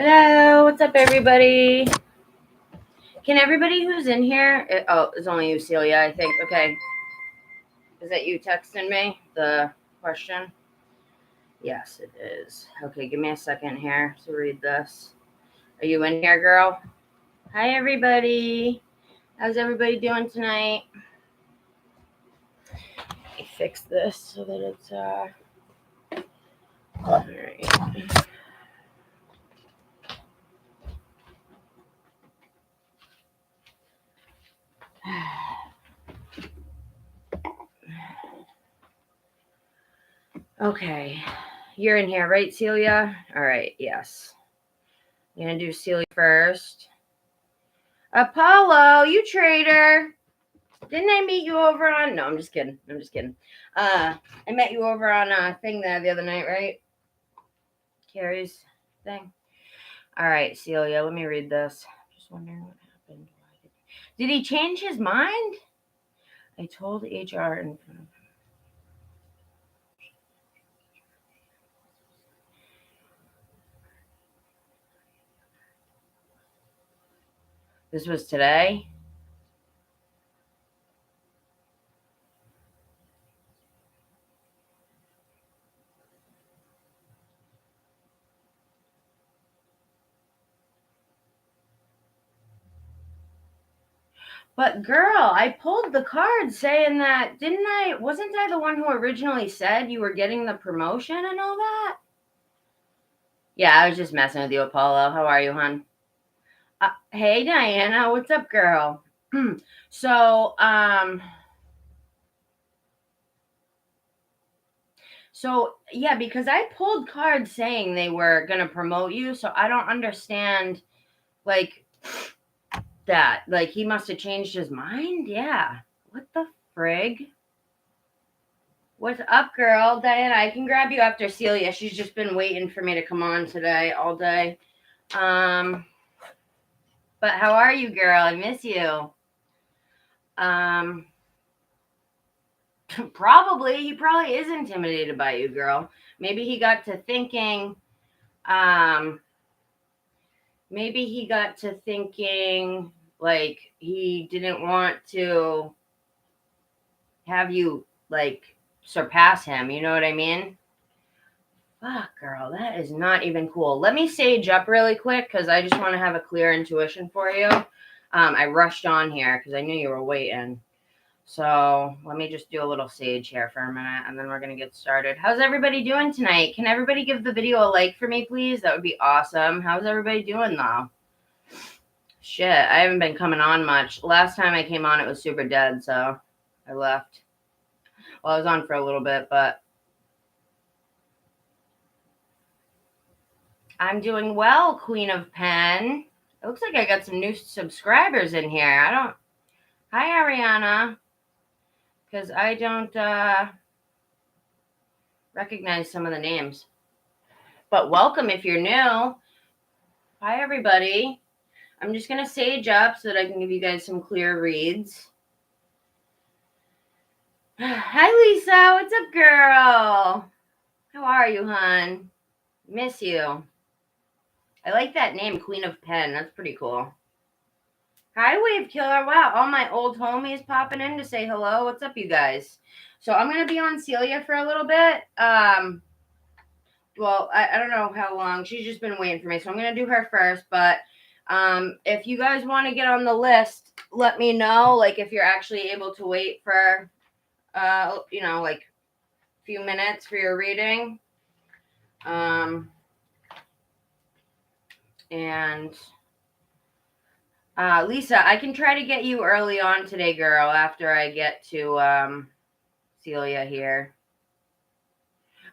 Hello, what's up, everybody? Can everybody who's in here? It's only you, Celia, I think. Okay. Is that you texting me the question? Yes, it is. Okay, give me a second here to read this. Are you in here, girl? Hi, everybody. How's everybody doing tonight? Let me fix this so that it's all right. Okay, you're in here, right, Celia? All right, yes. I'm gonna do Celia first. Apollo, you traitor. Didn't I meet you over on? No, I'm just kidding. I met you over on a thing there the other night, right? Carrie's thing. All right, Celia, let me read this. Just wondering what happened. Did he change his mind? I told HR and this was today. But girl, I pulled the card saying that, didn't I? Wasn't I the one who originally said you were getting the promotion and all that? Yeah, I was just messing with you, Apollo. How are you, hon? Hey, Diana, what's up, girl? So yeah, because I pulled cards saying they were gonna promote you, so I don't understand, like, that. Like, he must have changed his mind. Yeah. What the frig? What's up, girl? Diana, I can grab you after Celia. She's just been waiting for me to come on today all day. But how are you, girl? I miss you. Probably. He probably is intimidated by you, girl. Maybe he got to thinking, like, he didn't want to have you, like, surpass him. You know what I mean? Fuck, girl, that is not even cool. Let me sage up really quick because I just want to have a clear intuition for you. I rushed on here because I knew you were waiting. So let me just do a little sage here for a minute, and then we're going to get started. How's everybody doing tonight? Can everybody give the video a like for me, please? That would be awesome. How's everybody doing, though? Shit, I haven't been coming on much. Last time I came on, it was super dead, so I left. Well, I was on for a little bit, but I'm doing well, Queen of Pen. It looks like I got some new subscribers in here. Hi, Ariana. Because I don't recognize some of the names. But welcome if you're new. Hi, everybody. I'm just going to sage up so that I can give you guys some clear reads. Hi, Lisa. What's up, girl? How are you, hon? Miss you. I like that name, Queen of Pen. That's pretty cool. Hi, Wave Killer. Wow, all my old homies popping in to say hello. What's up, you guys? So I'm going to be on Celia for a little bit. Well, I don't know how long. She's just been waiting for me, so I'm going to do her first. But if you guys want to get on the list, let me know. Like, if you're actually able to wait for, like a few minutes for your reading. And Lisa, I can try to get you early on today, girl, after I get to Celia here.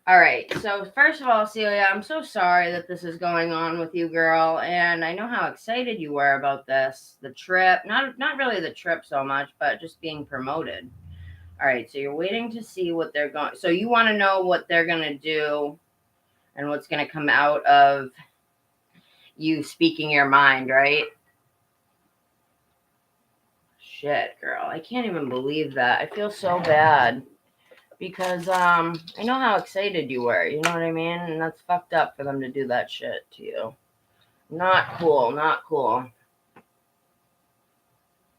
All right. So first of all, Celia, I'm so sorry that this is going on with you, girl. And I know how excited you were about this, the trip. Not really the trip so much, but just being promoted. All right. So you're waiting to see what they're going. So you want to know what they're going to do and what's going to come out of you speaking your mind, right? Shit, girl. I can't even believe that. I feel so bad. Because I know how excited you were, you know what I mean? And that's fucked up for them to do that shit to you. Not cool. Not cool.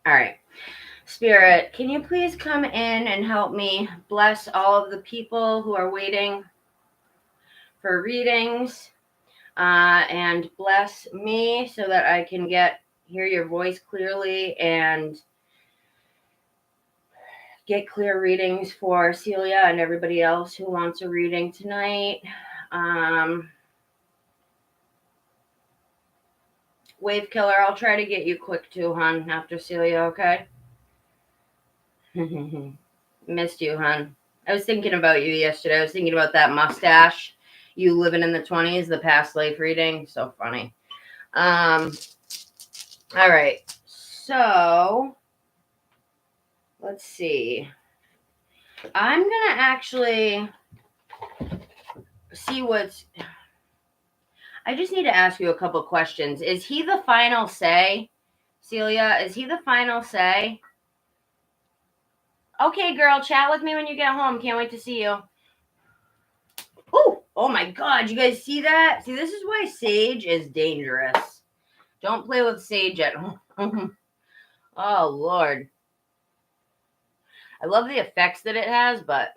All right. Spirit, can you please come in and help me bless all of the people who are waiting for readings, and bless me so that I can hear your voice clearly and get clear readings for Celia and everybody else who wants a reading tonight. Wave Killer, I'll try to get you quick too, hon, after Celia, okay? Missed you, hon. I was thinking about you yesterday. I was thinking about that mustache. You living in the 20s, the past life reading. So funny. All right. So, let's see. I'm going to actually see I just need to ask you a couple questions. Is he the final say? Celia, is he the final say? Okay, girl, chat with me when you get home. Can't wait to see you. Oh my God, you guys see that? See, this is why sage is dangerous. Don't play with sage at home. Oh, Lord. I love the effects that it has, but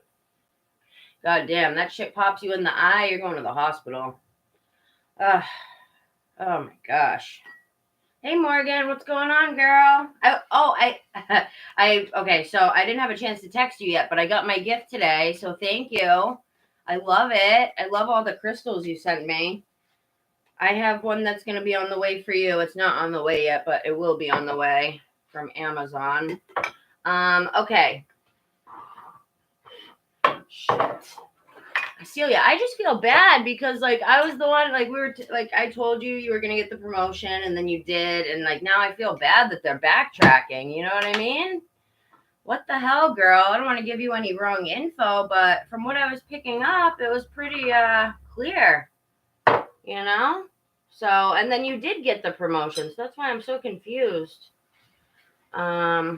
God damn, that shit pops you in the eye, you're going to the hospital. Oh my gosh. Hey, Morgan, what's going on, girl? Okay, so I didn't have a chance to text you yet, but I got my gift today, so thank you. I love it. I love all the crystals you sent me. I have one that's going to be on the way for you. It's not on the way yet, but it will be on the way from Amazon. Okay. Shit. Celia, I just feel bad because, like, I was the one, like, I told you were going to get the promotion, and then you did, and, like, now I feel bad that they're backtracking, you know what I mean? What the hell, girl? I don't want to give you any wrong info, but from what I was picking up, it was pretty, clear, you know? So, and then you did get the promotion, so that's why I'm so confused. So,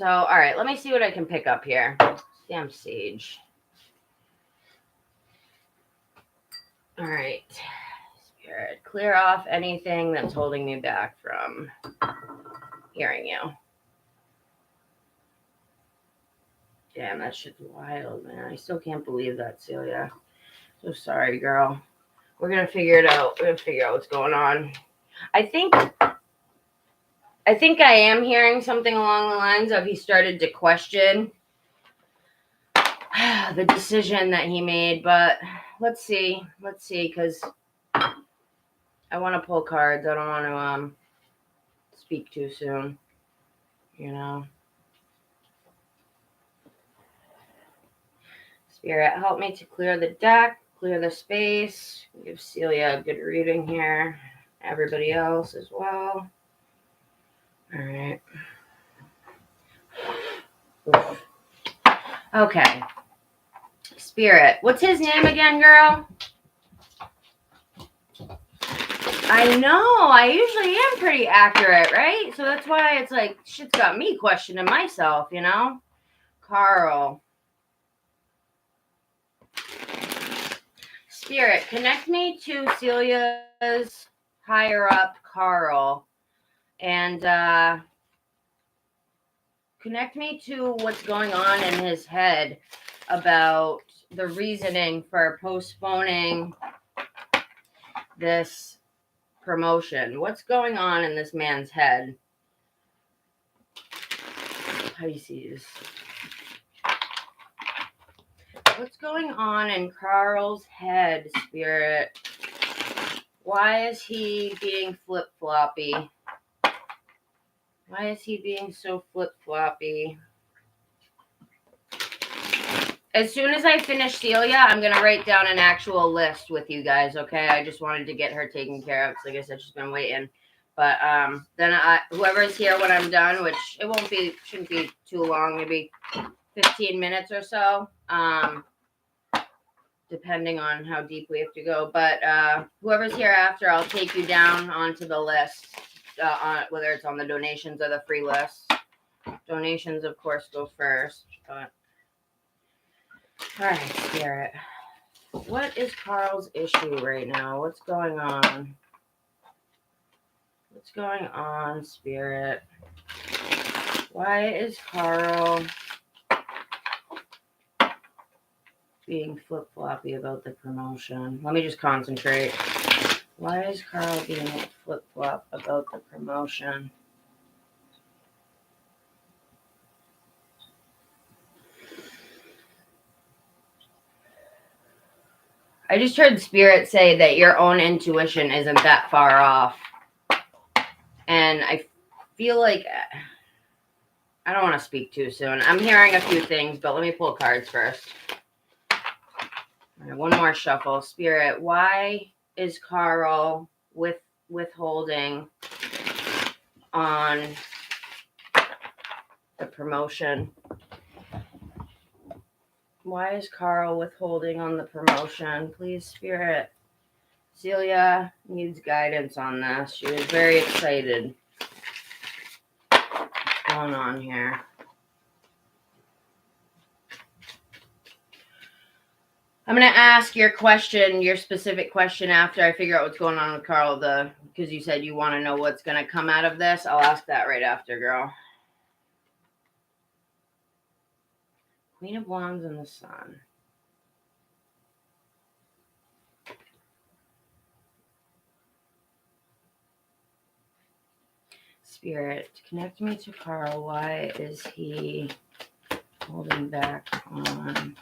all right, let me see what I can pick up here. Damn sage. All right. Spirit, clear off anything that's holding me back from hearing you. Damn, that shit's wild, man. I still can't believe that, Celia. So sorry, girl. We're going to figure it out. We're going to figure out what's going on. I think I am hearing something along the lines of he started to question the decision that he made, but let's see, because I want to pull cards. I don't want to speak too soon, you know. Spirit, help me to clear the deck, clear the space, give Celia a good reading here, everybody else as well. All right. Oof. Okay. Spirit, what's his name again, girl? I know. I usually am pretty accurate, right? So that's why it's like, shit's got me questioning myself, you know? Carl. Spirit, connect me to Celia's higher up, Carl. And connect me to what's going on in his head about the reasoning for postponing this promotion. What's going on in this man's head? Pisces. What's going on in Carl's head, Spirit? Why is he being flip-floppy? Why is he being so flip-floppy? As soon as I finish Celia, I'm going to write down an actual list with you guys, okay? I just wanted to get her taken care of. Like I said, she's been waiting. But then whoever's here when I'm done, which shouldn't be too long, maybe 15 minutes or so, depending on how deep we have to go. But whoever's here after, I'll take you down onto the list, whether it's on the donations or the free list. Donations, of course, go first. But all right, Spirit. What is Carl's issue right now? What's going on? What's going on, Spirit? Why is Carl being flip-floppy about the promotion? Let me just concentrate. Why is Carl being flip-flop about the promotion? I just heard Spirit say that your own intuition isn't that far off. And I feel like I don't want to speak too soon. I'm hearing a few things, but let me pull cards first. All right, one more shuffle. Spirit, why is Carl withholding on the promotion? Why is Carl withholding on the promotion? Please, Spirit. Celia needs guidance on this. She was very excited. What's going on here? I'm going to ask your question, your specific question, after I figure out what's going on with Carl, because you said you want to know what's going to come out of this. I'll ask that right after, girl. Queen of Wands and the Sun. Spirit, connect me to Carl. Why is he holding back on?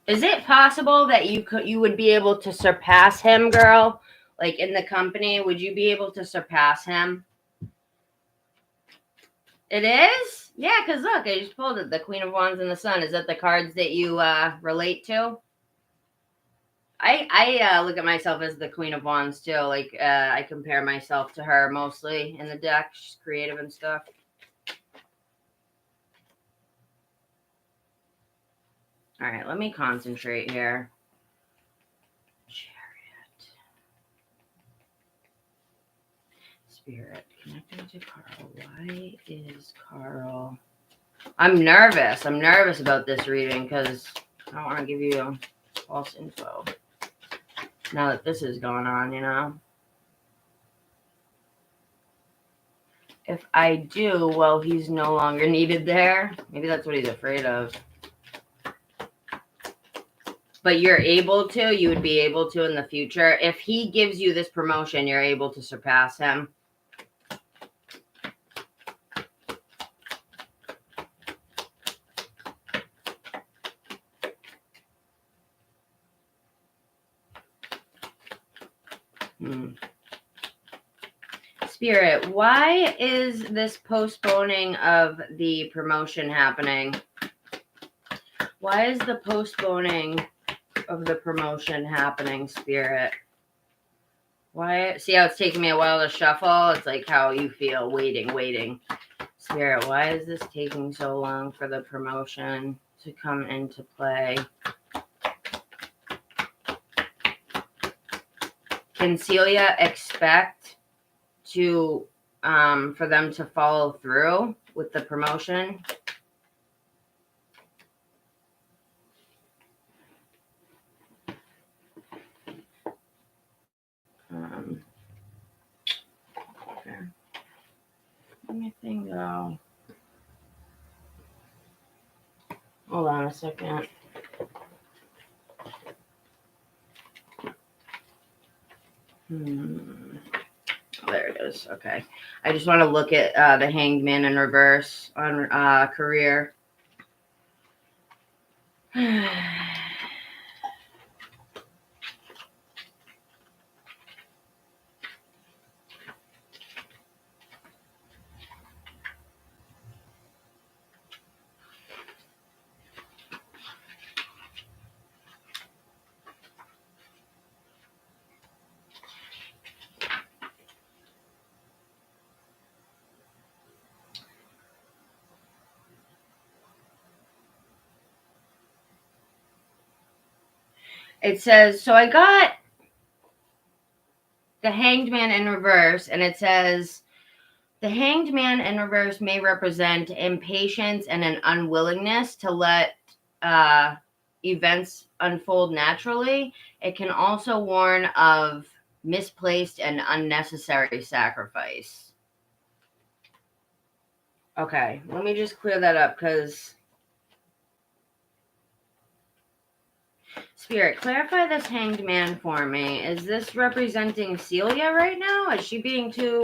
Is it possible that you would be able to surpass him, girl? Like in the company, would you be able to surpass him? It is? Yeah, because look, I just pulled it. The Queen of Wands and the Sun. Is that the cards that you relate to? I look at myself as the Queen of Wands too. Like I compare myself to her mostly in the deck. She's creative and stuff. All right, let me concentrate here. Chariot. Spirit, connecting to Carl. Why is Carl? I'm nervous. I'm nervous about this reading because I don't want to give you false info. Now that this is going on, you know. If I do, well, he's no longer needed there. Maybe that's what he's afraid of. But you're able to, you would be able to in the future. If he gives you this promotion, you're able to surpass him. Spirit, why is this postponing of the promotion happening? Why is the postponing of the promotion happening, Spirit? Why? See how it's taking me a while to shuffle? It's like how you feel, waiting. Spirit, why is this taking so long for the promotion to come into play? Can Celia expect to for them to follow through with the promotion? Okay. Let me think though. Hold on a second. There it is. Okay. I just want to look at the Hanged Man in reverse on career. It says, so I got the Hanged Man in reverse, and it says, the Hanged Man in reverse may represent impatience and an unwillingness to let events unfold naturally, it can also warn of misplaced and unnecessary sacrifice. Okay, let me just clear that up because Spirit, clarify this Hanged Man for me. Is this representing Celia right now? Is she being too...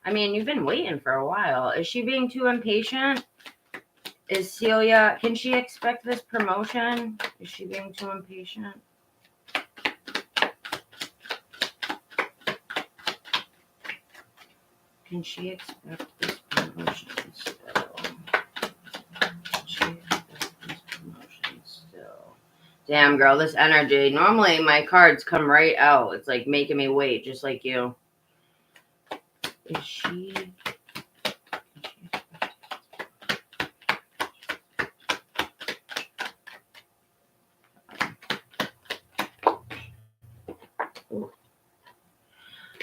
I mean, you've been waiting for a while. Is she being too impatient? Is Celia... Can she expect this promotion? Is she being too impatient? Can she expect this promotion still? Can she expect this promotion still? Damn, girl, this energy. Normally, my cards come right out. It's like making me wait, just like you. Is she...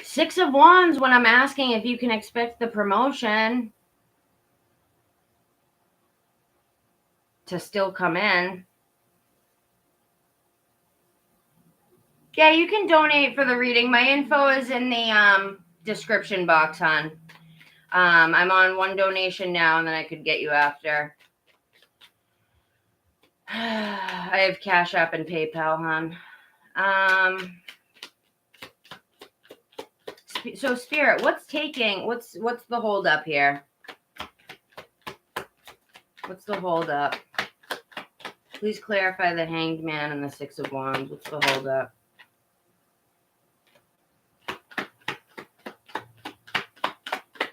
Six of Wands when I'm asking if you can expect the promotion to still come in. Yeah, you can donate for the reading. My info is in the description box, hon. I'm on one donation now, and then I could get you after. I have Cash App and PayPal, hon. So Spirit, what's the hold up here? What's the hold up? Please clarify the Hanged Man and the Six of Wands. What's the hold up?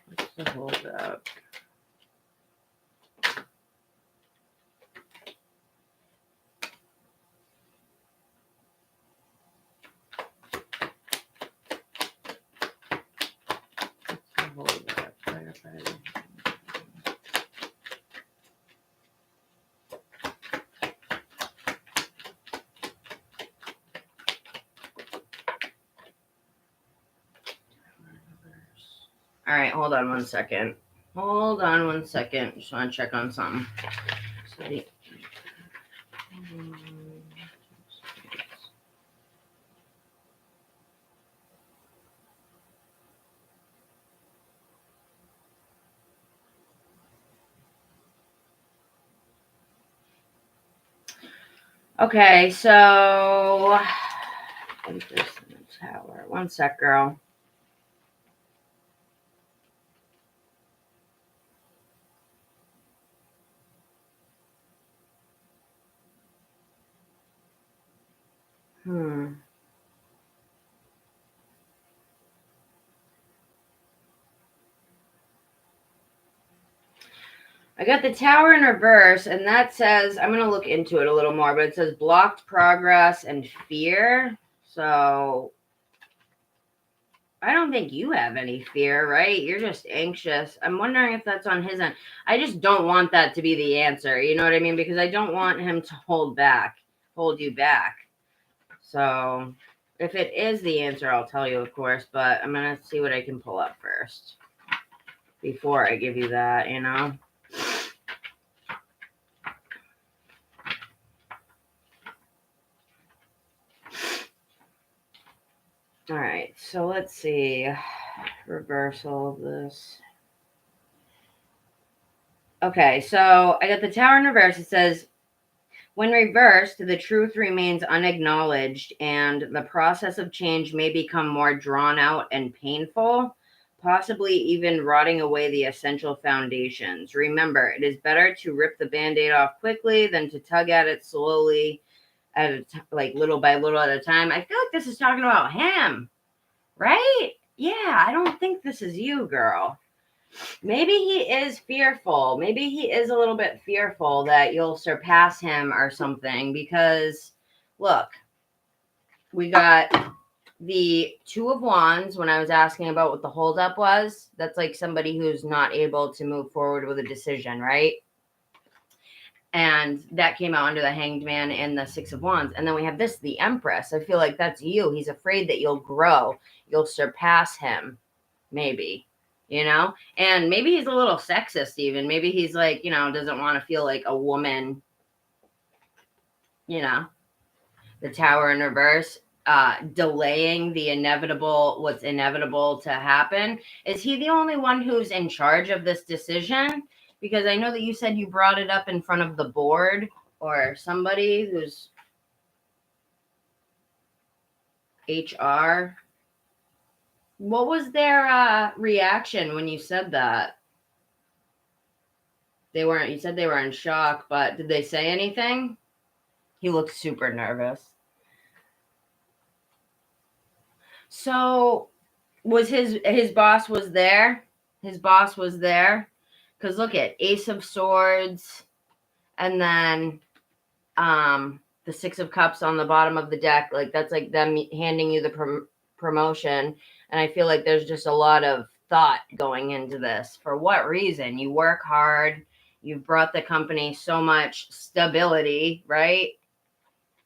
What's the hold up? All right, hold on one second. Hold on one second. Just want to check on something. Okay, so put this in the tower. One sec, girl. I got the tower in reverse, and that says, I'm going to look into it a little more, but it says blocked progress and fear. So I don't think you have any fear, right? You're just anxious. I'm wondering if that's on his end. I just don't want that to be the answer. You know what I mean? Because I don't want him to hold you back. So if it is the answer, I'll tell you, of course, but I'm going to see what I can pull up first before I give you that, you know? All right, so let's see. Reversal of this. Okay, so I got the tower in reverse. It says, when reversed, the truth remains unacknowledged and the process of change may become more drawn out and painful, possibly even rotting away the essential foundations. Remember, it is better to rip the Band-Aid off quickly than to tug at it slowly, like little by little at a time. I feel like this is talking about him, right? Yeah, I don't think this is you, girl. Maybe he is fearful. Maybe he is a little bit fearful that you'll surpass him or something, because look, we got the Two of Wands when I was asking about what the holdup was. That's like somebody who's not able to move forward with a decision, right? And that came out under the Hanged Man and the Six of Wands. And then we have this, the Empress. I feel like that's you. He's afraid that you'll grow. You'll surpass him, maybe. You know, and maybe he's a little sexist even. Maybe he's like, you know, doesn't want to feel like a woman. you know, the Tower in reverse, delaying the inevitable, what's inevitable to happen. Is he the only one who's in charge of this decision? Because I know that you said you brought it up in front of the board or somebody who's HR. What was their reaction when you said that? They weren't, you said they were in shock, but did they say anything? He looked super nervous. So was his boss was there? His boss was there? Because look at Ace of Swords and then the Six of Cups on the bottom of the deck. Like that's like them handing you the promotion. And I feel like there's just a lot of thought going into this. For what reason? You work hard. You've brought the company so much stability, right?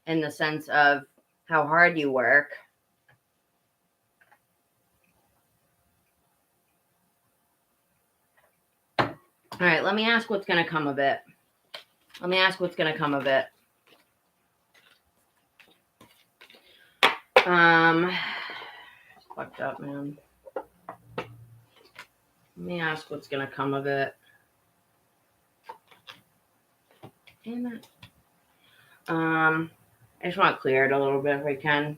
In the sense of how hard you work. All right, let me ask what's going to come of it. Let me ask what's going to come of it. It's fucked up, man. Let me ask what's going to come of it. Damn it. I just want to clear it a little bit if I can.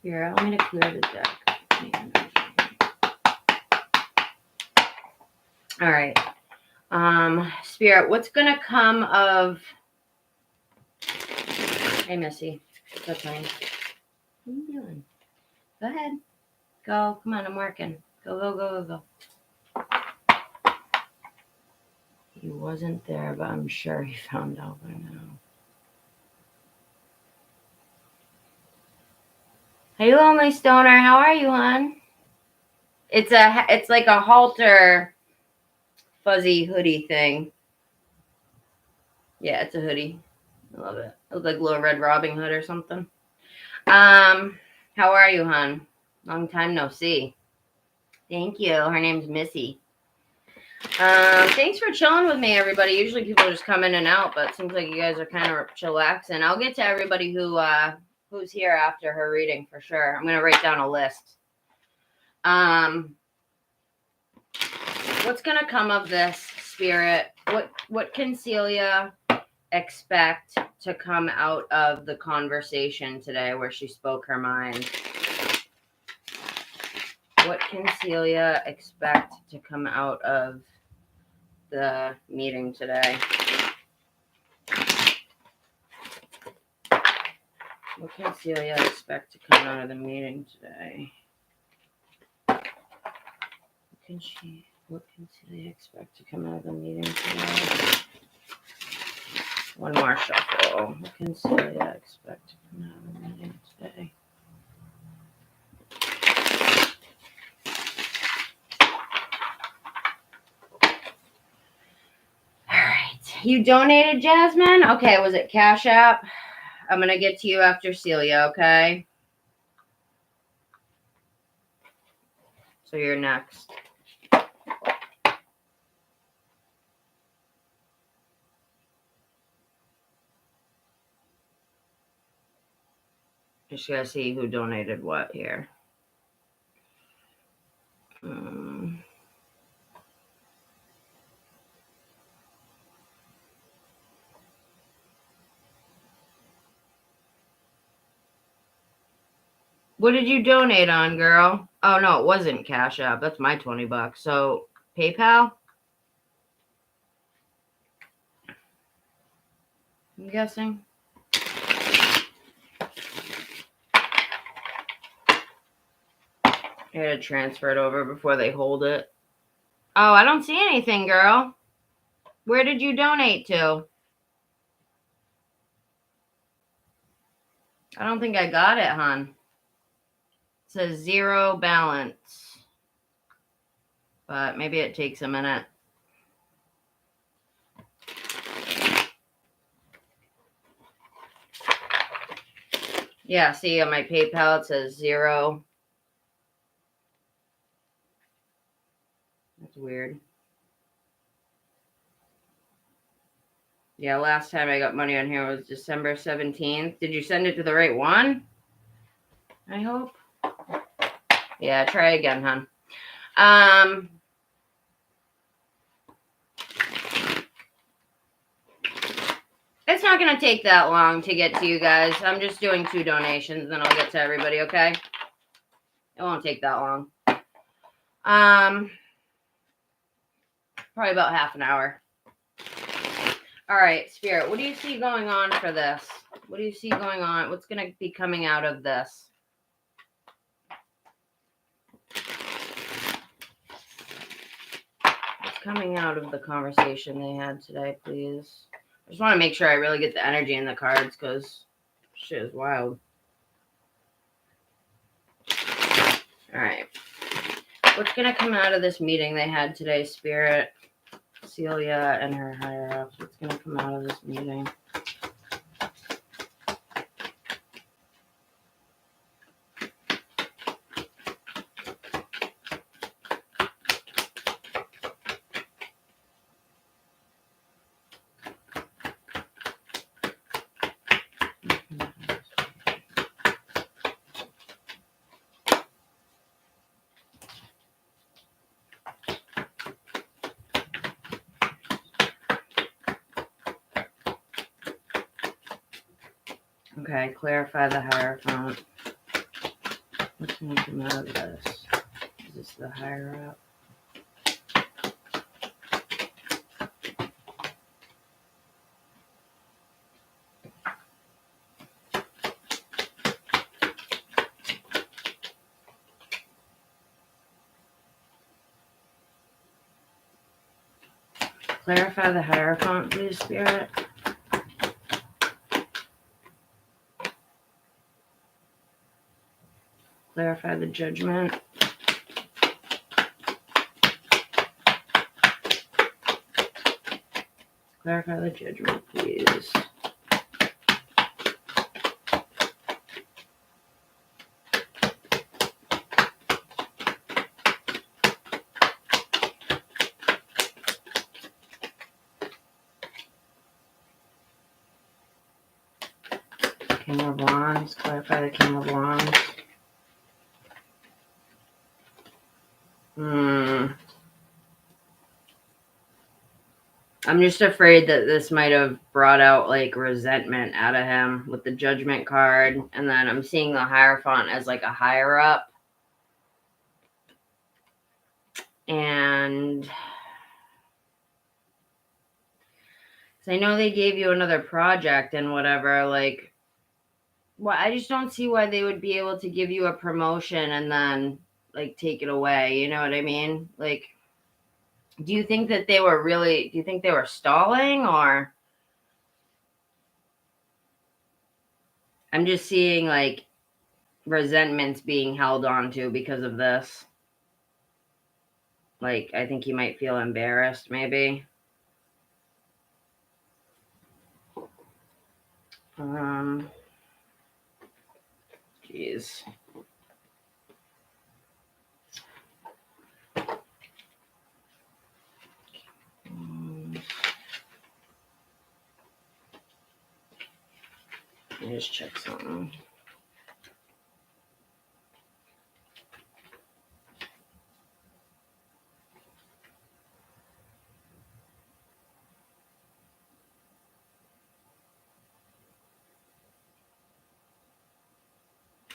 Spirit, I'm going to clear the deck. All right. Spirit, what's going to come of... Hey, Missy. That's fine. What are you doing? Go ahead. Go. Come on, I'm working. Go, go, go, go, go. He wasn't there, but I'm sure he found out by now. Hey, Lonely Stoner. How are you, hon? It's like a halter fuzzy hoodie thing. Yeah, it's a hoodie. I love it. It looks like Little Red Riding Hood or something. How are you, hon? Long time no see. Thank you. Her name's Missy. Thanks for chilling with me, everybody. Usually people just come in and out, but it seems like you guys are kind of chillaxing. I'll get to everybody who's here after her reading for sure. I'm gonna write down a list. What's gonna come of this, Spirit? What can Celia expect to come out of the conversation today where she spoke her mind? What can Celia expect to come out of the meeting today? What can Celia expect to come out of the meeting today? What can Celia expect to come out of the meeting today? One more shuffle. What can Celia expect to come out of the meeting today? All right. You donated, Jasmine? Okay, was it Cash App? I'm going to get to you after Celia, okay? So you're next. Just gotta see who donated what here. What did you donate on, girl? Oh, no, it wasn't Cash App. That's my $20. So, PayPal? I'm guessing. I gotta transfer it over before they hold it. Oh, I don't see anything, girl. Where did you donate to? I don't think I got it, hon. says 0 balance. But maybe it takes a minute. Yeah, see on my PayPal it says 0. That's weird. Yeah, last time I got money on here was December 17th. Did you send it to the right one? I hope. Yeah, try again, hon. It's not going to take that long to get to you guys. I'm just doing 2 donations, then I'll get to everybody, okay? It won't take that long. Probably about half an hour. All right, Spirit, what do you see going on for this? What do you see going on? What's going to be coming out of this? What's coming out of the conversation they had today, please? I just want to make sure I really get the energy in the cards because shit is wild. All right. What's going to come out of this meeting they had today, Spirit? Celia and her higher-ups. What's going to come out of this meeting? Okay, clarify the Hierophant. What's going to come out of this? Is this the higher up? Clarify the Hierophant, please, Spirit. Clarify the Judgment. Clarify the Judgment, please. King of Wands. Clarify the King of Wands. I'm just afraid that this might have brought out like resentment out of him with the Judgment card. And then I'm seeing the Hierophant as like a higher up. And I know they gave you another project and whatever, like, well, I just don't see why they would be able to give you a promotion and then like take it away. You know what I mean? Like, do you think that they were stalling, or I'm just seeing like resentments being held on to because of this? Like, I think you might feel embarrassed, maybe. Jeez. Let me just check something.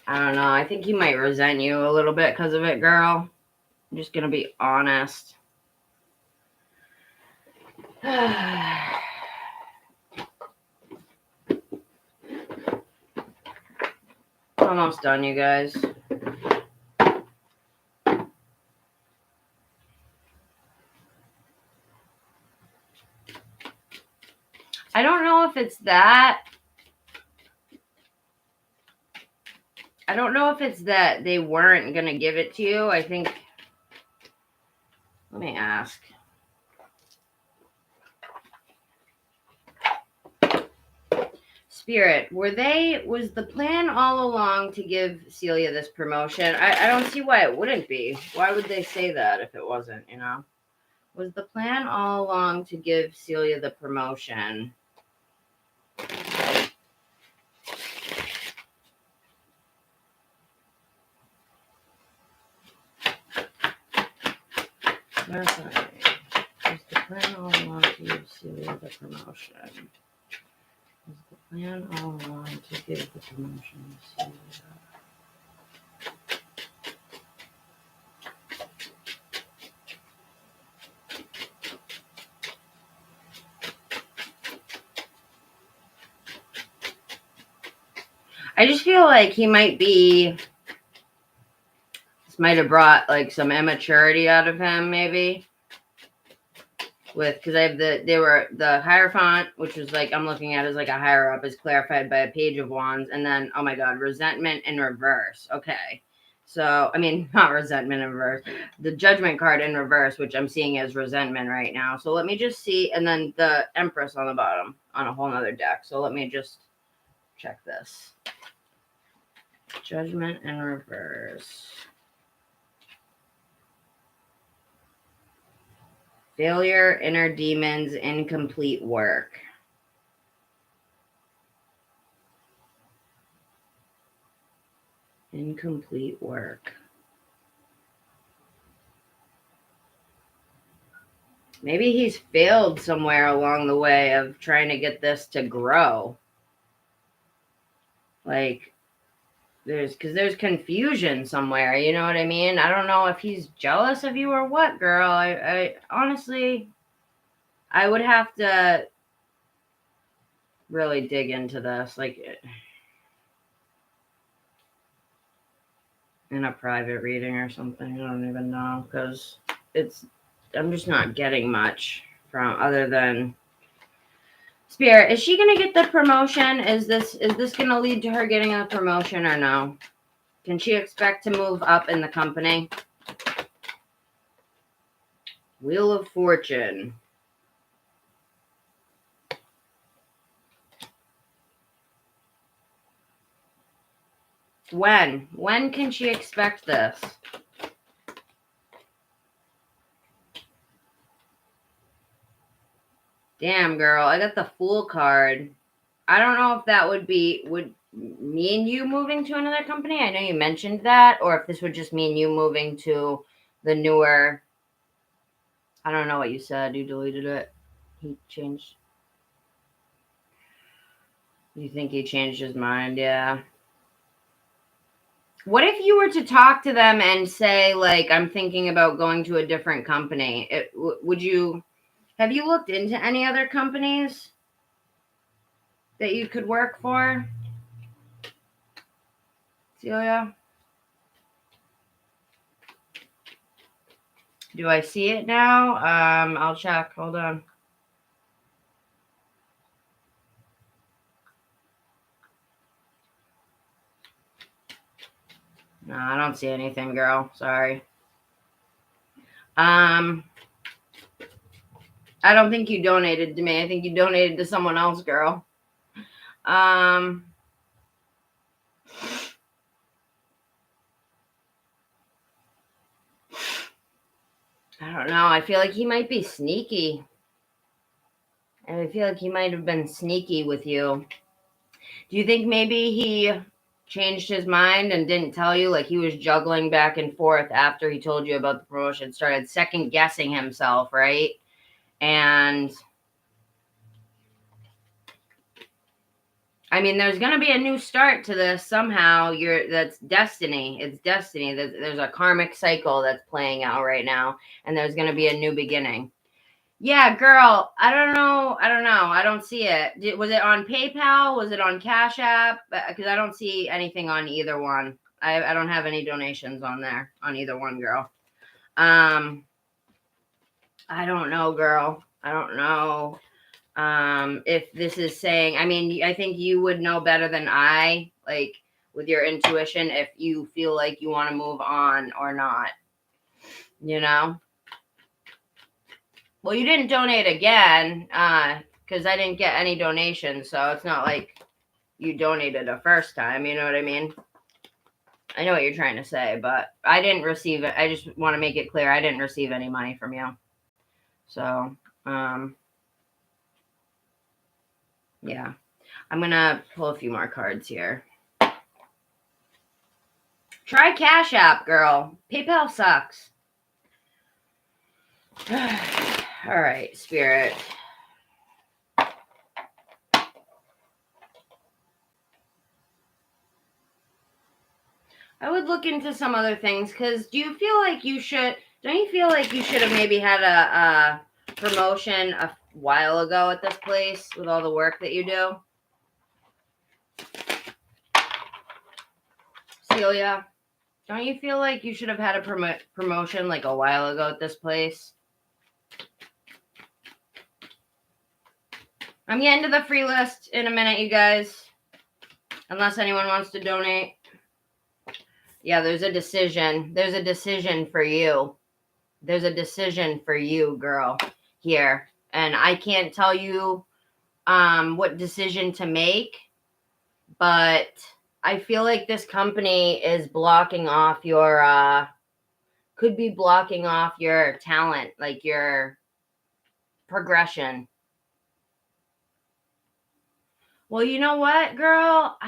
I don't know. I think he might resent you a little bit because of it, girl. I'm just going to be honest. Almost done, you guys. I don't know if it's that. I don't know if it's that they weren't going to give it to you. I think, let me ask. Spirit, was the plan all along to give Celia this promotion? I don't see why it wouldn't be. Why would they say that if it wasn't, you know? Was the plan all along to give Celia the promotion? Was the plan all along to give Celia the promotion? Was the plan all along to give the promotion to Celia? I just feel like he might be, this might have brought like some immaturity out of him, maybe. Because I have the Hierophant, which was like, I'm looking at as like a higher up, is clarified by a Page of Wands. And then, oh my God, resentment in reverse. Okay. So, I mean, not resentment in reverse, the Judgment card in reverse, which I'm seeing as resentment right now. So let me just see. And then the Empress on the bottom on a whole nother deck. So let me just check this. Judgment in reverse. Failure, inner demons, incomplete work. Incomplete work. Maybe he's failed somewhere along the way of trying to get this to grow. Like, there's confusion somewhere, you know what I mean? I don't know if he's jealous of you or what, girl. I honestly, I would have to really dig into this, like, in a private reading or something. I don't even know, because I'm just not getting much from other than Spirit. Is she gonna get the promotion? Is this gonna lead to her getting a promotion or no? Can she expect to move up in the company? Wheel of Fortune. When? When can she expect this? Damn, girl. I got the Fool card. I don't know if that would mean you moving to another company. I know you mentioned that. Or if this would just mean you moving to the newer... I don't know what you said. You deleted it. He changed... You think he changed his mind? Yeah. What if you were to talk to them and say, like, I'm thinking about going to a different company? Would you... Have you looked into any other companies that you could work for, Celia? Do I see it now? I'll check. Hold on. No, I don't see anything, girl. Sorry. I don't think you donated to me. I think you donated to someone else, girl. I don't know. I feel like he might be sneaky. And I feel like he might have been sneaky with you. Do you think maybe he changed his mind and didn't tell you? Like, he was juggling back and forth after he told you about the promotion, started second guessing himself, right? And I mean, there's going to be a new start to this somehow. That's destiny. It's destiny. There's a karmic cycle that's playing out right now, and there's going to be a new beginning. Yeah, girl. I don't know. I don't see it. Was it on PayPal? Was it on Cash App? Because I don't see anything on either one. I don't have any donations on there on either one, girl. I don't know, girl. I don't know. If this is saying, I mean, I think you would know better than I, like, with your intuition if you feel like you want to move on or not, you know? Well, you didn't donate again, because I didn't get any donations, so it's not like you donated a first time, you know what I mean? I know what you're trying to say, but I didn't receive it. I just want to make it clear I didn't receive any money from you. So, yeah. I'm going to pull a few more cards here. Try Cash App, girl. PayPal sucks. All right, Spirit. I would look into some other things, because do you feel like you should, don't you feel like you should have maybe had a promotion a while ago at this place with all the work that you do? Celia, don't you feel like you should have had a promotion like a while ago at this place? I'm getting to the free list in a minute, you guys. Unless anyone wants to donate. Yeah, there's a decision. There's a decision for you. There's a decision for you, girl, here. And I can't tell you what decision to make, but I feel like this company is blocking off your, could be blocking off your talent, like your progression. Well, you know what, girl?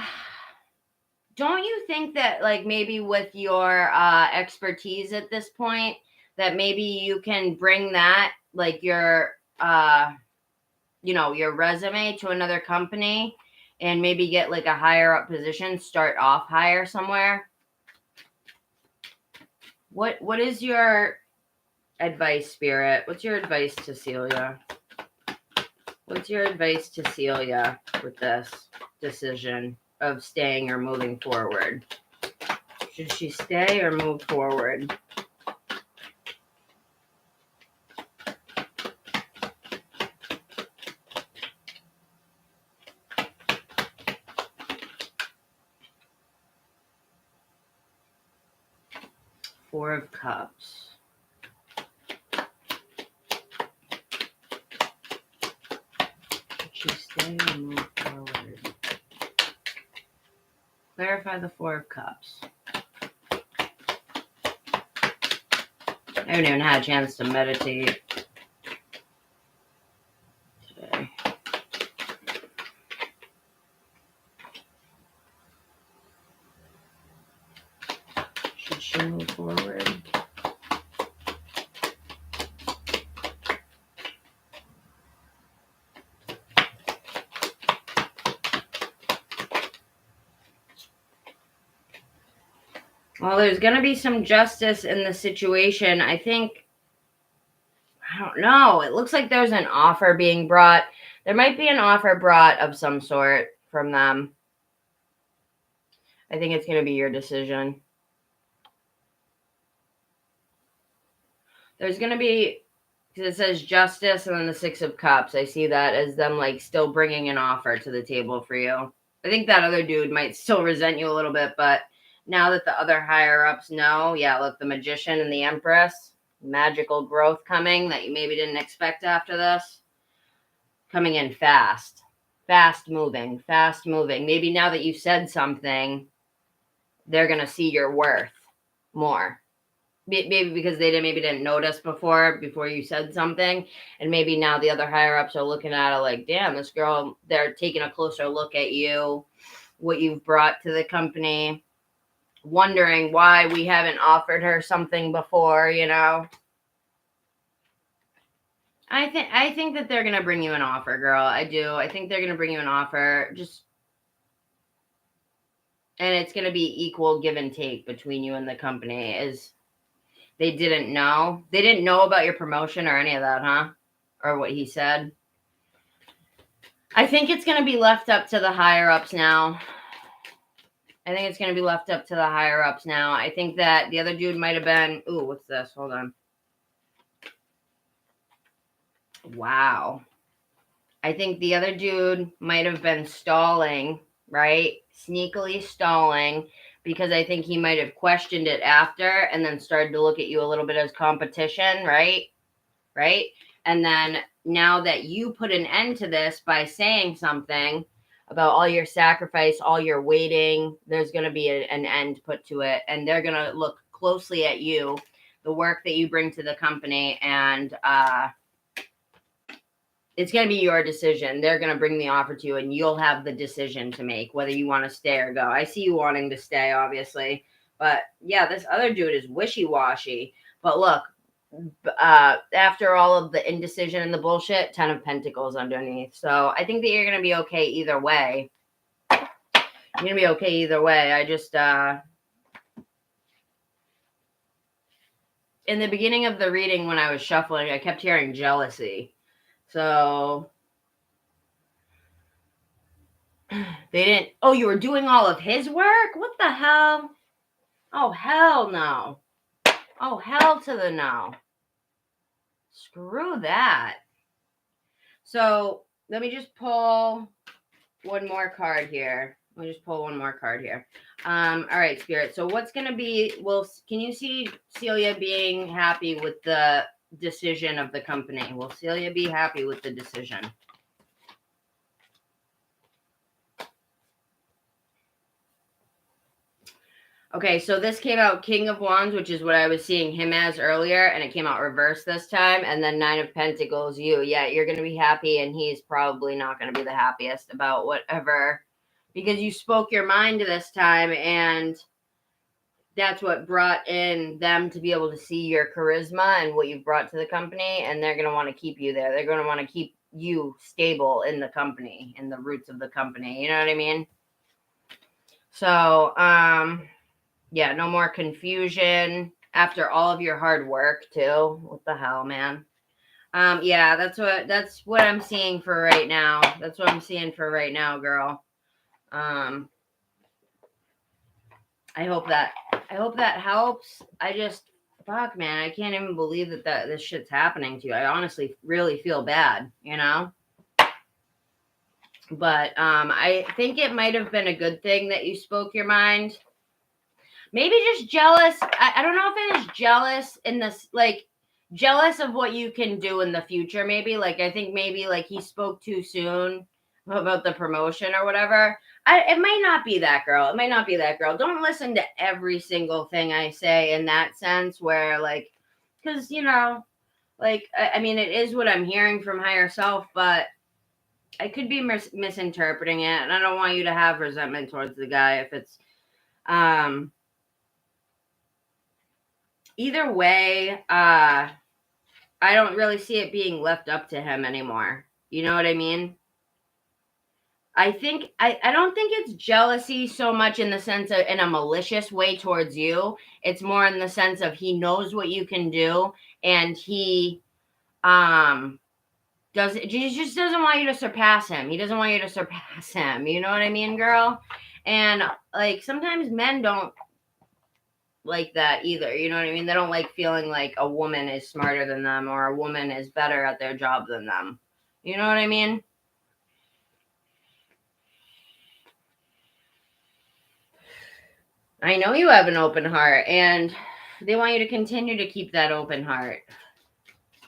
Don't you think that, like, maybe with your expertise at this point, that maybe you can bring that, like, your, your resume to another company and maybe get, like, a higher up position, start off higher somewhere? What is your advice, Spirit? What's your advice to Celia? What's your advice to Celia with this decision of staying or moving forward? Should she stay or move forward? Four of Cups. Should she stay or move forward? Clarify the Four of Cups. I haven't even had a chance to meditate today. Should she move forward? Well, there's going to be some justice in the situation. I think, I don't know. It looks like there's an offer being brought. There might be an offer brought of some sort from them. I think it's going to be your decision. There's going to be, because it says justice and then the Six of Cups. I see that as them, like, still bringing an offer to the table for you. I think that other dude might still resent you a little bit, but now that the other higher-ups know, yeah, look, the Magician and the Empress, magical growth coming that you maybe didn't expect after this. Coming in fast. Fast moving. Maybe now that you've said something, they're going to see your worth more. Maybe because they didn't notice before you said something. And maybe now the other higher-ups are looking at it like, damn, this girl, they're taking a closer look at you, what you've brought to the company, wondering why we haven't offered her something before, you know. I think that they're gonna bring you an offer, girl. I do. I think they're gonna bring you an offer. And it's gonna be equal give and take between you and the company. Is they didn't know about your promotion or any of that, huh? Or what he said. I think it's gonna be left up to the higher ups now. I think it's going to be left up to the higher-ups now. I think that the other dude might have been... Ooh, what's this? Hold on. Wow. I think the other dude might have been stalling right? Sneakily stalling, because I think he might have questioned it after and then started to look at you a little bit as competition, right? Right? And then now that you put an end to this by saying something about all your sacrifice, all your waiting, there's going to be an end put to it. And they're going to look closely at you, the work that you bring to the company, and it's going to be your decision. They're going to bring the offer to you, and you'll have the decision to make whether you want to stay or go. I see you wanting to stay, obviously. But yeah, this other dude is wishy-washy. But look, after all of the indecision and the bullshit, 10 of Pentacles underneath. So I think that you're going to be okay either way. You're going to be okay either way. I just, in the beginning of the reading when I was shuffling, I kept hearing jealousy. So they didn't, oh, you were doing all of his work? What the hell? Oh, hell no. Oh, hell to the no. Screw that. So let me just pull one more card here. Let me just pull one more card here. All right, Spirit. So what's going to be, well, can you see Celia being happy with the decision of the company? Will Celia be happy with the decision? Okay, so this came out King of Wands, which is what I was seeing him as earlier, and it came out reversed this time, and then Nine of Pentacles, you. Yeah, you're going to be happy, and he's probably not going to be the happiest about whatever, because you spoke your mind this time, and that's what brought in them to be able to see your charisma and what you've brought to the company, and they're going to want to keep you there. They're going to want to keep you stable in the company, in the roots of the company. You know what I mean? So, yeah, no more confusion after all of your hard work too. What the hell, man? Yeah, that's what I'm seeing for right now. That's what I'm seeing for right now, girl. I hope that helps. I just, fuck, man, I can't even believe that this shit's happening to you. I honestly really feel bad, you know? But I think it might have been a good thing that you spoke your mind. Maybe just jealous. I don't know if it is jealous in this, like, jealous of what you can do in the future. Maybe, like, I think maybe, like, he spoke too soon about the promotion or whatever. It might not be that, girl. It might not be that, girl. Don't listen to every single thing I say in that sense where, like, because, you know, like, I mean, it is what I'm hearing from higher self, but I could be misinterpreting it, and I don't want you to have resentment towards the guy if it's, either way, I don't really see it being left up to him anymore. You know what I mean? I think I don't think it's jealousy so much in the sense of in a malicious way towards you. It's more in the sense of he knows what you can do, and he he just doesn't want you to surpass him. He doesn't want you to surpass him. You know what I mean, girl? And like sometimes men don't like that either. You know what I mean? They don't like feeling like a woman is smarter than them or a woman is better at their job than them. You know what I mean? I know you have an open heart, and they want you to continue to keep that open heart,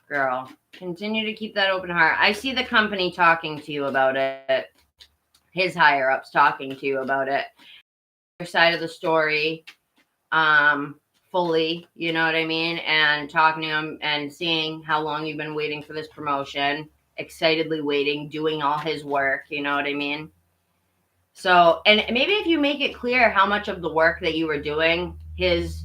girl. Continue to keep that open heart. I see the company talking to you about it. His higher ups talking to you about it. Your side of the story, fully, you know what I mean? And talking to him and seeing how long you've been waiting for this promotion, excitedly waiting, doing all his work, you know what I mean? So, and maybe if you make it clear how much of the work that you were doing, his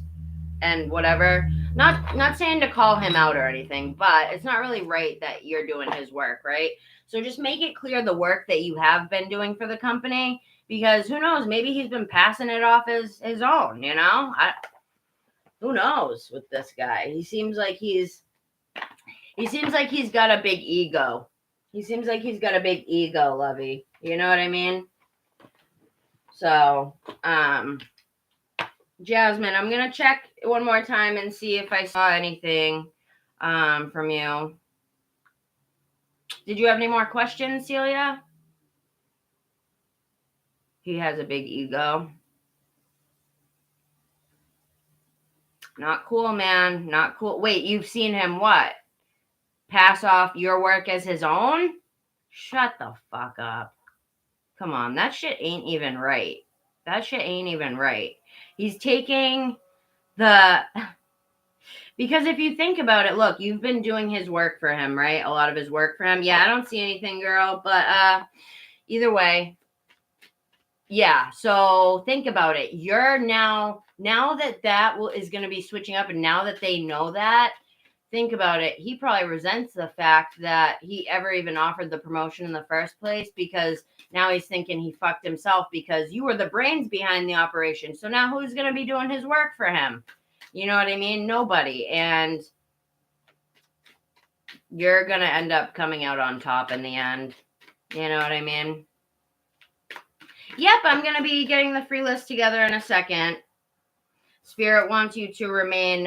and whatever, not saying to call him out or anything, but it's not really right that you're doing his work, right? So just make it clear the work that you have been doing for the company, because who knows, maybe he's been passing it off as his own, you know? Who knows with this guy? He seems like he's got a big ego. He seems like he's got a big ego, Lovey. You know what I mean? So, Jasmine, I'm going to check one more time and see if I saw anything from you. Did you have any more questions, Celia? He has a big ego. Not cool, man. Not cool. Wait, you've seen him what? Pass off your work as his own? Shut the fuck up. Come on, that shit ain't even right. That shit ain't even right. He's taking the... Because if you think about it, look, you've been doing his work for him, right? A lot of his work for him. Yeah, I don't see anything, girl. But either way, yeah. So think about it. You're now that is going to be switching up, and now that they know that, think about it. He probably resents the fact that he ever even offered the promotion in the first place, because now he's thinking he fucked himself because you were the brains behind the operation. So now who's going to be doing his work for him? You know what I mean? Nobody. And you're going to end up coming out on top in the end. You know what I mean? Yep, I'm going to be getting the free list together in a second. Spirit wants you to remain...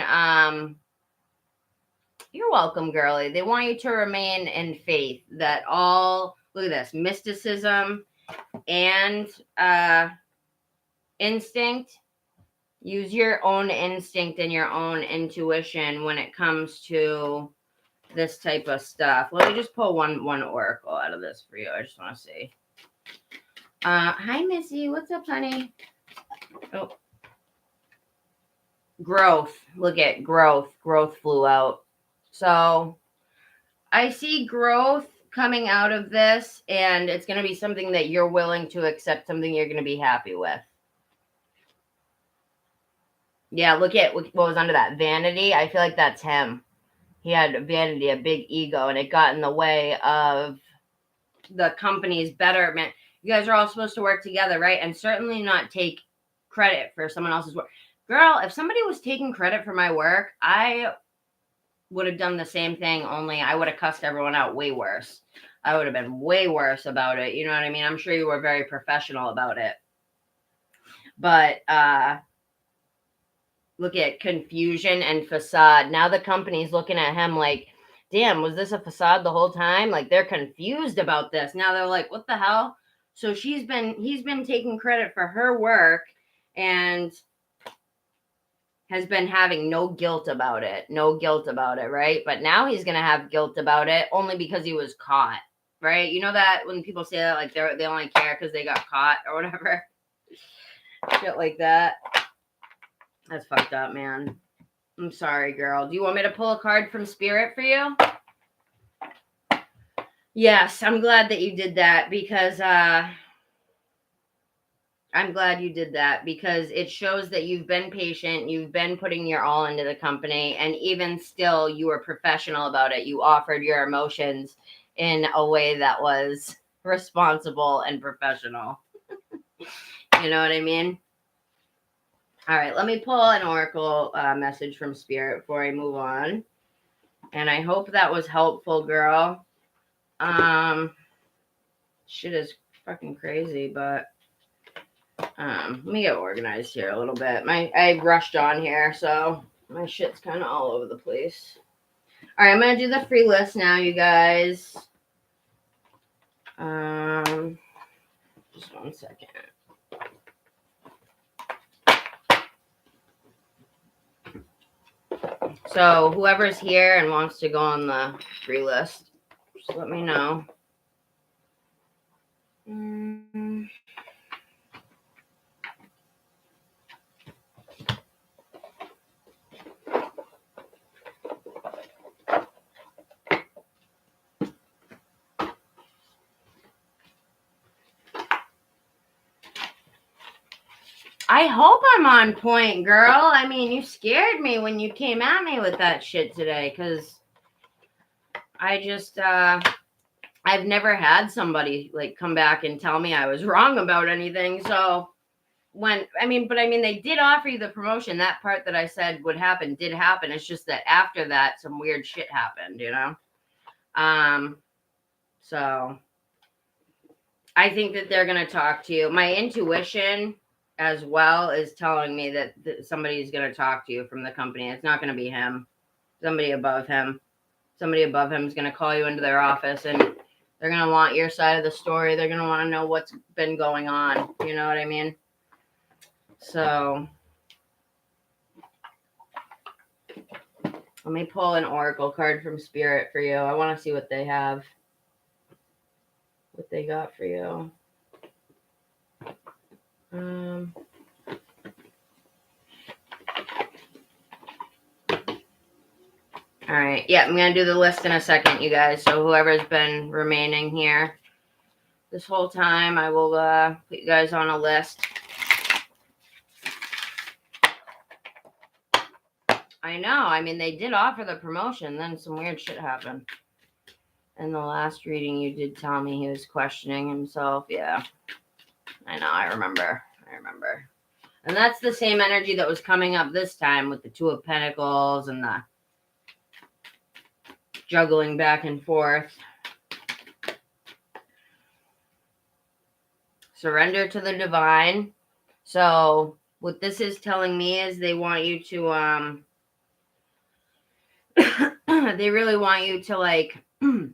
You're welcome, girly. They want you to remain in faith that all, look at this, mysticism and instinct. Use your own instinct and your own intuition when it comes to this type of stuff. Let me just pull one oracle out of this for you. I just want to see. Hi, Missy. What's up, honey? Oh. Growth. Look at growth. Growth flew out. So I see growth coming out of this, and it's going to be something that you're willing to accept, something you're going to be happy with. Yeah, look at what was under that. Vanity. I feel like that's him. He had vanity, a big ego, and it got in the way of the company's betterment. You guys are all supposed to work together, right? And certainly not take credit for someone else's work. Girl, if somebody was taking credit for my work, I would have done the same thing, only I would have cussed everyone out way worse. I would have been way worse about it. You know what I mean? I'm sure you were very professional about it. But look at confusion and facade. Now the company's looking at him like, damn, was this a facade the whole time? Like, they're confused about this. Now they're like, what the hell? So he's been taking credit for her work and has been having no guilt about it, right? But now he's going to have guilt about it only because he was caught, right? You know that when people say that, like they only care because they got caught or whatever, shit like that. That's fucked up, man. I'm sorry, girl. Do you want me to pull a card from Spirit for you? Yes, I'm glad that you did that, because I'm glad you did that, because it shows that you've been patient, you've been putting your all into the company, and even still, you were professional about it. You offered your emotions in a way that was responsible and professional. You know what I mean? All right, let me pull an oracle message from Spirit before I move on. And I hope that was helpful, girl. Shit is fucking crazy, but let me get organized here a little bit. I rushed on here, so my shit's kind of all over the place. All right, I'm gonna do the free list now, you guys. Just 1 second. So whoever's here and wants to go on the free list, just let me know. I hope I'm on point, girl. I mean, you scared me when you came at me with that shit today, because I just, I've never had somebody like come back and tell me I was wrong about anything. So they did offer you the promotion. That part that I said would happen did happen. It's just that after that, some weird shit happened, you know? So I think that they're going to talk to you. My intuition as well is telling me that somebody's going to talk to you from the company. It's not going to be him. Somebody above him is going to call you into their office and They're going to want your side of the story. They're going to want to know what's been going on. You know what I mean? So let me pull an oracle card from Spirit for you. I want to see what they have. What they got for you. All right. Yeah, I'm going to do the list in a second, you guys. So whoever's been remaining here this whole time, I will put you guys on a list. I know. I mean, they did offer the promotion. Then some weird shit happened. In the last reading, you did tell me he was questioning himself. Yeah. I know. I remember. And that's the same energy that was coming up this time with the Two of Pentacles and the juggling back and forth. Surrender to the divine. So what this is telling me is they want you to, they really want you to like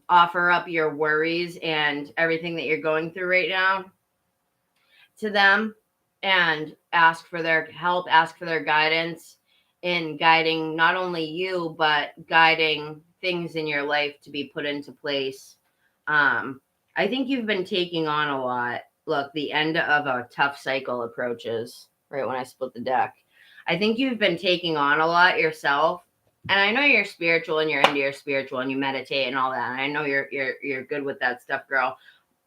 offer up your worries and everything that you're going through right now to them and ask for their help, ask for their guidance in guiding not only you, but guiding things in your life to be put into place. I think you've been taking on a lot. Look, the end of a tough cycle approaches right when I split the deck. I think you've been taking on a lot yourself. And I know you're spiritual and you're into your spiritual and you meditate and all that. And I know you're good with that stuff, girl.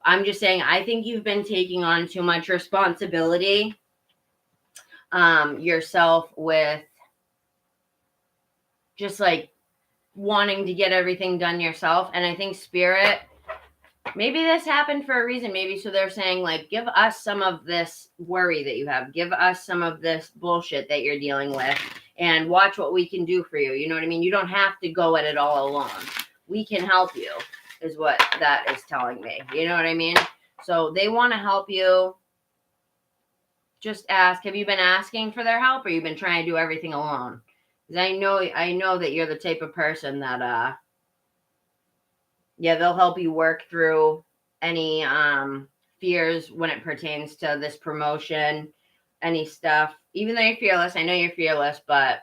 I'm just saying, I think you've been taking on too much responsibility yourself with just like wanting to get everything done yourself. And I think Spirit, maybe this happened for a reason. Maybe so they're saying like, give us some of this worry that you have. Give us some of this bullshit that you're dealing with and watch what we can do for you. You know what I mean? You don't have to go at it all alone. We can help you is what that is telling me. You know what I mean? So they want to help you. Just ask, have you been asking for their help or you've been trying to do everything alone? Because I know that you're the type of person that, yeah, they'll help you work through any fears when it pertains to this promotion, any stuff. Even though you're fearless, I know you're fearless, but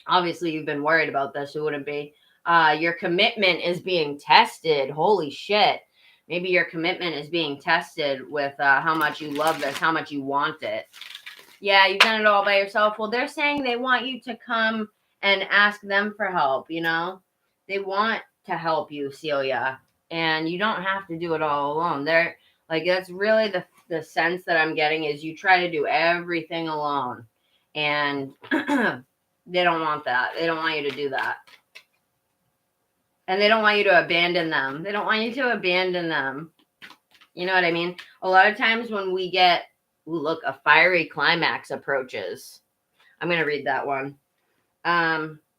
obviously you've been worried about this. Who wouldn't be? Your commitment is being tested. Holy shit. Maybe your commitment is being tested with how much you love this, how much you want it. Yeah, you've done it all by yourself. Well, they're saying they want you to come and ask them for help, you know? They want to help you, Celia. And you don't have to do it all alone. They're like, that's really the sense that I'm getting is you try to do everything alone. And they don't want that. They don't want you to do that. And they don't want you to abandon them. They don't want you to abandon them. You know what I mean? A lot of times when we get, ooh, look, a fiery climax approaches. I'm going to read that one.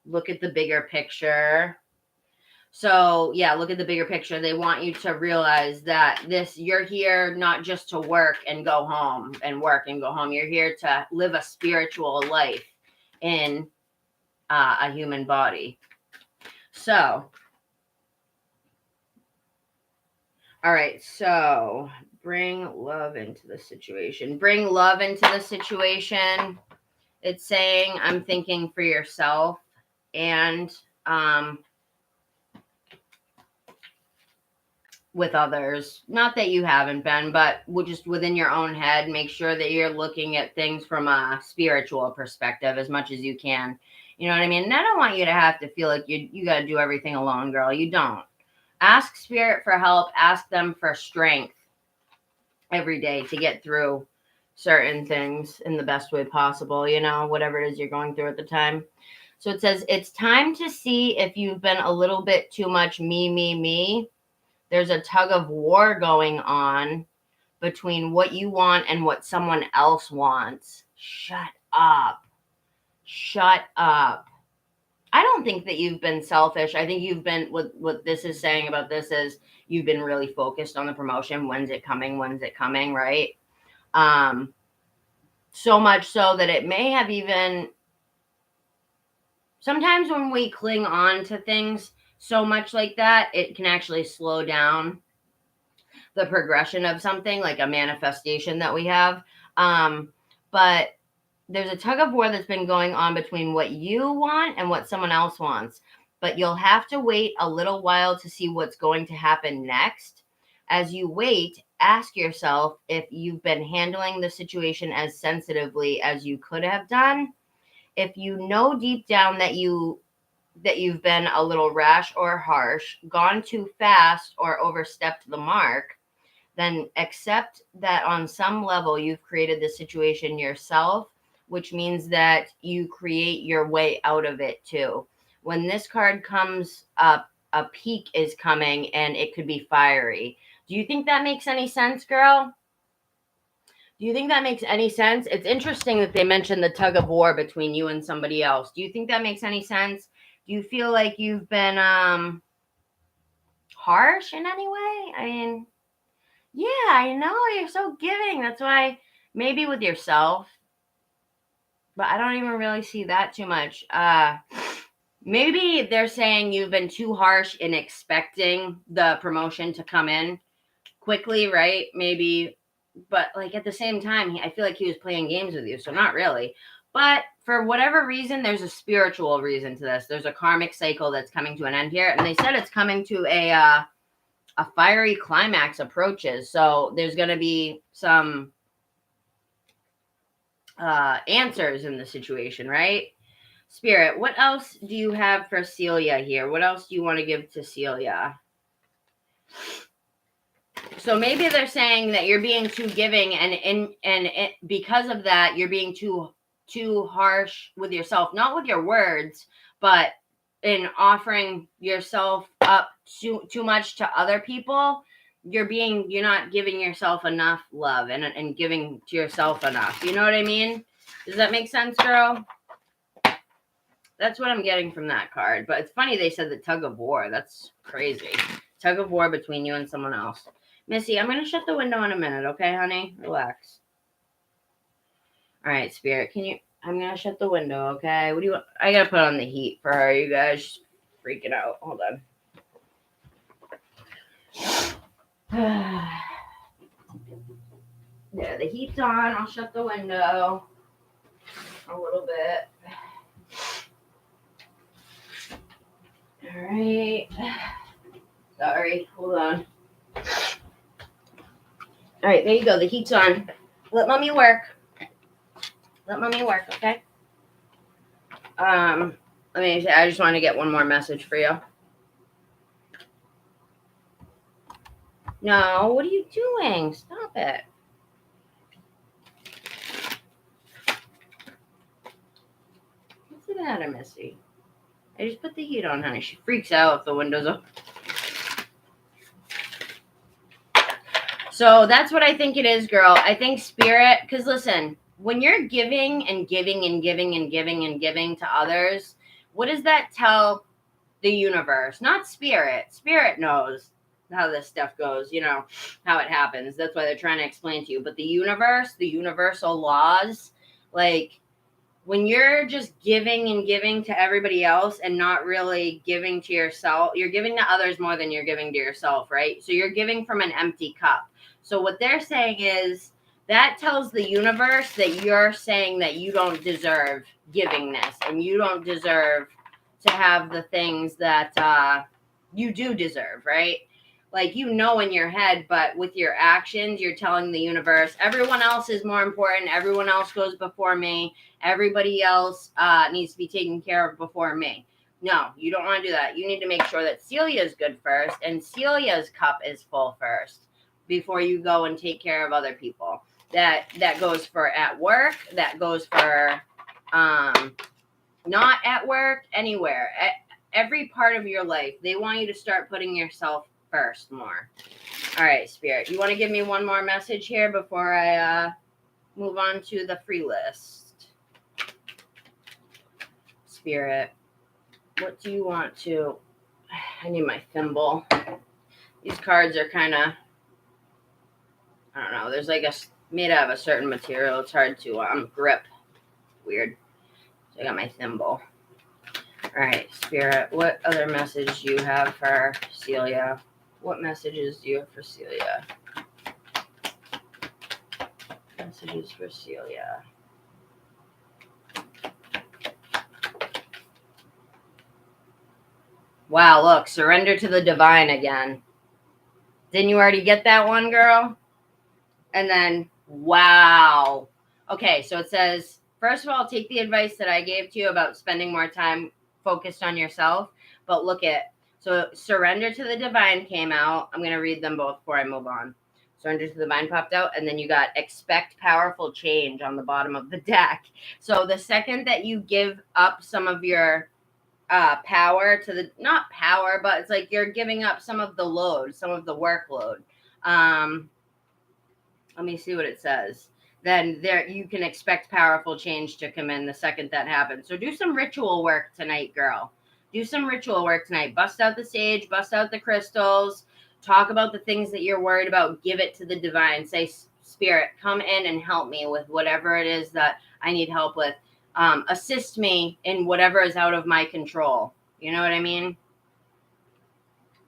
Look at the bigger picture. So, yeah, look at the bigger picture. They want you to realize that you're here not just to work and go home and work and go home. You're here to live a spiritual life in a human body. So, all right, so bring love into the situation. Bring love into the situation. It's saying, I'm thinking for yourself and with others. Not that you haven't been, but just within your own head, make sure that you're looking at things from a spiritual perspective as much as you can. You know what I mean? And I don't want you to have to feel like you got to do everything alone, girl. You don't. Ask Spirit for help. Ask them for strength every day to get through certain things in the best way possible, you know, whatever it is you're going through at the time. So it says, it's time to see if you've been a little bit too much me. There's a tug of war going on between what you want and what someone else wants. Shut up. Shut up. I don't think that you've been selfish. I think you've been, what this is saying about this is you've been really focused on the promotion. When's it coming? When's it coming? Right? So much so that it may have even, sometimes when we cling on to things so much like that, it can actually slow down the progression of something, like a manifestation that we have. But there's a tug of war that's been going on between what you want and what someone else wants. But you'll have to wait a little while to see what's going to happen next. As you wait, ask yourself if you've been handling the situation as sensitively as you could have done. If you know deep down that you've been a little rash or harsh, gone too fast, or overstepped the mark, then accept that on some level you've created the situation yourself, which means that you create your way out of it too. When this card comes up, a peak is coming and it could be fiery. Do you think that makes any sense, girl? Do you think that makes any sense? It's interesting that they mentioned the tug of war between you and somebody else. Do you think that makes any sense? Do you feel like you've been harsh in any way? I mean, yeah, I know, you're so giving. That's why, maybe with yourself, but I don't even really see that too much. Maybe they're saying you've been too harsh in expecting the promotion to come in quickly, right? Maybe, but like at the same time, I feel like he was playing games with you, so not really. But for whatever reason, there's a spiritual reason to this. There's a karmic cycle that's coming to an end here, and they said it's coming to a fiery climax approaches. So there's going to be some answers in the situation, right? Spirit, what else do you have for Celia here? What else do you want to give to Celia? So maybe they're saying that you're being too giving, and because of that, you're being too harsh with yourself, not with your words, but in offering yourself up too much to other people. You're not giving yourself enough love and giving to yourself enough. You know what I mean? Does that make sense, girl? That's what I'm getting from that card. But it's funny they said the tug of war. That's crazy. Tug of war between you and someone else. Missy, I'm going to shut the window in a minute, okay, honey? Relax. All right, Spirit, I'm going to shut the window, okay? What do you want? I got to put on the heat for her. You guys just freaking out. Hold on. Yeah, the heat's on. I'll shut the window a little bit. All right. Sorry. Hold on. All right, there you go. The heat's on. Let mommy work. Okay? I just want to get one more message for you. No, what are you doing? Stop it. What's the matter, Missy? I just put the heat on, honey. She freaks out if the window's up. So that's what I think it is, girl. I think Spirit, because listen, when you're giving and giving and giving and giving and giving to others, what does that tell the universe? Not Spirit. Spirit knows how this stuff goes, how it happens. That's why they're trying to explain to you. But the universe, the universal laws, like when you're just giving and giving to everybody else and not really giving to yourself, you're giving to others more than you're giving to yourself, right? So you're giving from an empty cup. So what they're saying is that tells the universe that you're saying that you don't deserve givingness and you don't deserve to have the things that you do deserve, right? Like, in your head, but with your actions, you're telling the universe, everyone else is more important. Everyone else goes before me. Everybody else needs to be taken care of before me. No, you don't want to do that. You need to make sure that Celia's good first and Celia's cup is full first before you go and take care of other people. That goes for at work. That goes for not at work, anywhere. At every part of your life, they want you to start putting yourself first more. All right, Spirit. You want to give me one more message here before I move on to the free list? Spirit, what do you want to... I need my thimble. These cards are kind of... I don't know. There's like made out of a certain material. It's hard to grip. Weird. So I got my thimble. All right, Spirit, what other message do you have for Celia? What messages do you have for Celia? Messages for Celia. Wow, look, surrender to the divine again. Didn't you already get that one, girl? And then, wow. Okay, so it says, first of all, take the advice that I gave to you about spending more time focused on yourself. But look at, so surrender to the divine came out. I'm going to read them both before I move on. Surrender to the divine popped out. And then you got expect powerful change on the bottom of the deck. So the second that you give up some of your power to the, not power, but it's like you're giving up some of the load, some of the workload. Let me see what it says. Then there you can expect powerful change to come in the second that happens. So do some ritual work tonight, girl. Do some ritual work tonight. Bust out the sage, bust out the crystals, talk about the things that you're worried about. Give it to the divine. Say, Spirit, come in and help me with whatever it is that I need help with. Assist me in whatever is out of my control. You know what I mean?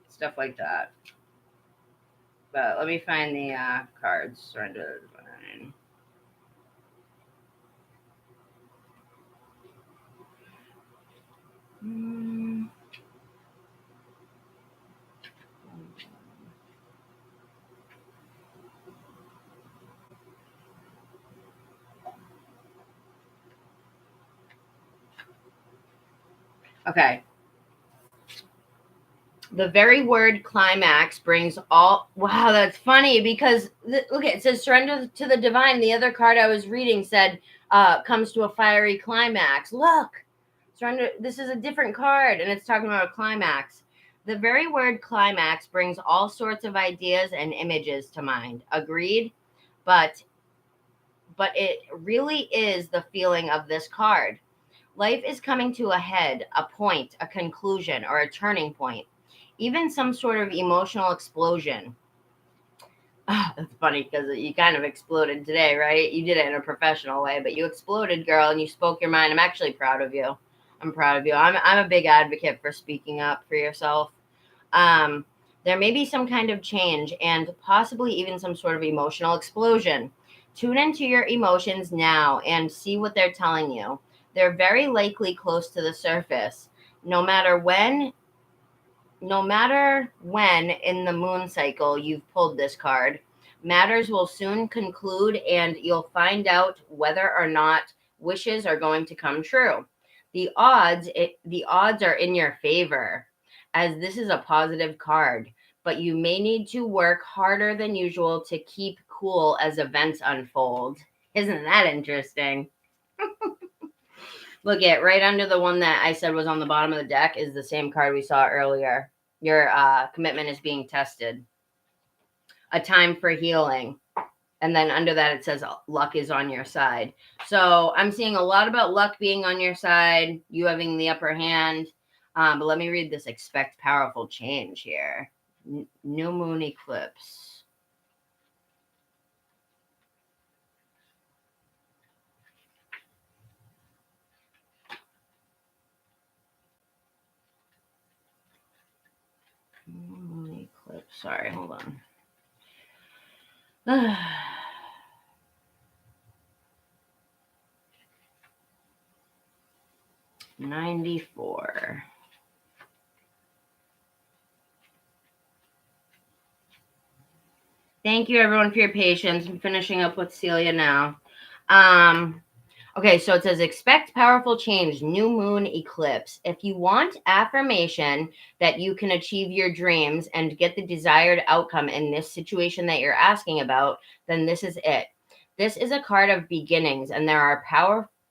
Stuff like that. But let me find the cards. Surrender to the divine. Okay. The very word climax brings all. Wow, that's funny because okay, it says surrender to the divine. The other card I was reading said comes to a fiery climax. Look, surrender. This is a different card, and it's talking about a climax. The very word climax brings all sorts of ideas and images to mind. Agreed, but it really is the feeling of this card. Life is coming to a head, a point, a conclusion, or a turning point. Even some sort of emotional explosion. Oh, that's funny because you kind of exploded today, right? You did it in a professional way, but you exploded, girl, and you spoke your mind. I'm actually proud of you. I'm proud of you. I'm a big advocate for speaking up for yourself. There may be some kind of change and possibly even some sort of emotional explosion. Tune into your emotions now and see what they're telling you. They're very likely close to the surface. No matter when in the moon cycle you've pulled this card, matters will soon conclude and you'll find out whether or not wishes are going to come true. The odds are in your favor, as this is a positive card, but you may need to work harder than usual to keep cool as events unfold. Isn't that interesting? Look at right under the one that I said was on the bottom of the deck is the same card we saw earlier. Your commitment is being tested. A time for healing. And then under that, it says luck is on your side. So I'm seeing a lot about luck being on your side, you having the upper hand. But let me read this. Expect powerful change here. New moon eclipse. New moon eclipse. Sorry, hold on. 94. Thank you, everyone, for your patience. I'm finishing up with Celia now. Okay, so it says expect powerful change, new moon eclipse. If you want affirmation that you can achieve your dreams and get the desired outcome in this situation that you're asking about, then this is it. This is a card of beginnings, and there are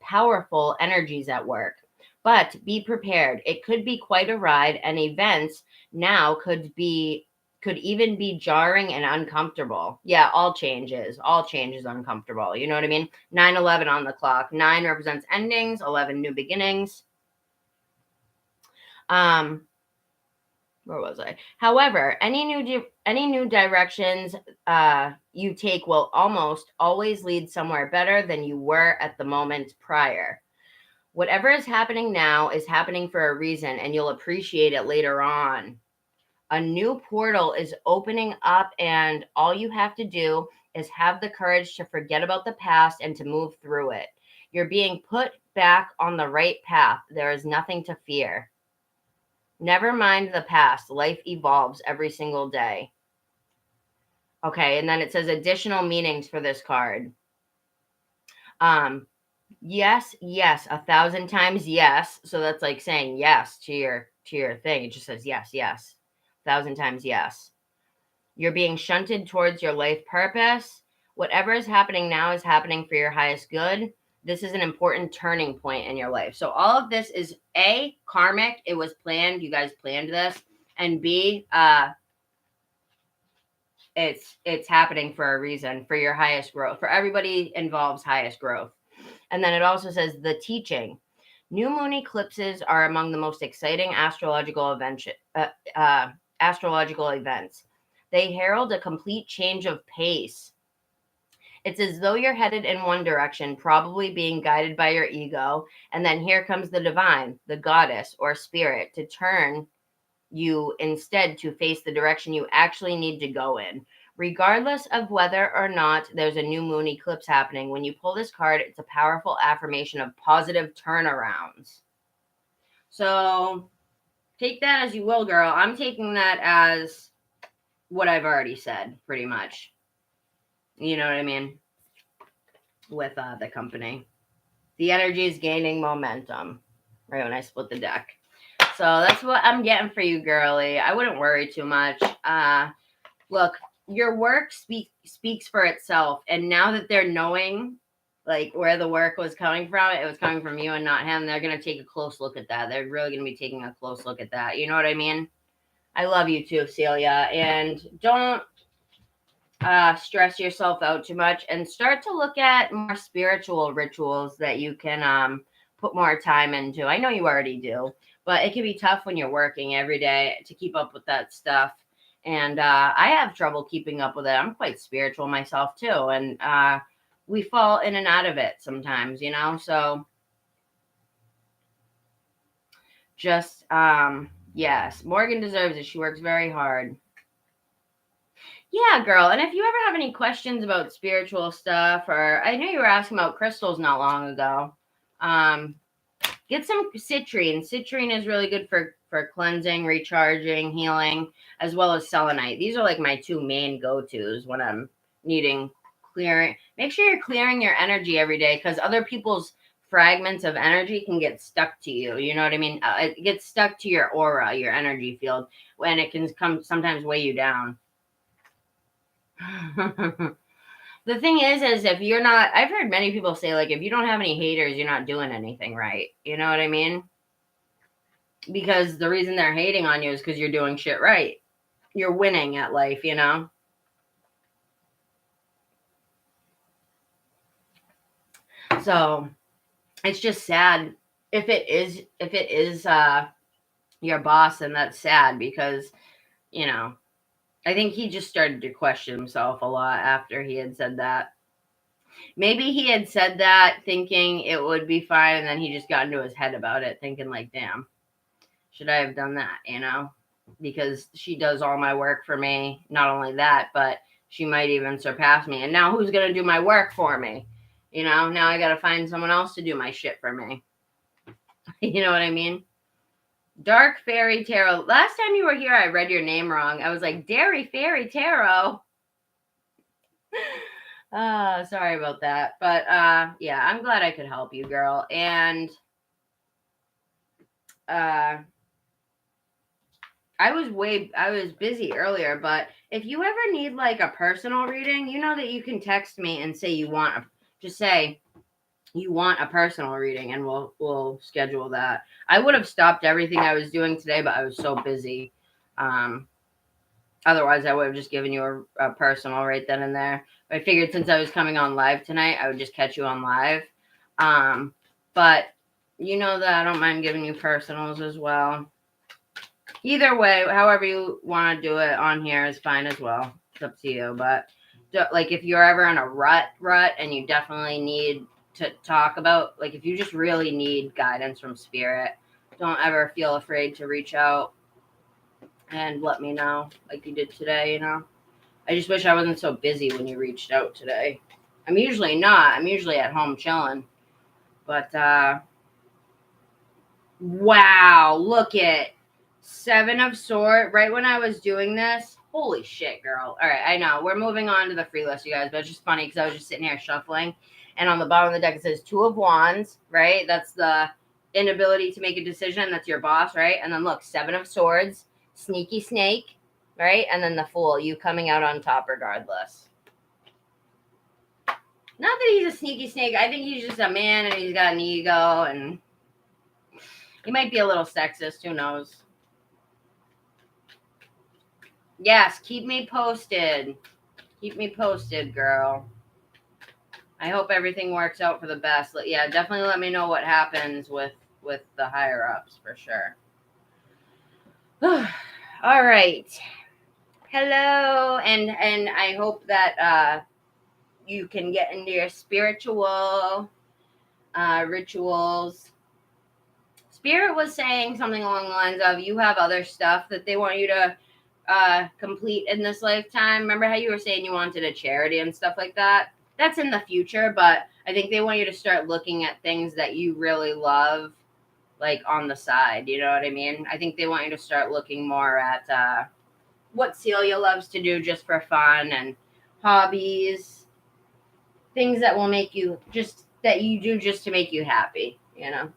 powerful energies at work. But be prepared. It could be quite a ride, and events now could even be jarring and uncomfortable. Yeah, all change is uncomfortable. You know what I mean? 9/11 on the clock. 9 represents endings, 11 new beginnings. Where was I? However, any new directions you take will almost always lead somewhere better than you were at the moment prior. Whatever is happening now is happening for a reason, and you'll appreciate it later on. A new portal is opening up, and all you have to do is have the courage to forget about the past and to move through it. You're being put back on the right path. There is nothing to fear. Never mind the past. Life evolves every single day. Okay, and then it says additional meanings for this card. Yes, 1,000 times yes. So that's like saying yes to your thing. It just says yes, 1,000 times yes. You're being shunted towards your life purpose. Whatever is happening now is happening for your highest good. This is an important turning point in your life. So all of this is A, karmic. It was planned. You guys planned this. And B, it's happening for a reason, for your highest growth. For everybody involves highest growth. And then it also says the teaching. New moon eclipses are among the most exciting astrological events. They herald a complete change of pace. It's as though you're headed in one direction, probably being guided by your ego. And then here comes the divine, the goddess or spirit, to turn you instead to face the direction you actually need to go in. Regardless of whether or not there's a new moon eclipse happening, when you pull this card, it's a powerful affirmation of positive turnarounds. So take that as you will, girl. I'm taking that as what I've already said, pretty much. You know what I mean? With the company. The energy is gaining momentum. Right when I split the deck. So that's what I'm getting for you, girly. I wouldn't worry too much. Look, your work speaks for itself. And now that they're knowing like where the work was coming from, it was coming from you and not him, they're going to take a close look at that. They're really going to be taking a close look at that. You know what I mean? I love you too, Celia. And don't stress yourself out too much and start to look at more spiritual rituals that you can put more time into. I know you already do, but it can be tough when you're working every day to keep up with that stuff. And I have trouble keeping up with it. I'm quite spiritual myself too. And we fall in and out of it sometimes, you know? So just, yes, Morgan deserves it. She works very hard. Yeah, girl. And if you ever have any questions about spiritual stuff, or I know you were asking about crystals not long ago, get some citrine. Citrine is really good for cleansing, recharging, healing, as well as selenite. These are like my two main go-tos when I'm needing clearing. Make sure you're clearing your energy every day because other people's fragments of energy can get stuck to you. You know what I mean? It gets stuck to your aura, your energy field, when it can sometimes weigh you down. The thing is if you're not, I've heard many people say, like, if you don't have any haters, you're not doing anything right. You know what I mean? Because the reason they're hating on you is because you're doing shit right. You're winning at life, you know? So it's just sad. If it is your boss, then that's sad because, you know, I think he just started to question himself a lot after he had said that. Maybe he had said that thinking it would be fine, and then he just got into his head about it, thinking like, damn, should I have done that, you know? Because she does all my work for me. Not only that, but she might even surpass me. And now who's going to do my work for me? You know, now I got to find someone else to do my shit for me. You know what I mean? Dark Fairy Tarot. Last time you were here, I read your name wrong. I was like, Dairy Fairy Tarot. Sorry about that. But yeah, I'm glad I could help you, girl. And I was busy earlier, but if you ever need like a personal reading, you know that you can text me and say just say you want a personal reading and we'll schedule that. I would have stopped everything I was doing today, but I was so busy. Otherwise I would have just given you a personal right then and there. I figured since I was coming on live tonight, I would just catch you on live. But you know that I don't mind giving you personals as well. Either way, however you want to do it on here is fine as well. It's up to you. But like if you're ever in a rut and you definitely need to talk about, like if you just really need guidance from spirit, don't ever feel afraid to reach out and let me know like you did today, you know. I just wish I wasn't so busy when you reached out today. I'm usually not. I'm usually at home chilling. But, wow, look at 7 of Swords. Right when I was doing this, holy shit, girl. All right, I know. We're moving on to the free list, you guys, but it's just funny because I was just sitting here shuffling. And on the bottom of the deck, it says 2 of Wands, right? That's the inability to make a decision. That's your boss, right? And then look, 7 of Swords, sneaky snake, right? And then the Fool, you coming out on top regardless. Not that he's a sneaky snake. I think he's just a man and he's got an ego and he might be a little sexist. Who knows? Yes, keep me posted. Keep me posted, girl. I hope everything works out for the best. Yeah, definitely let me know what happens with the higher ups for sure. All right. Hello, and I hope that you can get into your spiritual rituals. Spirit was saying something along the lines of you have other stuff that they want you to complete in this lifetime. Remember how you were saying you wanted a charity and stuff like that? That's in the future, but I think they want you to start looking at things that you really love, like on the side. You know what I mean? I think they want you to start looking more at what Celia loves to do just for fun and hobbies, things that will make you that you do just to make you happy, you know?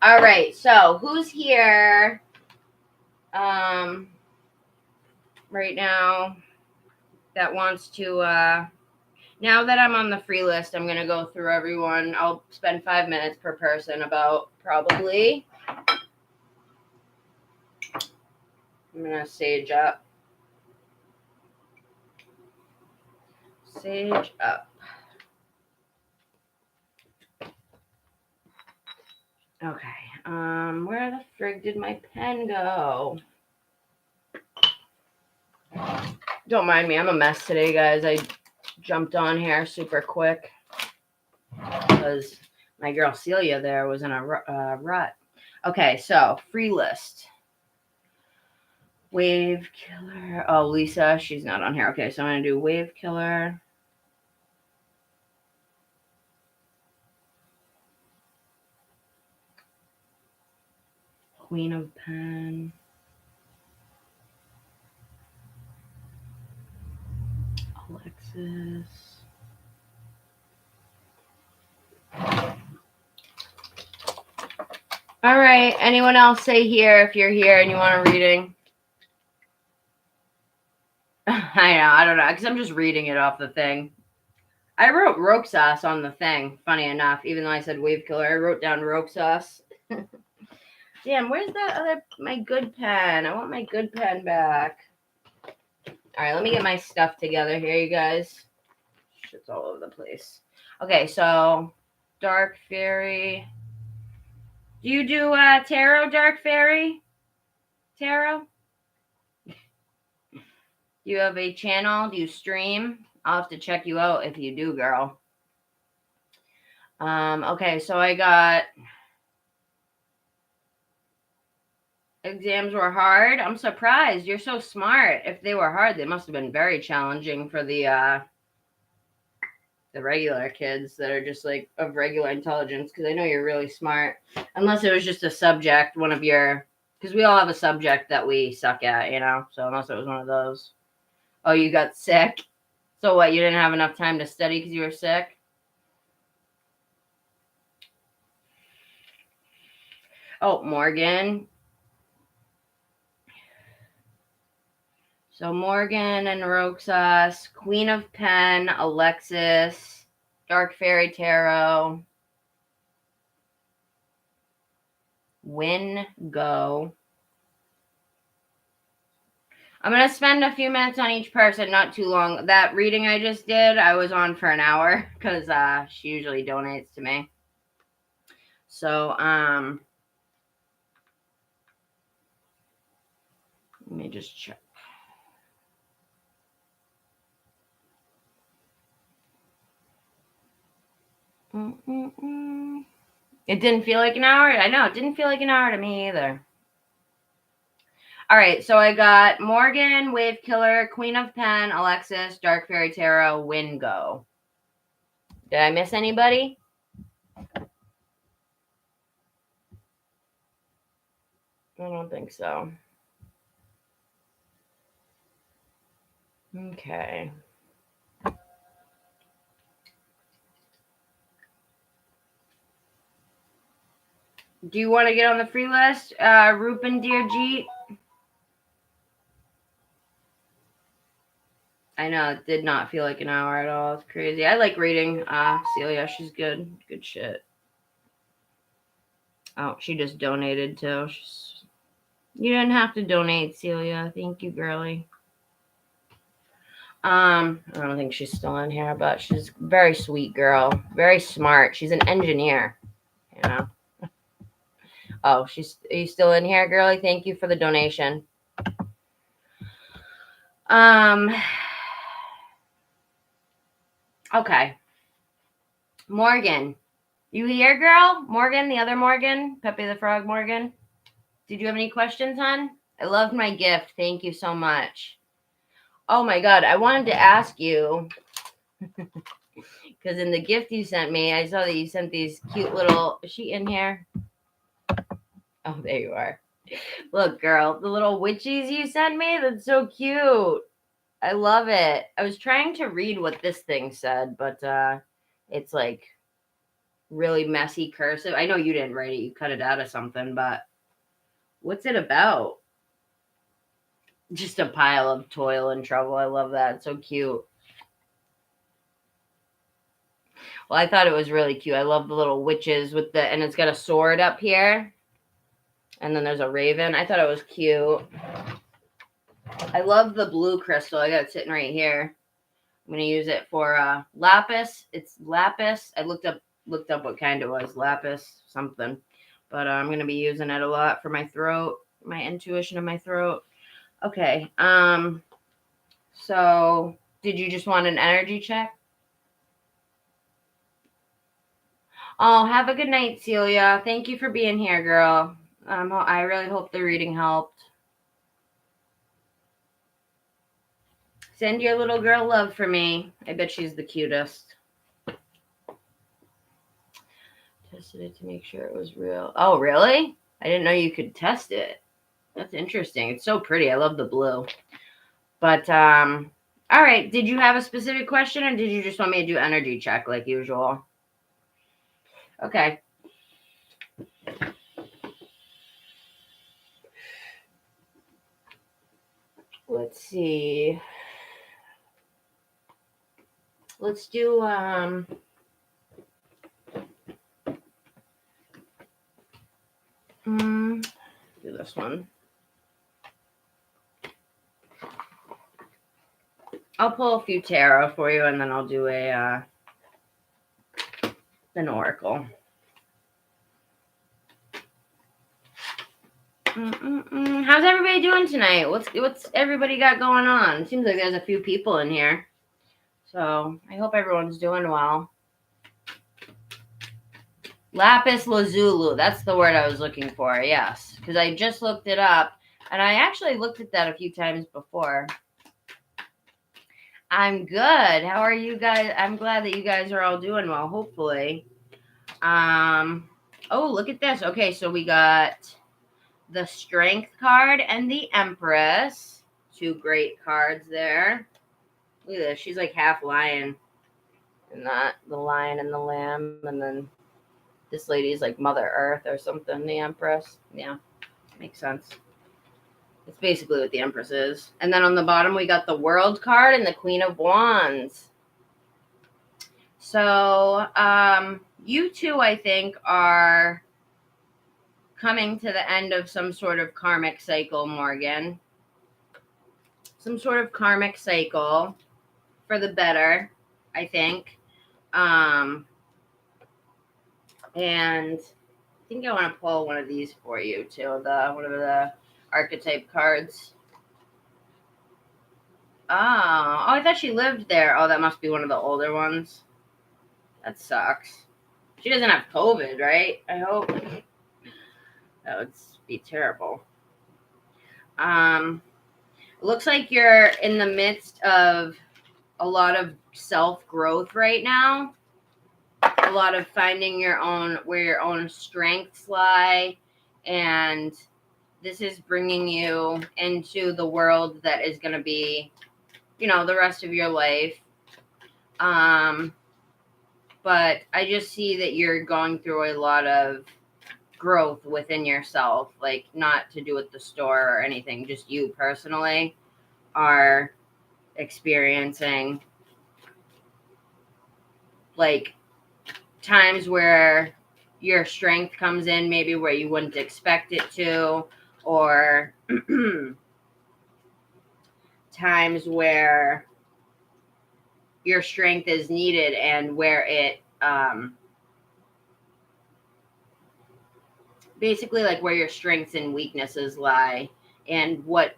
All right, so who's here right now that wants to now that I'm on the free list, I'm going to go through everyone. I'll spend 5 minutes per person about probably. I'm going to sage up. Sage up. Okay. Where the frig did my pen go? Don't mind me. I'm a mess today, guys. I jumped on here super quick because my girl Celia there was in a rut. Okay, so free list. Wave killer. Oh, Lisa, she's not on here. Okay, so I'm going to do wave killer. Queen of Pen. Alexis. All right. Anyone else say here if you're here and you want a reading? I know. I don't know. Because I'm just reading it off the thing. I wrote rope sauce on the thing. Funny enough. Even though I said wave killer, I wrote down rope sauce. Damn, where's my good pen? I want my good pen back. All right. Let me get my stuff together here, you guys. Shit's all over the place. Okay. So, Dark Fairy. Do you do tarot, Dark Fairy? Tarot? Do you have a channel? Do you stream? I'll have to check you out if you do, girl. Okay, so I got exams were hard. I'm surprised. You're so smart. If they were hard, they must have been very challenging for the regular kids that are just like of regular intelligence, because I know you're really smart. Unless it was just a subject, one of your, because we all have a subject that we suck at, you know? So unless it was one of those. Oh, you got sick? So what, you didn't have enough time to study because you were sick? Oh, Morgan. So Morgan and Roxas, Queen of Pen, Alexis, Dark Fairy Tarot, Win Go. I'm going to spend a few minutes on each person, not too long. That reading I just did, I was on for an hour because she usually donates to me. So, let me just check. It didn't feel like an hour. I know, it didn't feel like an hour to me either. All right, so I got Morgan, Wave Killer, Queen of Pen, Alexis, Dark Fairy Tarot, Wingo. Did I miss anybody? I don't think so. Okay. Do you want to get on the free list, Rupen Dearjeet? I know, it did not feel like an hour at all. It's crazy. I like reading Celia. She's good. Good shit. Oh, she just donated too. You didn't have to donate, Celia. Thank you, girly. I don't think she's still in here, but she's a very sweet girl. Very smart. She's an engineer, you know. Oh, are you still in here, girly? Thank you for the donation. Okay. Morgan. You here, girl? Morgan, the other Morgan? Pepe the Frog Morgan? Did you have any questions, hon? I loved my gift. Thank you so much. Oh my God. I wanted to ask you, because in the gift you sent me, I saw that you sent these cute little, is she in here? Oh, there you are. Look, girl, the little witchies you sent me, that's so cute. I love it. I was trying to read what this thing said, but it's like really messy cursive. I know you didn't write it. You cut it out of something, but what's it about? Just a pile of toil and trouble. I love that. It's so cute. Well, I thought it was really cute. I love the little witches with and it's got a sword up here. And then there's a raven. I thought it was cute. I love the blue crystal. I got it sitting right here. I'm going to use it for lapis. It's lapis. I looked up what kind it was. Lapis something. But I'm going to be using it a lot for my throat, my intuition in my throat. Okay. So did you just want an energy check? Oh, have a good night, Celia. Thank you for being here, girl. I really hope the reading helped. Send your little girl love for me. I bet she's the cutest. Tested it to make sure it was real. Oh, really? I didn't know you could test it. That's interesting. It's so pretty. I love the blue. But, all right. Did you have a specific question or did you just want me to do energy check like usual? Okay. Let's see. Let's do, do this one. I'll pull a few tarot for you and then I'll do an oracle. How's everybody doing tonight? What's everybody got going on? Seems like there's a few people in here. So I hope everyone's doing well. Lapis lazuli. That's the word I was looking for. Yes. Because I just looked it up. And I actually looked at that a few times before. I'm good. How are you guys? I'm glad that you guys are all doing well, hopefully. Oh, look at this. Okay, so we got the Strength card and the Empress. Two great cards there. Look at this. She's like half lion. And that, the lion and the lamb. And then this lady's like Mother Earth or something, the Empress. Yeah, makes sense. It's basically what the Empress is. And then on the bottom, we got the World card and the Queen of Wands. So, you two, I think, are coming to the end of some sort of karmic cycle, Morgan. Some sort of karmic cycle for the better, I think. And I think I want to pull one of these for you, too. One of the archetype cards. Oh, I thought she lived there. Oh, that must be one of the older ones. That sucks. She doesn't have COVID, right? I hope. That would be terrible. Looks like you're in the midst of a lot of self-growth right now. A lot of finding your own, where your own strengths lie. And this is bringing you into the world that is going to be, the rest of your life. But I just see that you're going through a lot of growth within yourself, like not to do with the store or anything, just you personally are experiencing like times where your strength comes in, maybe where you wouldn't expect it to, or times where your strength is needed and where it basically like where your strengths and weaknesses lie, and what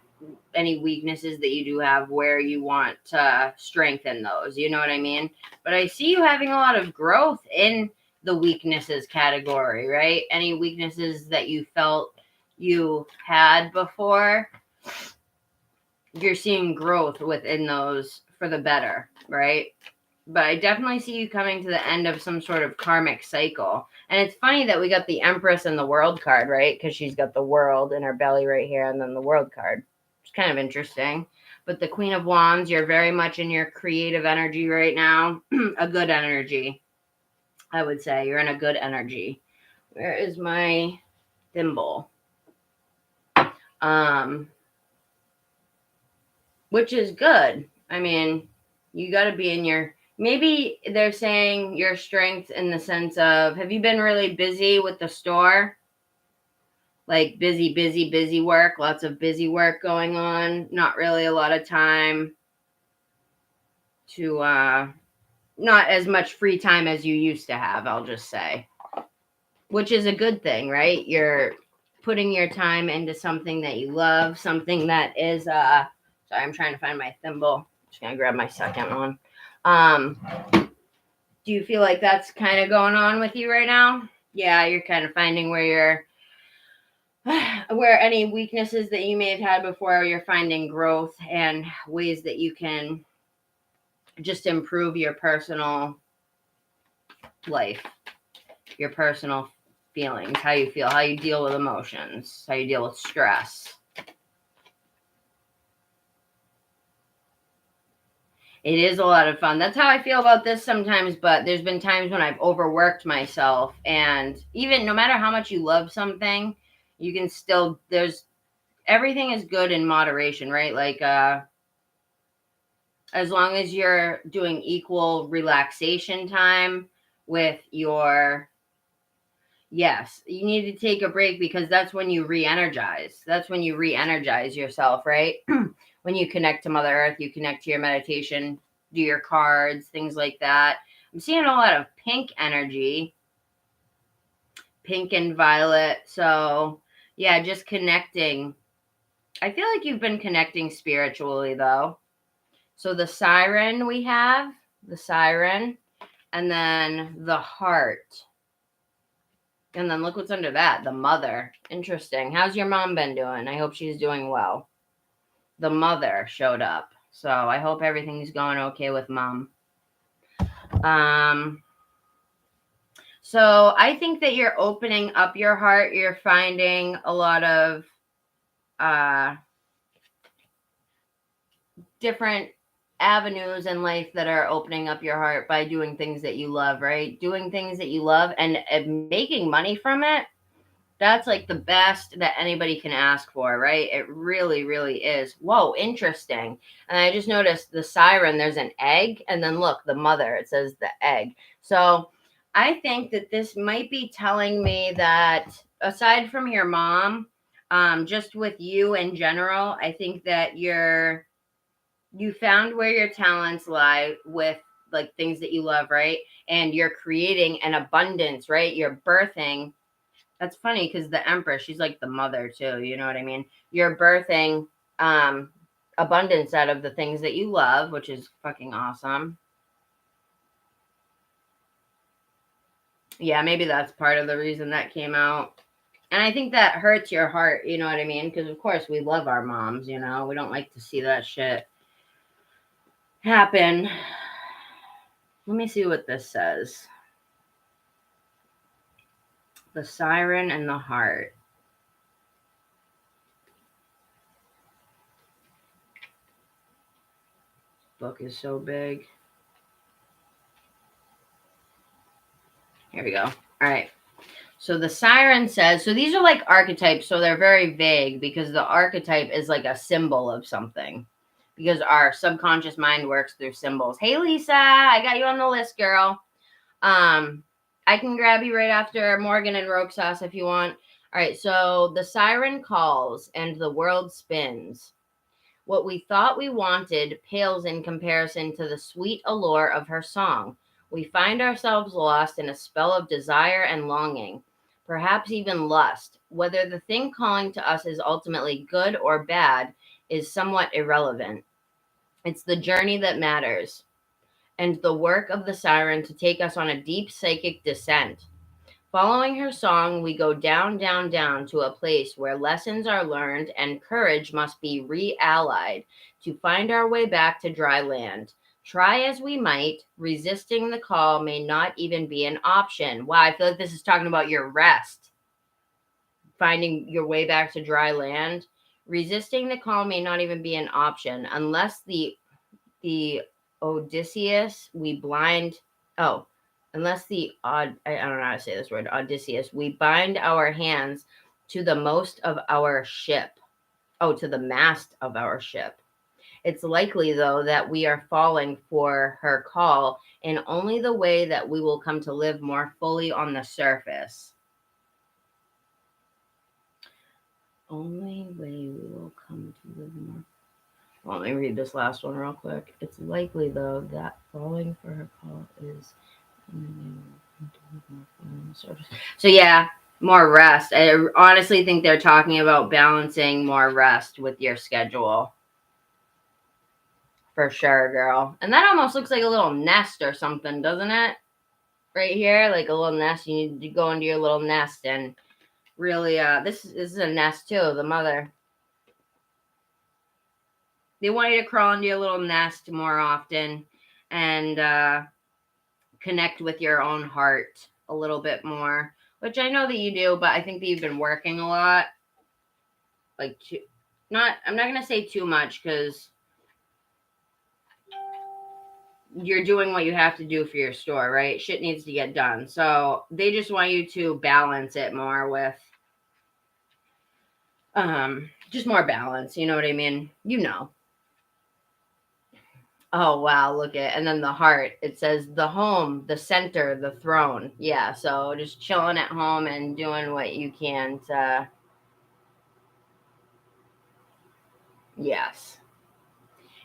any weaknesses that you do have, where you want to strengthen those, you know what I mean? But I see you having a lot of growth in the weaknesses category, right? Any weaknesses that you felt you had before, you're seeing growth within those for the better, right? But I definitely see you coming to the end of some sort of karmic cycle. And it's funny that we got the Empress and the World card, right? Because she's got the World in her belly right here, and then the World card. It's kind of interesting. But the Queen of Wands, you're very much in your creative energy right now. A good energy, I would say. You're in a good energy. Where is my thimble? Which is good. I mean, you got to be in your... Maybe they're saying your strength in the sense of, have you been really busy with the store? Like busy work, lots of busy work going on. Not really a lot of time to, not as much free time as you used to have, I'll just say. Which is a good thing, right? You're putting your time into something that you love, something that is, sorry, I'm trying to find my thimble. Just gonna grab my second one. Do you feel like that's kind of going on with you right now? Yeah, you're kind of finding where any weaknesses that you may have had before, you're finding growth and ways that you can just improve your personal life, your personal feelings, how you feel, how you deal with emotions, how you deal with stress. It is a lot of fun. That's how I feel about this sometimes, but there's been times when I've overworked myself, and even no matter how much you love something, you can still, everything is good in moderation, right? Like, as long as you're doing equal relaxation time with your... Yes, you need to take a break, because that's when you re-energize. That's when you re-energize yourself, right? When you connect to Mother Earth, you connect to your meditation, do your cards, things like that. I'm seeing a lot of pink energy, pink and violet. So, yeah, just connecting. I feel like you've been connecting spiritually, though. So the siren we have, the siren, and then the heart. And then look what's under that, the mother. Interesting. How's your mom been doing? I hope she's doing well. The mother showed up. So I hope everything's going okay with mom. So I think that you're opening up your heart. You're finding a lot of different avenues in life that are opening up your heart by doing things that you love, right? Doing things that you love and making money from it. That's like the best that anybody can ask for, right? It really, really is. Whoa, interesting. And I just noticed the siren, there's an egg. And then look, the mother, it says the egg. So I think that this might be telling me that aside from your mom, just with you in general, I think that you found where your talents lie with like things that you love, right? And you're creating an abundance, right? You're birthing. That's funny because the Empress, she's like the mother too. You know what I mean? You're birthing abundance out of the things that you love, which is fucking awesome. Yeah, maybe that's part of the reason that came out. And I think that hurts your heart, you know what I mean? Because, of course, we love our moms, you know? We don't like to see that shit happen. Let me see what this says. The Siren and the Heart. Book is so big. Here we go. All right. So the Siren says, so these are like archetypes, so they're very vague because the archetype is like a symbol of something. Because our subconscious mind works through symbols. Hey, Lisa, I got you on the list, girl. I can grab you right after Morgan and Roxas if you want. All right, so the siren calls and the world spins. What we thought we wanted pales in comparison to the sweet allure of her song. We find ourselves lost in a spell of desire and longing, perhaps even lust. Whether the thing calling to us is ultimately good or bad is somewhat irrelevant. It's the journey that matters, and the work of the siren to take us on a deep psychic descent. Following her song, we go down, down, down to a place where lessons are learned and courage must be re-allied to find our way back to dry land. Try as we might, resisting the call may not even be an option. Wow, I feel like this is talking about your rest. Finding your way back to dry land. Resisting the call may not even be an option unless the Odysseus we blind. Oh, unless the odd, I don't know how to say this word, Odysseus, we bind our hands to the most of our ship. Oh, to the mast of our ship. It's likely, though, that we are falling for her call in only the way that we will come to live more fully on the surface. Only way we will come to live more. Well, let me read this last one real quick. It's likely, though, that falling for her call is. So, yeah, more rest. I honestly think they're talking about balancing more rest with your schedule. For sure, girl. And that almost looks like a little nest or something, doesn't it? Right here, like a little nest. You need to go into your little nest and really, this is a nest too, the mother. They want you to crawl into your little nest more often and connect with your own heart a little bit more, which I know that you do, but I think that you've been working a lot. Like, I'm not going to say too much because you're doing what you have to do for your store, right? Shit needs to get done. So they just want you to balance it more with, just more balance. You know what I mean? You know. Oh, wow. Look at, and then the heart, it says the home, the center, the throne. Yeah. So just chilling at home and doing what you can to, yes.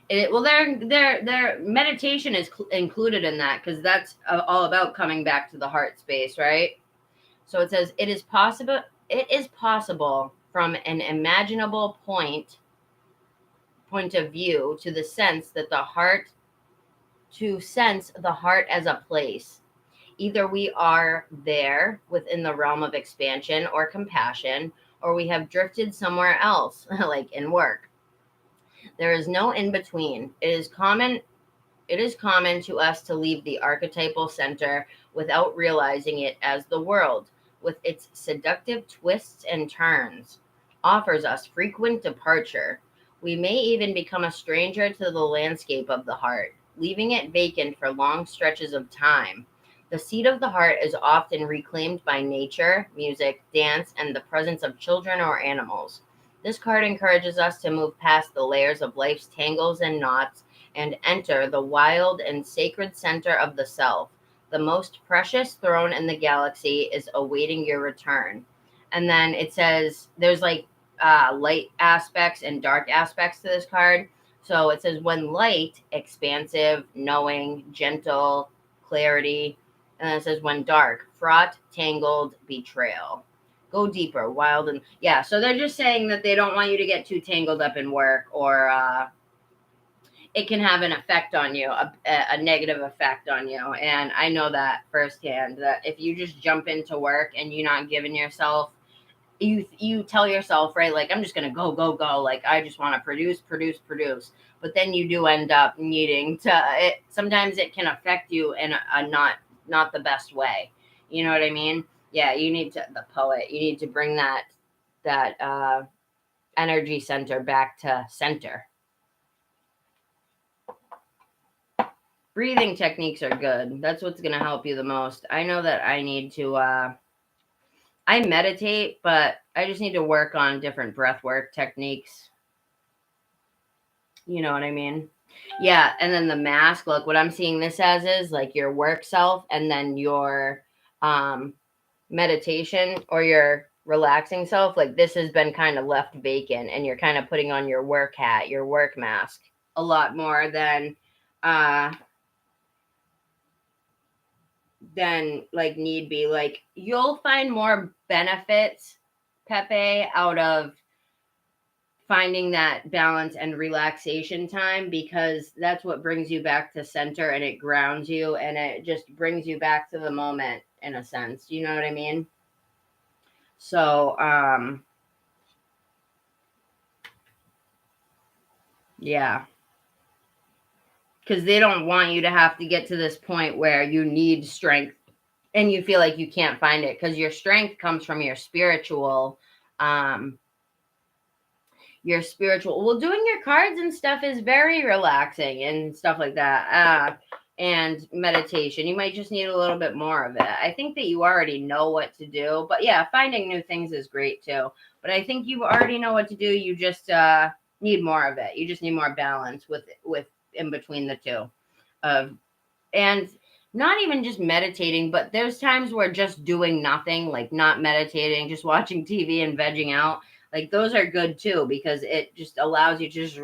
Well, their meditation is included in that because that's all about coming back to the heart space, right? So it says it is possible from an imaginable point of view to sense the heart as a place. Either we are there within the realm of expansion or compassion, or we have drifted somewhere else, like in work. There is no in between. It is common to us to leave the archetypal center without realizing it, as the world, with its seductive twists and turns, offers us frequent departure. We may even become a stranger to the landscape of the heart, leaving it vacant for long stretches of time. The seat of the heart is often reclaimed by nature, music, dance, and the presence of children or animals. This card encourages us to move past the layers of life's tangles and knots and enter the wild and sacred center of the self. The most precious throne in the galaxy is awaiting your return. And then it says there's like light aspects and dark aspects to this card. So it says when light, expansive, knowing, gentle, clarity. And then it says when dark, fraught, tangled, betrayal. Go deeper, wild, and yeah. So they're just saying that they don't want you to get too tangled up in work, or it can have an effect on you, a negative effect on you. And I know that firsthand, that if you just jump into work and you're not giving yourself you tell yourself, right, like, I'm just going to go, go, go. Like, I just want to produce, produce, produce. But then you do end up needing to, sometimes it can affect you in a not the best way. You know what I mean? Yeah, you need to, the poet, you need to bring that energy center back to center. Breathing techniques are good. That's what's going to help you the most. I know that I need to, I meditate, but I just need to work on different breath work techniques. You know what I mean? Yeah. And then the mask, look, what I'm seeing this as is like your work self and then your meditation or your relaxing self. Like this has been kind of left vacant and you're kind of putting on your work hat, your work mask a lot more than like need be. Like you'll find more benefits, Pepe, out of finding that balance and relaxation time, because that's what brings you back to center and it grounds you and it just brings you back to the moment in a sense. You know what I mean? So, yeah. Because they don't want you to have to get to this point where you need strength and you feel like you can't find it, because your strength comes from your spiritual well, doing your cards and stuff is very relaxing and stuff like that, and meditation, you might just need a little bit more of it. I think that you already know what to do, but yeah, finding new things is great too, but I think you already know what to do. You just need more of it. You just need more balance with in between the two of, and not even just meditating, but there's times where just doing nothing, like not meditating, just watching TV and vegging out, like those are good too, because it just allows you to just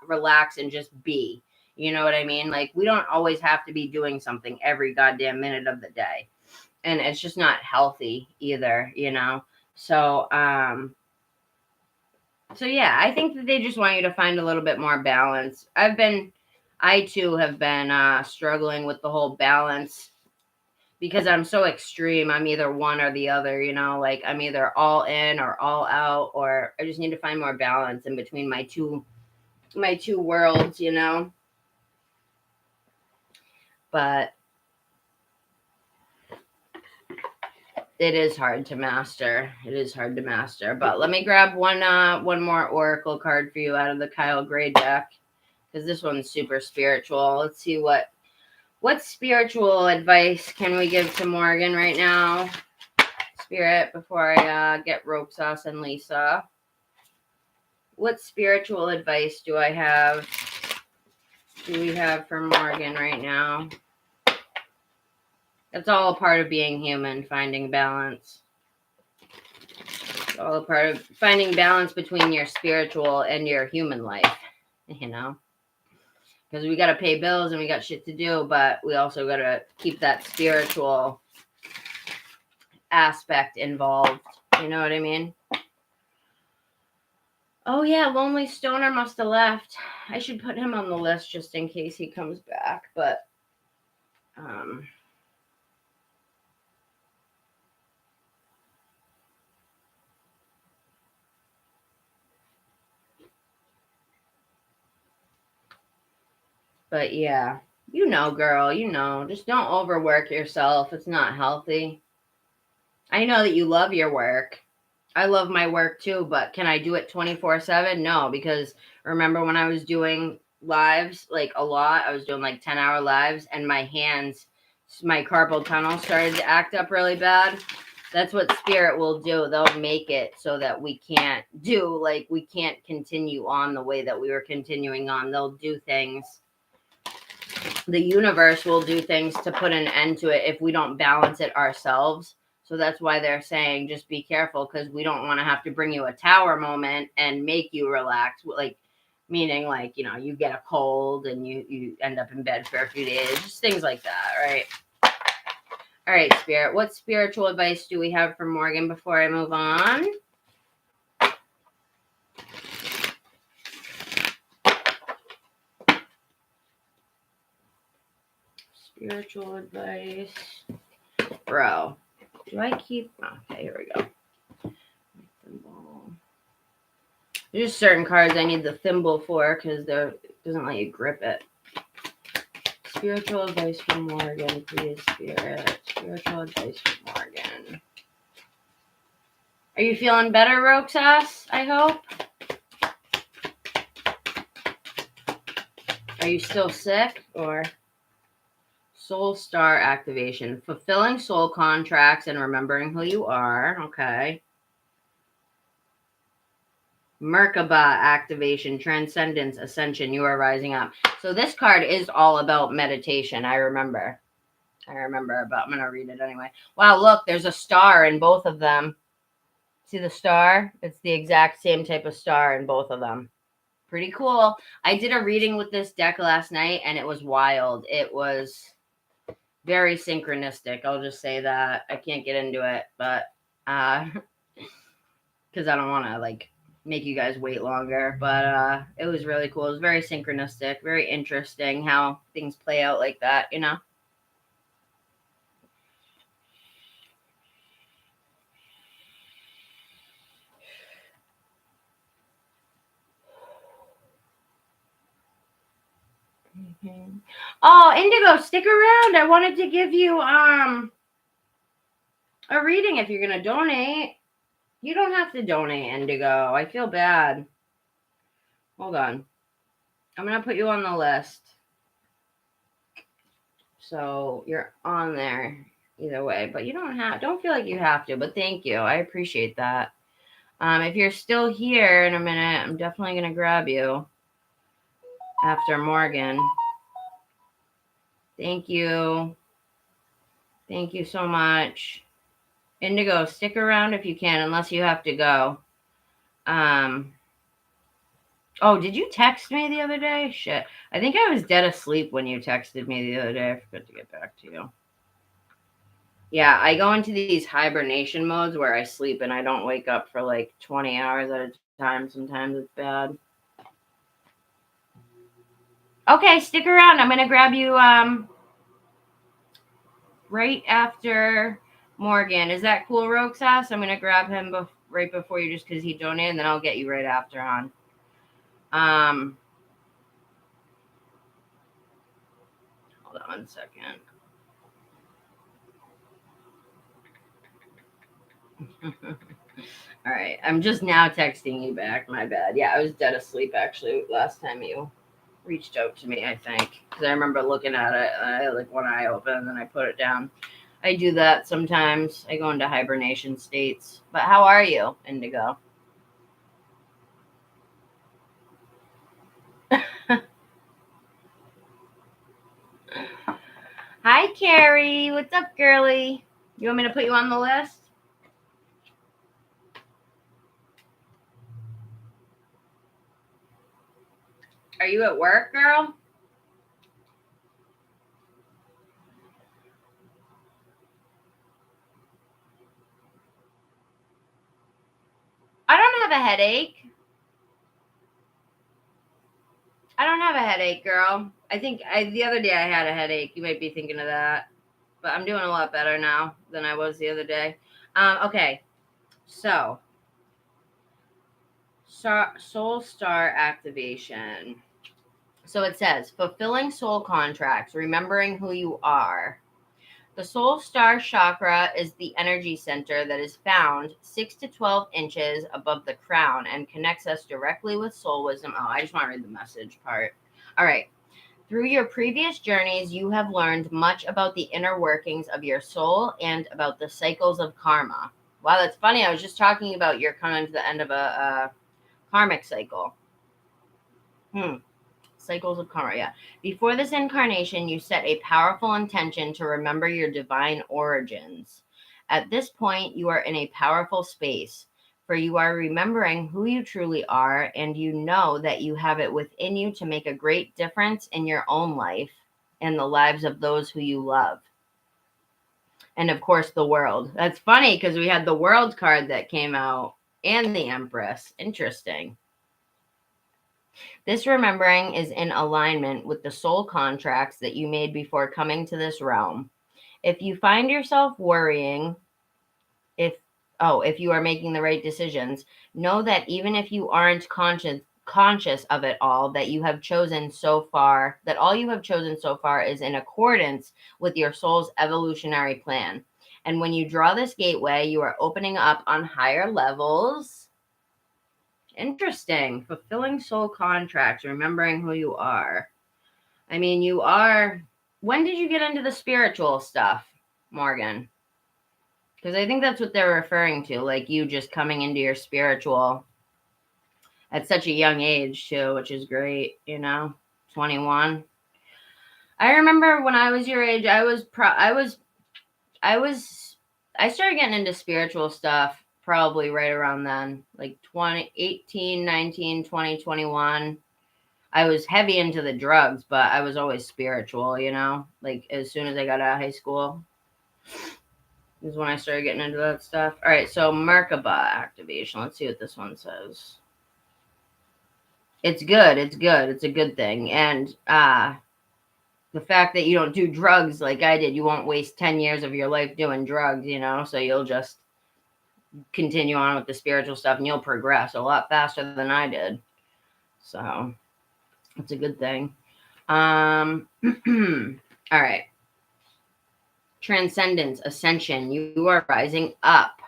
relax and just be. You know what I mean? Like we don't always have to be doing something every goddamn minute of the day. And it's just not healthy either, you know? So, so yeah, I think that they just want you to find a little bit more balance. I too have been struggling with the whole balance, because I'm so extreme. I'm either one or the other, you know, like I'm either all in or all out, or I just need to find more balance in between my two worlds, you know. But it is hard to master. It is hard to master. But let me grab one more oracle card for you out of the Kyle Gray deck, because this one's super spiritual. Let's see what spiritual advice can we give to Morgan right now, Spirit, before I get Rope Sauce and Lisa. What spiritual advice do we have for Morgan right now? It's all a part of being human, finding balance. It's all a part of finding balance between your spiritual and your human life, you know? Because we got to pay bills and we got shit to do, but we also got to keep that spiritual aspect involved. You know what I mean? Oh yeah, Lonely Stoner must have left. I should put him on the list just in case he comes back, but but yeah, you know, girl, you know, just don't overwork yourself. It's not healthy. I know that you love your work. I love my work too, but can I do it 24/7? No, because remember when I was doing lives, like a lot, I was doing like 10-hour lives, and my hands, my carpal tunnel started to act up really bad. That's what spirit will do. They'll make it so that we can't continue on the way that we were continuing on. They'll do things. The universe will do things to put an end to it if we don't balance it ourselves. So that's why they're saying just be careful, because we don't want to have to bring you a tower moment and make you relax. Like, meaning like, you know, you get a cold and you end up in bed for a few days, just things like that, right? All right, Spirit, what spiritual advice do we have for Morgan before I move on? Spiritual advice. Bro, do I keep... Okay, here we go. There's just certain cards I need the thimble for because it doesn't let you grip it. Spiritual advice from Morgan, please, Spirit. Spiritual advice from Morgan. Are you feeling better, Roxas? I hope. Are you still sick or? Soul Star activation. Fulfilling soul contracts and remembering who you are. Okay. Merkaba activation, transcendence, ascension, you are rising up. So this card is all about meditation. I remember, but I'm going to read it anyway. Wow, look, there's a star in both of them. See the star? It's the exact same type of star in both of them. Pretty cool. I did a reading with this deck last night, and it was wild. It was very synchronistic. I'll just say that. I can't get into it, but because I don't want to, like, make you guys wait longer, but it was really cool. It was very synchronistic, very interesting how things play out like that, you know. Mm-hmm. Oh, Indigo, stick around. I wanted to give you a reading if you're gonna donate. You don't have to donate, Indigo. I feel bad. Hold on. I'm gonna put you on the list. So you're on there either way, but you don't feel like you have to, but thank you. I appreciate that. If you're still here in a minute, I'm definitely going to grab you after Morgan. Thank you. Thank you so much. Indigo, stick around if you can, unless you have to go. Oh, did you text me the other day? Shit. I think I was dead asleep when you texted me the other day. I forgot to get back to you. Yeah, I go into these hibernation modes where I sleep and I don't wake up for like 20 hours at a time. Sometimes it's bad. Okay, stick around. I'm going to grab you right after Morgan. Is that cool, Roxas? I'm going to grab him right before you just because he donated, and then I'll get you right after, hon. Hold on 1 second. All right, I'm just now texting you back. My bad. Yeah, I was dead asleep actually last time you reached out to me, I think, because I remember looking at it. I had like one eye open and then I put it down. I do that sometimes. I go into hibernation states. But how are you, Indigo? Hi, Carrie. What's up, girly? You want me to put you on the list? Are you at work, girl? I don't have a headache. I don't have a headache, girl. I think the other day I had a headache. You might be thinking of that. But I'm doing a lot better now than I was the other day. Okay. So, Soul Star activation. So it says, fulfilling soul contracts, remembering who you are. The soul star chakra is the energy center that is found 6 to 12 inches above the crown and connects us directly with soul wisdom. Oh, I just want to read the message part. All right. Through your previous journeys, you have learned much about the inner workings of your soul and about the cycles of karma. Wow, that's funny. I was just talking about you're coming to the end of a karmic cycle. Cycles of karma, yeah. Before this incarnation, you set a powerful intention to remember your divine origins. At this point, you are in a powerful space, for you are remembering who you truly are, and you know that you have it within you to make a great difference in your own life and the lives of those who you love. And of course, the world. That's funny because we had the world card that came out and the Empress. Interesting. This remembering is in alignment with the soul contracts that you made before coming to this realm. If you find yourself worrying if if you are making the right decisions, know that even if you aren't conscious of it all, that you have chosen so far, that all you have chosen so far is in accordance with your soul's evolutionary plan. And when you draw this gateway, you are opening up on higher levels. Interesting. Fulfilling soul contracts, remembering who you are. I mean, you are. When did you get into the spiritual stuff, Morgan? Because I think that's what they're referring to, like you just coming into your spiritual at such a young age too, which is great, 21. I remember when I was your age, I started getting into spiritual stuff probably right around then, like 18, 19, 20, 21. I was heavy into the drugs, but I was always spiritual, like as soon as I got out of high school is when I started getting into that stuff. All right, so Merkaba activation. Let's see what this one says. It's good. It's good. It's a good thing. And the fact that you don't do drugs like I did, you won't waste 10 years of your life doing drugs, so you'll just continue on with the spiritual stuff and you'll progress a lot faster than I did. So it's a good thing. All right. Transcendence, ascension. You are rising up.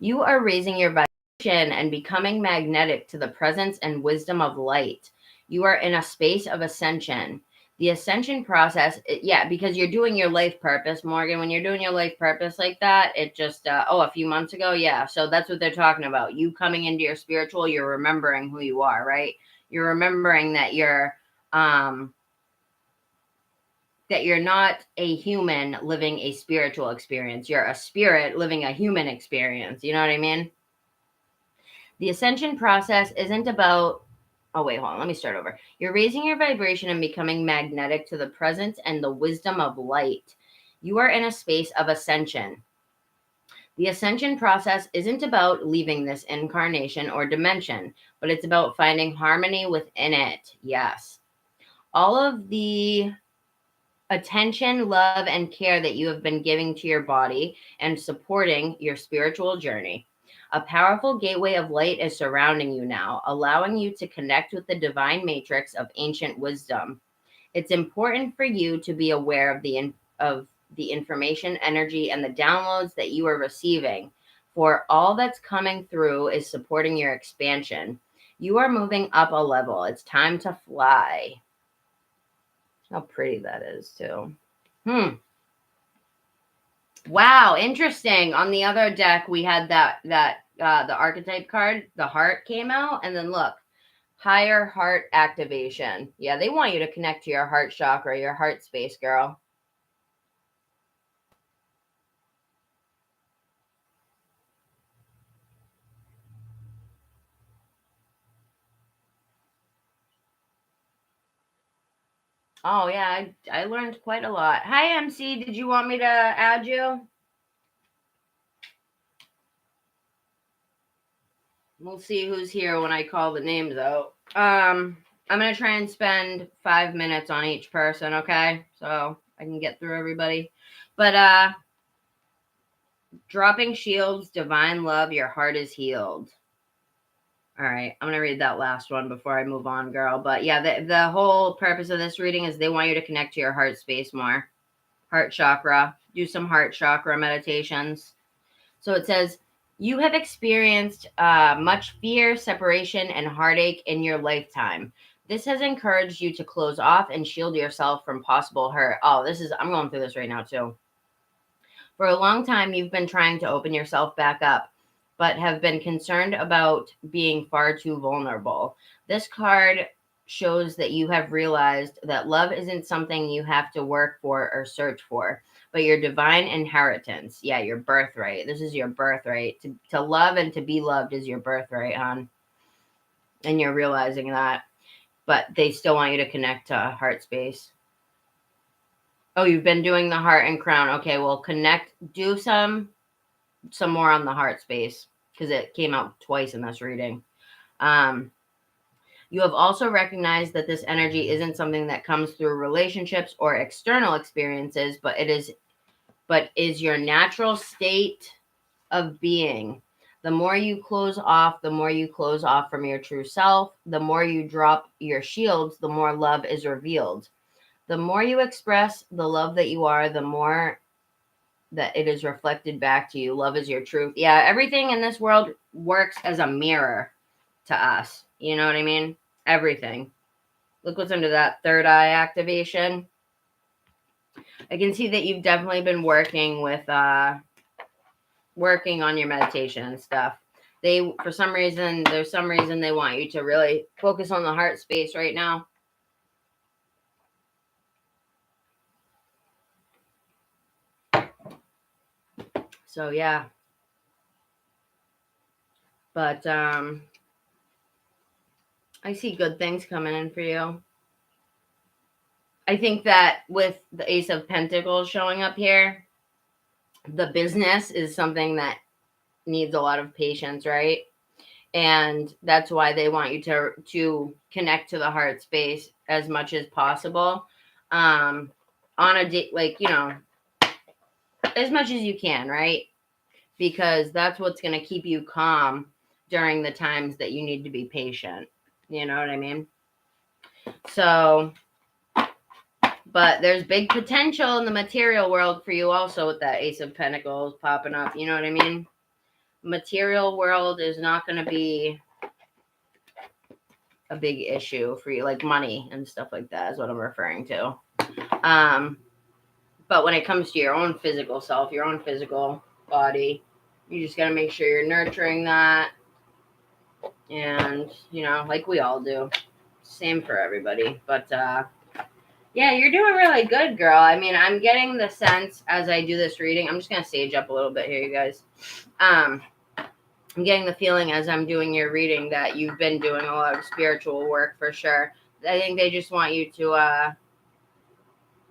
You are raising your vibration and becoming magnetic to the presence and wisdom of light. You are in a space of ascension. The ascension process, because you're doing your life purpose, Morgan. When you're doing your life purpose like that, it just, a few months ago, yeah. So that's what they're talking about. You coming into your spiritual, you're remembering who you are, right? You're remembering that you're not a human living a spiritual experience. You're a spirit living a human experience. You know what I mean? The ascension process isn't about, hold on, let me start over. You're raising your vibration and becoming magnetic to the presence and the wisdom of light. You are in a space of ascension. The ascension process isn't about leaving this incarnation or dimension, but it's about finding harmony within it. Yes. All of the attention, love, and care that you have been giving to your body and supporting your spiritual journey. A powerful gateway of light is surrounding you now, allowing you to connect with the divine matrix of ancient wisdom. It's important for you to be aware of the information, energy, and the downloads that you are receiving, for all that's coming through is supporting your expansion. You are moving up a level. It's time to fly. How pretty that is, too. Wow, interesting. On the other deck, we had the archetype card, the heart came out, and then look, higher heart activation. Yeah, they want you to connect to your heart chakra, your heart space, girl. Oh, yeah, I learned quite a lot. Hi, MC. Did you want me to add you? We'll see who's here when I call the names out. I'm going to try and spend 5 minutes on each person, okay? So I can get through everybody. But dropping shields, divine love, your heart is healed. All right, I'm going to read that last one before I move on, girl. But yeah, the whole purpose of this reading is they want you to connect to your heart space more. Heart chakra. Do some heart chakra meditations. So it says, you have experienced much fear, separation, and heartache in your lifetime. This has encouraged you to close off and shield yourself from possible hurt. Oh, I'm going through this right now too. For a long time, you've been trying to open yourself back up, but have been concerned about being far too vulnerable. This card shows that you have realized that love isn't something you have to work for or search for, but your divine inheritance. Yeah, your birthright. This is your birthright. To love and to be loved is your birthright, hon. And you're realizing that. But they still want you to connect to heart space. Oh, you've been doing the heart and crown. Okay, well, connect. Do some more on the heart space because it came out twice in this reading. You have also recognized that this energy isn't something that comes through relationships or external experiences, but is your natural state of being. The more you close off, the more you close off from your true self, the more you drop your shields, the more love is revealed. The more you express the love that you are, the more that it is reflected back to you. Love is your truth. Yeah, everything in this world works as a mirror to us. You know what I mean? Everything. Look what's under that third eye activation. I can see that you've definitely been working with working on your meditation and stuff. They, for some reason, there's some reason they want you to really focus on the heart space right now. So yeah. But I see good things coming in for you. I think that with the Ace of Pentacles showing up here, the business is something that needs a lot of patience, right? And that's why they want you to connect to the heart space as much as possible. On a date, like, you know, as much as you can, right? Because that's what's going to keep you calm during the times that you need to be patient. You know what I mean? So, but there's big potential in the material world for you also with that Ace of Pentacles popping up. You know what I mean? Material world is not going to be a big issue for you, like money and stuff like that is what I'm referring to. But when it comes to your own physical self, your own physical body, you just got to make sure you're nurturing that. And, you know, like we all do. Same for everybody. But, yeah, you're doing really good, girl. I mean, I'm getting the sense as I do this reading. I'm just going to sage up a little bit here, you guys. I'm getting the feeling as I'm doing your reading that you've been doing a lot of spiritual work for sure. I think they just want you to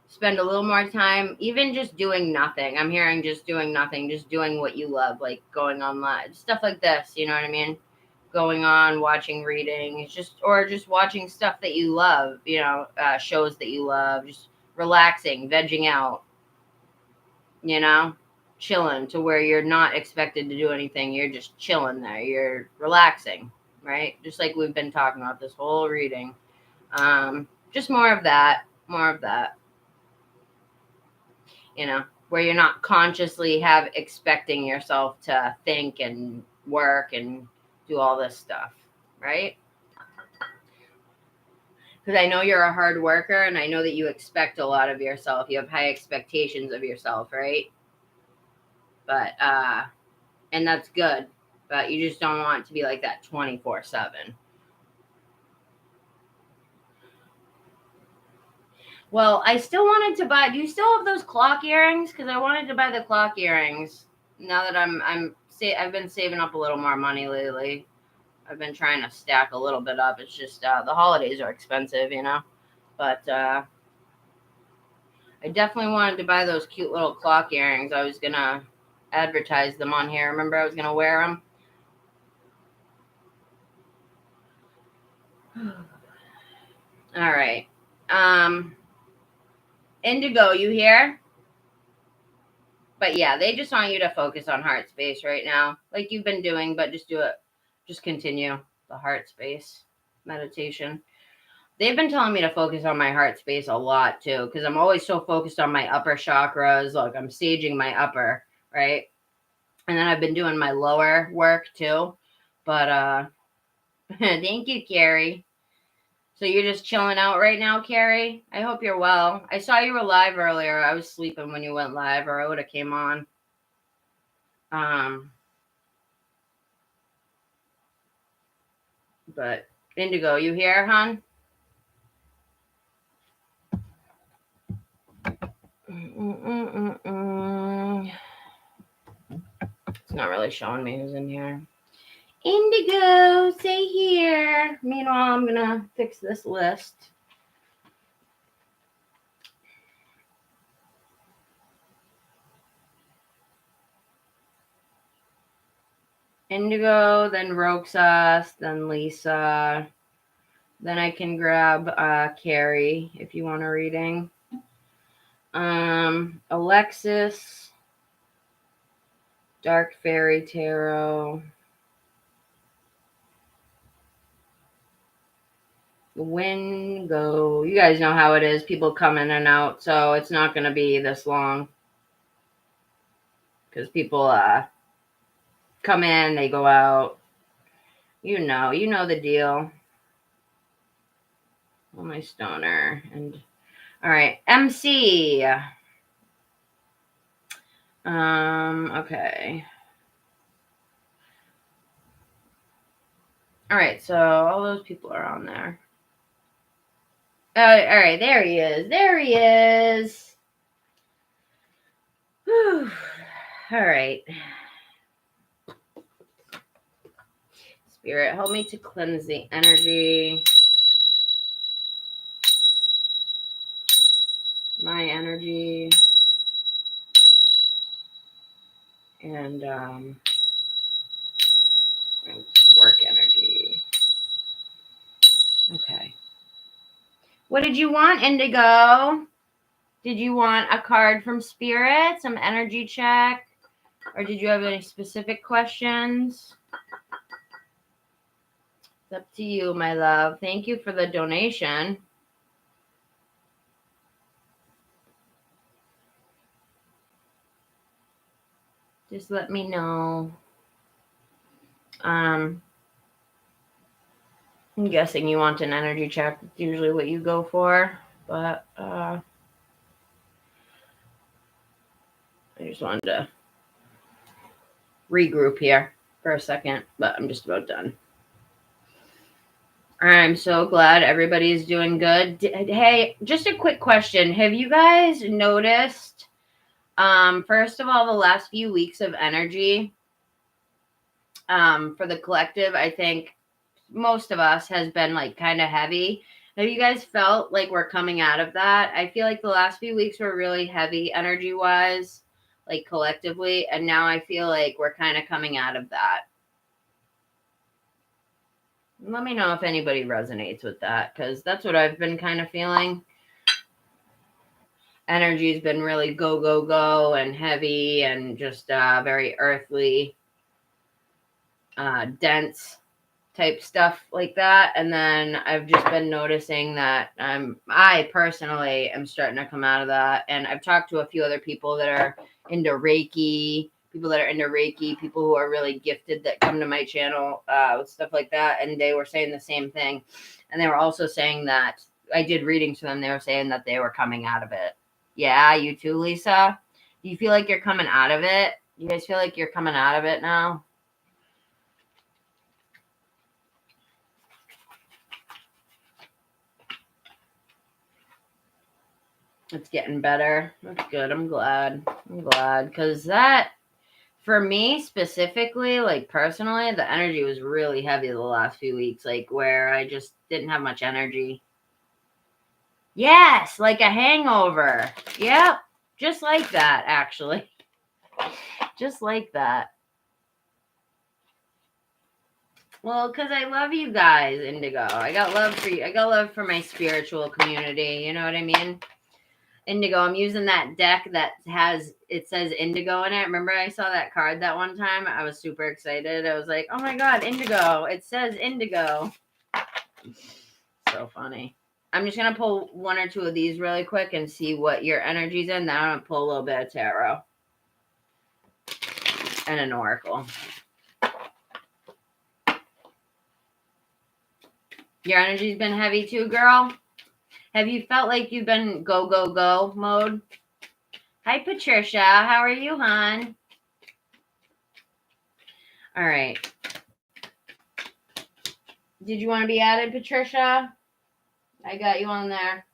spend a little more time, even just doing nothing. I'm hearing just doing nothing, just doing what you love, like going online, stuff like this, you know what I mean? Going on, watching readings, or just watching stuff that you love, you know, shows that you love, just relaxing, vegging out, you know, chilling to where you're not expected to do anything. You're just chilling there. You're relaxing, right? Just like we've been talking about this whole reading. Just more of that, you know, where you're not consciously expecting yourself to think and work and do all this stuff, right? Because I know you're a hard worker and I know that you expect a lot of yourself. You have high expectations of yourself, right? But, and that's good, but you just don't want it to be like that 24/7. Well, I still wanted to buy, do you still have those clock earrings? Because I wanted to buy the clock earrings now that I've been saving up a little more money lately. I've been trying to stack a little bit up. It's just the holidays are expensive, you know. But I definitely wanted to buy those cute little clock earrings. I was going to advertise them on here. Remember, I was going to wear them. All right. Indigo, you here? But yeah, they just want you to focus on heart space right now, like you've been doing, but just do it. Just continue the heart space meditation. They've been telling me to focus on my heart space a lot too, because I'm always so focused on my upper chakras. Look, I'm staging my upper, right? And then I've been doing my lower work too. But thank you, Carrie. So you're just chilling out right now, Carrie? I hope you're well. I saw you were live earlier. I was sleeping when you went live, or I would have came on. But Indigo, you here, hon? It's not really showing me who's in here. Indigo, stay here. Meanwhile, I'm gonna fix this list. Indigo, then Roxas, then Lisa. Then I can grab Carrie if you want a reading. Alexis. Dark Fairy Tarot. Wingo. You guys know how it is. People come in and out, so it's not going to be this long. Because people come in, they go out. You know the deal. Oh, my stoner. And all right, MC. Okay. All right, so all those people are on there. All right, there he is. There he is. Whew. All right. Spirit, help me to cleanse the energy. My energy. And work energy. Okay. What did you want, Indigo? Did you want a card from Spirit, some energy check? Or did you have any specific questions? It's up to you, my love. Thank you for the donation. Just let me know. I'm guessing you want an energy check. It's usually what you go for. But I just wanted to regroup here for a second. But I'm just about done. I'm so glad everybody's doing good. Hey, just a quick question. Have you guys noticed, first of all, the last few weeks of energy for the collective, I think most of us has been like kind of heavy. Have you guys felt like we're coming out of that? I feel like the last few weeks were really heavy energy wise, like collectively. And now I feel like we're kind of coming out of that. Let me know if anybody resonates with that, because that's what I've been kind of feeling. Energy's been really go, go, go and heavy and just very earthly, dense type stuff like that. And then I've just been noticing that I personally am starting to come out of that. And I've talked to a few other people that are into Reiki, people who are really gifted that come to my channel with stuff like that. And they were saying the same thing. And they were also saying that I did readings for them. They were saying that they were coming out of it. Yeah, you too, Lisa. Do you feel like you're coming out of it? You guys feel like you're coming out of it now? It's getting better. That's good. I'm glad. Because that, for me specifically, like personally, the energy was really heavy the last few weeks, like where I just didn't have much energy. Yes, like a hangover. Yep. Just like that, actually. Just like that. Well, because I love you guys, Indigo. I got love for you. I got love for my spiritual community. You know what I mean? Indigo. I'm using that deck that it says Indigo in it. Remember I saw that card that one time? I was super excited. I was like, oh my God, Indigo. It says Indigo. So funny. I'm just going to pull one or two of these really quick and see what your energy's in. Then I'm going to pull a little bit of tarot and an oracle. Your energy's been heavy too, girl? Have you felt like you've been go, go, go mode? Hi, Patricia. How are you, hon? All right. Did you want to be added, Patricia? I got you on there.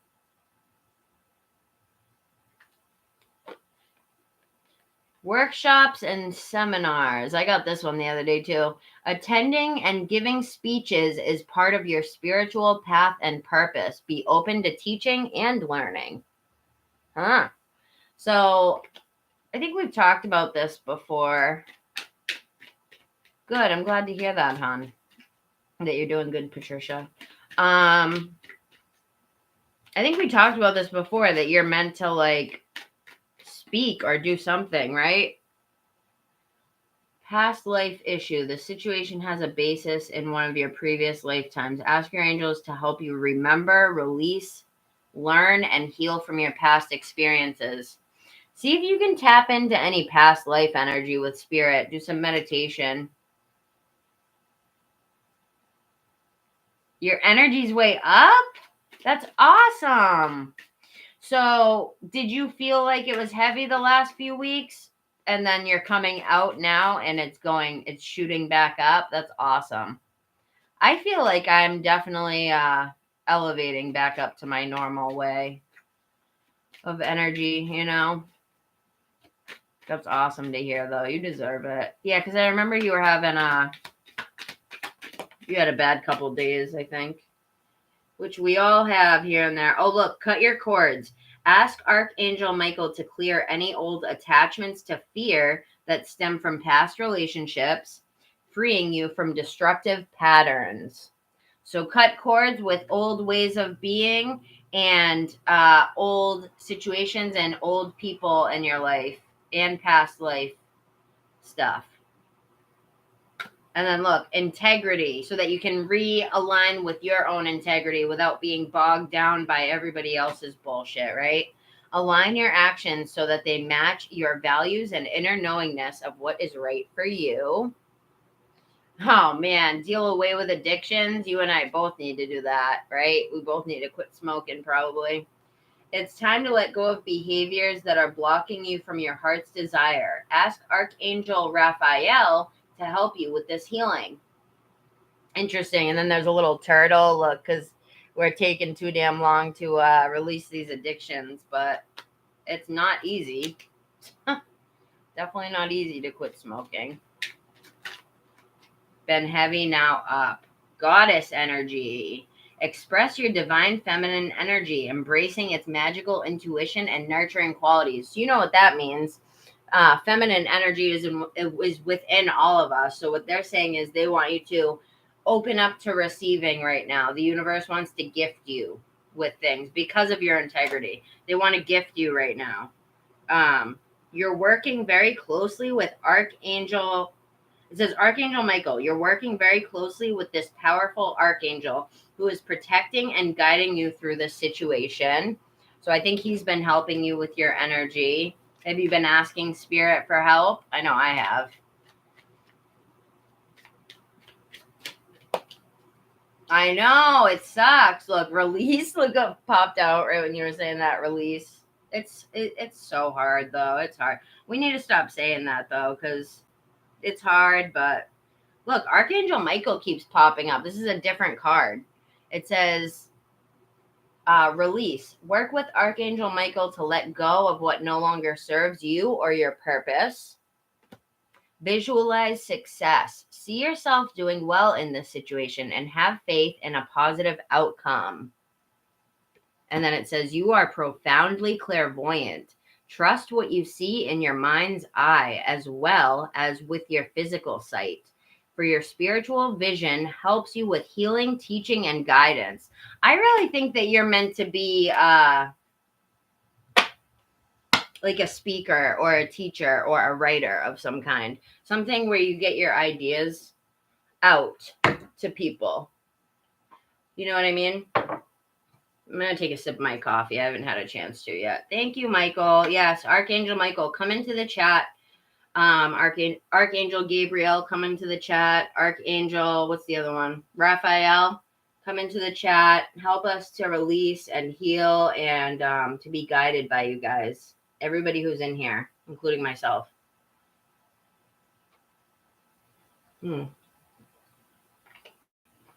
Workshops and seminars. I got this one the other day too. Attending and giving speeches is part of your spiritual path and purpose. Be open to teaching and learning. Huh. So I think we've talked about this before. Good. I'm glad to hear that, hon. That you're doing good, Patricia. I think we talked about this before, that you're meant to like speak or do something, right? Past life issue. The situation has a basis in one of your previous lifetimes. Ask your angels to help you remember, release, learn, and heal from your past experiences. See if you can tap into any past life energy with spirit. Do some meditation. Your energy's way up? That's awesome. So, did you feel like it was heavy the last few weeks? And then you're coming out now and it's shooting back up? That's awesome. I feel like I'm definitely elevating back up to my normal way of energy, you know? That's awesome to hear, though. You deserve it. Yeah, because I remember you were having you had a bad couple days, I think, which we all have here and there. Oh, look, cut your cords. Ask Archangel Michael to clear any old attachments to fear that stem from past relationships, freeing you from destructive patterns. So cut cords with old ways of being and old situations and old people in your life and past life stuff. And then look, integrity, so that you can realign with your own integrity without being bogged down by everybody else's bullshit, right? Align your actions so that they match your values and inner knowingness of what is right for you. Oh man, deal away with addictions. You and I both need to do that, right? We both need to quit smoking probably. It's time to let go of behaviors that are blocking you from your heart's desire. Ask Archangel Raphael to help you with this healing. Interesting. And then there's a little turtle. Look, because we're taking too damn long to release these addictions, but it's not easy. Definitely not easy to quit smoking. Been heavy, now up. Goddess energy. Express your divine feminine energy, embracing its magical intuition and nurturing qualities. So you know what that means. Feminine energy is within all of us. So what they're saying is they want you to open up to receiving right now. The universe wants to gift you with things because of your integrity. They want to gift you right now. You're working very closely with Archangel. It says Archangel Michael. You're working very closely with this powerful archangel who is protecting and guiding you through this situation. So I think he's been helping you with your energy. Have you been asking spirit for help? I know I have. I know, it sucks. Look, release, look up, popped out right when you were saying that, release. It's so hard, though. It's hard. We need to stop saying that, though, because it's hard. But look, Archangel Michael keeps popping up. This is a different card. It says, release. Work with Archangel Michael to let go of what no longer serves you or your purpose. Visualize success. See yourself doing well in this situation and have faith in a positive outcome. And then it says, you are profoundly clairvoyant. Trust what you see in your mind's eye as well as with your physical sight. For your spiritual vision helps you with healing, teaching, and guidance. I really think that you're meant to be like a speaker or a teacher or a writer of some kind. Something where you get your ideas out to people. You know what I mean? I'm going to take a sip of my coffee. I haven't had a chance to yet. Thank you, Michael. Yes, Archangel Michael, come into the chat. Archangel Gabriel, come into the chat. Archangel, what's the other one? Raphael, come into the chat. Help us to release and heal and to be guided by you guys. Everybody who's in here, including myself. Let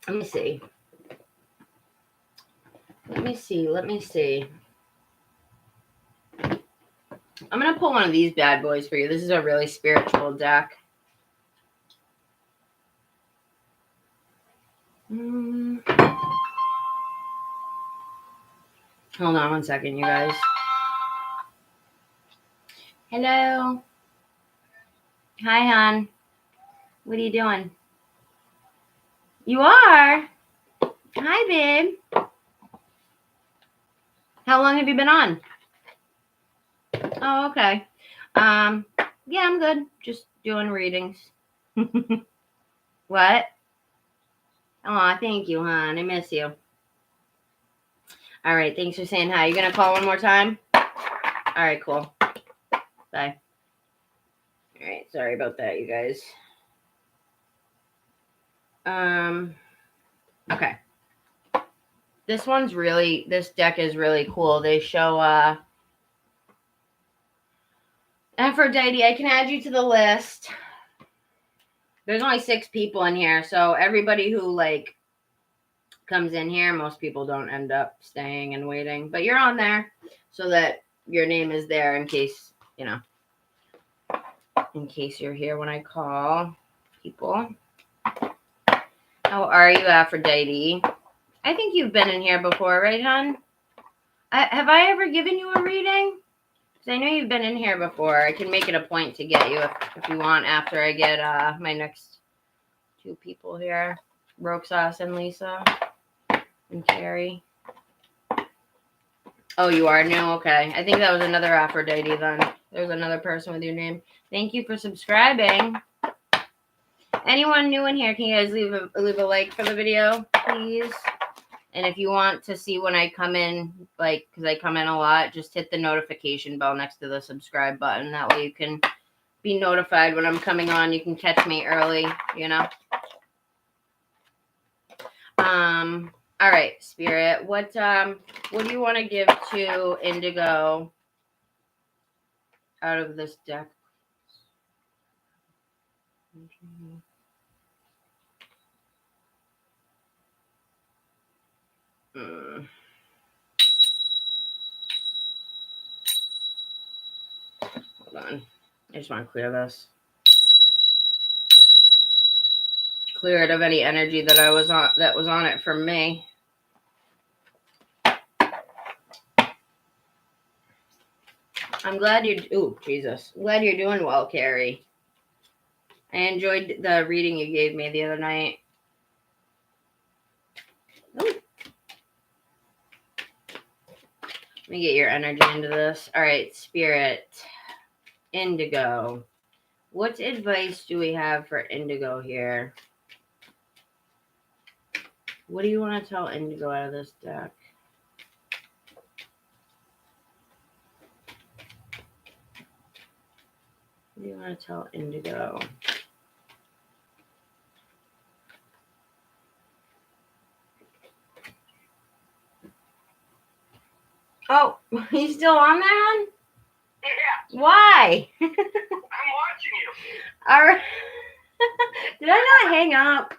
me see. Let me see. I'm going to pull one of these bad boys for you. This is a really spiritual deck. Hold on one second, you guys. Hello. Hi, hon. What are you doing? You are? Hi, babe. How long have you been on? Oh, okay. Yeah, I'm good. Just doing readings. What? Oh, thank you, hon. I miss you. All right, thanks for saying hi. You gonna call one more time? All right, cool. Bye. All right, sorry about that, you guys. Okay. This deck is really cool. They show Aphrodite. I can add you to the list. There's only 6 people in here, so everybody who like comes in here, most people don't end up staying and waiting, but you're on there so that your name is there in case, in case you're here when I call people. How are you, Aphrodite? I think you've been in here before, right, hon? Have I ever given you a reading? Because I know you've been in here before. I can make it a point to get you if you want after I get my next 2 people here. Roxas and Lisa and Carrie. Oh, you are new? Okay. I think that was another Aphrodite then. There's another person with your name. Thank you for subscribing. Anyone new in here, can you guys leave a like for the video, please? And if you want to see when I come in, like, because I come in a lot, just hit the notification bell next to the subscribe button. That way you can be notified when I'm coming on. You can catch me early, All right, Spirit. What do you want to give to Indigo out of this deck? Hold on. I just want to clear this. Clear it of any energy that was on it from me. I'm glad you're glad you're doing well, Carrie. I enjoyed the reading you gave me the other night. Ooh. Let me get your energy into this. All right, Spirit. Indigo. What advice do we have for Indigo here? What do you want to tell Indigo out of this deck? What do you want to tell Indigo? Oh, you still on there, hon? Yeah. Why? I'm watching you. All right. Did I not hang up?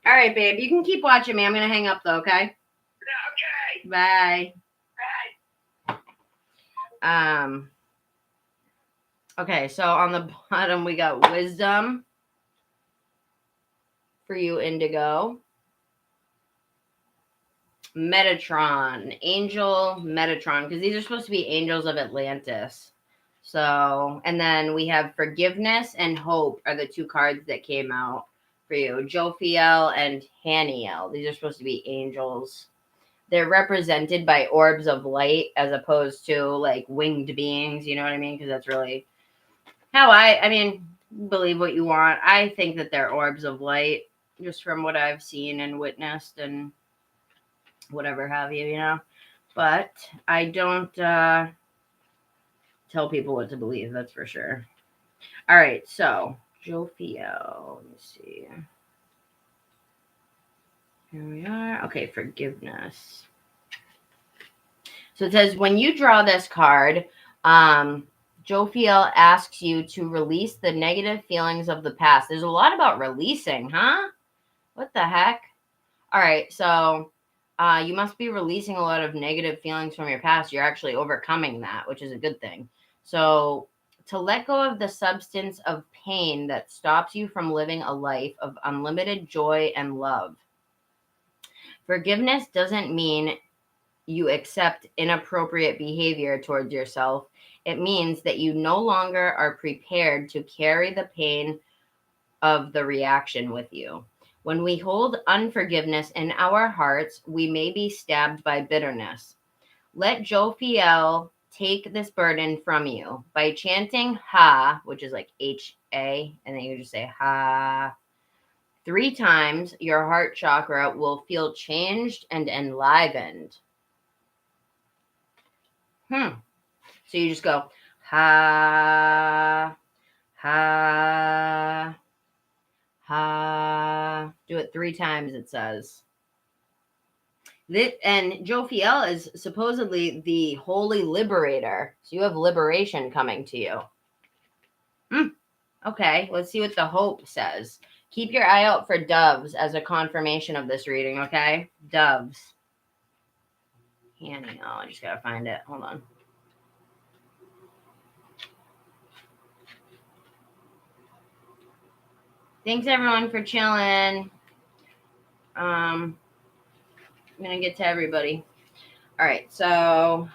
All right, babe. You can keep watching me. I'm going to hang up, though, okay? Okay. Bye. Bye. Okay, so on the bottom, we got wisdom for you, Indigo. Metatron, angel Metatron, because these are supposed to be angels of Atlantis. So, and then we have forgiveness and hope are the 2 cards that came out for you. Jophiel and Haniel. These are supposed to be angels. They're represented by orbs of light as opposed to like winged beings. You know what I mean? Because that's really how I mean, believe what you want. I think that they're orbs of light just from what I've seen and witnessed and whatever have you, But I don't tell people what to believe, that's for sure. All right, so Jophiel, let me see. Here we are. Okay, forgiveness. So it says, when you draw this card, Jophiel asks you to release the negative feelings of the past. There's a lot about releasing, huh? What the heck? All right, so you must be releasing a lot of negative feelings from your past. You're actually overcoming that, which is a good thing. So to let go of the substance of pain that stops you from living a life of unlimited joy and love. Forgiveness doesn't mean you accept inappropriate behavior towards yourself. It means that you no longer are prepared to carry the pain of the reaction with you. When we hold unforgiveness in our hearts, we may be stabbed by bitterness. Let Jophiel take this burden from you by chanting Ha, which is like A, and then you just say ha. 3 times, your heart chakra will feel changed and enlivened. So you just go ha, ha, ha. Do it 3 times, it says. And Jophiel is supposedly the holy liberator. So you have liberation coming to you. Okay, let's see what the hope says. Keep your eye out for doves as a confirmation of this reading, okay? Doves. Hanny. Oh, I just gotta find it. Hold on. Thanks everyone for chilling. I'm gonna get to everybody. All right, so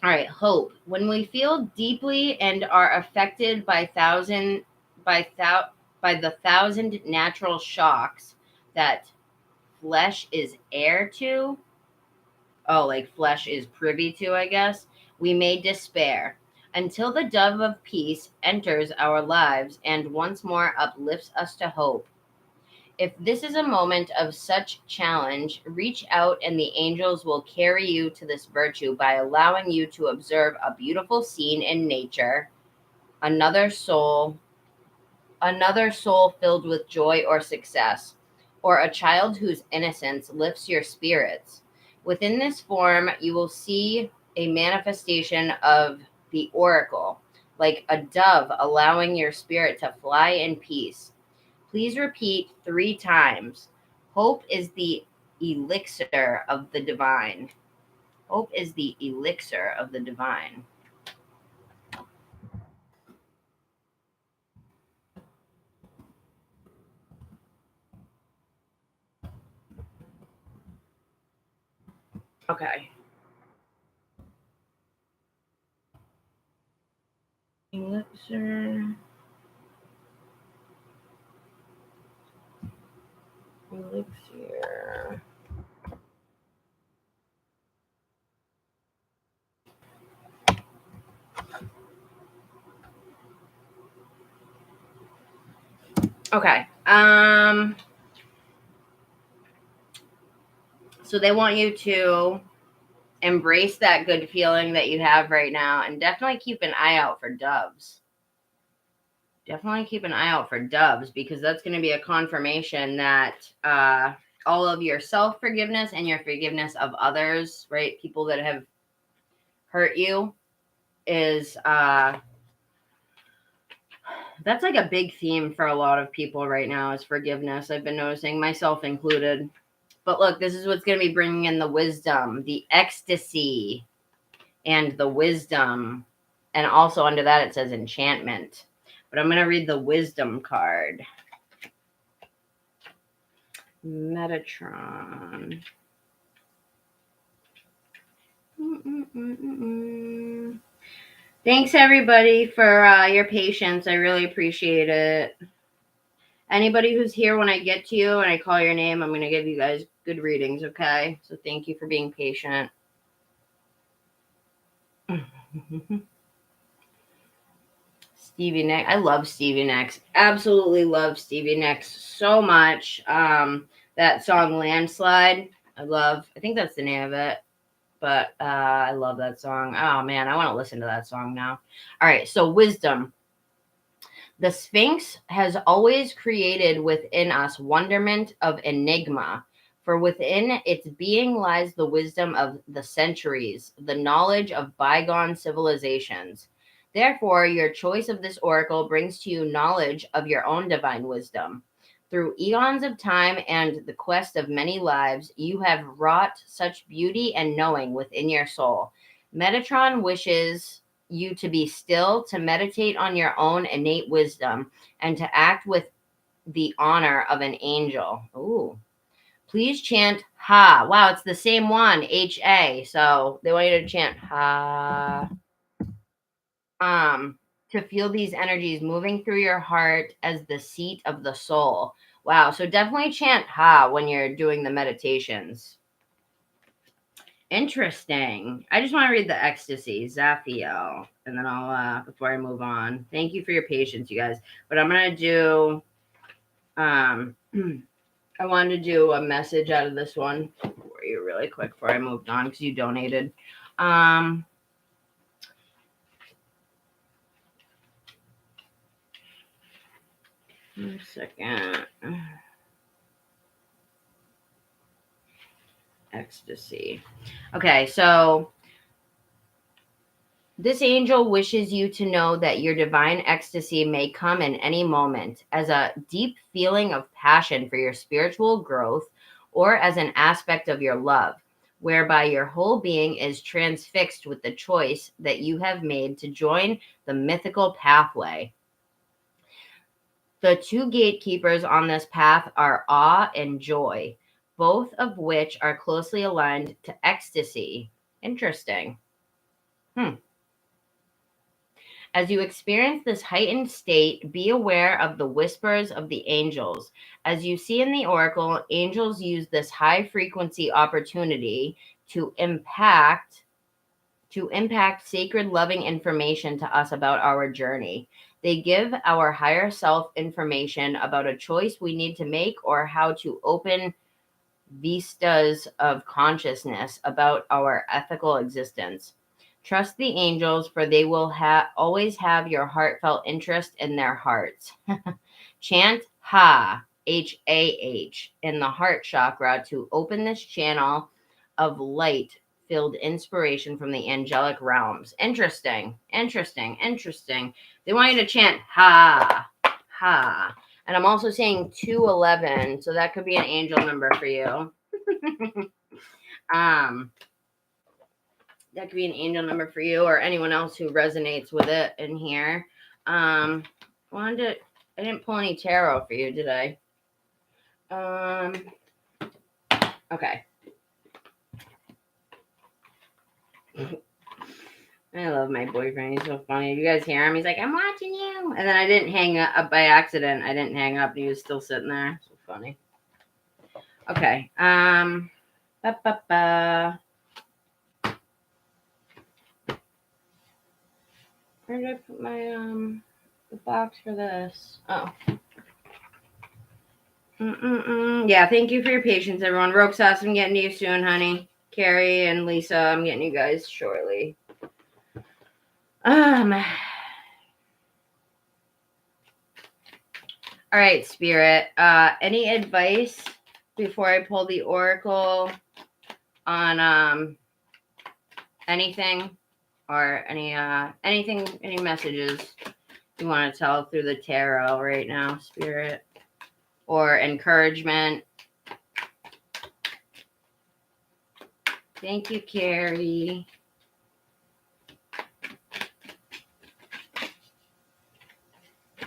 hope. When we feel deeply and are affected by the 1,000 natural shocks that flesh is heir to. Oh, like flesh is privy to, I guess. We may despair until the dove of peace enters our lives and once more uplifts us to hope. If this is a moment of such challenge, reach out and the angels will carry you to this virtue by allowing you to observe a beautiful scene in nature, another soul filled with joy or success, or a child whose innocence lifts your spirits. Within this form, you will see a manifestation of the oracle, like a dove allowing your spirit to fly in peace. Please repeat 3 times. Hope is the elixir of the divine. Hope is the elixir of the divine. Okay. Elixir. Elixir. Okay. So they want you to embrace that good feeling that you have right now and definitely keep an eye out for doves. Definitely keep an eye out for doves because that's going to be a confirmation that all of your self-forgiveness and your forgiveness of others, right? People that have hurt you is that's like a big theme for a lot of people right now is forgiveness. I've been noticing, myself included. But look, this is what's going to be bringing in the wisdom, the ecstasy, and the wisdom. And also under that, it says enchantment. But I'm going to read the wisdom card. Metatron. Thanks, everybody, for your patience. I really appreciate it. Anybody who's here when I get to you and I call your name, I'm going to give you guys good readings, okay? So thank you for being patient. Stevie Nicks. I love Stevie Nicks. Absolutely love Stevie Nicks so much. That song Landslide, I think that's the name of it. But I love that song. Oh, man, I want to listen to that song now. All right, so wisdom. The Sphinx has always created within us wonderment of enigma, for within its being lies the wisdom of the centuries, the knowledge of bygone civilizations. Therefore, your choice of this oracle brings to you knowledge of your own divine wisdom. Through eons of time and the quest of many lives, you have wrought such beauty and knowing within your soul. Metatron wishes you to be still, to meditate on your own innate wisdom, and to act with the honor of an angel. Ooh. Please chant Ha. Wow, it's the same one, H-A. So they want you to chant Ha. To feel these energies moving through your heart as the seat of the soul. Wow, so definitely chant Ha when you're doing the meditations. Interesting. I just want to read the ecstasy, Zaphiel, and then I'll, before I move on. Thank you for your patience, you guys. But I'm going to do, I wanted to do a message out of this one for you really quick before I moved on because you donated. 1 second. Ecstasy. Okay, so this angel wishes you to know that your divine ecstasy may come in any moment as a deep feeling of passion for your spiritual growth or as an aspect of your love, whereby your whole being is transfixed with the choice that you have made to join the mythical pathway. The two gatekeepers on this path are awe and joy, both of which are closely aligned to ecstasy. Interesting. As you experience this heightened state, be aware of the whispers of the angels. As you see in the oracle, angels use this high frequency opportunity to impact sacred loving information to us about our journey. They give our higher self information about a choice we need to make or how to open vistas of consciousness about our ethical existence. Trust the angels, for they will always have your heartfelt interest in their hearts. Chant Ha, H-A-H, in the heart chakra to open this channel of light-filled inspiration from the angelic realms. Interesting. They want you to chant Ha, Ha. And I'm also saying 211, so that could be an angel number for you. That could be an angel number for you or anyone else who resonates with it in here. I didn't pull any tarot for you, did I? Okay. I love my boyfriend. He's so funny. You guys hear him? He's like, I'm watching you. And then I didn't hang up by accident. I didn't hang up and he was still sitting there. So funny. Okay. Where did I put my the box for this? Oh. Yeah, thank you for your patience, everyone. Roxas, I'm getting to you soon, honey. Carrie and Lisa, I'm getting you guys shortly. All right, Spirit. Any advice before I pull the oracle on anything or any messages you want to tell through the tarot right now, Spirit, or encouragement? Thank you, Carrie.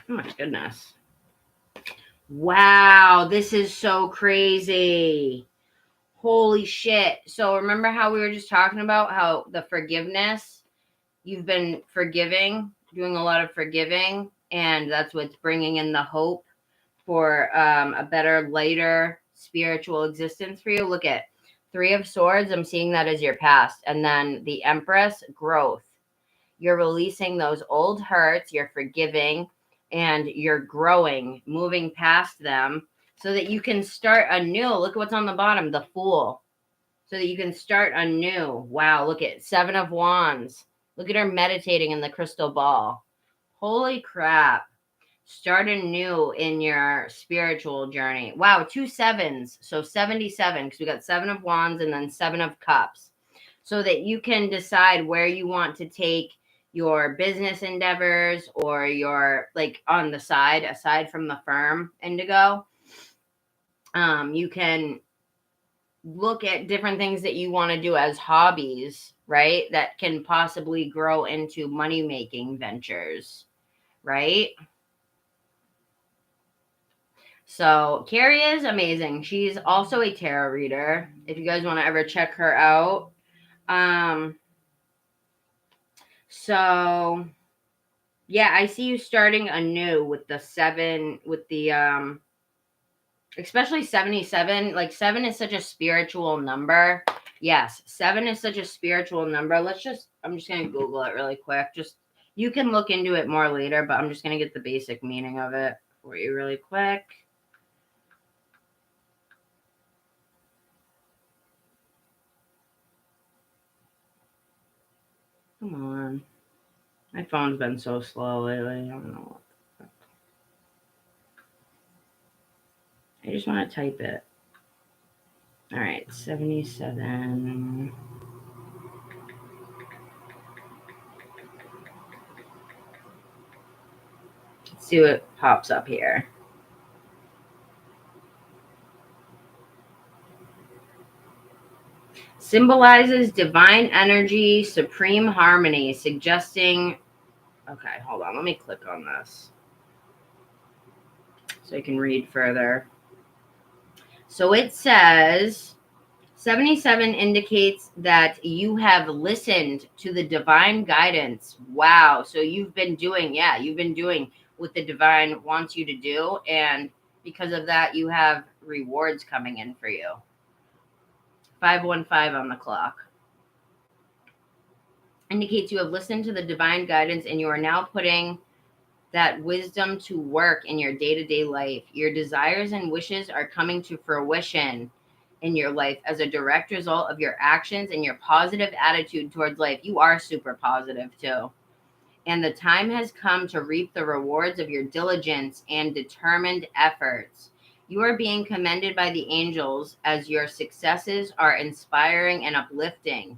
Oh my goodness. Wow, this is so crazy. Holy shit. So remember how we were just talking about how the forgiveness, you've been forgiving, doing a lot of forgiving, and that's what's bringing in the hope for a better, lighter spiritual existence for you. Look at 3 of Swords. I'm seeing that as your past. And then the Empress, growth. You're releasing those old hurts, you're forgiving, and you're growing, moving past them so that you can start anew. Look at what's on the bottom, the Fool. So that you can start anew. Wow, look at 7 of Wands. Look at her meditating in the crystal ball. Holy crap. Start anew in your spiritual journey. Wow, 2 sevens. So 77, because we got 7 of Wands and then 7 of Cups. So that you can decide where you want to take your business endeavors or your, like, on the side, aside from the firm, Indigo. You can look at different things that you want to do as hobbies, right? That can possibly grow into money-making ventures, right? So Carrie is amazing. She's also a tarot reader. If you guys want to ever check her out. So yeah, I see you starting anew with the 7, with the especially 77. Like 7 is such a spiritual number. Yes, 7 is such a spiritual number. I'm just going to Google it really quick. You can look into it more later, but I'm just going to get the basic meaning of it for you really quick. Come on. My phone's been so slow lately. I don't know what the fuck. I just want to type it. All right, 77. Let's see what pops up here. Symbolizes divine energy, supreme harmony, suggesting... Okay, hold on. Let me click on this so I can read further. So it says 77 indicates that you have listened to the divine guidance. Wow. So you've been doing what the divine wants you to do. And because of that, you have rewards coming in for you. 515 on the clock. Indicates you have listened to the divine guidance and you are now putting that wisdom to work in your day-to-day life. Your desires and wishes are coming to fruition in your life as a direct result of your actions and your positive attitude towards life. You are super positive too. And the time has come to reap the rewards of your diligence and determined efforts. You are being commended by the angels as your successes are inspiring and uplifting.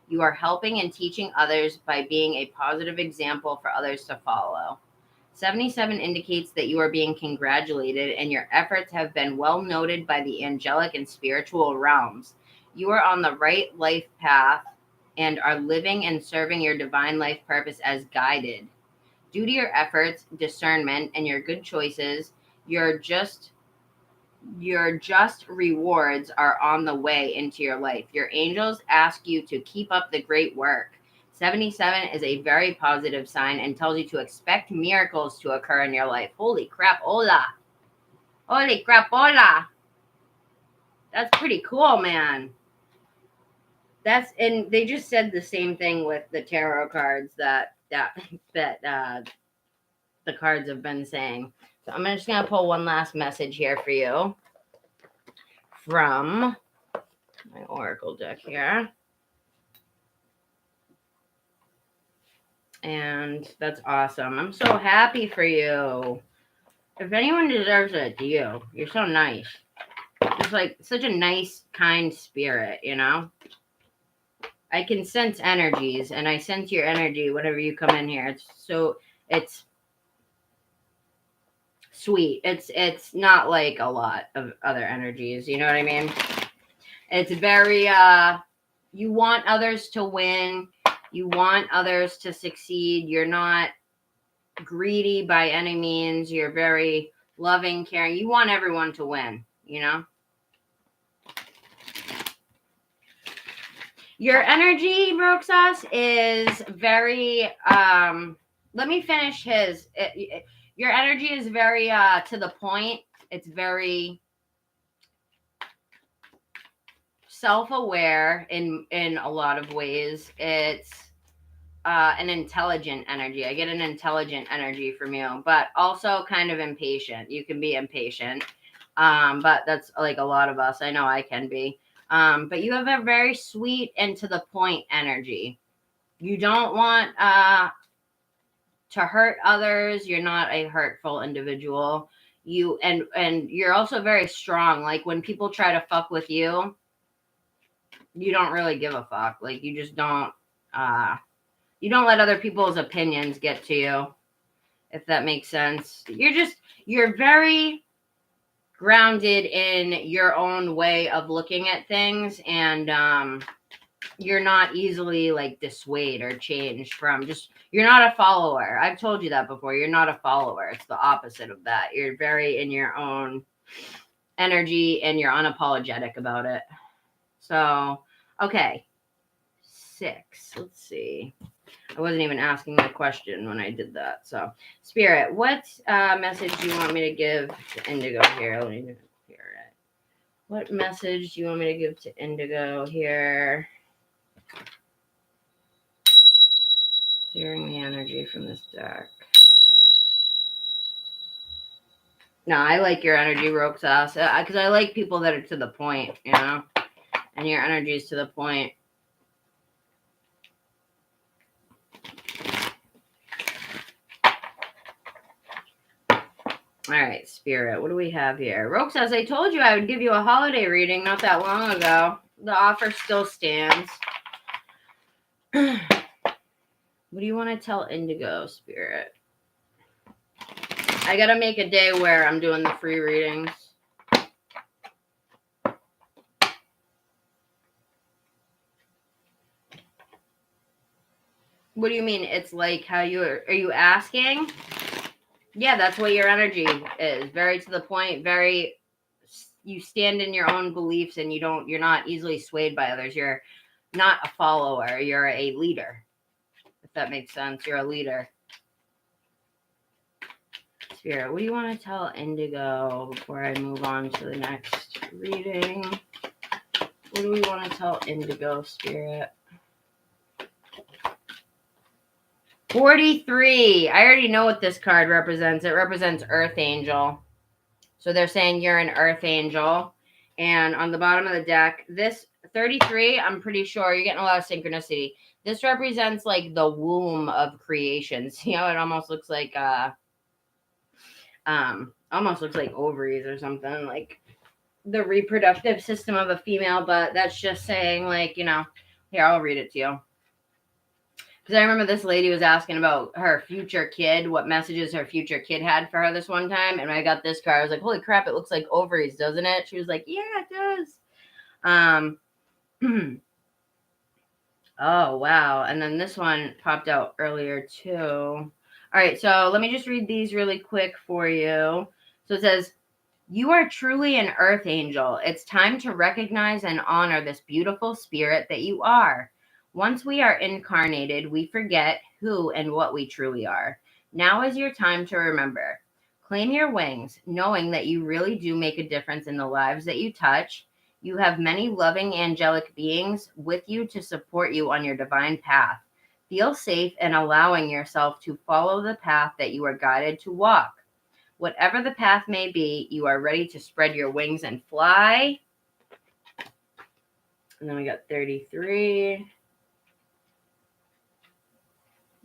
You are helping and teaching others by being a positive example for others to follow. 77 indicates that you are being congratulated and your efforts have been well noted by the angelic and spiritual realms. You are on the right life path and are living and serving your divine life purpose as guided. Due to your efforts, discernment, and your good choices, your just rewards are on the way into your life. Your angels ask you to keep up the great work. 77 is a very positive sign and tells you to expect miracles to occur in your life. Holy crap, hola. Holy crap, hola. That's pretty cool, man. And they just said the same thing with the tarot cards that the cards have been saying. So I'm just going to pull one last message here for you from my oracle deck here. And that's awesome. I'm so happy for you. If anyone deserves it, it's you. You're so nice. Just like such a nice, kind spirit, you know? I can sense energies, and I sense your energy whenever you come in here. It's sweet. It's not like a lot of other energies, you know what I mean? It's very, you want others to win. You want others to succeed. You're not greedy by any means. You're very loving, caring. You want everyone to win, you know? Your energy, Roxas, is very, let me finish his. Your energy is very to the point. It's very self-aware in a lot of ways. It's an intelligent energy. I get an intelligent energy from you, but also kind of impatient. You can be impatient, but that's like a lot of us. I know I can be. But you have a very sweet and to the point energy. You don't want to hurt others. You're not a hurtful individual. And you're also very strong. Like when people try to fuck with you, you don't really give a fuck. Like you just don't you don't let other people's opinions get to you, if that makes sense. You're very grounded in your own way of looking at things, and you're not easily like dissuaded or changed from you're not a follower. I've told you that before. You're not a follower. It's the opposite of that. You're very in your own energy and you're unapologetic about it. So, okay. 6. Let's see. I wasn't even asking the question when I did that. So, Spirit, what message do you want me to give to Indigo here? Let me hear it. What message do you want me to give to Indigo here? Clearing the energy from this deck. No, I like your energy, Roxas, because I like people that are to the point, you know? And your energy is to the point. All right, Spirit, what do we have here? Roxas, I told you I would give you a holiday reading not that long ago. The offer still stands. What do you want to tell Indigo, Spirit? I got to make a day where I'm doing the free readings. What do you mean? It's like how are you asking? Yeah, that's what your energy is. Very to the point, very, you stand in your own beliefs and you're not easily swayed by others. You're not a follower. You're a leader. If that makes sense. You're a leader. Spirit, what do you want to tell Indigo before I move on to the next reading? What do we want to tell Indigo, Spirit? 43. I already know what this card represents. It represents Earth Angel. So they're saying you're an Earth Angel. And on the bottom of the deck, this 33, I'm pretty sure you're getting a lot of synchronicity. This represents like the womb of creation. See how it almost looks like ovaries or something, like the reproductive system of a female, but that's just saying, like, you know, here, I'll read it to you. Because I remember this lady was asking about her future kid, what messages her future kid had for her this one time. And when I got this card, I was like, holy crap, it looks like ovaries, doesn't it? She was like, yeah, it does. Oh, wow. And then this one popped out earlier too. All right, so let me just read these really quick for you. So it says, you are truly an Earth Angel. It's time to recognize and honor this beautiful spirit that you are. Once we are incarnated, we forget who and what we truly are. Now is your time to remember. Claim your wings, knowing that you really do make a difference in the lives that you touch. You have many loving angelic beings with you to support you on your divine path. Feel safe and allowing yourself to follow the path that you are guided to walk. Whatever the path may be, you are ready to spread your wings and fly. And then we got 33.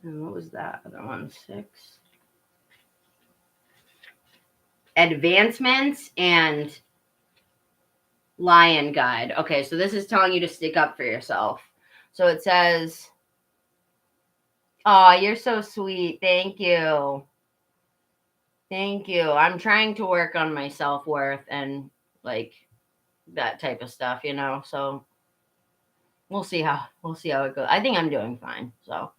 And what was that other one? 6. Advancements and Lion Guide. Okay, so this is telling you to stick up for yourself. So it says, oh, you're so sweet. Thank you. Thank you. I'm trying to work on my self-worth and like that type of stuff, you know. So we'll see how it goes. I think I'm doing fine. So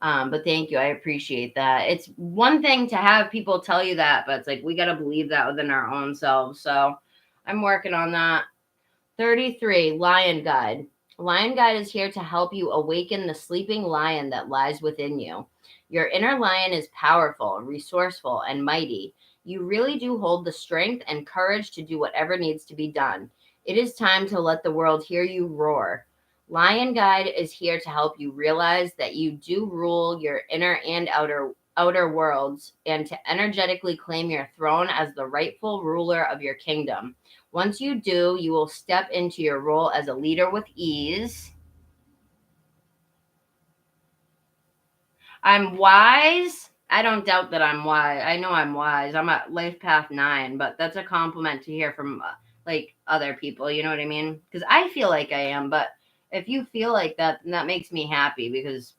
but thank you. I appreciate that. It's one thing to have people tell you that, but it's like we got to believe that within our own selves. So I'm working on that. 33, Lion Guide. Lion Guide is here to help you awaken the sleeping lion that lies within you. Your inner lion is powerful, resourceful, and mighty. You really do hold the strength and courage to do whatever needs to be done. It is time to let the world hear you roar. Lion Guide is here to help you realize that you do rule your inner and outer worlds and to energetically claim your throne as the rightful ruler of your kingdom. Once you do, you will step into your role as a leader with ease. I'm wise. I don't doubt that I'm wise. I know I'm wise. I'm at life path 9, but that's a compliment to hear from like other people. You know what I mean? Because I feel like I am, but if you feel like that, then that makes me happy because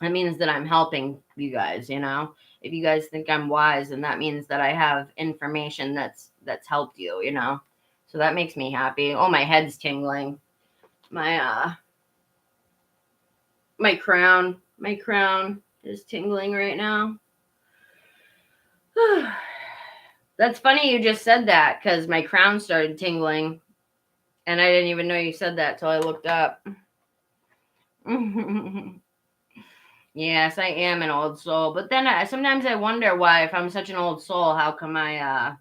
that means that I'm helping you guys, you know? If you guys think I'm wise, then that means that I have information that's helped you, you know? So that makes me happy. Oh, my head's tingling. My crown is tingling right now. That's funny you just said that because my crown started tingling. And I didn't even know you said that till I looked up. Yes, I am an old soul. But then sometimes I wonder why, if I'm such an old soul, how come I,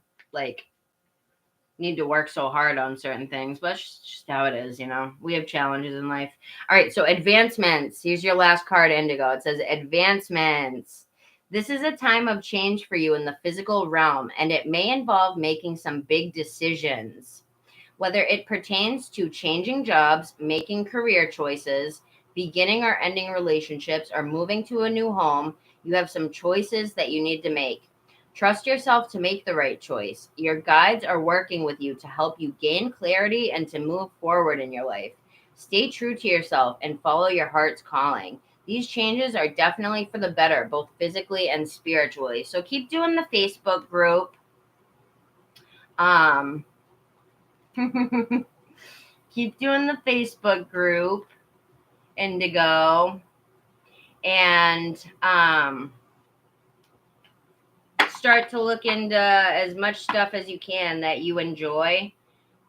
need to work so hard on certain things, but it's just how it is, you know. We have challenges in life. All right, so advancements. Here's your last card, Indigo. It says advancements. This is a time of change for you in the physical realm, and it may involve making some big decisions. Whether it pertains to changing jobs, making career choices, beginning or ending relationships, or moving to a new home, you have some choices that you need to make. Trust yourself to make the right choice. Your guides are working with you to help you gain clarity and to move forward in your life. Stay true to yourself and follow your heart's calling. These changes are definitely for the better, both physically and spiritually. So keep doing the Facebook group. Keep doing the Facebook group, Indigo. And start to look into as much stuff as you can that you enjoy,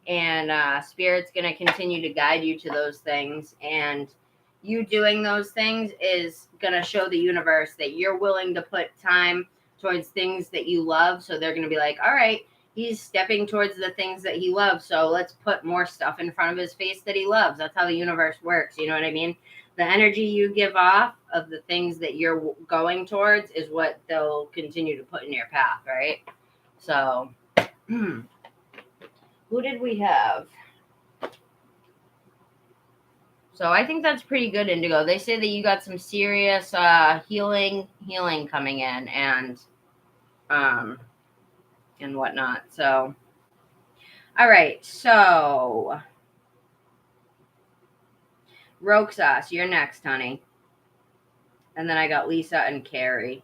and Spirit's going to continue to guide you to those things, and you doing those things is going to show the universe that you're willing to put time towards things that you love. So they're going to be like, all right, he's stepping towards the things that he loves, so let's put more stuff in front of his face that he loves. That's how the universe works, you know what I mean? The energy you give off of the things that you're going towards is what they'll continue to put in your path, right? So, who did we have? So I think that's pretty good, Indigo. They say that you got some serious healing coming in, and whatnot. So, all right. So, Roxas, you're next, honey. And then I got Lisa and Carrie.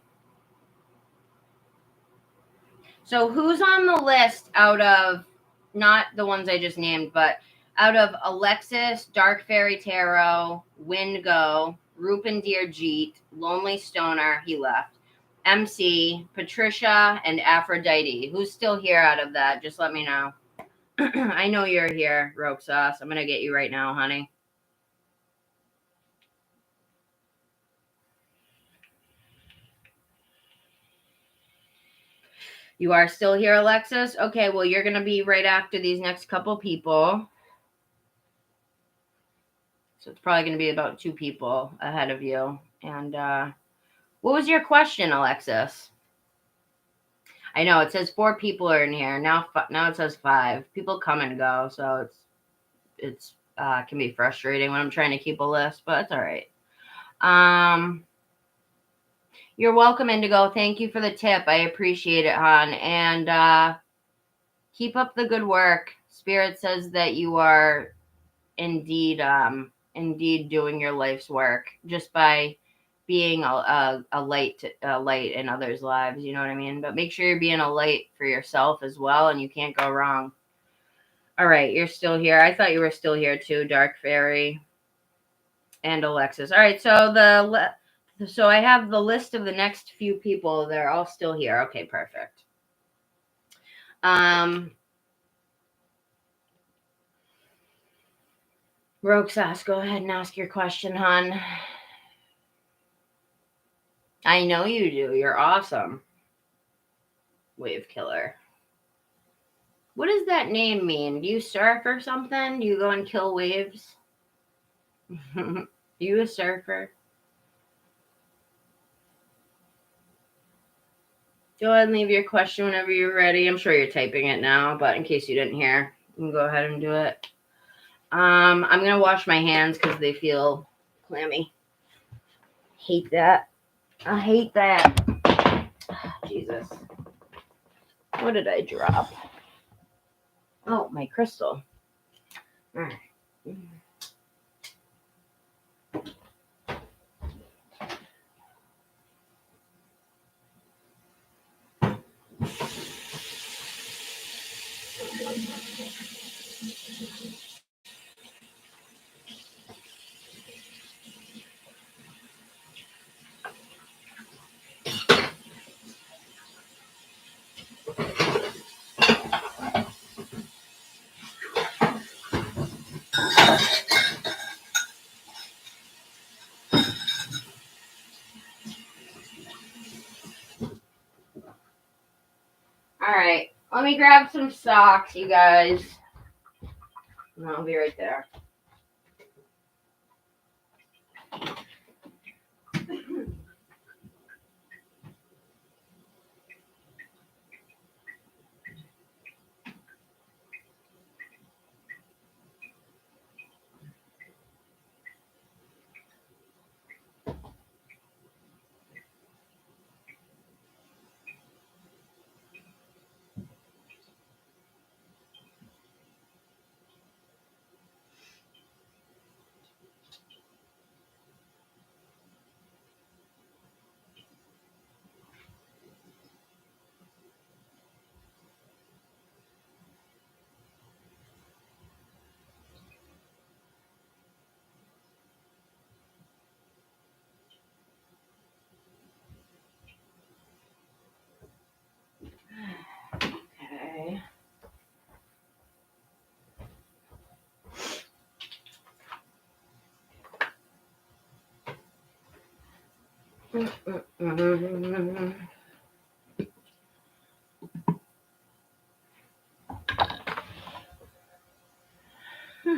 So who's on the list out of, not the ones I just named, but out of Alexis, Dark Fairy Tarot, Wingo, Rupandir Jeet, Lonely Stoner, he left, MC, Patricia, and Aphrodite. Who's still here out of that? Just let me know. I know you're here, Roxas. I'm going to get you right now, honey. You are still here, Alexis? Okay, well, you're going to be right after these next couple people. So it's probably going to be about 2 people ahead of you. And what was your question, Alexis? I know it says 4 people are in here. Now it says 5. People come and go, so it's can be frustrating when I'm trying to keep a list, but it's all right. You're welcome, Indigo. Thank you for the tip. I appreciate it, hon. And keep up the good work. Spirit says that you are indeed doing your life's work just by being a light in others' lives. You know what I mean? But make sure you're being a light for yourself as well, and you can't go wrong. All right, you're still here. I thought you were still here too, Dark Fairy and Alexis. All right, so I have the list of the next few people. They're all still here. Okay, perfect. Roxas, go ahead and ask your question, hon. I know you do. You're awesome. Wave Killer. What does that name mean? Do you surf or something? Do you go and kill waves? You a surfer? Go ahead and leave your question whenever you're ready. I'm sure you're typing it now, but in case you didn't hear, you can go ahead and do it. I'm going to wash my hands because they feel clammy. Hate that. I hate that. Jesus. What did I drop? Oh, my crystal. All right. All right. Let me grab some socks, you guys. And I'll be right there. Okay.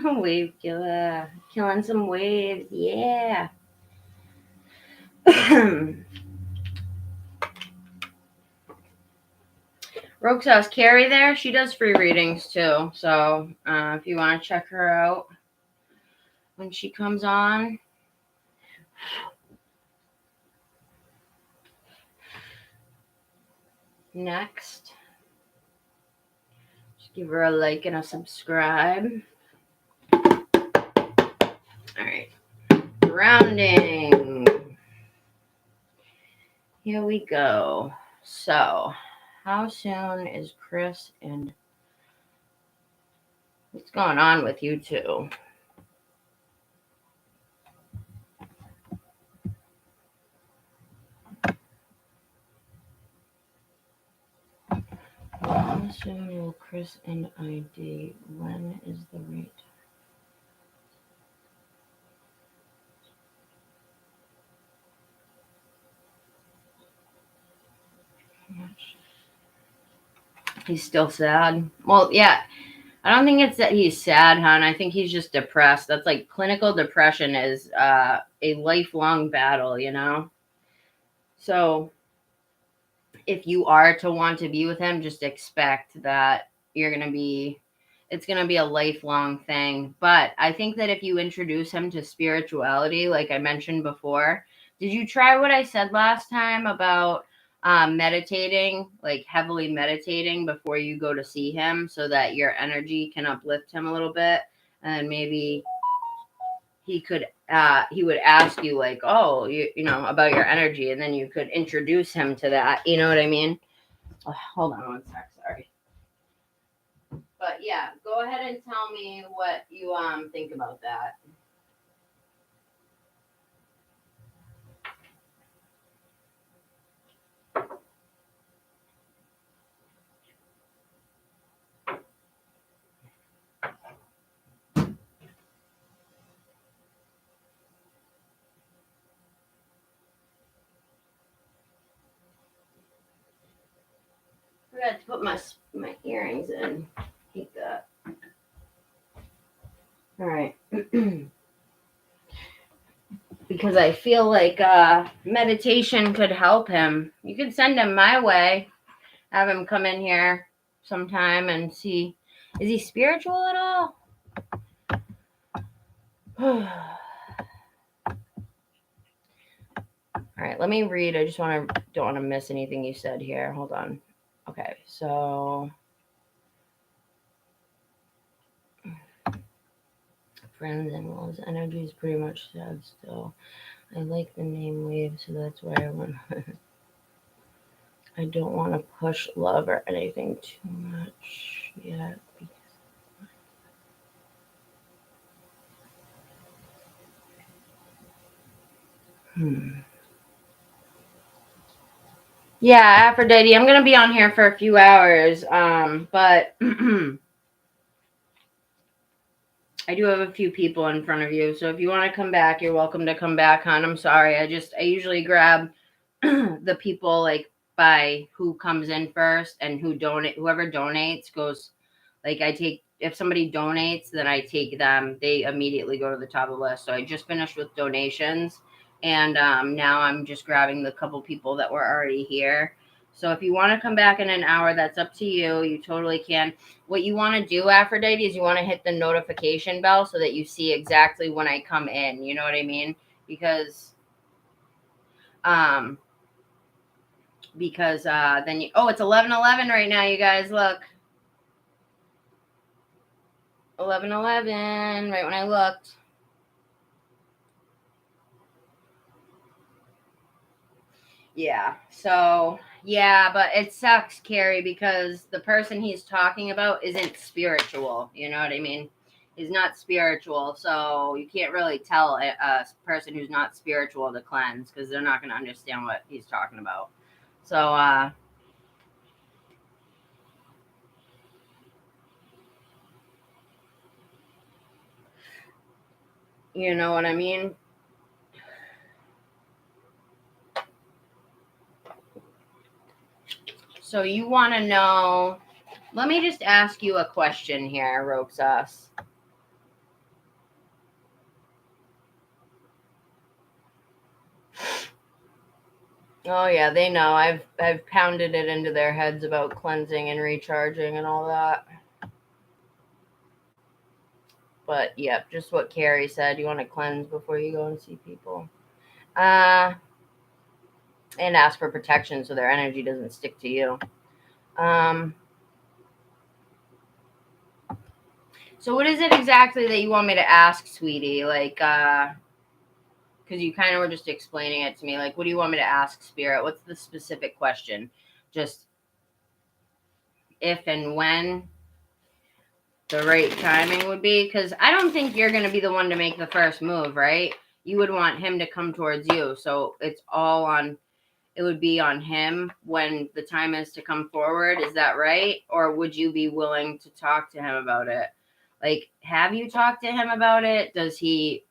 Wave killer. Killing some waves. Yeah. Rogue's House, Carrie there. She does free readings too. So if you want to check her out when she comes on. Next. Just give her a like and a subscribe. Alright. Rounding. Here we go. So, how soon is Chris and what's going on with you two? How soon will Chris and I date? When is the right time? He's still sad. Well, yeah. I don't think it's that he's sad, hon. I think he's just depressed. That's like clinical depression is a lifelong battle, you know? So if you are to want to be with him, just expect that it's going to be a lifelong thing. But I think that if you introduce him to spirituality, like I mentioned before, did you try what I said last time about meditating, like heavily meditating before you go to see him so that your energy can uplift him a little bit? And maybe he would ask you like, oh, you know, about your energy, and then you could introduce him to that. You know what I mean? Oh, hold on one sec. Sorry. But yeah, go ahead and tell me what you think about that. I forgot to put my earrings in. Hate that. All right. Because I feel like meditation could help him. You could send him my way. Have him come in here sometime and see. Is he spiritual at all? All right, let me read. I just don't want to miss anything you said here. Hold on. Okay, so friends and Will's energy is pretty much sad still. I like the name Wave, so that's why I went. I don't want to push love or anything too much yet. Yeah, Aphrodite, I'm going to be on here for a few hours, but I do have a few people in front of you, so if you want to come back, you're welcome to come back, hon. I'm sorry. I usually grab the people like by who comes in first, and whoever donates goes, like if somebody donates, then I take them. They immediately go to the top of the list. So I just finished with donations, and now I'm just grabbing the couple people that were already here. So if you want to come back in an hour, that's up to you. You totally can. What you want to do, Aphrodite, is you want to hit the notification bell so that you see exactly when I come in. You know what I mean? Because then you, oh, it's 11:11 right now, you guys. Look, 11:11, right when I looked. Yeah, so yeah, but it sucks, Carrie, because the person he's talking about isn't spiritual. You know what I mean? He's not spiritual, so you can't really tell a person who's not spiritual to cleanse, because they're not going to understand what he's talking about. So you know what I mean? So you want to know, let me just ask you a question here, Roxas. Oh yeah, they know. I've pounded it into their heads about cleansing and recharging and all that. But yep, just what Carrie said. You want to cleanse before you go and see people. And ask for protection so their energy doesn't stick to you. So what is it exactly that you want me to ask, sweetie? Like, because you kind of were just explaining it to me. Like, what do you want me to ask, Spirit? What's the specific question? Just if and when the right timing would be, because I don't think you're going to be the one to make the first move, right? You would want him to come towards you. So it's all on, it would be on him when the time is to come forward. Is that right? Or would you be willing to talk to him about it? Like, have you talked to him about it?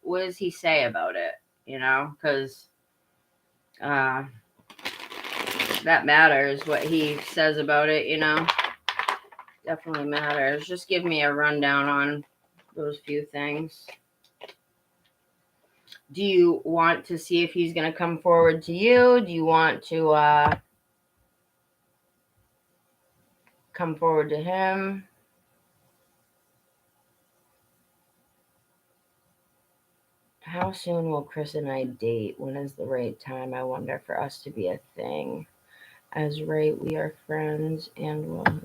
What does he say about it? You know, because that matters, what he says about it, you know. Definitely matters. Just give me a rundown on those few things. Do you want to see if he's going to come forward to you? Do you want to come forward to him? How soon will Chris and I date? When is the right time? I wonder, for us to be a thing. As right, we are friends and well.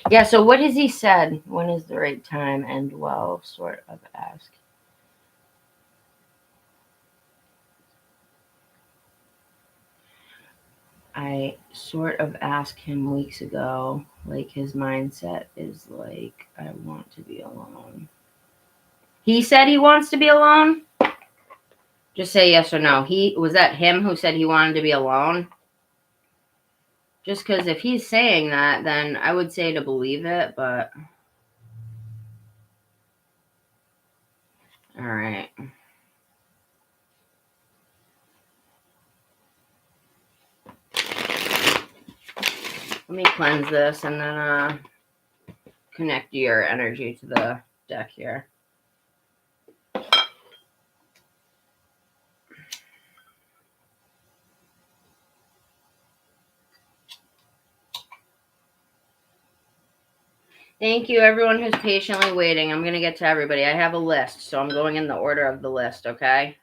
Yeah, so what has he said? When is the right time? And well, sort of ask. I sort of asked him weeks ago, like his mindset is like, I want to be alone. He said he wants to be alone? Just say yes or no. Was that him who said he wanted to be alone? Just because if he's saying that, then I would say to believe it, but all right. Let me cleanse this and then connect your energy to the deck here. Thank you, everyone who's patiently waiting. I'm going to get to everybody. I have a list, so I'm going in the order of the list, okay?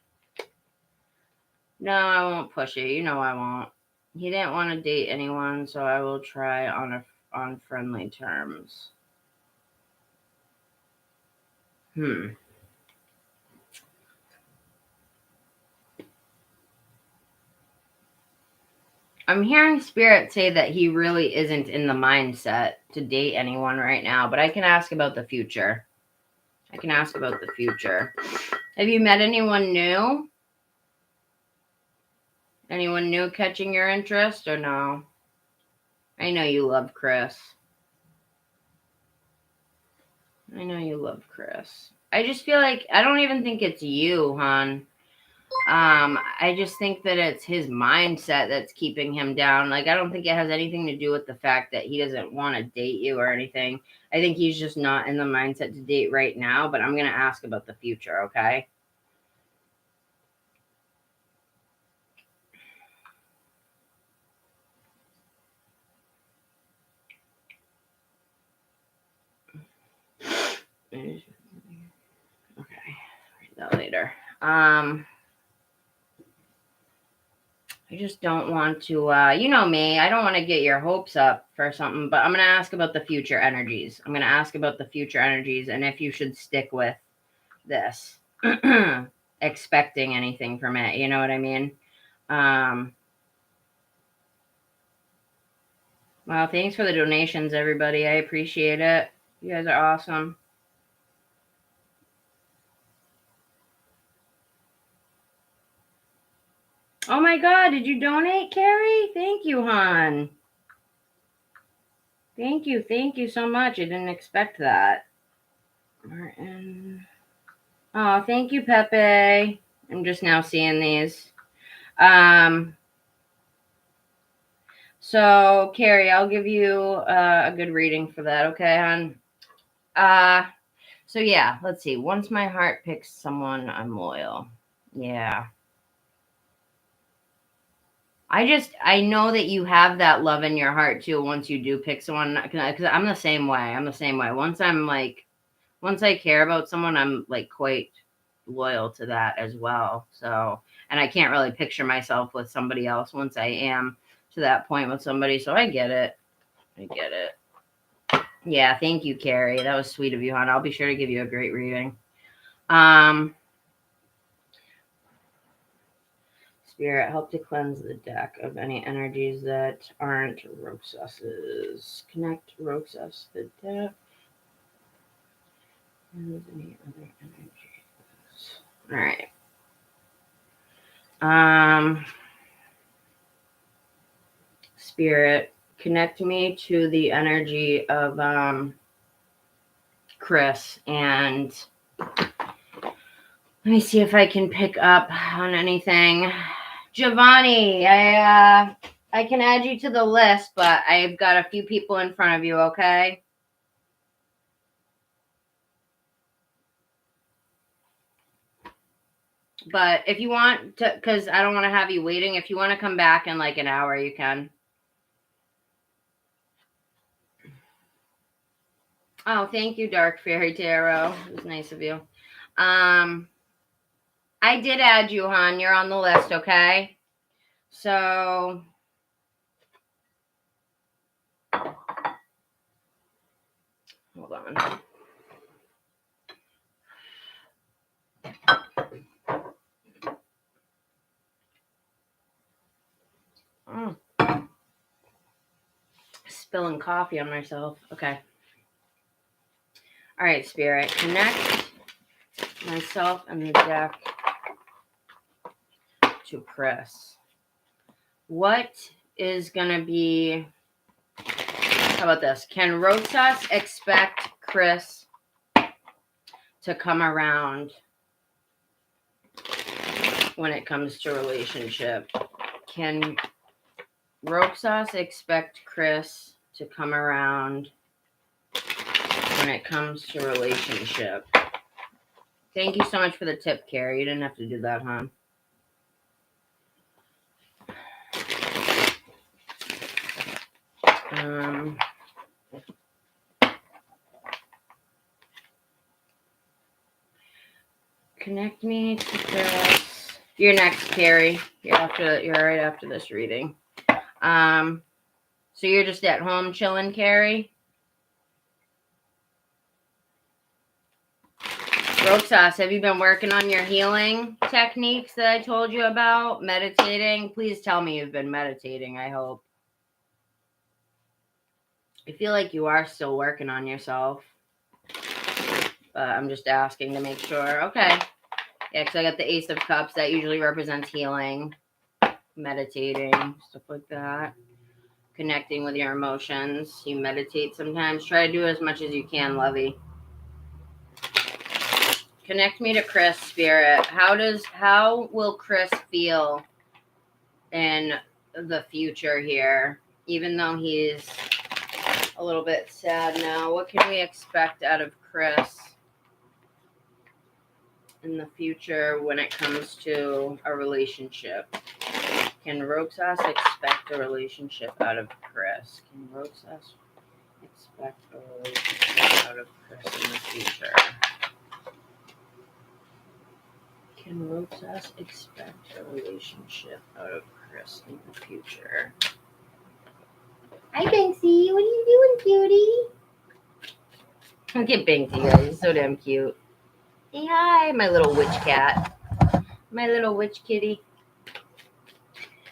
No, I won't push it. You know I won't. He didn't want to date anyone, so I will try on friendly terms. I'm hearing Spirit say that he really isn't in the mindset to date anyone right now, but I can ask about the future. Have you met anyone new? Anyone new catching your interest or no? I know you love Chris. I just feel like, I don't even think it's you, hon. I just think that it's his mindset that's keeping him down. Like, I don't think it has anything to do with the fact that he doesn't want to date you or anything. I think he's just not in the mindset to date right now, but I'm going to ask about the future, okay? Okay, read that later. I just don't want to, you know me, I don't want to get your hopes up for something, but I'm going to ask about the future energies. I'm going to ask about the future energies and if you should stick with this, expecting anything from it. You know what I mean? Well, thanks for the donations, everybody. I appreciate it. You guys are awesome. Oh my God, did you donate, Carrie? Thank you, hon. Thank you so much. I didn't expect that. Martin. Oh, thank you, Pepe. I'm just now seeing these. So, Carrie, I'll give you a good reading for that, okay, hon? So yeah, let's see. Once my heart picks someone, I'm loyal. Yeah. I know that you have that love in your heart too once you do pick someone, because I'm the same way. Once I care about someone, I'm like quite loyal to that as well. So, and I can't really picture myself with somebody else once I am to that point with somebody. So I get it. Yeah, thank you, Carrie. That was sweet of you, hon. I'll be sure to give you a great reading. Spirit, help to cleanse the deck of any energies that aren't Roxas's. Connect Roxas the deck. And any other energies. Alright. Spirit, connect me to the energy of Chris, and let me see if I can pick up on anything. Giovanni, I can add you to the list, but I've got a few people in front of you, okay? But if you want to, because I don't want to have you waiting, if you want to come back in like an hour, you can. Oh, thank you, Dark Fairy Tarot. It was nice of you. I did add you, hon. You're on the list, okay? So hold on. Spilling coffee on myself. Okay. All right, Spirit. Connect myself and the deck to Chris. What is going to be... How about this? Can Roxas expect Chris to come around when it comes to relationship? Can Roxas expect Chris to come around when it comes to relationship? Thank you so much for the tip, Carrie. You didn't have to do that, huh? Connect me to Chris. You're next, Carrie. You're right after this reading. So you're just at home chilling, Carrie? Roxas, have you been working on your healing techniques that I told you about? Meditating? Please tell me you've been meditating, I hope. I feel like you are still working on yourself. But I'm just asking to make sure. Okay. Yeah, because I got the Ace of Cups. That usually represents healing, meditating, stuff like that. Connecting with your emotions. You meditate sometimes. Try to do as much as you can, lovey. Connect me to Chris, Spirit. How will Chris feel in the future here? Even though he's a little bit sad now, what can we expect out of Chris in the future when it comes to a relationship? Can Roxas expect a relationship out of Chris? Can Roxas expect a relationship out of Chris in the future? Can Roxas expect a relationship out of Chris in the future? Hi, Banksy. What are you doing, cutie? Look at Banksy, guys. He's so damn cute. Say hi, my little witch cat. My little witch kitty.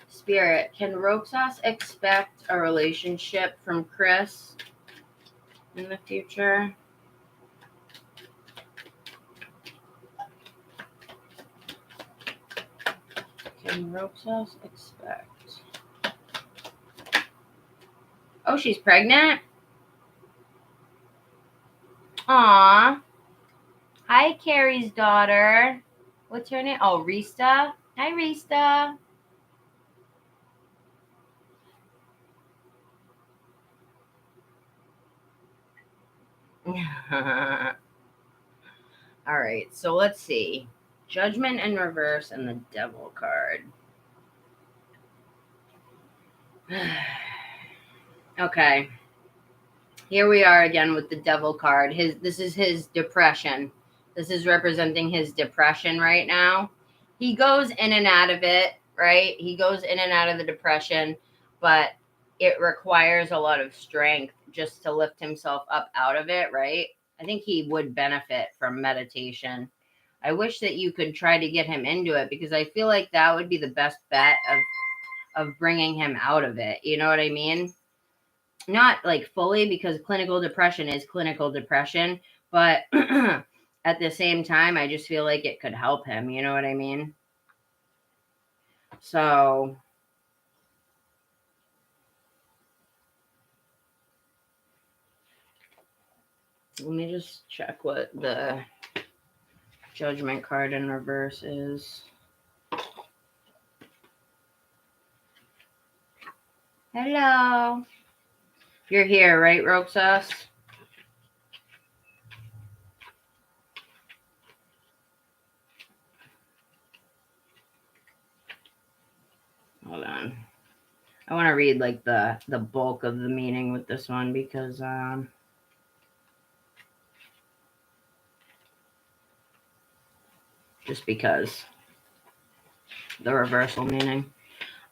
Spirit, can Roxas expect a relationship from Chris in the future? Can Roxas expect? Oh, she's pregnant? Aw. Hi, Carrie's daughter. What's her name? Oh, Rista. Hi, Rista. All right, so let's see. Judgment in reverse and the Devil card. Okay. Here we are again with the Devil card. This is his depression. This is representing his depression right now. He goes in and out of it, right? He goes in and out of the depression, but it requires a lot of strength just to lift himself up out of it, right? I think he would benefit from meditation. I wish that you could try to get him into it because I feel like that would be the best bet of bringing him out of it. You know what I mean? Not like fully, because clinical depression is clinical depression, but at the same time, I just feel like it could help him. You know what I mean? So let me just check what the Judgment card in reverse is. Hello. You're here, right, Roxas? Hold on. I want to read like the bulk of the meaning with this one because just because the reversal meaning.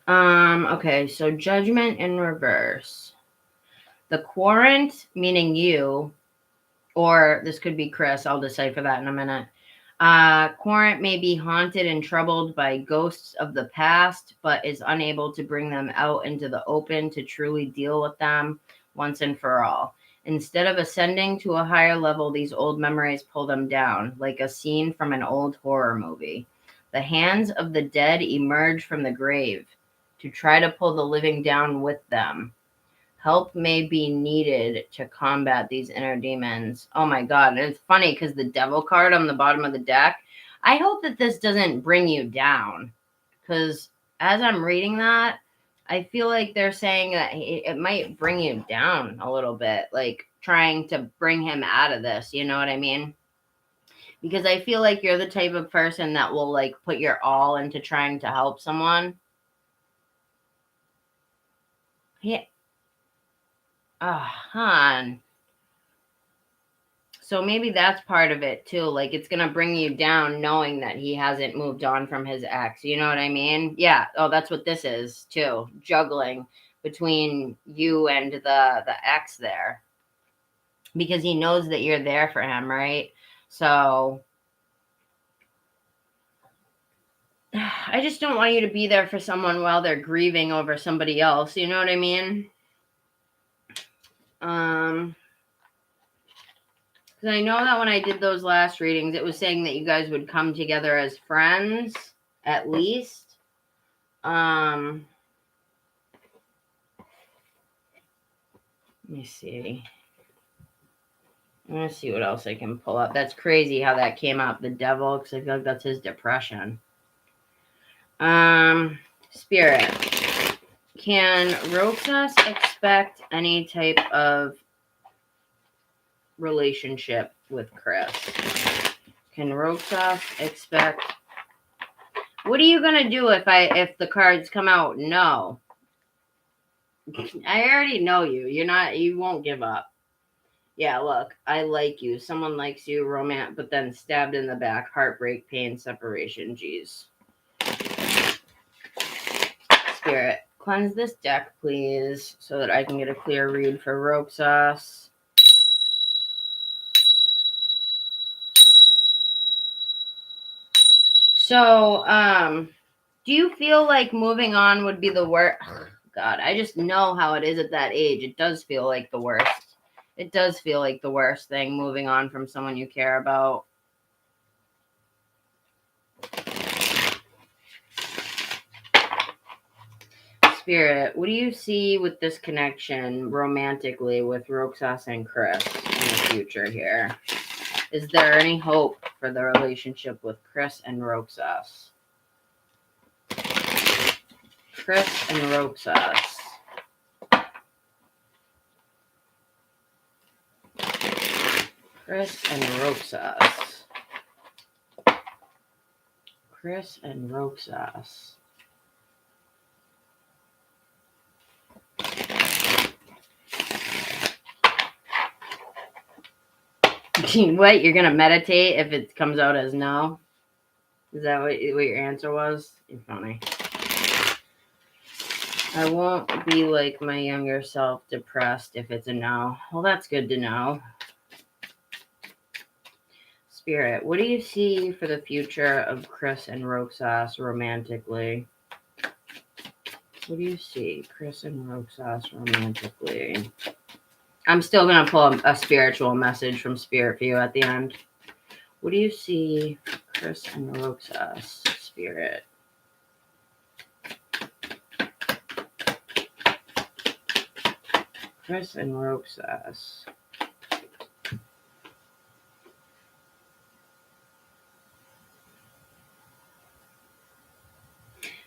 Okay, so Judgment in reverse. The Quarant, meaning you, or this could be Chris, I'll decipher that in a minute. Quarant may be haunted and troubled by ghosts of the past, but is unable to bring them out into the open to truly deal with them once and for all. Instead of ascending to a higher level, these old memories pull them down, like a scene from an old horror movie. The hands of the dead emerge from the grave to try to pull the living down with them. Help may be needed to combat these inner demons. Oh my God. And it's funny because the Devil card on the bottom of the deck, I hope that this doesn't bring you down, because as I'm reading that, I feel like they're saying that it might bring you down a little bit, like trying to bring him out of this. You know what I mean? Because I feel like you're the type of person that will like put your all into trying to help someone. Yeah. Oh, hon. So maybe that's part of it too. Like it's going to bring you down knowing that he hasn't moved on from his ex. You know what I mean? Yeah. Oh, that's what this is too. Juggling between you and the ex there. Because he knows that you're there for him, right? So I just don't want you to be there for someone while they're grieving over somebody else. You know what I mean? Because I know that when I did those last readings, it was saying that you guys would come together as friends, at least. Let me see. I'm going to see what else I can pull up. That's crazy how that came up. The devil, because I feel like that's his depression. Spirit. Can Roxas expect any type of relationship with Chris? Can Roxas expect... What are you going to do if the cards come out? No. I already know you. You won't give up. Yeah, look, I like you. Someone likes you, romance, but then stabbed in the back, heartbreak, pain, separation. Jeez. Spirit, cleanse this deck, please, so that I can get a clear read for Roxas. So, do you feel like moving on would be the worst? God, I just know how it is at that age. It does feel like the worst. It does feel like the worst thing, moving on from someone you care about. Spirit, what do you see with this connection romantically with Roxas and Chris in the future here? Is there any hope for the relationship with Chris and Roxas? Chris and Roxas. Chris and Roxas. Chris and Roxas. What? You're going to meditate if it comes out as no? Is that what your answer was? You're funny. I won't be like my younger self, depressed if it's a no. Well, that's good to know. Spirit, what do you see for the future of Chris and Roxas romantically? What do you see, Chris and Roxas romantically? I'm still going to pull a spiritual message from Spirit for you at the end. What do you see, Chris and Roxas, Spirit? Chris and Roxas.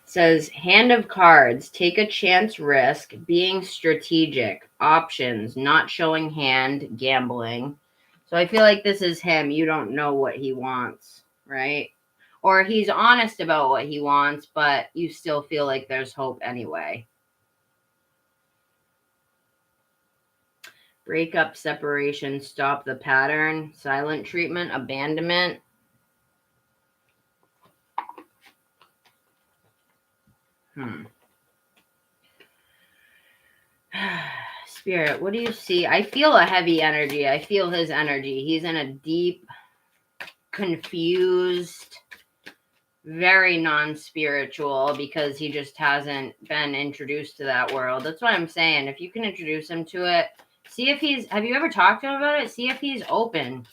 Says, Hand of Cards, take a chance risk, being strategic, options, not showing hand, gambling. So I feel like this is him. You don't know what he wants, right? Or he's honest about what he wants, but you still feel like there's hope anyway. Breakup, separation, stop the pattern, silent treatment, abandonment. Spirit, what do you see? I feel a heavy energy. I feel his energy. He's in a deep, confused, very non-spiritual because he just hasn't been introduced to that world. That's what I'm saying. If you can introduce him to it, see if have you ever talked to him about it? See if he's open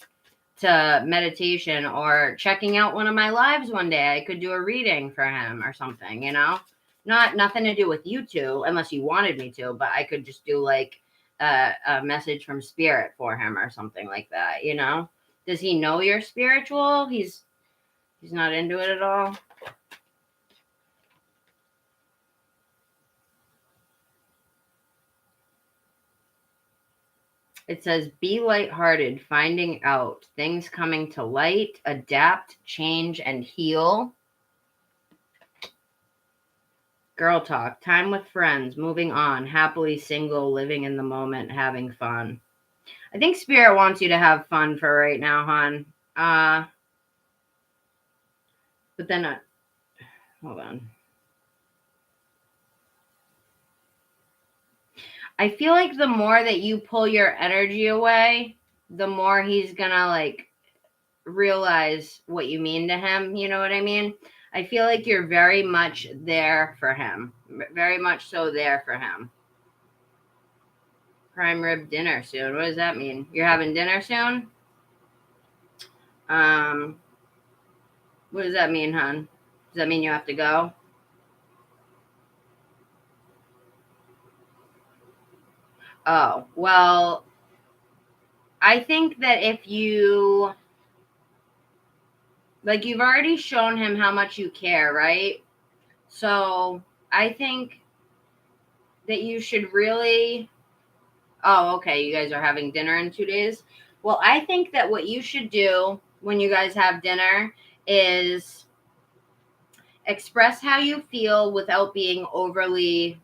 to meditation or checking out one of my lives one day. I could do a reading for him or something, you know? Nothing to do with you two, unless you wanted me to, but I could just do like a message from Spirit for him or something like that, you know? Does he know you're spiritual? He's not into it at all. It says, be lighthearted, finding out, things coming to light, adapt, change, and heal. Girl talk, time with friends, moving on, happily single, living in the moment, having fun. I think Spirit wants you to have fun for right now, hon. But then, hold on. I feel like the more that you pull your energy away, the more he's gonna like realize what you mean to him. You know what I mean? I feel like you're very much there for him. Very much so there for him. Prime rib dinner soon. What does that mean? You're having dinner soon? What does that mean, hon? Does that mean you have to go? Oh, well, I think that if you, like, you've already shown him how much you care, right? So I think that you should really, oh, okay, you guys are having dinner in 2 days. Well, I think that what you should do when you guys have dinner is express how you feel without being overly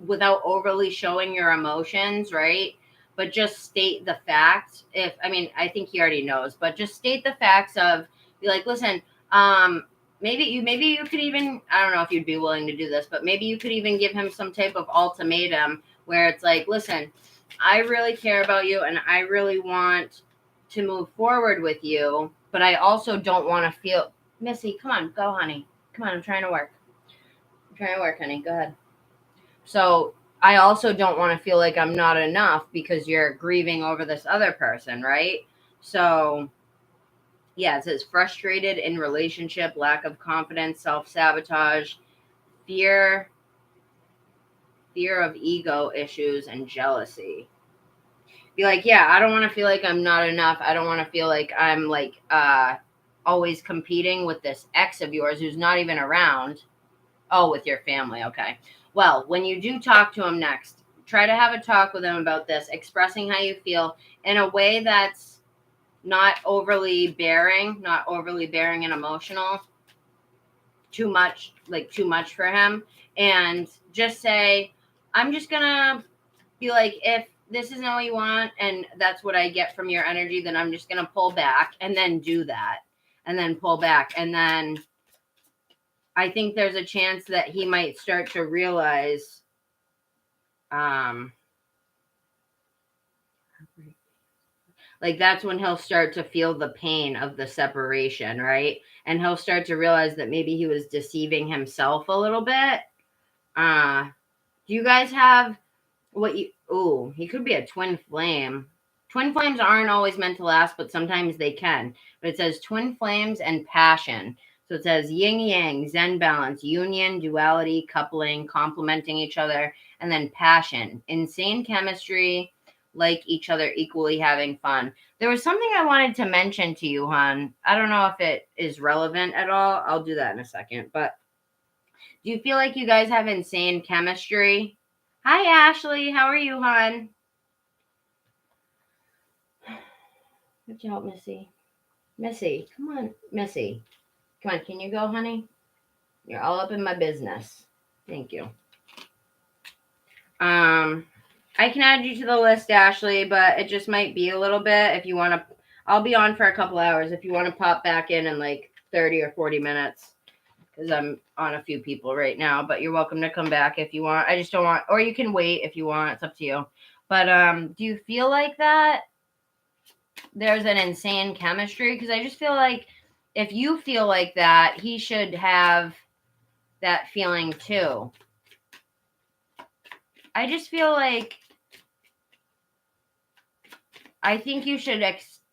without overly showing your emotions, right? But just state the facts. If I mean, I think he already knows, but just state the facts of, be like, listen, maybe you could even, I don't know if you'd be willing to do this, but maybe you could even give him some type of ultimatum where it's like, listen, I really care about you and I really want to move forward with you, but I also don't want to feel, Missy, come on, go, honey. Come on, I'm trying to work. I'm trying to work, honey. Go ahead. So I also don't want to feel like I'm not enough because you're grieving over this other person, right? So yeah, it says frustrated in relationship, lack of confidence, self-sabotage, fear of ego issues, and jealousy. Be like, yeah, I don't want to feel like I'm not enough. I don't want to feel like I'm like always competing with this ex of yours who's not even around. Oh, with your family. Okay. Well, when you do talk to him next, try to have a talk with him about this, expressing how you feel in a way that's not overly bearing and emotional, too much for him. And just say, I'm just going to be like, if this isn't what you want and that's what I get from your energy, then I'm just going to pull back, and then do that, and then pull back. And then I think there's a chance that he might start to realize, like, that's when he'll start to feel the pain of the separation, right? And he'll start to realize that maybe he was deceiving himself a little bit. Do you guys have he could be a twin flame. Twin flames aren't always meant to last, but sometimes they can. But it says twin flames and passion. So it says yin yang, Zen balance, union, duality, coupling, complementing each other, and then passion, insane chemistry, like each other, equally having fun. There was something I wanted to mention to you, hon. I don't know if it is relevant at all. I'll do that in a second. But do you feel like you guys have insane chemistry? Hi, Ashley. How are you, hon? Good job, Missy. Missy, come on. Missy, come on. Can you go, honey? You're all up in my business. Thank you. I can add you to the list, Ashley, but it just might be a little bit. If you want to, I'll be on for a couple hours. If you want to pop back in like 30 or 40 minutes, because I'm on a few people right now, but you're welcome to come back if you want. I just don't want, or you can wait if you want. It's up to you. But do you feel like that there's an insane chemistry? Because I just feel like if you feel like that, he should have that feeling too. I just feel like I think you should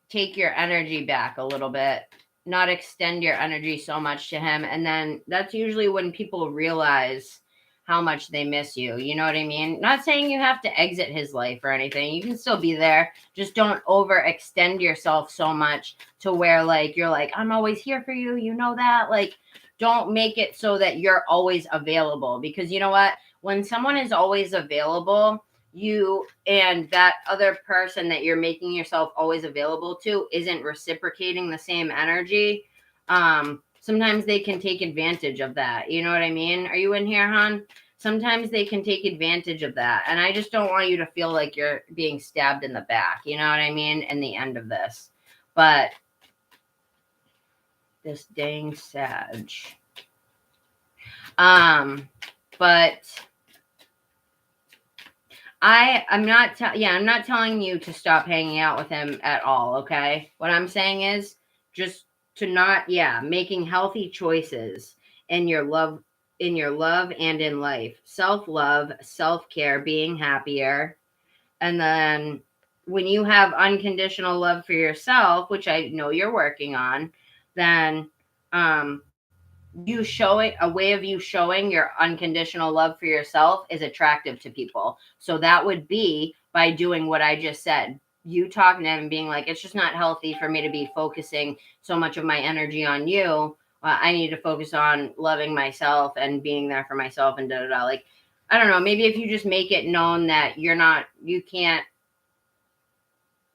take your energy back a little bit, not extend your energy so much to him. And then that's usually when people realize how much they miss you. You know what I mean? Not saying you have to exit his life or anything. You can still be there. Just don't overextend yourself so much to where like you're like, I'm always here for you. You know that? Like, don't make it so that you're always available, because you know what? When someone is always available, you and that other person that you're making yourself always available to isn't reciprocating the same energy. Sometimes they can take advantage of that. You know what I mean? Are you in here, hon? Sometimes they can take advantage of that. And I just don't want you to feel like you're being stabbed in the back. You know what I mean? In the end of this. But this dang Sag. But I'm not telling you to stop hanging out with him at all, okay? What I'm saying is just to not, making healthy choices in your love and in life. Self-love, self-care, being happier. And then when you have unconditional love for yourself, which I know you're working on, then you showing a way of you showing your unconditional love for yourself is attractive to people. So that would be by doing what I just said. you talking to him and being like, it's just not healthy for me to be focusing so much of my energy on you. I need to focus on loving myself and being there for myself and da-da-da. Like, I don't know, maybe if you just make it known that you can't,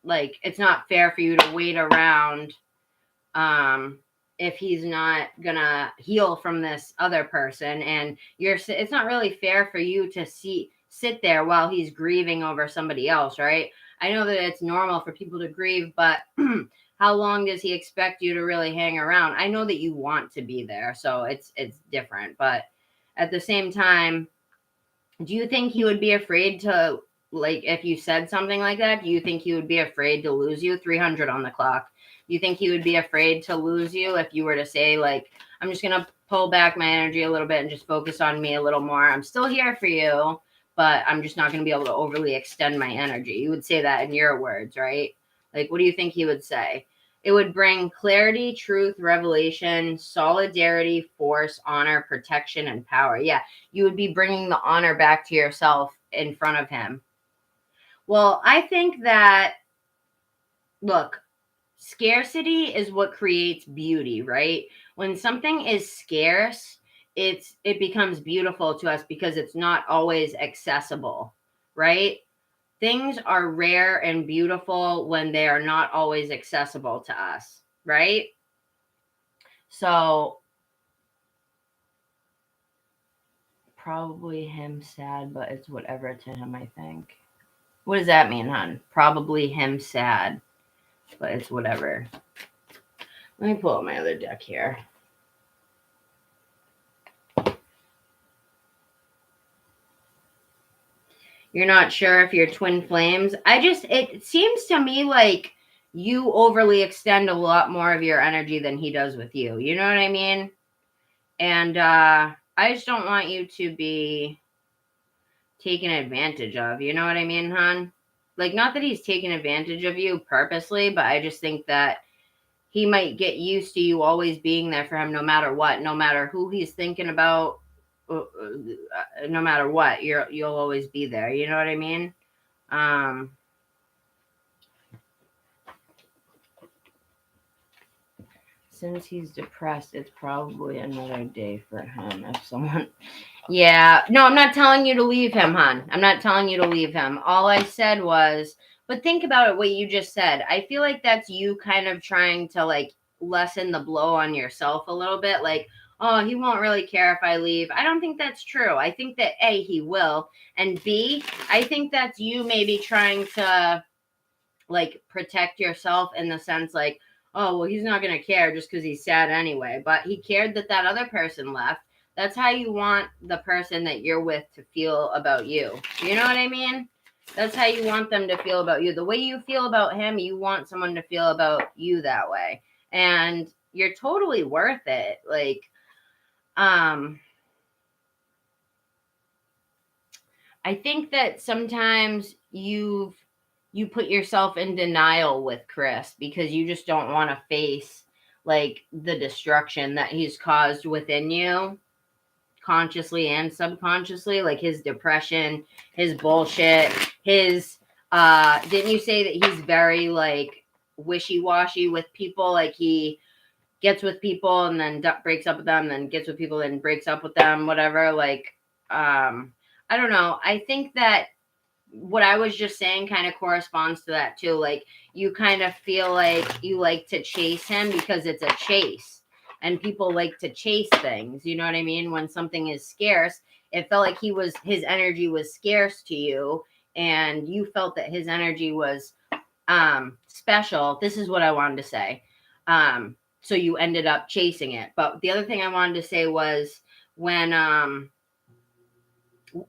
like, it's not fair for you to wait around if he's not gonna heal from this other person, and it's not really fair for you to sit there while he's grieving over somebody else, right? I know that it's normal for people to grieve, but how long does he expect you to really hang around? I know that you want to be there, so it's different, but at the same time, do you think he would be afraid to, like, if you said something like that, do you think he would be afraid to lose you? 300 on the clock. Do you think he would be afraid to lose you if you were to say, like, I'm just going to pull back my energy a little bit and just focus on me a little more. I'm still here for you, but I'm just not going to be able to overly extend my energy. You would say that in your words, right? Like, what do you think he would say? It would bring clarity, truth, revelation, solidarity, force, honor, protection, and power. Yeah, you would be bringing the honor back to yourself in front of him. Well, I think that, look, scarcity is what creates beauty, right? When something is scarce, it becomes beautiful to us because it's not always accessible, right? Things are rare and beautiful when they are not always accessible to us, right? So probably him sad, but it's whatever to him, I think. What does that mean, hon? Probably him sad, but it's whatever. Let me pull up my other deck here. You're not sure if you're twin flames. It seems to me like you overly extend a lot more of your energy than he does with you. You know what I mean? And I just don't want you to be taken advantage of. You know what I mean, hon? Like, not that he's taking advantage of you purposely, but I just think that he might get used to you always being there for him no matter what, no matter who he's thinking about, no matter what, you'll always be there. You know what I mean? Since he's depressed, it's probably another day for him. If someone, yeah, no, I'm not telling you to leave him, hon. I'm not telling you to leave him. All I said was, but think about it, what you just said. I feel like that's you kind of trying to, like, lessen the blow on yourself a little bit. Like, oh, he won't really care if I leave. I don't think that's true. I think that A, he will. And B, I think that's you maybe trying to, like, protect yourself in the sense, like, oh, well, he's not going to care just because he's sad anyway. But he cared that other person left. That's how you want the person that you're with to feel about you. You know what I mean? That's how you want them to feel about you. The way you feel about him, you want someone to feel about you that way. And you're totally worth it. Like, I think that sometimes you put yourself in denial with Chris because you just don't want to face, like, the destruction that he's caused within you, consciously and subconsciously, like his depression, his bullshit, his didn't you say that he's very, like, wishy-washy with people? Like, he gets with people and then breaks up with them, then gets with people and breaks up with them, whatever. Like, I don't know. I think that what I was just saying kind of corresponds to that too. Like, you kind of feel like you like to chase him because it's a chase. And people like to chase things. You know what I mean? When something is scarce, it felt like his energy was scarce to you, and you felt that his energy was special. This is what I wanted to say. So you ended up chasing it. But the other thing I wanted to say was when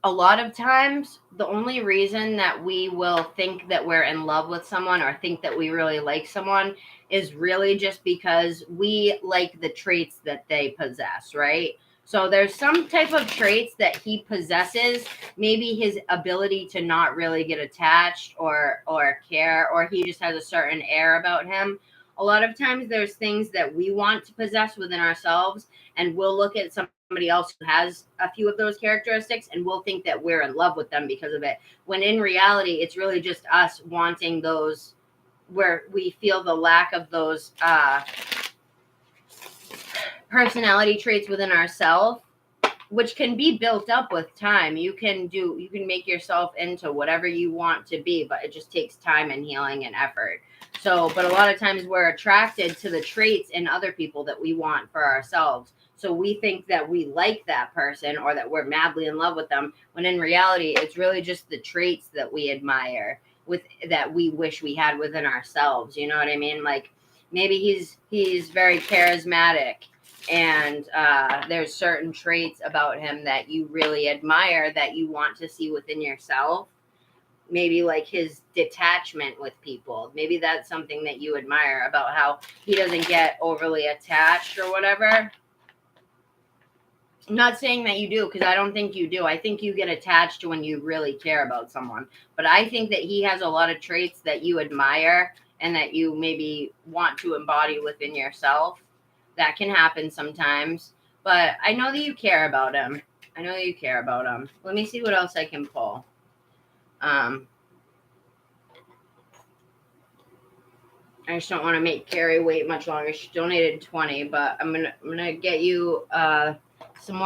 a lot of times the only reason that we will think that we're in love with someone or think that we really like someone is really just because we like the traits that they possess, right? So there's some type of traits that he possesses, maybe his ability to not really get attached or care, or he just has a certain air about him. A lot of times there's things that we want to possess within ourselves, and we'll look at some somebody else who has a few of those characteristics, and we'll think that we're in love with them because of it. When in reality, it's really just us wanting those, where we feel the lack of those personality traits within ourselves, which can be built up with time. You can make yourself into whatever you want to be, but it just takes time and healing and effort. So, but a lot of times we're attracted to the traits in other people that we want for ourselves. So we think that we like that person or that we're madly in love with them, when in reality, it's really just the traits that we admire, that we wish we had within ourselves. You know what I mean? Like maybe he's very charismatic, and there's certain traits about him that you really admire that you want to see within yourself. Maybe like his detachment with people. Maybe that's something that you admire about how he doesn't get overly attached or whatever. I'm not saying that you do, because I don't think you do. I think you get attached when you really care about someone. But I think that he has a lot of traits that you admire and that you maybe want to embody within yourself. That can happen sometimes. But I know that you care about him. Let me see what else I can pull. I just don't want to make Carrie wait much longer. She donated 20, but I'm gonna get you some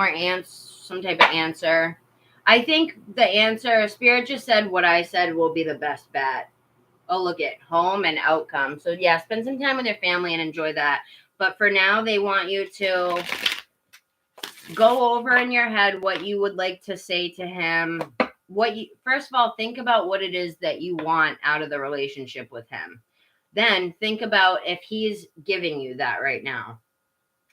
type of answer. I think the answer, Spirit just said what I said will be the best bet. Oh, look at home and outcome. So yeah, spend some time with your family and enjoy that. But for now, they want you to go over in your head what you would like to say to him. First of all, think about what it is that you want out of the relationship with him. Then think about if he's giving you that right now.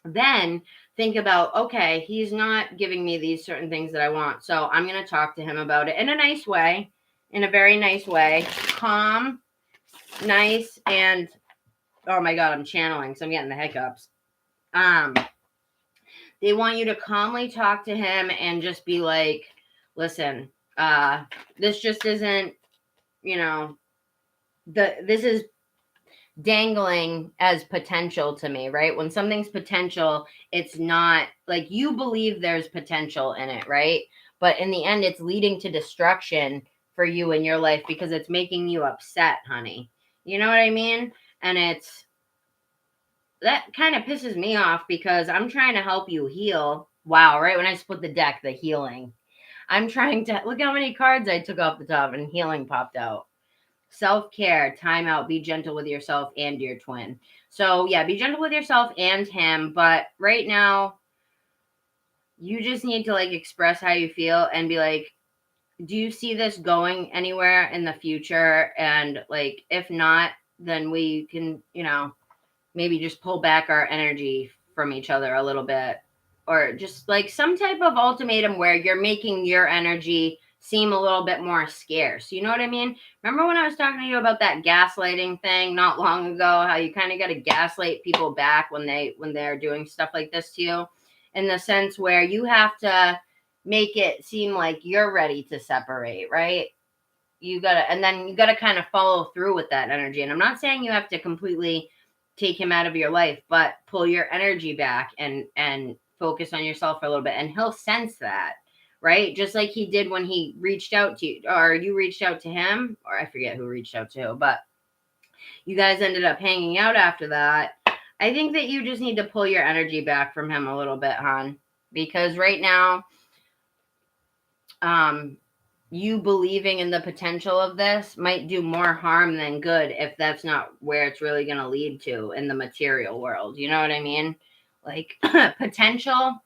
Then think about, okay, he's not giving me these certain things that I want. So I'm going to talk to him about it in a nice way, in a very nice way, calm, nice, and oh my God, I'm channeling, so I'm getting the hiccups. They want you to calmly talk to him and just be like, listen, this just isn't, this is dangling as potential to me, right? When something's potential, it's not like you believe there's potential in it, right? But in the end, it's leading to destruction for you in your life because it's making you upset, honey. You know what I mean? And that kind of pisses me off because I'm trying to help you heal. Wow, right when I split the deck, the healing. I'm trying to, look how many cards I took off the top and healing popped out. Self-care, time out, be gentle with yourself and your twin. So yeah, be gentle with yourself and him. But right now, you just need to like express how you feel and be like, do you see this going anywhere in the future? And like, if not, then we can, maybe just pull back our energy from each other a little bit, or just like some type of ultimatum where you're making your energy seem a little bit more scarce. You know what I mean? Remember when I was talking to you about that gaslighting thing not long ago, how you kind of got to gaslight people back when they're doing stuff like this to you, in the sense where you have to make it seem like you're ready to separate, right? And then you gotta kind of follow through with that energy. And I'm not saying you have to completely take him out of your life, but pull your energy back and focus on yourself for a little bit. And he'll sense that, right? Just like he did when he reached out to you, or you reached out to him, or I forget who reached out to who, but you guys ended up hanging out after that. I think that you just need to pull your energy back from him a little bit, hon, because right now, you believing in the potential of this might do more harm than good if that's not where it's really going to lead to in the material world. You know what I mean? Like potential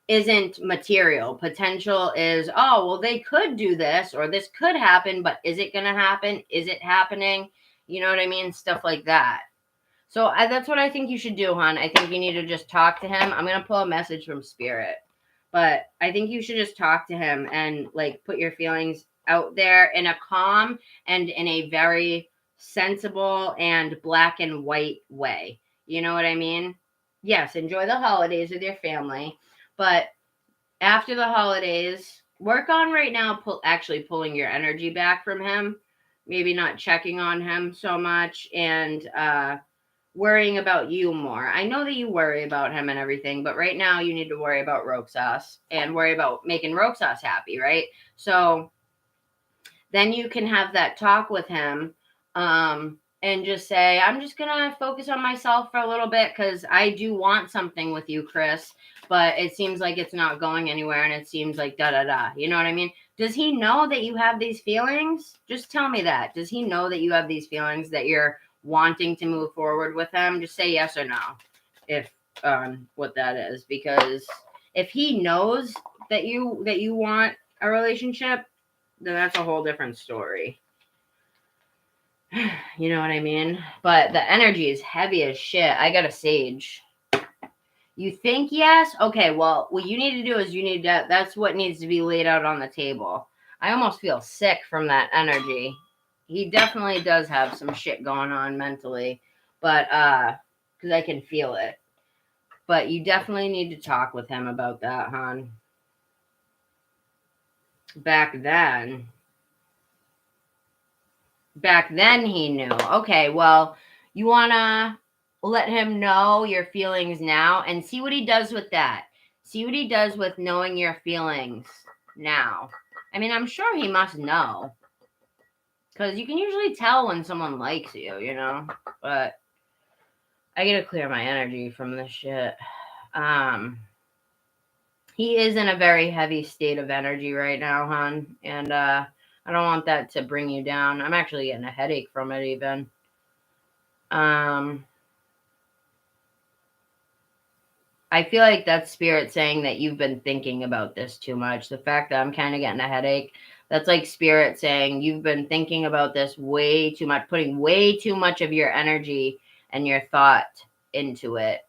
isn't material. Potential is, oh, well, they could do this or this could happen, but is it going to happen? Is it happening? You know what I mean? Stuff like that. So that's what I think you should do, hon. I think you need to just talk to him. I'm going to pull a message from Spirit. But I think you should just talk to him and like put your feelings out there in a calm and in a very sensible and black and white way. You know what I mean? Yes, enjoy the holidays with your family. But after the holidays, work on right now actually pulling your energy back from him. Maybe not checking on him so much, and worrying about you more. I know that you worry about him and everything, but right now you need to worry about Roxas and worry about making Roxas happy, right? So then you can have that talk with him and just say, I'm just going to focus on myself for a little bit because I do want something with you, Chris, but it seems like it's not going anywhere and it seems like da-da-da. You know what I mean? Does he know that you have these feelings? Just tell me that. Does he know that you have these feelings that you're wanting to move forward with him? Just say yes or no if what that is, because if he knows that you want a relationship, then that's a whole different story. You know what I mean? But the energy is heavy as shit. I got a sage. You think yes? Okay, well, what you need to do is that's what needs to be laid out on the table. I almost feel sick from that energy. He definitely does have some shit going on mentally, but because I can feel it. But you definitely need to talk with him about that, hon. Back then he knew. Okay, well, you want to let him know your feelings now and see what he does with that. See what he does with knowing your feelings now. I mean, I'm sure he must know. Because you can usually tell when someone likes you, you know? But I gotta clear my energy from this shit. He is in a very heavy state of energy right now, hon. And I don't want that to bring you down. I'm actually getting a headache from it even. I feel like that's spirit saying that you've been thinking about this too much. The fact that I'm kind of getting a headache, that's like spirit saying you've been thinking about this way too much, putting way too much of your energy and your thought into it.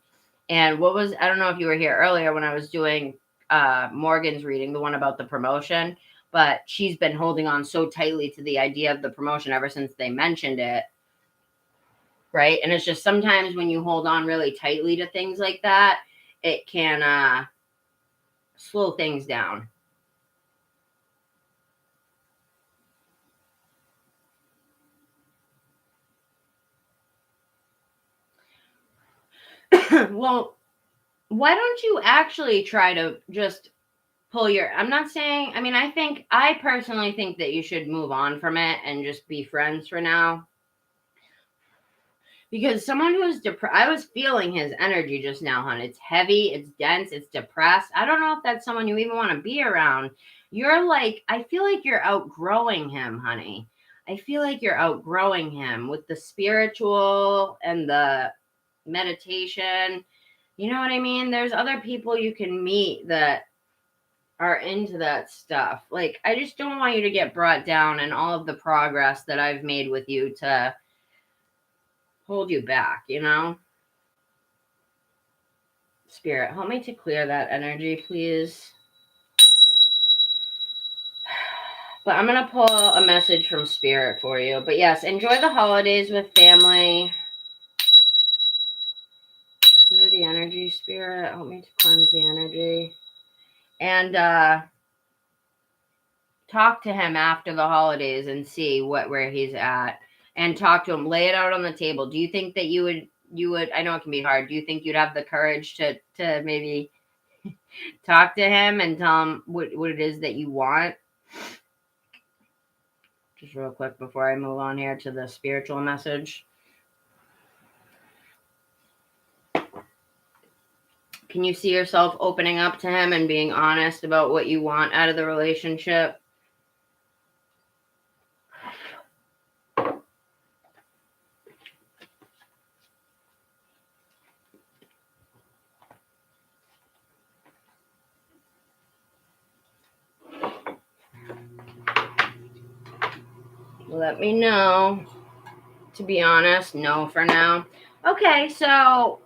And I don't know if you were here earlier when I was doing Morgan's reading, the one about the promotion, but she's been holding on so tightly to the idea of the promotion ever since they mentioned it. Right. And it's just sometimes when you hold on really tightly to things like that, it can slow things down. Well, why don't you actually try to just I'm not saying, I mean, I personally think that you should move on from it and just be friends for now. Because someone who's depressed, I was feeling his energy just now, hon. It's heavy, it's dense, it's depressed. I don't know if that's someone you even want to be around. I feel like you're outgrowing him, honey. I feel like you're outgrowing him with the spiritual and the meditation. You know what I mean? There's other people you can meet that are into that stuff. Like, I just don't want you to get brought down and all of the progress that I've made with you to hold you back, you know? Spirit, help me to clear that energy, please. But I'm going to pull a message from Spirit for you. But yes, enjoy the holidays with family. Clear the energy, Spirit. Help me to cleanse the energy. And talk to him after the holidays and see where he's at. And talk to him. Lay it out on the table. Do you think that you would, I know it can be hard. Do you think you'd have the courage to maybe talk to him and tell him what it is that you want? Just real quick before I move on here to the spiritual message. Can you see yourself opening up to him and being honest about what you want out of the relationship? Let me know. To be honest, no for now. Okay, so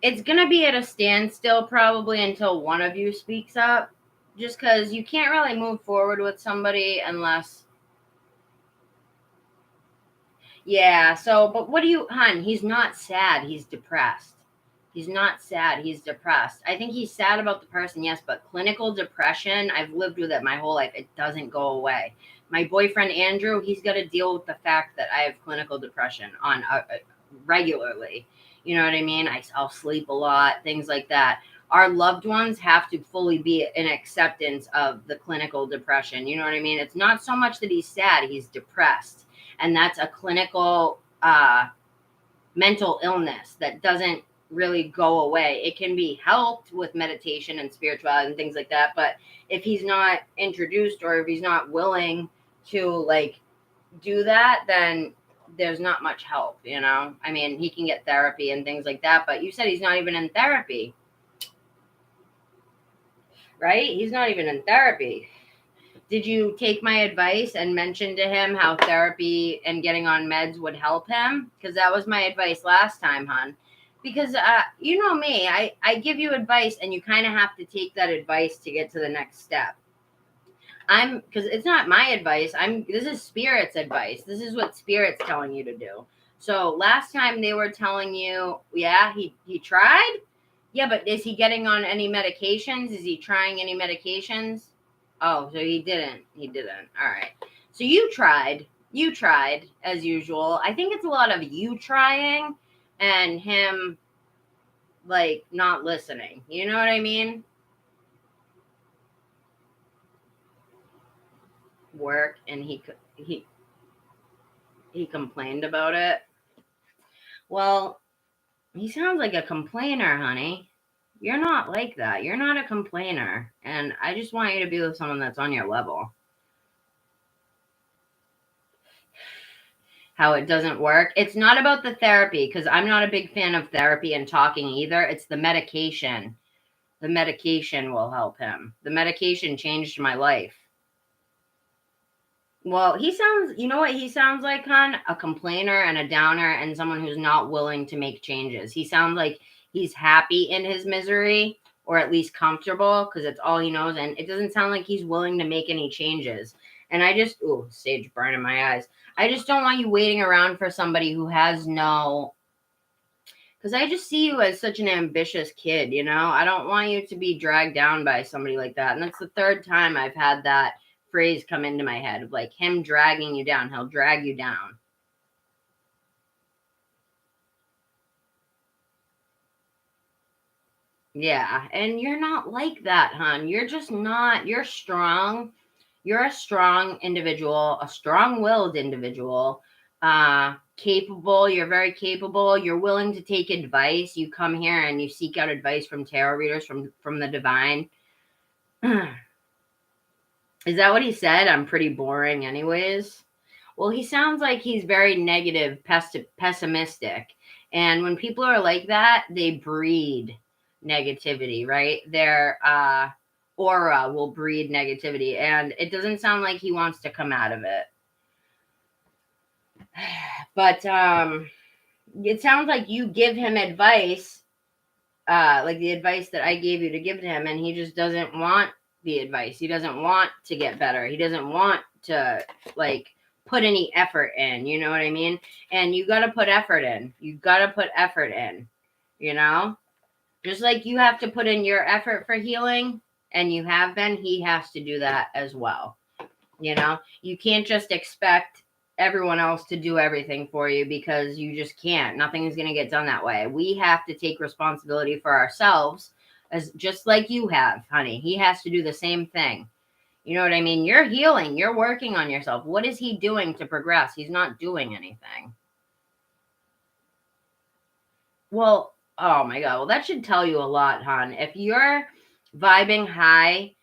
it's going to be at a standstill probably until one of you speaks up. Just because you can't really move forward with somebody unless... Yeah, so, but what do you... Hon, he's not sad. He's depressed. He's not sad. He's depressed. I think he's sad about the person, yes, but clinical depression, I've lived with it my whole life. It doesn't go away. My boyfriend, Andrew, he's got to deal with the fact that I have clinical depression on regularly. You know what I mean? I'll sleep a lot, things like that. Our loved ones have to fully be in acceptance of the clinical depression. You know what I mean? It's not so much that he's sad, he's depressed. And that's a clinical mental illness that doesn't really go away. It can be helped with meditation and spirituality and things like that. But if he's not introduced, or if he's not willing to like do that, then there's not much help, you know? I mean, he can get therapy and things like that, but you said he's not even in therapy, right? He's not even in therapy. Did you take my advice and mention to him how therapy and getting on meds would help him? Because that was my advice last time, hon. Because you know me, I give you advice and you kind of have to take that advice to get to the next step. Because it's not my advice. This is Spirit's advice. This is what Spirit's telling you to do. So last time they were telling you, yeah, he tried. Yeah, but is he getting on any medications? Is he trying any medications? Oh, so he didn't. He didn't. All right. So you tried. You tried as usual. I think it's a lot of you trying and him like not listening. You know what I mean? Work, and he complained about it. Well, he sounds like a complainer, honey. You're not like that. You're not a complainer. And I just want you to be with someone that's on your level. How it doesn't work. It's not about the therapy, because I'm not a big fan of therapy and talking either. It's the medication. The medication will help him. The medication changed my life. Well, he sounds, you know what he sounds like, hon? A complainer and a downer and someone who's not willing to make changes. He sounds like he's happy in his misery, or at least comfortable, because it's all he knows. And it doesn't sound like he's willing to make any changes. And I just, ooh, sage burn in my eyes. I just don't want you waiting around for somebody who has no, because I just see you as such an ambitious kid, you know? I don't want you to be dragged down by somebody like that. And that's the third time I've had that phrase come into my head of like him dragging you down. He'll drag you down. Yeah, and you're not like that, hon. You're just not. You're strong. You're a strong individual, a strong-willed individual, capable. You're very capable. You're willing to take advice. You come here and you seek out advice from tarot readers, from the divine. Is that what he said? I'm pretty boring anyways. Well, he sounds like he's very negative, pessimistic. And when people are like that, they breed negativity, right? Their aura will breed negativity. And it doesn't sound like he wants to come out of it. But it sounds like you give him advice, like the advice that I gave you to give to him, and he just doesn't want the advice. He doesn't want to get better. He doesn't want to like put any effort in, you know what I mean? And you got to put effort in. You got to put effort in, you know? Just like you have to put in your effort for healing, and you have been, he has to do that as well. You know, you can't just expect everyone else to do everything for you, because you just can't. Nothing is going to get done that way. We have to take responsibility for ourselves, as just like you have, honey. He has to do the same thing. You know what I mean? You're healing. You're working on yourself. What is he doing to progress? He's not doing anything. Well, oh my God. Well, that should tell you a lot, hon. If you're vibing high,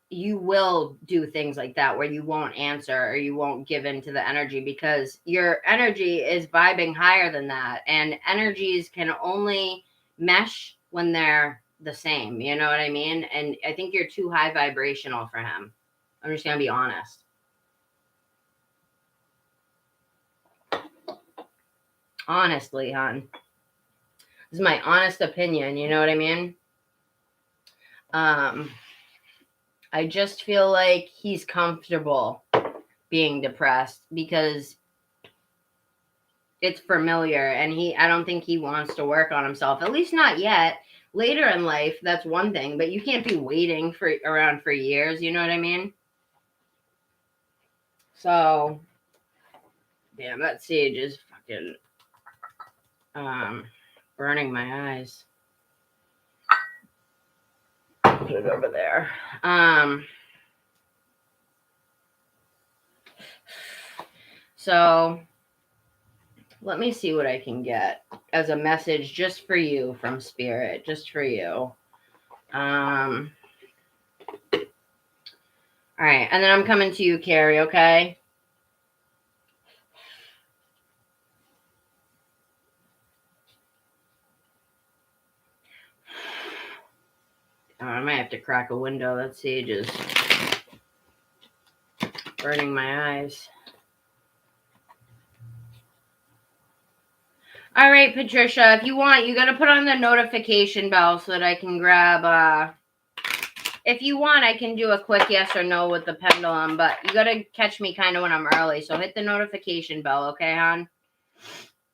you will do things like that where you won't answer or you won't give into the energy, because your energy is vibing higher than that. And energies can only mesh when they're the same. You know what I mean? And I think you're too high vibrational for him. I'm just going to be honest. Honestly, hon. This is my honest opinion. You know what I mean? I just feel like he's comfortable being depressed because it's familiar, and I don't think he wants to work on himself, at least not yet. Later in life, that's one thing, but you can't be waiting around for years. You know what I mean? So, damn, that sage is fucking Burning my eyes. Put it over there. So let me see what I can get as a message just for you from Spirit, just for you. All right, and then I'm coming to you, Carrie, okay? I might have to crack a window. Let's see, just burning my eyes. All right, Patricia, if you want, you got to put on the notification bell so that I can grab, if you want, I can do a quick yes or no with the pendulum, but you got to catch me kind of when I'm early. So hit the notification bell, okay, hon?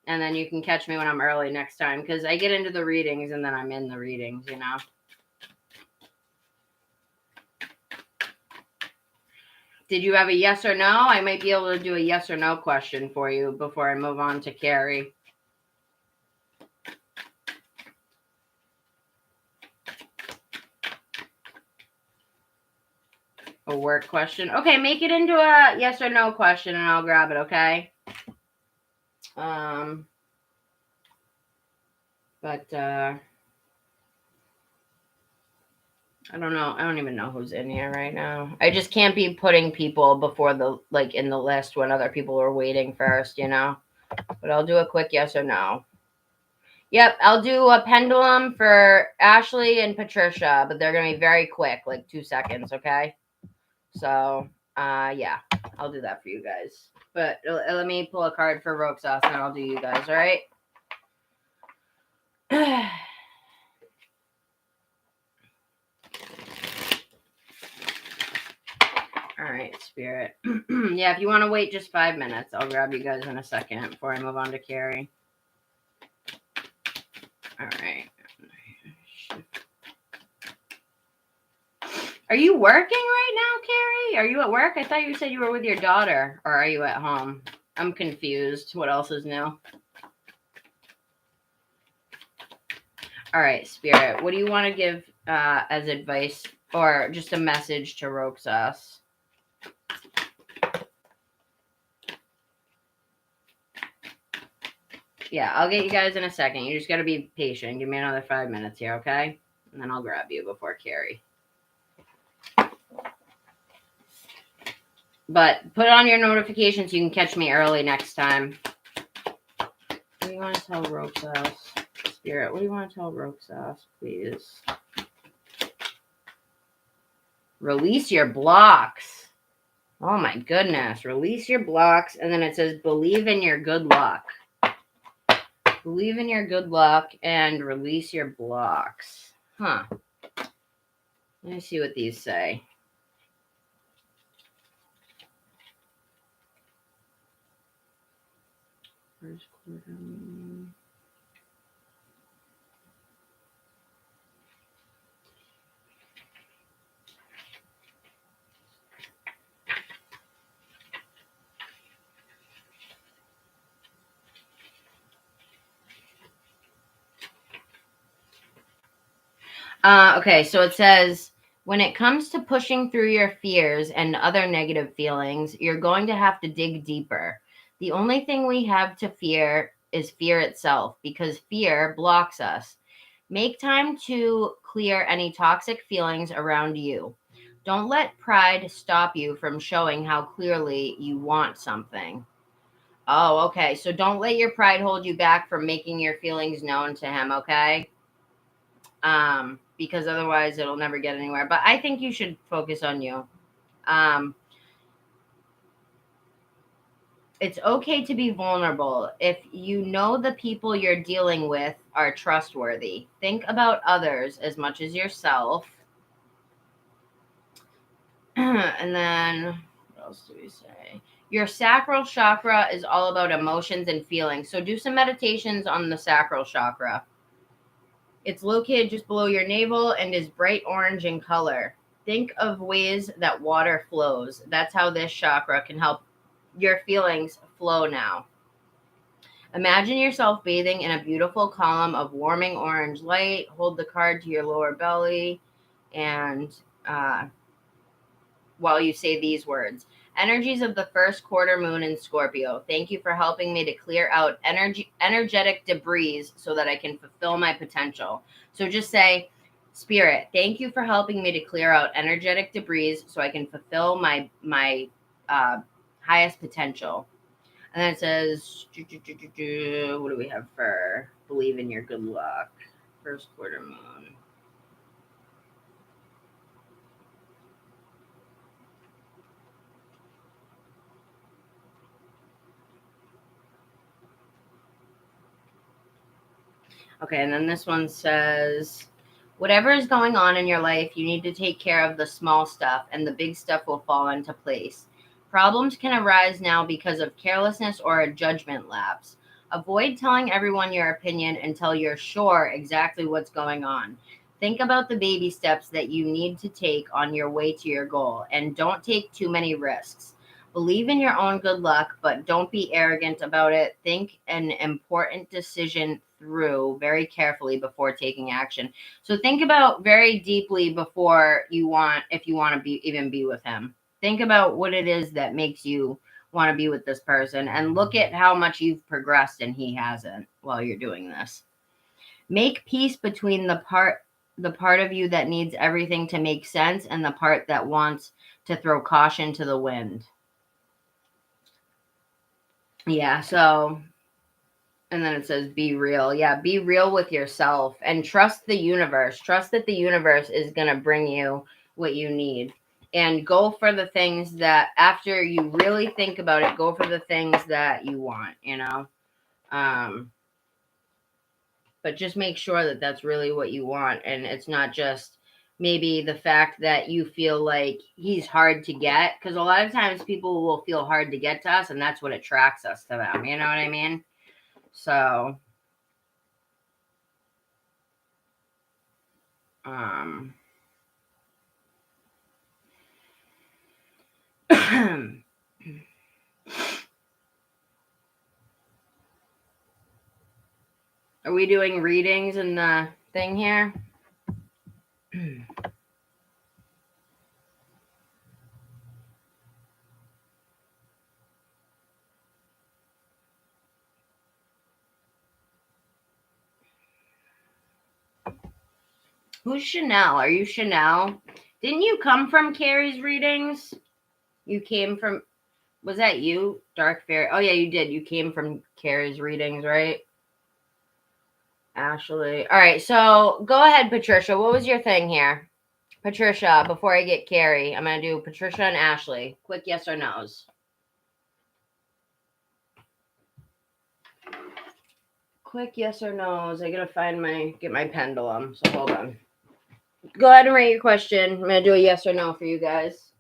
And then you can catch me when I'm early next time, because I get into the readings and then I'm in the readings, you know? Did you have a yes or no? I might be able to do a yes or no question for you before I move on to Carrie. A work question. Okay, make it into a yes or no question and I'll grab it, okay? I don't know. I don't even know who's in here right now. I just can't be putting people before the, like, in the list when other people are waiting first, you know? But I'll do a quick yes or no. Yep, I'll do a pendulum for Ashley and Patricia, but they're going to be very quick, like 2 seconds, okay? So, yeah, I'll do that for you guys. But let me pull a card for Roxas and I'll do you guys, all right? All right, Spirit. Yeah, if you want to wait just 5 minutes, I'll grab you guys in a second before I move on to Carrie. All right. Are you working right now, Carrie? Are you at work? I thought you said you were with your daughter. Or are you at home? I'm confused. What else is new? All right, Spirit. What do you want to give as advice or just a message to Roxas? Yeah, I'll get you guys in a second. You just got to be patient. Give me another 5 minutes here, okay? And then I'll grab you before Carrie. But put on your notifications so you can catch me early next time. What do you want to tell Roxas? Spirit, what do you want to tell Roxas, please? Release your blocks. Oh my goodness. Release your blocks. And then it says, believe in your good luck. Believe in your good luck and release your blocks. Huh. Let me see what these say. First quarter. Okay, so it says, when it comes to pushing through your fears and other negative feelings, you're going to have to dig deeper. The only thing we have to fear is fear itself, because fear blocks us. Make time to clear any toxic feelings around you. Don't let pride stop you from showing how clearly you want something. Oh, okay. So don't let your pride hold you back from making your feelings known to him, okay? Because otherwise it'll never get anywhere. But I think you should focus on you. It's okay to be vulnerable if you know the people you're dealing with are trustworthy. Think about others as much as yourself. And then, what else do we say? Your sacral chakra is all about emotions and feelings. So do some meditations on the sacral chakra. It's located just below your navel and is bright orange in color. Think of ways that water flows. That's how this chakra can help your feelings flow now. Imagine yourself bathing in a beautiful column of warming orange light. Hold the card to your lower belly and while you say these words. Energies of the first quarter moon in Scorpio. Thank you for helping me to clear out energetic debris so that I can fulfill my potential. So just say, Spirit, thank you for helping me to clear out energetic debris so I can fulfill my highest potential. And then it says, what do we have for believe in your good luck? First quarter moon. Okay, and then this one says, whatever is going on in your life, you need to take care of the small stuff and the big stuff will fall into place. Problems can arise now because of carelessness or a judgment lapse. Avoid telling everyone your opinion until you're sure exactly what's going on. Think about the baby steps that you need to take on your way to your goal and don't take too many risks. Believe in your own good luck, but don't be arrogant about it. Think an important decision through very carefully before taking action. So think about very deeply before if you want to be with him. Think about what it is that makes you want to be with this person and look at how much you've progressed and he hasn't while you're doing this. Make peace between the part of you that needs everything to make sense and the part that wants to throw caution to the wind. Yeah, so, and then it says, be real. Yeah, be real with yourself and trust the universe. Trust that the universe is going to bring you what you need. And go for the things that, after you really think about it, go for the things that you want, you know? But just make sure that that's really what you want. And it's not just maybe the fact that you feel like he's hard to get, because a lot of times people will feel hard to get to us and that's what attracts us to them, you know what I mean? So are we doing readings in the thing here? Who's Chanel? Are you Chanel? Didn't you come from Carrie's readings? You came from, was that you? Dark Fairy? Oh, yeah, you did. You came from Carrie's readings, right? Ashley. All right, so go ahead, Patricia. What was your thing here? Patricia, before I get Carrie, I'm going to do Patricia and Ashley. Quick yes or no's. Quick yes or no's. I got to get my pendulum, so hold on. Go ahead and write your question. I'm going to do a yes or no for you guys.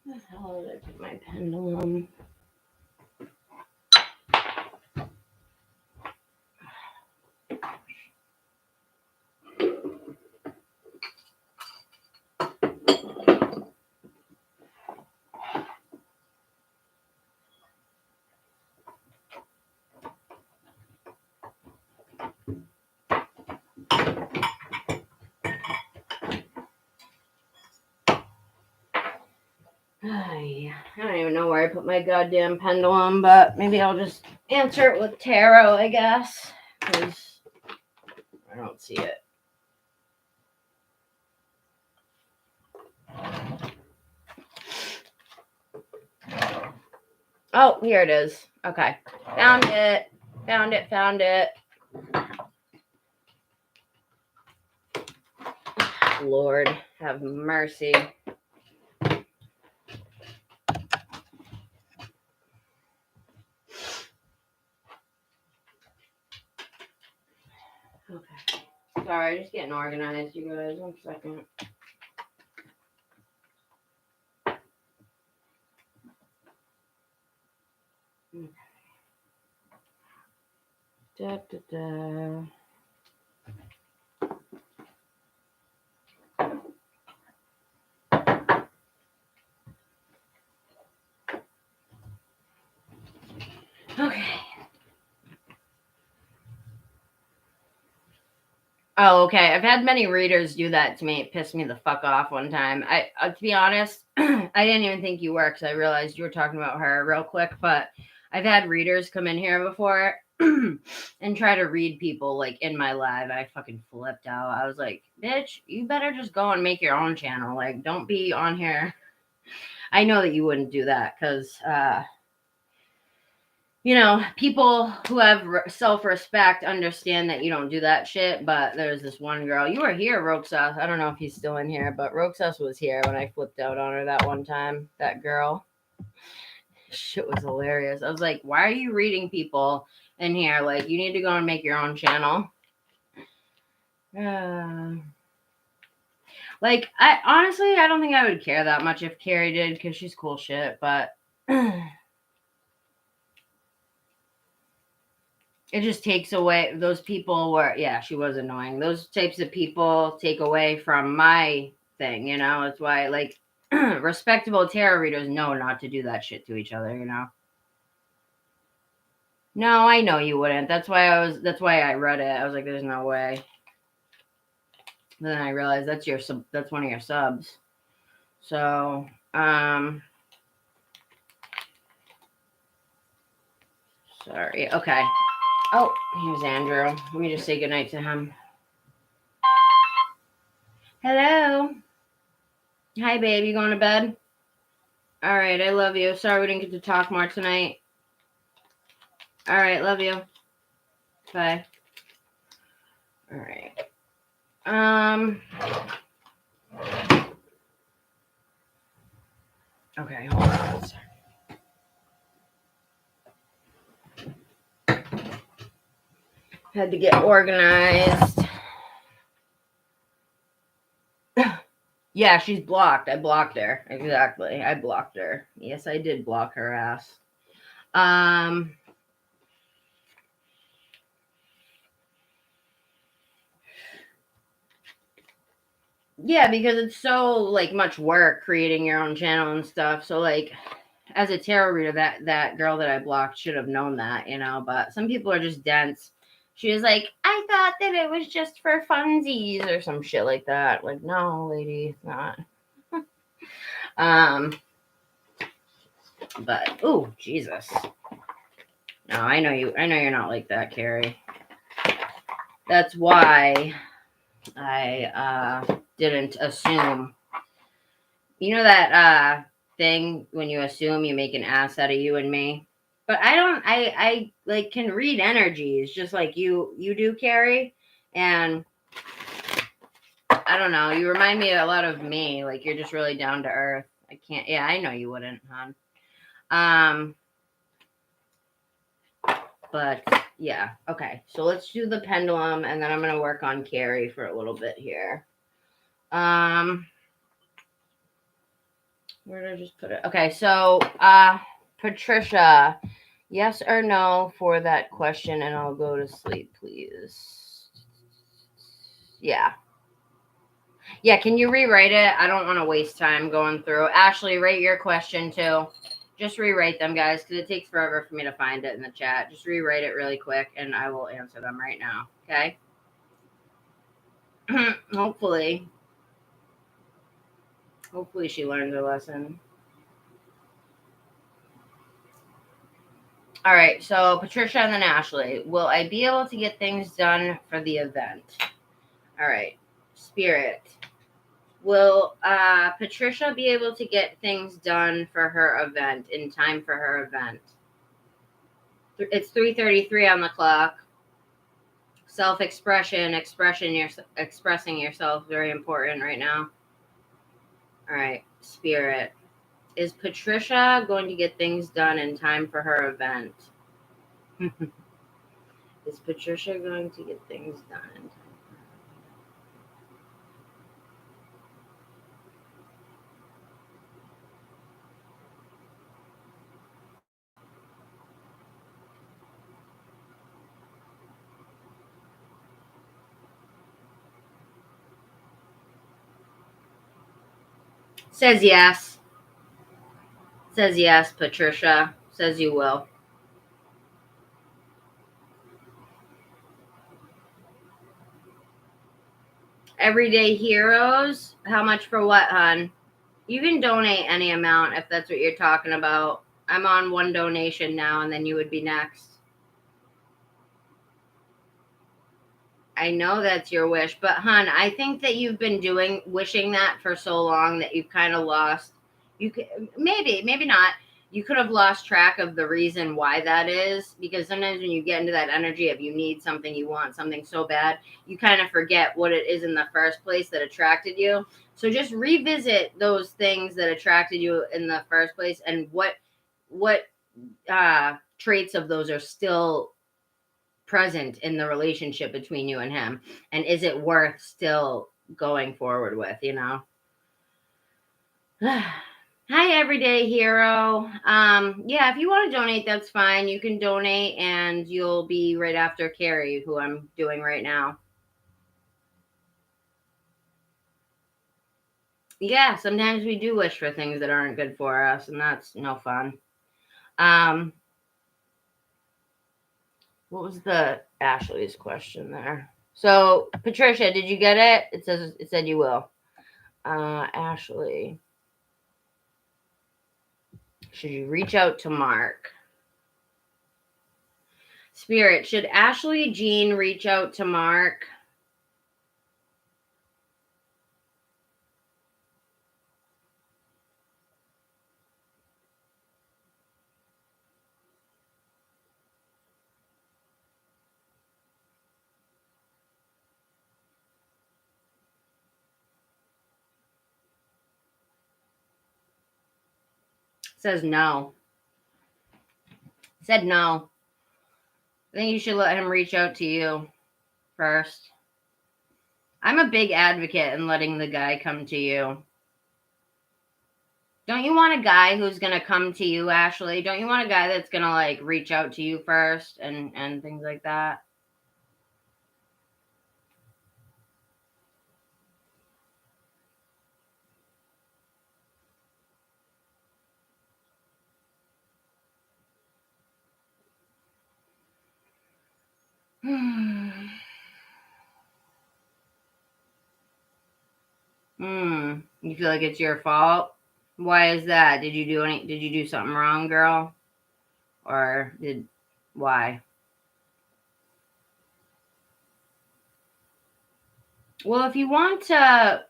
Where the hell did I put my pendulum? I don't even know where I put my goddamn pendulum, but maybe I'll just answer it with tarot, I guess, because I don't see it. Oh, here it is. Okay. Found it. Lord, have mercy. Okay. Sorry, just getting organized, you guys. 1 second. Da, da, da. Okay. Oh, okay. I've had many readers do that to me. It pissed me the fuck off one time. To be honest, I didn't even think you were because I realized you were talking about her real quick. But I've had readers come in here before and try to read people like in my live. I fucking flipped out. I was like, bitch, you better just go and make your own channel. Like, don't be on here. I know that you wouldn't do that because, you know, people who have self-respect understand that you don't do that shit. But there's this one girl. You were here, Roxas. I don't know if he's still in here, but Roxas was here when I flipped out on her that one time. That girl. Shit was hilarious. I was like, why are you reading people in here? Like, you need to go and make your own channel. Like, I honestly, I don't think I would care that much if Carrie did because she's cool shit, but it just takes away those people were, yeah, she was annoying. Those types of people take away from my thing, you know? It's why, like, respectable tarot readers know not to do that shit to each other, you know? No, I know you wouldn't. That's why I read it. I was like, there's no way. Then I realized that's one of your subs. So, sorry. Okay. Oh, here's Andrew. Let me just say goodnight to him. Hello. Hi, babe. You going to bed? All right. I love you. Sorry we didn't get to talk more tonight. All right. Love you. Bye. All right. Okay. Hold on. Had to get organized. Yeah, she's blocked. I blocked her. Exactly. I blocked her. Yes, I did block her ass. Yeah, because it's so like much work creating your own channel and stuff. So like as a tarot reader, that girl that I blocked should have known that, you know, but some people are just dense. She was like, I thought that it was just for funsies or some shit like that. Like, no, lady, it's not. But oh, Jesus. No, I know you're not like that, Carrie. That's why I didn't assume. You know that thing when you assume you make an ass out of you and me? But I like can read energies just like you do, Carrie. And I don't know, you remind me a lot of me. Like you're just really down to earth. Yeah, I know you wouldn't, hon. But yeah, okay. So let's do the pendulum and then I'm gonna work on Carrie for a little bit here. Where did I just put it? Okay, so Patricia, yes or no for that question, and I'll go to sleep, please. Yeah. Yeah, can you rewrite it? I don't want to waste time going through. Ashley, write your question too. Just rewrite them, guys, because it takes forever for me to find it in the chat. Just rewrite it really quick, and I will answer them right now, okay? Hopefully she learns her lesson. All right, so Patricia and then Ashley. Will I be able to get things done for the event? All right, Spirit. Will Patricia be able to get things done for her event in time for her event? It's 3:33 on the clock. Self-expression, expressing yourself, very important right now. All right, Spirit. Is Patricia going to get things done in time for her event? Is Patricia going to get things done in time? Says yes. Says yes, Patricia. Says you will. Everyday Heroes. How much for what, hon? You can donate any amount if that's what you're talking about. I'm on one donation now, and then you would be next. I know that's your wish, but hon, I think that you've been wishing that for so long that you've kind of lost. You could maybe not. You could have lost track of the reason why that is, because sometimes when you get into that energy of you need something, you want something so bad, you kind of forget what it is in the first place that attracted you. So just revisit those things that attracted you in the first place, and what traits of those are still present in the relationship between you and him, and is it worth still going forward with, you know? Hi, Everyday Hero. Yeah, if you want to donate, that's fine. You can donate, and you'll be right after Carrie, who I'm doing right now. Yeah, sometimes we do wish for things that aren't good for us, and that's no fun. What was the Ashley's question there? So, Patricia, did you get it? It said you will. Ashley, should you reach out to Mark? Spirit, should Ashley Jean reach out to Mark? Says no. Said no. I think you should let him reach out to you first. I'm a big advocate in letting the guy come to you. Don't you want a guy who's going to come to you, Ashley? Don't you want a guy that's going to like reach out to you first and things like that? You feel like it's your fault? Why is that? Did you do something wrong, girl? Or why? Well, if you want to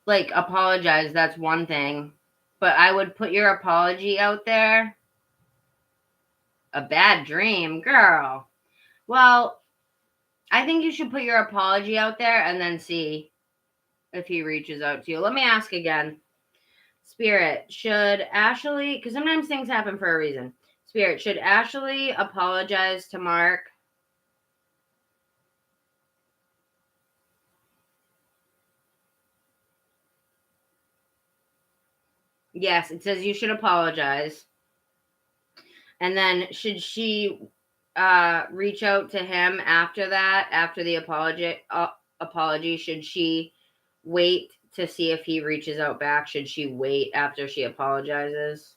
like apologize, that's one thing, but I would put your apology out there. A bad dream, girl. Well, I think you should put your apology out there and then see if he reaches out to you. Let me ask again. Spirit, should Ashley, because sometimes things happen for a reason. Spirit, should Ashley apologize to Mark? Yes, it says you should apologize. And then should she reach out to him after that, after the apology? Should she wait to see if he reaches out back? Should she wait after she apologizes?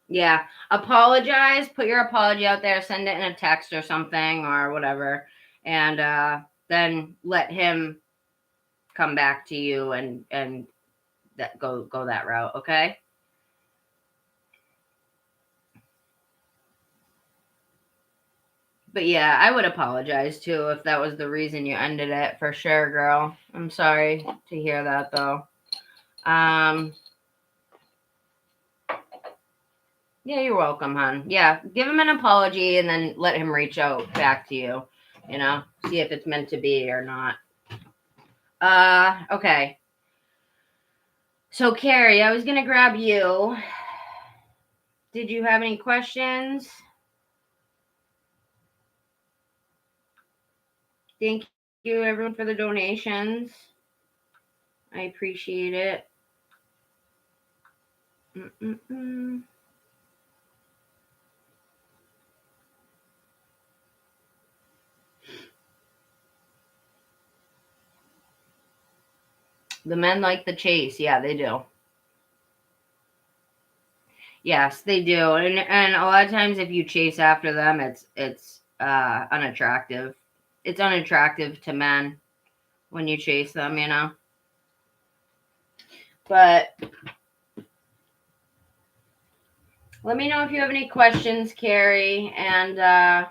Yeah, apologize, put your apology out there, send it in a text or something or whatever, and then let him come back to you and that go that route, okay? But yeah, I would apologize too if that was the reason you ended it, for sure, girl. I'm sorry to hear that though. Yeah, you're welcome, hon. Yeah, give him an apology and then let him reach out back to you, you know, see if it's meant to be or not. Okay. So, Carrie, I was going to grab you. Did you have any questions? Thank you, everyone, for the donations. I appreciate it. The men like the chase. Yeah, they do. Yes, they do. And a lot of times if you chase after them, it's unattractive. It's unattractive to men when you chase them, you know. But let me know if you have any questions, Carrie, and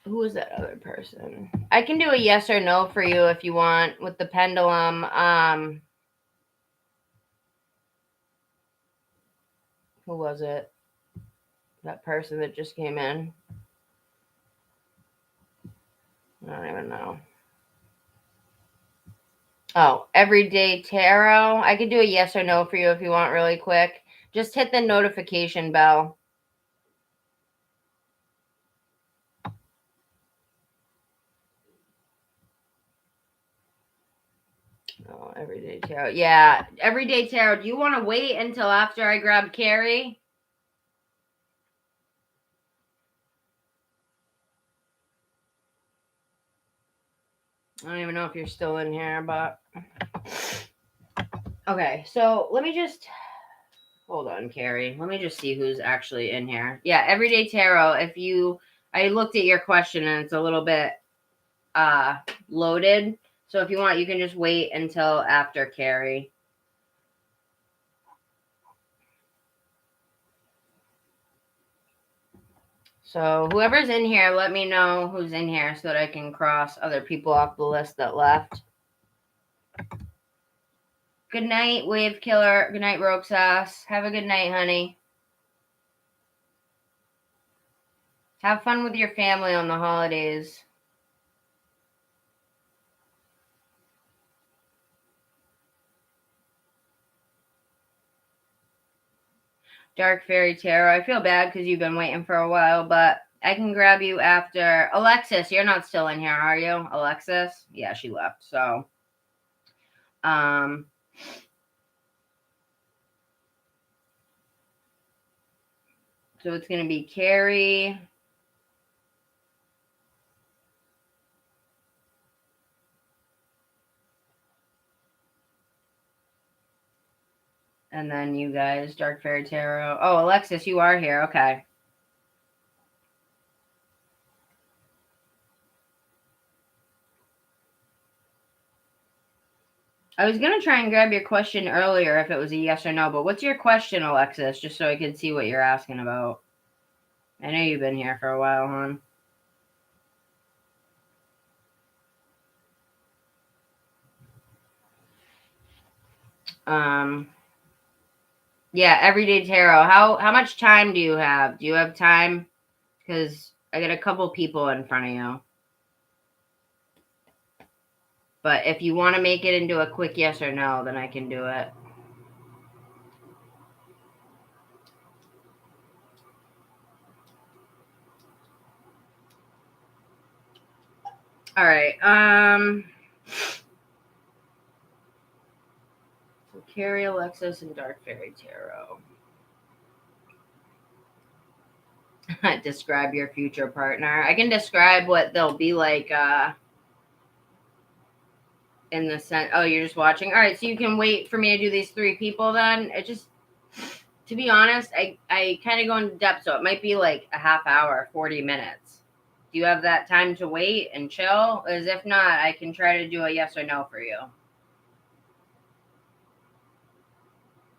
who is that other person? I can do a yes or no for you if you want with the pendulum. Who was it? That person that just came in? I don't even know. Oh, Everyday Tarot. I could do a yes or no for you if you want really quick. Just hit the notification bell. Oh, Everyday Tarot. Yeah, Everyday Tarot. Do you want to wait until after I grab Carrie? I don't even know if you're still in here, but... Okay, so let me just... Hold on, Carrie. Let me just see who's actually in here. Yeah, Everyday Tarot. If you... I looked at your question and it's a little bit loaded. So if you want, you can just wait until after Carrie. So whoever's in here, let me know who's in here so that I can cross other people off the list that left. Good night, Wave Killer. Good night, Roxas. Have a good night, honey. Have fun with your family on the holidays. Dark Fairy Tarot. I feel bad because you've been waiting for a while, but I can grab you after. Alexis, you're not still in here, are you? Alexis? Yeah, she left. So, so it's going to be Carrie. And then you guys, Dark Fairy Tarot. Oh, Alexis, you are here. Okay. I was going to try and grab your question earlier if it was a yes or no, but what's your question, Alexis? Just so I can see what you're asking about. I know you've been here for a while, hon. Yeah, Everyday Tarot. How much time do you have? Do you have time? Because I got a couple people in front of you. But if you want to make it into a quick yes or no, then I can do it. All right. So Carrie, Alexis, and Dark Fairy Tarot. Describe your future partner. I can describe what they'll be like in the sense. Oh, you're just watching. All right, so you can wait for me to do these three people then. It just, to be honest, I kind of go into depth, so it might be like a half hour, 40 minutes. Do you have that time to wait and chill? As if not, I can try to do a yes or no for you.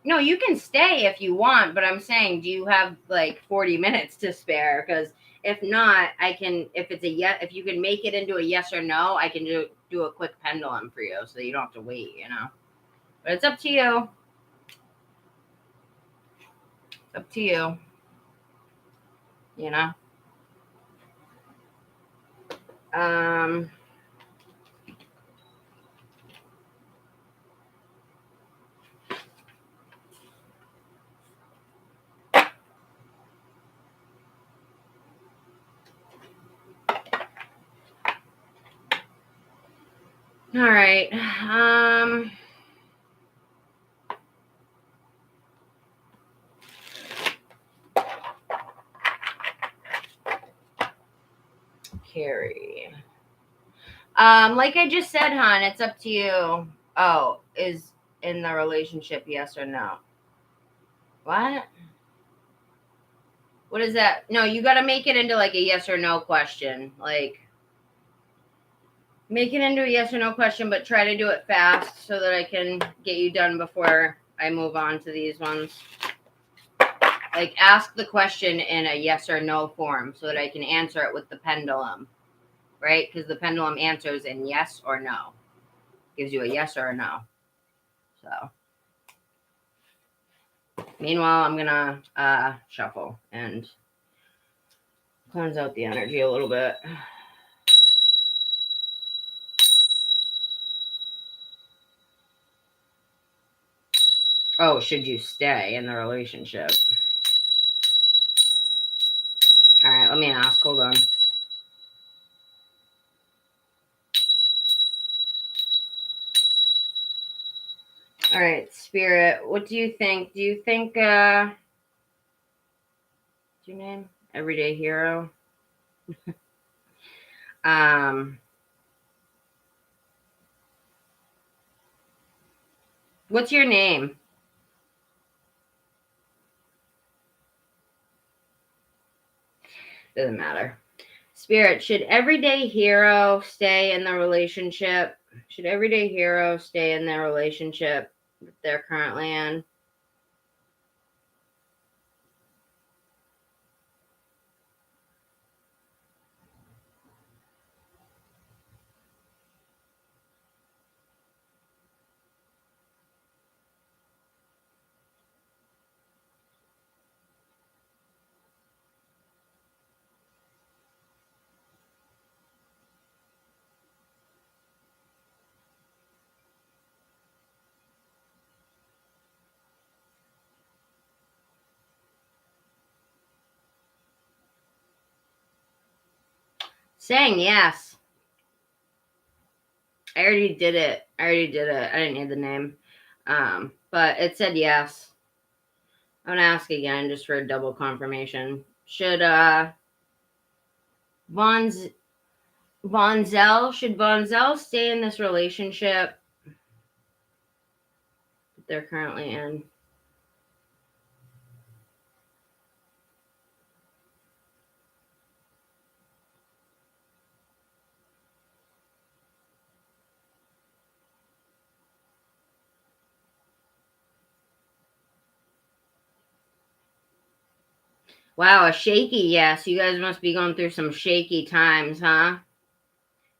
No, you can stay if you want, but I'm saying, do you have like 40 minutes to spare? Because if not, I can, if it's a yes, if you can make it into a yes or no, I can do a quick pendulum for you so you don't have to wait, you know. But it's up to you. It's up to you. You know. All right. Carrie. Like I just said, hon, it's up to you. Oh, is in the relationship, yes or no? What? What is that? No, you got to make it into like a yes or no question. Like, make it into a yes or no question, but try to do it fast so that I can get you done before I move on to these ones. Like, ask the question in a yes or no form so that I can answer it with the pendulum, right? Because the pendulum answers in yes or no. Gives you a yes or a no. So, meanwhile, I'm going to shuffle and cleanse out the energy a little bit. Oh, should you stay in the relationship? All right, let me ask. Hold on. All right, Spirit, what do you think? Do you think, what's your name? Everyday Hero? What's your name? Doesn't matter. Spirit, should Everyday Hero stay in the relationship? Should Everyday Hero stay in their relationship that they're currently in? Saying yes. I already did it. I didn't need the name. But it said yes. I'm gonna ask again just for a double confirmation. Should Vonzel stay in this relationship that they're currently in? Wow, a shaky yes. You guys must be going through some shaky times, huh?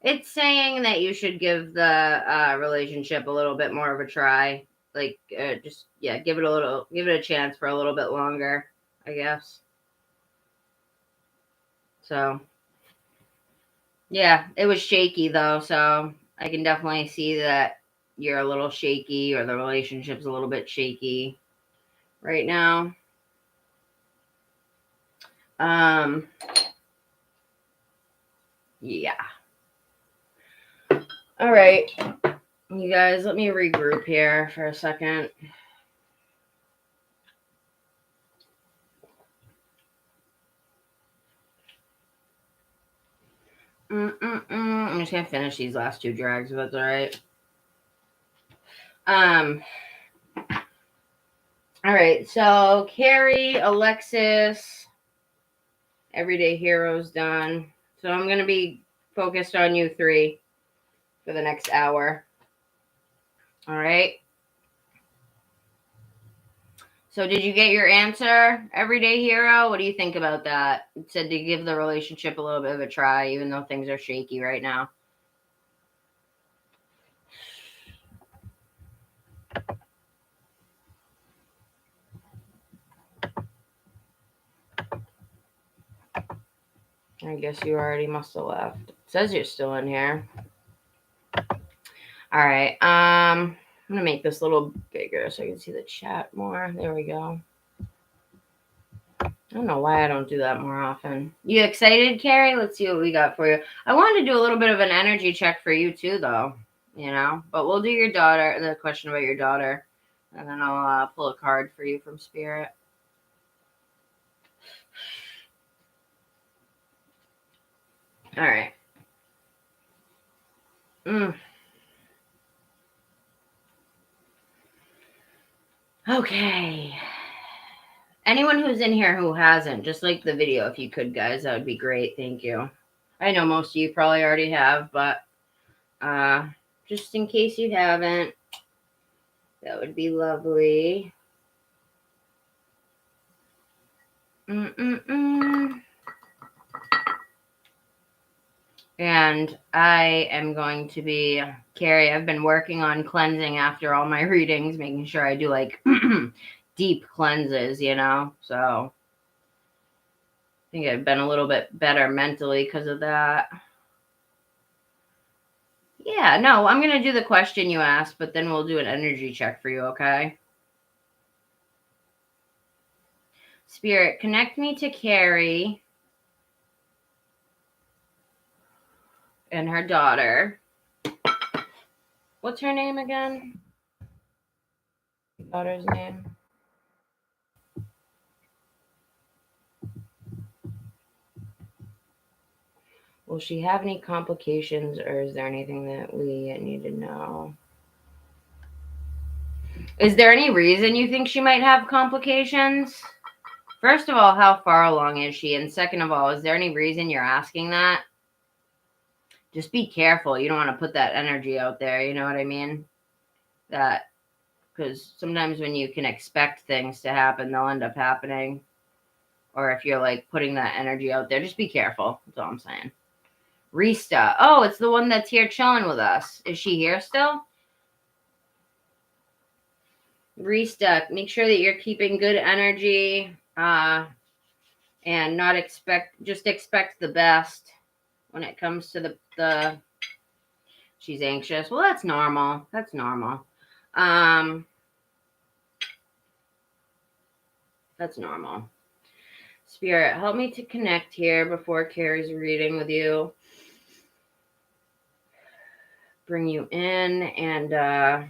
It's saying that you should give the relationship a little bit more of a try. Like, give it a chance for a little bit longer, I guess. So, yeah, it was shaky though, so I can definitely see that you're a little shaky or the relationship's a little bit shaky right now. Yeah. All right. You guys, let me regroup here for a second. I'm just gonna finish these last two drags, if that's all right. All right, so Carrie, Alexis, Everyday Heroes done. So I'm gonna be focused on you three for the next hour. All right. So did you get your answer, Everyday Hero? What do you think about that? It said to give the relationship a little bit of a try, even though things are shaky right now. I guess you already must have left. It says you're still in here. All right. I'm gonna make this a little bigger so I can see the chat more. There we go. I don't know why I don't do that more often. You excited, Carrie? Let's see what we got for you. I wanted to do a little bit of an energy check for you too, though. You know, but we'll do your daughter, the question about your daughter, and then I'll pull a card for you from Spirit. All right. Okay. Anyone who's in here who hasn't, just like the video if you could, guys, that would be great. Thank you. I know most of you probably already have, but just in case you haven't, that would be lovely. And I am going to be, Carrie, I've been working on cleansing after all my readings, making sure I do like deep cleanses, you know? So I think I've been a little bit better mentally because of that. Yeah, no, I'm going to do the question you asked, but then we'll do an energy check for you, okay? Spirit, connect me to Carrie and her daughter. What's her name again? Daughter's name? Will she have any complications, or is there anything that we need to know? Is there any reason you think she might have complications? First of all, how far along is she? And second of all, is there any reason you're asking that? Just be careful. You don't want to put that energy out there. You know what I mean? That, because sometimes when you can expect things to happen, they'll end up happening. Or if you're like putting that energy out there, just be careful. That's all I'm saying. Rista. Oh, it's the one that's here chilling with us. Is she here still? Rista, make sure that you're keeping good energy and not expect the best when it comes to the she's anxious. Well, that's normal. That's normal. That's normal. Spirit, help me to connect here before Carrie's reading with you. Bring you in and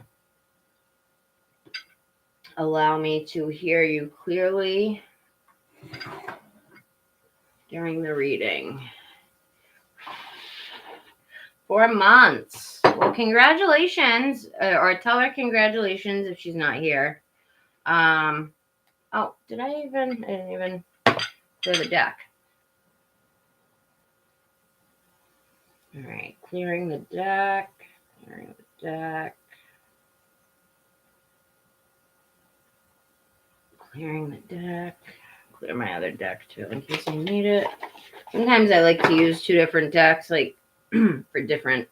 allow me to hear you clearly during the reading. 4 months. Well, congratulations, or tell her congratulations if she's not here. Oh, I didn't even clear the deck. All right, clearing the deck. Clearing the deck. Clear my other deck too in case I need it. Sometimes I like to use 2 different decks, like for different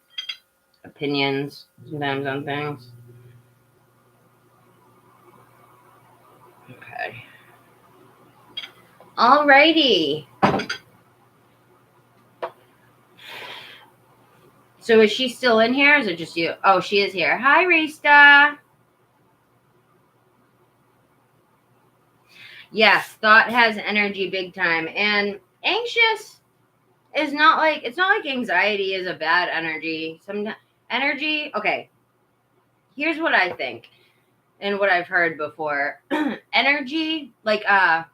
opinions sometimes on things. Okay. Alrighty. So is she still in here? Or is it just you? Oh, she is here. Hi, Rista. Yes, thought has energy big time. And anxious is not like, it's not like anxiety is a bad energy. Some energy, okay. Here's what I think and what I've heard before. Energy, like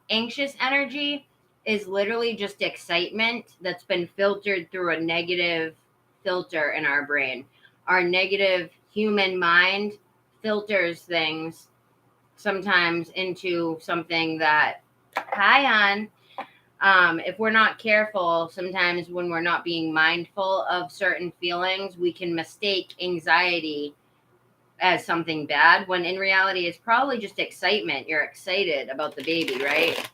anxious energy, is literally just excitement that's been filtered through a negative filter in our brain. Our negative human mind filters things sometimes into something that, hi on, if we're not careful, sometimes when we're not being mindful of certain feelings, we can mistake anxiety as something bad, when in reality it's probably just excitement. You're excited about the baby, right?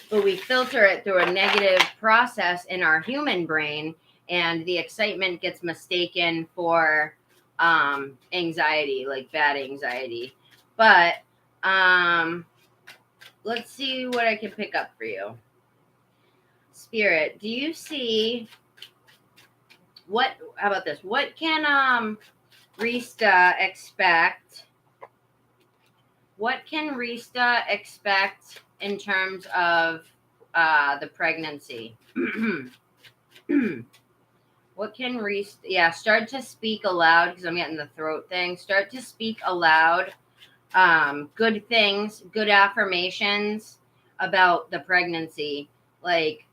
But we filter it through a negative process in our human brain, and the excitement gets mistaken for anxiety, like bad anxiety. But let's see what I can pick up for you. Spirit, do you see how about this? What can Rista expect? What can Rista expect in terms of the pregnancy? What can Rista, start to speak aloud, because I'm getting the throat thing. Start to speak aloud. Good things, good affirmations about the pregnancy. Like,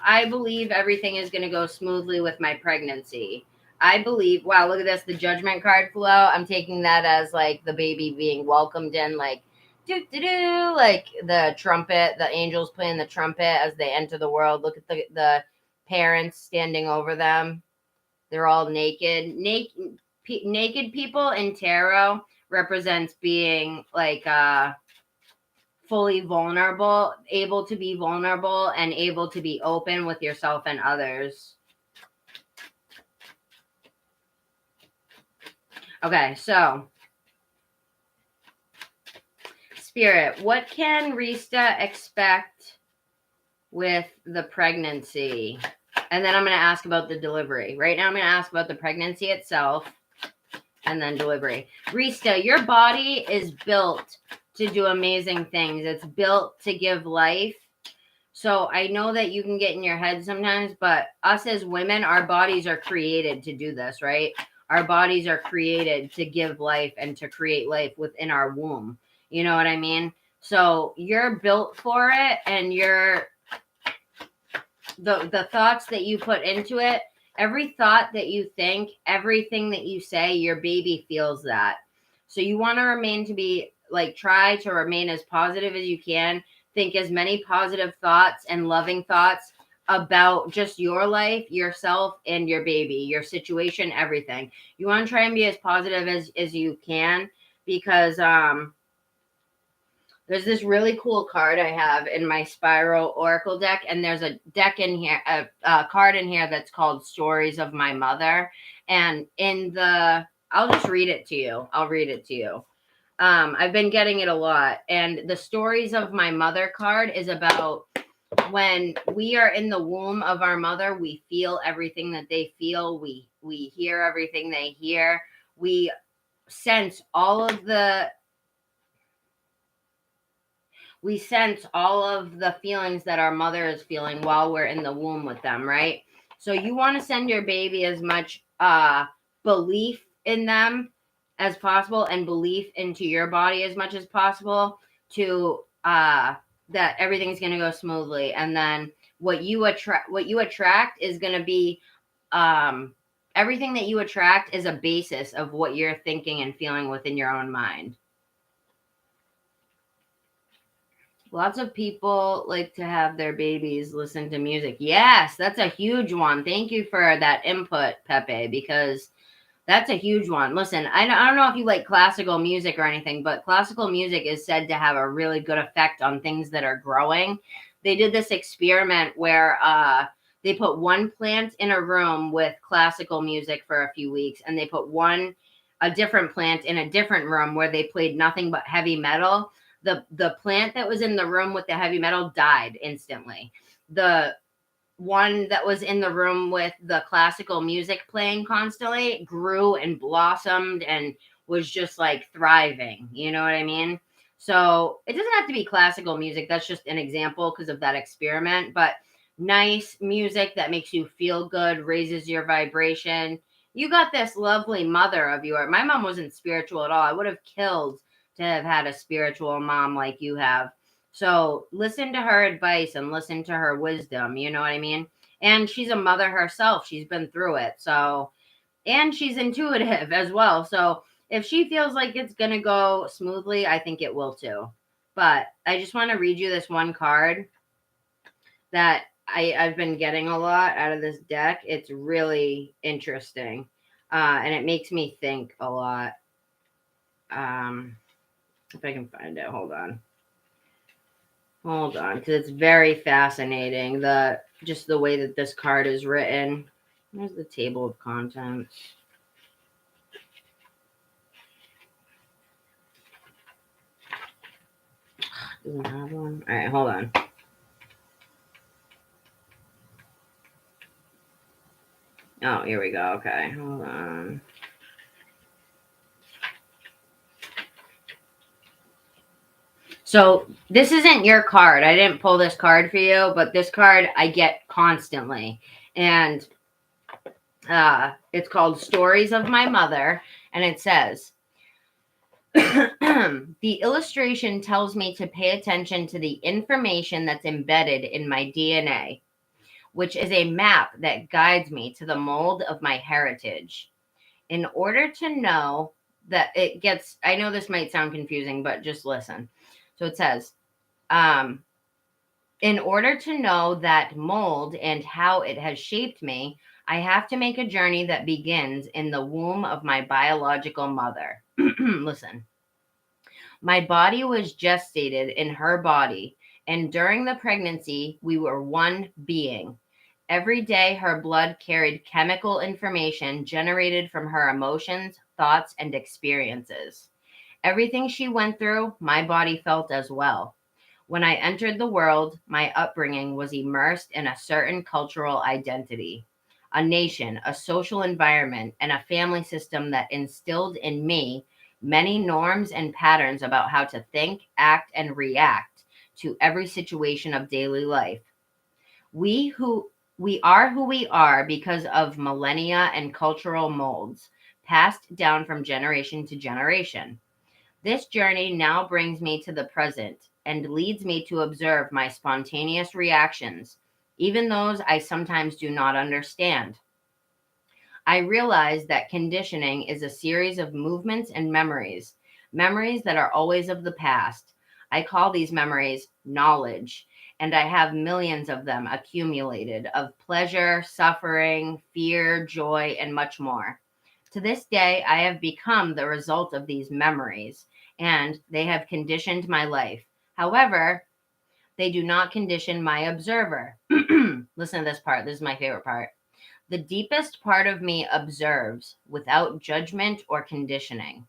I believe everything is going to go smoothly with my pregnancy. I believe, wow, look at this. The Judgment card flew out. I'm taking that as like the baby being welcomed in, like, do, like the trumpet, the angels playing the trumpet as they enter the world. Look at the parents standing over them. They're all naked. Naked people in tarot represents being like fully vulnerable, able to be vulnerable and able to be open with yourself and others. Okay, so Spirit, what can Rista expect with the pregnancy? And then I'm going to ask about the delivery. Right now I'm going to ask about the pregnancy itself and then delivery. Rista, your body is built to do amazing things. It's built to give life. So I know that you can get in your head sometimes, but us as women, our bodies are created to do this, right? Our bodies are created to give life and to create life within our womb. You know what I mean? So you're built for it, and the thoughts that you put into it, every thought that you think, everything that you say, your baby feels that. So you want to try to remain as positive as you can. Think as many positive thoughts and loving thoughts about just your life, yourself, and your baby, your situation, everything. You want to try and be as positive as you can, because there's this really cool card I have in my Spiral Oracle deck, and there's a deck in here, a card in here that's called Stories of My Mother. And I'll just read it to you. I'll read it to you. I've been getting it a lot. And the Stories of My Mother card is about when we are in the womb of our mother, we feel everything that they feel. We hear everything they hear. We sense all of the feelings that our mother is feeling while we're in the womb with them, right? So you want to send your baby as much belief in them as possible, and belief into your body as much as possible, to that everything's going to go smoothly. And then what you attract is going to be everything that you attract is a basis of what you're thinking and feeling within your own mind. Lots of people like to have their babies listen to music. Yes, that's a huge one. Thank you for that input, Pepe, because that's a huge one. Listen, I don't know if you like classical music or anything, but classical music is said to have a really good effect on things that are growing. They did this experiment where they put one plant in a room with classical music for a few weeks, and they put a different plant in a different room where they played nothing but heavy metal. The plant that was in the room with the heavy metal died instantly. The one that was in the room with the classical music playing constantly grew and blossomed and was just like thriving. You know what I mean? So it doesn't have to be classical music. That's just an example because of that experiment. But nice music that makes you feel good, raises your vibration. You got this lovely mother of yours. My mom wasn't spiritual at all. I would have killed to have had a spiritual mom like you have. So listen to her advice and listen to her wisdom. You know what I mean? And she's a mother herself. She's been through it. So, and she's intuitive as well. So if she feels like it's going to go smoothly, I think it will too. But I just want to read you this one card that I've been getting a lot out of this deck. It's really interesting. And it makes me think a lot. If I can find it, hold on, because it's very fascinating. Just the way that this card is written. Where's the table of contents? Doesn't have one. All right, hold on. Oh, here we go. Okay, hold on. So this isn't your card. I didn't pull this card for you, but this card I get constantly. And it's called Stories of My Mother. And it says, the illustration tells me to pay attention to the information that's embedded in my DNA. which is a map that guides me to the mold of my heritage. In order to know that it gets, I know this might sound confusing, but just listen. So it says, in order to know that mold and how it has shaped me, I have to make a journey that begins in the womb of my biological mother. Listen. My body was gestated in her body, and during the pregnancy, we were one being. Every day, her blood carried chemical information generated from her emotions, thoughts, and experiences. Everything she went through, my body felt as well. When I entered the world, my upbringing was immersed in a certain cultural identity, a nation, a social environment, and a family system that instilled in me many norms and patterns about how to think, act, and react to every situation of daily life. We are who we are because of millennia and cultural molds passed down from generation to generation. This journey now brings me to the present and leads me to observe my spontaneous reactions, even those I sometimes do not understand. I realize that conditioning is a series of movements and memories that are always of the past. I call these memories knowledge, and I have millions of them accumulated of pleasure, suffering, fear, joy, and much more. To this day, I have become the result of these memories, and they have conditioned my life. However, they do not condition my observer. Listen to this part. This is my favorite part. The deepest part of me observes without judgment or conditioning,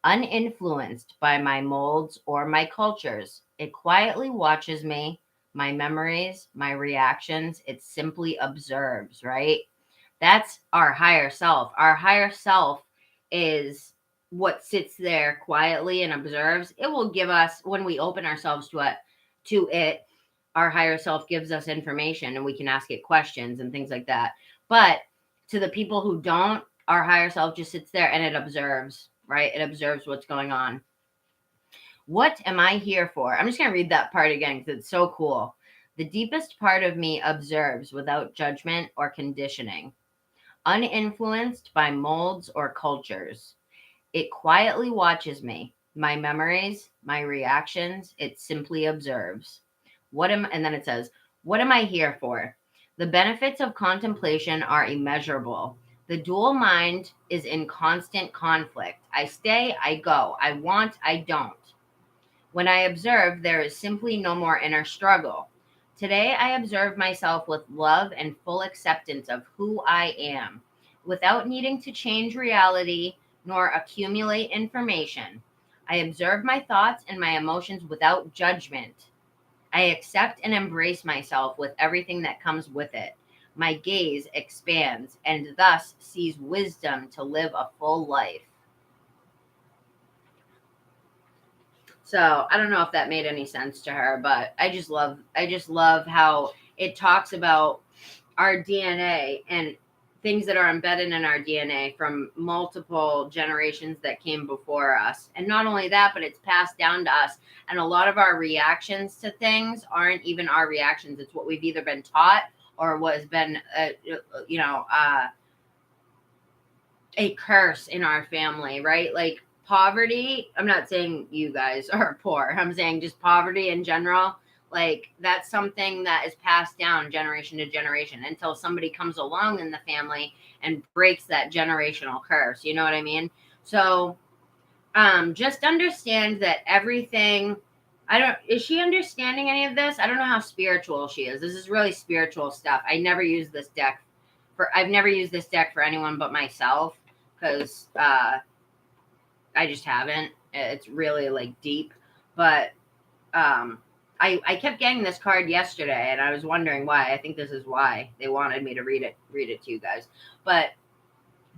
uninfluenced by my molds or my cultures. It quietly watches me, my memories, my reactions. It simply observes, right? That's our higher self. Our higher self is what sits there quietly and observes. It will give us, when we open ourselves to it, our higher self gives us information and we can ask it questions and things like that. But to the people who don't, our higher self just sits there and it observes, right? It observes what's going on. What am I here for? I'm just going to read that part again because it's so cool. The deepest part of me observes without judgment or conditioning, uninfluenced by molds or cultures. It quietly watches me, my memories, my reactions. It simply observes. And then it says, what am I here for? The benefits of contemplation are immeasurable. The dual mind is in constant conflict. I stay, I go. I want, I don't. When I observe, there is simply no more inner struggle. Today, I observe myself with love and full acceptance of who I am, without needing to change reality nor accumulate information. I observe my thoughts and my emotions without judgment. I accept and embrace myself with everything that comes with it. My gaze expands and thus sees wisdom to live a full life. So I don't know if that made any sense to her, but I just love how it talks about our DNA and things that are embedded in our DNA from multiple generations that came before us. And not only that, but it's passed down to us. And a lot of our reactions to things aren't even our reactions. It's what we've either been taught or what has been, a curse in our family, right? Like poverty. I'm not saying you guys are poor. I'm saying just poverty in general. Like that's something that is passed down generation to generation until somebody comes along in the family and breaks that generational curse. You know what I mean? So just understand that everything, is she understanding any of this? I don't know how spiritual she is. This is really spiritual stuff. I've never used this deck for anyone but myself because I just haven't. It's really like deep, but I kept getting this card yesterday and I was wondering why. I think this is why they wanted me to read it to you guys. But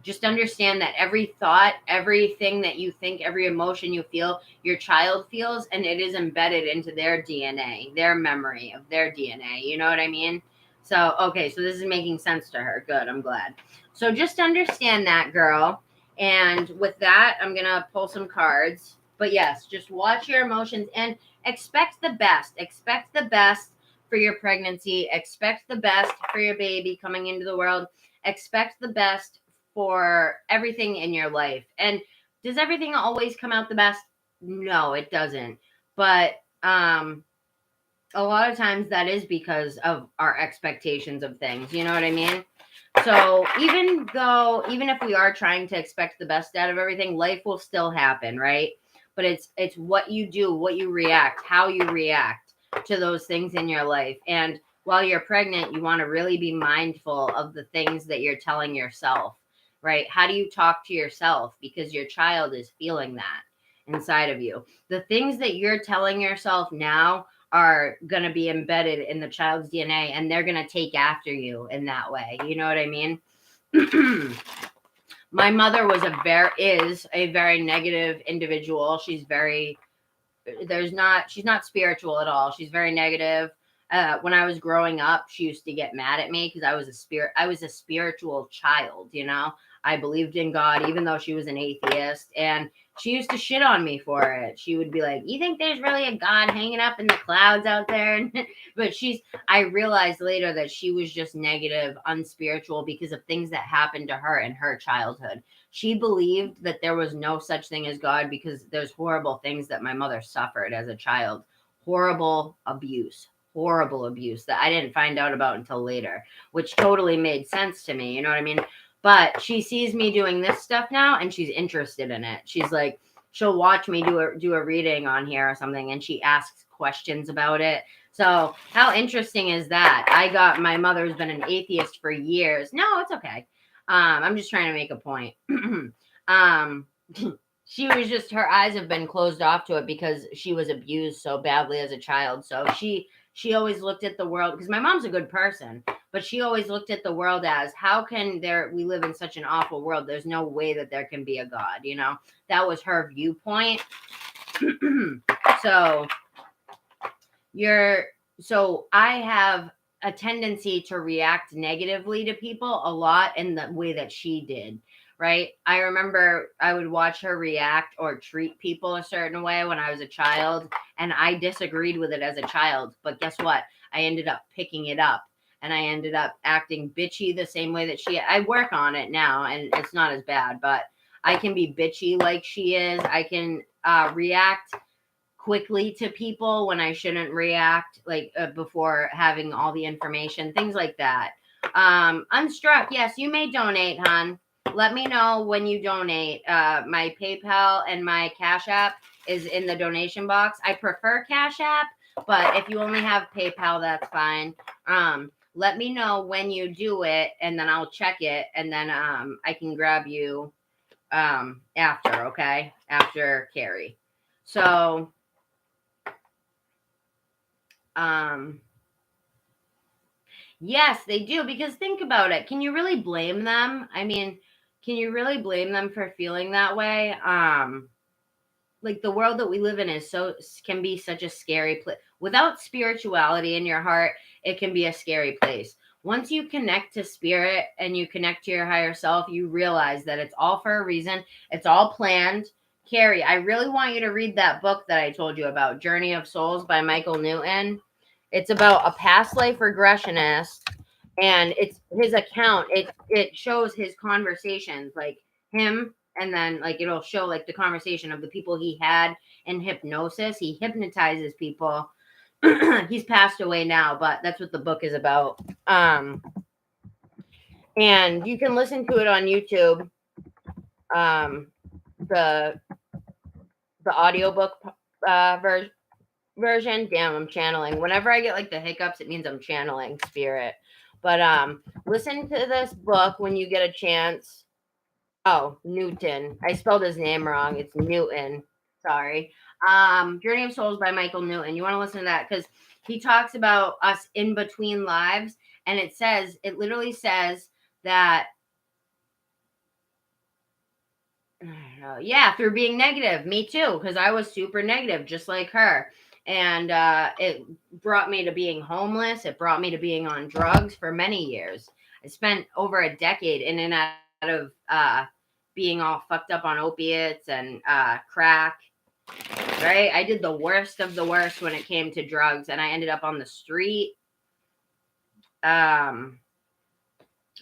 just understand that every thought, everything that you think, every emotion you feel, your child feels, and it is embedded into their DNA, their memory of their DNA. You know what I mean? So, okay, so this is making sense to her. Good, I'm glad. So just understand that, girl. And with that, I'm going to pull some cards. But yes, just watch your emotions and expect the best. Expect the best for your pregnancy. Expect the best for your baby coming into the world. Expect the best for everything in your life. And does everything always come out the best? No, it doesn't. But a lot of times that is because of our expectations of things. You know what I mean? So even if we are trying to expect the best out of everything, life will still happen, right? But it's what you do, what you react, how you react to those things in your life. And while you're pregnant, you want to really be mindful of the things that you're telling yourself, right? How do you talk to yourself? Because your child is feeling that inside of you. The things that you're telling yourself now are going to be embedded in the child's DNA, and they're going to take after you in that way. You know what I mean? My mother is a very negative individual. She's not spiritual at all. She's very negative. When I was growing up, she used to get mad at me because I was a spiritual child, you know. I believed in God, even though she was an atheist, and she used to shit on me for it. She would be like, "You think there's really a God hanging up in the clouds out there?" But I realized later that she was just negative, unspiritual because of things that happened to her in her childhood. She believed that there was no such thing as God because there's horrible things that my mother suffered as a child. Horrible abuse that I didn't find out about until later, which totally made sense to me. You know what I mean? But she sees me doing this stuff now and she's interested in it. She's like, she'll watch me do a reading on here or something, and she asks questions about it. So how interesting is that? My mother's been an atheist for years. No, it's okay. I'm just trying to make a point. She was just, her eyes have been closed off to it because she was abused so badly as a child. So she always looked at the world, because my mom's a good person, but she always looked at the world as, how can we live in such an awful world? There's no way that there can be a God, you know? That was her viewpoint. So I have a tendency to react negatively to people a lot in the way that she did, right? I remember I would watch her react or treat people a certain way when I was a child, and I disagreed with it as a child. But guess what? I ended up picking it up, and I ended up acting bitchy the same way that I work on it now, and it's not as bad, but I can be bitchy like she is. I can react quickly to people when I shouldn't react, like before having all the information, things like that. Unstruck, yes, you may donate, hon. Let me know when you donate. My PayPal and my Cash App is in the donation box. I prefer Cash App, but if you only have PayPal, that's fine. Let me know when you do it, and then I'll check it, and then I can grab you after, okay? After Carrie. So yes, they do, because think about it. Can you really blame them? I mean, can you really blame them for feeling that way? Like, the world that we live in can be such a scary place. Without spirituality in your heart, it can be a scary place. Once you connect to spirit and you connect to your higher self, you realize that it's all for a reason. It's all planned. Carrie, I really want you to read that book that I told you about, Journey of Souls by Michael Newton. It's about a past life regressionist, and it's his account. It shows his conversations, like him, and then like it'll show like the conversation of the people he had in hypnosis. He hypnotizes people. He's passed away now, but that's what the book is about. And you can listen to it on YouTube. The audiobook version. Damn, I'm channeling. Whenever I get like the hiccups, it means I'm channeling spirit. But listen to this book when you get a chance. Oh, Newton. I spelled his name wrong. It's Newton. Sorry. Journey of Souls by Michael Newton. You want to listen to that because he talks about us in between lives, and it literally says that through being negative. Me too, because I was super negative, just like her. And it brought me to being homeless. It brought me to being on drugs for many years. I spent over a decade in and out of being all fucked up on opiates and crack. Right? I did the worst of the worst when it came to drugs, and I ended up on the street.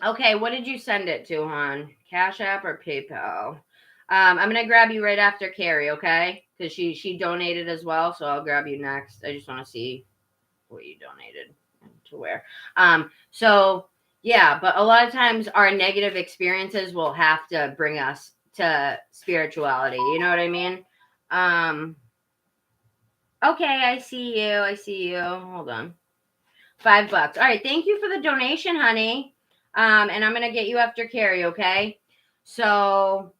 Okay, what did you send it to, hon? Cash App or PayPal? I'm gonna grab you right after Carrie, okay? Because she donated as well, so I'll grab you next. I just want to see what you donated to where. So yeah, but a lot of times our negative experiences will have to bring us to spirituality. You know what I mean? Okay, I see you. I see you. Hold on. $5. All right, thank you for the donation, honey. And I'm gonna get you after Carrie, okay? So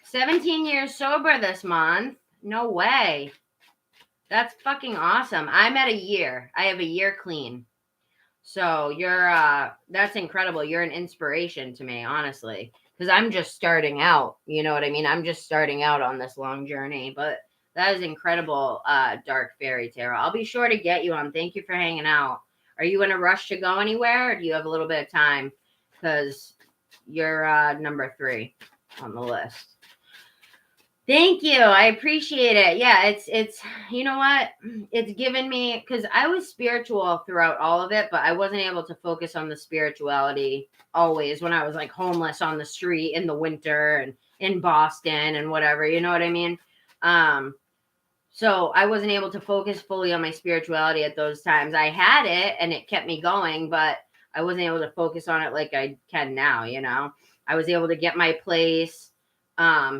17 years sober this month. No way. That's fucking awesome. I'm at a year. I have a year clean. So you're that's incredible. You're an inspiration to me, honestly. Because I'm just starting out. You know what I mean? I'm just starting out on this long journey. But that is incredible, Dark Fairy Tarot. I'll be sure to get you on. Thank you for hanging out. Are you in a rush to go anywhere, or do you have a little bit of time? Because you're number 3 on the list. Thank you. I appreciate it. Yeah, it's you know what? It's given me, because I was spiritual throughout all of it, but I wasn't able to focus on the spirituality always when I was like homeless on the street in the winter and in Boston and whatever, you know what I mean? So I wasn't able to focus fully on my spirituality at those times. I had it and it kept me going, but I wasn't able to focus on it like I can now, you know? I was able to get my place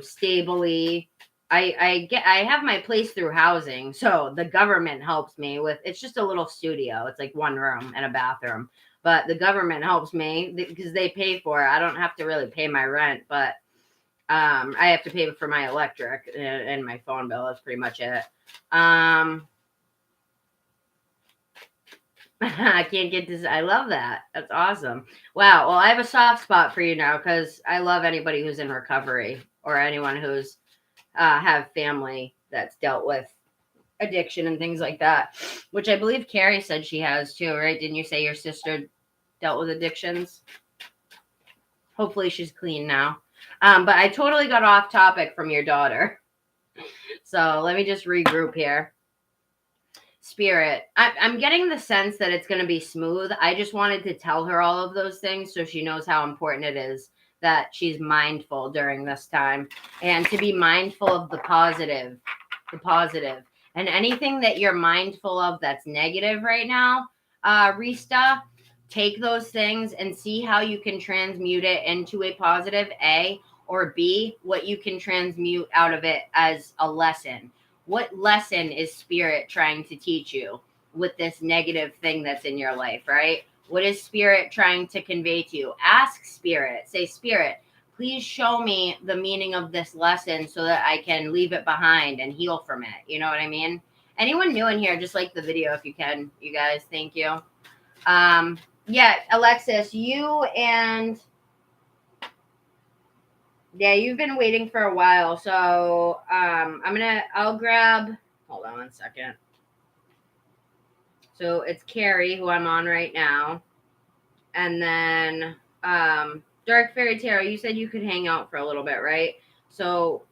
stably. I have my place through housing, so the government helps me with, it's just a little studio. It's like one room and a bathroom, but the government helps me because they pay for it. I don't have to really pay my rent, but I have to pay for my electric and my phone bill. That's pretty much it. I can't get this. I love that. That's awesome. Wow. Well, I have a soft spot for you now because I love anybody who's in recovery or anyone who's have family that's dealt with addiction and things like that, which I believe Carrie said she has too, right? Didn't you say your sister dealt with addictions? Hopefully she's clean now. But I totally got off topic from your daughter. So let me just regroup here. Spirit, I'm getting the sense that it's going to be smooth. I just wanted to tell her all of those things so she knows how important it is that she's mindful during this time and to be mindful of the positive. And anything that you're mindful of that's negative right now, Rista, take those things and see how you can transmute it into a positive, A, or B, what you can transmute out of it as a lesson. What lesson is Spirit trying to teach you with this negative thing that's in your life, right? What is Spirit trying to convey to you? Ask Spirit. Say, Spirit, please show me the meaning of this lesson so that I can leave it behind and heal from it. You know what I mean? Anyone new in here, just like the video if you can, you guys. Thank you. Yeah, Alexis, you and... Yeah, you've been waiting for a while, so I'll grab, hold on one second. So it's Carrie, who I'm on right now. And then Dark Fairy Tarot, you said you could hang out for a little bit, right? So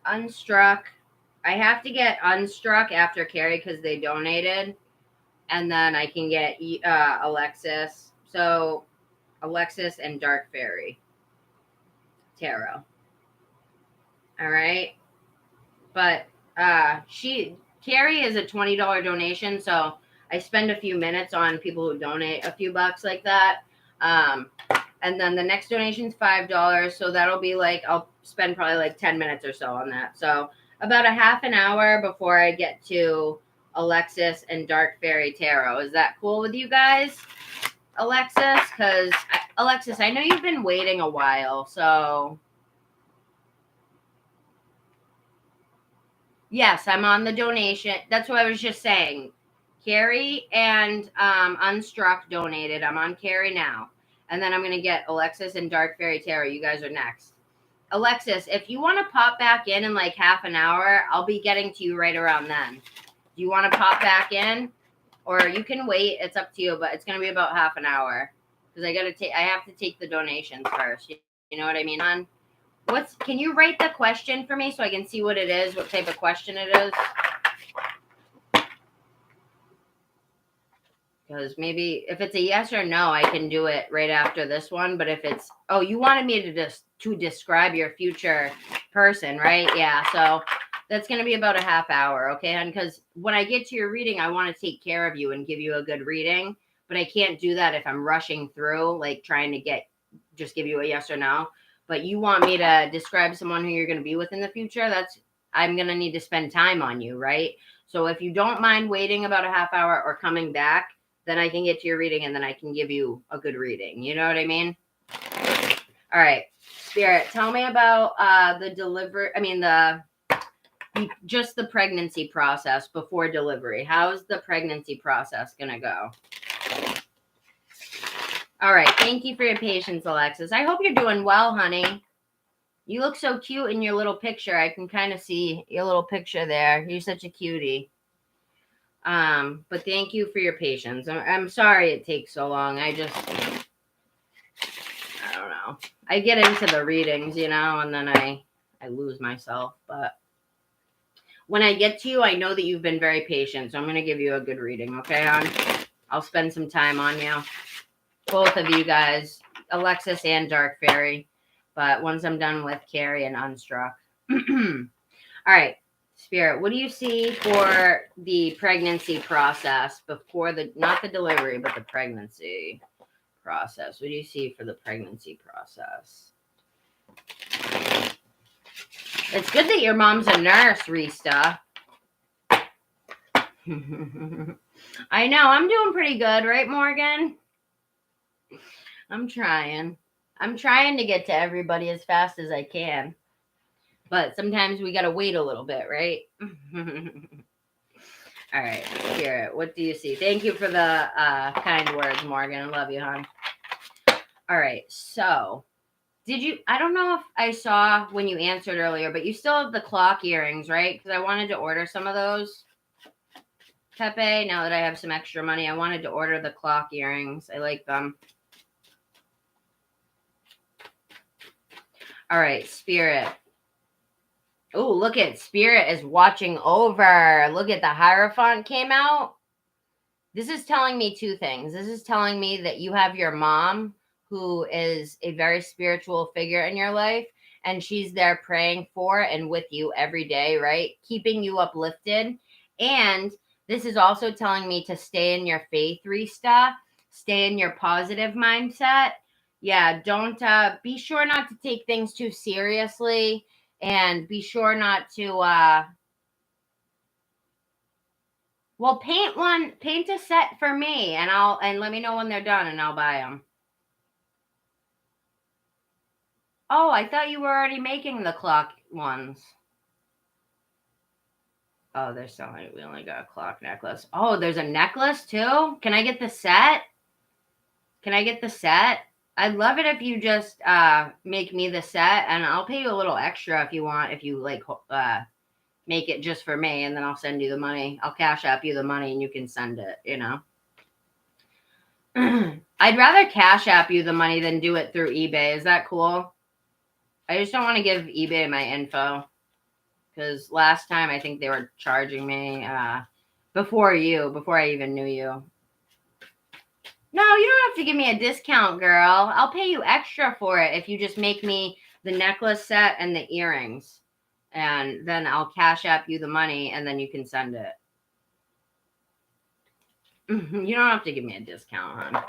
Unstruck, I have to get Unstruck after Carrie because they donated. And then I can get Alexis. So Alexis and Dark Fairy Tarot. All right. But Carrie is a $20 donation, so I spend a few minutes on people who donate a few bucks like that. And then the next donation is $5, so that'll be like, I'll spend probably like 10 minutes or so on that. So about a half an hour before I get to Alexis and Dark Fairy Tarot. Is that cool with you guys, Alexis? Because Alexis, I know you've been waiting a while, so... Yes, I'm on the donation. That's what I was just saying. Carrie and Unstruck donated. I'm on Carrie now. And then I'm going to get Alexis and Dark Fairy Tarot. You guys are next. Alexis, if you want to pop back in like half an hour, I'll be getting to you right around then. Do you want to pop back in? Or you can wait. It's up to you, but it's going to be about half an hour. Because I have to take the donations first. You know what I mean? Can you write the question for me so I can see what it is, what type of question it is? Because maybe if it's a yes or no, I can do it right after this one. But if it's, oh, you wanted me to describe your future person, right? Yeah. So that's going to be about a half hour. Okay. And because when I get to your reading, I want to take care of you and give you a good reading. But I can't do that if I'm rushing through, like trying to just give you a yes or no. But you want me to describe someone who you're going to be with in the future. I'm going to need to spend time on you, right? So if you don't mind waiting about a half hour or coming back, then I can get to your reading and then I can give you a good reading. You know what I mean? All right. Spirit, tell me about just the pregnancy process before delivery. How's the pregnancy process going to go? All right. Thank you for your patience, Alexis. I hope you're doing well, honey. You look so cute in your little picture. I can kind of see your little picture there. You're such a cutie. But thank you for your patience. I'm sorry it takes so long. I don't know. I get into the readings, and then I lose myself. But when I get to you, I know that you've been very patient. So I'm going to give you a good reading. Okay, hon? I'll spend some time on you. Both of you guys, Alexis and Dark Fairy. But once I'm done with Carrie and Unstruck. All right. Spirit, what do you see for the pregnancy process before not the delivery, but the pregnancy process? What do you see for the pregnancy process? It's good that your mom's a nurse, Rista. I know, I'm doing pretty good, right, Morgan? I'm trying to get to everybody as fast as I can. But sometimes we got to wait a little bit, right? All right, Spirit, what do you see? Thank you for the kind words, Morgan. I love you, hon. All right, so I don't know if I saw when you answered earlier, but you still have the clock earrings, right? Because I wanted to order some of those. Pepe, now that I have some extra money, I wanted to order the clock earrings. I like them. All right, Spirit. Oh, look at Spirit is watching over. Look at the Hierophant came out. This is telling me two things. This is telling me that you have your mom, who is a very spiritual figure in your life, and she's there praying for and with you every day, right? Keeping you uplifted. And this is also telling me to stay in your faith, Rista. Stay in your positive mindset. Yeah, don't be sure not to take things too seriously. And be sure not to, paint a set for me and let me know when they're done and I'll buy them. Oh, I thought you were already making the clock ones. Oh, they're selling. We only got a clock necklace. Oh, there's a necklace too? Can I get the set? I'd love it if you just make me the set, and I'll pay you a little extra if you want, if you like make it just for me, and then I'll send you the money. I'll cash app you the money and you can send it, I'd rather cash app you the money than do it through eBay. Is that cool? I just don't want to give eBay my info, because last time I think they were charging me before I even knew you. No, you don't have to give me a discount, girl. I'll pay you extra for it if you just make me the necklace set and the earrings. And then I'll cash app you the money and then you can send it. You don't have to give me a discount, hon.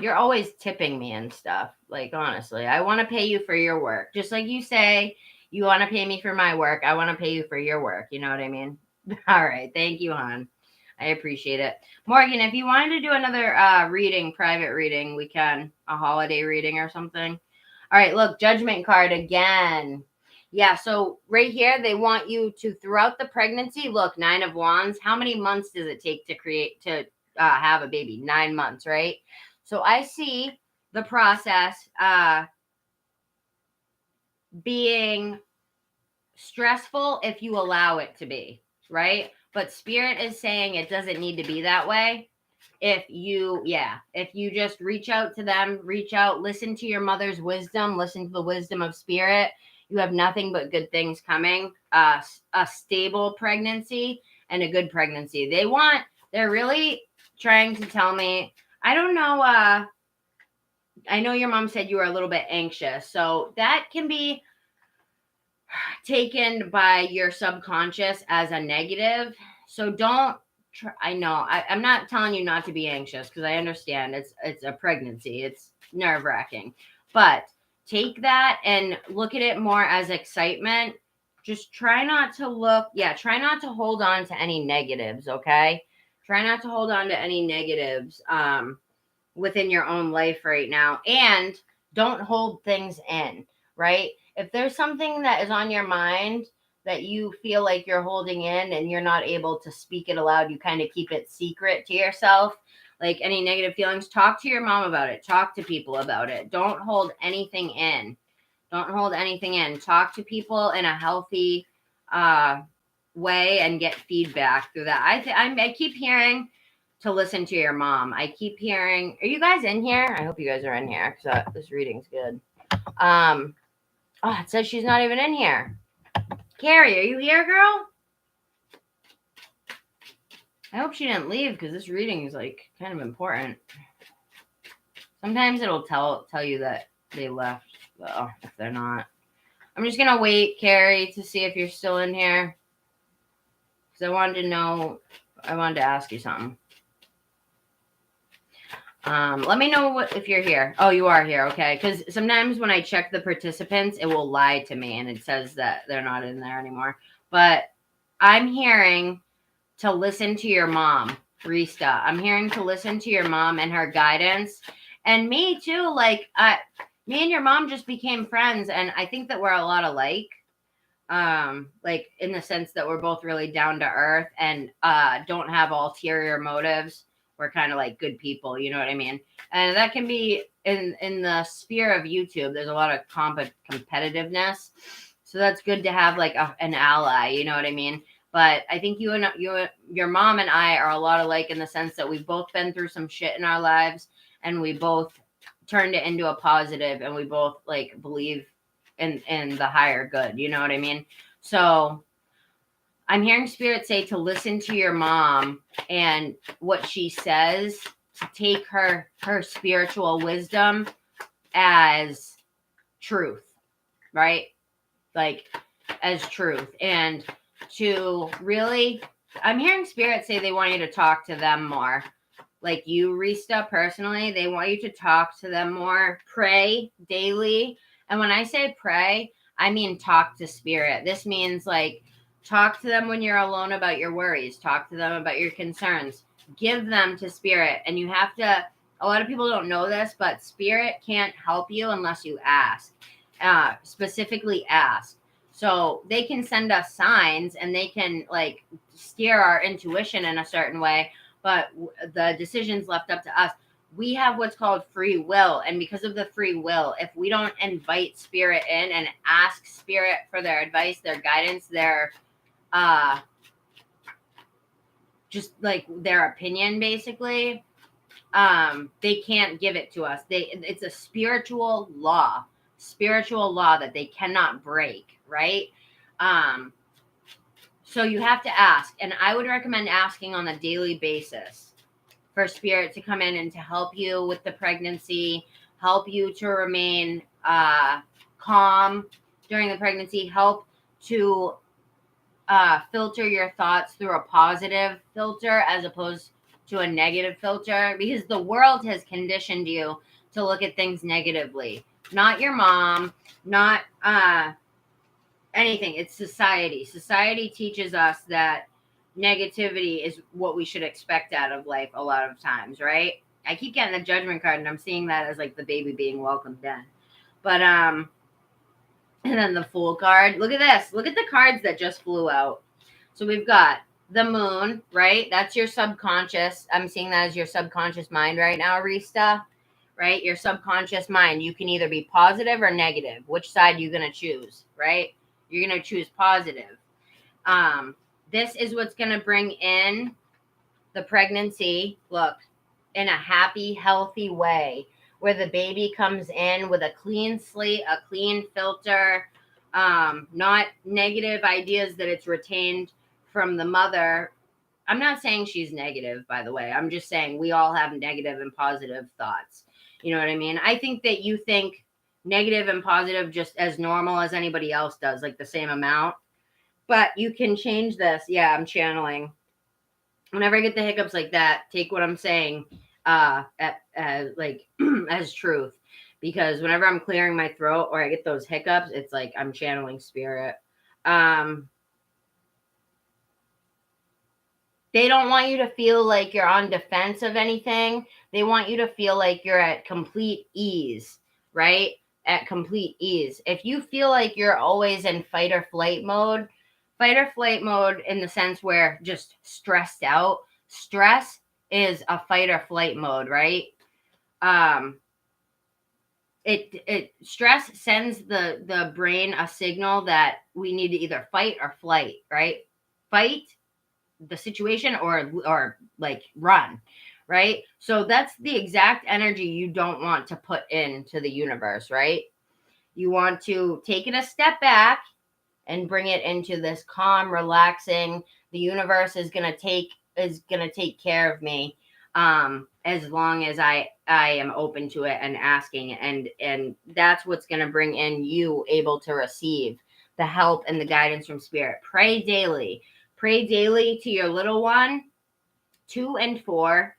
You're always tipping me and stuff. Like, honestly, I want to pay you for your work. Just like you say, you want to pay me for my work. I want to pay you for your work. You know what I mean? All right. Thank you, hon. I appreciate it. Morgan, if you wanted to do another private reading, we can. A holiday reading or something. All right, look, Judgment card again. Yeah, so right here, they want you to, throughout the pregnancy, look, 9 of Wands. How many months does it take to have a baby? 9 months, right? So I see the process being stressful if you allow it to be, right? But Spirit is saying it doesn't need to be that way. If you just reach out to them, listen to your mother's wisdom, listen to the wisdom of Spirit. You have nothing but good things coming. A stable pregnancy and a good pregnancy. They're really trying to tell me, I don't know, I know your mom said you were a little bit anxious, so that can be taken by your subconscious as a negative. So don't I know I'm not telling you not to be anxious, because I understand it's a pregnancy, it's nerve-wracking, but take that and look at it more as excitement. Just try not to hold on to any negatives. Okay, try not to hold on to any negatives within your own life right now, and don't hold things in, right? If there's something that is on your mind that you feel like you're holding in and you're not able to speak it aloud, you kind of keep it secret to yourself. Like any negative feelings, talk to your mom about it. Talk to people about it. Don't hold anything in. Don't hold anything in. Talk to people in a healthy way and get feedback through that. I keep hearing to listen to your mom. I keep hearing, are you guys in here? I hope you guys are in here, because this reading's good. It says she's not even in here. Carrie, are you here, girl? I hope she didn't leave, because this reading is like kind of important. Sometimes it'll tell you that they left, though, if they're not. I'm just gonna wait, Carrie, to see if you're still in here, because I wanted to ask you something. Let me know if you're here. Oh, you are here. Okay. Because sometimes when I check the participants, it will lie to me and it says that they're not in there anymore. But I'm hearing to listen to your mom, Rista. I'm hearing to listen to your mom and her guidance. And me too. Like, me and your mom just became friends. And I think that we're a lot alike. Like in the sense that we're both really down to earth and don't have ulterior motives. We're kind of like good people, you know what I mean? And that can be in the sphere of YouTube. There's a lot of competitiveness, so that's good to have like an ally, you know what I mean? But I think your mom and I are a lot alike in the sense that we've both been through some shit in our lives, and we both turned it into a positive, and we both like believe in the higher good, you know what I mean? So I'm hearing Spirit say to listen to your mom and what she says, to take her spiritual wisdom as truth, right? Like as truth. And to really, I'm hearing Spirit say they want you to talk to them more. Like you, Rista, personally, they want you to talk to them more. Pray daily. And when I say pray, I mean talk to Spirit. This means like, talk to them when you're alone about your worries. Talk to them about your concerns. Give them to Spirit. And you have to, a lot of people don't know this, but Spirit can't help you unless you ask. Specifically ask. So they can send us signs and they can like steer our intuition in a certain way, but the decision's left up to us. We have what's called free will. And because of the free will, if we don't invite Spirit in and ask Spirit for their advice, their guidance, their just like their opinion, basically, they can't give it to us. It's a spiritual law that they cannot break, right? So you have to ask, and I would recommend asking on a daily basis for Spirit to come in and to help you with the pregnancy, help you to remain calm during the pregnancy, help to filter your thoughts through a positive filter as opposed to a negative filter, because the world has conditioned you to look at things negatively. Not your mom, not anything. It's society. Society teaches us that negativity is what we should expect out of life a lot of times, right? I keep getting the Judgment card, and I'm seeing that as like the baby being welcomed in. But and then the Fool card. Look at this. Look at the cards that just flew out. So we've got the Moon, right? That's your subconscious. I'm seeing that as your subconscious mind right now, Rista. Right? Your subconscious mind. You can either be positive or negative. Which side are you going to choose, right? You're going to choose positive. This is what's going to bring in the pregnancy, look, in a happy, healthy way, where the baby comes in with a clean slate, a clean filter, not negative ideas that it's retained from the mother, I'm not saying she's negative, by the way. I'm just saying we all have negative and positive thoughts. You know what I mean? I think that you think negative and positive just as normal as anybody else does, like the same amount. But you can change this. Yeah, I'm channeling. Whenever I get the hiccups like that, take what I'm saying like as truth. Because whenever I'm clearing my throat or I get those hiccups, it's like I'm channeling spirit. They don't want you to feel like you're on defense of anything. They want you to feel like you're at complete ease, right? At complete ease. If you feel like you're always in fight or flight mode in the sense where just stressed out, stress is a fight or flight mode, right? Stress sends the brain a signal that we need to either fight or flight, right? Fight the situation or like run, right? So that's the exact energy you don't want to put into the universe, right? You want to take it a step back and bring it into this calm, relaxing. The universe is gonna take care of me, as long as I am open to it and asking, and that's what's gonna bring in you able to receive the help and the guidance from spirit. Pray daily. Pray daily to your little one, 2 and 4.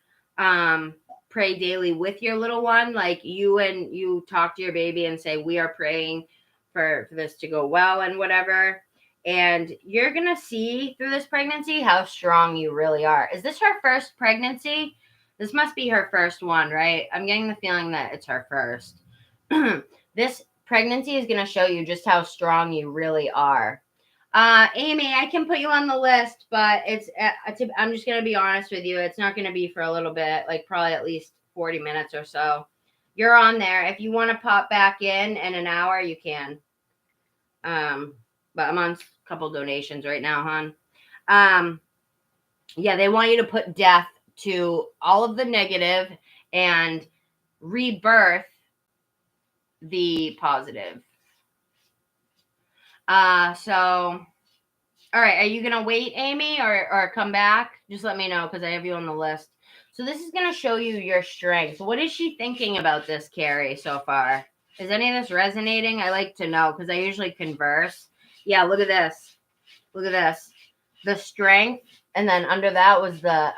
Pray daily with your little one. Like you talk to your baby and say, we are praying for this to go well and whatever. And you're going to see through this pregnancy how strong you really are. Is this her first pregnancy? This must be her first one, right? I'm getting the feeling that it's her first. This pregnancy is going to show you just how strong you really are. Amy, I can put you on the list, but I'm just going to be honest with you. It's not going to be for a little bit, like probably at least 40 minutes or so. You're on there. If you want to pop back in an hour, you can. But I'm on a couple donations right now, hon. Yeah, they want you to put death to all of the negative and rebirth the positive. So, all right, are you going to wait, Amy, or come back? Just let me know because I have you on the list. So this is going to show you your strength. What is she thinking about this, Carrie, so far? Is any of this resonating? I like to know because I usually converse. Yeah, look at this. Look at this. The strength, and then under that was the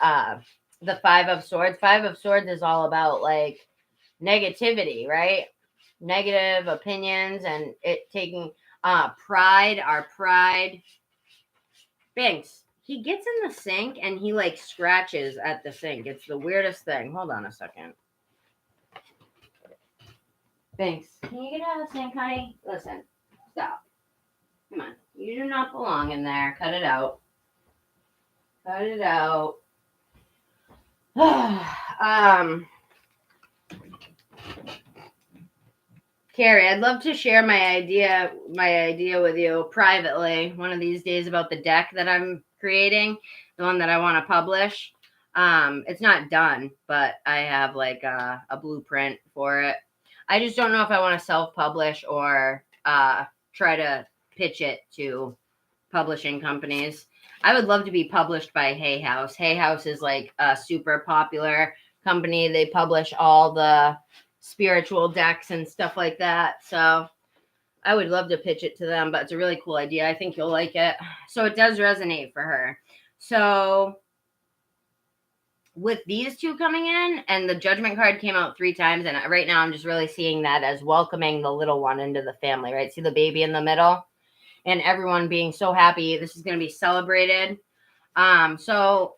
5 of Swords. 5 of Swords is all about, like, negativity, right? Negative opinions and it taking... pride, our pride. Binks, he gets in the sink and he like scratches at the sink. It's the weirdest thing. Hold on a second. Binks, can you get out of the sink, honey? Listen, stop. Come on. You do not belong in there. Cut it out. Cut it out. Carrie, I'd love to share my idea with you privately one of these days about the deck that I'm creating, the one that I want to publish. It's not done, but I have like a blueprint for it. I just don't know if I want to self-publish or try to pitch it to publishing companies. I would love to be published by Hay House. Hay House is like a super popular company. They publish all the spiritual decks and stuff like that. So I would love to pitch it to them, but it's a really cool idea. I think you'll like it. So it does resonate for her. So with these two coming in, and the Judgment card came out 3 times, and right now I'm just really seeing that as welcoming the little one into the family, right? See the baby in the middle? And everyone being so happy. This is going to be celebrated. So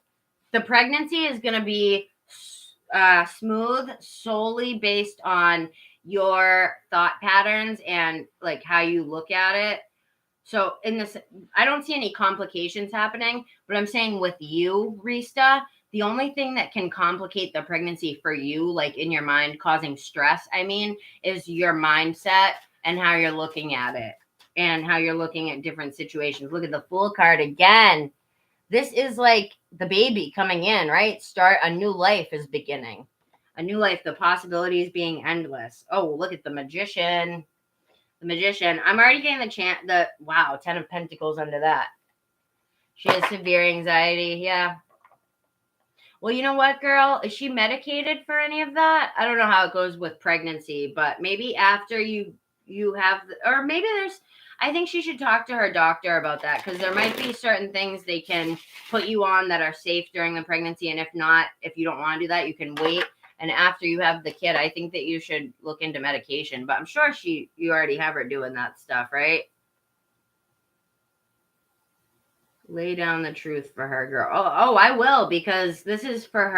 the pregnancy is going to be smooth, solely based on your thought patterns and like how you look at it. So in this, I don't see any complications happening, but I'm saying with you, Rista, the only thing that can complicate the pregnancy for you, like in your mind, causing stress, is your mindset and how you're looking at it and how you're looking at different situations. Look at the Fool card again. This is like the baby coming in, right? Start a new life is beginning. A new life, the possibilities being endless. Oh, look at the Magician. The Magician. I'm already getting wow, 10 of Pentacles under that. She has severe anxiety. Yeah. Well, you know what, girl? Is she medicated for any of that? I don't know how it goes with pregnancy, but maybe after you have, or maybe there's, I think she should talk to her doctor about that, because there might be certain things they can put you on that are safe during the pregnancy. And if not, if you don't want to do that, you can wait. And after you have the kid, I think that you should look into medication. But I'm sure you already have her doing that stuff, right? Lay down the truth for her, girl. Oh, I will, because this is for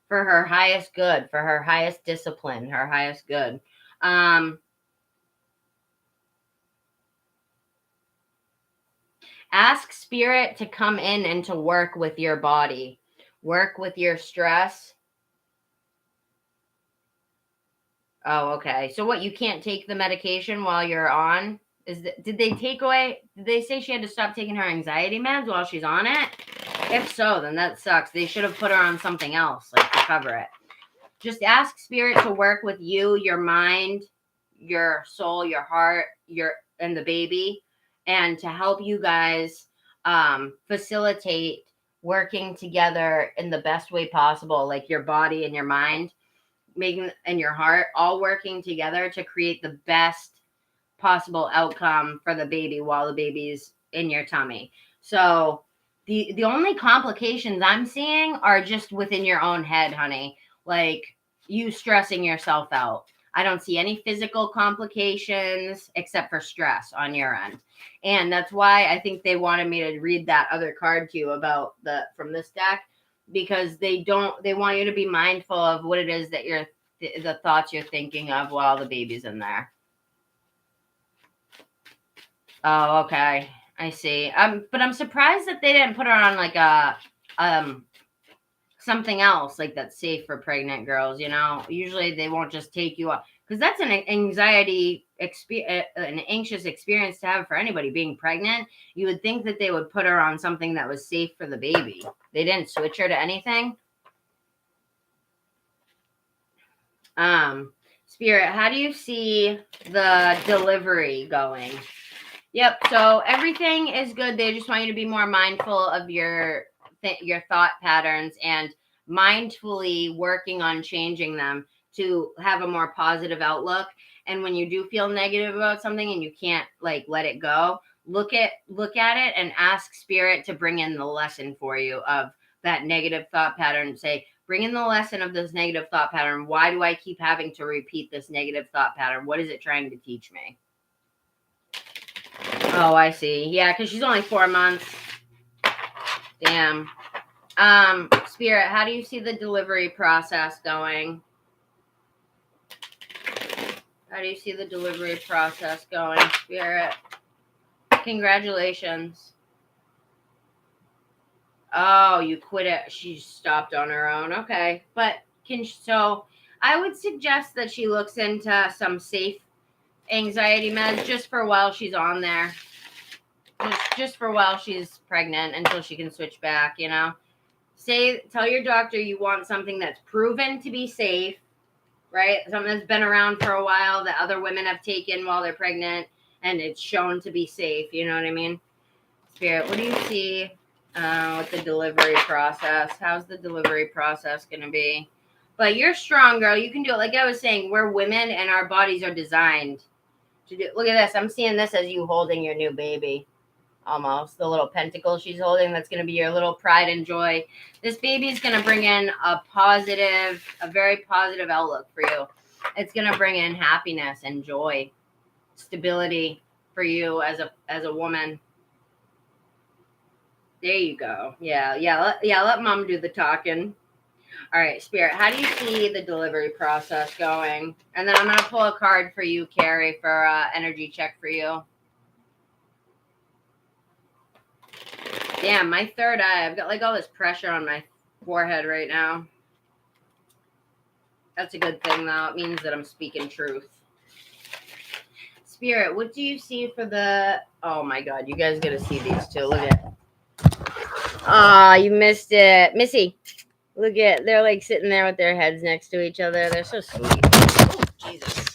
her highest good, for her highest discipline, her highest good. Ask spirit to come in and to work with your body, work with your stress. Oh, okay. So what, you can't take the medication while you're on? Did they say she had to stop taking her anxiety meds while she's on it? If so, then that sucks. They should have put her on something else, like, to cover it. Just ask spirit to work with you, your mind, your soul, your heart, and the baby, and to help you guys facilitate working together in the best way possible, like your body and your mind and your heart all working together to create the best possible outcome for the baby while the baby's in your tummy. So the only complications I'm seeing are just within your own head, honey. Like you stressing yourself out. I don't see any physical complications except for stress on your end. And that's why I think they wanted me to read that other card to you about from this deck, because they want you to be mindful of what it is that the thoughts you're thinking of while the baby's in there. Oh, okay. I see. But I'm surprised that they didn't put her on like a something else like that's safe for pregnant girls, you know. Usually they won't just take you up, because that's an anxious experience to have for anybody being pregnant. You would think that they would put her on something that was safe for the baby. They didn't switch her to anything. Spirit, how do you see the delivery going? Yep. So everything is good. They just want you to be more mindful of your thought patterns and mindfully working on changing them to have a more positive outlook. And when you do feel negative about something and you can't like let it go, look at it and ask spirit to bring in the lesson for you of that negative thought pattern. Say, bring in the lesson of this negative thought pattern. Why do I keep having to repeat this negative thought pattern? What is it trying to teach me? Oh, I see. Yeah, because she's only 4 months. Damn. Spirit, how do you see the delivery process going? How do you see the delivery process going, Spirit? Congratulations. Oh, you quit it. She stopped on her own. Okay. But so I would suggest that she looks into some safe anxiety meds just for while she's on there. Just for while she's pregnant until she can switch back, you know. Tell your doctor you want something that's proven to be safe, right? Something that's been around for a while that other women have taken while they're pregnant and it's shown to be safe, you know what I mean? Spirit, what do you see with the delivery process? How's the delivery process going to be? But you're strong, girl. You can do it. Like I was saying, we're women and our bodies are designed to do. Look at this. I'm seeing this as you holding your new baby. Almost the little pentacle she's holding. That's going to be your little pride and joy. This baby is going to bring in a very positive outlook for you. It's going to bring in happiness and joy, stability for you as a woman. There you go. Yeah. Let mom do the talking. All right, Spirit, how do you see the delivery process going? And then I'm going to pull a card for you, Carrie, for energy check for you. Damn, my third eye. I've got like all this pressure on my forehead right now. That's a good thing, though. It means that I'm speaking truth. Spirit, what do you see for the... Oh, my God. You guys got to see these two. Look at it. Ah, you missed it. Missy, look at... They're like sitting there with their heads next to each other. They're so sweet. Oh, Jesus.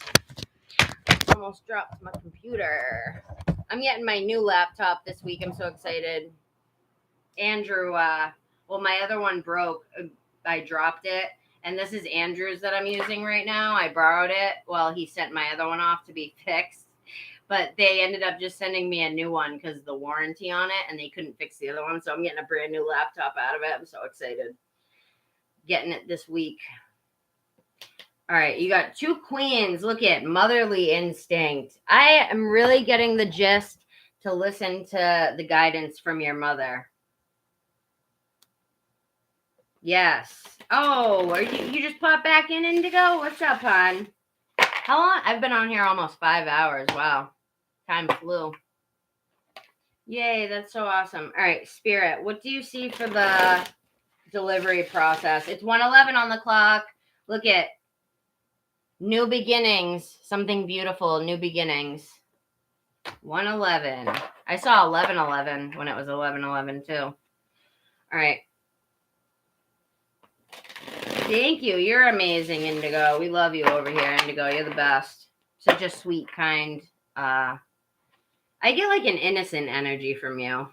Almost dropped my computer. I'm getting my new laptop this week. I'm so excited. Andrew Well, my other one broke. I dropped it. And this is Andrew's that I'm using right now. I borrowed it while he sent my other one off to be fixed. But they ended up just sending me a new one because of the warranty on it, and they couldn't fix the other one. So I'm getting a brand new laptop out of it. I'm so excited. Getting it this week. All right, you got 2 queens. Look at motherly instinct. I am really getting the gist to listen to the guidance from your mother. Yes. Oh, you just popped back in, Indigo? What's up, hon? How long? I've been on here almost 5 hours. Wow. Time flew. Yay, that's so awesome. All right, Spirit, what do you see for the delivery process? It's 1:11 on the clock. Look at new beginnings. Something beautiful, new beginnings. 1:11. I saw 11:11 when it was 11:11 too. All right. Thank you. You're amazing, Indigo. We love you over here, Indigo. You're the best. Such a sweet, kind. I get like an innocent energy from you.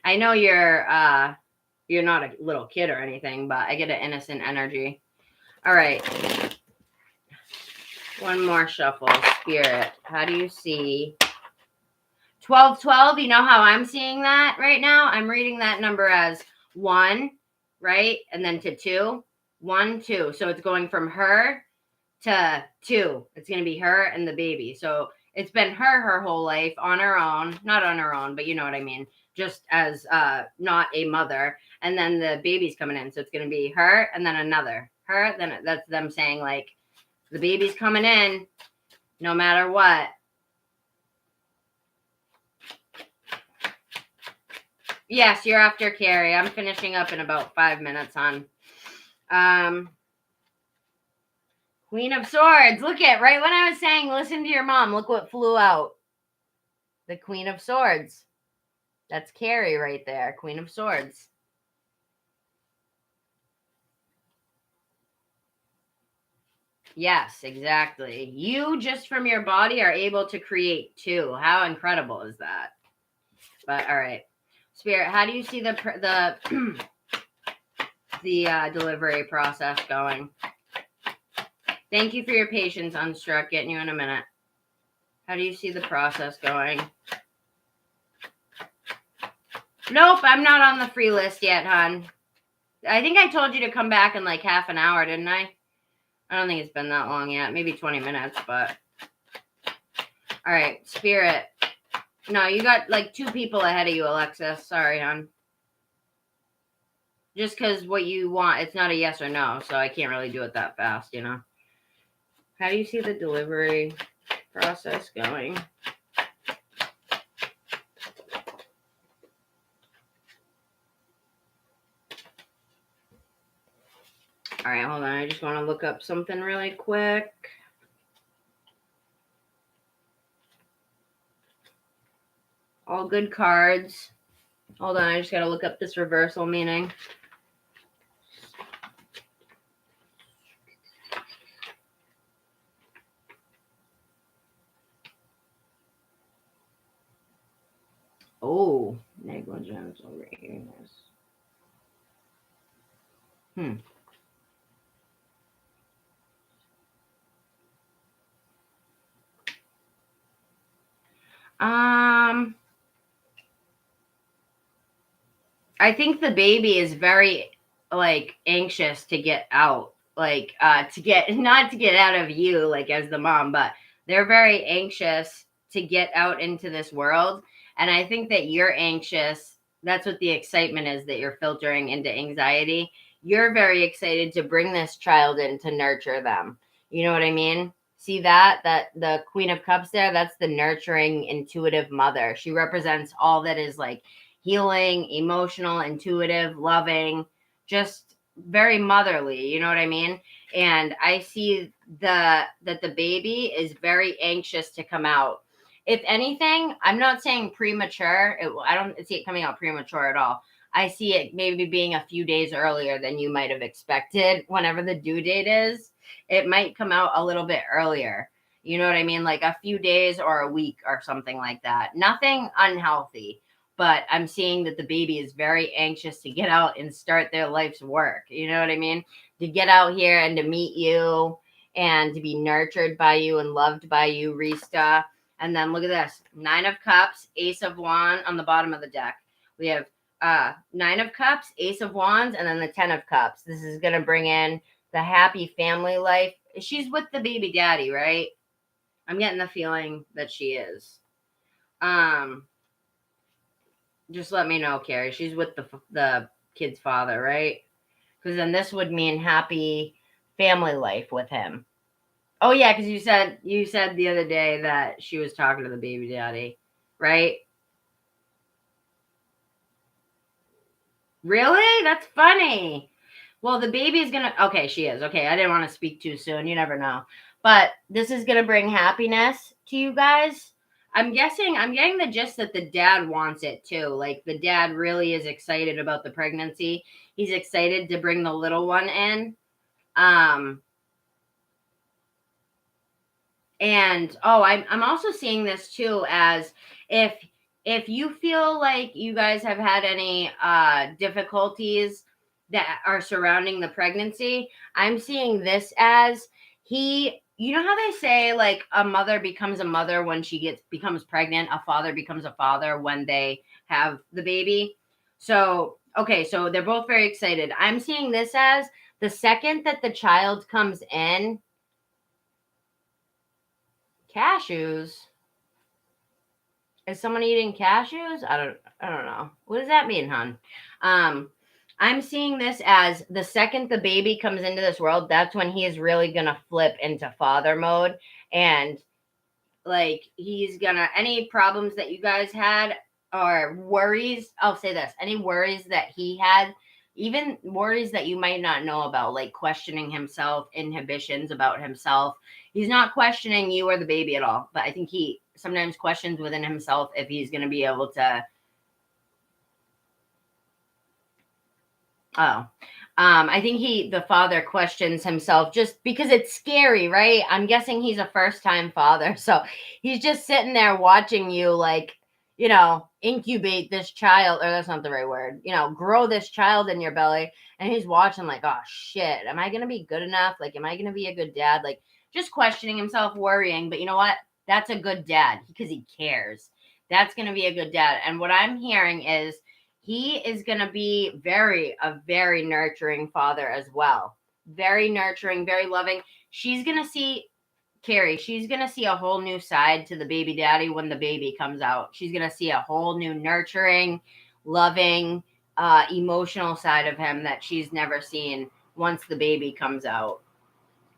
I know you're not a little kid or anything, but I get an innocent energy. All right. One more shuffle. Spirit, how do you see 1212? You know how I'm seeing that right now? I'm reading that number as 1, right? And then to 2. 1, 2. So it's going from her to 2. It's going to be her and the baby. So it's been her whole life on her own. Not on her own, but you know what I mean. Just as not a mother. And then the baby's coming in. So it's going to be her and then another. Her, then that's them saying like, the baby's coming in no matter what. Yes, you're after Carrie. I'm finishing up in about 5 minutes, hon. Queen of Swords. Look at, right when I was saying, listen to your mom, look what flew out. The Queen of Swords. That's Carrie right there, Queen of Swords. Yes, exactly. You, just from your body, are able to create 2. How incredible is that? But, all right. Spirit, how do you see the delivery process going? Thank you for your patience, Unstruck. Getting you in a minute. How do you see the process going? Nope, I'm not on the free list yet, hon. I think I told you to come back in like half an hour, didn't I? I don't think it's been that long yet. Maybe 20 minutes, but... All right, Spirit. No, you got like 2 people ahead of you, Alexis. Sorry, hon. Just because what you want, it's not a yes or no, so I can't really do it that fast, you know? How do you see the delivery process going? All right, hold on. I just want to look up something really quick. All good cards. Hold on. I just got to look up this reversal meaning. Oh, negligence overeaters. I think the baby is very like anxious to get out, like not to get out of you, like as the mom, but they're very anxious to get out into this world. And I think that you're anxious. That's what the excitement is, that you're filtering into anxiety. You're very excited to bring this child in to nurture them. You know what I mean? See that the Queen of Cups there, that's the nurturing, intuitive mother. She represents all that is like healing, emotional, intuitive, loving, just very motherly. You know what I mean? And I see that the baby is very anxious to come out. If anything, I'm not saying premature. I don't see it coming out premature at all. I see it maybe being a few days earlier than you might have expected. Whenever the due date is, it might come out a little bit earlier. You know what I mean? Like a few days or a week or something like that. Nothing unhealthy. but I'm seeing that the baby is very anxious to get out and start their life's work. You know what I mean? To get out here and to meet you and to be nurtured by you and loved by you, Rista. And then look at this, 9 of Cups, Ace of Wands on the bottom of the deck. We have 9 of Cups, Ace of Wands, and then the 10 of Cups. This is going to bring in the happy family life. She's with the baby daddy, right? I'm getting the feeling that she is. Just let me know, Carrie. She's with the kid's father, right? Because then this would mean happy family life with him. Oh yeah, because you said the other day that she was talking to the baby daddy, right? Really? That's funny. Well, the baby's gonna. Okay, she is. Okay, I didn't want to speak too soon. You never know. But this is gonna bring happiness to you guys. I'm getting the gist that the dad wants it too. Like the dad really is excited about the pregnancy. He's excited to bring the little one in. And I'm also seeing this too as if you feel like you guys have had any difficulties that are surrounding the pregnancy, I'm seeing this as you know how they say like a mother becomes a mother when she becomes pregnant, a father becomes a father when they have the baby. So, okay, so they're both very excited. I'm seeing this as the second that the child comes in, cashews. Is someone eating cashews? I don't know. What does that mean, hon? I'm seeing this as the second the baby comes into this world, that's when he is really gonna flip into father mode. And like he's gonna, any problems that you guys had or worries, I'll say this, any worries that he had, even worries that you might not know about, like questioning himself, inhibitions about himself. He's not questioning you or the baby at all, but I think he sometimes questions within himself if he's going to be able to. I think the father questions himself just because it's scary, right? I'm guessing he's a first-time father, so he's just sitting there watching you, like, you know, incubate this child, or that's not the right word, you know, grow this child in your belly, and he's watching like, oh shit, am I gonna be good enough? Like, am I gonna be a good dad? Like, just questioning himself, worrying. But you know what? That's a good dad because he cares. That's gonna be a good dad. And what I'm hearing is he is going to be a very nurturing father as well. Very nurturing, very loving. She's going to see, Carrie, she's going to see a whole new side to the baby daddy when the baby comes out. She's going to see a whole new nurturing, loving, emotional side of him that she's never seen once the baby comes out.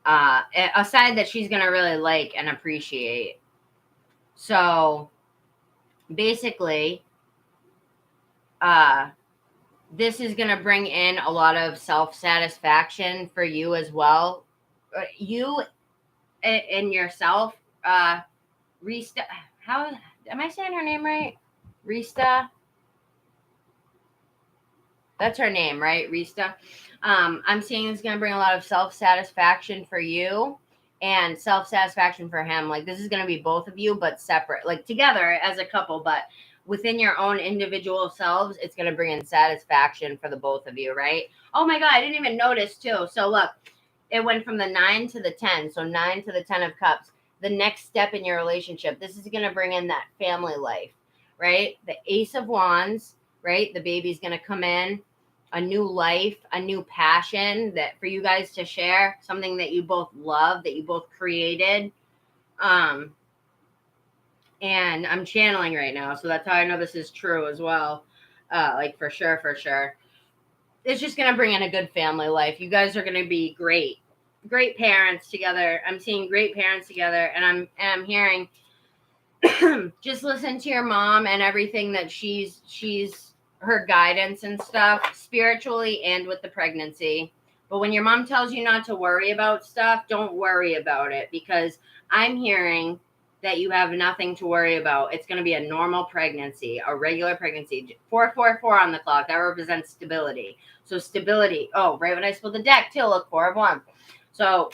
A side that she's going to really like and appreciate. So basically, this is going to bring in a lot of self-satisfaction for you as well. You and yourself, Rista, how am I saying her name right? Rista? That's her name, right? Rista. I'm seeing it's going to bring a lot of self-satisfaction for you and self-satisfaction for him. Like this is going to be both of you, but separate, like together as a couple, but within your own individual selves, it's going to bring in satisfaction for the both of you, right? Oh my God, I didn't even notice too. So look, it went from the 9 to the 10. So 9 to the 10 of Cups. The next step in your relationship, this is going to bring in that family life, right? The Ace of Wands, right? The baby's going to come in, a new life, a new passion that for you guys to share, something that you both love, that you both created. And I'm channeling right now, so that's how I know this is true as well. Like for sure. It's just going to bring in a good family life. You guys are going to be great parents together. I'm seeing great parents together, and I'm hearing just listen to your mom and everything that she's her guidance and stuff spiritually and with the pregnancy. But when your mom tells you not to worry about stuff, don't worry about it, because I'm hearing that you have nothing to worry about. It's going to be a normal pregnancy, a regular pregnancy. 444 on the clock. That represents stability. So stability. Oh, right when I spilled the deck too. Look, 4 of 1. So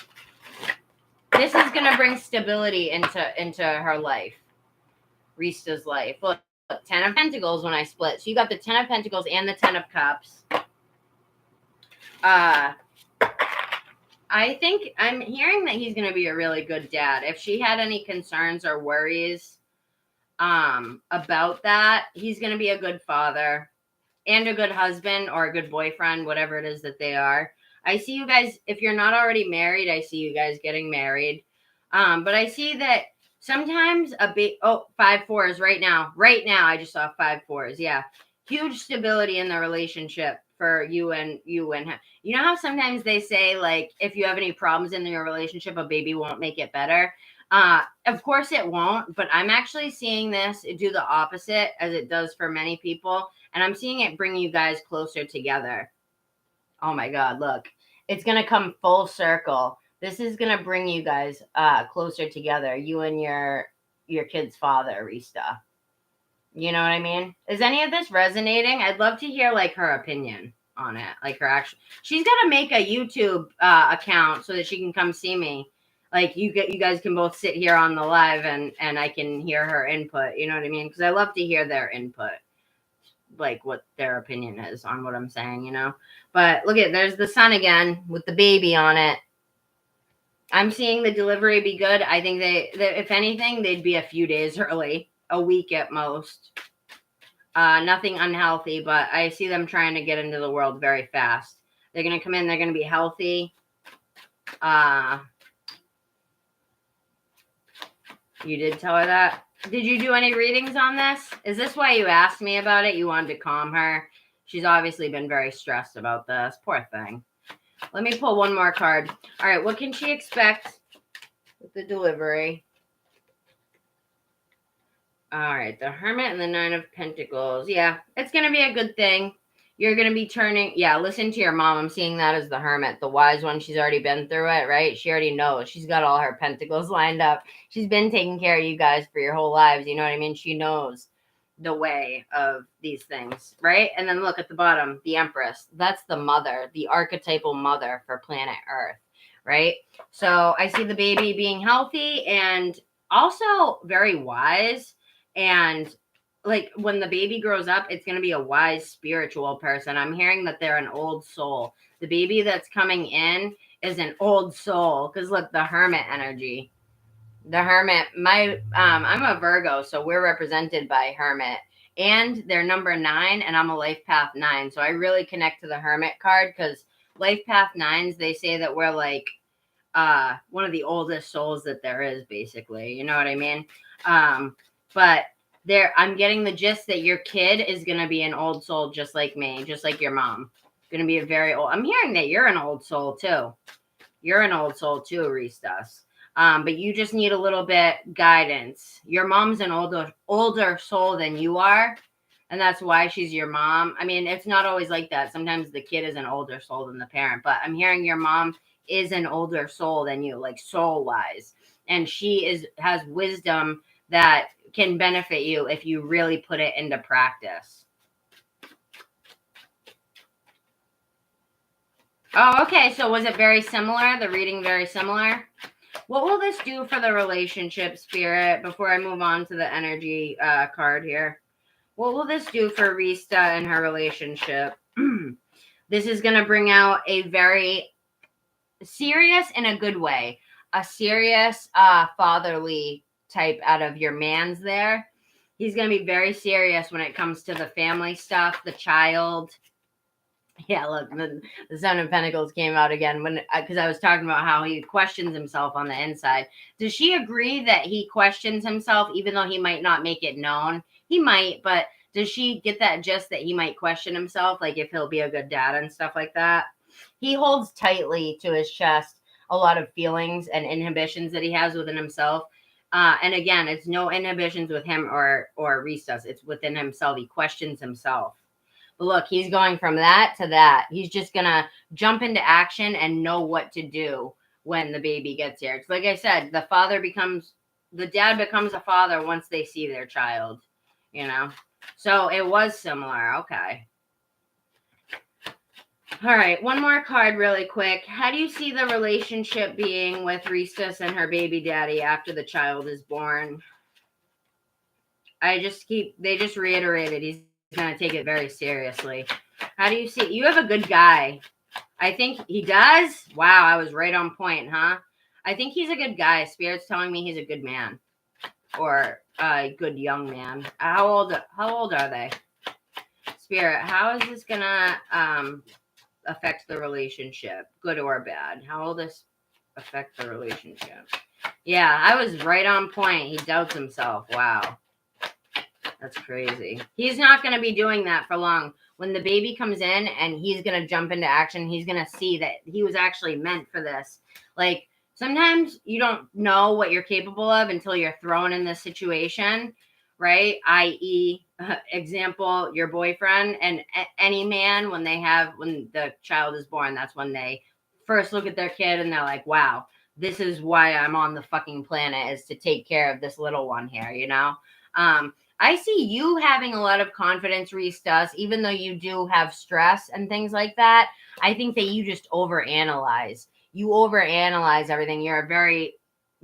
this is going to bring stability into her life. Rista's life. Look, Ten of Pentacles when I split. So you got the Ten of Pentacles and the Ten of Cups. I think I'm hearing that he's going to be a really good dad. If she had any concerns or worries about that, he's going to be a good father and a good husband or a good boyfriend, whatever it is that they are. I see you guys, if you're not already married, I see you guys getting married. But I see that sometimes five fours right now. Right now, I just saw 5 4s. Yeah. Huge stability in the relationship for you and him. You know how sometimes they say, like, if you have any problems in your relationship, a baby won't make it better. Of course it won't, but I'm actually seeing this do the opposite as it does for many people. And I'm seeing it bring you guys closer together. Oh my God, look, it's going to come full circle. This is going to bring you guys closer together, you and your kid's father, Rista. You know what I mean? Is any of this resonating? I'd love to hear like her opinion on it. Like her action. She's got to make a YouTube account so that she can come see me. Like you guys can both sit here on the live and I can hear her input. You know what I mean? Because I love to hear their input. Like what their opinion is on what I'm saying, you know? But look at, there's the sun again with the baby on it. I'm seeing the delivery be good. I think they if anything, they'd be a few days early, a week at most. Nothing unhealthy, but I see them trying to get into the world very fast. They're going to come in. They're going to be healthy. You did tell her that? Did you do any readings on this? Is this why you asked me about it? You wanted to calm her? She's obviously been very stressed about this. Poor thing. Let me pull one more card. All right, what can she expect with the delivery? All right, the Hermit and the Nine of Pentacles. Yeah, it's going to be a good thing. You're going to be turning, yeah, listen to your mom. I'm seeing that as the Hermit, the wise one. She's already been through it, right? She already knows. She's got all her pentacles lined up. She's been taking care of you guys for your whole lives. You know what I mean? She knows the way of these things, right? And then look at the bottom, the Empress. That's the mother, the archetypal mother for planet Earth, right? So I see the baby being healthy and also very wise. And like when the baby grows up, it's going to be a wise spiritual person. I'm hearing that they're an old soul. The baby that's coming in is an old soul. Because look, the Hermit energy. The Hermit, I'm a Virgo, so we're represented by Hermit. And they're number 9, and I'm a Life Path 9. So I really connect to the Hermit card because Life Path 9s, they say that we're like one of the oldest souls that there is, basically. You know what I mean? But I'm getting the gist that your kid is going to be an old soul just like me, just like your mom. Going to be a very old. I'm hearing that you're an old soul too. You're an old soul too, Ristas. But you just need a little bit guidance. Your mom's an older soul than you are, and that's why she's your mom. I mean, it's not always like that. Sometimes the kid is an older soul than the parent, but I'm hearing your mom is an older soul than you, like soul-wise, and she has wisdom that can benefit you if you really put it into practice. Oh, okay. So was it very similar? The reading very similar? What will this do for the relationship, Spirit, before I move on to the energy card here? What will this do for Rista and her relationship? This is going to bring out a very serious, in a good way, a serious fatherly type out of your man's there. He's going to be very serious when it comes to the family stuff, the child. Yeah, look, the Seven of Pentacles came out again because I was talking about how he questions himself on the inside. Does she agree that he questions himself even though he might not make it known? He might, but does she get that gist that he might question himself, like if he'll be a good dad and stuff like that? He holds tightly to his chest a lot of feelings and inhibitions that he has within himself. And again, it's no inhibitions with him or Ristas. It's within himself. He questions himself. But look, he's going from that to that. He's just going to jump into action and know what to do when the baby gets here. It's like I said, the dad becomes a father once they see their child, you know? So it was similar. Okay. All right. One more card really quick. How do you see the relationship being with Ristas and her baby daddy after the child is born? they just reiterated he's going to take it very seriously. How do you see? You have a good guy. I think he does. Wow, I was right on point, huh? I think he's a good guy. Spirit's telling me he's a good man or a good young man. How old are they? Spirit, how is this going to affect the relationship, good or bad? How will this affect the relationship? Yeah, I was right on point. He doubts himself. Wow. That's crazy. He's not going to be doing that for long. When the baby comes in and he's going to jump into action, he's going to see that he was actually meant for this. Like, sometimes you don't know what you're capable of until you're thrown in this situation, right? I.e., example, your boyfriend and any man, when the child is born, that's when they first look at their kid and they're like, wow, this is why I'm on the fucking planet, is to take care of this little one here, you know? I see you having a lot of confidence, Reese, even though you do have stress and things like that. I think that you just overanalyze. You overanalyze everything. You're a very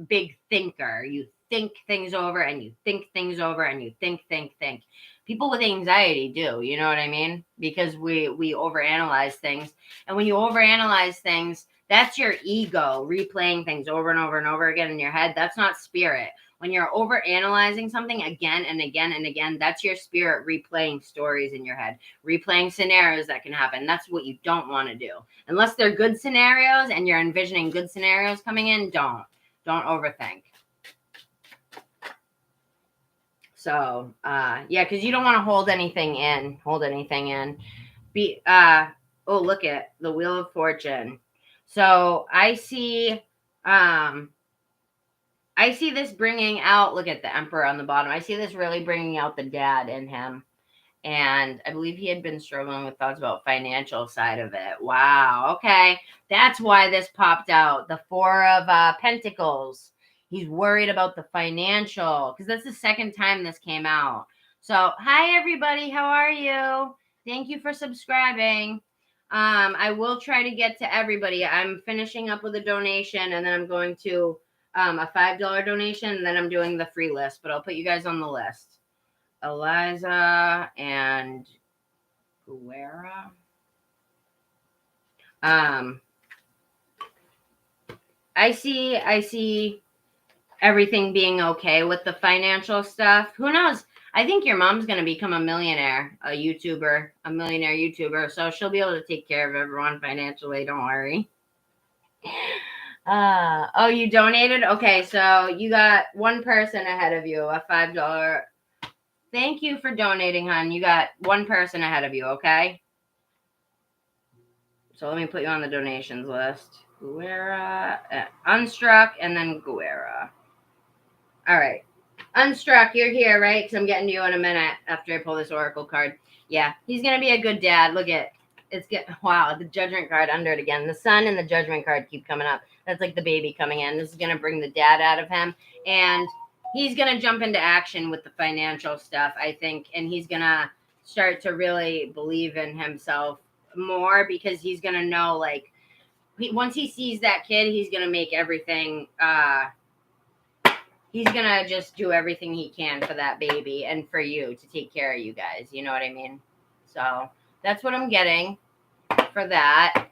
big thinker. You think things over and you think things over and you think. People with anxiety do, you know what I mean? Because we overanalyze things. And when you overanalyze things, that's your ego replaying things over and over and over again in your head. That's not spirit. When you're over analyzing something again and again and again, that's your spirit replaying stories in your head, replaying scenarios that can happen. That's what you don't want to do. Unless they're good scenarios and you're envisioning good scenarios coming in, don't overthink. So, yeah, because you don't want to hold anything in. Oh, look at the Wheel of Fortune. So I see this bringing out, look at the Emperor on the bottom. I see this really bringing out the dad in him. And I believe he had been struggling with thoughts about financial side of it. Wow. Okay. That's why this popped out. The Four of Pentacles. He's worried about the financial, because that's the second time this came out. So, hi, everybody. How are you? Thank you for subscribing. I will try to get to everybody. I'm finishing up with a donation, and then I'm going to a $5 donation, and then I'm doing the free list, but I'll put you guys on the list. Eliza and Guerra. I see everything being okay with the financial stuff. Who knows? I think your mom's going to become a millionaire, a millionaire YouTuber. So she'll be able to take care of everyone financially. Don't worry. Oh, you donated? Okay, so you got one person ahead of you, a $5. Thank you for donating, hon. You got one person ahead of you, okay? So let me put you on the donations list. Guerra, Unstruck, and then Guerra. All right. Unstruck, you're here, right? Because I'm getting to you in a minute after I pull this Oracle card. Yeah, he's going to be a good dad. Look at wow, the Judgment card under it again. The Sun and the Judgment card keep coming up. That's like the baby coming in. This is going to bring the dad out of him. And he's going to jump into action with the financial stuff, I think. And he's going to start to really believe in himself more, because he's going to know, like, once he sees that kid, he's going to make everything, he's going to just do everything he can for that baby and for you, to take care of you guys. You know what I mean? So that's what I'm getting for that.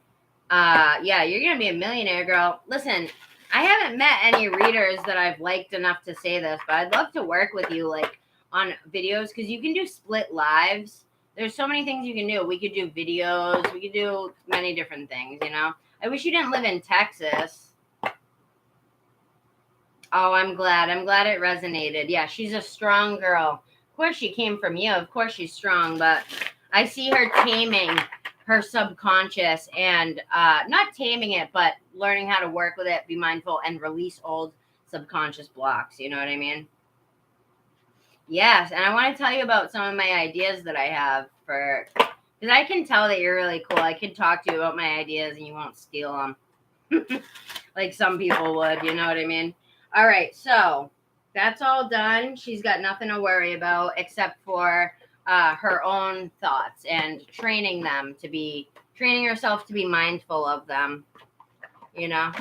Yeah, you're going to be a millionaire, girl. Listen, I haven't met any readers that I've liked enough to say this, but I'd love to work with you, like, on videos, because you can do split lives. There's so many things you can do. We could do videos. We could do many different things, you know? I wish you didn't live in Texas. Oh, I'm glad. I'm glad it resonated. Yeah, she's a strong girl. Of course she came from you. Of course she's strong, but I see her taming her subconscious and not taming it, but learning how to work with it, be mindful, and release old subconscious blocks. You know what I mean? Yes, and I want to tell you about some of my ideas that I have for, because I can tell that you're really cool. I can talk to you about my ideas and you won't steal them like some people would. You know what I mean? All right, so that's all done. She's got nothing to worry about except for her own thoughts and training herself to be mindful of them, you know?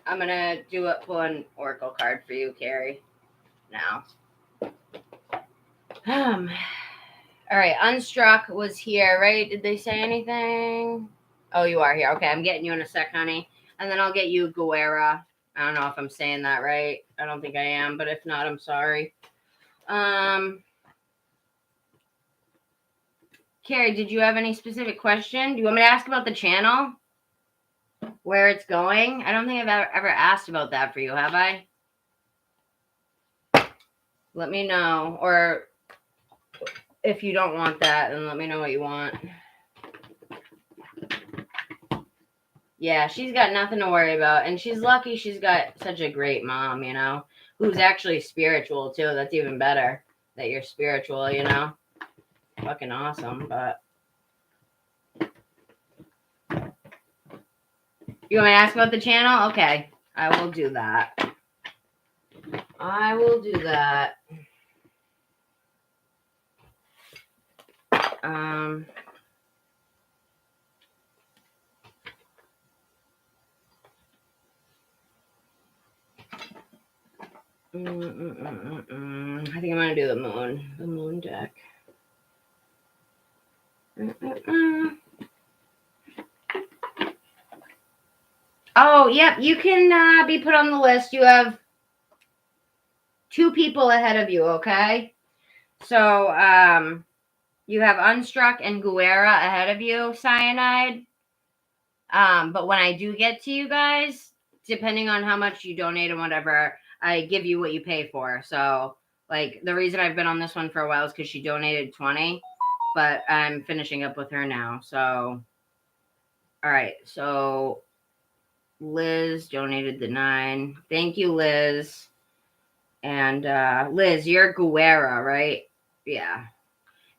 I'm gonna pull an oracle card for you, Carrie. Now. All right, Unstruck was here, right? Did they say anything? Oh, you are here. Okay, I'm getting you in a sec, honey. And then I'll get you Guerra. I don't know if I'm saying that right. I don't think I am, but if not, I'm sorry. Carrie, did you have any specific question? Do you want me to ask about the channel? Where it's going? I don't think I've ever asked about that for you, have I? Let me know. Or if you don't want that, then let me know what you want. Yeah, she's got nothing to worry about. And she's lucky she's got such a great mom, you know, who's actually spiritual, too. That's even better that you're spiritual, you know. Fucking awesome, but... You want me to ask about the channel? Okay, I will do that. I will do that. I think I'm gonna do the moon deck. Oh, yep, you can be put on the list. You have 2 people ahead of you, okay? So, you have Unstruck and Guerra ahead of you, Cyanide. But when I do get to you guys, depending on how much you donate and whatever, I give you what you pay for. So, like, the reason I've been on this one for a while is because she donated 20, but I'm finishing up with her now. So, all right. So, Liz donated the 9. Thank you, Liz. And Liz, you're Guerra, right? Yeah.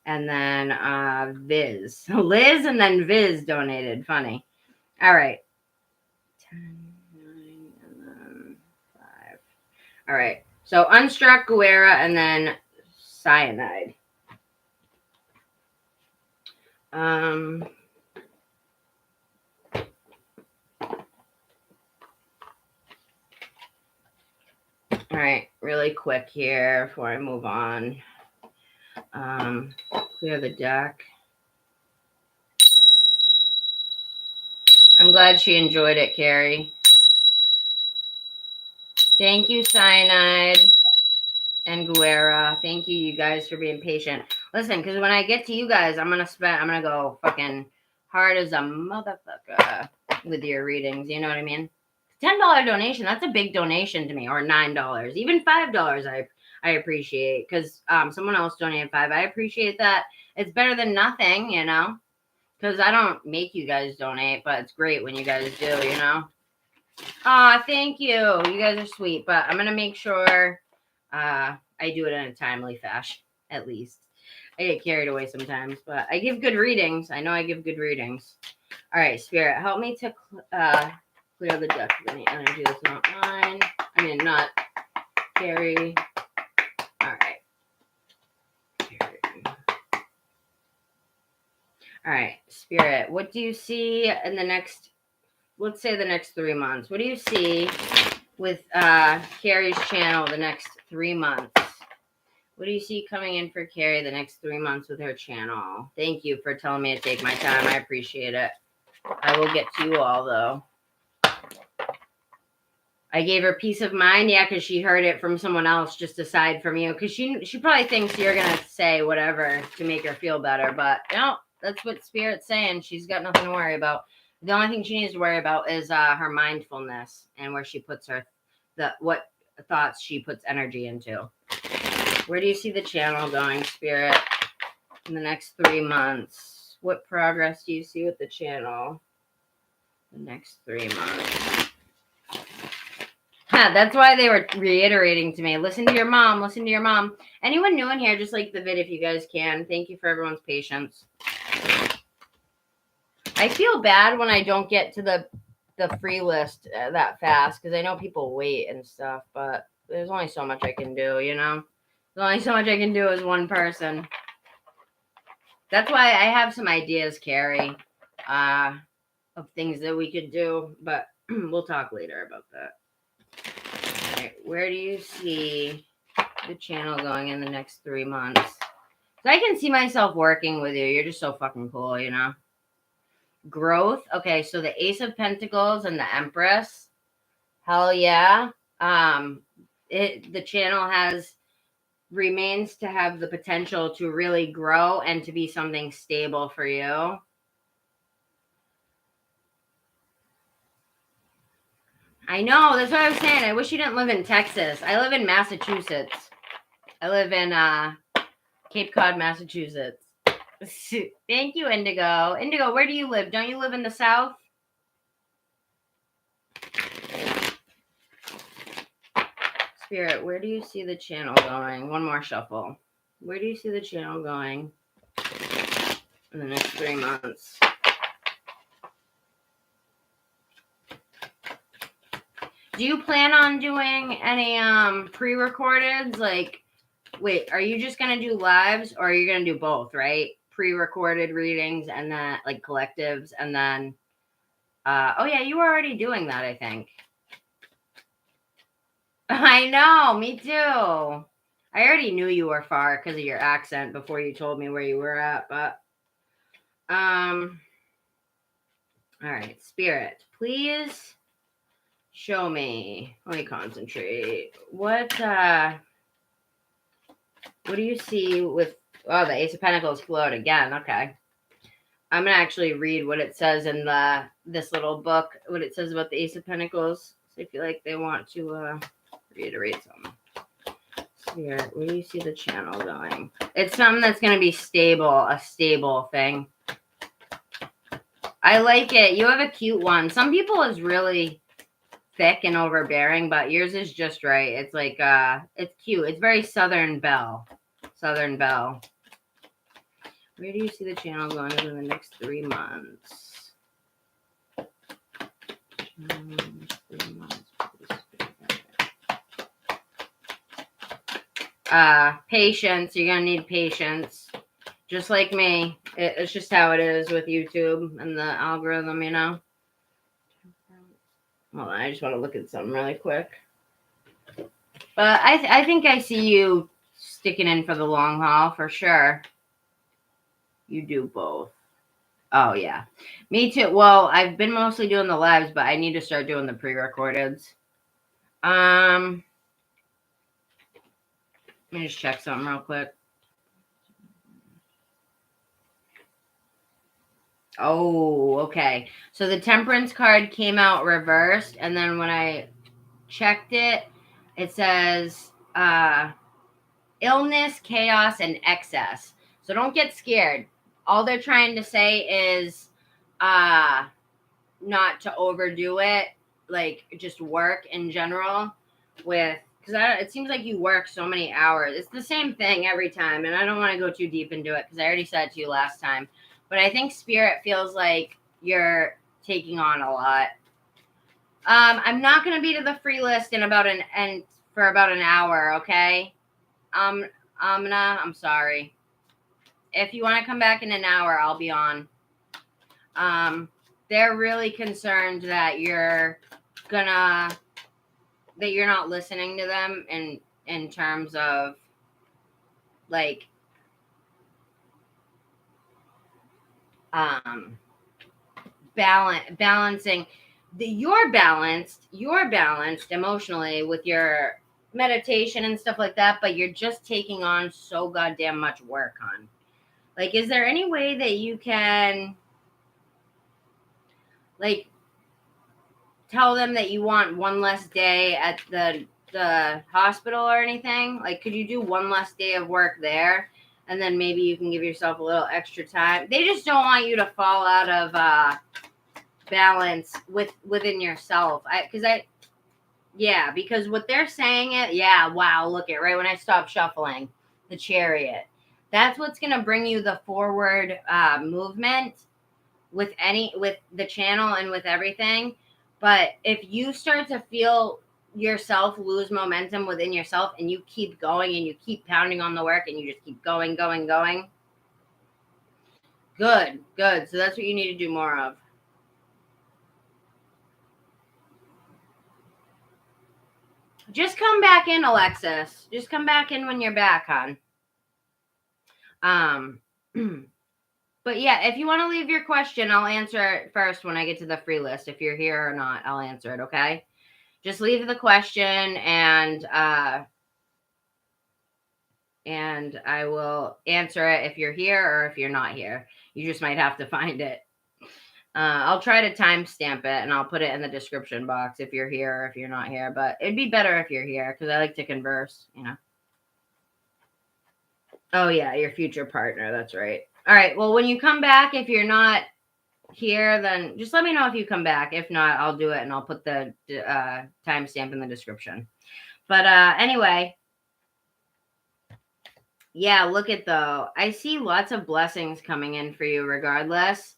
And then Viz. Liz and then Viz donated. Funny. All right. 10, 9, and then 5. All right. So Unstruck, Guerra, and then Cyanide. All right, really quick here before I move on. Clear the deck. I'm glad she enjoyed it, Carrie. Thank you, Cyanide and Guerra. Thank you, you guys, for being patient. Listen, because when I get to you guys, I'm gonna go fucking hard as a motherfucker with your readings. You know what I mean? $10 donation, that's a big donation to me, or $9. Even $5 I appreciate, because someone else donated 5. I appreciate that. It's better than nothing, you know, because I don't make you guys donate, but it's great when you guys do, you know. Aw, thank you. You guys are sweet, but I'm going to make sure I do it in a timely fashion, at least. I get carried away sometimes, but I give good readings. I know I give good readings. All right, Spirit, help me to clear the deck of any energy that's not mine. I mean, not Carrie. All right. Carrie. All right, Spirit, what do you see in the next, let's say the next 3 months? What do you see with Carrie's channel the next 3 months? What do you see coming in for Carrie the next 3 months with her channel? Thank you for telling me to take my time. I appreciate it. I will get to you all, though. I gave her peace of mind, yeah, because she heard it from someone else just aside from you. Because she probably thinks you're going to say whatever to make her feel better. But, no, that's what Spirit's saying. She's got nothing to worry about. The only thing she needs to worry about is her mindfulness and where she puts what thoughts she puts energy into. Where do you see the channel going, Spirit, in the next 3 months? What progress do you see with the channel the next 3 months? That's why they were reiterating to me, listen to your mom, listen to your mom. Anyone new in here, just like the vid if you guys can. Thank you for everyone's patience. I feel bad when I don't get to the free list that fast, because I know people wait and stuff, but there's only so much I can do, you know? There's only so much I can do as one person. That's why I have some ideas, Carrie. of things that we could do, but we'll talk later about that. All right, where do you see the channel going in the next 3 months? So I can see myself working with you. You're just so fucking cool, you know? Growth. Okay, so the Ace of Pentacles and the Empress. Hell yeah. The channel remains to have the potential to really grow and to be something stable for you. I know, that's what I was saying. I wish you didn't live in Texas. I live in Massachusetts. I live in Cape Cod, Massachusetts. Thank you, Indigo. Indigo, where do you live? Don't you live in the South? Spirit, where do you see the channel going? One more shuffle. Where do you see the channel going in the next 3 months? Do you plan on doing any pre-recordeds? Like, wait, are you just gonna do lives, or are you gonna do both, right? Pre-recorded readings and then like collectives, and then oh yeah, you were already doing that, I think. I know, me too. I already knew you were far because of your accent before you told me where you were at, but all right, Spirit, please show me. Let me concentrate. What do you see with the Ace of Pentacles float again? Okay. I'm gonna actually read what it says in this little book, what it says about the Ace of Pentacles. So I feel like they want to reiterate something. Spirit, where do you see the channel going? It's something that's gonna be stable, a stable thing. I like it. You have a cute one. Some people is really thick and overbearing, but yours is just right. It's like it's cute. It's very Southern Belle. Southern Belle. Where do you see the channel going in the next 3 months? 3 months. Patience. You're gonna need patience. Just like me. It's just how it is with YouTube and the algorithm, you know. Hold on, I just want to look at something really quick. But I think I see you sticking in for the long haul for sure. You do both. Oh, yeah. Me too. Well, I've been mostly doing the lives, but I need to start doing the pre-recordeds. Let me just check something real quick. Oh, okay. So the Temperance card came out reversed, and then when I checked it, it says illness, chaos, and excess. So don't get scared. All they're trying to say is not to overdo it, like just work in general with, because it seems like you work so many hours. It's the same thing every time, and I don't want to go too deep into it because I already said it to you last time. But I think Spirit feels like you're taking on a lot. I'm not going to be to the free list for about an hour, okay? Amna, I'm sorry. If you want to come back in an hour, I'll be on. They're really concerned that you're not listening to them in terms of like balancing you're balanced emotionally with your meditation and stuff like that, but you're just taking on so goddamn much work on. Like, is there any way that you can like tell them that you want one less day at the hospital or anything? Like, could you do one less day of work there? And then maybe you can give yourself a little extra time. They just don't want you to fall out of balance within yourself. Because what they're saying wow, look at right when I stop shuffling, the Chariot. That's what's going to bring you the forward movement with the channel and with everything. But if you start to feel yourself lose momentum within yourself and you keep going and you keep pounding on the work and you just keep going. Good. So that's what you need to do more of. Just come back in, Alexis. Just come back in when you're back, hon. But yeah, if you want to leave your question, I'll answer it first when I get to the free list. If you're here or not, I'll answer it, okay? Just leave the question and I will answer it if you're here or if you're not here. You just might have to find it. I'll try to timestamp it and I'll put it in the description box if you're here or if you're not here. But it'd be better if you're here because I like to converse, you know. Oh, yeah, your future partner. That's right. All right. Well, when you come back, if you're not here, then just let me know if you come back. If not, I'll do it and I'll put the timestamp in the description. But anyway, yeah, look at though. I see lots of blessings coming in for you regardless.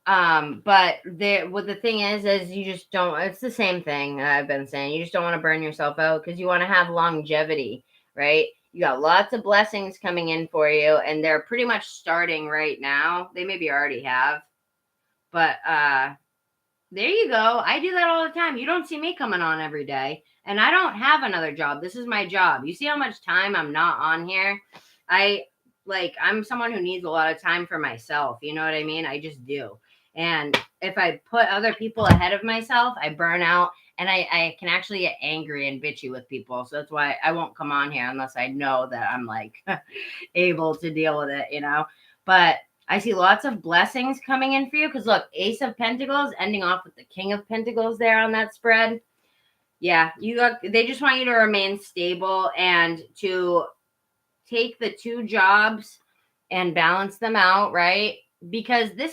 But the thing is you just don't, it's the same thing I've been saying. You just don't want to burn yourself out because you want to have longevity, right? You got lots of blessings coming in for you and they're pretty much starting right now. They maybe already have, but, there you go. I do that all the time. You don't see me coming on every day and I don't have another job. This is my job. You see how much time I'm not on here? I'm someone who needs a lot of time for myself. You know what I mean? I just do. And if I put other people ahead of myself, I burn out and I can actually get angry and bitchy with people. So that's why I won't come on here unless I know that I'm like able to deal with it, you know? But I see lots of blessings coming in for you because look, Ace of Pentacles ending off with the King of Pentacles there on that spread. Yeah, they just want you to remain stable and to take the two jobs and balance them out, right? Because do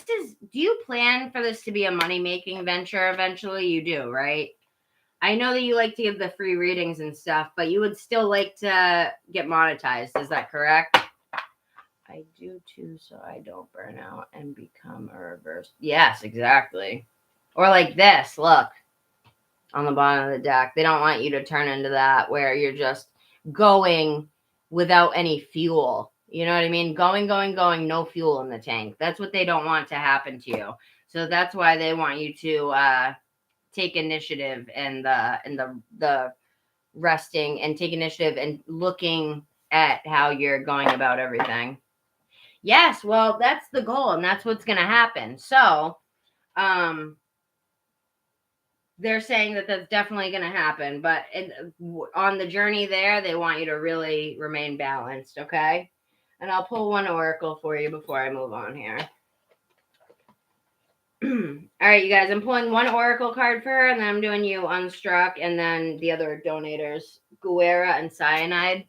you plan for this to be a money-making venture eventually? You do, right? I know that you like to give the free readings and stuff, but you would still like to get monetized. Is that correct? I do too, so I don't burn out and become a reverse. Yes, exactly. Or like this, look, on the bottom of the deck. They don't want you to turn into that where you're just going without any fuel. You know what I mean? Going, no fuel in the tank. That's what they don't want to happen to you. So that's why they want you to take initiative in the resting and take initiative and looking at how you're going about everything. Yes, well, that's the goal, and that's what's going to happen. So, they're saying that that's definitely going to happen, but on the journey there, they want you to really remain balanced, okay? And I'll pull one oracle for you before I move on here. All right, you guys, I'm pulling one oracle card for her, and then I'm doing you Unstruck, and then the other donators, Guerra and Cyanide.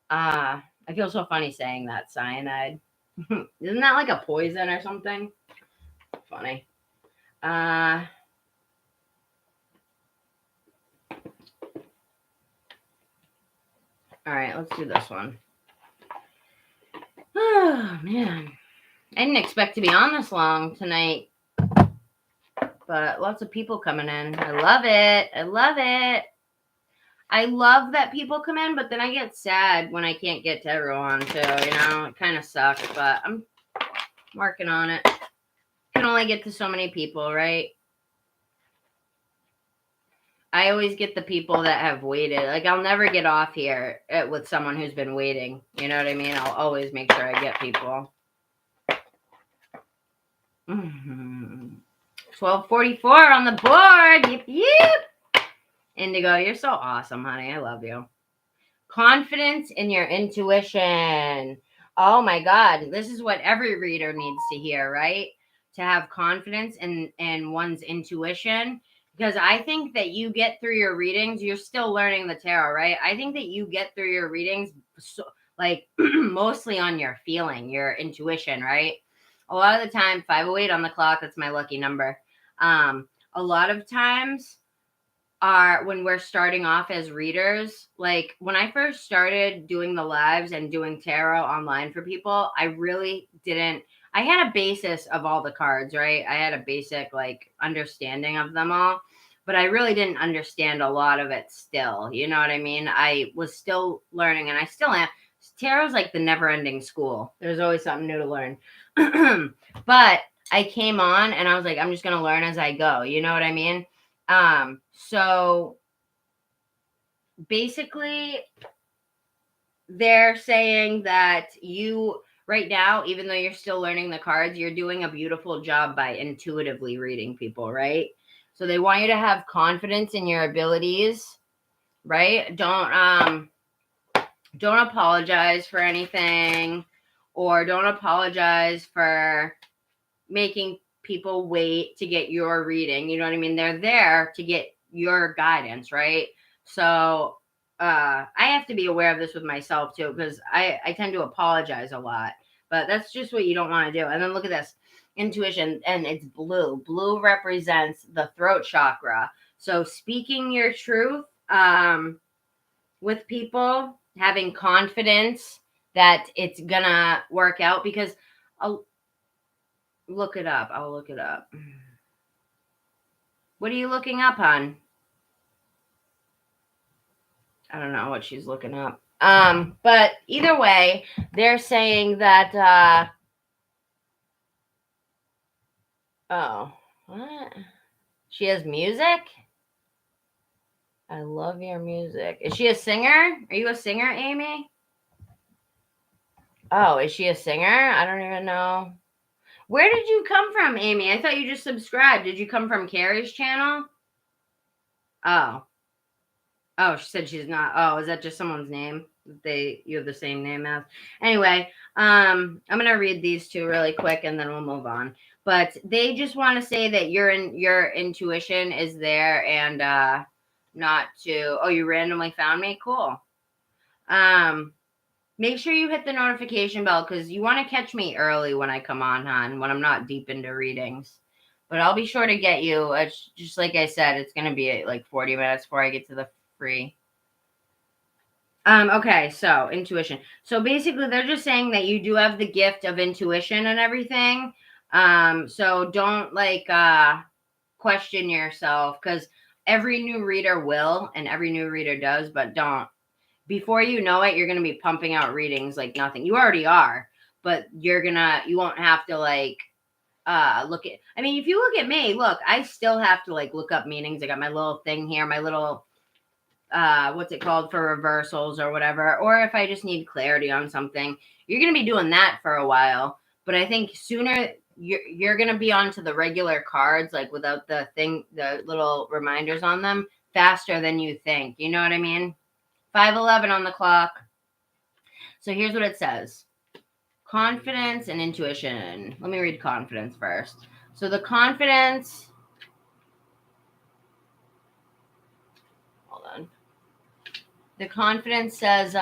I feel so funny saying that, Cyanide. Isn't that like a poison or something? Funny. All right, let's do this one. Oh, man. I didn't expect to be on this long tonight, but lots of people coming in. I love it. I love it. I love that people come in, but then I get sad when I can't get to everyone too, you know? It kind of sucks, but I'm working on it. Can only get to so many people, right? I always get the people that have waited. Like, I'll never get off here with someone who's been waiting. You know what I mean? I'll always make sure I get people. 1244 on the board. Yep, yep. Indigo, you're so awesome, honey. I love you. Confidence in your intuition. Oh, my God. This is what every reader needs to hear, right? To have confidence in one's intuition. Because I think that you get through your readings, you're still learning the tarot, right? I think that you get through your readings mostly on your feeling, your intuition, right? A lot of the time, 508 on the clock, that's my lucky number. A lot of times when we're starting off as readers, like when I first started doing the lives and doing tarot online for people, I really didn't. I had a basis of all the cards, right? I had a basic understanding of them all, but I really didn't understand a lot of it still. You know what I mean? I was still learning, and I still am. Tarot's like the never-ending school. There's always something new to learn. But I came on, and I was like, I'm just going to learn as I go. You know what I mean? So basically, they're saying that you, right now, even though you're still learning the cards, you're doing a beautiful job by intuitively reading people, right? So they want you to have confidence in your abilities, right? Don't apologize for anything, or don't apologize for making people wait to get your reading. You know what I mean? They're there to get your guidance, right? So I have to be aware of this with myself too, because I tend to apologize a lot, but that's just what you don't want to do. And then look at this intuition, and it's blue. Blue represents the throat chakra. So speaking your truth with people, having confidence that it's gonna work out, because I'll look it up. I'll look it up. What are you looking up, hon? I don't know what she's looking up. But either way, they're saying that oh, what? She has music? I love your music. Is she a singer? Are you a singer, Amy? Oh, is she a singer? I don't even know. Where did you come from, Amy? I thought you just subscribed. Did you come from Carrie's channel? Oh. Oh, she said she's not. Oh, is that just someone's name? You have the same name as. Anyway, I'm gonna read these two really quick and then we'll move on. But they just want to say that your intuition is there, and not to. Oh, you randomly found me? Cool. Make sure you hit the notification bell, because you want to catch me early when I come on, hon, when I'm not deep into readings. But I'll be sure to get you. It's just like I said, it's gonna be like 40 minutes before I get to the free. Okay, so intuition. So basically they're just saying that you do have the gift of intuition and everything. So don't question yourself, because every new reader will, and every new reader does, but don't. Before you know it, you're gonna be pumping out readings like nothing. You already are, but you won't have to look at, I mean, if you look at me, look, I still have to look up meanings. I got my little thing here, my little what's it called, for reversals or whatever, or if I just need clarity on something. You're going to be doing that for a while, but I think sooner you're going to be onto the regular cards, without the little reminders on them, faster than you think. You know what I mean? 5:11 on the clock. So here's what it says. Confidence and intuition. Let me read confidence first. So the confidence, hold on. The confidence says,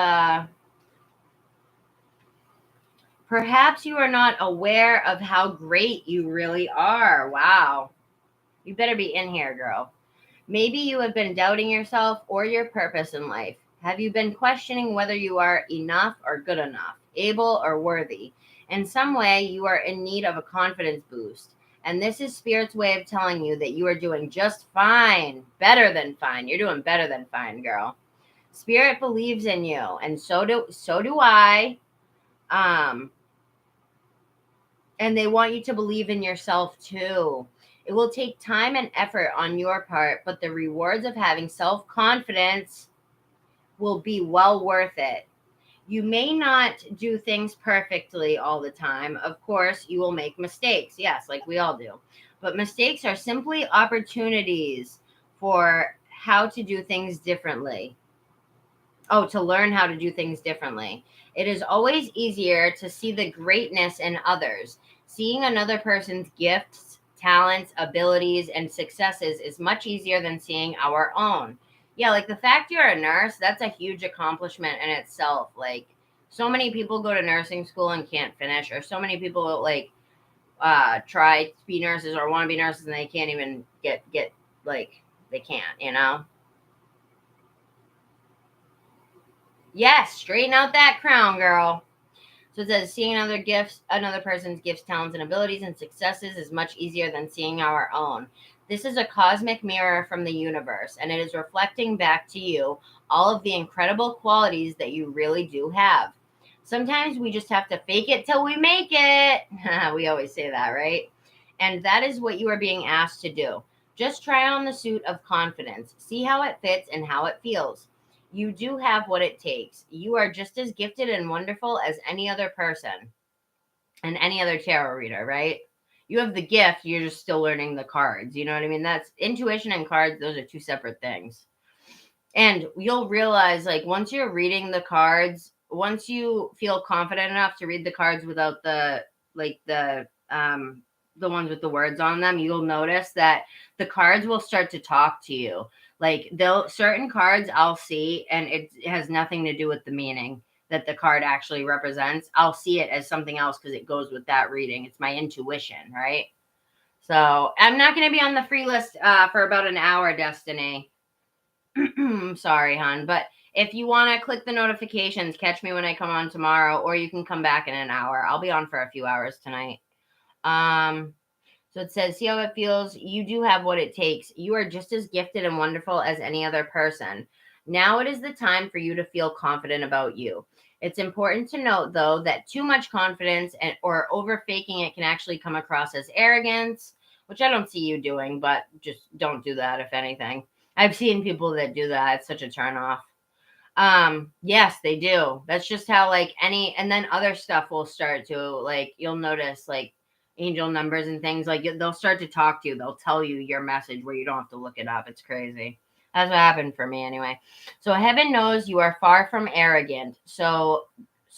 perhaps you are not aware of how great you really are. Wow. You better be in here, girl. Maybe you have been doubting yourself or your purpose in life. Have you been questioning whether you are enough or good enough, able or worthy? In some way, you are in need of a confidence boost. And this is Spirit's way of telling you that you are doing just fine. Better than fine. You're doing better than fine, girl. Spirit believes in you, and so do I. And they want you to believe in yourself too. It will take time and effort on your part, but the rewards of having self-confidence will be well worth it. You may not do things perfectly all the time. Of course, you will make mistakes. Yes, like we all do. But mistakes are simply opportunities for how to do things differently. Oh, to learn how to do things differently. It is always easier to see the greatness in others. Seeing another person's gifts, talents, abilities, and successes is much easier than seeing our own. Yeah, like the fact you're a nurse, that's a huge accomplishment in itself. Like, so many people go to nursing school and can't finish, or so many people try to be nurses or want to be nurses and they can't even get they can't. Yes, straighten out that crown, girl. So it says seeing another person's gifts, talents, and abilities and successes is much easier than seeing our own. This is a cosmic mirror from the universe, and it is reflecting back to you all of the incredible qualities that you really do have. Sometimes we just have to fake it till we make it. We always say that, right? And that is what you are being asked to do. Just try on the suit of confidence. See how it fits and how it feels. You do have what it takes. You are just as gifted and wonderful as any other person and any other tarot reader, right? You have the gift, you're just still learning the cards. You know what I mean? That's intuition and cards, those are two separate things. And you'll realize, like, once you're reading the cards, once you feel confident enough to read the cards without the ones with the words on them, you'll notice that the cards will start to talk to you. Like, certain cards I'll see, and it has nothing to do with the meaning that the card actually represents. I'll see it as something else because it goes with that reading. It's my intuition, right? So I'm not going to be on the free list for about an hour, Destiny. Sorry, hon. But if you want to click the notifications, catch me when I come on tomorrow, or you can come back in an hour. I'll be on for a few hours tonight. So it says, see how it feels? You do have what it takes. You are just as gifted and wonderful as any other person. Now it is the time for you to feel confident about you. It's important to note, though, that too much confidence or over faking it can actually come across as arrogance, which I don't see you doing, but just don't do that, if anything. I've seen people that do that. It's such a turnoff. Yes, they do. That's just how, like, and then other stuff will start to, like, you'll notice, like, angel numbers and things, like, they'll start to talk to you. They'll tell you your message where you don't have to look it up. It's crazy. That's what happened for me anyway. So heaven knows you are far from arrogant. So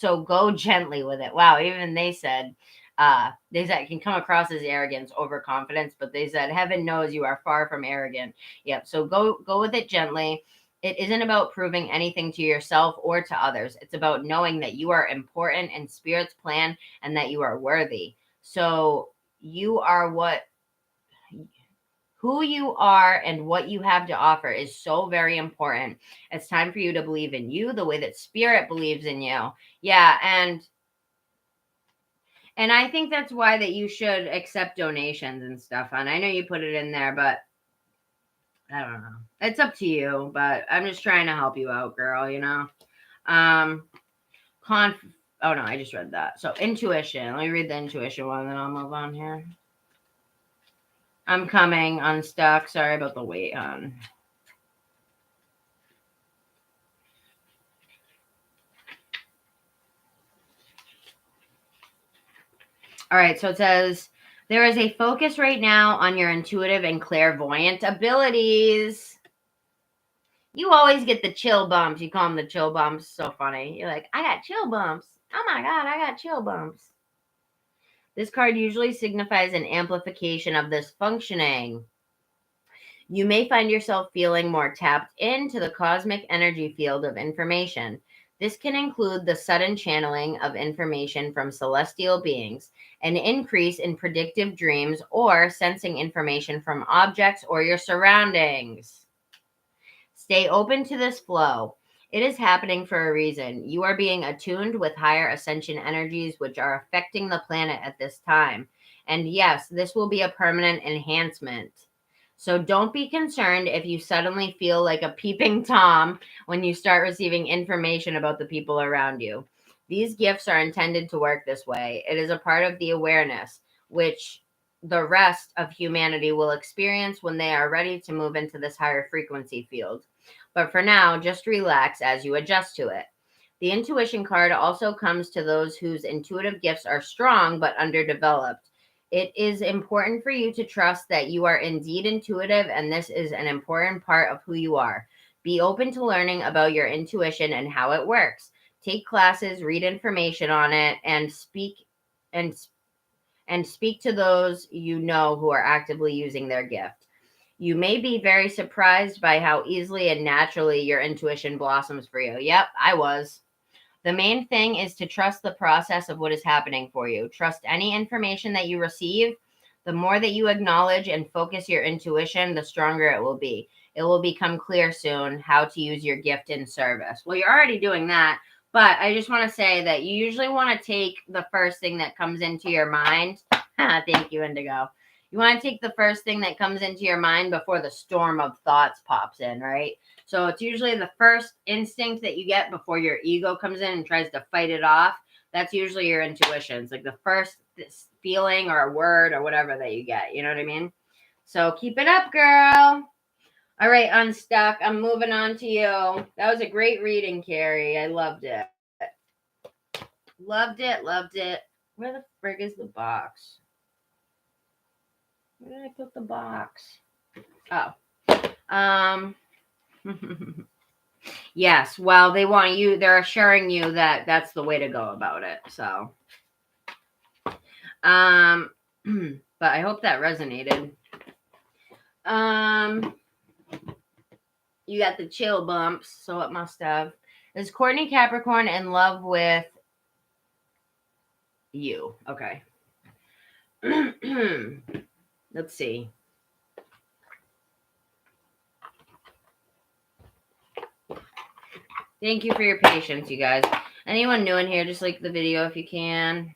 go gently with it. Wow. Even they said it can come across as arrogance, overconfidence, but they said heaven knows you are far from arrogant. Yep. So go with it gently. It isn't about proving anything to yourself or to others. It's about knowing that you are important in Spirit's plan and that you are worthy. So you are who you are and what you have to offer is so very important. It's time for you to believe in you the way that Spirit believes in you. Yeah, and I think that's why that you should accept donations and stuff. And I know you put it in there, but I don't know. It's up to you, but I'm just trying to help you out, girl, you know? Oh no, I just read that. So intuition. Let me read the intuition one, then I'll move on here. I'm coming, unstuck. Sorry about the wait, hon. All right, so it says, there is a focus right now on your intuitive and clairvoyant abilities. You always get the chill bumps. You call them the chill bumps. So funny. You're like, I got chill bumps. Oh my God, I got chill bumps. This card usually signifies an amplification of this functioning. You may find yourself feeling more tapped into the cosmic energy field of information. This can include the sudden channeling of information from celestial beings, an increase in predictive dreams, or sensing information from objects or your surroundings. Stay open to this flow. It is happening for a reason. You are being attuned with higher ascension energies, which are affecting the planet at this time. And yes, this will be a permanent enhancement. So don't be concerned if you suddenly feel like a peeping Tom when you start receiving information about the people around you. These gifts are intended to work this way. It is a part of the awareness, which the rest of humanity will experience when they are ready to move into this higher frequency field. But for now, just relax as you adjust to it. The intuition card also comes to those whose intuitive gifts are strong but underdeveloped. It is important for you to trust that you are indeed intuitive, and this is an important part of who you are. Be open to learning about your intuition and how it works. Take classes, read information on it, and speak to those you know who are actively using their gift. You may be very surprised by how easily and naturally your intuition blossoms for you. Yep, I was. The main thing is to trust the process of what is happening for you. Trust any information that you receive. The more that you acknowledge and focus your intuition, the stronger it will be. It will become clear soon how to use your gift in service. Well, you're already doing that, but I just want to say that you usually want to take the first thing that comes into your mind. Thank you, Indigo. You want to take the first thing that comes into your mind before the storm of thoughts pops in, right? So it's usually the first instinct that you get before your ego comes in and tries to fight it off. That's usually your intuition. It's like the first feeling or a word or whatever that you get. You know what I mean? So keep it up, girl. All right, Unstuck. I'm moving on to you. That was a great reading, Carrie. I loved it. Loved it. Loved it. Where the frig is the box? Where did I put the box? Oh. Yes. Well, they want you. They're assuring you that that's the way to go about it. So. But I hope that resonated. You got the chill bumps, so it must have. Is Courtney Capricorn in love with you? Okay. Let's see. Thank you for your patience, you guys. Anyone new in here, just like the video if you can.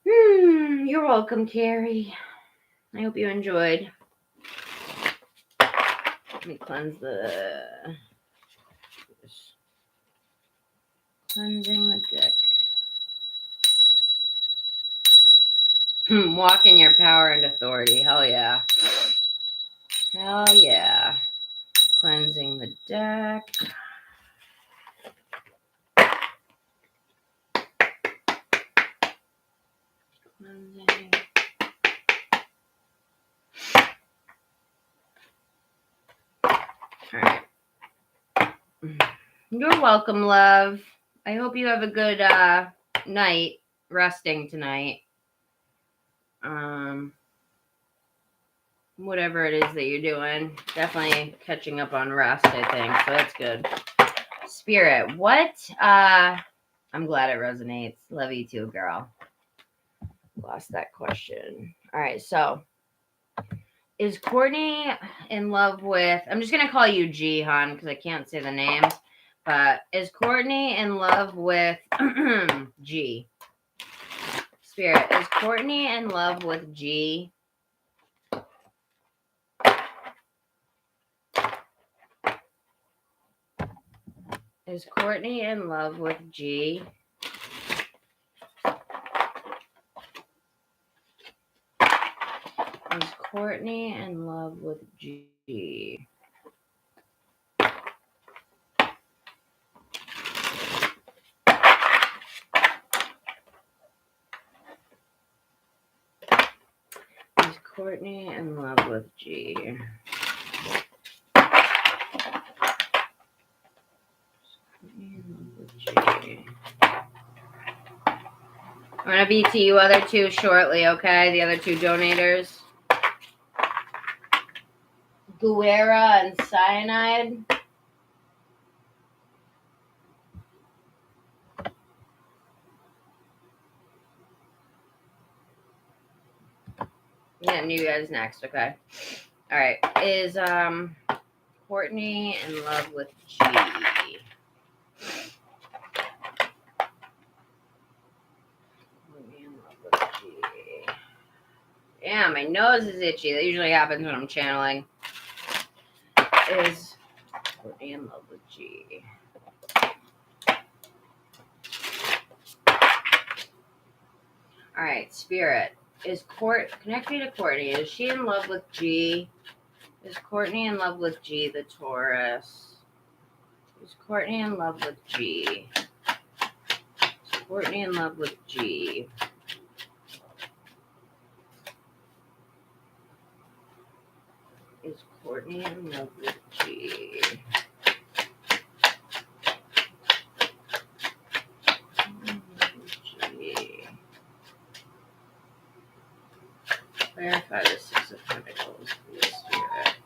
You're welcome, Carrie. I hope you enjoyed. Let me cleanse the... Cleansing the deck. Walk in your power and authority. Hell yeah. Hell yeah. Cleansing the deck. Cleansing. All right. You're welcome, love. I hope you have a good night resting tonight. Whatever it is that you're doing, definitely catching up on rest, I think. So that's good. Spirit, what? I'm glad it resonates. Love you too, girl. Lost that question. All right, so is Courtney in love with, I'm just going to call you G, hon, because I can't say the name. But is Courtney in love with G? Spirit, is Courtney in love with G? Is Courtney in love with G? Is Courtney in love with G? Is Courtney in love with G? I'm going to be to you other two shortly, okay? The other two donators. Guerra and Cyanide. Yeah, you guys next, okay? All right. Is Courtney in love with G? Courtney in love with G. Yeah, my nose is itchy. That usually happens when I'm channeling. Is Courtney in love with G? All right, Spirit. Connect me to Courtney. Is she in love with G? Is Courtney in love with G, the Taurus? Is Courtney in love with G? Is Courtney in love with G? Is Courtney in love with G? Clarify the Six of Pentacles, please, Spirit.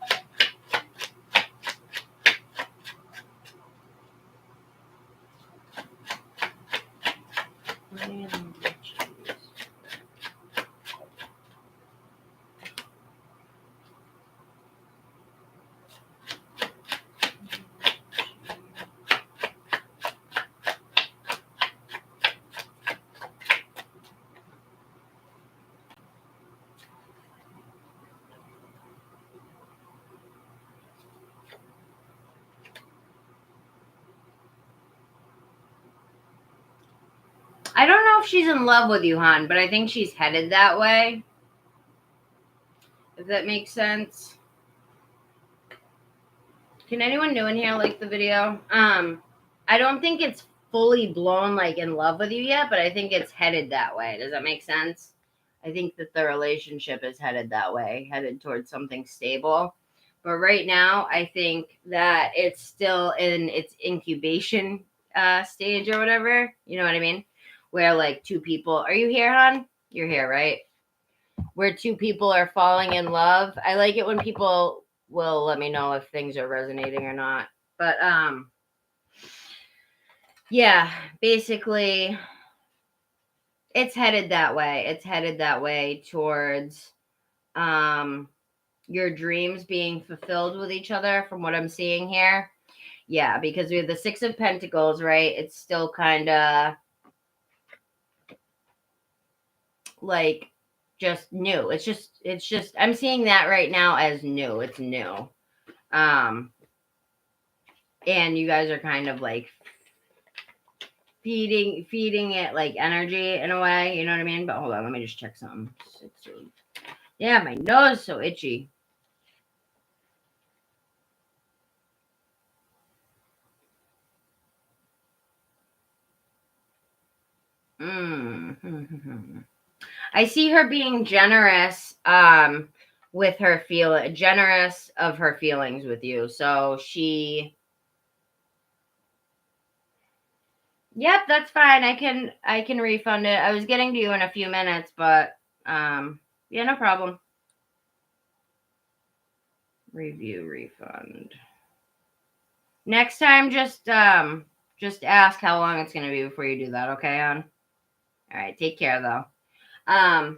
I don't know if she's in love with you, hon, but I think she's headed that way. Does that make sense? Can anyone new in here like the video? I don't think it's fully blown like in love with you yet, but I think it's headed that way. Does that make sense? I think that the relationship is headed that way, headed towards something stable. But right now, I think that it's still in its incubation stage or whatever. You know what I mean? Where like two people, are you here, hon? You're here, right? Where two people are falling in love. I like it when people will let me know if things are resonating or not. But yeah, basically it's headed that way. It's headed that way towards your dreams being fulfilled with each other from what I'm seeing here. Yeah, because we have the 6 of Pentacles, right? It's still kind of like just new. It's just I'm seeing that right now as new. It's new. And you guys are kind of like feeding it like energy in a way, you know what I mean? But hold on, let me just check something. 6, 8. Yeah, my nose is so itchy. I see her being generous with her generous of her feelings with you. So yep, that's fine. I can refund it. I was getting to you in a few minutes, but yeah, no problem. Review refund. Next time, just ask how long it's gonna be before you do that, okay, hon? All right, take care though. All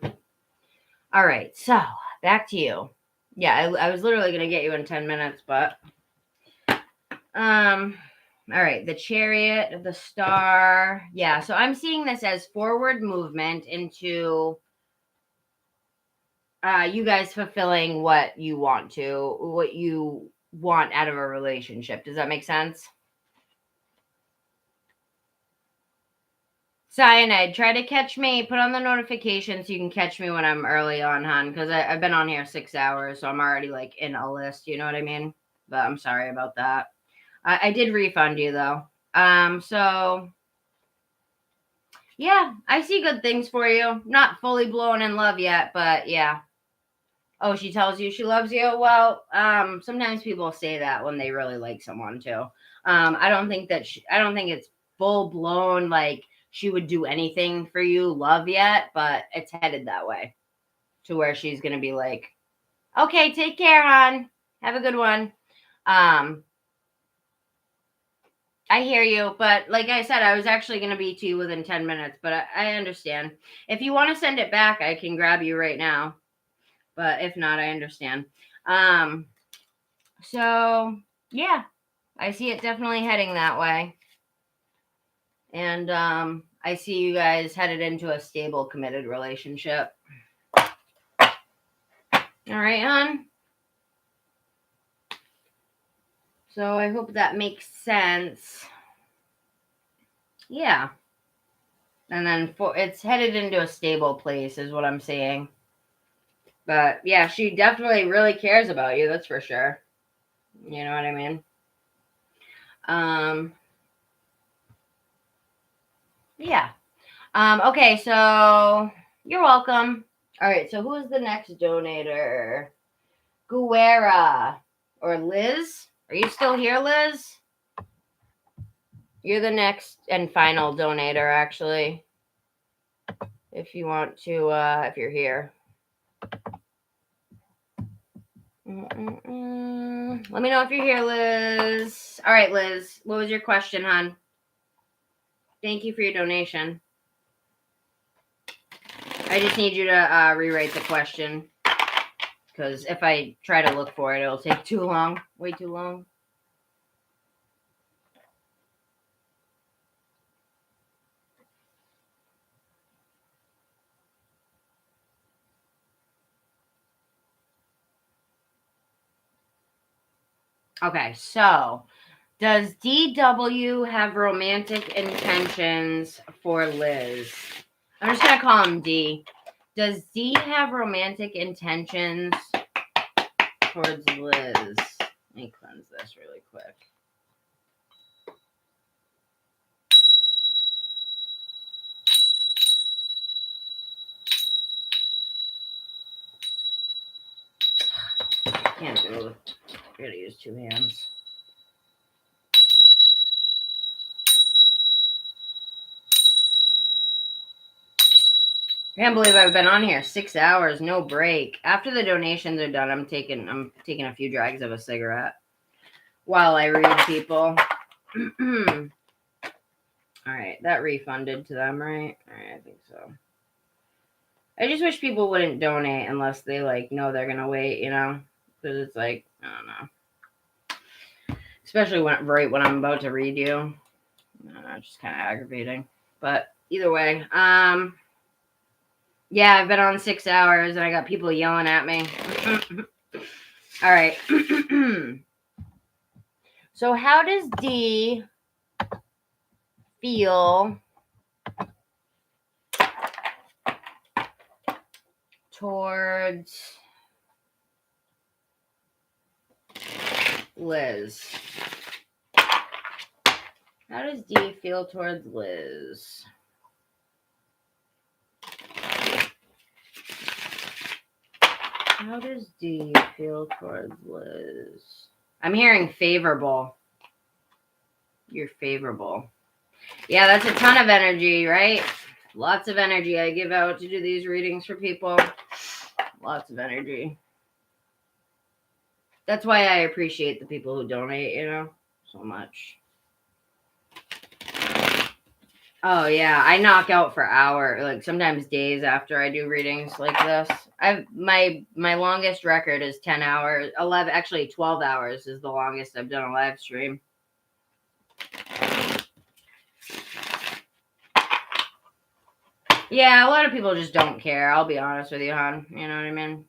right, so back to you. Yeah, I was literally gonna get you in 10 minutes, but all right, the Chariot, the Star. Yeah, so I'm seeing this as forward movement into you guys fulfilling what you want out of a relationship. Does that make sense? Cyanide, try to catch me. Put on the notification so you can catch me when I'm early on, hon, because I've been on here 6 hours, so I'm already like in a list. You know what I mean? But I'm sorry about that. I did refund you though. So yeah, I see good things for you. Not fully blown in love yet, but yeah. Oh, she tells you she loves you. Well, sometimes people say that when they really like someone too. I don't think it's full blown like she would do anything for you, love yet, but it's headed that way to where she's gonna be like, okay, take care, hon. Have a good one. I hear you, but like I said, I was actually going to be to you within 10 minutes, but I understand. If you want to send it back, I can grab you right now. But if not, I understand. So yeah, I see it definitely heading that way. And I see you guys headed into a stable, committed relationship. All right, hon. So I hope that makes sense. Yeah. And then it's headed into a stable place is what I'm seeing. But yeah, she definitely really cares about you, that's for sure. You know what I mean? Yeah. Okay, so you're welcome. All right, so who is the next donator? Guerra or Liz? Are you still here, Liz? You're the next and final donator, actually. If you want to, if you're here. Let me know if you're here, Liz. All right, Liz. What was your question, hon? Thank you for your donation. I just need you to rewrite the question. Because if I try to look for it, it'll take too long. Way too long. Okay, so does DW have romantic intentions for Liz? I'm just going to call him D. Does D have romantic intentions towards Liz. Let me cleanse this really quick. Can't do it. I gotta use two hands. I can't believe I've been on here 6 hours, no break. After the donations are done, I'm taking a few drags of a cigarette while I read people. All right, that refunded to them, right? All right, I think so. I just wish people wouldn't donate unless they like know they're gonna wait, you know, because it's like I don't know, especially right when I'm about to read you. I don't know, it's just kind of aggravating. But either way, yeah, I've been on 6 hours and I got people yelling at me. All right. So how does D feel towards Liz? How does D feel towards Liz? How does D feel towards Liz? I'm hearing favorable. You're favorable. Yeah, that's a ton of energy, right? Lots of energy I give out to do these readings for people. Lots of energy. That's why I appreciate the people who donate, you know, so much. Oh yeah, I knock out for hours, like sometimes days after I do readings like this. My longest record is 10 hours, 11, actually 12 hours is the longest I've done a live stream. Yeah, a lot of people just don't care. I'll be honest with you, hon. You know what I mean?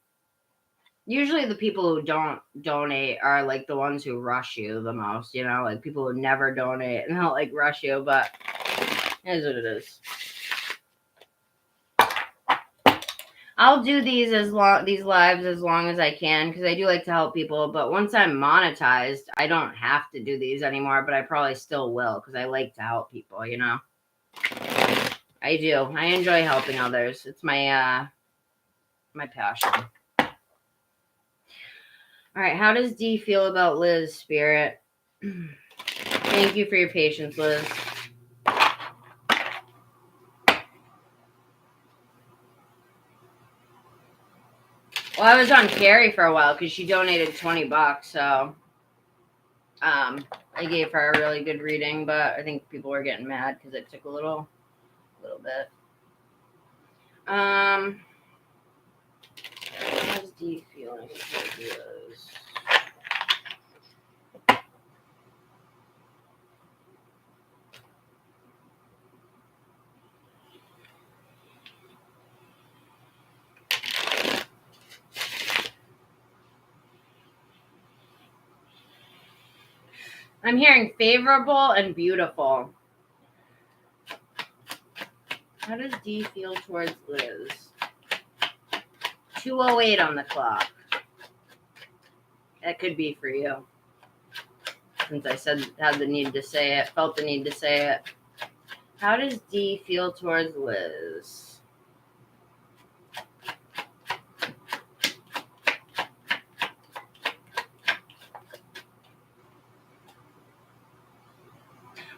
Usually the people who don't donate are like the ones who rush you the most, you know, like people who never donate and they'll like rush you, but it is what it is. I'll do these lives as long as I can because I do like to help people, but once I'm monetized, I don't have to do these anymore, but I probably still will because I like to help people, you know. I do. I enjoy helping others. It's my my passion. All right, how does D feel about Liz, Spirit? Thank you for your patience, Liz. Well, I was on Carrie for a while because she donated $20, so I gave her a really good reading, but I think people were getting mad because it took a little bit. How's D feeling? I'm hearing favorable and beautiful. How does D feel towards Liz? 2:08 on the clock. That could be for you. Since I felt the need to say it. How does D feel towards Liz?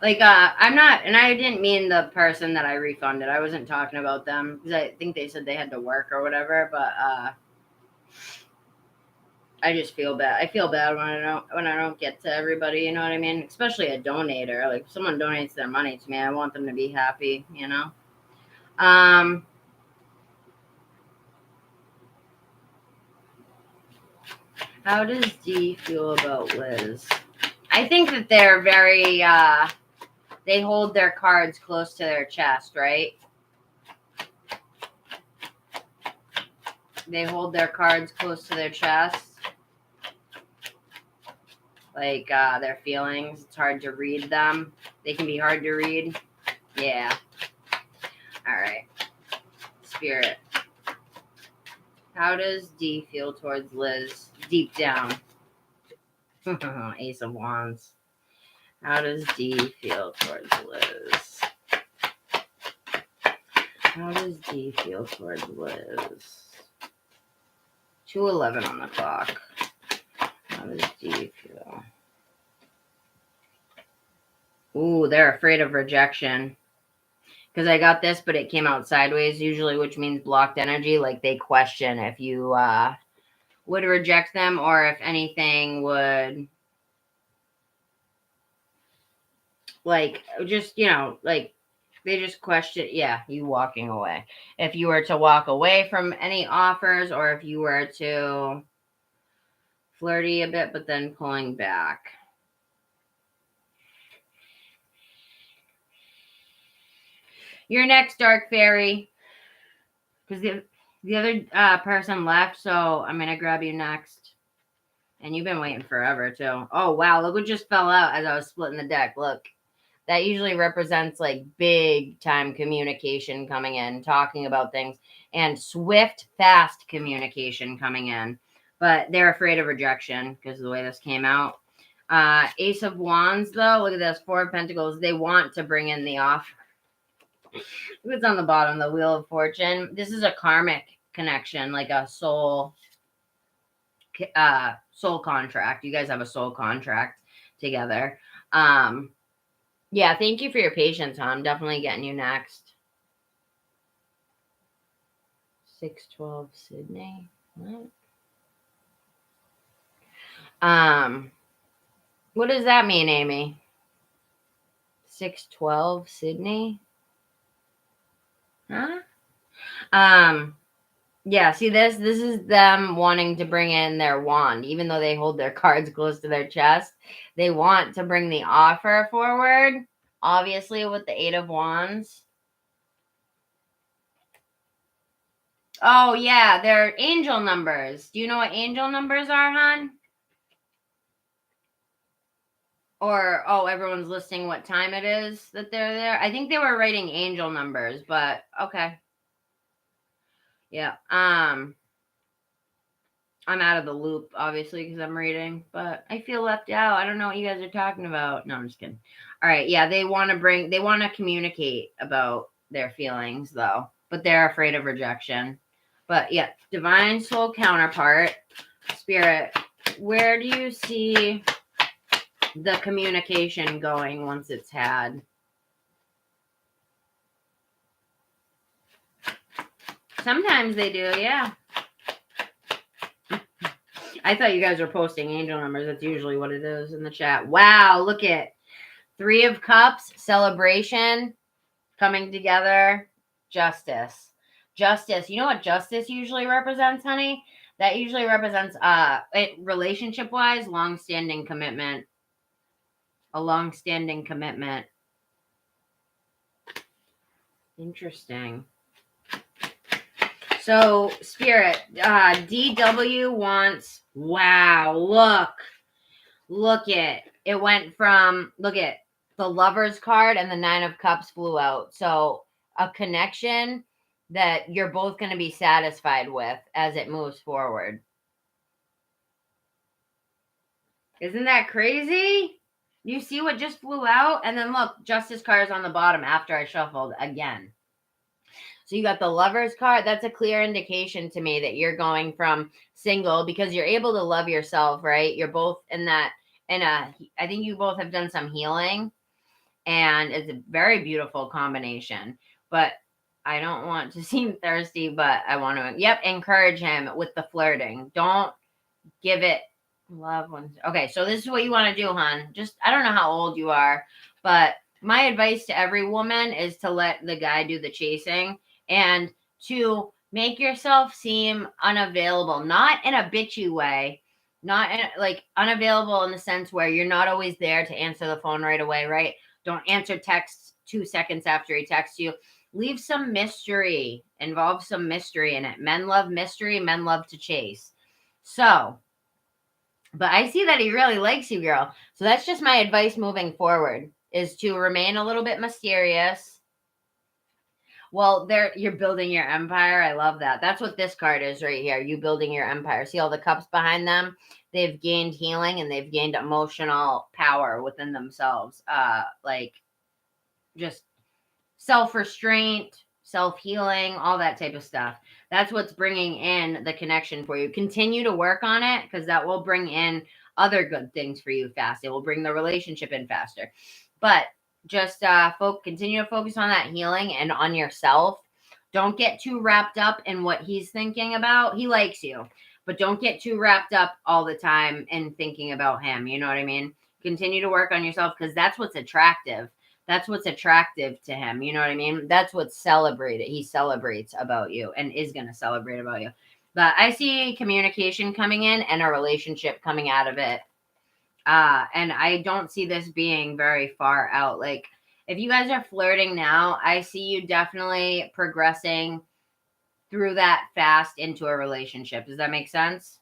Like, I'm not, and I didn't mean the person that I refunded. I wasn't talking about them because I think they said they had to work or whatever. But I just feel bad. I feel bad when I don't get to everybody. You know what I mean? Especially a donator. Like, if someone donates their money to me, I want them to be happy. You know. How does D feel about Liz? I think that they're very. They hold their cards close to their chest, right? They hold their cards close to their chest. Like their feelings. It's hard to read them. They can be hard to read. Yeah. All right. Spirit. How does D feel towards Liz? deep down. Ace of Wands. How does D feel towards Liz? How does D feel towards Liz? 2:11 on the clock. How does D feel? Ooh, they're afraid of rejection. Because I got this, but it came out sideways usually, which means blocked energy. Like they question if you would reject them or if anything would, like, just, like they just question, yeah, you walking away. If you were to walk away from any offers or if you were to flirty a bit, but then pulling back. You're next, Dark Fairy. Because the other person left, so I'm going to grab you next. And you've been waiting forever, too. Oh, wow. Look what just fell out as I was splitting the deck. Look. That usually represents, like, big-time communication coming in, talking about things, and swift, fast communication coming in. But they're afraid of rejection because of the way this came out. Ace of Wands, though. Look at this. 4 of Pentacles. They want to bring in the offer. What's on the bottom? The Wheel of Fortune. This is a karmic connection, like a soul contract. You guys have a soul contract together. Yeah, thank you for your patience, huh? I'm definitely getting you next. 612 Sydney. What does that mean, Amy? 612 Sydney? Huh? Yeah, see this is them wanting to bring in their wand, even though they hold their cards close to their chest. They want to bring the offer forward, obviously with the 8 of Wands. Oh yeah, they're angel numbers. Do you know what angel numbers are, hon? Or, oh, everyone's listing what time it is that they're there. I think they were writing angel numbers, but okay. Yeah. I'm out of the loop, obviously, because I'm reading, but I feel left out. I don't know what you guys are talking about. No, I'm just kidding. All right. Yeah. They want to communicate about their feelings, though, but they're afraid of rejection. But yeah, divine soul counterpart, spirit, where do you see the communication going once it's had? Sometimes they do, yeah. I thought you guys were posting angel numbers. That's usually what it is in the chat. Wow, look at 3 of Cups, celebration, coming together, justice. Justice. You know what justice usually represents, honey? That usually represents, relationship-wise, long-standing commitment. A long-standing commitment. Interesting. So, Spirit, DW wants, wow, look it went from, look at the Lover's card and the 9 of Cups flew out. So, a connection that you're both going to be satisfied with as it moves forward. Isn't that crazy? You see what just flew out? And then look, Justice card is on the bottom after I shuffled again. So you got the Lover's card. That's a clear indication to me that you're going from single because you're able to love yourself, right? You're both in that, I think you both have done some healing and it's a very beautiful combination. But I don't want to seem thirsty, but I want to, encourage him with the flirting. Don't give it love. Okay, so this is what you want to do, hon. Just, I don't know how old you are, but my advice to every woman is to let the guy do the chasing and to make yourself seem unavailable, not in a bitchy way, not in, like unavailable in the sense where you're not always there to answer the phone right away, right? Don't answer texts 2 seconds after he texts you. Leave some mystery, involve some mystery in it. Men love mystery, men love to chase. So, but I see that he really likes you, girl. So that's just my advice moving forward, is to remain a little bit mysterious. Well, you're building your empire. I love that. That's what this card is right here. You building your empire. See all the cups behind them? They've gained healing and they've gained emotional power within themselves. Like just self-restraint, self-healing, all that type of stuff. That's what's bringing in the connection for you. Continue to work on it because that will bring in other good things for you fast. It will bring the relationship in faster. But just continue to focus on that healing and on yourself. Don't get too wrapped up in what he's thinking about. He likes you, but don't get too wrapped up all the time in thinking about him. You know what I mean? Continue to work on yourself because that's what's attractive. That's what's attractive to him. You know what I mean? That's what's celebrated. He celebrates about you and is going to celebrate about you. But I see communication coming in and a relationship coming out of it. And I don't see this being very far out. Like, if you guys are flirting now, I see you definitely progressing through that fast into a relationship. Does that make sense?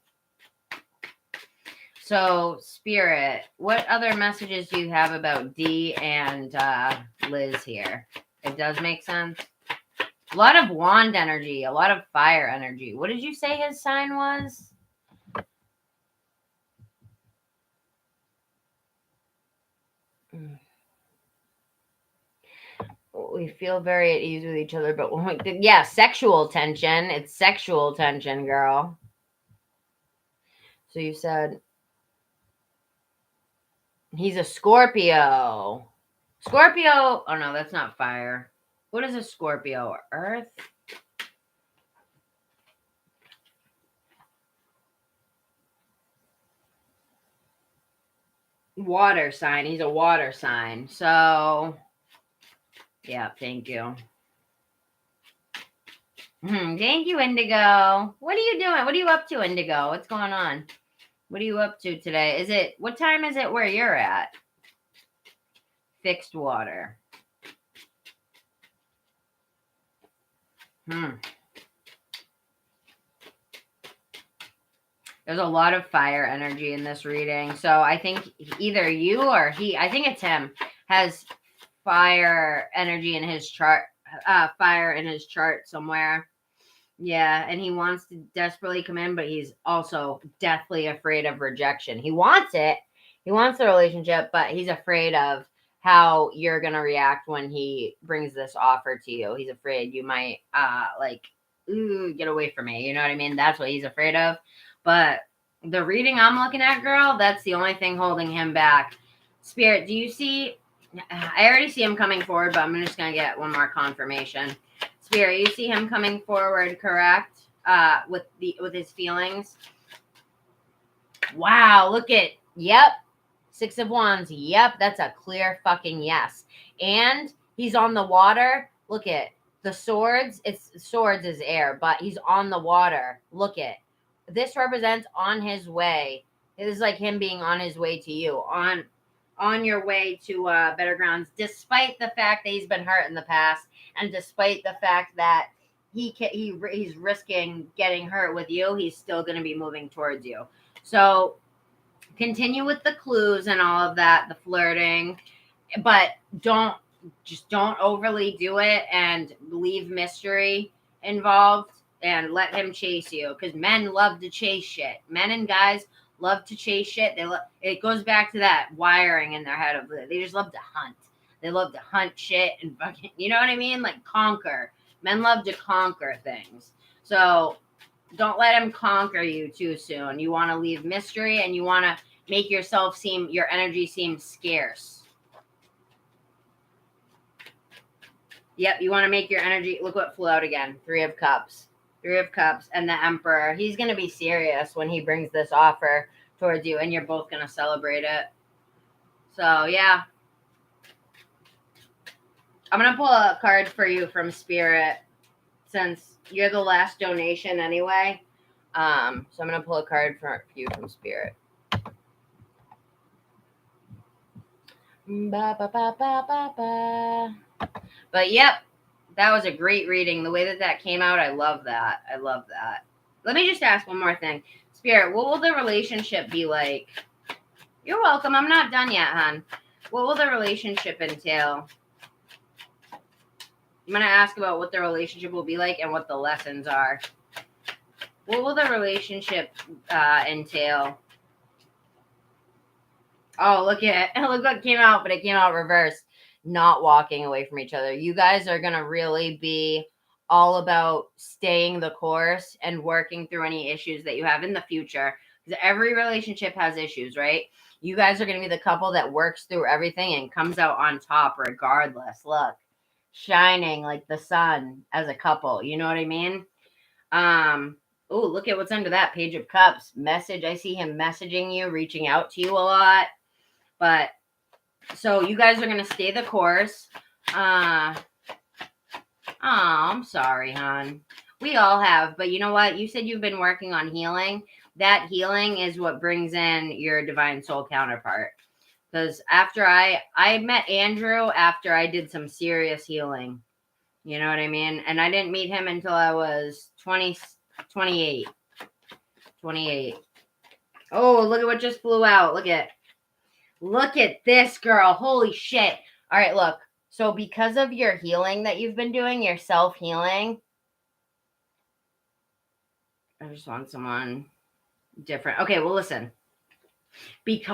So, Spirit, what other messages do you have about D and Liz here? It does make sense. A lot of wand energy, a lot of fire energy. What did you say his sign was? We feel very at ease with each other, but yeah, sexual tension. It's sexual tension, girl. So you said he's a Scorpio. Scorpio. Oh no, that's not fire. What is a Scorpio? Earth? Water sign. He's a water sign. So, yeah, thank you. Thank you, Indigo. What are you doing? What are you up to, Indigo? What's going on? What are you up to today? What time is it where you're at? Fixed water. There's a lot of fire energy in this reading. So I think either you or he, I think it's him, has fire energy in his chart, fire in his chart somewhere. Yeah, and he wants to desperately come in, but he's also deathly afraid of rejection. He wants it. He wants the relationship, but he's afraid of how you're going to react when he brings this offer to you. He's afraid you might, get away from me. You know what I mean? That's what he's afraid of. But the reading I'm looking at, girl, that's the only thing holding him back. Spirit, do you see? I already see him coming forward, but I'm just going to get one more confirmation. Spirit, you see him coming forward, correct? With his feelings. Wow, look at, yep. 6 of Wands, yep, that's a clear fucking yes. And he's on the water. Look at the swords. Swords is air, but he's on the water. Look at. This represents on his way. It is like him being on his way to you, on your way to better grounds, despite the fact that he's been hurt in the past, and despite the fact that he's risking getting hurt with you, he's still going to be moving towards you. So continue with the clues and all of that, the flirting, but don't overly do it and leave mystery involved and let him chase you, because men love to chase shit. Men and guys love to chase shit. It goes back to that wiring in their head of they just love to hunt. They love to hunt shit and fucking, you know what I mean? Like conquer. Men love to conquer things. So don't let him conquer you too soon. You want to leave mystery and you want to make your energy seem scarce. Yep, you want to make your energy, look what flew out again. 3 of Cups. 3 of Cups and the Emperor. He's going to be serious when he brings this offer towards you, and you're both going to celebrate it. So, yeah. I'm going to pull a card for you from Spirit, since you're the last donation anyway. So I'm going to pull a card for you from Spirit. But yep, that was a great reading. The way that came out, I love that. I love that. Let me just ask one more thing. Spirit, what will the relationship be like? You're welcome. I'm not done yet, hon. What will the relationship entail? I'm going to ask about what the relationship will be like and what the lessons are. What will the relationship entail? Oh, look what came out, but it came out reversed. Not walking away from each other. You guys are going to really be all about staying the course and working through any issues that you have in the future. Because every relationship has issues, right? You guys are going to be the couple that works through everything and comes out on top regardless. Look, shining like the sun as a couple. You know what I mean? Oh, look at what's under that Page of Cups. Message. I see him messaging you, reaching out to you a lot. But so you guys are going to stay the course. Oh, I'm sorry, hon. We all have. But you know what? You said you've been working on healing. That healing is what brings in your divine soul counterpart. Because after I met Andrew after I did some serious healing. You know what I mean? And I didn't meet him until I was 28. Oh, look at what just flew out. Look at this, girl. Holy shit. All right, look. So because of your healing that you've been doing, your self-healing, I just want someone different. Okay, well, listen.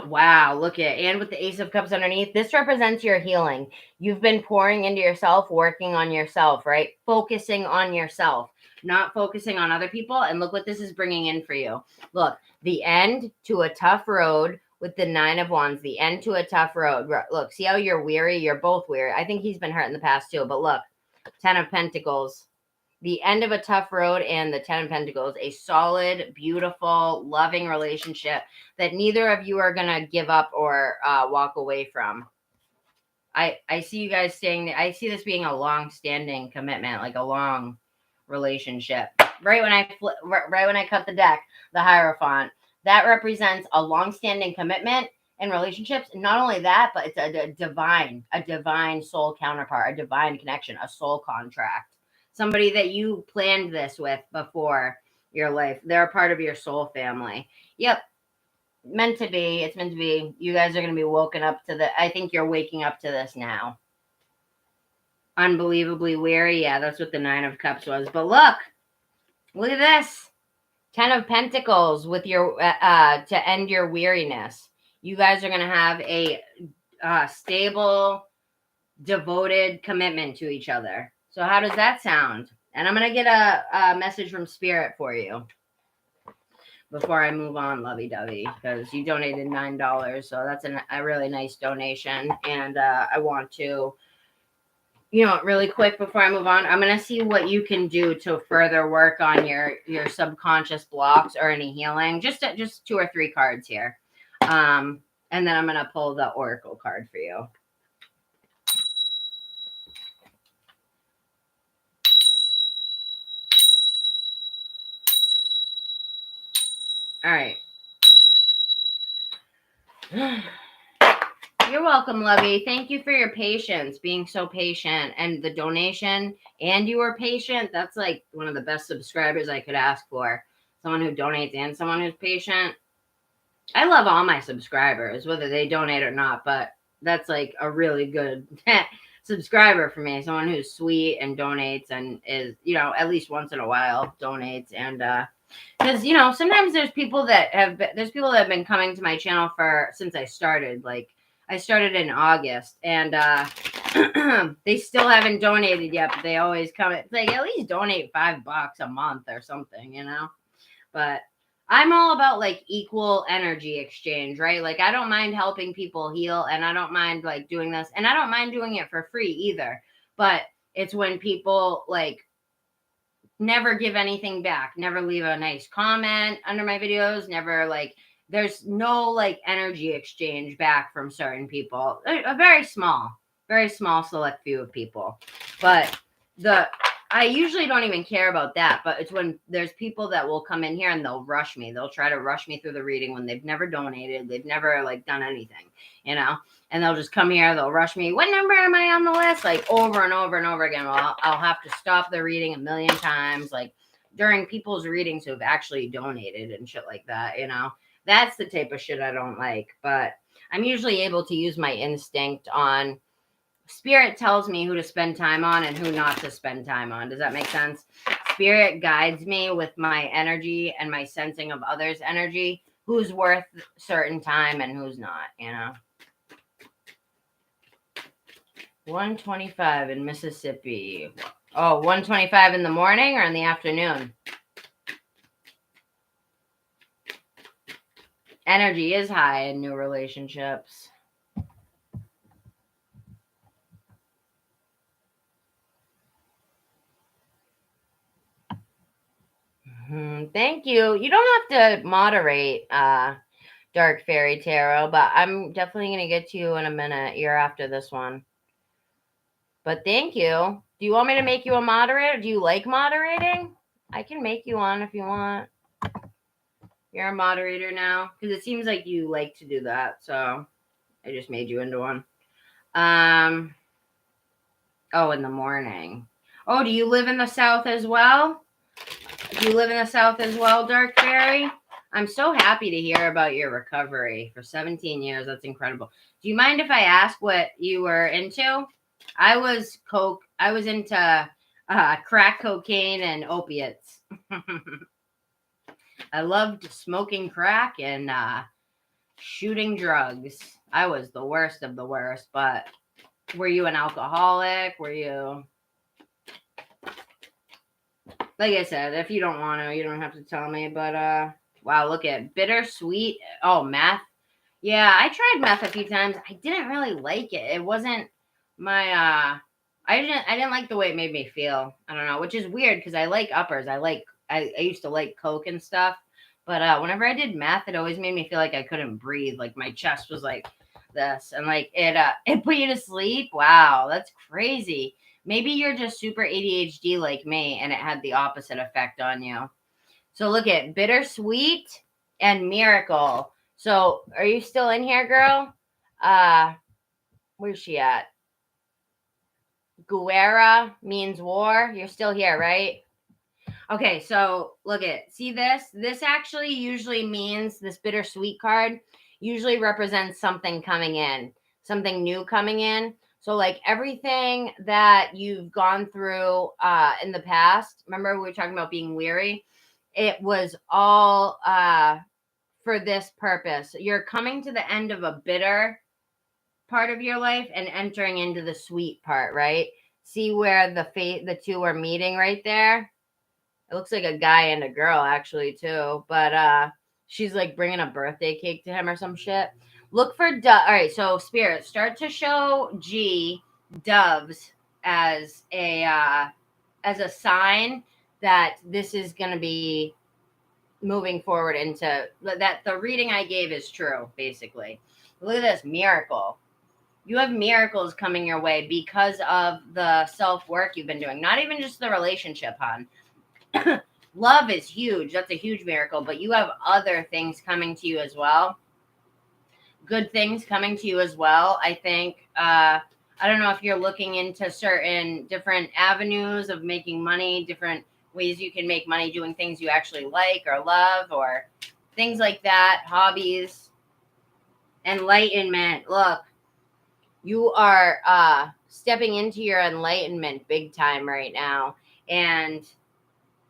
Wow, look at, and with the Ace of Cups underneath, this represents your healing. You've been pouring into yourself, working on yourself, right? Focusing on yourself, not focusing on other people. And look what this is bringing in for you. Look, the end to a tough road with the 9 of Wands, the end to a tough road. Look, see how you're weary? You're both weary. I think he's been hurt in the past too, but look, 10 of Pentacles. The end of a tough road and the 10 of Pentacles, a solid, beautiful, loving relationship that neither of you are going to give up or walk away from. I see you guys staying. I see this being a long-standing commitment, like a long relationship. Right when I cut the deck, the Hierophant, that represents a long-standing commitment in relationships. And not only that, but it's a divine soul counterpart, a divine connection, a soul contract. Somebody that you planned this with before your life. They're a part of your soul family. Yep. Meant to be. It's meant to be. You guys are going to be woken up to I think you're waking up to this now. Unbelievably weary. Yeah, that's what the 9 of Cups was. But look at this. 10 of Pentacles with your, to end your weariness. You guys are going to have a stable, devoted commitment to each other. So how does that sound? And I'm going to get a message from Spirit for you before I move on, lovey-dovey, because you donated $9. So that's a really nice donation. And I want to, really quick before I move on, I'm going to see what you can do to further work on your subconscious blocks or any healing. Just 2 or 3 cards here. And then I'm going to pull the Oracle card for you. All right. You're welcome, Lovey. Thank you for your patience, being so patient, and the donation, and you were patient. That's like one of the best subscribers I could ask for. Someone who donates and someone who's patient. I love all my subscribers, whether they donate or not, but that's like a really good subscriber for me. Someone who's sweet and donates and is, at least once in a while donates. And because sometimes there's people that have been coming to my channel since I started. Like I started in August, and they still haven't donated yet, but they always come. It's like, at least donate $5 a month or something, But I'm all about like equal energy exchange, right? Like I don't mind helping people heal, and I don't mind like doing this, and I don't mind doing it for free either. But it's when people like never give anything back, never leave a nice comment under my videos, never like, there's no like energy exchange back from certain people. A very small select few of people. But I usually don't even care about that, but it's when there's people that will come in here and they'll rush me. They'll try to rush me through the reading when they've never donated. They've never like done anything, and they'll just come here. They'll rush me. What number am I on the list? Like over and over and over again. Well, I'll have to stop the reading a million times, like during people's readings who've actually donated and shit like that, That's the type of shit I don't like, but I'm usually able to use my instinct on Spirit tells me who to spend time on and who not to spend time on. Does that make sense? Spirit guides me with my energy and my sensing of others' energy, who's worth certain time and who's not, you know? 1:25 in Mississippi. Oh, 1:25 in the morning or in the afternoon? Energy is high in new relationships. Thank you. You don't have to moderate Dark Fairy Tarot, but I'm definitely going to get to you in a minute. You're after this one. But thank you. Do you want me to make you a moderator? Do you like moderating? I can make you one if you want. You're a moderator now because it seems like you like to do that. So I just made you into one. Oh, in the morning. Oh, do you live in the South as well? Do you live in the South as well, Dark Fairy? I'm so happy to hear about your recovery for 17 years. That's incredible. Do you mind if I ask what you were into? I was into crack cocaine and opiates. I loved smoking crack and shooting drugs. I was the worst of the worst, but were you an alcoholic? Were you... Like I said, if you don't want to, you don't have to tell me. But wow, look at bittersweet. Oh, meth. Yeah, I tried meth a few times. I didn't really like it. It wasn't my I didn't like the way it made me feel. I don't know, which is weird because I like uppers. I used to like coke and stuff. But whenever I did meth, it always made me feel like I couldn't breathe. Like my chest was like this, and like it put you to sleep. Wow, that's crazy. Maybe you're just super ADHD like me, and it had the opposite effect on you. So look at bittersweet and miracle. So are you still in here, girl? Where's she at? Guerra means war. You're still here, right? Okay, so look at, see this? This actually usually means, this bittersweet card usually represents something coming in, something new coming in. So like everything that you've gone through in the past, remember we were talking about being weary? It was all for this purpose. You're coming to the end of a bitter part of your life and entering into the sweet part, right? See where the two are meeting right there? It looks like a guy and a girl actually too, but she's like bringing a birthday cake to him or some shit. Look for all right, so Spirit, start to show G doves as a sign that this is going to be moving forward into that. The reading I gave is true, basically. Look at this miracle. You have miracles coming your way because of the self-work you've been doing. Not even just the relationship, hon. Love is huge. That's a huge miracle. But you have other things coming to you as well. Good things coming to you as well. I think, I don't know if you're looking into certain different avenues of making money, different ways you can make money doing things you actually like or love or things like that, hobbies, enlightenment. Look, you are stepping into your enlightenment big time right now. And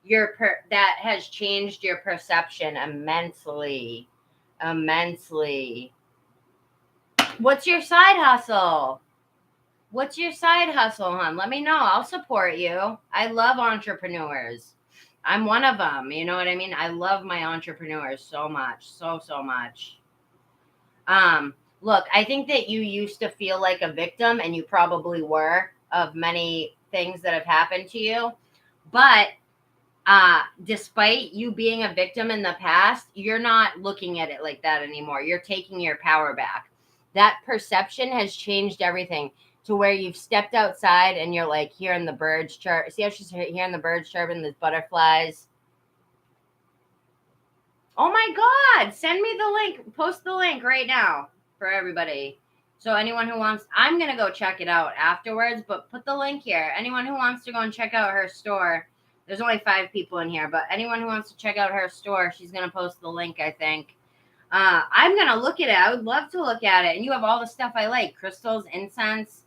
that has changed your perception immensely. What's your side hustle? What's your side hustle, hon? Let me know. I'll support you. I love entrepreneurs. I'm one of them. You know what I mean? I love my entrepreneurs so much. So much. Look, I think that you used to feel like a victim, and you probably were, of many things that have happened to you. But despite you being a victim in the past, you're not looking at it like that anymore. You're taking your power back. That perception has changed everything to where you've stepped outside and you're like hearing the birds chirp. See how she's hearing the birds chirping, the butterflies? Oh my God, send me the link. Post the link right now for everybody. So anyone who wants, I'm going to go check it out afterwards, but put the link here. Anyone who wants to go and check out her store, there's only 5 people in here, but anyone who wants to check out her store, she's going to post the link, I think. I'm going to look at it. I would love to look at it. And you have all the stuff I like. Crystals, incense,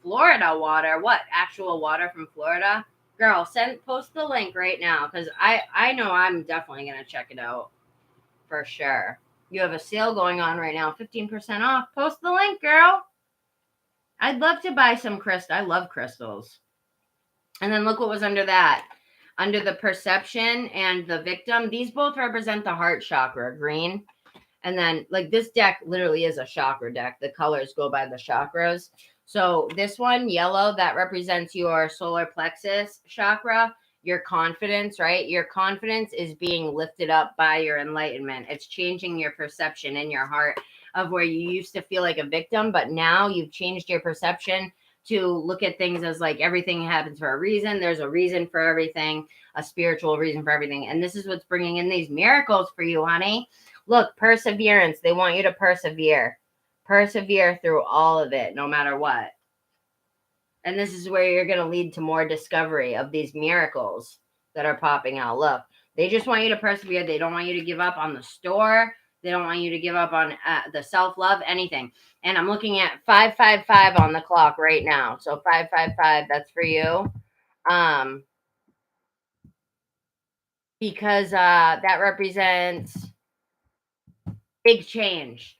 Florida water. What? Actual water from Florida? Girl, post the link right now because I know I'm definitely going to check it out for sure. You have a sale going on right now, 15% off. Post the link, girl. I'd love to buy some crystal. I love crystals. And then look what was under that. Under the perception and the victim, these both represent the heart chakra, green. And then, like, this deck literally is a chakra deck. The colors go by the chakras. So this one, yellow, that represents your solar plexus chakra, your confidence, right? Your confidence is being lifted up by your enlightenment. It's changing your perception in your heart of where you used to feel like a victim, but now you've changed your perception to look at things as like everything happens for a reason. There's a reason for everything, a spiritual reason for everything. And this is what's bringing in these miracles for you, honey. Look, perseverance. They want you to persevere. Persevere through all of it, no matter what. And this is where you're going to lead to more discovery of these miracles that are popping out. Look, they just want you to persevere. They don't want you to give up on the store. They don't want you to give up on the self-love, anything. And I'm looking at 555 on the clock right now. So 555, that's for you. Because that represents big change.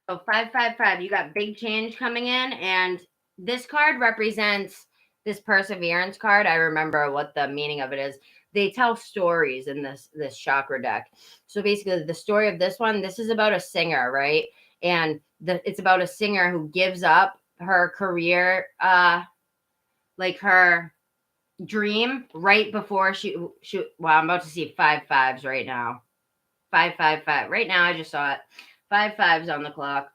So 555, you got big change coming in. And this card represents this perseverance card. I remember what the meaning of it is. They tell stories in this chakra deck. So basically the story of this one, this is about a singer, right? And it's about a singer who gives up her career, like her dream right before she well, I'm about to see 5 5s right now. 555. Right now I just saw it. 5 5s on the clock.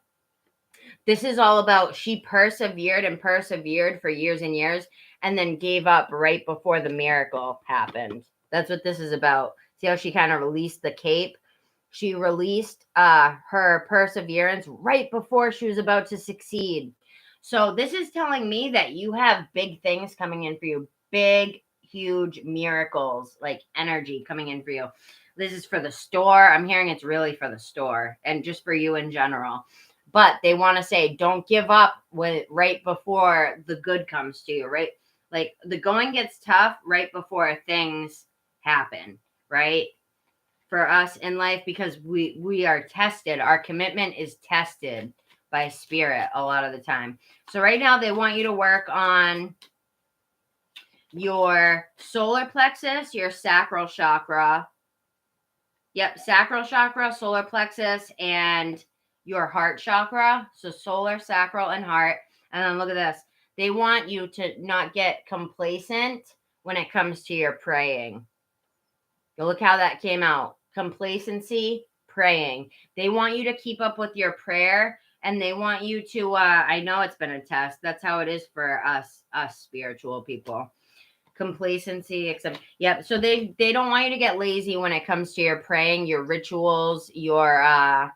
This is all about she persevered and persevered for years and years and then gave up right before the miracle happened. That's what this is about. See how she kind of released the cape? She released her perseverance right before she was about to succeed. So this is telling me that you have big things coming in for you. Big, huge miracles, like energy coming in for you. This is for the store. I'm hearing it's really for the store and just for you in general. But they want to say, don't give up right before the good comes to you, right? Like the going gets tough right before things happen, right? For us in life, because we are tested. Our commitment is tested by spirit a lot of the time. So right now they want you to work on your solar plexus, your sacral chakra. Yep, sacral chakra, solar plexus, and your heart chakra. So solar, sacral, and heart. And then look at this. They want you to not get complacent when it comes to your praying. Look how that came out. Complacency, praying. They want you to keep up with your prayer, and they want you to, I know it's been a test. That's how it is for us spiritual people. Complacency, except, yep. So they don't want you to get lazy when it comes to your praying, your rituals, your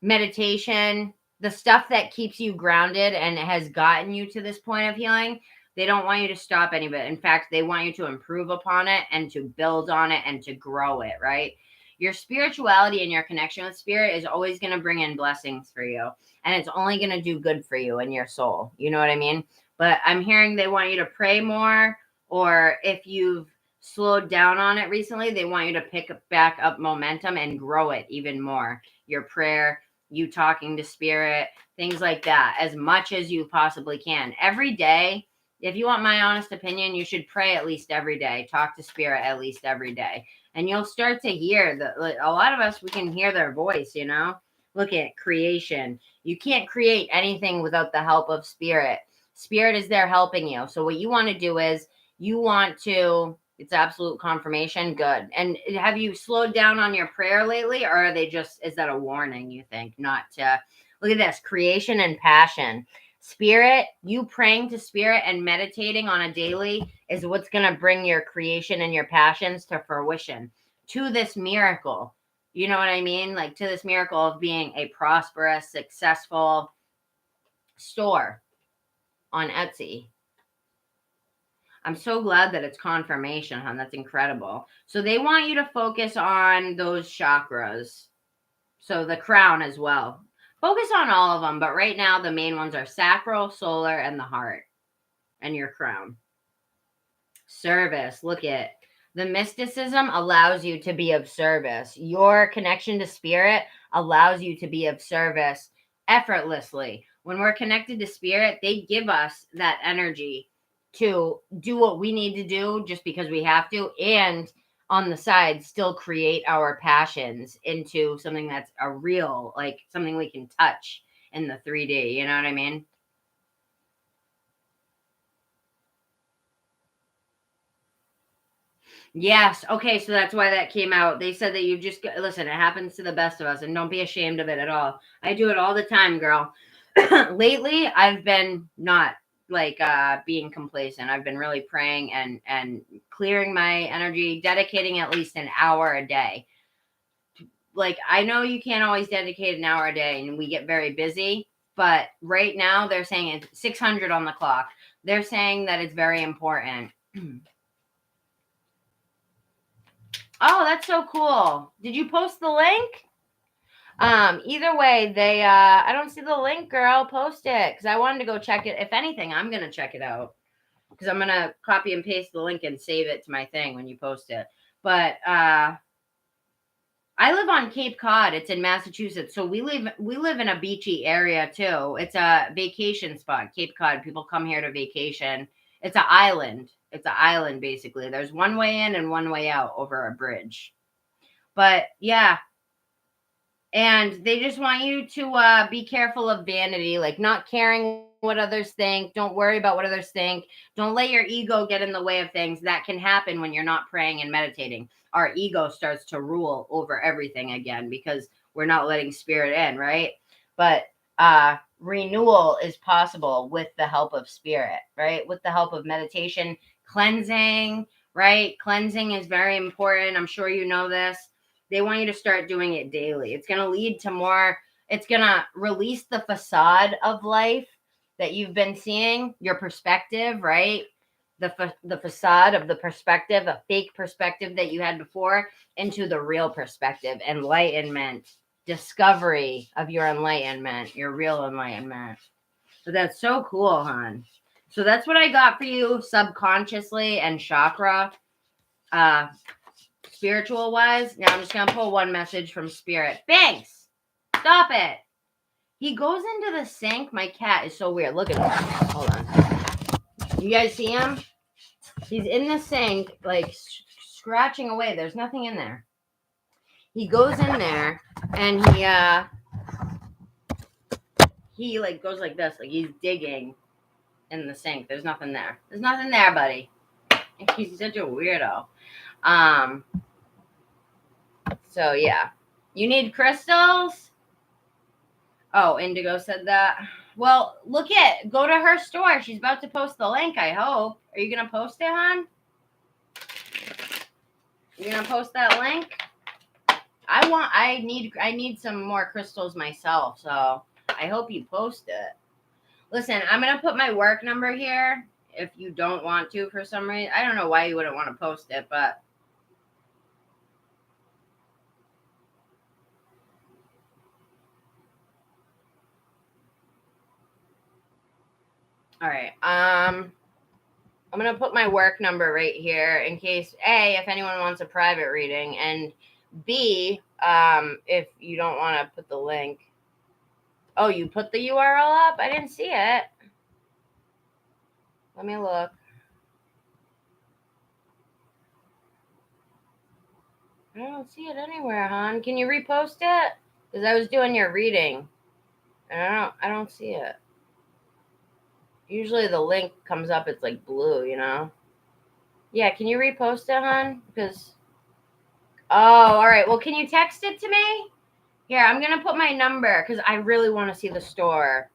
meditation, the stuff that keeps you grounded and has gotten you to this point of healing. They don't want you to stop any of it. In fact, they want you to improve upon it and to build on it and to grow it, right? Your spirituality and your connection with spirit is always going to bring in blessings for you. And it's only going to do good for you and your soul. You know what I mean? But I'm hearing they want you to pray more, or if you've slowed down on it recently, they want you to pick back up momentum and grow it even more. Your prayer, you talking to spirit, things like that, as much as you possibly can. Every day, if you want my honest opinion, you should pray at least every day. Talk to spirit at least every day. And you'll start to hear that a lot of us, we can hear their voice, you know? Look at creation. You can't create anything without the help of spirit. Spirit is there helping you. So what you want to do is you want to, it's absolute confirmation. Good. And have you slowed down on your prayer lately, or are they just, is that a warning, you think? Not to, look at this, creation and passion. Spirit, you praying to spirit and meditating on a daily is what's going to bring your creation and your passions to fruition, to this miracle. You know what I mean? Like to this miracle of being a prosperous, successful store on Etsy. I'm so glad that it's confirmation, hon. That's incredible. So they want you to focus on those chakras. So the crown as well. Focus on all of them, but right now the main ones are sacral, solar, and the heart, and your crown. Service. Look at the mysticism allows you to be of service. Your connection to spirit allows you to be of service effortlessly. When we're connected to spirit, they give us that energy to do what we need to do just because we have to, and on the side still create our passions into something that's a real, like something we can touch in the 3D. You know what I mean? Yes. Okay. So that's why that came out. They said that you just listen, it happens to the best of us, and don't be ashamed of it at all. I do it all the time, girl. Lately, I've been not like being complacent. I've been really praying and clearing my energy, dedicating at least an hour a day. Like, I know you can't always dedicate an hour a day, and we get very busy, but right now they're saying it's 600 on the clock. They're saying that it's very important. Oh, that's so cool. Did you post the link? Either way, they I don't see the link, girl. Post it because I wanted to go check it. If anything, I'm gonna check it out because I'm gonna copy and paste the link and save it to my thing when you post it. But I live on Cape Cod. It's in Massachusetts, so we live in a beachy area too. It's a vacation spot, Cape Cod. People come here to vacation. It's an island. It's an island basically. There's one way in and one way out over a bridge. But yeah, and they just want you to be careful of vanity, like not caring what others think. Don't worry about what others think. Don't let your ego get in the way of things. That can happen when you're not praying and meditating. Our ego starts to rule over everything again because we're not letting spirit in, right? But renewal is possible with the help of spirit, right? With the help of meditation, cleansing, right? Cleansing is very important. I'm sure you know this. They want you to start doing it daily. It's going to lead to more, it's going to release the facade of life that you've been seeing, your perspective, right? The facade of the perspective, a fake perspective that you had before, into the real perspective, enlightenment, discovery of your enlightenment, your real enlightenment. So that's so cool, hon. So that's what I got for you subconsciously and chakra. Spiritual wise. Now I'm just gonna pull one message from spirit. Thanks. Stop it. He goes into the sink. My cat is so weird. Look at him. Hold on. You guys see him? He's in the sink, like scratching away. There's nothing in there. He goes in there and he like goes like this, like he's digging in the sink. There's nothing there. There's nothing there, buddy. He's such a weirdo. So yeah. You need crystals? Oh, Indigo said that. Well, go to her store. She's about to post the link, I hope. Are you going to post it, hon? You going to post that link? I need some more crystals myself, so I hope you post it. Listen, I'm going to put my work number here if you don't want to for some reason. I don't know why you wouldn't want to post it, but all right. I'm going to put my work number right here in case, A, if anyone wants a private reading, and B, if you don't want to put the link. Oh, you put the URL up? I didn't see it. Let me look. I don't see it anywhere, hon. Can you repost it? Because I was doing your reading, and I don't see it. Usually the link comes up, it's like blue, you know? Yeah, can you repost it, hon? Because, oh, all right. Well, can you text it to me? Here, I'm going to put my number because I really want to see the store.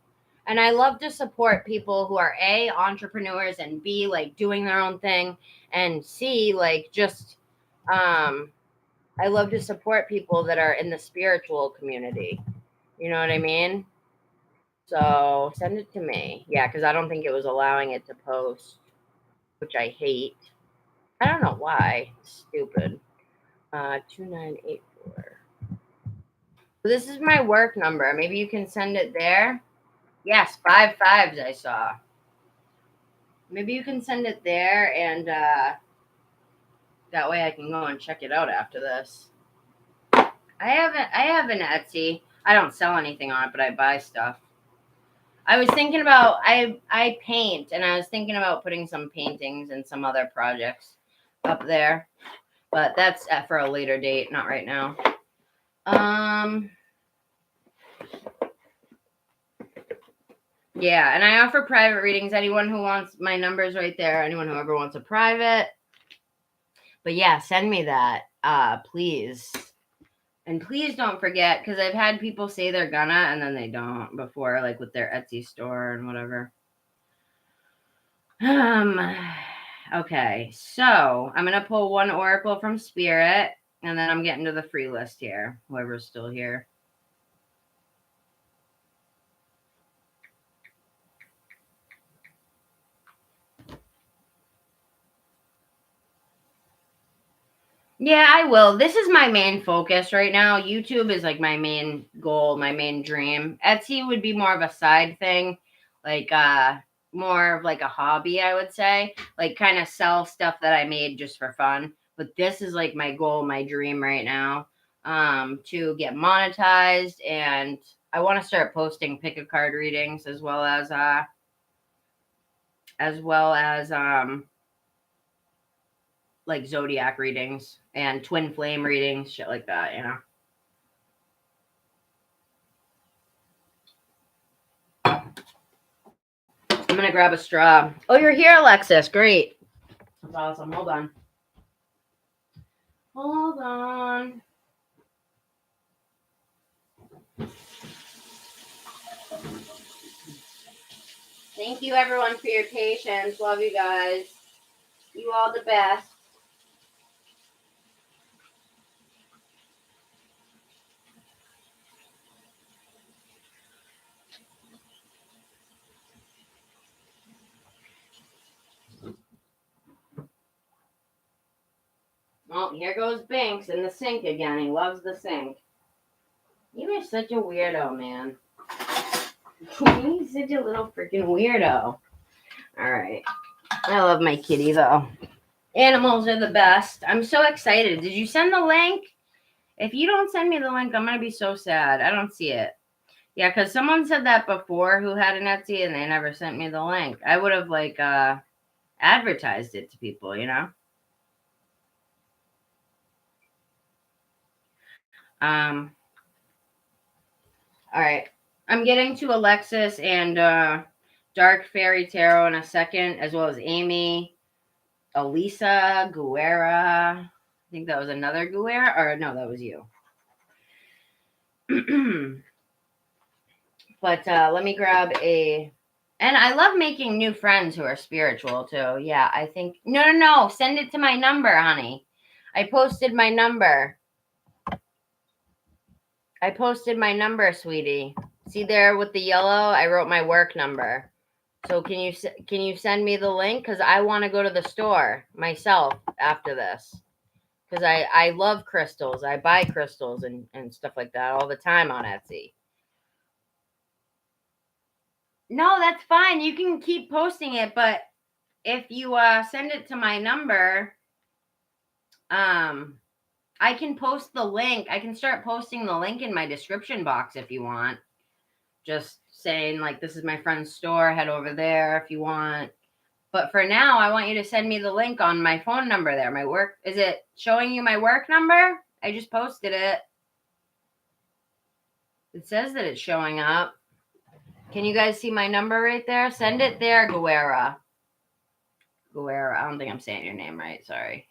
And I love to support people who are A, entrepreneurs, and B, like doing their own thing, and C, like just, I love to support people that are in the spiritual community. You know what I mean? So send it to me. Yeah, because I don't think it was allowing it to post, which I hate. I don't know why. Stupid. 2984. This is my work number. Maybe you can send it there. Yes, 5 5s I saw. Maybe you can send it there, and that way I can go and check it out after this. I have an Etsy. I don't sell anything on it, but I buy stuff. I was thinking about I paint, and I was thinking about putting some paintings and some other projects up there, but that's for a later date, not right now. Yeah, and I offer private readings. Anyone who wants, my number's right there. Anyone who ever wants a private. But yeah, send me that, please. And please don't forget, because I've had people say they're gonna, and then they don't before, like with their Etsy store and whatever. Okay, so I'm going to pull one oracle from Spirit, and then I'm getting to the free list here, whoever's still here. Yeah, I will. This is my main focus right now. YouTube is like my main goal, my main dream. Etsy would be more of a side thing, like more of like a hobby, I would say. Like kind of sell stuff that I made just for fun. But this is like my goal, my dream right now, to get monetized, and I want to start posting pick a card readings as well as like zodiac readings and twin flame readings, shit like that, you know. I'm gonna grab a straw. Oh, you're here, Alexis. Great. That's awesome. Hold on. Hold on. Thank you, everyone, for your patience. Love you guys. You all the best. Oh, here goes Binks in the sink again. He loves the sink. You are such a weirdo, man. He's such a little freaking weirdo. All right. I love my kitty, though. Animals are the best. I'm so excited. Did you send the link? If you don't send me the link, I'm going to be so sad. I don't see it. Yeah, because someone said that before who had an Etsy and they never sent me the link. I would have, like, advertised it to people, you know? All right. I'm getting to Alexis and Dark Fairy Tarot in a second, as well as Amy, Elisa, Guerra. I think that was another Guerra, or no, that was you. But let me grab a... And I love making new friends who are spiritual, too. Yeah, I think... No. Send it to my number, honey. I posted my number. Sweetie. See there with the yellow? I wrote my work number. So can you send me the link? Because I want to go to the store myself after this. Because I love crystals. I buy crystals and stuff like that all the time on Etsy. No, that's fine. You can keep posting it, but if you send it to my number, I can post the link. I can start posting the link in my description box if you want. Just saying, like, this is my friend's store. Head over there if you want. But for now, I want you to send me the link on my phone number there. My work. Is it showing you my work number? I just posted it. It says that it's showing up. Can you guys see my number right there? Send it there, Guerra. I don't think I'm saying your name right. Sorry.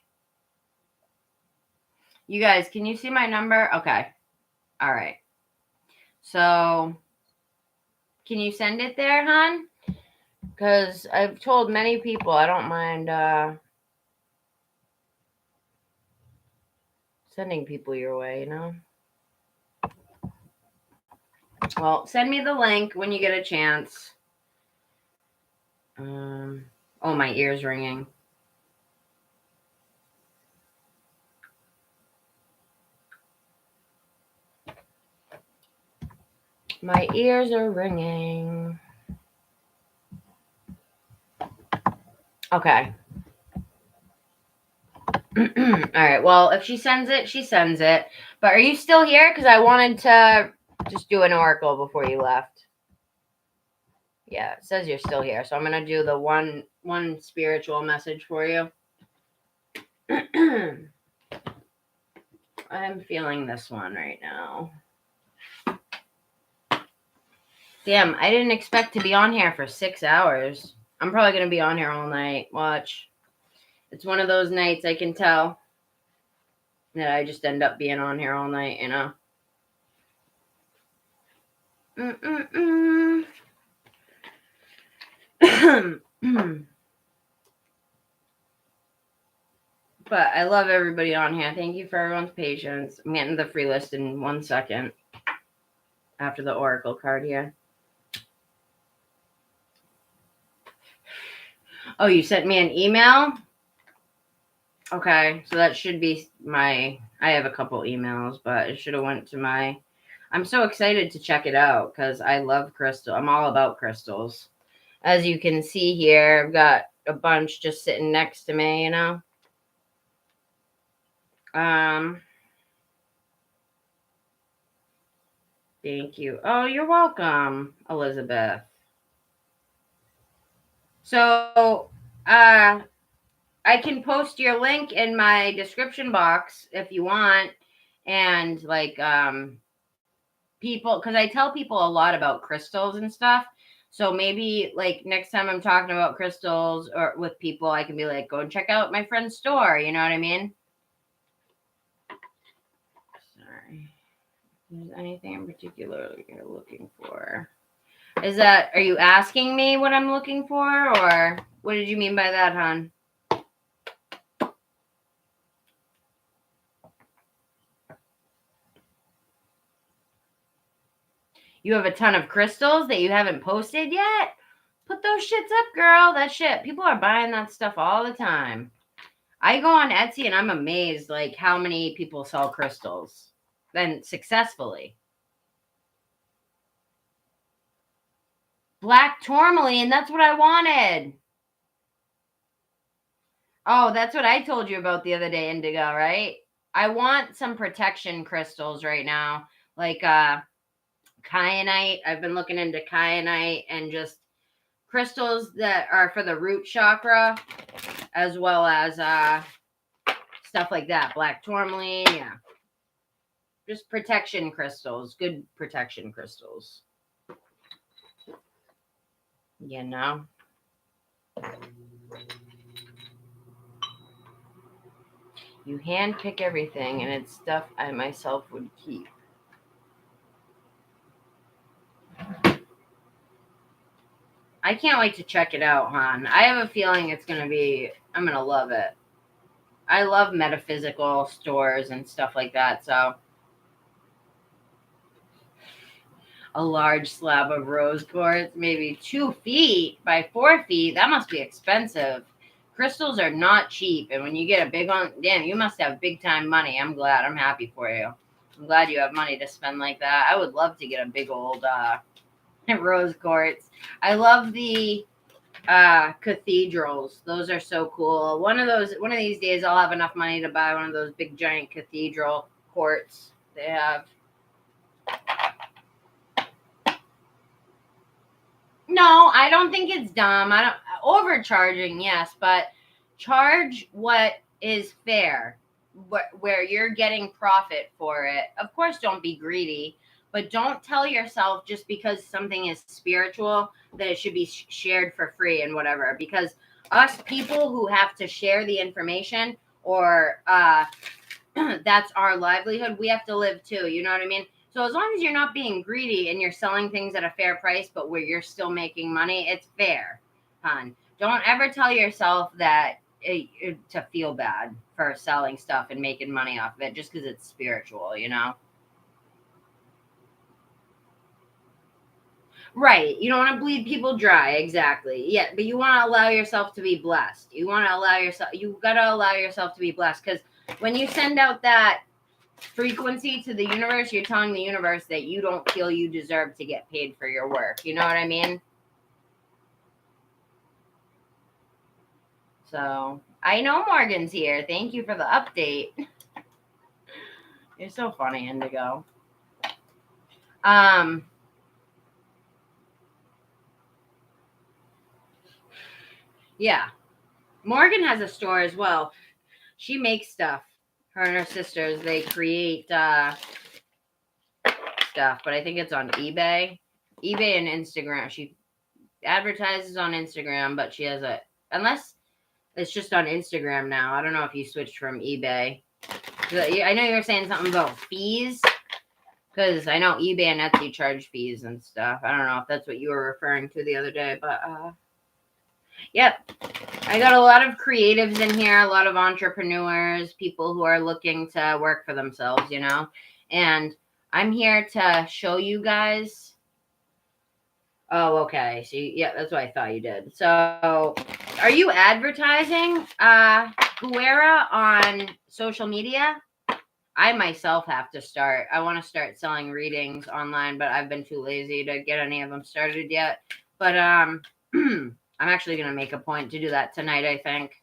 You guys, can you see my number? Okay. All right. So, can you send it there, hon? Because I've told many people I don't mind sending people your way, you know? Well, send me the link when you get a chance. Oh, my ear's ringing. My ears are ringing. Okay. All right. Well, if she sends it, she sends it. But are you still here? Because I wanted to just do an oracle before you left. Yeah, it says you're still here. So I'm going to do the one spiritual message for you. I'm feeling this one right now. Damn, I didn't expect to be on here for 6 hours. I'm probably going to be on here all night. Watch. It's one of those nights I can tell that I just end up being on here all night, you know? But I love everybody on here. Thank you for everyone's patience. I'm getting the free list in 1 second after the oracle card here. Oh, you sent me an email? Okay, so that should be I have a couple emails, but it should have went to I'm so excited to check it out because I love crystal. I'm all about crystals. As you can see here, I've got a bunch just sitting next to me, you know. Thank you. Oh, you're welcome, Elizabeth. So, I can post your link in my description box if you want. And like, people, because I tell people a lot about crystals and stuff. So maybe like next time I'm talking about crystals or with people, I can be like, go and check out my friend's store. You know what I mean? Sorry. Is there anything in particular you're looking for? Are you asking me what I'm looking for, or what did you mean by that, hon? You have a ton of crystals that you haven't posted yet? Put those shits up, girl. That shit. People are buying that stuff all the time. I go on Etsy and I'm amazed like how many people sell crystals. Then successfully. Black tourmaline, that's what I wanted. Oh, that's what I told you about the other day, Indigo, right? I want some protection crystals right now. Like kyanite. I've been looking into kyanite and just crystals that are for the root chakra, as well as stuff like that. Black tourmaline, yeah. Just protection crystals. Good protection crystals. You know? You handpick everything, and it's stuff I myself would keep. I can't wait to check it out, hon. I have a feeling I'm going to love it. I love metaphysical stores and stuff like that, so. A large slab of rose quartz, maybe 2 feet by 4 feet. That must be expensive. Crystals are not cheap, and when you get a big one, damn, you must have big time money. I'm glad. I'm happy for you. I'm glad you have money to spend like that. I would love to get a big old rose quartz. I love the cathedrals. Those are so cool. One of these days I'll have enough money to buy one of those big giant cathedral quartz they have. No, I don't think it's dumb. Overcharging, yes, but charge what is fair, where you're getting profit for it. Of course, don't be greedy, but don't tell yourself just because something is spiritual that it should be shared for free and whatever. Because us people who have to share the information or that's our livelihood, we have to live too. You know what I mean? So as long as you're not being greedy and you're selling things at a fair price, but where you're still making money, it's fair, hon. Don't ever tell yourself that to feel bad for selling stuff and making money off of it just because it's spiritual, you know? Right. You don't want to bleed people dry. Exactly. Yeah. But you want to allow yourself to be blessed. You got to allow yourself to be blessed because when you send out that frequency to the universe, you're telling the universe that you don't feel you deserve to get paid for your work. You know what I mean? So, I know Morgan's here. Thank you for the update. You're so funny, Indigo. Yeah. Morgan has a store as well. She makes stuff. Her and her sisters, they create stuff, but I think it's on eBay. eBay and Instagram. She advertises on Instagram, but she has unless it's just on Instagram now. I don't know if you switched from eBay. I know you were saying something about fees, because I know eBay and Etsy charge fees and stuff. I don't know if that's what you were referring to the other day, but yep. I got a lot of creatives in here, a lot of entrepreneurs, people who are looking to work for themselves, you know, and I'm here to show you guys. Oh, okay. So, yeah, that's what I thought you did. So, are you advertising Guerra on social media? I myself have to start. I want to start selling readings online, but I've been too lazy to get any of them started yet. But I'm actually going to make a point to do that tonight, I think.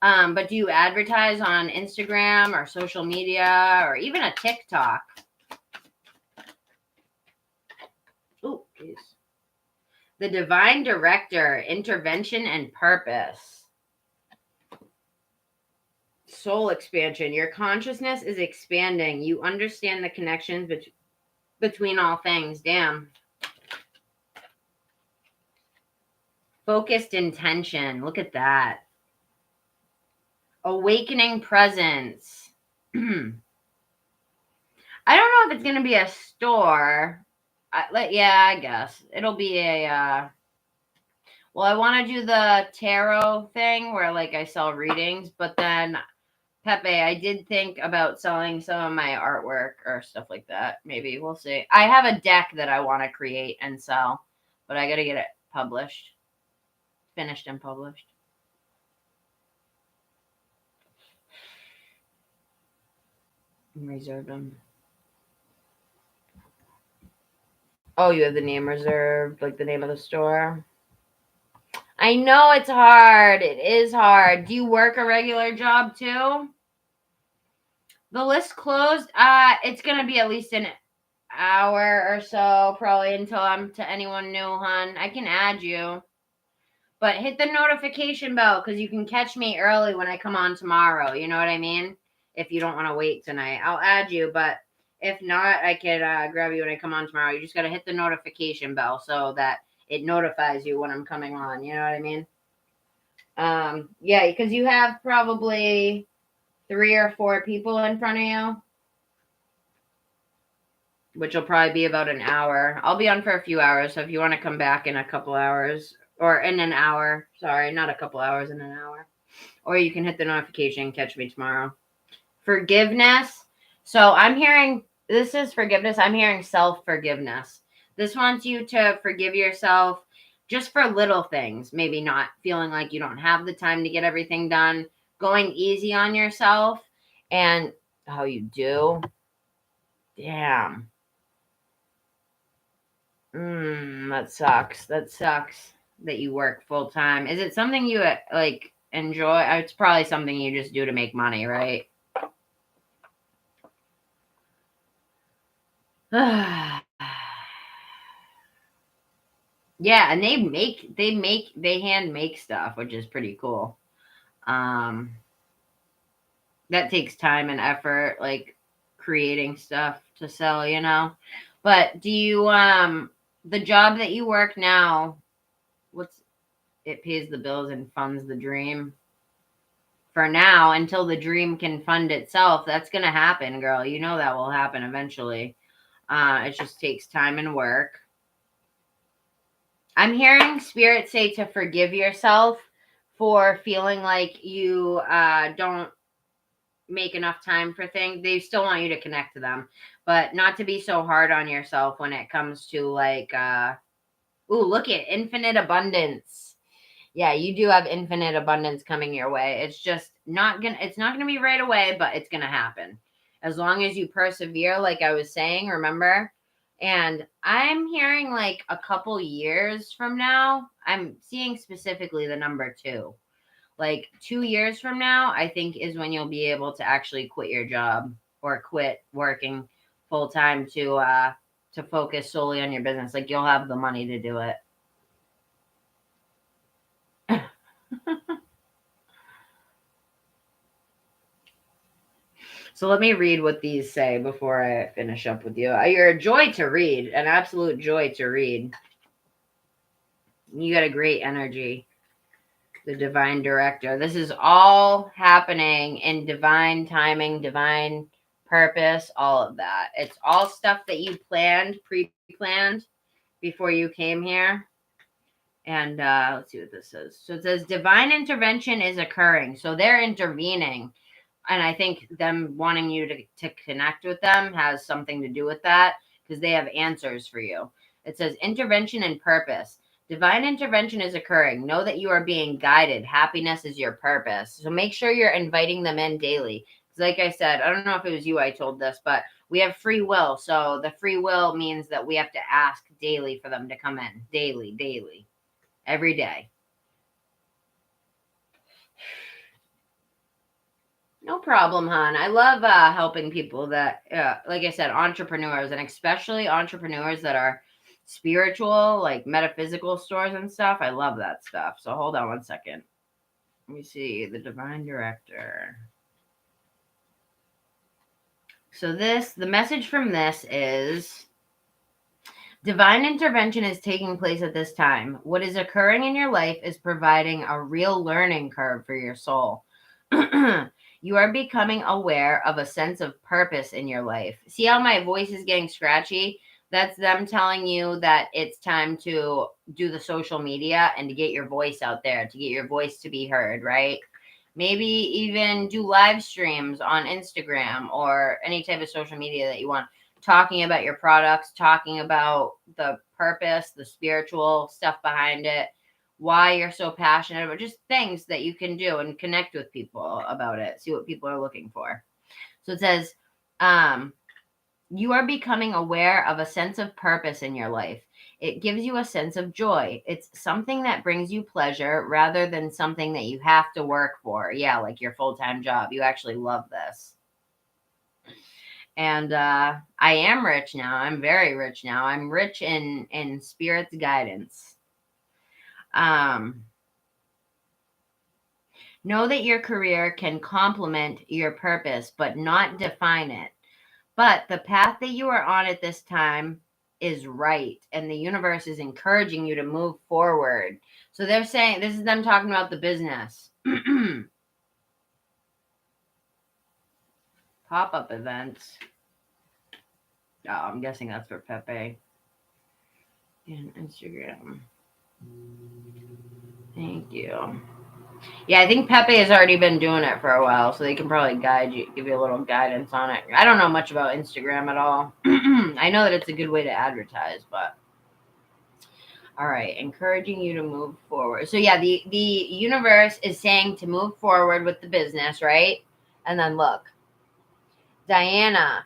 But do you advertise on Instagram or social media or even a TikTok? Oh, jeez. The Divine Director, Intervention and Purpose. Soul expansion. Your consciousness is expanding. You understand the connections between all things. Damn. Focused intention. Look at that. Awakening presence. I don't know if it's going to be a store. Yeah, I guess. It'll be a... well, I want to do the tarot thing where, like, I sell readings, but then... Pepe, I did think about selling some of my artwork or stuff like that. Maybe. We'll see. I have a deck that I want to create and sell, but I got to get it published. Finished and published. Reserve them. Oh, you have the name reserved, like the name of the store? I know it's hard. It is hard. Do you work a regular job too? The list closed. It's going to be at least an hour or so, probably, until I'm to anyone new, hon. I can add you. But hit the notification bell because you can catch me early when I come on tomorrow. You know what I mean? If you don't want to wait tonight, I'll add you. But if not, I could grab you when I come on tomorrow. You just got to hit the notification bell so that it notifies you when I'm coming on. You know what I mean? Yeah, because you have probably 3 or 4 people in front of you, which will probably be about an hour. I'll be on for a few hours, so if you want to come back in a couple hours, or in an hour, sorry, not a couple hours, in an hour, or you can hit the notification and catch me tomorrow. Forgiveness. So I'm hearing, this is forgiveness. I'm hearing self-forgiveness. This wants you to forgive yourself just for little things, maybe not feeling like you don't have the time to get everything done, going easy on yourself, and how you do. Damn. That sucks. That sucks that you work full time. Is it something you like enjoy? It's probably something you just do to make money, right? Yeah, and they hand make stuff, which is pretty cool. That takes time and effort, like creating stuff to sell, you know. But do you the job that you work now, it pays the bills and funds the dream for now until the dream can fund itself. That's gonna happen, girl. You know that will happen eventually. It just takes time and work. I'm hearing Spirit say to forgive yourself for feeling like you don't make enough time for things. They still want you to connect to them, but not to be so hard on yourself when it comes to like, look at infinite abundance. Yeah, you do have infinite abundance coming your way. It's just it's not gonna be right away, but it's gonna happen. as long as you persevere, like I was saying, remember? And I'm hearing like a couple years from now, I'm seeing specifically the number 2. Like 2 years from now, I think is when you'll be able to actually quit your job or quit working full time to focus solely on your business. Like you'll have the money to do it. So let me read what these say before I finish up with you. You're a joy to read, an absolute joy to read. You got a great energy. The divine director. This is all happening in divine timing, divine purpose, all of that. It's all stuff that you planned, pre-planned before you came here. And let's see what this says. So it says divine intervention is occurring. So they're intervening. And I think them wanting you to connect with them has something to do with that because they have answers for you. It says intervention and purpose. Divine intervention is occurring. Know that you are being guided. Happiness is your purpose. So make sure you're inviting them in daily. Because like I said, I don't know if it was you I told this, but we have free will. So the free will means that we have to ask daily for them to come in. Daily. Every day. No problem, hon. I love helping people that, like I said, entrepreneurs, and especially entrepreneurs that are spiritual, like metaphysical stores and stuff. I love that stuff. So hold on one second. Let me see. The divine director. So the message from this is divine intervention is taking place at this time. What is occurring in your life is providing a real learning curve for your soul. You are becoming aware of a sense of purpose in your life. See how my voice is getting scratchy? That's them telling you that it's time to do the social media and to get your voice out there, to get your voice to be heard, right? Maybe even do live streams on Instagram or any type of social media that you want, talking about your products, talking about the purpose, the spiritual stuff behind it, why you're so passionate about just things that you can do and connect with people about it. See what people are looking for. So it says, you are becoming aware of a sense of purpose in your life. It gives you a sense of joy. It's something that brings you pleasure rather than something that you have to work for. Yeah, like your full-time job. You actually love this. And I am rich now. I'm very rich now. I'm rich in spirit's guidance. Know that your career can complement your purpose, but not define it. But the path that you are on at this time is right, and the universe is encouraging you to move forward. So they're saying, this is them talking about the business. Pop-up events. Oh, I'm guessing that's for Pepe. And Instagram. Thank you. Yeah, I think Pepe has already been doing it for a while, so they can probably guide you, give you a little guidance on it. I don't know much about Instagram at all. I know that it's a good way to advertise, but all right, encouraging you to move forward. So yeah, the universe is saying to move forward with the business, right? And then look, Diana,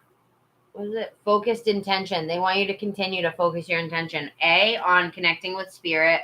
what is it? Focused intention. They want you to continue to focus your intention. On connecting with spirit.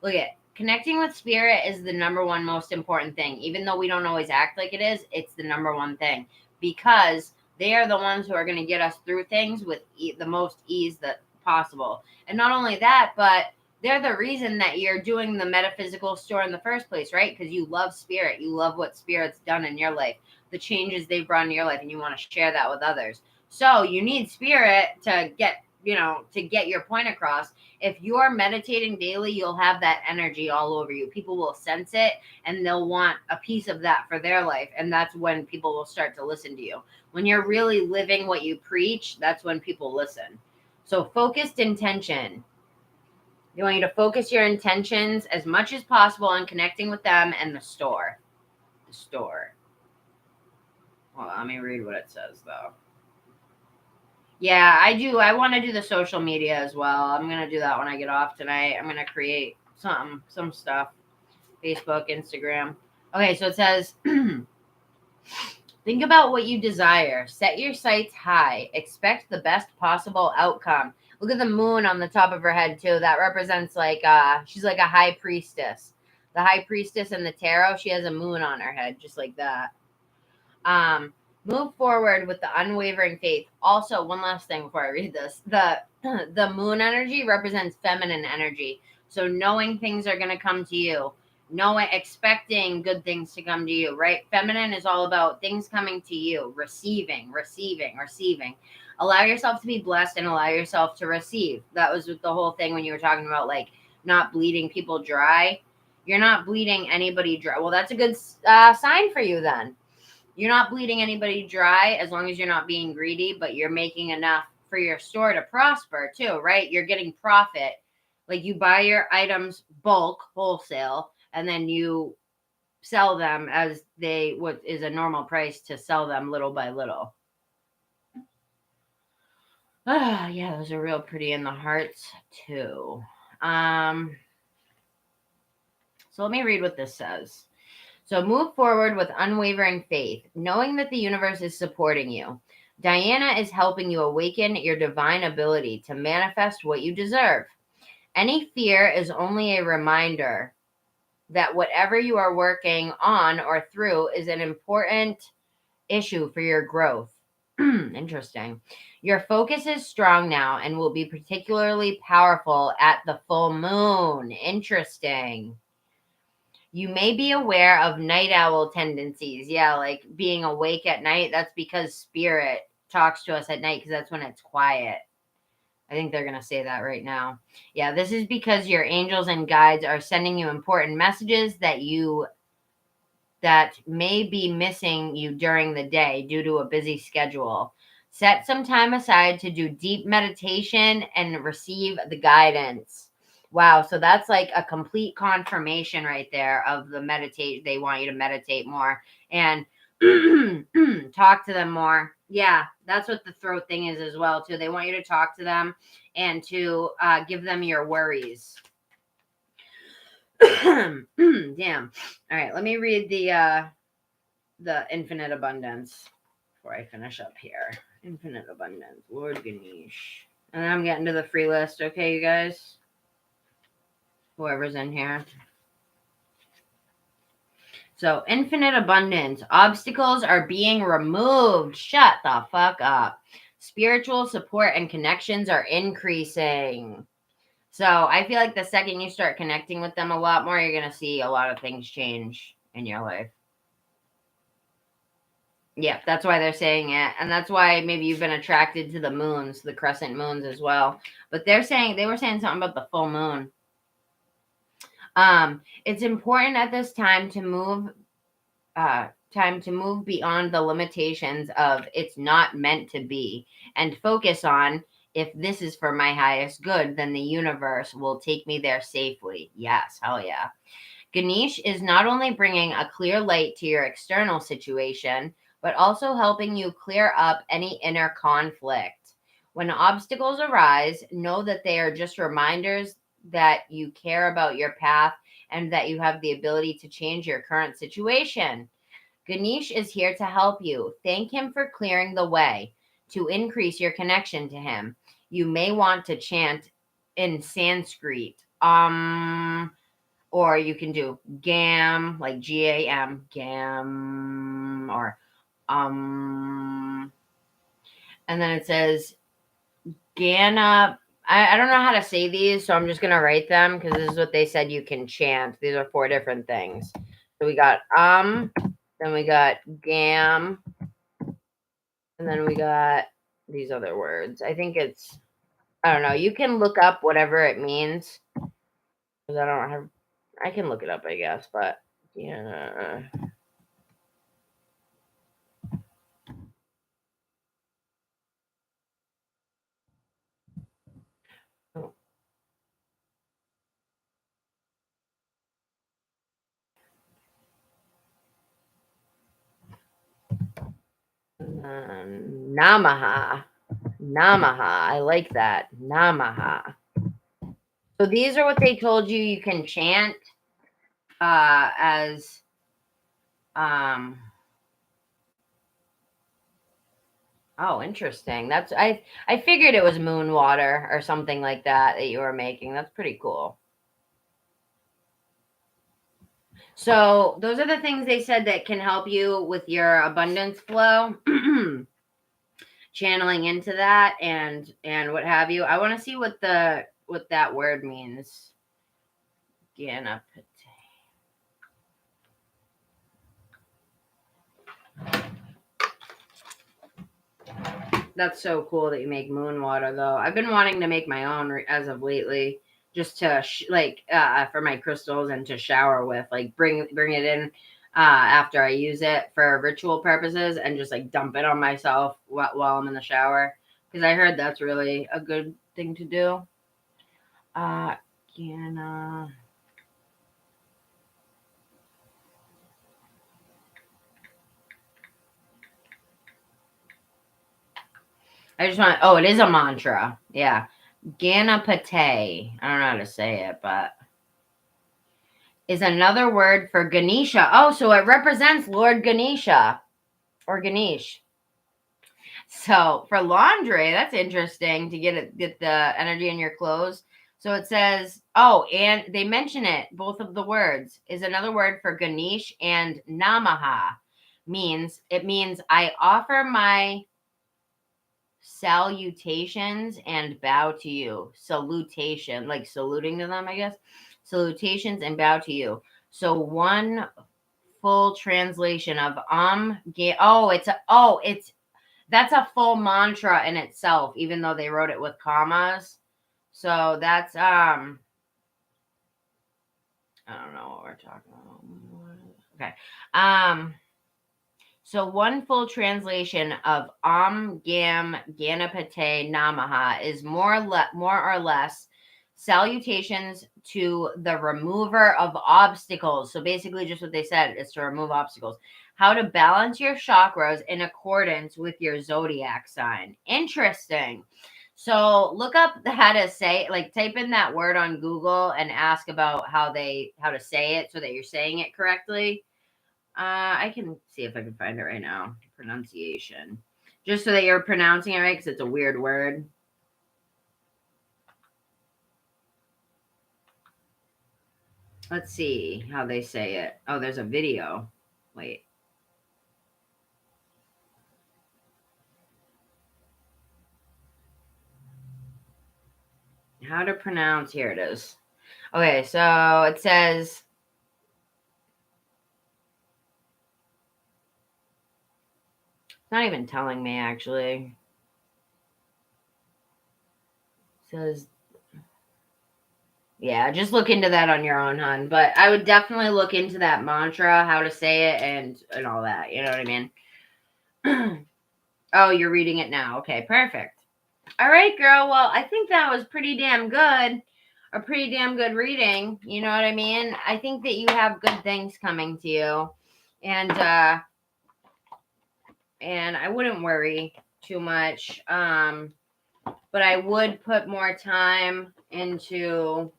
Look at connecting with spirit is the number one most important thing. Even though we don't always act like it is, it's the number one thing because they are the ones who are going to get us through things with the most ease that possible. And not only that, but they're the reason that you're doing the metaphysical store in the first place, right? Because you love spirit. You love what spirit's done in your life, the changes they've brought in your life, and you want to share that with others. So you need spirit to get, to get your point across. If you're meditating daily, you'll have that energy all over you. People will sense it and they'll want a piece of that for their life. And that's when people will start to listen to you. When you're really living what you preach, that's when people listen. So focused intention. They want you to focus your intentions as much as possible on connecting with them and the store. The store. Well, let me read what it says though. Yeah, I do. I want to do the social media as well. I'm going to do that when I get off tonight. I'm going to create some stuff. Facebook, Instagram. Okay, so it says, the Think about what you desire. Set your sights high. Expect the best possible outcome. Look at the moon on the top of her head, too. That represents like, she's like a high priestess. The high priestess in the tarot, she has a moon on her head, just like that. Move forward with the unwavering faith. Also, one last thing before I read this. The moon energy represents feminine energy. So knowing things are going to come to you. Expecting good things to come to you, right? Feminine is all about things coming to you, receiving. Allow yourself to be blessed and allow yourself to receive. That was the whole thing when you were talking about like not bleeding people dry. You're not bleeding anybody dry. Well, that's a good sign for you then. You're not bleeding anybody dry as long as you're not being greedy, but you're making enough for your store to prosper too, right? You're getting profit. Like you buy your items bulk, wholesale, and then you sell them as what is a normal price to sell them little by little. Yeah, those are real pretty in the hearts too. So let me read what this says. So move forward with unwavering faith, knowing that the universe is supporting you. Diana is helping you awaken your divine ability to manifest what you deserve. Any fear is only a reminder that whatever you are working on or through is an important issue for your growth. Interesting. Your focus is strong now and will be particularly powerful at the full moon. Interesting. You may be aware of night owl tendencies. Yeah, like being awake at night. That's because spirit talks to us at night because that's when it's quiet. I think they're going to say that right now. Yeah, this is because your angels and guides are sending you important messages that may be missing you during the day due to a busy schedule. Set some time aside to do deep meditation and receive the guidance. Wow, so that's like a complete confirmation right there of the meditate. They want you to meditate more and talk to them more. Yeah, that's what the throat thing is as well, too. They want you to talk to them and to give them your worries. Damn. All right, let me read the infinite abundance before I finish up here. Infinite abundance, Lord Ganesh. And then I'm getting to the free list, okay, you guys? Whoever's in here. So, infinite abundance. Obstacles are being removed. Shut the fuck up. Spiritual support and connections are increasing. So, I feel like the second you start connecting with them a lot more, you're going to see a lot of things change in your life. Yeah, that's why they're saying it. And that's why maybe you've been attracted to the moons, the crescent moons as well. But they were saying something about the full moon. It's important at this time to move beyond the limitations of it's not meant to be and focus on if this is for my highest good, then the universe will take me there safely. Yes, hell yeah. Ganesh is not only bringing a clear light to your external situation, but also helping you clear up any inner conflict. When obstacles arise, know that they are just reminders that you care about your path and that you have the ability to change your current situation. Ganesh is here to help you. Thank him for clearing the way to increase your connection to him. You may want to chant in Sanskrit. Or you can do Gam, like Gam, Gam, or and then it says Gana. I don't know how to say these, so I'm just gonna write them because this is what they said you can chant. These are 4 different things. So we got then we got Gam, and then we got these other words. I think I don't know. You can look up whatever it means because I can look it up, I guess, but yeah. Namaha. I like that. Namaha. So these are what they told you can chant as Oh, interesting. That's I figured it was moon water or something like that you were making. That's pretty cool. So those are the things they said that can help you with your abundance flow. Channeling into that and what have you. I want to see what that word means. Ganapate. That's so cool that you make moon water, though. I've been wanting to make my own as of lately, just to for my crystals and to shower with. Like bring it in after I use it for ritual purposes, and just like dump it on myself while I'm in the shower, because I heard that's really a good thing to do. Gana. I just want. Oh, it is a mantra. Yeah. Ganapate. I don't know how to say it, but is another word for Ganesha. Oh, so it represents Lord Ganesha or Ganesh. So for laundry, that's interesting to get the energy in your clothes. So it says, oh, and they mention it, both of the words is another word for Ganesh, and Namaha means I offer my salutations and bow to you. Salutation, like saluting to them, I guess. Salutations and bow to you. So one full translation of that's a full mantra in itself, even though they wrote it with commas. So that's I don't know what we're talking about. Okay. So one full translation of Gam Ganapate Namaha is more or less salutations to the remover of obstacles. So basically just what they said is to remove obstacles. How to balance your chakras in accordance with your zodiac sign. Interesting. So look up how to say, like type in that word on Google and ask about how to say it so that you're saying it correctly. I can see if I can find it right now. Pronunciation. Just so that you're pronouncing it right, because it's a weird word. Let's see how they say it. Oh, there's a video. Wait. How to pronounce. Here it is. Okay, so it says... It's not even telling me, actually. It says... Yeah, just look into that on your own, hon. But I would definitely look into that mantra, how to say it, and all that. You know what I mean? Oh, you're reading it now. Okay, perfect. All right, girl. Well, I think that was pretty damn good. A pretty damn good reading. You know what I mean? I think that you have good things coming to you. And I wouldn't worry too much. But I would put more time into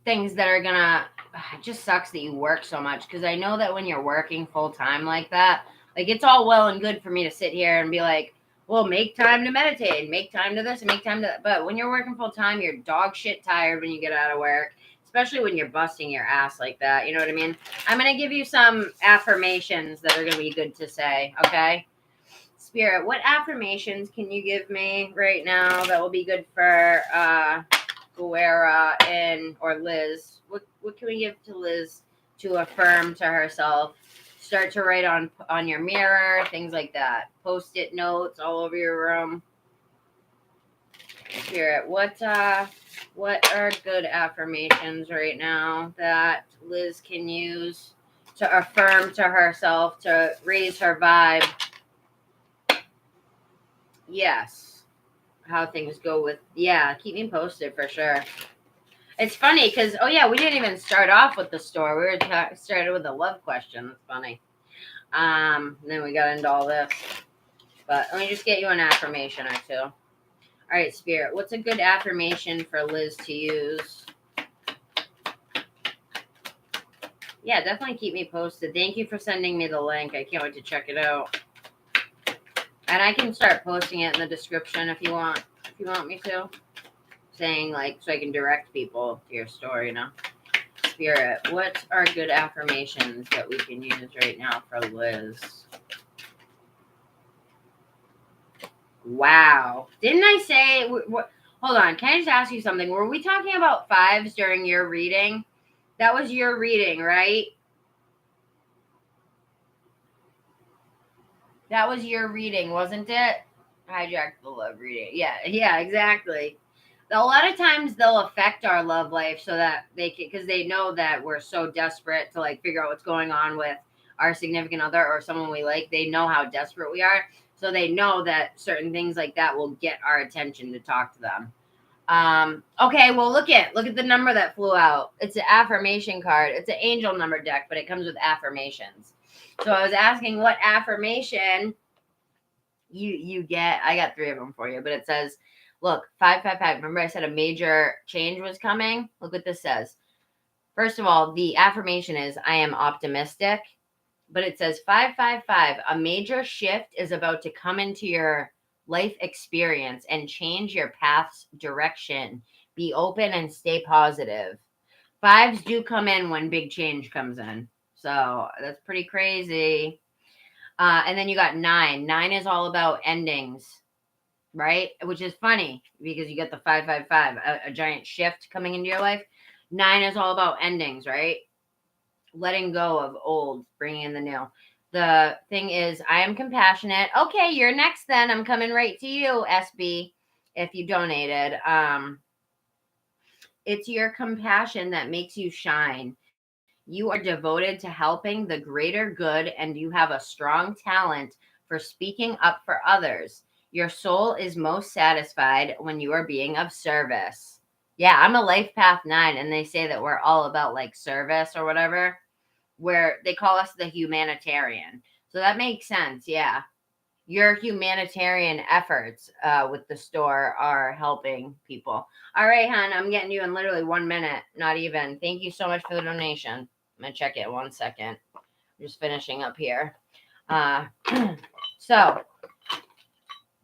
things that are gonna... It just sucks that you work so much, because I know that when you're working full time like that, like it's all well and good for me to sit here and be like, well, make time to meditate, make time to this, and make time to that. But when you're working full time, you're dog shit tired when you get out of work, especially when you're busting your ass like that. You know what I mean? I'm gonna give you some affirmations that are gonna be good to say. Okay, Spirit, what affirmations can you give me right now that will be good for Guerra or Liz? What can we give to Liz to affirm to herself? Start to write on your mirror, things like that. Post-it notes all over your room. Spirit, what are good affirmations right now that Liz can use to affirm to herself to raise her vibe? Yes. How things go with... Yeah, keep me posted for sure. It's funny because, oh yeah, we didn't even start off with the store. We were started with a love question. That's funny. Then we got into all this. But let me just get you an affirmation or two. All right, Spirit, what's a good affirmation for Liz to use? Yeah, definitely keep me posted. Thank you for sending me the link. I can't wait to check it out. And I can start posting it in the description if you want me to. Saying like, so I can direct people to your store, you know. Spirit, what are good affirmations that we can use right now for Liz? Wow. Didn't I say, hold on, can I just ask you something? Were we talking about fives during your reading? That was your reading, right? That was your reading, wasn't it? Hijacked the love reading. Yeah, exactly. A lot of times they'll affect our love life so that they can, because they know that we're so desperate to like figure out what's going on with our significant other or someone we like. They know how desperate we are. So they know that certain things like that will get our attention to talk to them. Okay, well look at the number that flew out. It's an affirmation card. It's an angel number deck, but it comes with affirmations. So I was asking what affirmation you get. I got 3 of them for you, but it says, look, 555. Remember I said a major change was coming? Look what this says. First of all, the affirmation is I am optimistic, but it says 555. A major shift is about to come into your life experience and change your path's direction. Be open and stay positive. Fives do come in when big change comes in. So that's pretty crazy. And then you got 9. 9 is all about endings, right? Which is funny because you get the 555, a giant shift coming into your life. 9 is all about endings, right? Letting go of old, bringing in the new. The thing is, I am compassionate. Okay, you're next then. I'm coming right to you, SB, if you donated. It's your compassion that makes you shine. You are devoted to helping the greater good, and you have a strong talent for speaking up for others. Your soul is most satisfied when you are being of service. Yeah, I'm a life path 9, and they say that we're all about like service or whatever, where they call us the humanitarian. So that makes sense. Yeah. Your humanitarian efforts with the store are helping people. All right, hon, I'm getting you in literally 1 minute, not even. Thank you so much for the donation. I'm going to check it 1 second. I'm just finishing up here. So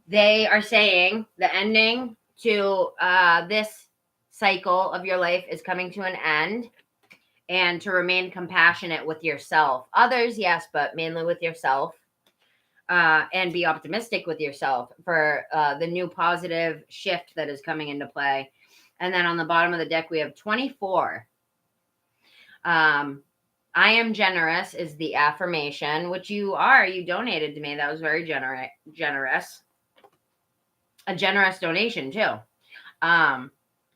they are saying the ending to this cycle of your life is coming to an end, and to remain compassionate with yourself. Others, yes, but mainly with yourself. And be optimistic with yourself for the new positive shift that is coming into play. And then on the bottom of the deck, we have 24. I am generous is the affirmation, which you are. You donated to me. That was very generous. A generous donation, too.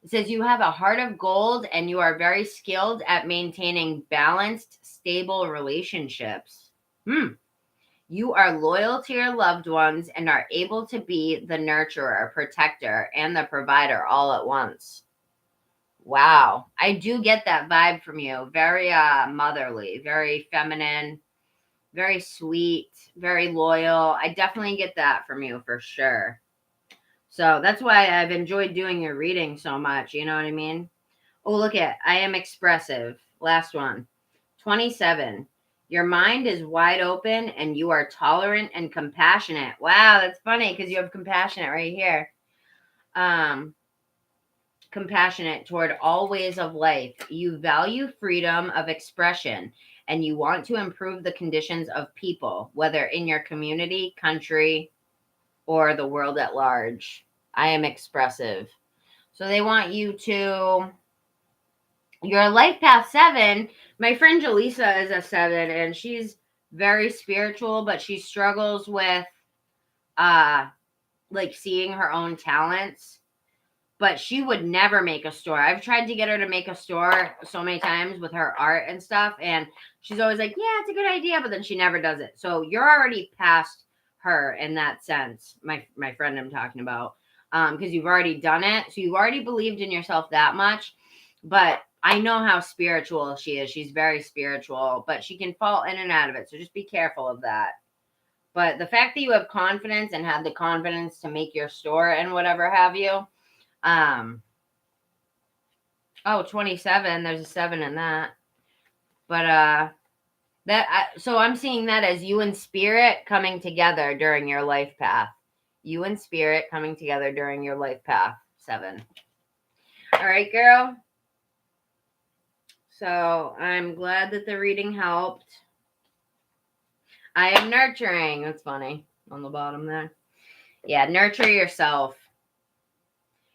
It says you have a heart of gold and you are very skilled at maintaining balanced, stable relationships. You are loyal to your loved ones and are able to be the nurturer, protector, and the provider all at once. Wow. I do get that vibe from you. Very motherly, very feminine, very sweet, very loyal. I definitely get that from you for sure. So that's why I've enjoyed doing your reading so much. You know what I mean? Oh, look at, I am expressive. Last one. 27. Your mind is wide open and you are tolerant and compassionate. Wow, that's funny because you have compassionate right here. Compassionate toward all ways of life. You value freedom of expression and you want to improve the conditions of people, whether in your community, country, or the world at large. I am expressive. So they want you to, your life path 7. My friend Jaleesa is a 7 and she's very spiritual, but she struggles with like seeing her own talents. But she would never make a store. I've tried to get her to make a store so many times with her art and stuff, and she's always like, yeah, it's a good idea, but then she never does it. So you're already past her in that sense, my friend I'm talking about, because you've already done it. So you've already believed in yourself that much. But I know how spiritual she is. She's very spiritual, but she can fall in and out of it. So just be careful of that. But the fact that you have confidence and have the confidence to make your store and whatever have you, 27, there's a 7 in that. But So I'm seeing that as you and spirit coming together during your life path. You and spirit coming together during your life path. 7. All right, girl. So I'm glad that the reading helped. I am nurturing. That's funny on the bottom there. Yeah, nurture yourself.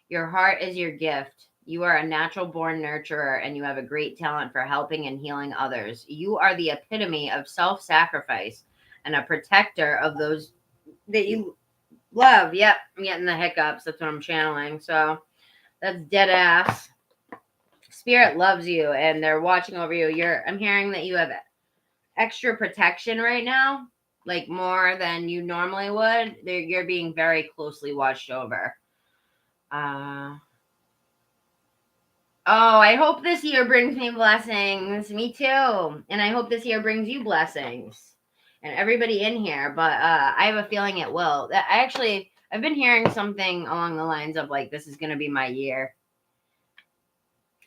Your heart is your gift. You are a natural born nurturer and you have a great talent for helping and healing others. You are the epitome of self-sacrifice and a protector of those that you love. Yep, I'm getting the hiccups. That's what I'm channeling. So that's dead ass. Spirit loves you and they're watching over you. I'm hearing that you have extra protection right now, like more than you normally would. You're being very closely watched over. Oh, I hope this year brings me blessings. Me too. And I hope this year brings you blessings and everybody in here. But I have a feeling it will. I've been hearing something along the lines of like, this is going to be my year.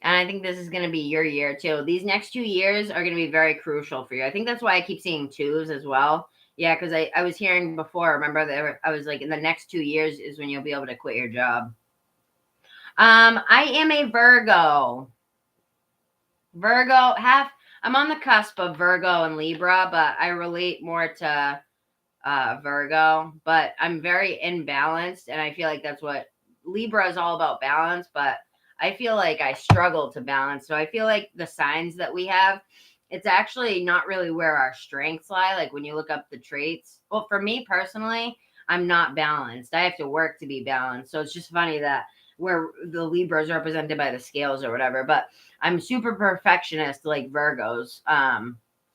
And I think this is going to be your year too. These next 2 years are going to be very crucial for you. I think that's why I keep seeing 2s as well. Yeah, because I was hearing before, remember that I was like, in the next 2 years is when you'll be able to quit your job. I am a Virgo. I'm on the cusp of Virgo and Libra, but I relate more to Virgo. But I'm very imbalanced, and I feel like that's what Libra is all about, balance. But I feel like I struggle to balance. So I feel like the signs that we have, it's actually not really where our strengths lie. Like when you look up the traits. Well, for me personally, I'm not balanced. I have to work to be balanced. So it's just funny that where the Libra is represented by the scales or whatever. But I'm super perfectionist like Virgos.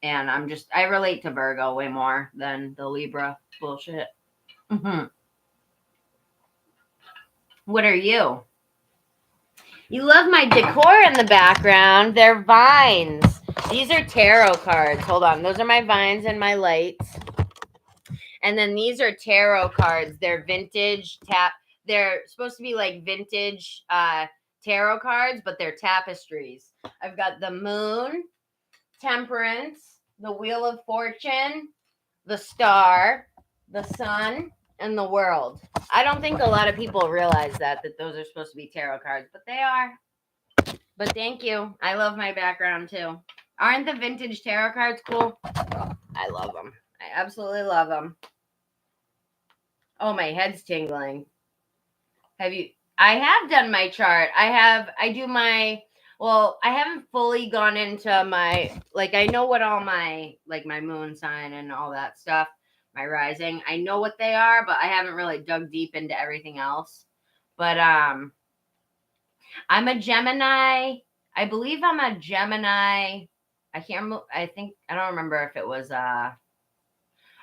And I relate to Virgo way more than the Libra bullshit. Mm-hmm. What are you? You love my decor in the background. They're vines. These are tarot cards. Hold on. Those are my vines and my lights. And then these are tarot cards. They're vintage They're supposed to be like vintage tarot cards, but they're tapestries. I've got the moon, temperance, the wheel of fortune, the star, the sun, and the world. I don't think a lot of people realize that those are supposed to be tarot cards, but they are. But thank you. I love my background too. Aren't the vintage tarot cards cool? I love them. I absolutely love them. Oh, my head's tingling. I have done my chart. I haven't fully gone into my, like, I know what all my, like my moon sign and all that stuff, my rising, I know what they are, but I haven't really dug deep into everything else. But, I'm a Gemini. I believe I'm a Gemini. I don't remember if it was,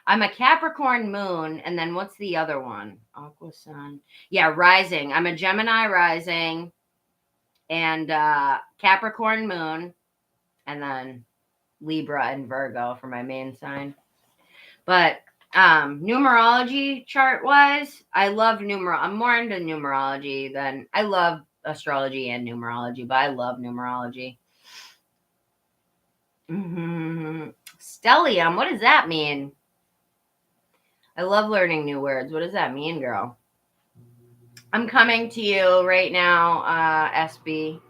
I'm a Capricorn moon, and then what's the other one? Aqua sun. Yeah, rising. I'm a Gemini rising and Capricorn moon, and then Libra and Virgo for my main sign. But numerology chart wise, I love I'm more into numerology than I love astrology and numerology, but I love numerology. Stellium, what does that mean? I love learning new words. What does that mean, girl? I'm coming to you right now, SB.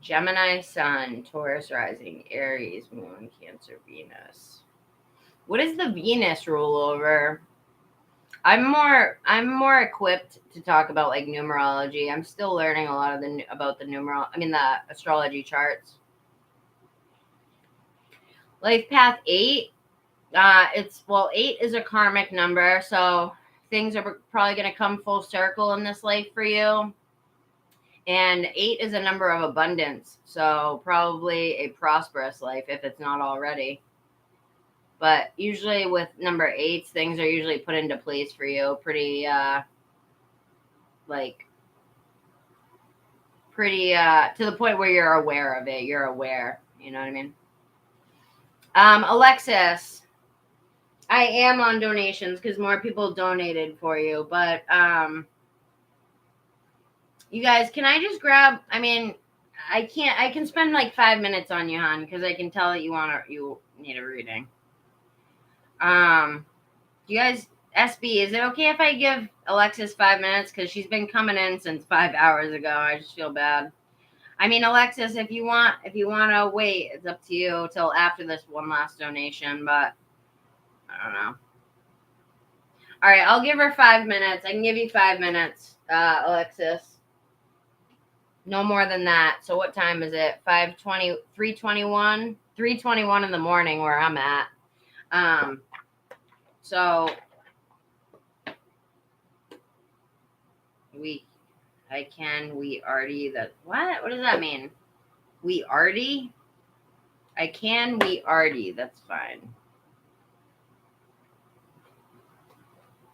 Gemini sun, Taurus rising, Aries moon, Cancer Venus. What is the Venus rule over? I'm more equipped to talk about like numerology. I'm still learning a lot of the astrology charts. Life path 8. 8 is a karmic number, so things are probably going to come full circle in this life for you. And 8 is a number of abundance, so probably a prosperous life if it's not already. But usually with number 8s, things are usually put into place for you pretty to the point where you're aware of it. You're aware, you know what I mean? Alexis, I am on donations because more people donated for you. But you guys, can I just grab? I mean, I can't. I can spend like 5 minutes on you, hon, because I can tell that you need a reading. You guys, SB, is it okay if I give Alexis 5 minutes because she's been coming in since 5 hours ago? I just feel bad. I mean, Alexis, if you want to wait, it's up to you till after this one last donation. But I don't know. All right, I'll give her 5 minutes. I can give you 5 minutes, Alexis. No more than that. So what time is it? 5:20, 3:21? 3:21 in the morning where I'm at. So we already, what does that mean? We already? We already, that's fine.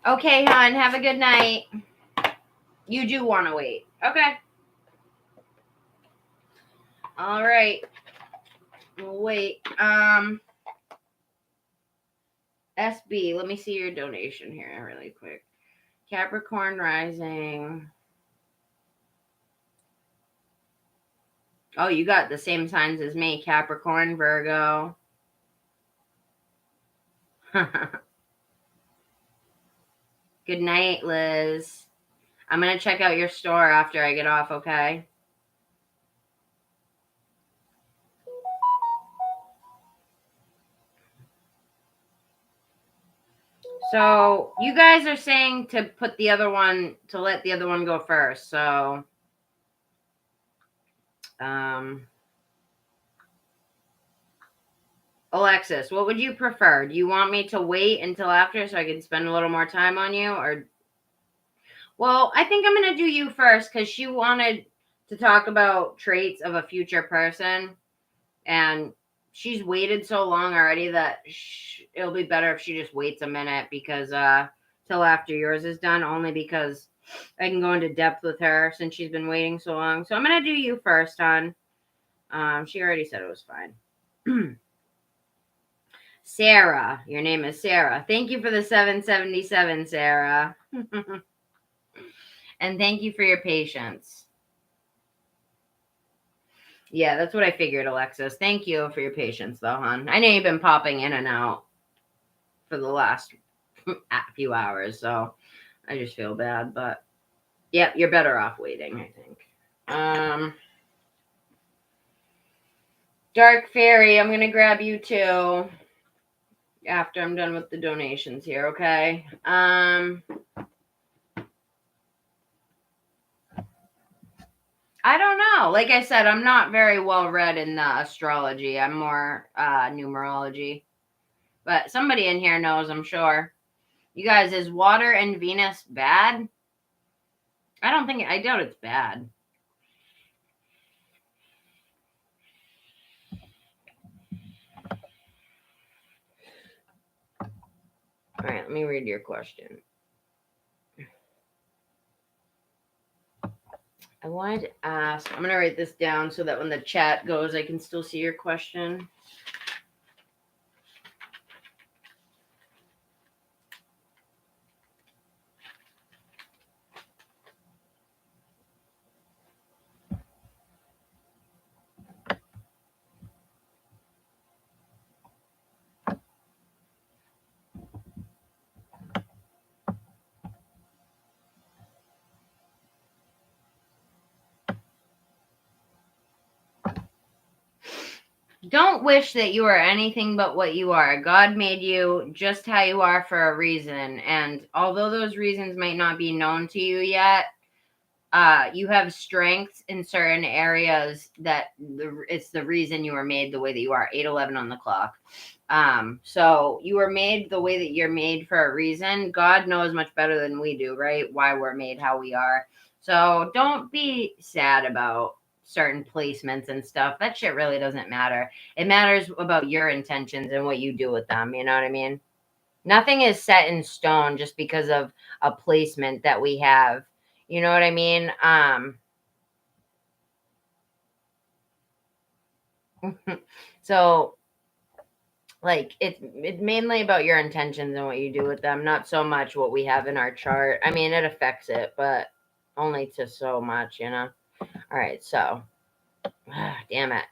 Okay, hon, have a good night. You do want to wait. Okay. All right. We'll wait. SB, let me see your donation here really quick. Capricorn rising. Oh, you got the same signs as me. Capricorn, Virgo. Good night, Liz. I'm going to check out your store after I get off, okay? So, you guys are saying to let the other one go first. So, Alexis, what would you prefer? Do you want me to wait until after so I can spend a little more time on you? Or, well, I think I'm going to do you first because she wanted to talk about traits of a future person. And she's waited so long already that it'll be better if she just waits a minute because till after yours is done, only because I can go into depth with her since she's been waiting so long. So I'm going to do you first, hon. She already said it was fine. Sarah, your name is Sarah. Thank you for the 777, Sarah. And thank you for your patience. Yeah, that's what I figured, Alexis. Thank you for your patience, though, hon. I know you've been popping in and out for the last few hours, so I just feel bad. But, yep, you're better off waiting, I think. Dark Fairy, I'm going to grab you, too, after I'm done with the donations here, okay? I don't know. Like I said, I'm not very well read in the astrology. I'm more numerology. But somebody in here knows, I'm sure. You guys, is water and Venus bad? I doubt it's bad. All right, let me read your question. I wanted to ask, I'm going to write this down so that when the chat goes, I can still see your question. Don't wish that you are anything but what you are. God made you just how you are for a reason. And although those reasons might not be known to you yet, you have strengths in certain areas that it's the reason you were made the way that you are. 8:11 on the clock. So you were made the way that you're made for a reason. God knows much better than we do, right? Why we're made how we are. So don't be sad about certain placements and stuff. That shit really doesn't matter. It matters about your intentions and what you do with them. You know what I mean? Nothing is set in stone just because of a placement that we have. You know what I mean? So Like, it's mainly about your intentions and what you do with them, not so much what we have in our chart. I mean, it affects it, but only to so much, you know? All right, so, damn it.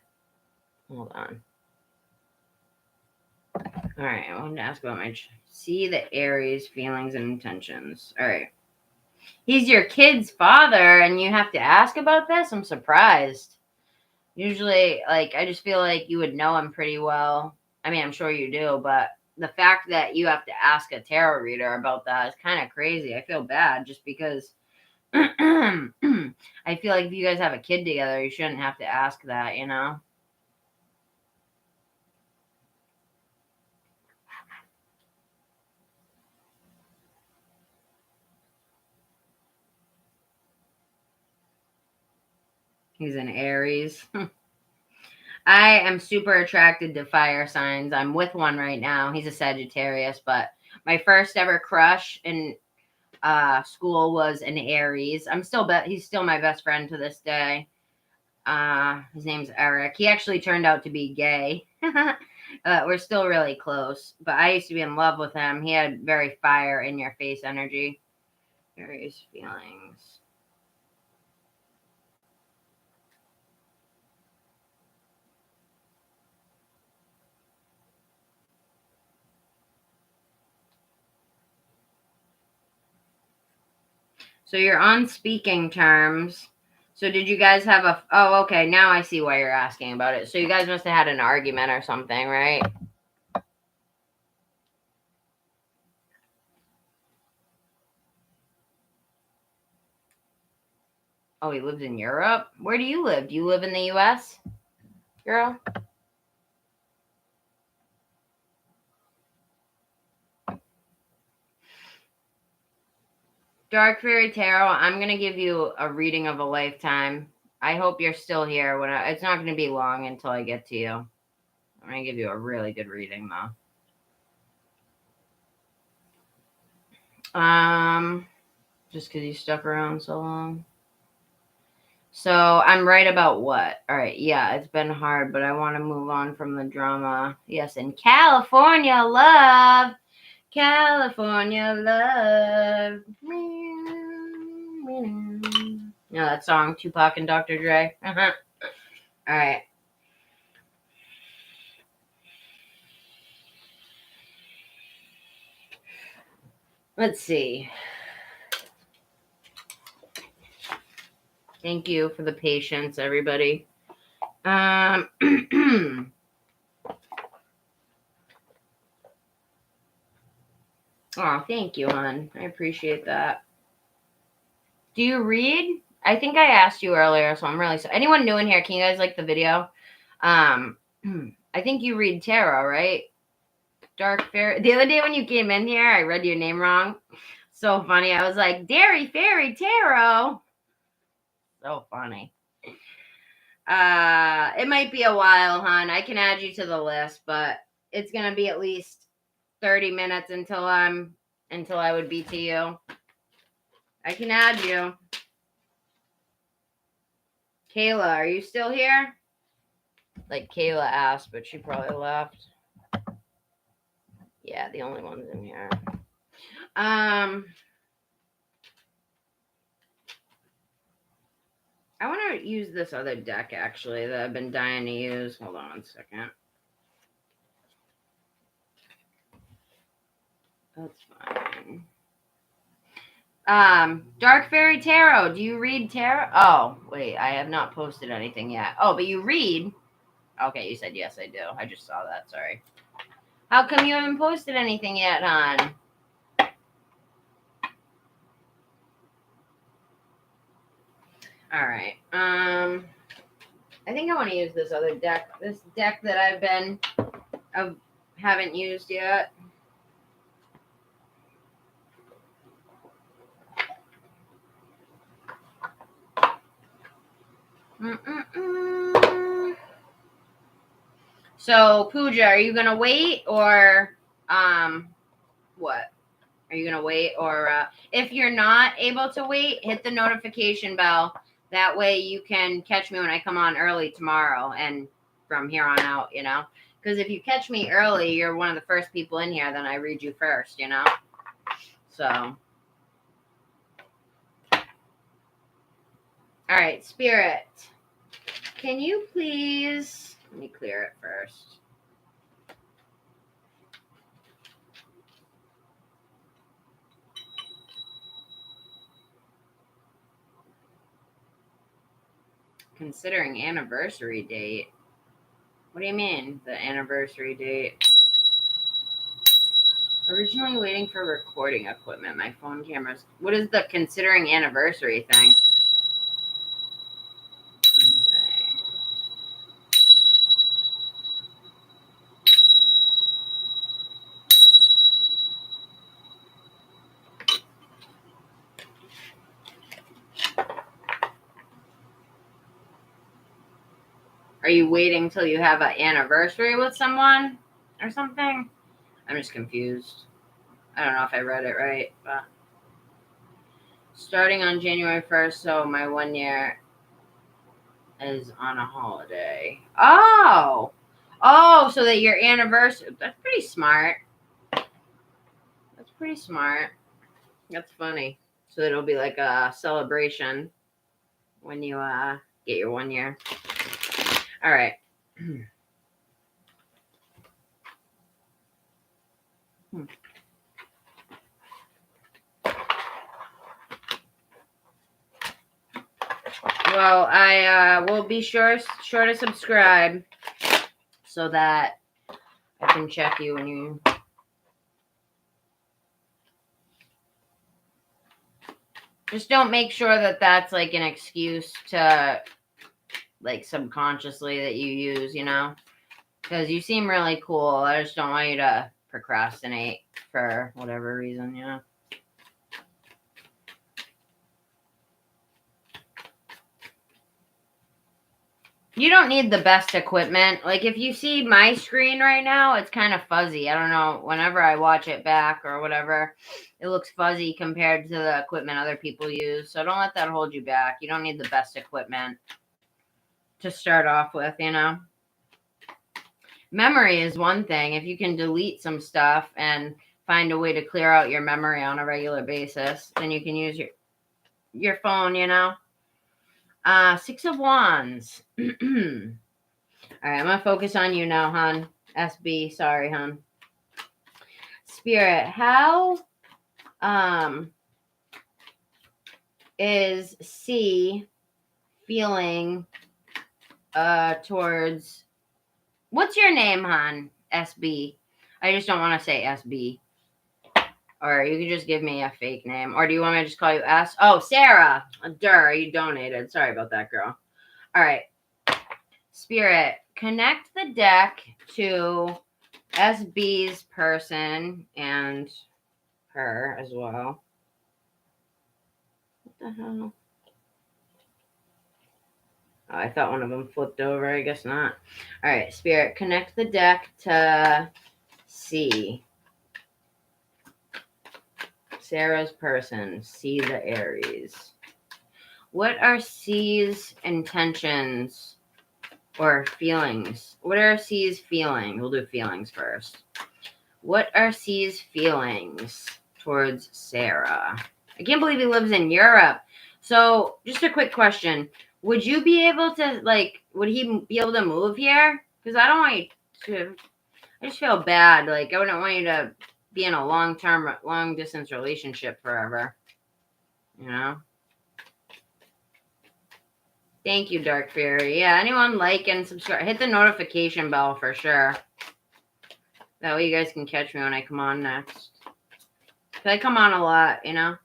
Hold on. All right, I wanted to ask about see the Aries feelings and intentions. All right. He's your kid's father, and you have to ask about this? I'm surprised. Usually, like, I just feel like you would know him pretty well. I mean, I'm sure you do, but the fact that you have to ask a tarot reader about that is kind of crazy. I feel bad just because I feel like if you guys have a kid together, you shouldn't have to ask that, you know? He's an Aries. I am super attracted to fire signs. I'm with one right now. He's a Sagittarius, but my first ever crush in school was an Aries. He's still my best friend to this day. His name's Eric. He actually turned out to be gay. We're still really close, but I used to be in love with him. He had very fire in your face energy. Aries feelings. So you're on speaking terms. So did you guys have oh, okay, now I see why you're asking about it. So you guys must have had an argument or something, right? Oh, he lives in Europe? Where do you live? Do you live in the US, girl? Dark Fairy Tarot, I'm going to give you a reading of a lifetime. I hope you're still here. It's not going to be long until I get to you. I'm going to give you a really good reading, though. Just because you stuck around so long. So I'm right about what? All right, yeah, it's been hard, but I want to move on from the drama. Yes, in California love. California love. You know that song, Tupac and Dr. Dre? Uh-huh. All right. Let's see. Thank you for the patience, everybody. Oh, thank you, hon. I appreciate that. Do you read? I think I asked you earlier, so I'm really sorry. Anyone new in here, can you guys like the video? I think you read tarot, right? Dark Fairy. The other day when you came in here, I read your name wrong. So funny. I was like, Dairy Fairy Tarot. So funny. It might be a while, hon. I can add you to the list, but it's gonna be at least 30 minutes until I would be to you. I can add you. Kayla, are you still here? Like Kayla asked, but she probably left. Yeah, the only ones in here. I want to use this other deck, actually, that I've been dying to use. Hold on 1 second. That's fine. Dark Fairy Tarot. Do you read tarot? Oh, wait, I have not posted anything yet. Oh, but you read? Okay, you said yes, I do. I just saw that. Sorry. How come you haven't posted anything yet, hon? All right. I think I want to use this other deck. This deck that I haven't used yet. So, Pooja, are you gonna wait or what? Are you gonna wait or if you're not able to wait, hit the notification bell. That way you can catch me when I come on early tomorrow and from here on out, you know. Because if you catch me early, you're one of the first people in here, then I read you first, you know? So. All right, Spirit. Can you please, let me clear it first. Considering anniversary date. What do you mean, the anniversary date? Originally waiting for recording equipment. My phone cameras. What is the considering anniversary thing? Are you waiting till you have an anniversary with someone or something? I'm just confused. I don't know if I read it right, but starting on January 1st, so my 1 year is on a holiday. Oh, so that your anniversary, that's pretty smart. That's pretty smart. That's funny. So it'll be like a celebration when you get your 1 year. All right. Well, I will be sure to subscribe so that I can check you when you. Just don't make sure that that's like an excuse to, like, subconsciously that you use, you know? Because you seem really cool. I just don't want you to procrastinate for whatever reason, you know? You don't need the best equipment. Like, if you see my screen right now, it's kind of fuzzy. I don't know. Whenever I watch it back or whatever, it looks fuzzy compared to the equipment other people use. So don't let that hold you back. You don't need the best equipment to start off with, you know? Memory is one thing. If you can delete some stuff and find a way to clear out your memory on a regular basis, then you can use your phone, you know? 6 of Wands. All right, I'm going to focus on you now, hon. SB, sorry, hon. Spirit, how is C feeling towards... What's your name, hon? SB. I just don't want to say SB. Or you can just give me a fake name. Or do you want me to just call you S? Oh, Sarah. Durr, you donated. Sorry about that, girl. All right. Spirit, connect the deck to SB's person and her as well. What the hell? Oh, I thought one of them flipped over. I guess not. All right, Spirit, connect the deck to C. Sarah's person, C the Aries. What are C's intentions or feelings? What are C's feelings? We'll do feelings first. What are C's feelings towards Sarah? I can't believe he lives in Europe. So, just a quick question. Would you be able to, like, would he be able to move here? Because I don't want you to, I just feel bad. Like, I wouldn't want you to be in a long distance relationship forever. You know? Thank you, Dark Fairy. Yeah, anyone like and subscribe. Hit the notification bell for sure. That way you guys can catch me when I come on next. Because I come on a lot, you know?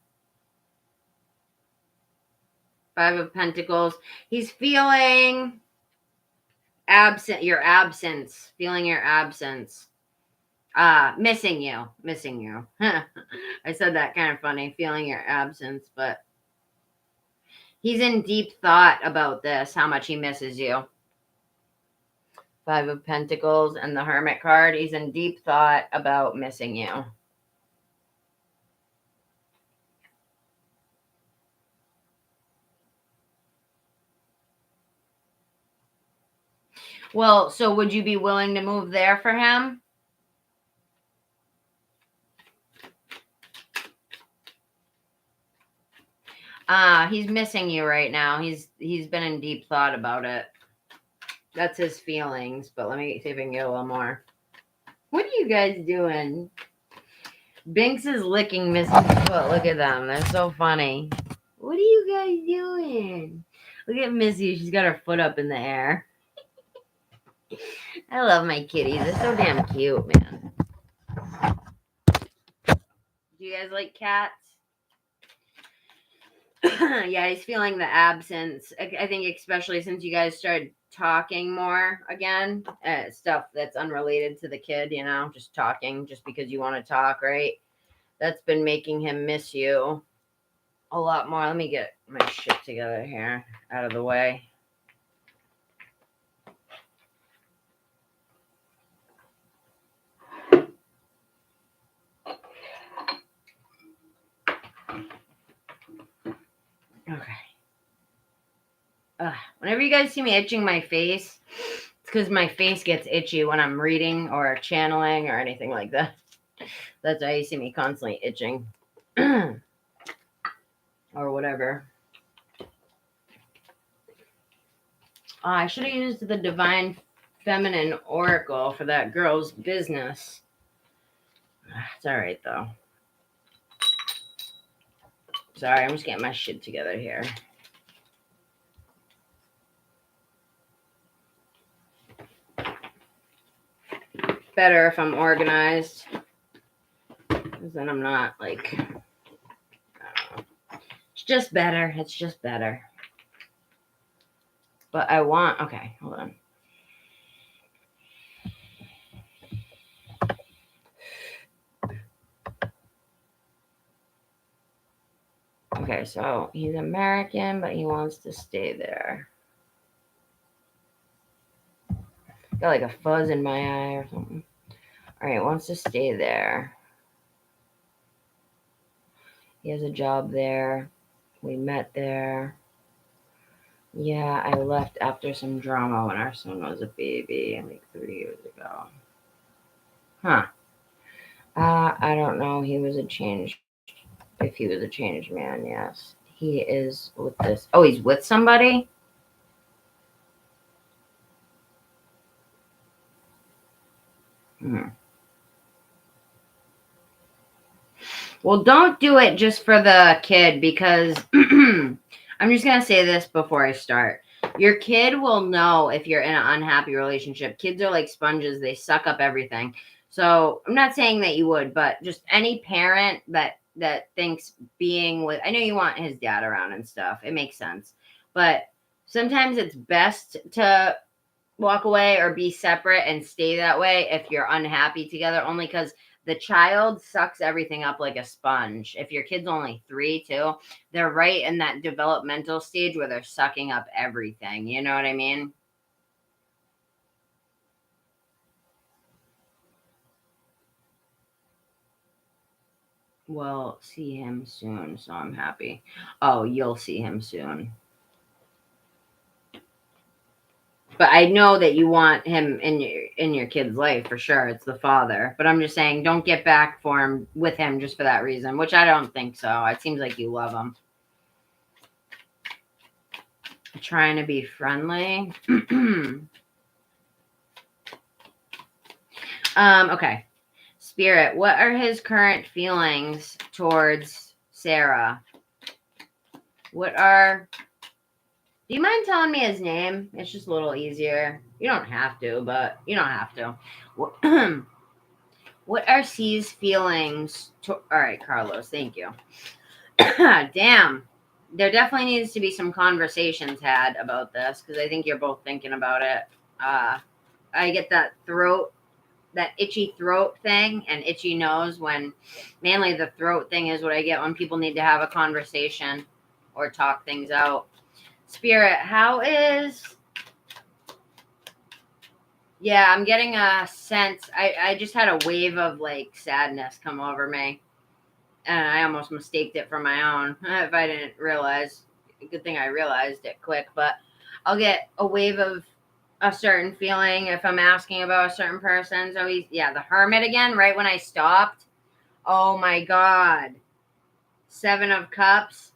5 of Pentacles. He's feeling your absence. Feeling your absence. Missing you. I said that kind of funny. Feeling your absence, but he's in deep thought about this, how much he misses you. 5 of Pentacles and the Hermit card. He's in deep thought about missing you. Well, so would you be willing to move there for him? He's missing you right now. He's been in deep thought about it. That's his feelings, but let me see if I can get a little more. What are you guys doing? Binks is licking Missy's foot. Look at them. They're so funny. What are you guys doing? Look at Missy. She's got her foot up in the air. I love my kitties. They're so damn cute, man. Do you guys like cats? Yeah, he's feeling the absence. I think especially since you guys started talking more again. Stuff that's unrelated to the kid, you know, just talking just because you want to talk, right? That's been making him miss you a lot more. Let me get my shit together here, out of the way. Okay. Whenever you guys see me itching my face, it's because my face gets itchy when I'm reading or channeling or anything like that. That's why you see me constantly itching. Or whatever. I should have used the Divine Feminine Oracle for that girl's business. It's all right, though. Sorry, I'm just getting my shit together here. Better if I'm organized. Because then I'm not, like, I don't know. It's just better. It's just better. But I want, okay, hold on. Okay, so he's American, but he wants to stay there. Got like a fuzz in my eye or something. All right, wants to stay there. He has a job there. We met there. Yeah, I left after some drama when our son was a baby, like 3 years ago. Huh. I don't know. If he was a changed man, yes. He is with this. Oh, he's with somebody? Well, don't do it just for the kid because I'm just going to say this before I start. Your kid will know if you're in an unhappy relationship. Kids are like sponges. They suck up everything. So I'm not saying that you would, but just any parent that thinks being with, I know you want his dad around and stuff. It makes sense. But sometimes it's best to walk away or be separate and stay that way if you're unhappy together, only because the child sucks everything up like a sponge. If your kid's only 3 too, they're right in that developmental stage where they're sucking up everything. You know what I mean? Well, see him soon, so I'm happy. Oh, you'll see him soon. But I know that you want him in your kid's life for sure. It's the father. But I'm just saying, don't get back for him with him just for that reason, which I don't think so. It seems like you love him. Trying to be friendly. Okay. Spirit, what are his current feelings towards Sarah? Do you mind telling me his name? It's just a little easier. You don't have to, but you don't have to. What are C's feelings? All right, Carlos, thank you. Damn. There definitely needs to be some conversations had about this because I think you're both thinking about it. I get that itchy throat thing and itchy nose when mainly the throat thing is what I get when people need to have a conversation or talk things out. Spirit, how is... Yeah, I'm getting a sense. I just had a wave of like sadness come over me. And I almost mistaked it for my own if I didn't realize. Good thing I realized it quick. But I'll get a wave of a certain feeling if I'm asking about a certain person. So he's, yeah, the Hermit again, right when I stopped. Oh my God. 7 of Cups.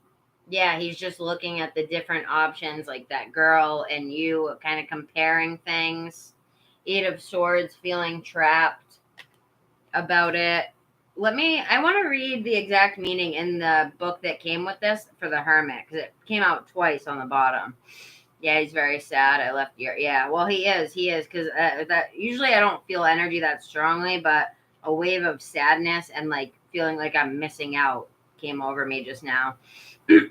Yeah, he's just looking at the different options, like that girl and you, kind of comparing things. 8 of Swords, feeling trapped about it. I want to read the exact meaning in the book that came with this for the Hermit, because it came out twice on the bottom. Yeah, he's very sad. I left your, yeah, well, he is, because that usually I don't feel energy that strongly, but a wave of sadness and like feeling like I'm missing out came over me just now. Let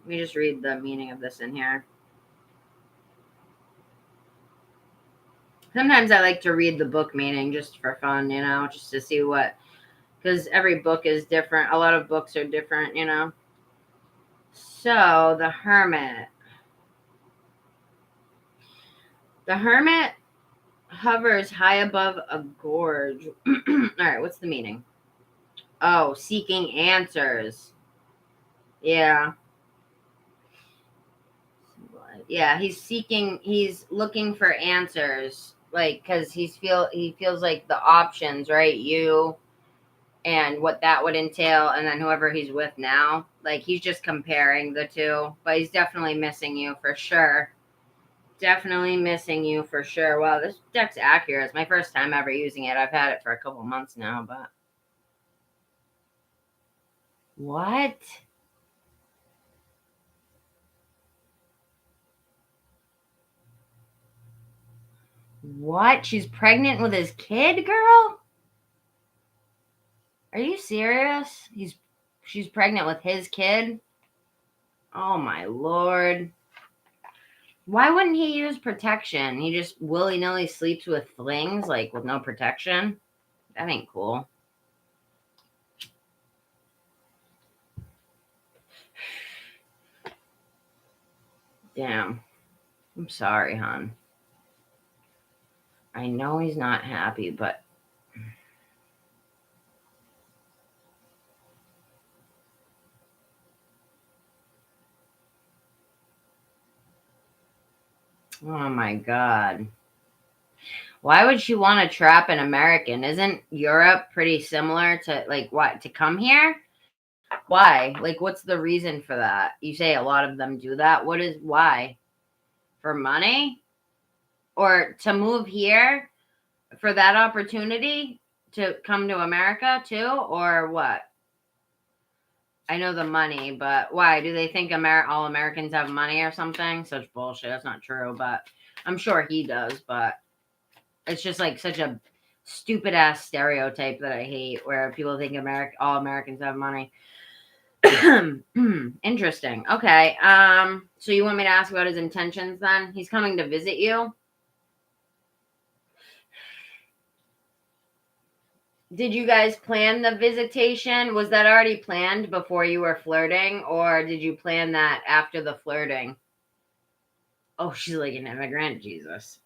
me just read the meaning of this in here. Sometimes I like to read the book meaning just for fun, just to see what, because every book is different. A lot of books are different, So the Hermit. The Hermit hovers high above a gorge. All right, what's the meaning? Oh, seeking answers. Yeah. Yeah, he's looking for answers, like, because he feels like the options, right? You and what that would entail, and then whoever he's with now, like, he's just comparing the two, but he's definitely missing you for sure. Definitely missing you for sure. Wow, this deck's accurate. It's my first time ever using it. I've had it for a couple months now, but what? What? She's pregnant with his kid, girl? Are you serious? She's pregnant with his kid? Oh my Lord. Why wouldn't he use protection? He just willy-nilly sleeps with flings, like, with no protection? That ain't cool. Damn. I'm sorry, hon. I know he's not happy, but oh my God. Why would she want to trap an American? Isn't Europe pretty similar to, like, what, to come here? Why? Like, what's the reason for that? You say a lot of them do that. Why? For money? Or to move here for that opportunity to come to America too? Or what? I know the money, but why? Do they think all Americans have money or something? Such bullshit. That's not true, but I'm sure he does, but it's just like such a stupid ass stereotype that I hate, where people think all Americans have money. Interesting. Okay. So you want me to ask about his intentions then? He's coming to visit you. Did you guys plan the visitation? Was that already planned before you were flirting, or did you plan that after the flirting? Oh, she's like an immigrant. Jesus.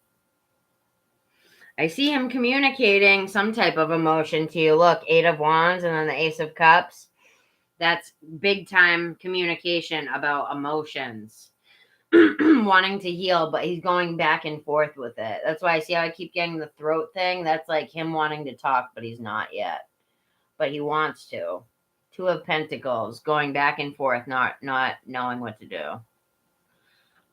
I see him communicating some type of emotion to you. Look, 8 of Wands and then the Ace of Cups. That's big time communication about emotions. Wanting to heal, but he's going back and forth with it. That's why I see how I keep getting the throat thing. That's like him wanting to talk, but he's not yet. But he wants to. 2 of Pentacles, going back and forth, not knowing what to do.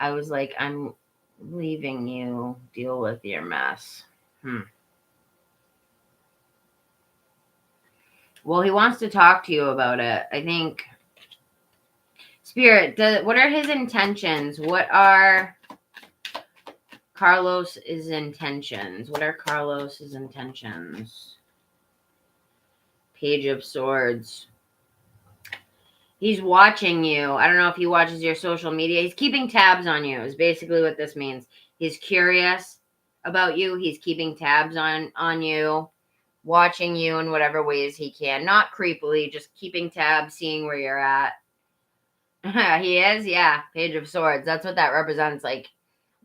I was like, I'm leaving you deal with your mess. Well, he wants to talk to you about it. I think Spirit, what are his intentions? What are Carlos's intentions? What are Carlos's intentions? Page of Swords. He's watching you. I don't know if he watches your social media. He's keeping tabs on you is basically what this means. He's curious about you. He's keeping tabs on you, watching you in whatever ways he can. Not creepily, just keeping tabs, seeing where you're at. He is? Yeah. Page of Swords. That's what that represents. Like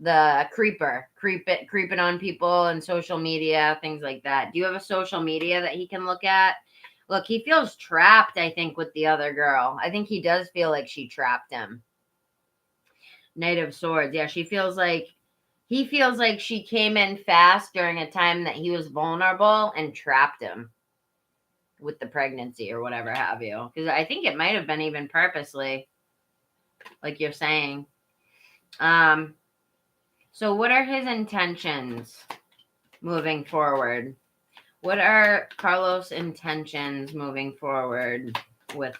the creeping on people and social media, things like that. Do you have a social media that he can look at? Look, he feels trapped, I think, with the other girl. I think he does feel like she trapped him. Knight of Swords. Yeah, she feels like He feels like she came in fast during a time that he was vulnerable and trapped him with the pregnancy or whatever have you. Because I think it might have been even purposely, like you're saying. So what are his intentions moving forward? What are Carlos' intentions moving forward with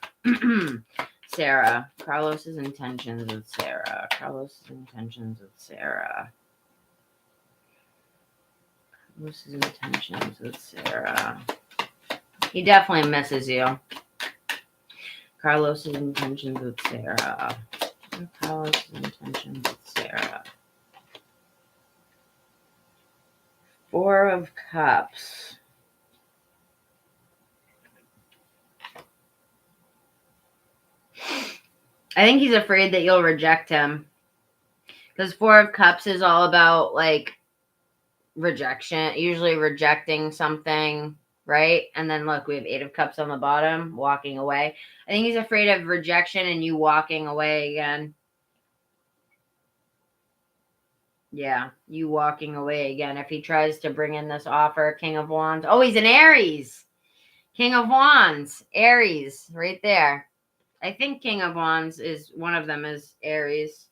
Sarah? Carlos's intentions with Sarah. Carlos's intentions with Sarah. Carlos's intentions with Sarah. He definitely misses you. Carlos's intentions with Sarah. Carlos's intentions with Sarah. Four of Cups. I think he's afraid that you'll reject him. Because Four of Cups is all about, like, rejection. Usually rejecting something, right? And then, look, we have Eight of Cups on the bottom, walking away. I think he's afraid of rejection and you walking away again. Yeah, you walking away again. If he tries to bring in this offer, King of Wands. Oh, he's an Aries. King of Wands. Aries, right there. I think King of Wands is, one of them is Aries.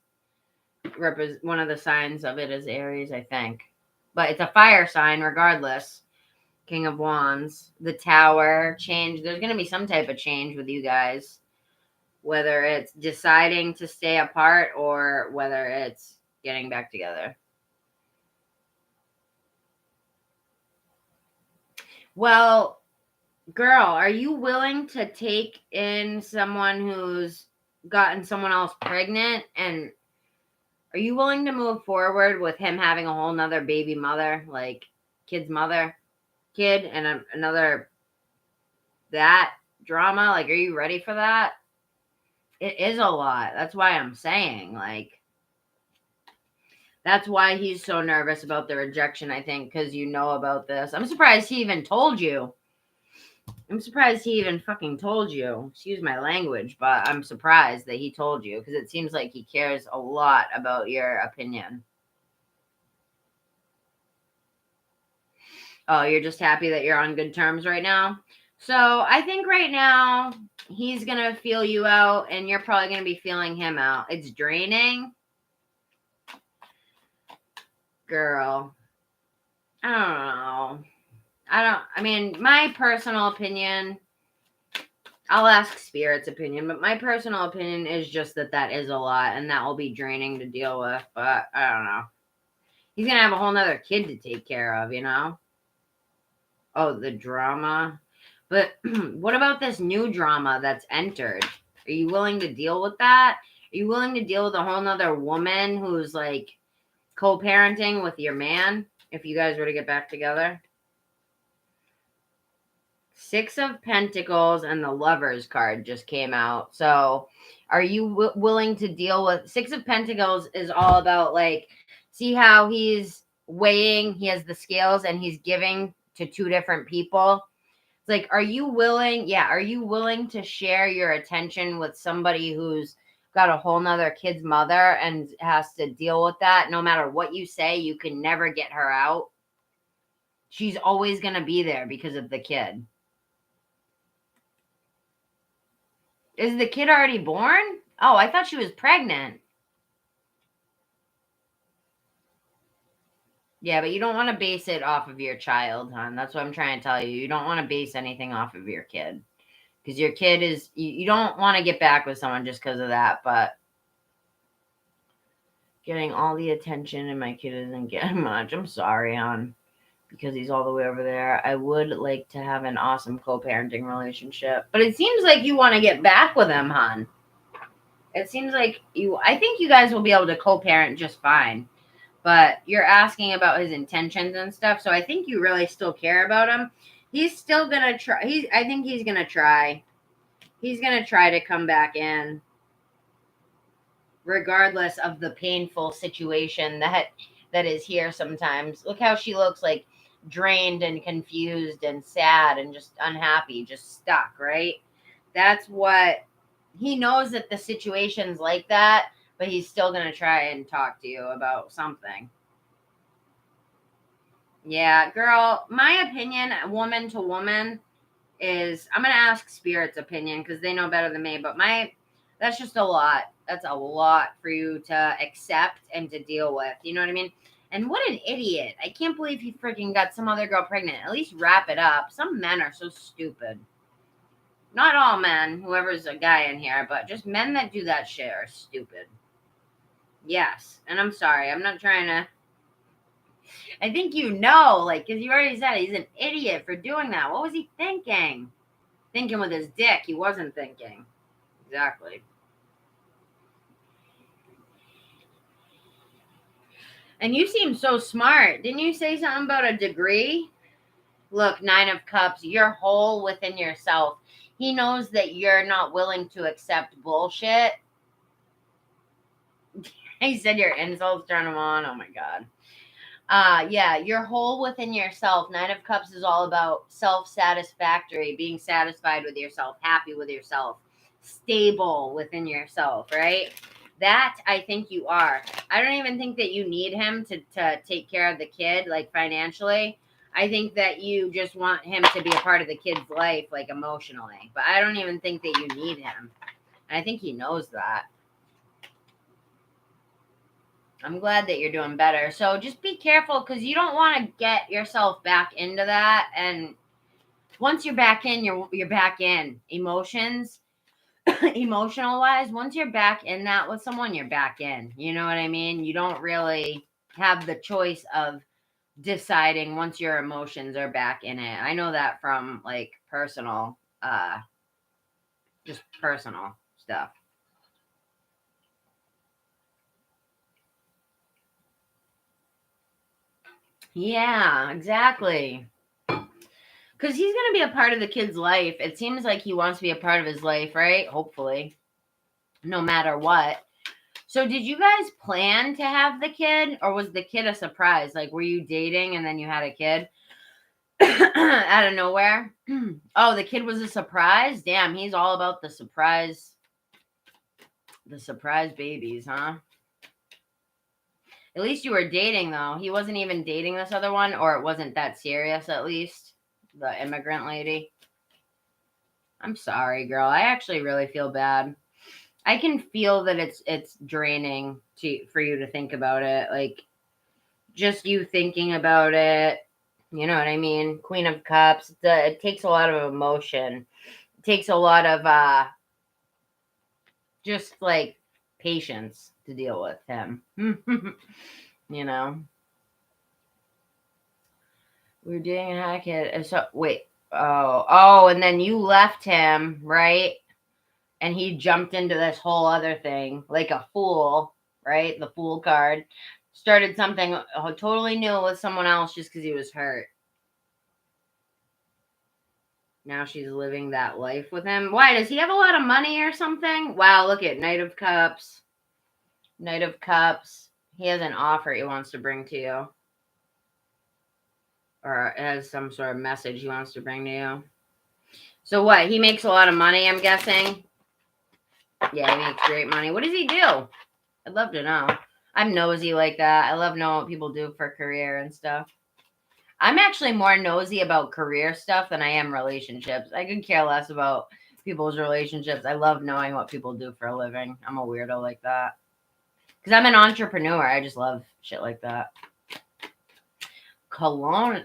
One of the signs of it is Aries, I think. But it's a fire sign regardless. King of Wands. The Tower. Change. There's going to be some type of change with you guys. Whether it's deciding to stay apart or whether it's getting back together. Well, girl, are you willing to take in someone who's gotten someone else pregnant? And are you willing to move forward with him having a whole nother baby mother, like kid's mother, kid, and another that drama? Like, are you ready for that? It is a lot. That's why I'm saying, like, that's why he's so nervous about the rejection, I think, because you know about this. I'm surprised he even told you. I'm surprised he even fucking told you. Excuse my language, but I'm surprised that he told you because it seems like he cares a lot about your opinion. Oh, you're just happy that you're on good terms right now? So I think right now he's going to feel you out and you're probably going to be feeling him out. It's draining. Girl, I don't know. I mean, my personal opinion, I'll ask Spirit's opinion, but my personal opinion is just that is a lot and that will be draining to deal with. But I don't know. He's going to have a whole nother kid to take care of, you know? Oh, the drama. But what about this new drama that's entered? Are you willing to deal with that? Are you willing to deal with a whole nother woman who's like co-parenting with your man if you guys were to get back together? Six of Pentacles and the Lovers card just came out. So are you willing to deal with... Six of Pentacles is all about, like, see how he's weighing, he has the scales and he's giving to two different people. It's like, are you willing to share your attention with somebody who's got a whole nother kid's mother and has to deal with that? No matter what you say, you can never get her out. She's always going to be there because of the kid. Is the kid already born? Oh, I thought she was pregnant. Yeah, but you don't want to base it off of your child, hon. That's what I'm trying to tell you. You don't want to base anything off of your kid. Because your kid is... You don't want to get back with someone just because of that, but... Getting all the attention and my kid isn't getting much. I'm sorry, hon. Because he's all the way over there. I would like to have an awesome co-parenting relationship. But it seems like you want to get back with him, hon. It seems like I think you guys will be able to co-parent just fine. But you're asking about his intentions and stuff. So I think you really still care about him. He's still going to try. I think he's going to try. He's going to try to come back in. Regardless of the painful situation that is here sometimes. Look how she looks, like drained and confused and sad and just unhappy, just stuck, right? That's what he knows, that the situation's like that, but he's still going to try and talk to you about something. Yeah, girl, my opinion, woman to woman, is I'm going to ask Spirit's opinion because they know better than me, but that's just a lot. That's a lot for you to accept and to deal with. You know what I mean? And what an idiot. I can't believe he freaking got some other girl pregnant. At least wrap it up. Some men are so stupid. Not all men, whoever's a guy in here, but just men that do that shit are stupid. Yes. And I'm sorry. I'm not trying to. I think you know, like, because you already said he's an idiot for doing that. What was he thinking? Thinking with his dick. He wasn't thinking. Exactly. And you seem so smart. Didn't you say something about a degree? Look, 9 of Cups, you're whole within yourself. He knows that you're not willing to accept bullshit. He said your insults turn him on. Oh my God. Yeah, you're whole within yourself. 9 of Cups is all about self-satisfactory, being satisfied with yourself, happy with yourself, stable within yourself, right? That I think you are. I don't even think that you need him to take care of the kid, like financially. I think that you just want him to be a part of the kid's life, like emotionally. But I don't even think that you need him. And I think he knows that. I'm glad that you're doing better. So just be careful because you don't want to get yourself back into that. And once you're back in, you're back in. Emotions, emotional wise, once you're back in that with someone, you're back in. You know what I mean? You don't really have the choice of deciding once your emotions are back in it. I know that from like personal, just personal stuff. Yeah, exactly. Because he's going to be a part of the kid's life. It seems like he wants to be a part of his life, right? Hopefully. No matter what. So did you guys plan to have the kid? Or was the kid a surprise? Like, were you dating and then you had a kid? Out of nowhere? Oh, the kid was a surprise? Damn, he's all about the surprise. The surprise babies, huh? At least you were dating, though. He wasn't even dating this other one, or it wasn't that serious, at least. The immigrant lady. I'm sorry, girl. I actually really feel bad. I can feel that it's draining for you to think about it. Like, just you thinking about it. You know what I mean? Queen of Cups. It takes a lot of emotion. It takes a lot of just like patience to deal with him. You know? We're dating a hack kid. So wait. Oh, and then you left him, right? And he jumped into this whole other thing like a fool, right? The fool card. Started something totally new with someone else just because he was hurt. Now she's living that life with him. Why? Does he have a lot of money or something? Wow, look at Knight of Cups. Knight of Cups. He has an offer he wants to bring to you. Or has some sort of message he wants to bring to you. So what? He makes a lot of money, I'm guessing. Yeah, he makes great money. What does he do? I'd love to know. I'm nosy like that. I love knowing what people do for career and stuff. I'm actually more nosy about career stuff than I am relationships. I could care less about people's relationships. I love knowing what people do for a living. I'm a weirdo like that. Because I'm an entrepreneur. I just love shit like that. Colonel?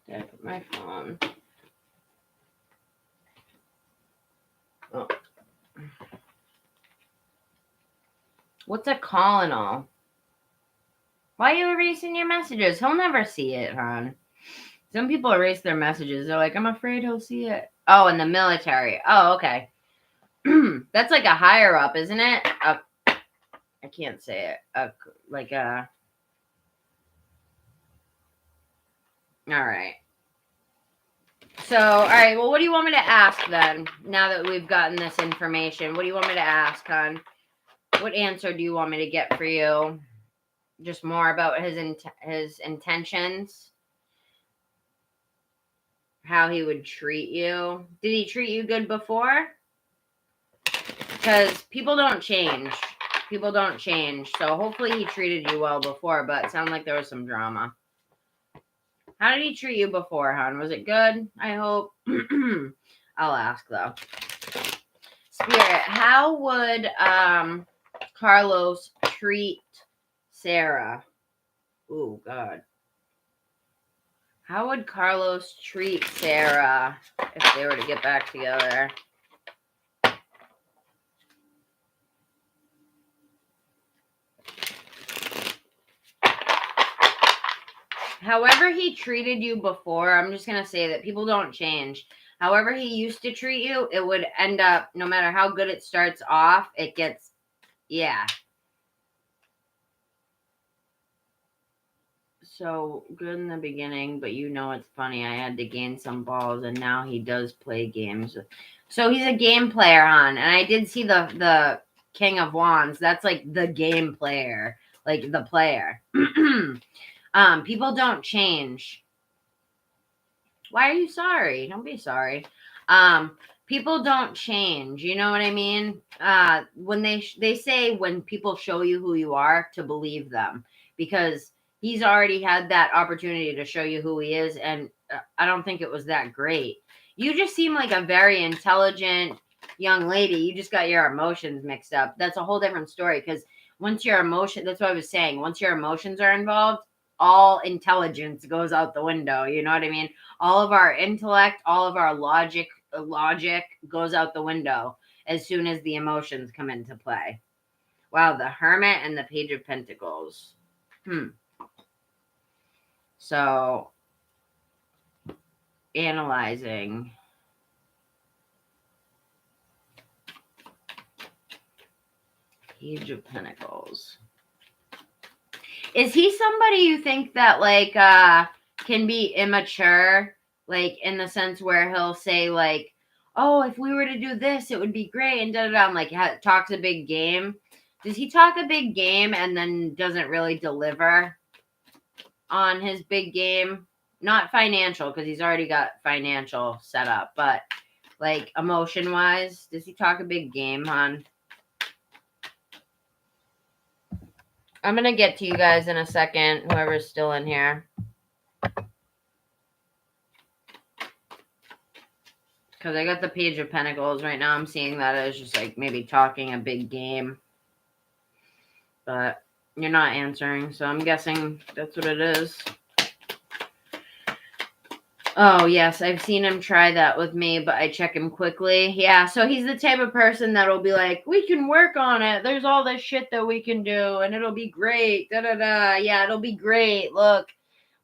Did I put my phone? Oh. What's a colonel? Why are you erasing your messages? He'll never see it, hon. Some people erase their messages. They're like, I'm afraid he'll see it. Oh, in the military. Oh, okay. That's like a higher up, isn't it? I can't say it. All right. So, all right. Well, what do you want me to ask then? Now that we've gotten this information, what do you want me to ask, hon? What answer do you want me to get for you? Just more about his intentions, how he would treat you. Did he treat you good before? Because people don't change. People don't change. So hopefully he treated you well before, but it sounded like there was some drama. How did he treat you before, hon? Was it good? I hope. I'll ask, though. Spirit, how would Carlos treat Sarah? Oh, God. How would Carlos treat Sarah if they were to get back together? However he treated you before, I'm just going to say that people don't change. However he used to treat you, it would end up, no matter how good it starts off, it gets, yeah. So good in the beginning, but you know it's funny. I had to gain some balls, and now he does play games. So he's a game player, hon. And I did see the King of Wands. That's like the game player, like the player. People don't change. Why are you sorry? Don't be sorry. People don't change. You know what I mean? When they say when people show you who you are, to believe them, because he's already had that opportunity to show you who he is, and I don't think it was that great. You just seem like a very intelligent young lady. You just got your emotions mixed up. That's a whole different story, because once your emotion, that's what I was saying, once your emotions are involved, all intelligence goes out the window. You know what I mean? All of our intellect, all of our logic goes out the window as soon as the emotions come into play. Wow, the Hermit and the Page of Pentacles. So, analyzing. Page of Pentacles. Is he somebody you think that, like, can be immature? Like, in the sense where he'll say, like, oh, if we were to do this, it would be great, and da-da-da, and, like, talks a big game. Does he talk a big game and then doesn't really deliver on his big game? Not financial, because he's already got financial set up, but, like, emotion-wise, does he talk a big game, hon? I'm going to get to you guys in a second, whoever's still in here. Because I got the Page of Pentacles right now. I'm seeing that as just like maybe talking a big game. But you're not answering, so I'm guessing that's what it is. Oh, yes, I've seen him try that with me, but I check him quickly. Yeah, so he's the type of person that'll be like, we can work on it. There's all this shit that we can do, and it'll be great. Da-da-da. Yeah, it'll be great. Look,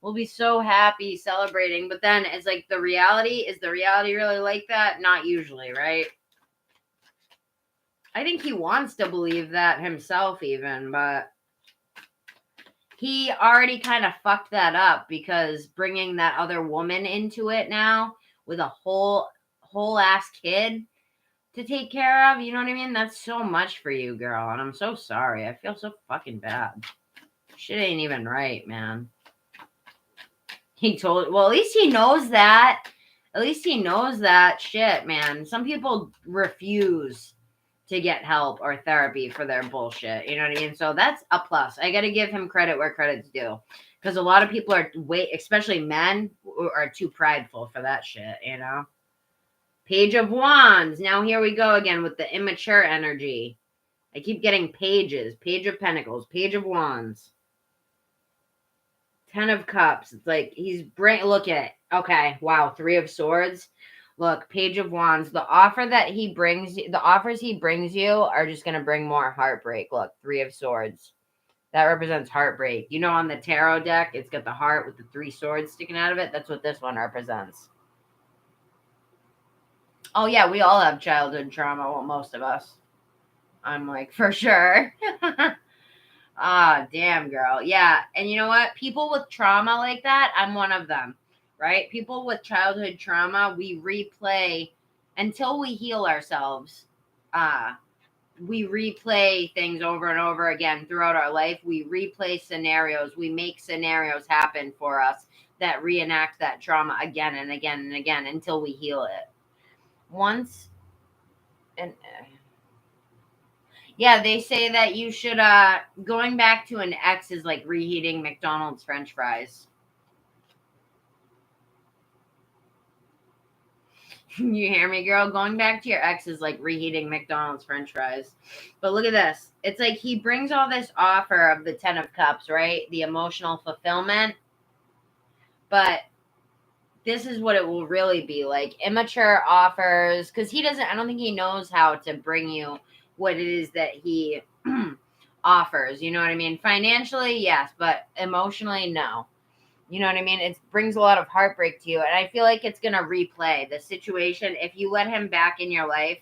we'll be so happy celebrating. But then it's like the reality. Is the reality really like that? Not usually, right? I think he wants to believe that himself even, but he already kind of fucked that up, because bringing that other woman into it now with a whole ass kid to take care of, you know what I mean? That's so much for you, girl. And I'm so sorry. I feel so fucking bad. Shit ain't even right, man. Well, at least he knows that. At least he knows that shit, man. Some people refuse to get help or therapy for their bullshit. You know what I mean? So that's a plus. I got to give him credit where credit's due. Because a lot of people are, especially men, are too prideful for that shit, you know? Page of Wands. Now here we go again with the immature energy. I keep getting pages. Page of Pentacles. Page of Wands. 10 of Cups. It's like he's look at it. Okay. Wow. 3 of Swords. Look, Page of Wands. The offers he brings you are just going to bring more heartbreak. Look, 3 of Swords. That represents heartbreak. You know, on the tarot deck, it's got the heart with the 3 swords sticking out of it. That's what this one represents. Oh, yeah, we all have childhood trauma. Well, most of us. I'm like, for sure. Ah, damn, girl. Yeah, and you know what? People with trauma like that, I'm one of them. Right? People with childhood trauma, we replay until we heal ourselves. We replay things over and over again throughout our life. We replay scenarios. We make scenarios happen for us that reenact that trauma again and again and again until we heal it. Once, and Yeah, they say that you should, going back to an ex is like reheating McDonald's French fries. You hear me, girl? Going back to your ex is like reheating McDonald's French fries. But look at this. It's like he brings all this offer of the 10 of Cups, right? The emotional fulfillment. But this is what it will really be like. Immature offers. Because I don't think he knows how to bring you what it is that he offers. You know what I mean? Financially, yes. But emotionally, no. You know what I mean? It brings a lot of heartbreak to you. And I feel like it's going to replay the situation. If you let him back in your life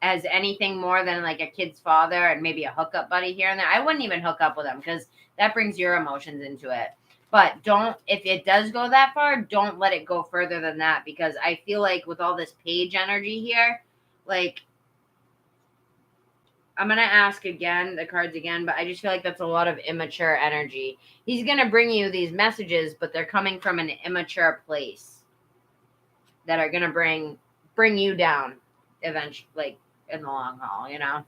as anything more than like a kid's father and maybe a hookup buddy here and there, I wouldn't even hook up with him because that brings your emotions into it. But if it does go that far, don't let it go further than that, because I feel like with all this page energy here, like, I'm going to ask again, the cards again, but I just feel like that's a lot of immature energy. He's going to bring you these messages, but they're coming from an immature place that are going to bring you down eventually, like in the long haul, you know?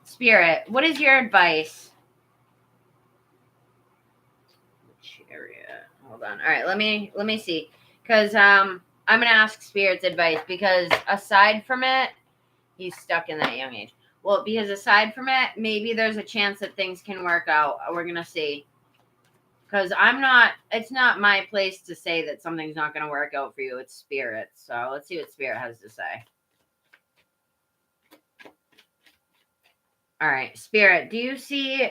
Spirit, what is your advice? Chariot. Hold on. All right, let me see. Because I'm going to ask Spirit's advice, because aside from it, he's stuck in that young age. Well, because aside from it, maybe there's a chance that things can work out. We're going to see. Because it's not my place to say that something's not going to work out for you. It's Spirit. So let's see what Spirit has to say. All right, Spirit, do you see,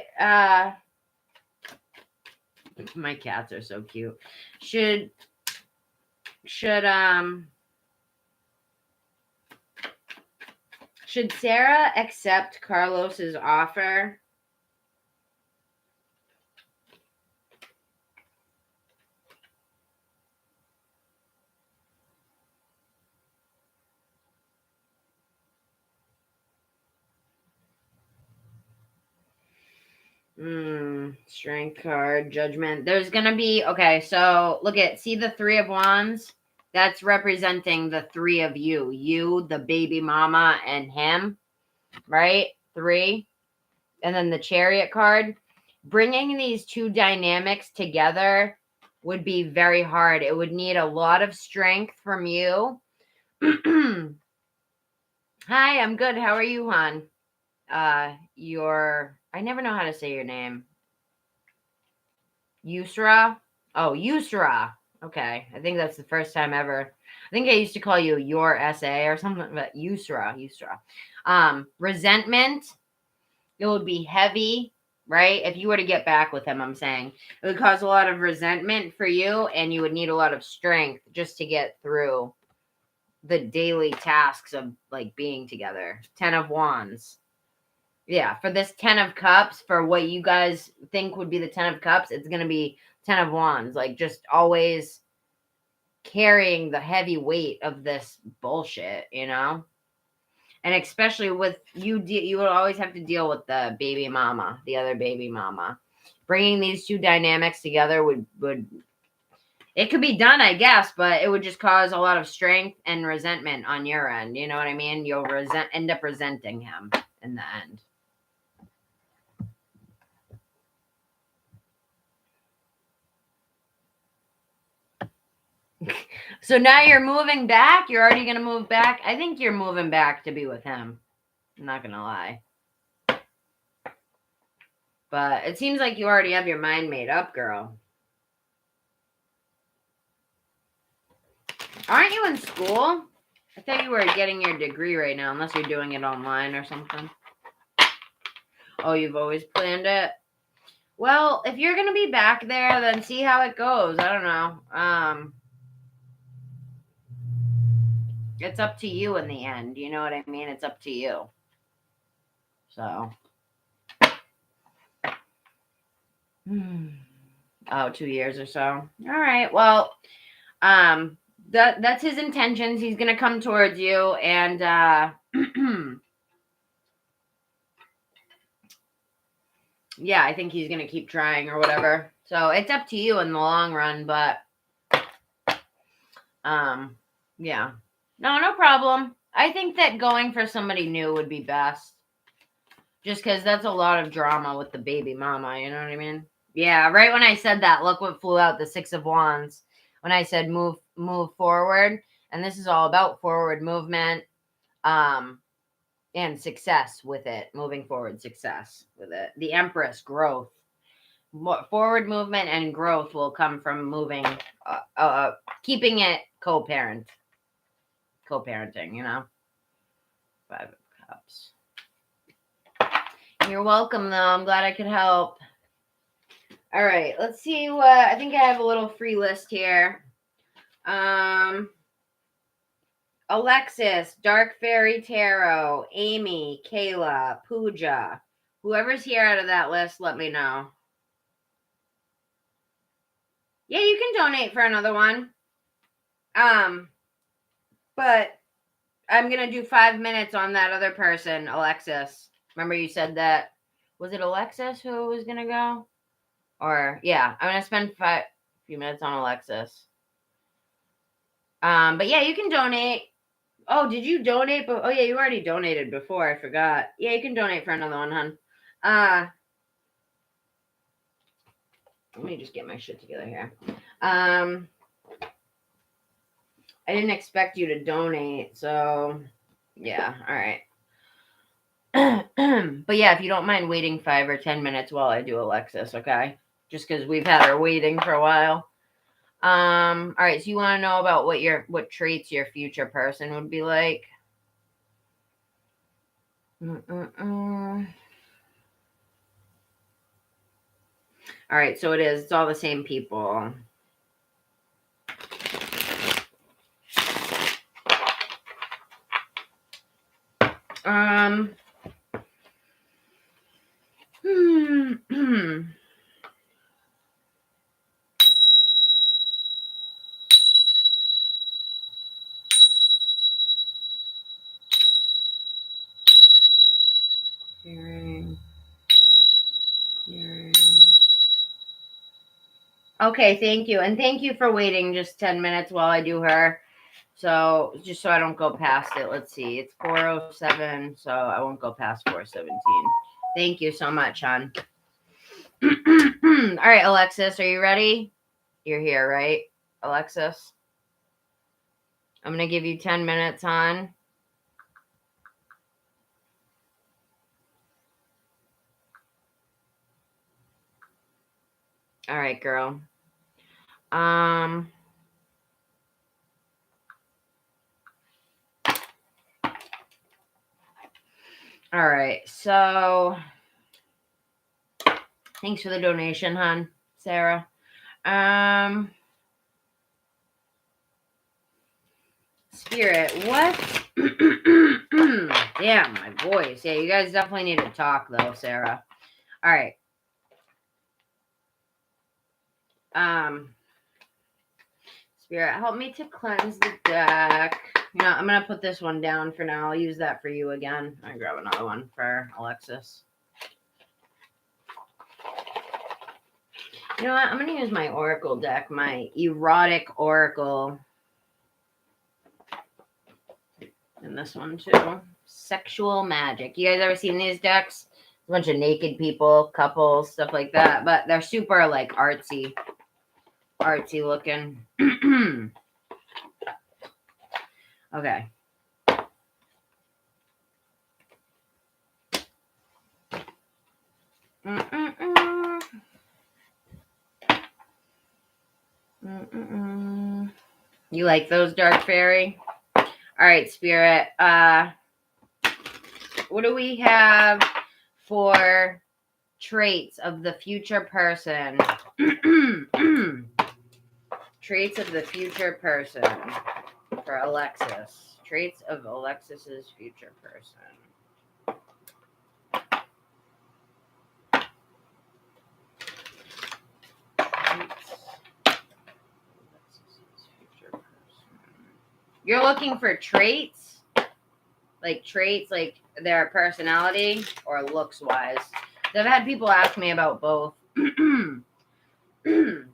my cats are so cute. Should Sarah accept Carlos's offer? Strength card, Judgment. There's going to be, okay, so see the 3 of Wands? That's representing the 3 of you. You, the baby mama, and him, right? 3. And then the Chariot card. Bringing these two dynamics together would be very hard. It would need a lot of strength from you. Hi, I'm good. How are you, hon? I never know how to say your name. Yusra? Oh, Yusra. Okay. I think that's the first time ever. I think I used to call you your SA or something, but Yusra. Resentment. It would be heavy, right? If you were to get back with him, I'm saying it would cause a lot of resentment for you, and you would need a lot of strength just to get through the daily tasks of like being together. 10 of Wands. Yeah, for this 10 of Cups, for what you guys think would be the 10 of Cups, it's going to be 10 of Wands. Like, just always carrying the heavy weight of this bullshit, you know? And especially with you would always have to deal with the baby mama, the other baby mama. Bringing these two dynamics together would it could be done, I guess, but it would just cause a lot of strength and resentment on your end. You know what I mean? You'll end up resenting him in the end. So now you're moving back? You're already going to move back? I think you're moving back to be with him. I'm not going to lie. But it seems like you already have your mind made up, girl. Aren't you in school? I thought you were getting your degree right now, unless you're doing it online or something. Oh, you've always planned it? Well, if you're going to be back there, then see how it goes. I don't know. It's up to you in the end. You know what I mean? It's up to you. So. Oh, 2 years or so. All right. Well, that's his intentions. He's going to come towards you, and yeah, I think he's going to keep trying or whatever. So it's up to you in the long run, but yeah. No problem. I think that going for somebody new would be best. Just because that's a lot of drama with the baby mama, you know what I mean? Yeah, right when I said that, look what flew out, the Six of Wands. When I said move forward, and this is all about forward movement, and success with it, moving forward, success with it. The Empress, growth. Forward movement and growth will come from moving, keeping it co-parenting, you know? Five of Cups. You're welcome, though. I'm glad I could help. All right, let's see what, I think I have a little free list here. Alexis, Dark Fairy Tarot, Amy, Kayla, Pooja. Whoever's here out of that list, let me know. Yeah, you can donate for another one. But I'm going to do 5 minutes on that other person, Alexis. Remember you said that, was it Alexis who was going to go? Or, yeah, I'm going to spend a few minutes on Alexis. But yeah, you can donate. Oh, did you donate? Oh, yeah, you already donated before. I forgot. Yeah, you can donate for another one, hon. Let me just get my shit together here. I didn't expect you to donate, so yeah, all right. But yeah, if you don't mind waiting 5 or 10 minutes while I do Alexis, okay? Just because we've had her waiting for a while. All right, so you want to know about what traits your future person would be like? All right, so it's all the same people. Clearing. Okay, thank you. And thank you for waiting just 10 minutes while I do her. So, just so I don't go past it. Let's see. It's 4:07, so I won't go past 4:17. Thank you so much, hon. All right, Alexis, are you ready? You're here, right, Alexis? I'm going to give you 10 minutes, hon. All right, girl. All right, so thanks for the donation, hon, Sarah. Spirit, what? Damn, my voice. Yeah, you guys definitely need to talk, though, Sarah. All right. Spirit, help me to cleanse the deck. You know, I'm going to put this one down for now. I'll use that for you again. I'll grab another one for Alexis. You know what? I'm going to use my Oracle deck, my Erotic Oracle. And this one, too. Sexual Magic. You guys ever seen these decks? A bunch of naked people, couples, stuff like that. But they're super, like, artsy looking. Okay. You like those, Dark Fairy? All right, Spirit. What do we have for traits of the future person? Traits of the future person for Alexis. Traits of Alexis's future person. You're looking for traits? Like traits, like their personality or looks wise? I've had people ask me about both.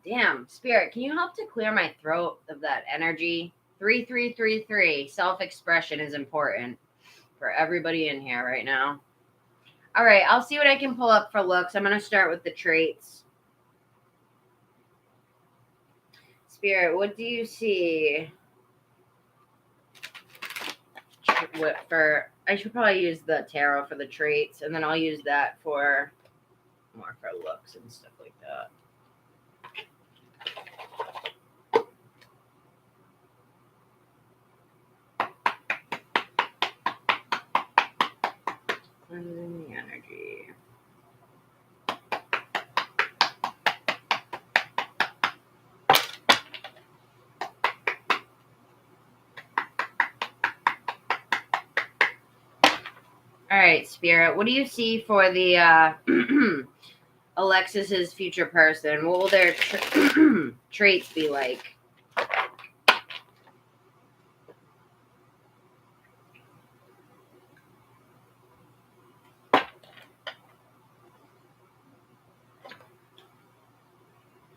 Damn, Spirit, can you help to clear my throat of that energy? 3333. Self-expression is important for everybody in here right now. All right, I'll see what I can pull up for looks. I'm going to start with the traits. Spirit, what do you see? I should probably use the tarot for the traits, and then I'll use that for more for looks and stuff like that. Cleansing the energy. All right, Spirit, what do you see for the Alexis's future person? What will their traits be like?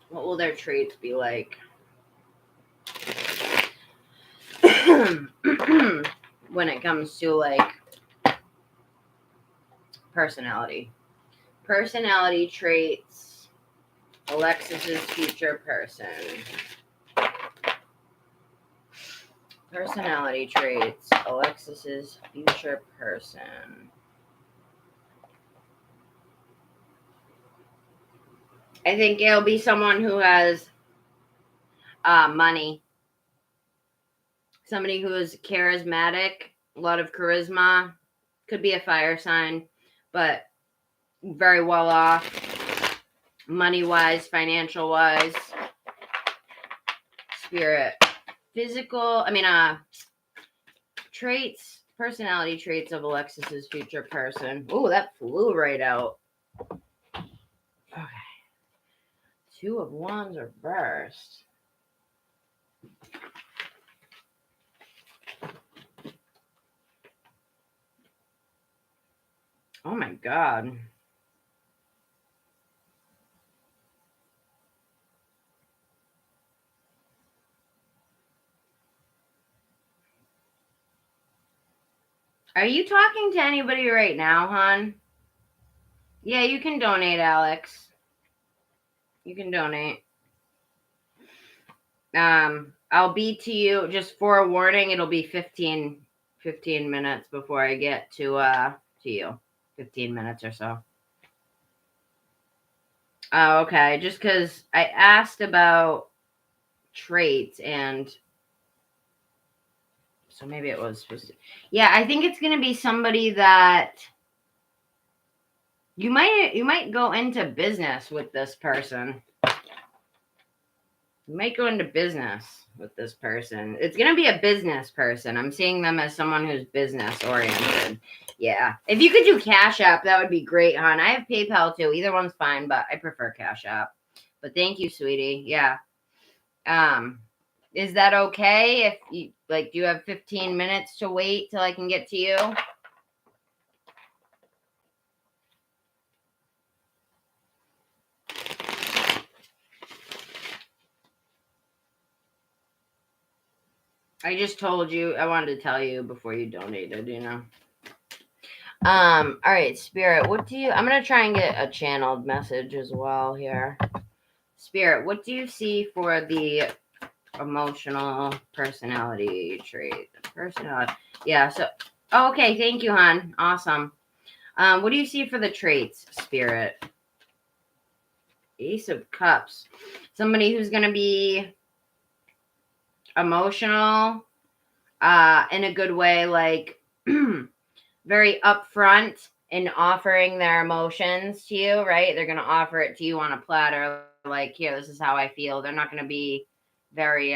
What will their traits be like? When it comes to like personality. Personality traits, Alexis's future person. Personality traits, Alexis's future person. I think it'll be someone who has money. Somebody who is charismatic, a lot of charisma. Could be a fire sign, but very well off, money-wise, financial-wise. Spirit. Traits, personality traits of Alexis's future person. Oh, that flew right out. Okay. 2 of Wands reversed. Oh my God. Are you talking to anybody right now, hon? Yeah, you can donate, Alex. You can donate. I'll be to you, just for a warning, it'll be 15 minutes before I get to you. 15 minutes or so. Oh, okay. Just because I asked about traits, and so maybe it was supposed to. Yeah, I think it's gonna be somebody that you might go into business with this person. You might go into business with this person. It's going to be a business person. I'm seeing them as someone who's business oriented. Yeah. If you could do Cash App, that would be great, hon. I have PayPal too. Either one's fine, but I prefer Cash App. But thank you, sweetie. Yeah. Is that okay if you do you have 15 minutes to wait till I can get to you? I just told you. I wanted to tell you before you donated, you know. All right, Spirit, I'm going to try and get a channeled message as well here. Spirit, what do you see for the emotional personality trait? Personality. Yeah, okay, thank you, hon. Awesome. What do you see for the traits, Spirit? Ace of Cups. Somebody who's going to be emotional, in a good way, like very upfront in offering their emotions to you, right? They're going to offer it to you on a platter, like, here, this is how I feel. They're not going to be very,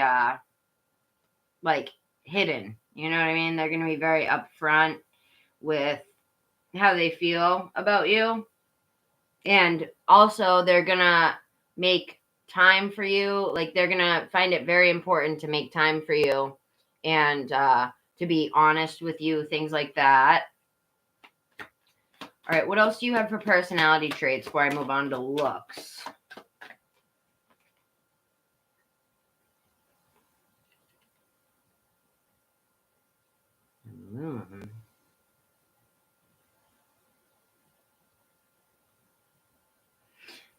hidden. You know what I mean? They're going to be very upfront with how they feel about you. And also, they're going to make time for you. Like, they're going to find it very important to make time for you and to be honest with you, things like that. All right, what else do you have for personality traits before I move on to looks?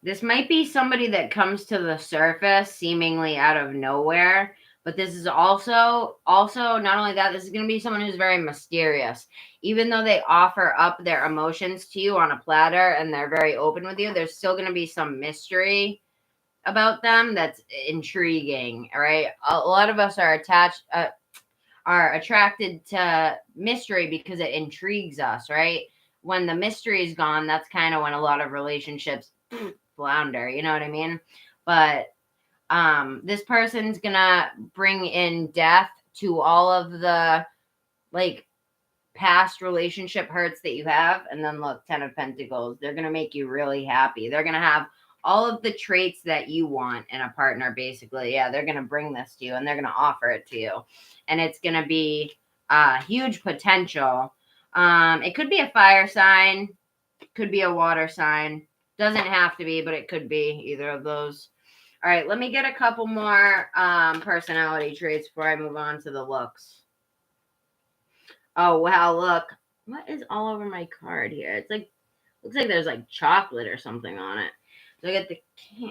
This might be somebody that comes to the surface seemingly out of nowhere, but this is also not only that, this is going to be someone who's very mysterious. Even though they offer up their emotions to you on a platter and they're very open with you, there's still going to be some mystery about them that's intriguing. All right, a lot of us are attracted to mystery because it intrigues us, right? When the mystery is gone, that's kind of when a lot of relationships flounder, you know what I mean? But this person's gonna bring in death to all of the like past relationship hurts that you have. And then look, 10 of Pentacles, they're gonna make you really happy. They're gonna have all of the traits that you want in a partner, basically. Yeah, they're gonna bring this to you and they're gonna offer it to you, and it's gonna be huge potential. It could be a fire sign, could be a water sign, doesn't have to be, but it could be either of those. All right, let me get a couple more personality traits before I move on to the looks. Oh, wow, look. What is all over my card here? It's like, looks like there's like chocolate or something on it. So I get the,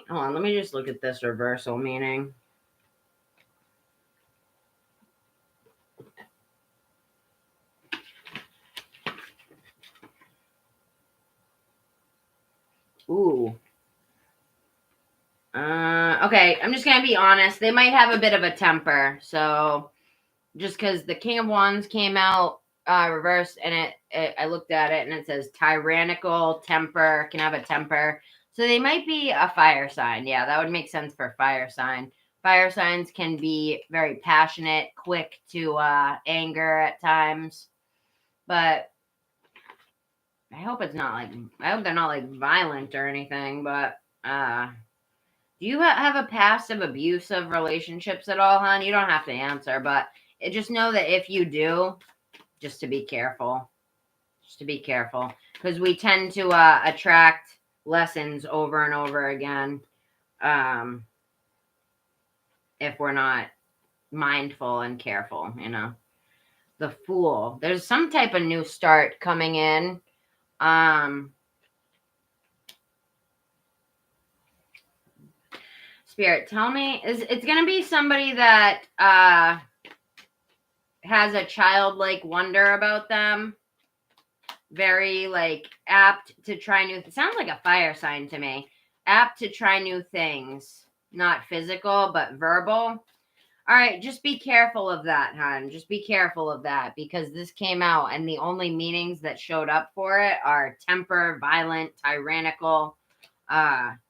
hold on, let me just look at this reversal meaning. Ooh. Okay, I'm just going to be honest. They might have a bit of a temper. So just because the King of Wands came out reversed, and I looked at it and it says tyrannical, temper, can have a temper. So they might be a fire sign. Yeah, that would make sense for fire sign. Fire signs can be very passionate, quick to anger at times. But I hope it's not like, I hope they're not like violent or anything. But do you have a past of abusive relationships at all, hon? You don't have to answer, but just know that if you do, just to be careful. Just to be careful. Because we tend to attract lessons over and over again if we're not mindful and careful, you know. The Fool. There's some type of new start coming in. Spirit, tell me, it's going to be somebody that has a childlike wonder about them. Very like apt to try new, it sounds like a fire sign to me. Apt to try new things, not physical, but verbal. All right, just be careful of that, hon. Just be careful of that, because this came out and the only meanings that showed up for it are temper, violent, tyrannical,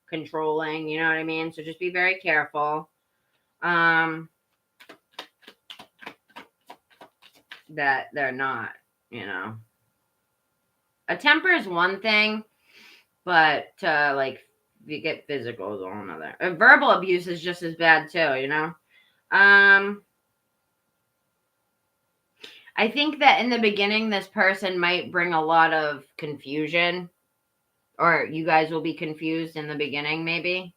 controlling, you know what I mean? So just be very careful. That they're not, you know. A temper is one thing, but like if you get physical is a whole nother. Verbal abuse is just as bad too, you know. I think that in the beginning, this person might bring a lot of confusion, or you guys will be confused in the beginning, maybe.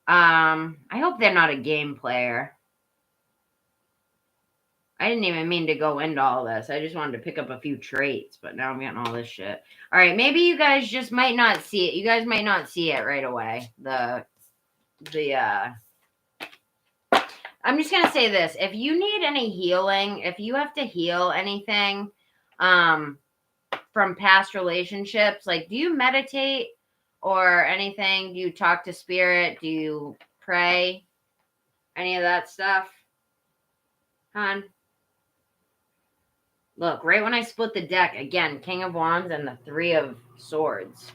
I hope they're not a game player. I didn't even mean to go into all this. I just wanted to pick up a few traits, but now I'm getting all this shit. All right, maybe you guys just might not see it. You guys might not see it right away. I'm just going to say this. If you need any healing, if you have to heal anything from past relationships, like, do you meditate or anything? Do you talk to spirit? Do you pray? Any of that stuff? Hon? Look, right when I split the deck, again, King of Wands and the Three of Swords.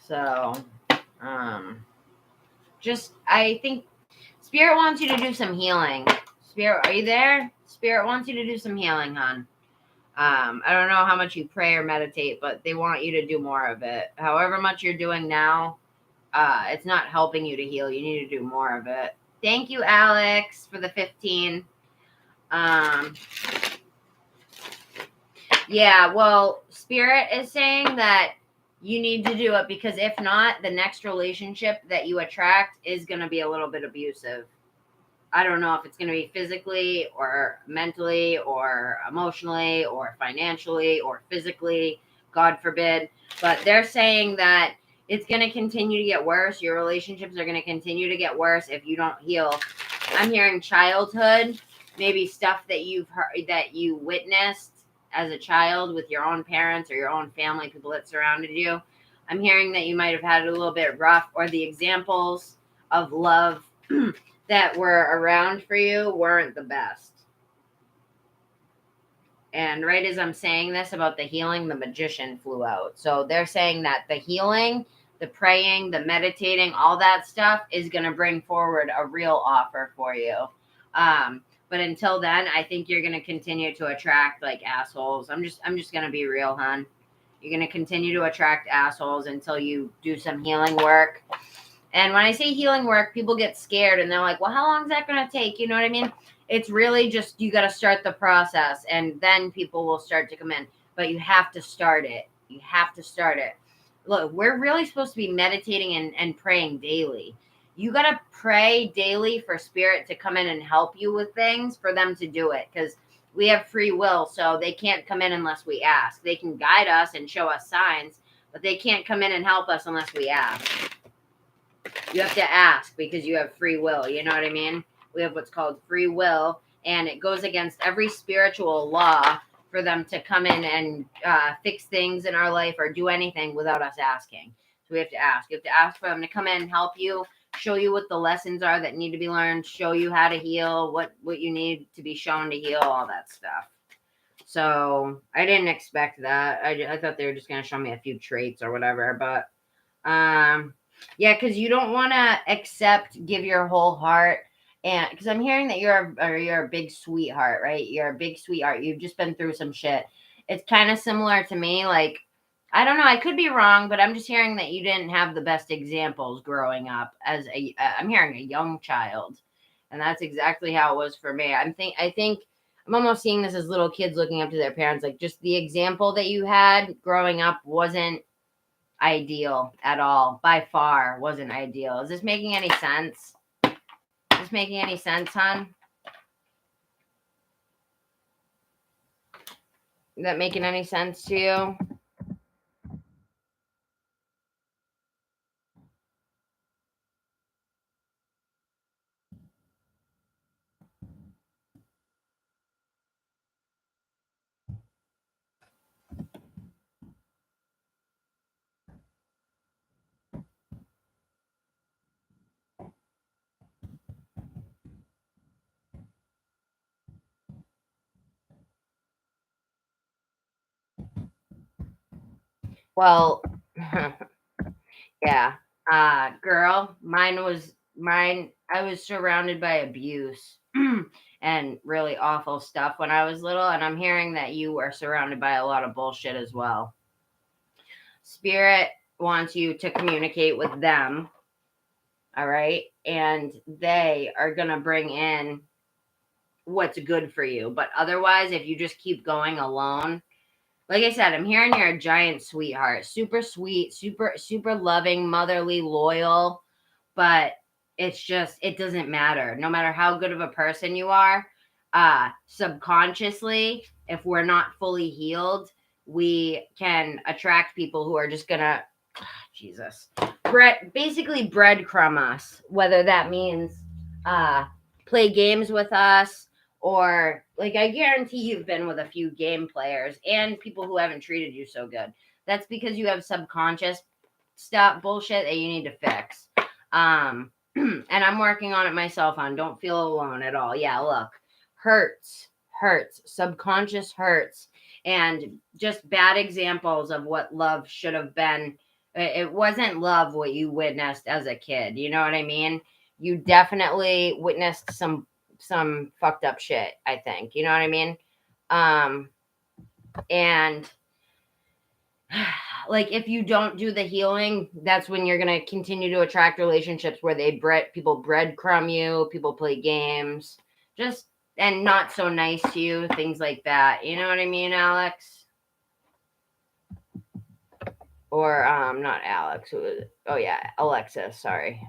So, I think Spirit wants you to do some healing. Spirit, are you there? Spirit wants you to do some healing, hon. I don't know how much you pray or meditate, but they want you to do more of it. However much you're doing now, it's not helping you to heal. You need to do more of it. Thank you, Alex, for the 15. Yeah, well, Spirit is saying that you need to do it, because if not, the next relationship that you attract is going to be a little bit abusive. I don't know if it's going to be physically or mentally or emotionally or financially or physically, God forbid. But they're saying that it's going to continue to get worse. Your relationships are going to continue to get worse if you don't heal. I'm hearing childhood, maybe stuff that you've heard, that you witnessed as a child with your own parents or your own family, people that surrounded you. I'm hearing that you might have had it a little bit rough, or the examples of love that were around for you weren't the best. And right as I'm saying this about the healing, the magician flew out. So they're saying that the healing, the praying, the meditating, all that stuff is going to bring forward a real offer for you. But until then, I think you're going to continue to attract like assholes. I'm just going to be real, hon. You're going to continue to attract assholes until you do some healing work. And when I say healing work, people get scared and they're like, well, how long is that going to take? You know what I mean? It's really just, you got to start the process and then people will start to come in. But you have to start it. You have to start it. Look, we're really supposed to be meditating and praying daily. You got to pray daily for spirit to come in and help you with things, for them to do it. Because we have free will, so they can't come in unless we ask. They can guide us and show us signs, but they can't come in and help us unless we ask. You have to ask because you have free will. You know what I mean? We have what's called free will, and it goes against every spiritual law for them to come in and fix things in our life or do anything without us asking. So we have to ask. You have to ask for them to come in and help you, show you what the lessons are that need to be learned, show you how to heal, what you need to be shown to heal, all that stuff. So I didn't expect that. I thought they were just going to show me a few traits or whatever, but yeah, because you don't want to give your whole heart. And because I'm hearing that you're a big sweetheart, right? You're a big sweetheart. You've just been through some shit. It's kind of similar to me. Like, I don't know. I could be wrong, but I'm just hearing that you didn't have the best examples growing up as I'm hearing a young child. And that's exactly how it was for me. I think I'm almost seeing this as little kids looking up to their parents. Like, just the example that you had growing up wasn't ideal at all. By far wasn't ideal. Is this making any sense? Is this making any sense, hon? Is that making any sense to you? Well, yeah. Girl, mine. I was surrounded by abuse and really awful stuff when I was little. And I'm hearing that you are surrounded by a lot of bullshit as well. Spirit wants you to communicate with them. All right. And they are going to bring in what's good for you. But otherwise, if you just keep going alone, like I said, I'm hearing you're a giant sweetheart, super sweet, super loving, motherly, loyal, but it's just, it doesn't matter. No matter how good of a person you are, subconsciously, if we're not fully healed, we can attract people who are just gonna, Jesus, basically breadcrumb us, whether that means play games with us, or like, I guarantee you've been with a few game players and people who haven't treated you so good. That's because you have subconscious stuff, bullshit that you need to fix. And I'm working on it myself, on don't feel alone at all. Yeah, look, hurts, subconscious hurts, and just bad examples of what love should have been. It wasn't love what you witnessed as a kid. You know what I mean? You definitely witnessed some fucked up shit, I think. You know what I mean? And like, if you don't do the healing, that's when you're going to continue to attract relationships where people breadcrumb you, people play games, just, and not so nice to you, things like that. You know what I mean, Alex? Or not Alex, who was, oh yeah, Alexis, sorry.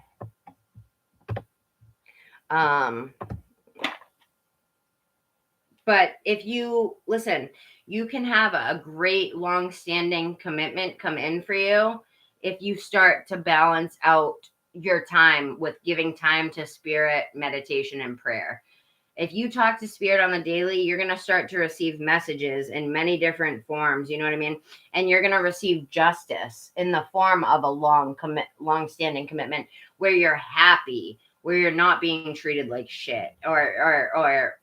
But if you listen, you can have a great long-standing commitment come in for you if you start to balance out your time with giving time to spirit, meditation, and prayer. If you talk to spirit on the daily, you're going to start to receive messages in many different forms. You know what I mean? And you're going to receive justice in the form of a long-standing commitment where you're happy, where you're not being treated like shit or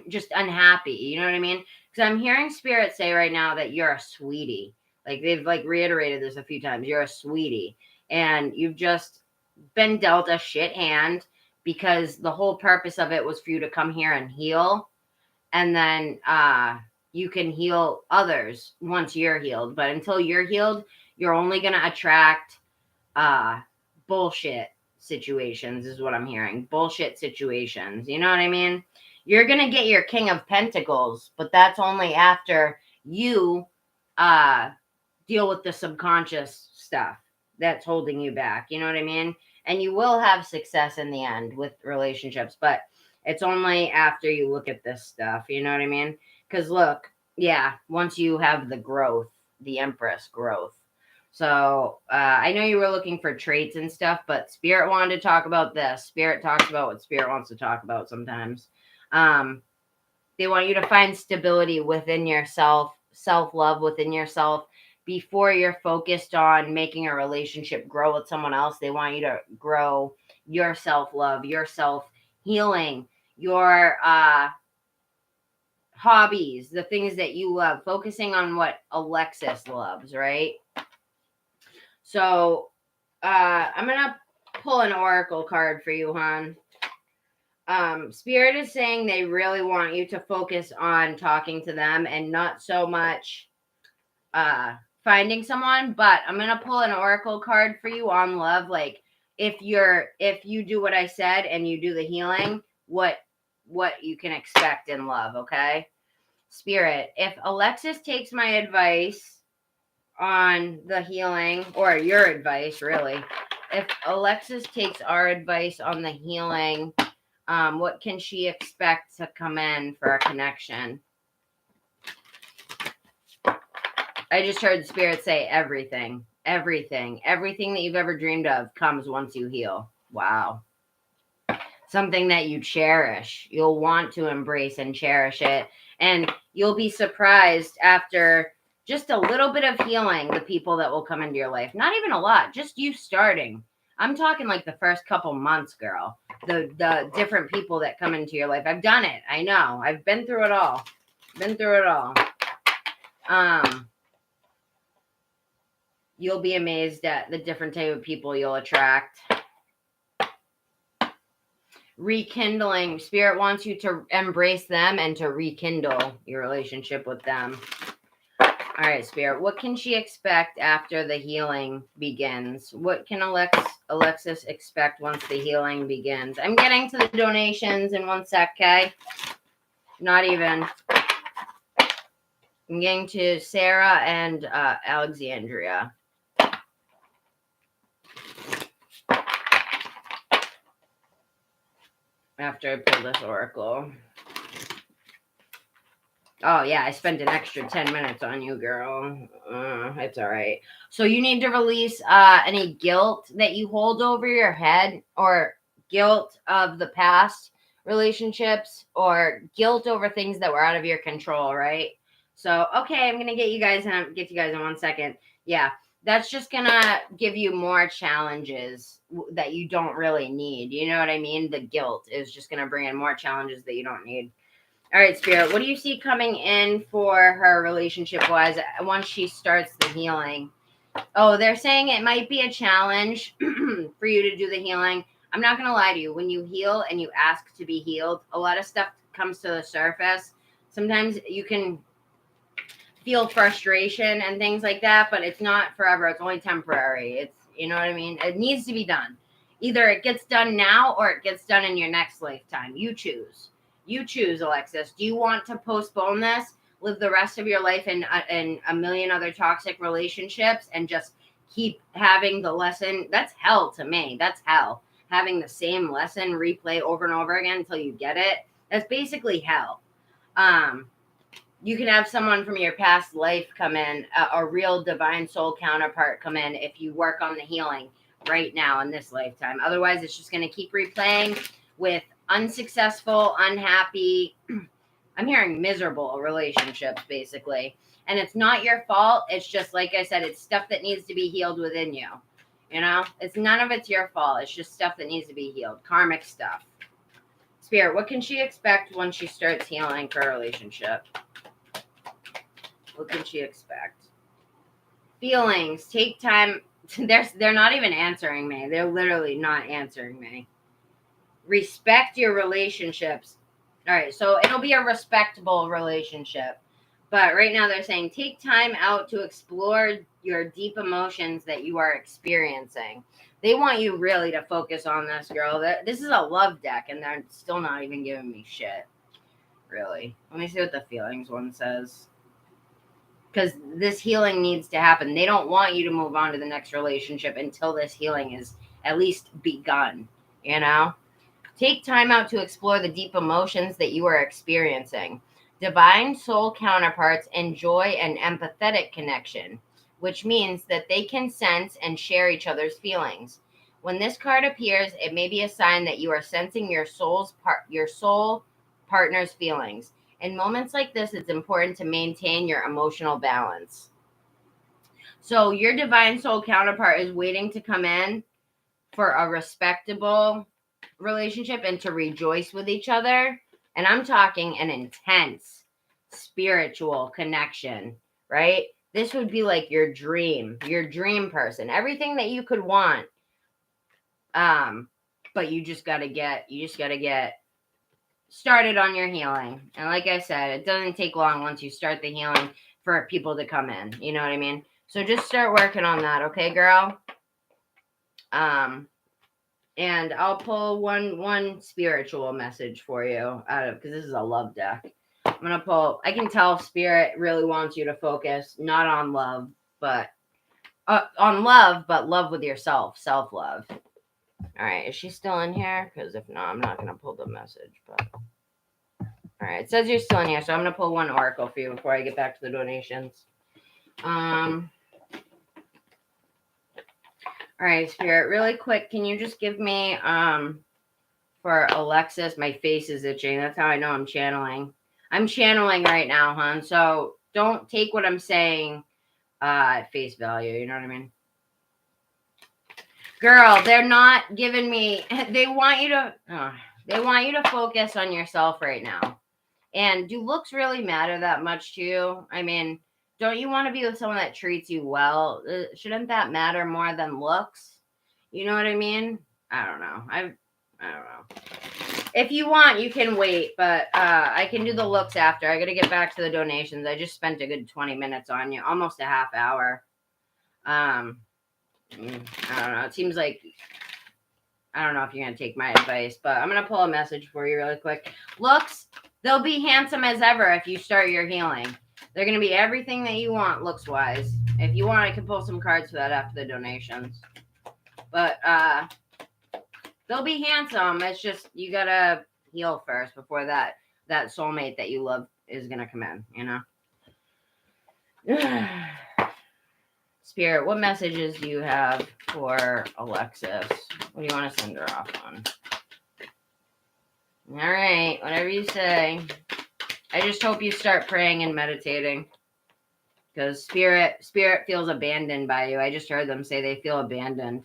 just unhappy. You know what I mean? Because I'm hearing spirit say right now that you're a sweetie. Like they've like reiterated this a few times. You're a sweetie, and you've just been dealt a shit hand, because the whole purpose of it was for you to come here and heal. And then you can heal others once you're healed. But until you're healed, you're only going to attract bullshit situations, is what I'm hearing. Bullshit situations. You know what I mean? You're going to get your King of Pentacles, but that's only after you deal with the subconscious stuff that's holding you back. You know what I mean? And you will have success in the end with relationships, but it's only after you look at this stuff. You know what I mean? Because look, yeah, once you have the growth, the Empress growth. So I know you were looking for traits and stuff, but Spirit wanted to talk about this. Spirit talks about what Spirit wants to talk about sometimes. They want you to find stability within yourself, self-love within yourself, before you're focused on making a relationship grow with someone else. They want you to grow your self-love, your self-healing, your hobbies, the things that you love, focusing on what Alexis loves, right? So I'm going to pull an oracle card for you, hon. Spirit is saying they really want you to focus on talking to them and not so much finding someone. But I'm gonna pull an oracle card for you on love. Like if you do what I said and you do the healing, what you can expect in love. Okay, Spirit, if Alexis takes my advice on the healing, or your advice, really, if Alexis takes our advice on the healing, what can she expect to come in for a connection? I just heard the Spirit say everything that you've ever dreamed of comes once you heal. Wow. Something that you cherish. You'll want to embrace and cherish it. And you'll be surprised after just a little bit of healing, the people that will come into your life. Not even a lot, just you starting. I'm talking like the first couple months, girl. The different people that come into your life. I've done it. I know. I've been through it all. You'll be amazed at the different type of people you'll attract. Rekindling. Spirit wants you to embrace them and to rekindle your relationship with them. All right, Spirit. What can she expect after the healing begins? What can Alexis expect once the healing begins? I'm getting to the donations in 1 sec, okay? Not even. I'm getting to Sarah and Alexandria. After I pull this oracle. Oh, yeah, I spent an extra 10 minutes on you, girl. It's all right. So you need to release any guilt that you hold over your head, or guilt of the past relationships, or guilt over things that were out of your control, right? So, okay, I'm going to get you guys in 1 second. Yeah, that's just going to give you more challenges that you don't really need. You know what I mean? The guilt is just going to bring in more challenges that you don't need. All right, Spirit, what do you see coming in for her relationship-wise once she starts the healing? Oh, they're saying it might be a challenge for you to do the healing. I'm not going to lie to you. When you heal and you ask to be healed, a lot of stuff comes to the surface. Sometimes you can feel frustration and things like that, but it's not forever. It's only temporary. It's, you know what I mean? It needs to be done. Either it gets done now or it gets done in your next lifetime. You choose. You choose, Alexis. Do you want to postpone this, live the rest of your life in a million other toxic relationships, and just keep having the lesson? That's hell to me. That's hell. having the same lesson replay over and over again until you get it. That's basically hell. You can have someone from your past life come in, a real divine soul counterpart come in if you work on the healing right now in this lifetime. Otherwise, it's just going to keep replaying with unsuccessful, unhappy, I'm hearing miserable relationships, basically. And it's not your fault. It's just, like I said, it's stuff that needs to be healed within you. You know, it's none of it's your fault. It's just stuff that needs to be healed. Karmic stuff. Spirit, what can she expect when she starts healing for a relationship? What can she expect? Feelings. Take time. They're not even answering me. They're literally not answering me. Respect your relationships. All right, so it'll be a respectable relationship. But right now they're saying take time out to explore your deep emotions that you are experiencing. They want you really to focus on this, girl. This is a love deck, and they're still not even giving me shit. Really. Let me see what the feelings one says. Because this healing needs to happen. They don't want you to move on to the next relationship until this healing is at least begun, you know? Take time out to explore the deep emotions that you are experiencing. Divine soul counterparts enjoy an empathetic connection, which means that they can sense and share each other's feelings. When this card appears, it may be a sign that you are sensing your soul partner's feelings. In moments like this, it's important to maintain your emotional balance. So your divine soul counterpart is waiting to come in for a respectable relationship and to rejoice with each other. And I'm talking an intense spiritual connection, right? This would be like your dream person, everything that you could want. But you just got to get started on your healing. And like I said, it doesn't take long once you start the healing for people to come in. You know what I mean? So just start working on that, okay, girl? And I'll pull one spiritual message for you out of, because this is a love deck. I'm going to pull, I can tell Spirit really wants you to focus not on love, but love with yourself, self-love. All right, is she still in here? Because if not, I'm not going to pull the message. But all right, it says you're still in here, so I'm going to pull one oracle for you before I get back to the donations. All right, Spirit, really quick, can you just give me, for Alexis, my face is itching. That's how I know I'm channeling. I'm channeling right now, hon. So don't take what I'm saying at face value. You know what I mean? Girl, they're not giving me, they want you to focus on yourself right now. And do looks really matter that much to you? I mean, don't you want to be with someone that treats you well? Shouldn't that matter more than looks? You know what I mean? I don't know. I don't know. If you want, you can wait, but I can do the looks after. I got to get back to the donations. I just spent a good 20 minutes on you, almost a half hour. I don't know. It seems like, I don't know if you're going to take my advice, but I'm going to pull a message for you really quick. Looks, they'll be handsome as ever if you start your healing. They're going to be everything that you want looks-wise. If you want, I can pull some cards for that after the donations. But they'll be handsome. It's just you got to heal first before that soulmate that you love is going to come in, you know? Spirit, what messages do you have for Alexis? What do you want to send her off on? All right, whatever you say. I just hope you start praying and meditating, because spirit feels abandoned by you. I just heard them say they feel abandoned.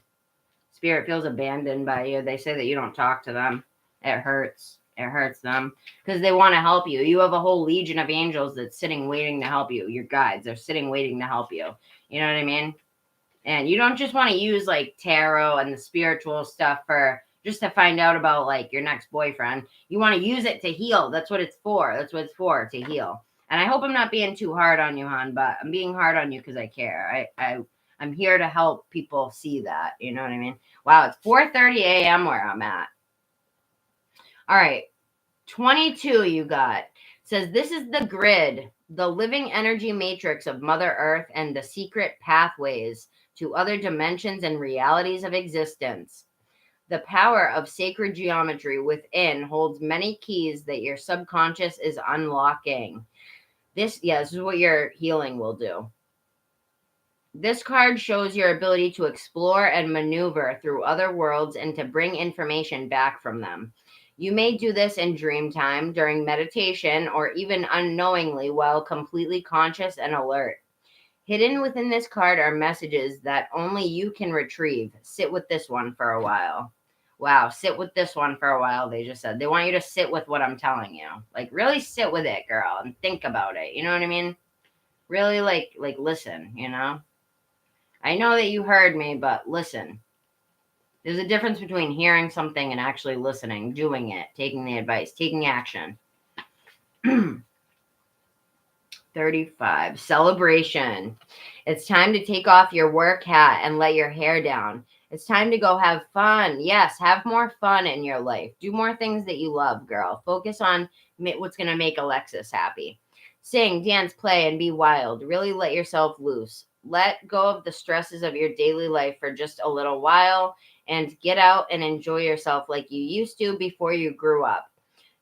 Spirit feels abandoned by you. They say that you don't talk to them. It hurts. It hurts them because they want to help you. You have a whole legion of angels that's sitting waiting to help you. Your guides are sitting waiting to help you. You know what I mean? And you don't just want to use like tarot and the spiritual stuff for just to find out about like your next boyfriend. You want to use it to heal. That's what it's for. That's what it's for, to heal. And I hope I'm not being too hard on you, hon, but I'm being hard on you because I care. I'm here to help people see that. You know what I mean? Wow, it's 4:30 a.m. where I'm at. All right. 22 you got. It says, this is the grid, the living energy matrix of Mother Earth and the secret pathways to other dimensions and realities of existence. The power of sacred geometry within holds many keys that your subconscious is unlocking. This is what your healing will do. This card shows your ability to explore and maneuver through other worlds and to bring information back from them. You may do this in dream time, during meditation, or even unknowingly while completely conscious and alert. Hidden within this card are messages that only you can retrieve. Sit with this one for a while. Wow, sit with this one for a while, they just said. They want you to sit with what I'm telling you. Like, really sit with it, girl, and think about it. You know what I mean? Really, like listen, you know? I know that you heard me, but listen. There's a difference between hearing something and actually listening, doing it, taking the advice, taking action. 35. Celebration. It's time to take off your work hat and let your hair down. It's time to go have fun. Yes, have more fun in your life. Do more things that you love, girl. Focus on what's going to make Alexis happy. Sing, dance, play, and be wild. Really let yourself loose. Let go of the stresses of your daily life for just a little while and get out and enjoy yourself like you used to before you grew up.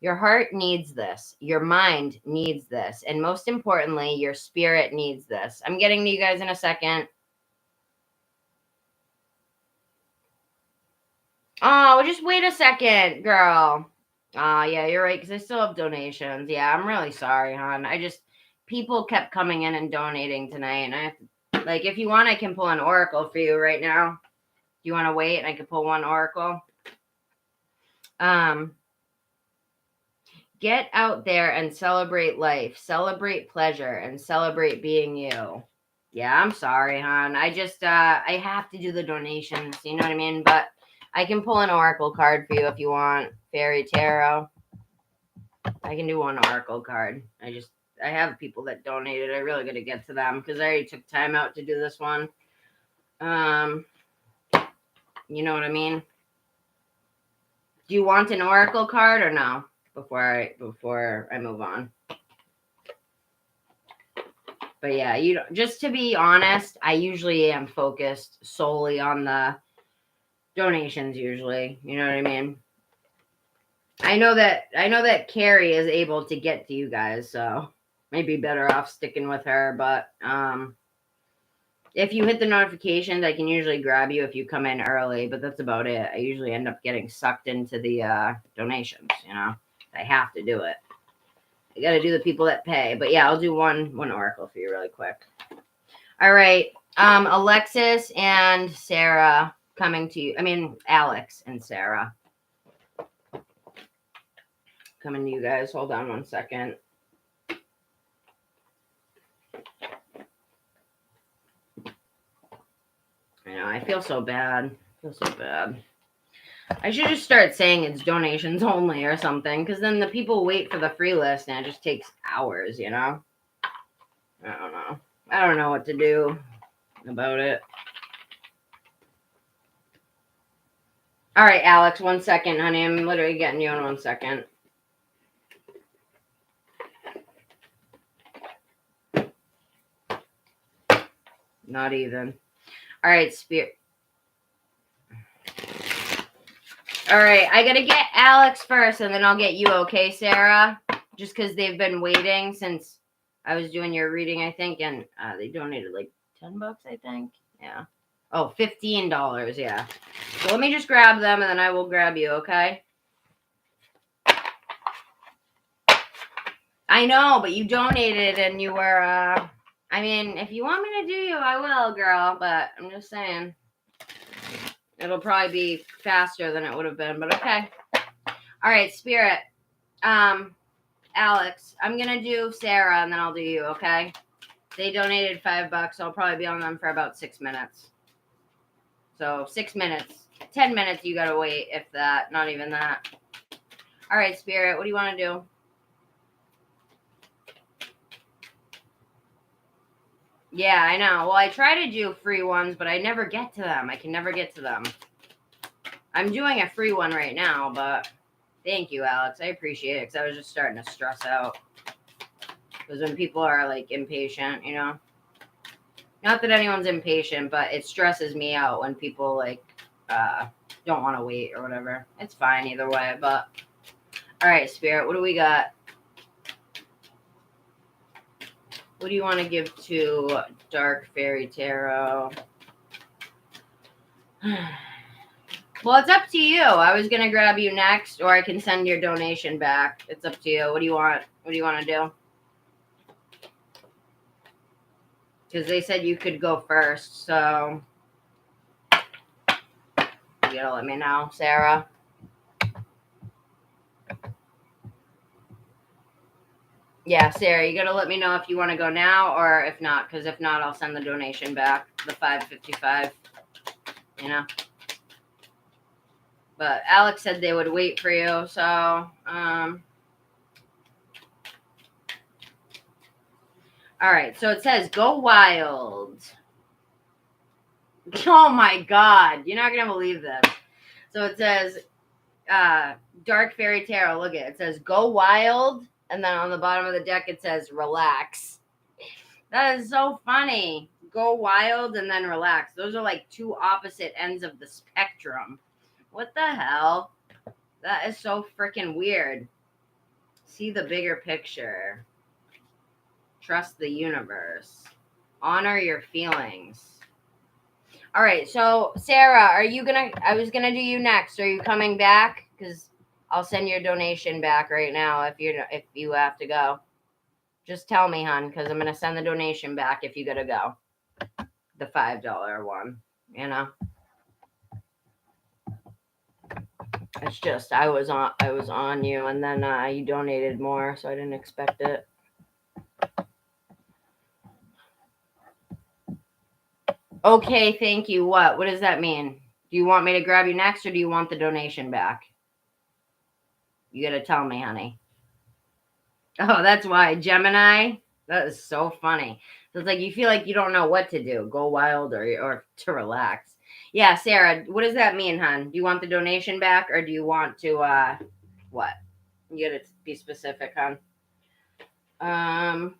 Your heart needs this. Your mind needs this. And most importantly, your spirit needs this. I'm getting to you guys in a second. Oh, just wait a second, girl. Yeah, you're right, because I still have donations. Yeah, I'm really sorry, hon. People kept coming in and donating tonight, and I have to, like, if you want, I can pull an oracle for you right now. Do you want to wait and I can pull one oracle? Get out there and celebrate life, celebrate pleasure, and celebrate being you. Yeah, I'm sorry, hon. I have to do the donations, you know what I mean? But I can pull an oracle card for you if you want. Fairy Tarot. I can do one oracle card. I have people that donated. I really got to get to them because I already took time out to do this one. You know what I mean? Do you want an oracle card or no? Before I move on. But yeah, just to be honest, I usually am focused solely on the donations usually. You know what I mean? I know that Carrie is able to get to you guys, so maybe better off sticking with her, but if you hit the notifications, I can usually grab you if you come in early, but that's about it. I usually end up getting sucked into the donations, you know. I have to do it. I got to do the people that pay. But yeah, I'll do one oracle for you really quick. All right. Alexis and Sarah coming to you. I mean, Alex and Sarah coming to you guys. Hold on one second. I know. I feel so bad. I should just start saying it's donations only or something, because then the people wait for the free list and it just takes hours, you know? I don't know. I don't know what to do about it. All right, Alex, 1 second, honey. I'm literally getting you in 1 second. Not even. All right, Spirit. All right, I got to get Alex first, and then I'll get you, okay, Sarah? Just because they've been waiting since I was doing your reading, I think, and they donated like $10, I think. Yeah. Oh, $15, yeah. So let me just grab them, and then I will grab you, okay? I know, but you donated, and you were, I mean, if you want me to do you, I will, girl, but I'm just saying. It'll probably be faster than it would have been, but okay. All right, Spirit. Alex, I'm going to do Sarah, and then I'll do you, okay? They donated $5. I'll probably be on them for about 6 minutes. So 6 minutes. 10 minutes you got to wait, if that. Not even that. All right, Spirit, what do you want to do? Yeah, I know. Well, I try to do free ones, but I never get to them. I can never get to them. I'm doing a free one right now, but thank you, Alex. I appreciate it, because I was just starting to stress out. Because when people are, like, impatient, you know? Not that anyone's impatient, but it stresses me out when people, like, don't want to wait or whatever. It's fine either way, but all right, Spirit, what do we got? What do you want to give to Dark Fairy Tarot? Well, it's up to you. I was going to grab you next, or I can send your donation back. It's up to you. What do you want? What do you want to do? Because they said you could go first, so you gotta let me know, Sarah. Yeah, Sarah, you gotta let me know if you want to go now or if not, because if not, I'll send the donation back, the $5.55, you know. But Alex said they would wait for you, so all right, so it says go wild. Oh my God, you're not gonna believe this. So it says Dark Fairy Tarot, look at it. It says go wild, and then on the bottom of the deck it says relax. That is so funny. Go wild and then relax. Those are like two opposite ends of the spectrum. What the hell? That is so freaking weird. See the bigger picture. Trust the universe. Honor your feelings. All right, so Sarah, are you gonna? I was gonna do you next. Are you coming back? Because I'll send your donation back right now if you have to go. Just tell me, hon, because I'm gonna send the donation back if you gotta go. The $5 one, you know. It's just I was on you, and then you donated more, so I didn't expect it. Okay, thank you. What does that mean? Do you want me to grab you next, or do you want the donation back? You gotta tell me, honey. Oh, that's why. Gemini? That is so funny. So it's like you feel like you don't know what to do. Go wild or to relax. Yeah, Sarah, what does that mean, hon? Do you want the donation back, or do you want to what? You gotta be specific, hon. All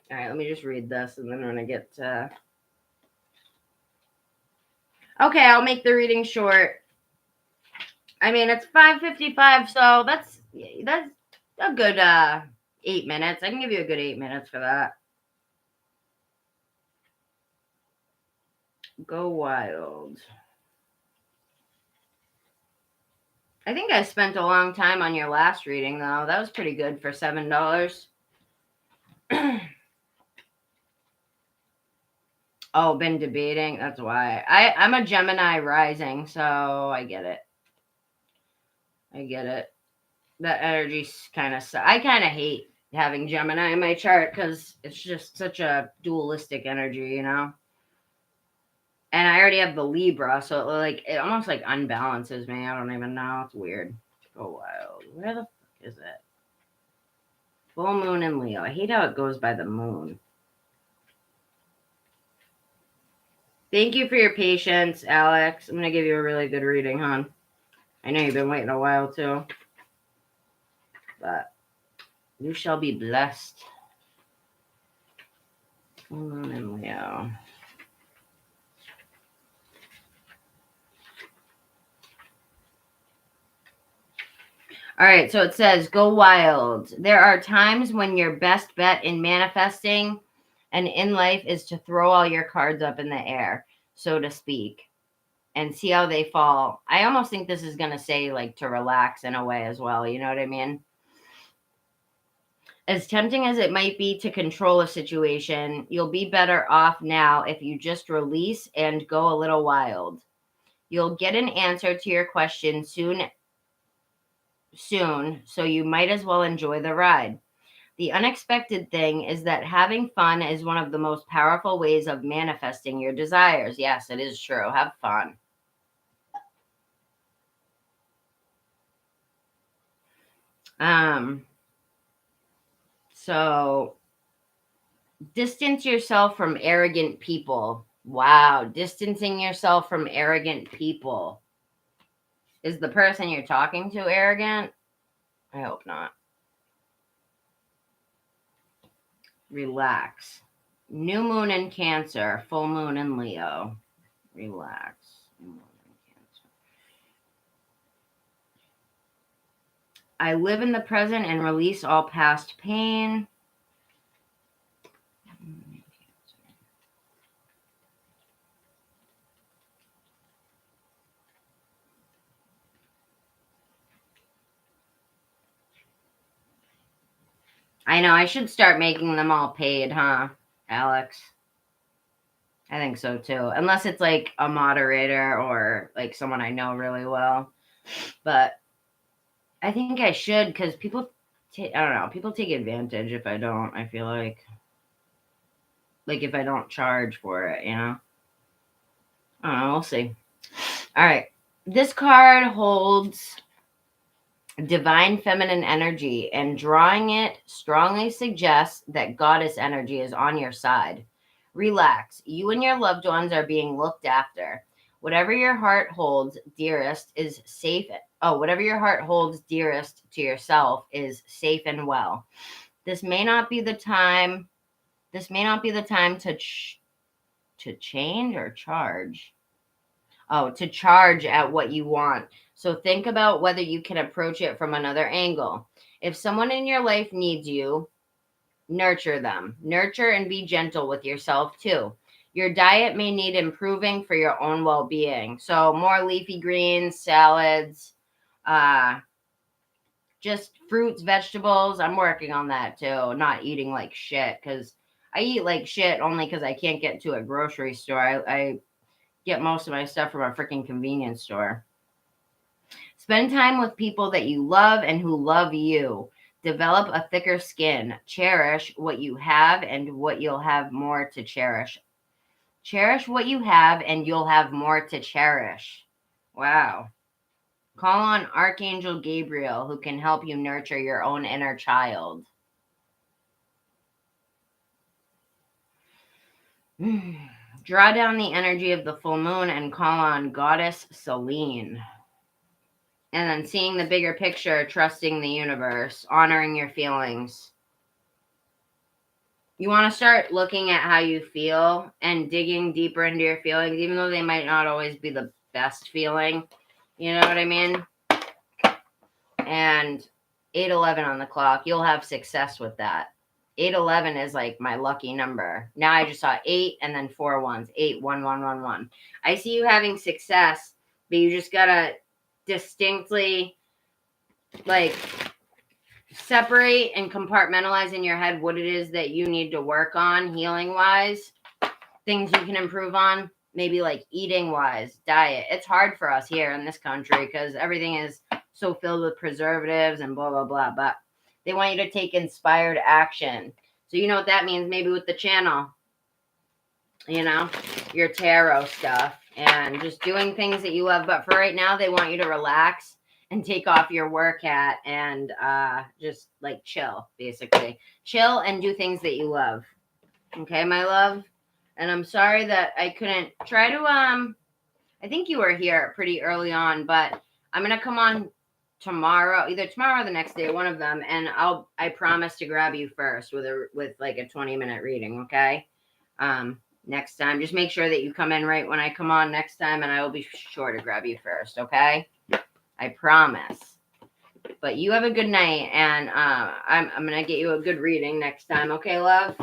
right, let me just read this and then I'm gonna get to okay, I'll make the reading short. I mean, it's 5:55, so that's a good 8 minutes. I can give you a good 8 minutes for that. Go wild. I think I spent a long time on your last reading, though. That was pretty good for $7. Oh, been debating. That's why. I'm a Gemini rising, so I get it. That energy's kind of... I kind of hate having Gemini in my chart because it's just such a dualistic energy, you know? And I already have the Libra, so it almost like unbalances me. I don't even know. It's weird. Go wild. Where the fuck is it? Full moon in Leo. I hate how it goes by the moon. Thank you for your patience, Alex. I'm going to give you a really good reading, hon. I know you've been waiting a while, too. But you shall be blessed. Full moon in Leo. All right, so it says, go wild. There are times when your best bet in manifesting and in life is to throw all your cards up in the air, so to speak, and see how they fall. I almost think this is going to say, like, to relax in a way as well. You know what I mean? As tempting as it might be to control a situation, you'll be better off now if you just release and go a little wild. You'll get an answer to your question soon, so you might as well enjoy the ride. The unexpected thing is that having fun is one of the most powerful ways of manifesting your desires. Yes, it is true. Have fun. So distance yourself from arrogant people. Wow, distancing yourself from arrogant people. Is the person you're talking to arrogant? I hope not. Relax. New moon in Cancer, full moon in Leo. Relax. New moon in Cancer. I live in the present and release all past pain. I know, I should start making them all paid, huh, Alex? I think so too. Unless it's like a moderator or like someone I know really well. But I think I should, because people, I don't know, people take advantage if I don't, I feel like if I don't charge for it, you know? I don't know, we'll see. All right. This card holds divine feminine energy, and drawing it strongly suggests that goddess energy is on your side. Relax. You and your loved ones are being looked after. Whatever your heart holds dearest is safe. Oh, whatever your heart holds dearest to yourself is safe and well. This may not be the time. This may not be the time to change or charge. Oh, to charge at what you want. So think about whether you can approach it from another angle. If someone in your life needs you, nurture them. Nurture and be gentle with yourself too. Your diet may need improving for your own well-being. So more leafy greens, salads, just fruits, vegetables. I'm working on that too. Not eating like shit, because I eat like shit only because I can't get to a grocery store. I get most of my stuff from a freaking convenience store. Spend time with people that you love and who love you. Develop a thicker skin. Cherish what you have and what you'll have more to cherish. Cherish what you have and you'll have more to cherish. Wow. Call on Archangel Gabriel, who can help you nurture your own inner child. Draw down the energy of the full moon and call on Goddess Selene. And then seeing the bigger picture, trusting the universe, honoring your feelings. You want to start looking at how you feel and digging deeper into your feelings, even though they might not always be the best feeling. You know what I mean? And 8:11 on the clock, you'll have success with that. 8:11 is like my lucky number. Now I just saw 8 and then 4 ones. 8, 1, 1, 1, 1. I see you having success, but you just gotta distinctly separate and compartmentalize in your head what it is that you need to work on healing wise, things you can improve on, maybe like eating wise, diet. It's hard for us here in this country because everything is so filled with preservatives and blah blah blah, but they want you to take inspired action. So you know what that means, maybe with the channel, your tarot stuff and just doing things that you love. But for right now, they want you to relax and take off your work hat and just chill, basically. Chill and do things that you love. Okay, my love? And I'm sorry that I couldn't try to, I think you were here pretty early on, but I'm going to come on tomorrow, either tomorrow or the next day, one of them, and I promise to grab you first with a 20-minute reading, okay? Next time, just make sure that you come in right when I come on next time, and I will be sure to grab you first, okay? I promise. But you have a good night, and I'm going to get you a good reading next time, okay, love?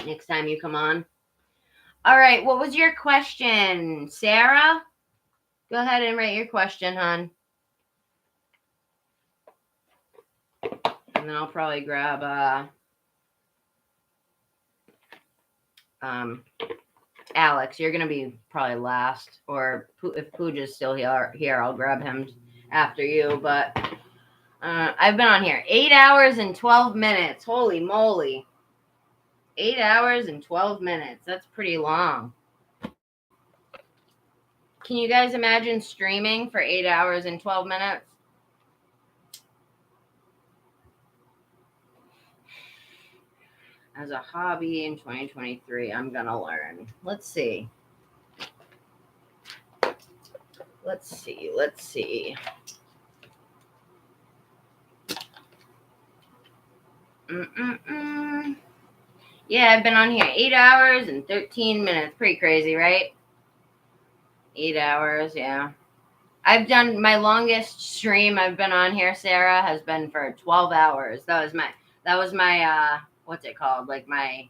Next time you come on. All right, what was your question, Sarah? Go ahead and write your question, hon. And then I'll probably grab Alex. You're gonna be probably last, or if Pooja's still here, I'll grab him after you. But I've been on here 8 hours and 12 minutes. Holy moly! 8 hours and 12 minutes. That's pretty long. Can you guys imagine streaming for 8 hours and 12 minutes? As a hobby in 2023, I'm going to learn. Let's see. Yeah, I've been on here 8 hours and 13 minutes. Pretty crazy, right? 8 hours, yeah. I've done my longest stream I've been on here, Sarah, has been for 12 hours. That was my what's it called? Like my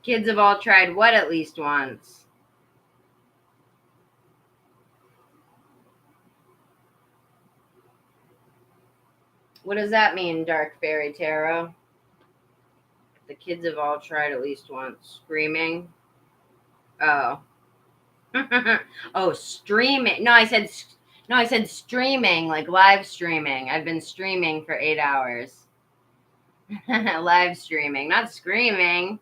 kids have all tried what at least once. What does that mean, Dark Fairy Tarot? The kids have all tried at least once. Screaming. Oh. Oh, streaming. No, I said streaming, like live streaming. I've been streaming for 8 hours. Live streaming, not screaming.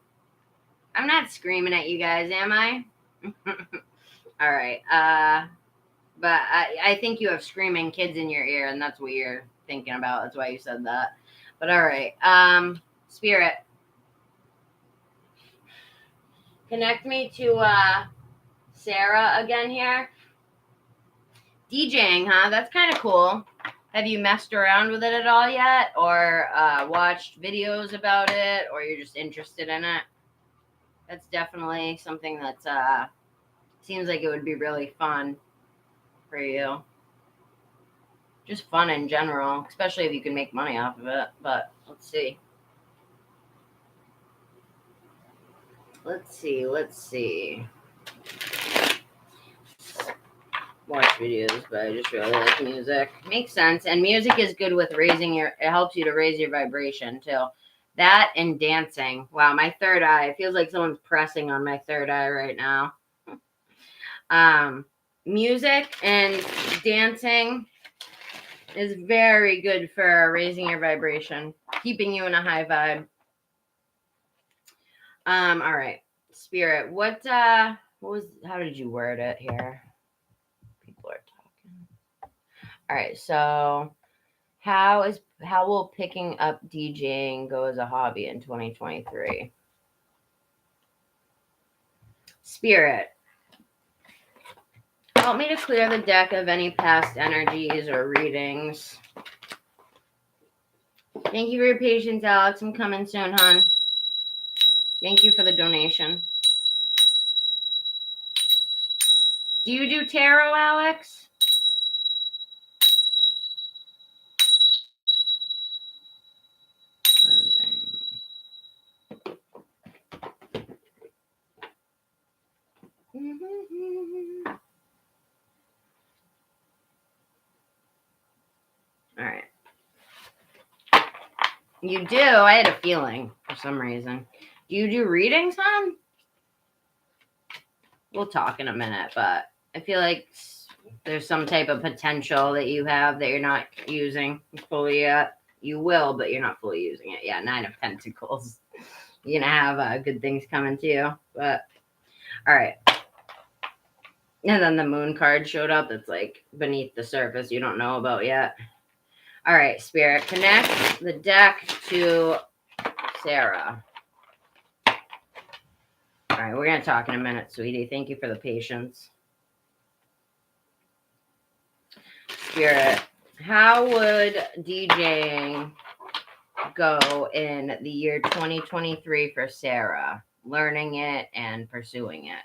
I'm not screaming at you guys, am I? All right. But I think you have screaming kids in your ear, and that's what you're thinking about. That's why you said that. But all right. Spirit. Connect me to Sarah again here. DJing, huh? That's kind of cool. Have you messed around with it at all yet? Or watched videos about it? Or you're just interested in it? That's definitely something that seems like it would be really fun for you. Just fun in general, especially if you can make money off of it. But let's see. Let's see. Watch videos, but I just really like music. Makes sense. And music is good with it helps you to raise your vibration too. That and dancing. Wow, my third eye. It feels like someone's pressing on my third eye right now. Music and dancing is very good for raising your vibration, keeping you in a high vibe. All right. Spirit, how did you word it here? People are talking. All right, so how will picking up DJing go as a hobby in 2023? Spirit, help me to clear the deck of any past energies or readings. Thank you for your patience, Alex. I'm coming soon, hon. Thank you for the donation. Do you do tarot, Alex? All right. You do? I had a feeling for some reason. Do you do readings, hon? We'll talk in a minute, but I feel like there's some type of potential that you have that you're not using fully yet. You will, but you're not fully using it. Yeah, 9 of Pentacles. You're going to have good things coming to you. But, all right. And then the moon card showed up. It's like beneath the surface you don't know about yet. All right, Spirit, connect the deck to Sarah. All right, we're going to talk in a minute, sweetie. Thank you for the patience. Spirit, how would DJing go in the year 2023 for Sarah? Learning it and pursuing it.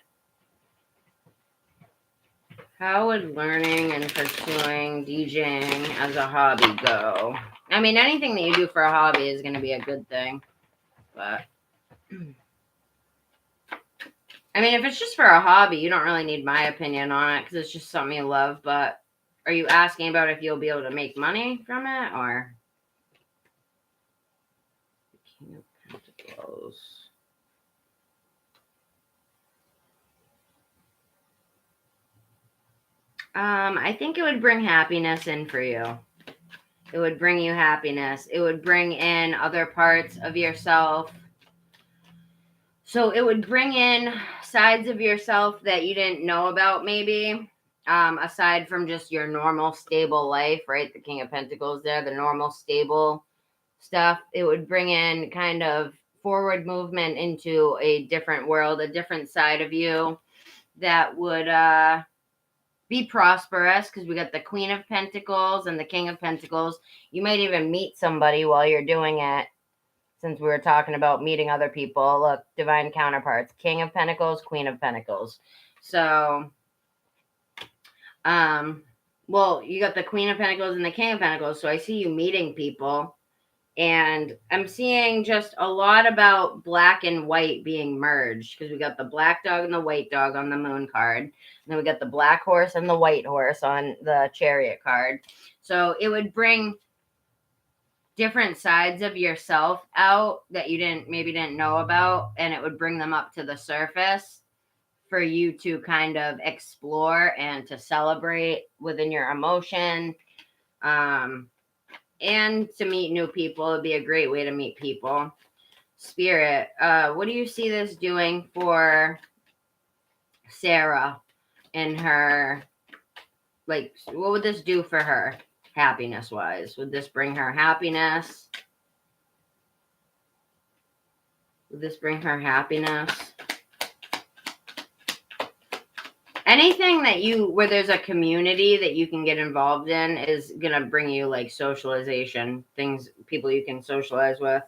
How would learning and pursuing DJing as a hobby go? I mean, anything that you do for a hobby is going to be a good thing. But, I mean, if it's just for a hobby, you don't really need my opinion on it because it's just something you love. But are you asking about if you'll be able to make money from it or? King of Pentacles. I think it would bring happiness in for you. It would bring you happiness. It would bring in other parts of yourself. So it would bring in sides of yourself that you didn't know about maybe, aside from just your normal stable life, right? The King of Pentacles there, the normal stable stuff. It would bring in kind of forward movement into a different world, a different side of you that would be prosperous because we got the Queen of Pentacles and the King of Pentacles. You might even meet somebody while you're doing it since we were talking about meeting other people. Look, divine counterparts, King of Pentacles, Queen of Pentacles. So, well, you got the Queen of Pentacles and the King of Pentacles. So I see you meeting people. And I'm seeing just a lot about black and white being merged, because we got the black dog and the white dog on the moon card. And then we got the black horse and the white horse on the chariot card. So it would bring different sides of yourself out that you maybe didn't know about, and it would bring them up to the surface for you to kind of explore and to celebrate within your emotion. And to meet new people. It'd be a great way to meet people. Spirit, what do you see this doing for Sarah and her? Like, what would this do for her, happiness-wise? Would this bring her happiness? Would this bring her happiness? Anything that where there's a community that you can get involved in is going to bring you like socialization, things, people you can socialize with.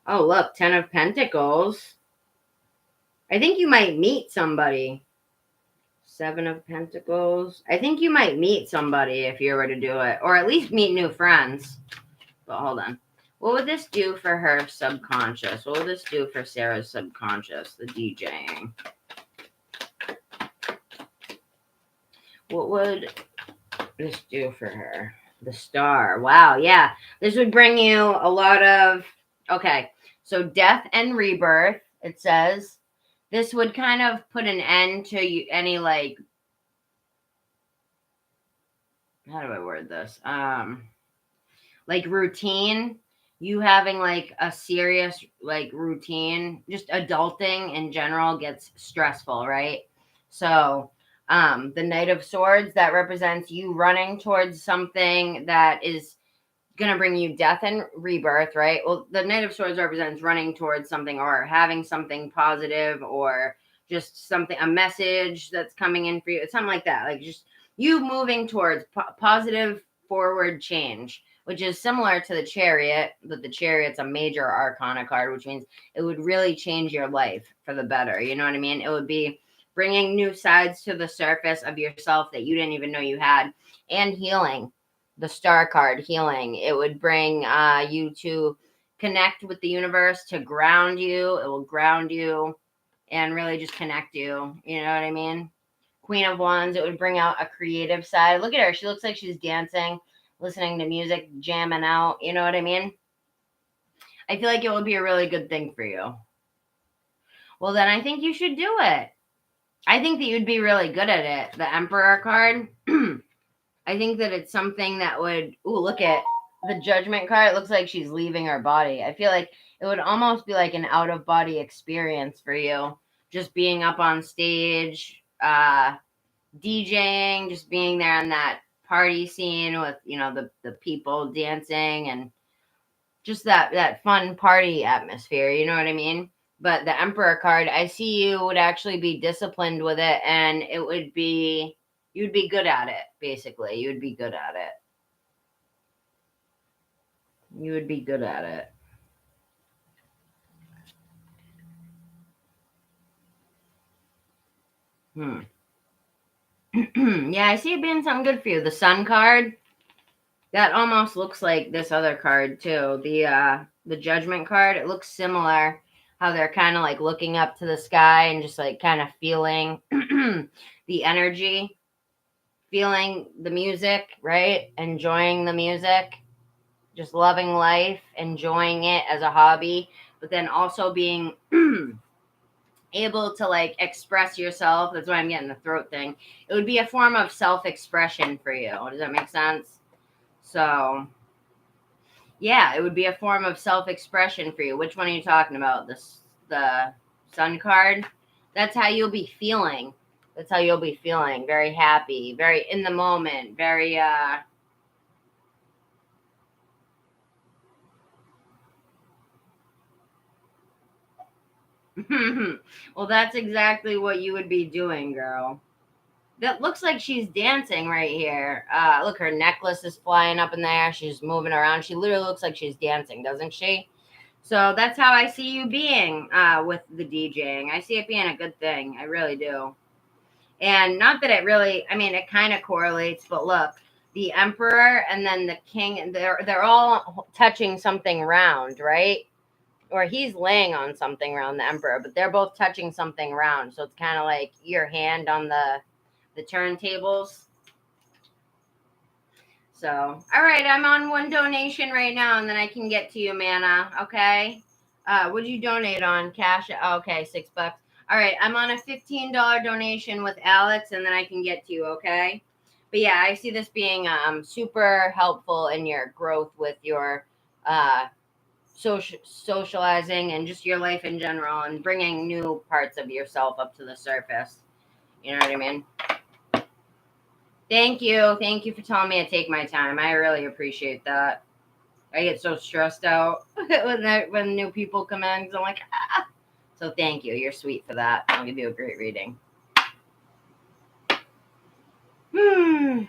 Oh, look, 10 of Pentacles. I think you might meet somebody. 7 of Pentacles. I think you might meet somebody if you were to do it, or at least meet new friends. But hold on. What would this do for her subconscious? What would this do for Sarah's subconscious, the DJing? What would this do for her? The Star. Wow, yeah. This would bring you a lot of... Okay, so death and rebirth, it says. This would kind of put an end to any, like... How do I word this? Like routine. You having, like, a serious, like, routine. Just adulting in general gets stressful, right? So... the Knight of Swords, that represents you running towards something that is going to bring you death and rebirth, right? Well, the Knight of Swords represents running towards something or having something positive or just something, a message that's coming in for you. It's something like that. Like just you moving towards positive forward change, which is similar to the Chariot, but the Chariot's a major arcana card, which means it would really change your life for the better. You know what I mean? It would be bringing new sides to the surface of yourself that you didn't even know you had, and healing. The Star card, healing. It would bring you to connect with the universe, to ground you. It will ground you and really just connect you. You know what I mean? Queen of Wands, it would bring out a creative side. Look at her. She looks like she's dancing, listening to music, jamming out. You know what I mean? I feel like it would be a really good thing for you. Well, then I think you should do it. I think that you'd be really good at it. The Emperor card. I think that it's something that would... Ooh, look at the Judgment card. It looks like she's leaving her body. I feel like it would almost be like an out-of-body experience for you. Just being up on stage, DJing, just being there in that party scene with, you know, the people dancing and just that fun party atmosphere. You know what I mean? But the Emperor card, I see you would actually be disciplined with it, and it would be, you'd be good at it, basically. You would be good at it. You would be good at it. Yeah, I see it being something good for you. The Sun card, that almost looks like this other card, too. The Judgment card, it looks similar. How they're kind of like looking up to the sky and just like kind of feeling the energy, feeling the music, right? Enjoying the music, just loving life, enjoying it as a hobby, but then also being able to like express yourself. That's why I'm getting the throat thing. It would be a form of self-expression for you. Does that make sense? So yeah, it would be a form of self-expression for you. Which one are you talking about? The Sun card? That's how you'll be feeling. That's how you'll be feeling. Very happy, very in the moment, very well, that's exactly what you would be doing, girl. That looks like she's dancing right here. Look, her necklace is flying up in there. She's moving around. She literally looks like she's dancing, doesn't she? So that's how I see you being with the DJing. I see it being a good thing. I really do. And not that it really, I mean, it kind of correlates, but look, the emperor and then the king, they're all touching something round, right? Or he's laying on something round, the emperor, but they're both touching something round. So it's kind of like your hand on the turntables. So, all right, I'm on one donation right now, and then I can get to you, Mana. Okay. What'd you donate on? Cash? Okay, $6. All right, I'm on a $15 donation with Alex, and then I can get to you. Okay. But yeah, I see this being super helpful in your growth with your socializing and just your life in general, and bringing new parts of yourself up to the surface. You know what I mean? Thank you. Thank you for telling me to take my time. I really appreciate that. I get so stressed out when new people come in, because I'm like, ah. So thank you. You're sweet for that. I'll give you a great reading. All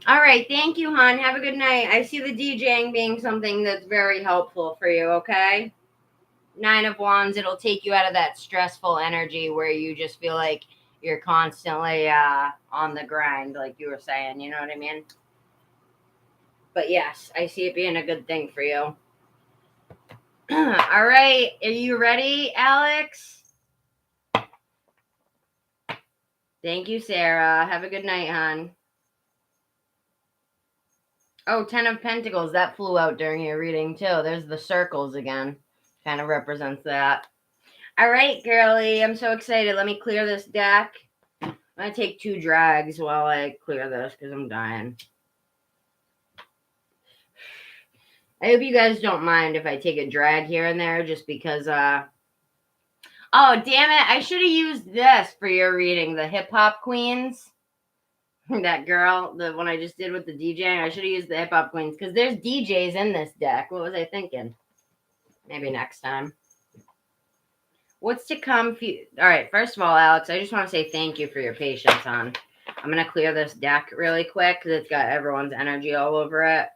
right. Thank you, hon. Have a good night. I see the DJing being something that's very helpful for you, okay? 9 of Wands, it'll take you out of that stressful energy where you just feel like you're constantly on the grind, like you were saying. You know what I mean? But yes, I see it being a good thing for you. All right. Are you ready, Alex? Thank you, Sarah. Have a good night, hon. Oh, 10 of Pentacles. That flew out during your reading, too. There's the circles again. Kind of represents that. All right, girly. I'm so excited. Let me clear this deck. I'm going to take 2 drags while I clear this because I'm dying. I hope you guys don't mind if I take a drag here and there just because, oh, damn it. I should have used this for your reading. The Hip Hop Queens. That girl, the one I just did with the DJing. I should have used the Hip Hop Queens because there's DJs in this deck. What was I thinking? Maybe next time. What's to come? All right. First of all, Alex, I just want to say thank you for your patience, hon. I'm going to clear this deck really quick because it's got everyone's energy all over it.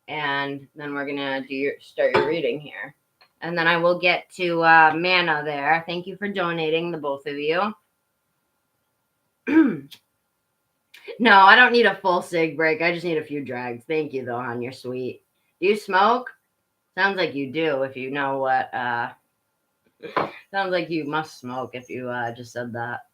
And then we're going to start your reading here. And then I will get to Mana there. Thank you for donating, the both of you. No, I don't need a full cig break. I just need a few drags. Thank you, though, hon. You're sweet. Do you smoke? Sounds like you do, if you know what. Sounds like you must smoke if you just said that.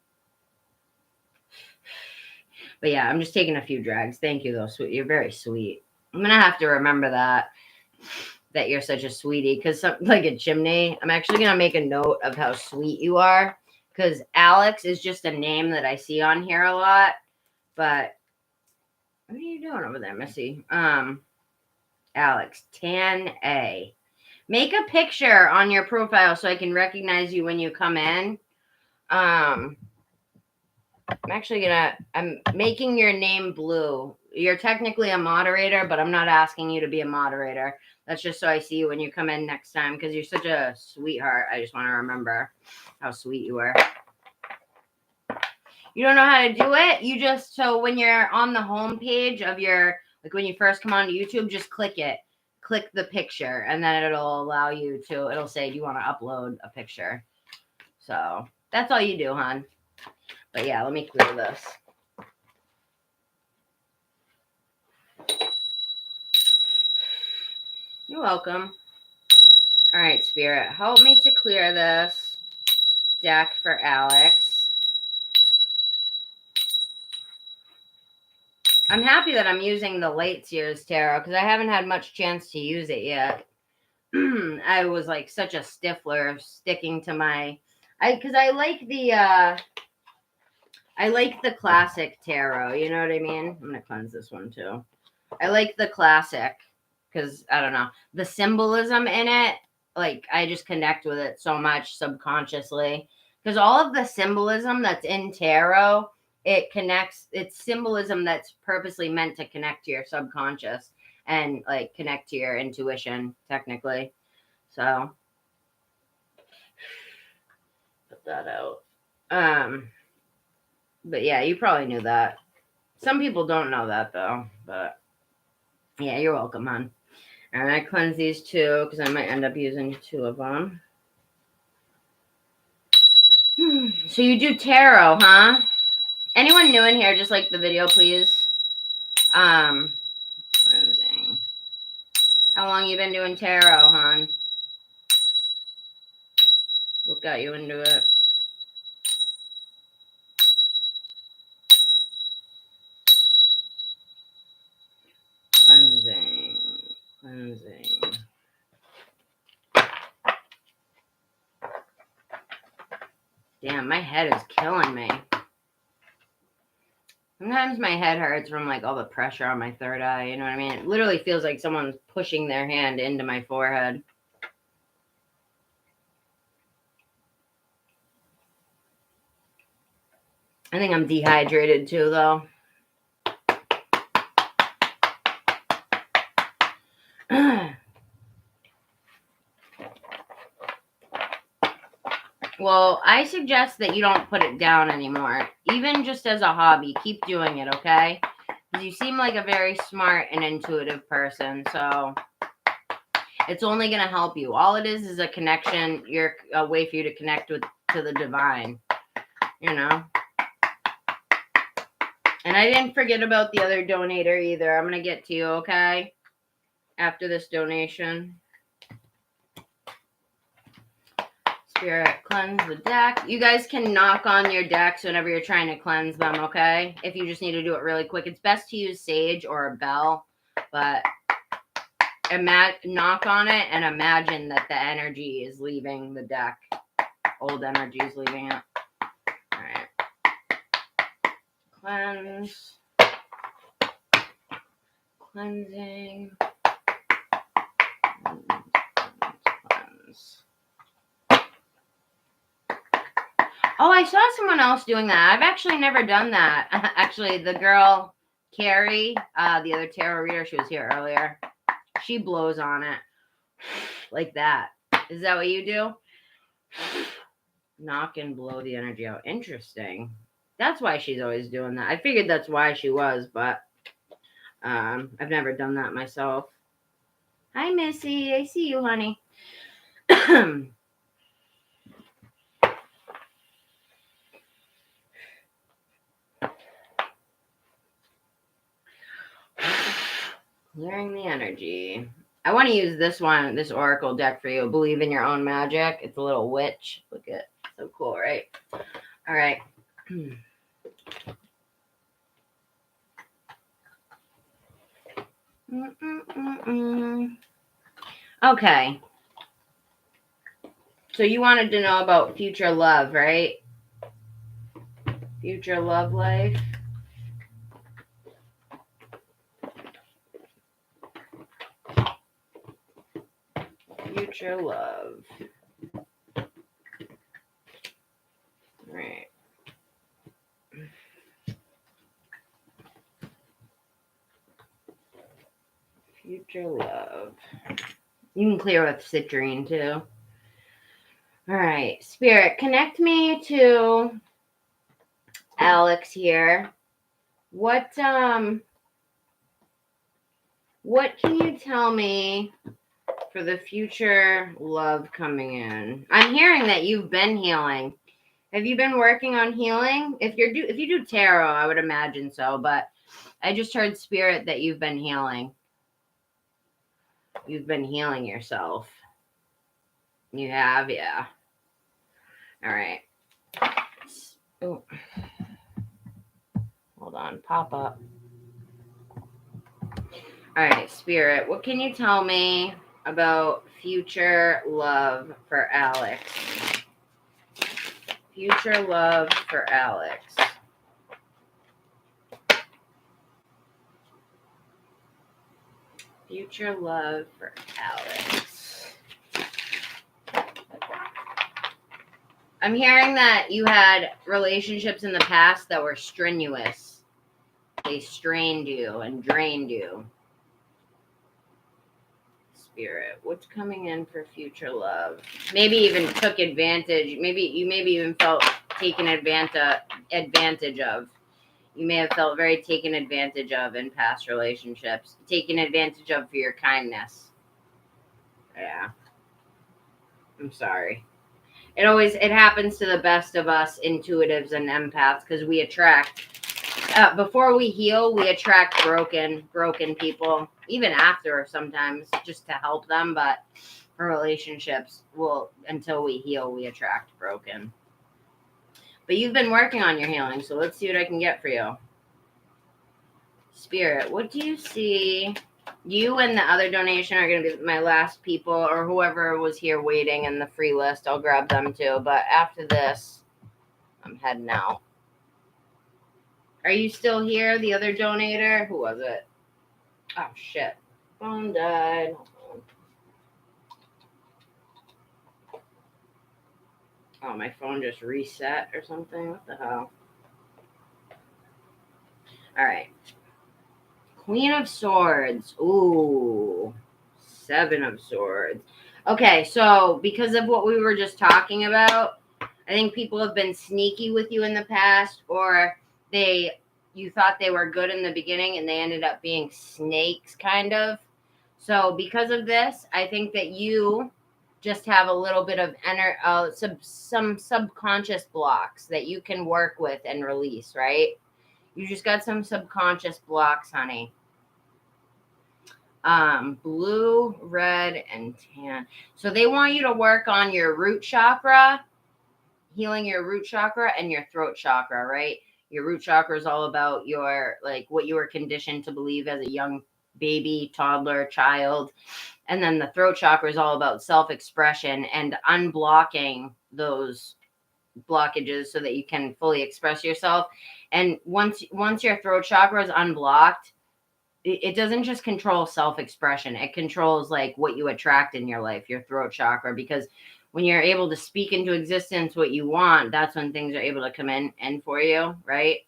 But yeah, I'm just taking a few drags. Thank you, though. Sweet. You're very sweet. I'm going to have to remember that you're such a sweetie. Because like a chimney, I'm actually going to make a note of how sweet you are. Because Alex is just a name that I see on here a lot. But what are you doing over there, Missy? Alex, Tan A. Make a picture on your profile so I can recognize you when you come in. I'm making your name blue. You're technically a moderator, but I'm not asking you to be a moderator. That's just so I see you when you come in next time because you're such a sweetheart. I just want to remember how sweet you were. You don't know how to do it? So when you're on the home page of your, like when you first come on YouTube, just click it. Click the picture, and then it'll allow you to, it'll say, do you want to upload a picture? So that's all you do, hon. But yeah, let me clear this. You're welcome. All right, Spirit, help me to clear this deck for Alex. I'm happy that I'm using the late Sears Tarot because I haven't had much chance to use it yet. I was like such a stiffler sticking to my, because I like the classic tarot. You know what I mean? I'm gonna cleanse this one too. I like the classic because I don't know, the symbolism in it. Like I just connect with it so much subconsciously because all of the symbolism that's in tarot, it's symbolism that's purposely meant to connect to your subconscious and like connect to your intuition technically. So put that out. But yeah, you probably knew that. Some people don't know that though, but yeah, you're welcome, hon. And I cleanse these two because I might end up using two of them. So you do tarot, huh? Anyone new in here, just like the video, please. Cleansing. How long you been doing tarot, hon? What got you into it? Cleansing. Cleansing. Damn, my head is killing me. Sometimes my head hurts from like all the pressure on my third eye. You know what I mean? It literally feels like someone's pushing their hand into my forehead. I think I'm dehydrated too, though. Well, I suggest that you don't put it down anymore. Even just as a hobby, keep doing it, okay? Because you seem like a very smart and intuitive person, so it's only going to help you. All it is a connection, a way for you to connect to the divine, you know? And I didn't forget about the other donator either. I'm going to get to you, okay? After this donation. Spirit, cleanse the deck. You guys can knock on your decks whenever you're trying to cleanse them, okay? If you just need to do it really quick. It's best to use sage or a bell, but knock on it and imagine that the energy is leaving the deck. Old energy is leaving it. All right. Cleanse. Cleansing. Cleanse. Oh, I saw someone else doing that. I've actually never done that. Actually, the girl, Carrie, the other tarot reader, she was here earlier. She blows on it. Like that. Is that what you do? Knock and blow the energy out. Interesting. That's why she's always doing that. I figured that's why she was, but I've never done that myself. Hi, Missy. I see you, honey. Clearing the energy. I want to use this one, this oracle deck for you. Believe in your own magic. It's a little witch. Look at it. So cool, right? All right. Okay. So you wanted to know about future love, right? Future love life. Future love. Right. Future love. You can clear with citrine too. All right. Spirit, connect me to Alex here. What can you tell me for the future love coming in? I'm hearing that you've been healing. Have you been working on healing? If you do tarot, I would imagine so, but I just heard spirit that you've been healing. You've been healing yourself. You have, yeah. All right. Oh. Hold on, pop up. All right, Spirit, what can you tell me about future love for Alex? Future love for Alex. Future love for Alex. I'm hearing that you had relationships in the past that were strenuous. They strained you and drained you. Spirit, what's coming in for future love? Maybe even took advantage. Maybe you even felt taken advantage of. You may have felt very taken advantage of in past relationships. Taken advantage of for your kindness. Yeah. I'm sorry. It happens to the best of us intuitives and empaths because we attract. Before we heal, we attract broken people. Even after, sometimes just to help them, but for relationships, until we heal, we attract broken. But you've been working on your healing, so let's see what I can get for you. Spirit, what do you see? You and the other donation are going to be my last people, or whoever was here waiting in the free list. I'll grab them too. But after this, I'm heading out. Are you still here, the other donator? Who was it? Oh, shit. Phone died. Oh, my phone just reset or something. What the hell? All right. Queen of Swords. Ooh. 7 of Swords. Okay, so because of what we were just talking about, I think people have been sneaky with you in the past, or you thought they were good in the beginning and they ended up being snakes, kind of. So because of this, I think that you just have a little bit of some subconscious blocks that you can work with and release, right? You just got some subconscious blocks, honey. Blue, red, and tan. So they want you to work on your root chakra, healing your root chakra and your throat chakra, right? Your root chakra is all about what you were conditioned to believe as a young baby, toddler, child. And then the throat chakra is all about self-expression and unblocking those blockages so that you can fully express yourself. And once your throat chakra is unblocked, it doesn't just control self-expression. It controls like what you attract in your life, your throat chakra, because when you're able to speak into existence what you want, that's when things are able to come in for you, right?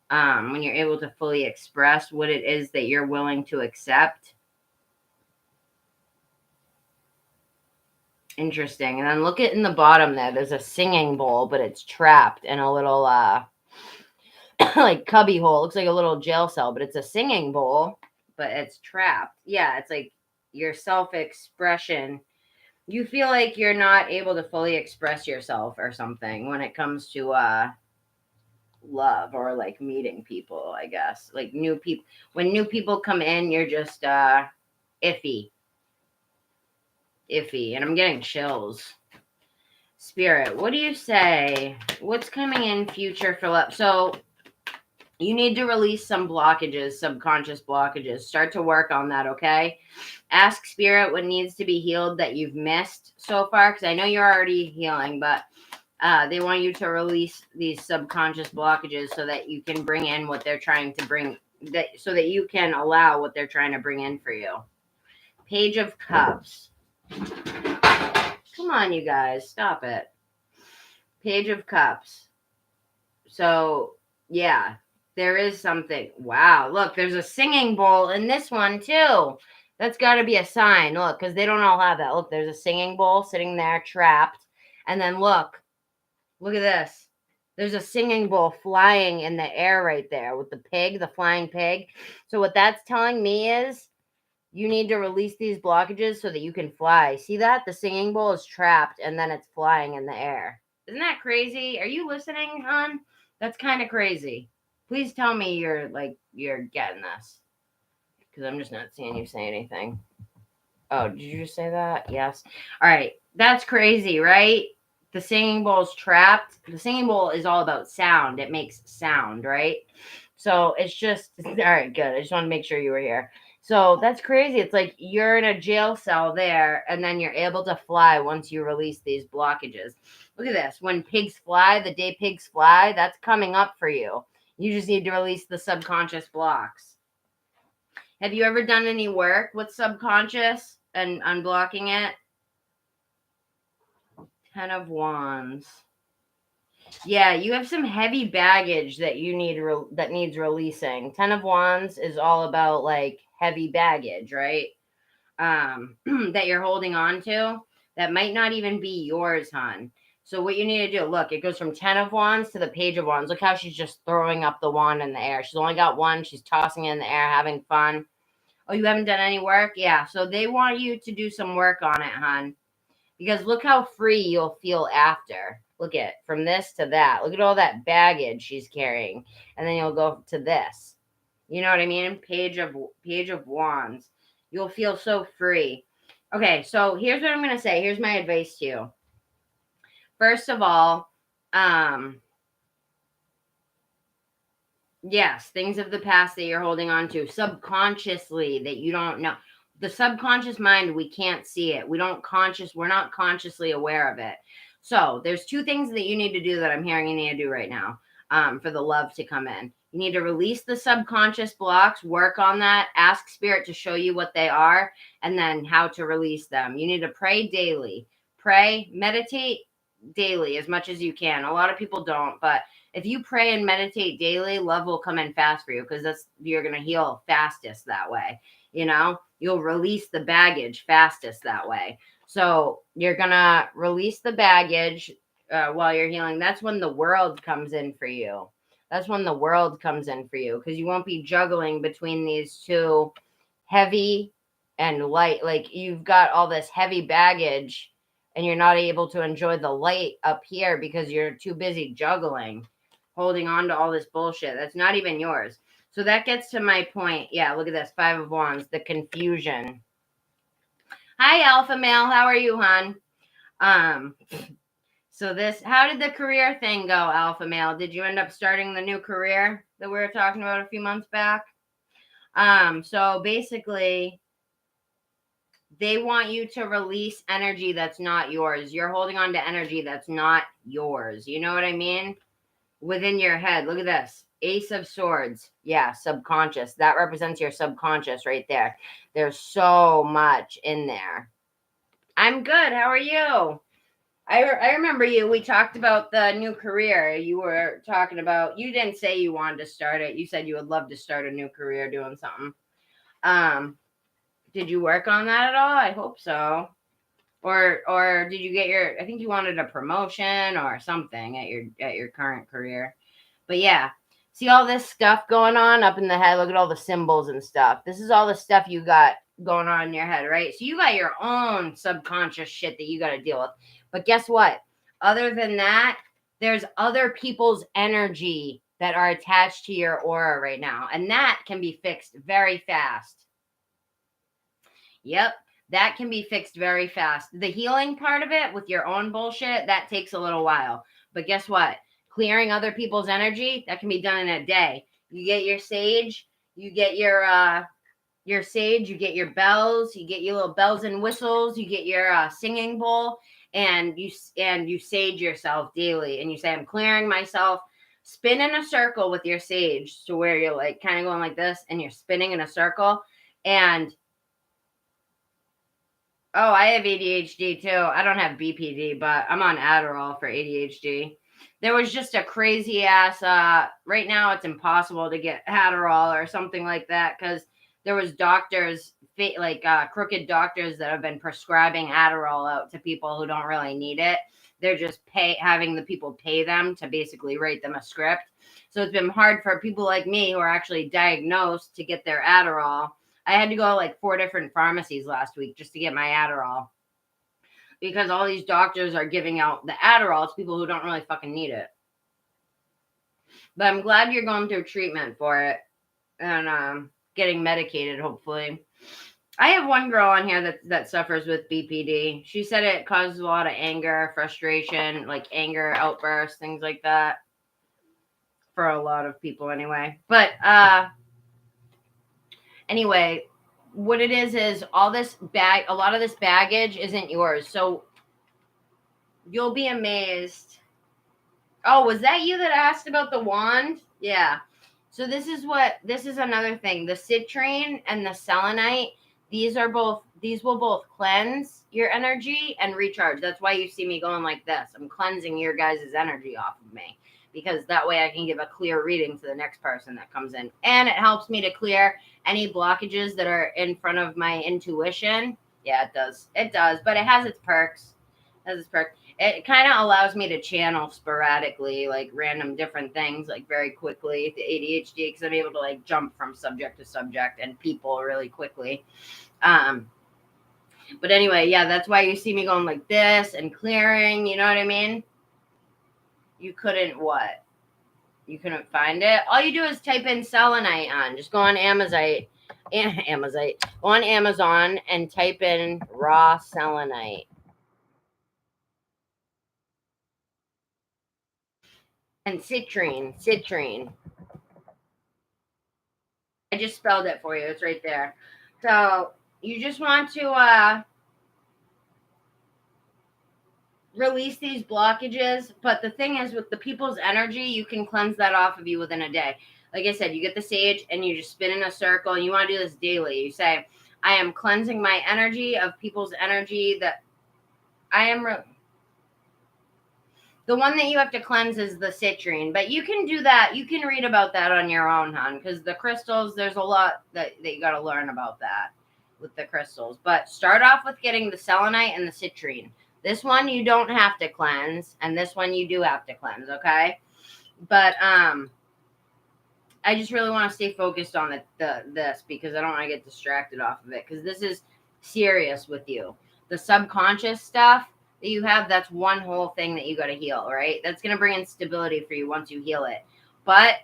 When you're able to fully express what it is that you're willing to accept. Interesting. And then look at in the bottom there, there's a singing bowl, but it's trapped in a little like cubby hole. Looks like a little jail cell, but it's a singing bowl, but it's trapped. Yeah, it's like your self-expression. You feel like you're not able to fully express yourself or something when it comes to love or like meeting people, I guess. Like new people, when new people come in, you're just iffy. And I'm getting chills. Spirit, what do you say? What's coming in future for love? So you need to release some blockages, subconscious blockages. Start to work on that, okay? Ask Spirit what needs to be healed that you've missed so far, because I know you're already healing, but they want you to release these subconscious blockages so that you can bring in what they're trying to bring, so that you can allow what they're trying to bring in for you. Page of Cups. Come on, you guys. Stop it. Page of Cups. So, yeah. There is something. Wow. Look, there's a singing bowl in this one, too. That's got to be a sign. Look, because they don't all have that. Look, there's a singing bowl sitting there trapped. And then look at this. There's a singing bowl flying in the air right there with the pig, the flying pig. So what that's telling me is you need to release these blockages so that you can fly. See that? The singing bowl is trapped and then it's flying in the air. Isn't that crazy? Are you listening, hon? That's kind of crazy. Please tell me you're getting this, because I'm just not seeing you say anything. Oh, did you just say that? Yes. All right. That's crazy, right? The singing bowl's trapped. The singing bowl is all about sound. It makes sound, right? So it's just, all right, good. I just want to make sure you were here. So that's crazy. It's like you're in a jail cell there, and then you're able to fly once you release these blockages. Look at this. When pigs fly, the day pigs fly, that's coming up for you. You just need to release the subconscious blocks. Have you ever done any work with subconscious and unblocking it? 10 of Wands. Yeah, you have some heavy baggage that you need that needs releasing. 10 of Wands is all about like heavy baggage, right? That you're holding on to that might not even be yours, hon. So what you need to do, look, it goes from 10 of Wands to the Page of Wands. Look how she's just throwing up the wand in the air. She's only got one. She's tossing it in the air, having fun. Oh, you haven't done any work? Yeah. So they want you to do some work on it, hon. Because look how free you'll feel after. Look at from this to that. Look at all that baggage she's carrying. And then you'll go to this. You know what I mean? Page of Wands. You'll feel so free. Okay, so here's what I'm going to say. Here's my advice to you. First of all, yes, things of the past that you're holding on to subconsciously that you don't know. The subconscious mind, we can't see it. We're not consciously aware of it. So there's two things that you need to do that I'm hearing you need to do right now for the love to come in. You need to release the subconscious blocks, work on that, ask spirit to show you what they are, and then how to release them. You need to pray daily. Pray, meditate daily as much as you can. A lot of people don't, but if you pray and meditate daily, love will come in fast for you because you're going to heal fastest that way. You know, you'll release the baggage fastest that way. So you're going to release the baggage while you're healing. That's when the world comes in for you. That's when the world comes in for you because you won't be juggling between these two heavy and light. Like you've got all this heavy baggage and you're not able to enjoy the light up here because you're too busy juggling, holding on to all this bullshit that's not even yours. So that gets to my point. Yeah, look at this. 5 of Wands, the confusion. Hi, Alpha Male. How are you, hon? So how did the career thing go, Alpha Male? Did you end up starting the new career that we were talking about a few months back? So basically, they want you to release energy that's not yours. You're holding on to energy that's not yours. You know what I mean? Within your head. Look at this. Ace of Swords. Yeah, subconscious. That represents your subconscious right there. There's so much in there. I'm good. How are you? I remember you. We talked about the new career. You were talking about, you didn't say you wanted to start it. You said you would love to start a new career doing something. Did you work on that at all? I hope so. Or did you get I think you wanted a promotion or something at your current career. But yeah, see all this stuff going on up in the head. Look at all the symbols and stuff. This is all the stuff you got going on in your head, right? So you got your own subconscious shit that you got to deal with. But guess what? Other than that, there's other people's energy that are attached to your aura right now. And that can be fixed very fast. Yep. That can be fixed very fast. The healing part of it with your own bullshit, that takes a little while. But guess what? Clearing other people's energy, that can be done in a day. You get your sage, you get your sage, you get your bells, you get your little bells and whistles, you get your singing bowl, and you sage yourself daily. And you say, I'm clearing myself. Spin in a circle with your sage to where you're like kind of going like this, and you're spinning in a circle. And oh, I have ADHD too. I don't have BPD, but I'm on Adderall for ADHD. There was just a crazy ass, right now it's impossible to get Adderall or something like that because there was doctors, crooked doctors that have been prescribing Adderall out to people who don't really need it. They're just having the people pay them to basically write them a script. So it's been hard for people like me who are actually diagnosed to get their Adderall. I had to go like 4 different pharmacies last week just to get my Adderall because all these doctors are giving out the Adderall to people who don't really fucking need it. But I'm glad you're going through treatment for it and getting medicated, hopefully. I have one girl on here that suffers with BPD. She said it causes a lot of anger, frustration, like anger outbursts, things like that. For a lot of people anyway. But anyway, what it is a lot of this baggage isn't yours. So you'll be amazed. Oh, was that you that asked about the wand? Yeah. So this is another thing. The citrine and the selenite, these will both cleanse your energy and recharge. That's why you see me going like this. I'm cleansing your guys' energy off of me because that way I can give a clear reading to the next person that comes in. And it helps me to clear any blockages that are in front of my intuition. Yeah, it does. It does, but it has its perks. That's its perk. It kind of allows me to channel sporadically, like random different things, like very quickly, the ADHD, because I'm able to like jump from subject to subject and people really quickly. But anyway, yeah, that's why you see me going like this and clearing, you know what I mean? You couldn't what? You couldn't find it? All you do is type in selenite on. Just go on Amazon. Go on Amazon and type in raw selenite. And citrine. I just spelled it for you. It's right there. So you just want to release these blockages. But the thing is, with the people's energy, you can cleanse that off of you within a day. Like I said, you get the sage and you just spin in a circle. And you want to do this daily. You say, I am cleansing my energy of people's energy that I am... The one that you have to cleanse is the citrine, but you can do that. You can read about that on your own, hon, because the crystals, there's a lot that you got to learn about that with the crystals. But start off with getting the selenite and the citrine. This one you don't have to cleanse, and this one you do have to cleanse, okay? But I just really want to stay focused on this because I don't want to get distracted off of it, because this is serious with you. The subconscious stuff that you have, that's one whole thing that you got to heal, right? That's going to bring in stability for you once you heal it. But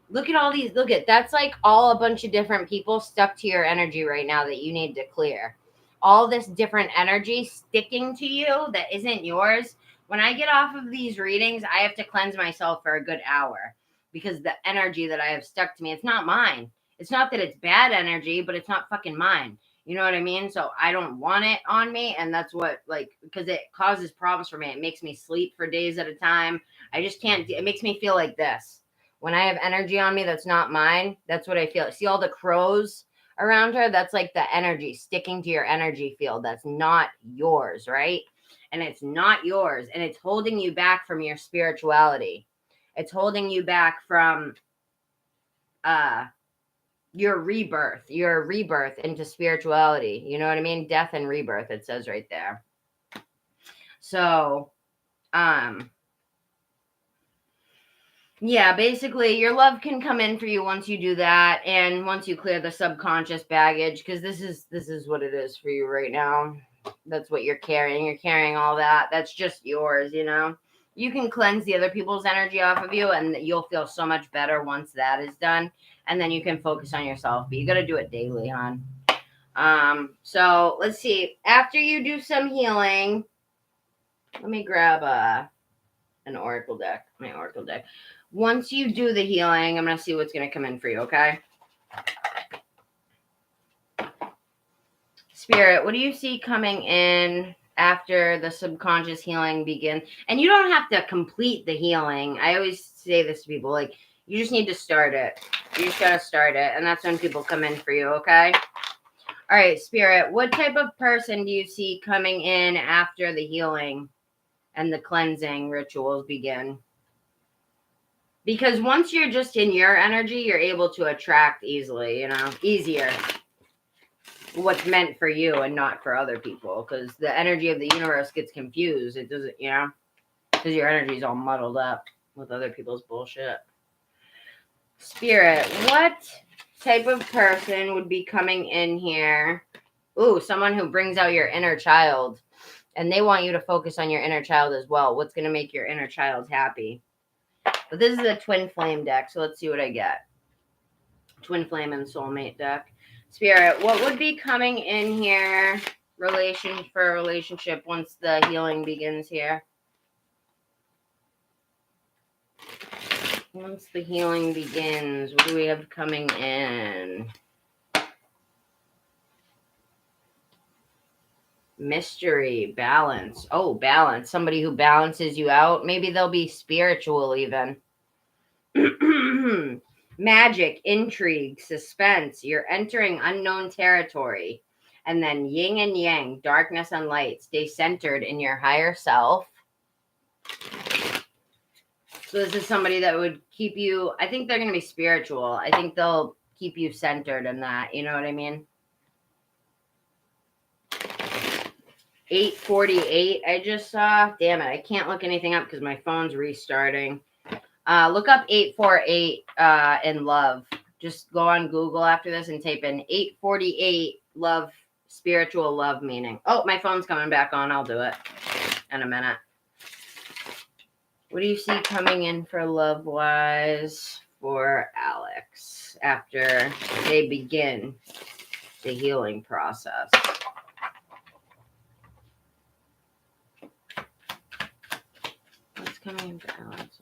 look at all these, that's like all a bunch of different people stuck to your energy right now that you need to clear. All this different energy sticking to you that isn't yours. When I get off of these readings, I have to cleanse myself for a good hour because the energy that I have stuck to me, it's not mine. It's not that it's bad energy, but it's not fucking mine. You know what I mean? So I don't want it on me. And that's what, like, because it causes problems for me. It makes me sleep for days at a time. I just can't. It makes me feel like this. When I have energy on me that's not mine, that's what I feel. See all the crows around her? That's like the energy sticking to your energy field. That's not yours, right? And it's not yours. And it's holding you back from your spirituality. It's holding you back from your rebirth into spirituality. You know what I mean? Death and rebirth, it says right there. So, yeah, basically your love can come in for you once you do that. And once you clear the subconscious baggage, because this is what it is for you right now. That's what you're carrying. You're carrying all that. That's just yours, you know? You can cleanse the other people's energy off of you and you'll feel so much better once that is done. And then you can focus on yourself. But you got to do it daily, hon. So let's see. After you do some healing, let me grab an oracle deck. My oracle deck. Once you do the healing, I'm going to see what's going to come in for you, okay? Spirit, what do you see coming in after the subconscious healing begins? And you don't have to complete the healing. I always say this to people, like, you just need to start it. You just got to start it. And that's when people come in for you, okay? All right, Spirit, what type of person do you see coming in after the healing and the cleansing rituals begin? Because once you're just in your energy, you're able to attract easily, you know, easier. What's meant for you and not for other people, because the energy of the universe gets confused. It doesn't, you know, because your energy is all muddled up with other people's bullshit. Spirit, what type of person would be coming in here? Ooh, someone who brings out your inner child, and they want you to focus on your inner child as well. What's going to make your inner child happy? But this is a twin flame deck, so let's see what I get. Twin flame and soulmate deck. Spirit, what would be coming in here for a relationship once the healing begins here? Once the healing begins, what do we have coming in? Mystery, balance. Oh, balance. Somebody who balances you out. Maybe they'll be spiritual even. Magic, intrigue, suspense. You're entering unknown territory. And then yin and yang, darkness and light. Stay centered in your higher self. So this is somebody that would keep you, I think they're going to be spiritual. I think they'll keep you centered in that. You know what I mean? 8:48 I just saw. Damn it, I can't look anything up because my phone's restarting. Look up 848 in love. Just go on Google after this and type in 848 love, spiritual love meaning. Oh, my phone's coming back on. I'll do it in a minute. What do you see coming in for love-wise for Alex after they begin the healing process? What's coming in for Alex?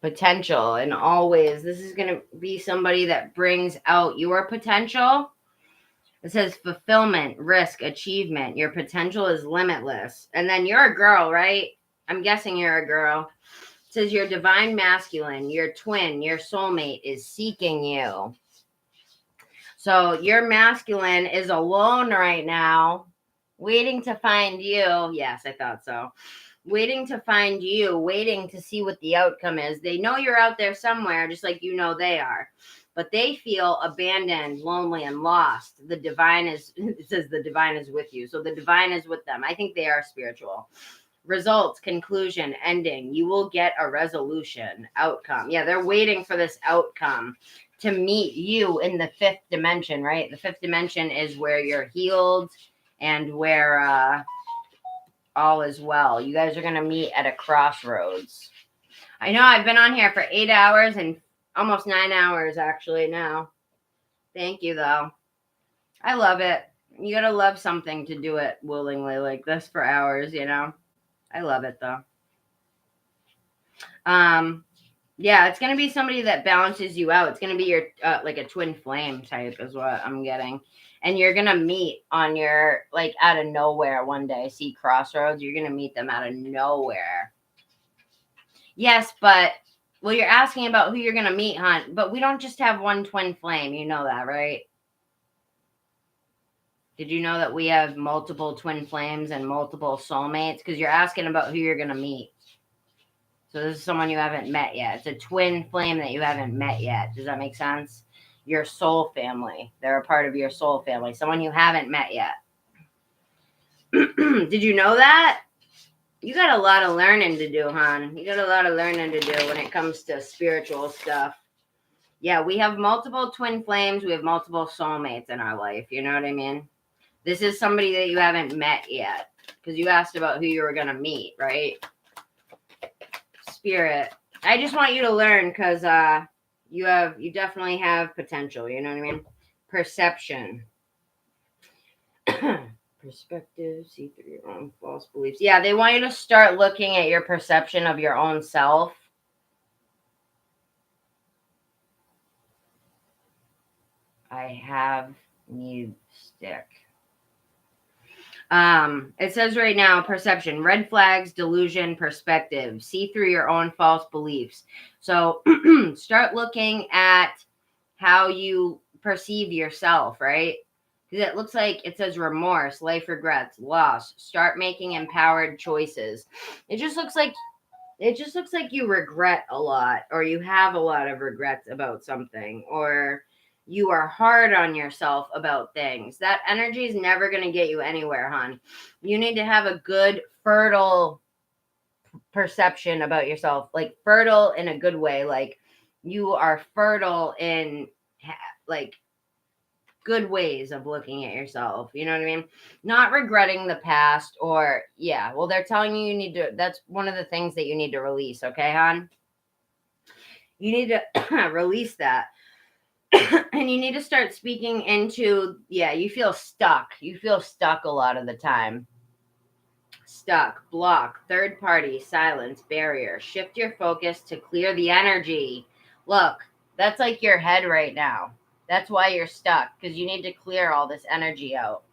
Potential, and always this is going to be somebody that brings out your potential. It says fulfillment, risk, achievement. Your potential is limitless. And then you're a girl, right? I'm guessing you're a girl. It says your divine masculine, your twin, your soulmate is seeking you. So your masculine is alone right now, waiting to find you. Yes, I thought so. Waiting to find you, waiting to see what the outcome is. They know you're out there somewhere, just like you know they are. But they feel abandoned, lonely, and lost. The divine is, it says the divine is with you. So the divine is with them. I think they are spiritual. Results, conclusion, ending. You will get a resolution, outcome. Yeah, they're waiting for this outcome to meet you in the fifth dimension, right? The fifth dimension is where you're healed and where all is well. You guys are going to meet at a crossroads. I know I've been on here for 8 hours and almost 9 hours actually now. Thank you, though. I love it. You got to love something to do it willingly like this for hours, you know? I love it, though. Yeah, it's going to be somebody that balances you out. It's going to be your, like a twin flame type is what I'm getting. And you're going to meet on your, like, out of nowhere one day. See crossroads? You're going to meet them out of nowhere. Yes, but, well, you're asking about who you're going to meet, hon. But we don't just have one twin flame. You know that, right? Did you know that we have multiple twin flames and multiple soulmates? Because you're asking about who you're going to meet. So this is someone you haven't met yet. It's a twin flame that you haven't met yet. Does that make sense? Your soul family. They're a part of your soul family. Someone you haven't met yet. Did you know that? You got a lot of learning to do, hon. You got a lot of learning to do when it comes to spiritual stuff. Yeah, we have multiple twin flames. We have multiple soulmates in our life. You know what I mean? This is somebody that you haven't met yet. Because you asked about who you were going to meet, right? Spirit. I just want you to learn because you definitely have potential. You know what I mean? Perception. Perspective, see through your own false beliefs. Yeah, they want you to start looking at your perception of your own self. I have need stick. It says right now, perception, red flags, delusion, perspective, see through your own false beliefs. So start looking at how you perceive yourself, right? Because it looks like it says remorse, life regrets, loss. Start making empowered choices. It just looks like you regret a lot, or you have a lot of regrets about something, or you are hard on yourself about things. That energy is never going to get you anywhere, hon. You need to have a good, fertile perception about yourself, like fertile in a good way. Like you are fertile in like good ways of looking at yourself. You know what I mean? Not regretting the past or, yeah, well, they're telling you need to, that's one of the things that you need to release. Okay, hon? You need to release that. And you need to start speaking into, yeah, you feel stuck. You feel stuck a lot of the time. Stuck, block, third party, silence, barrier. Shift your focus to clear the energy. Look, that's like your head right now. That's why you're stuck, because you need to clear all this energy out.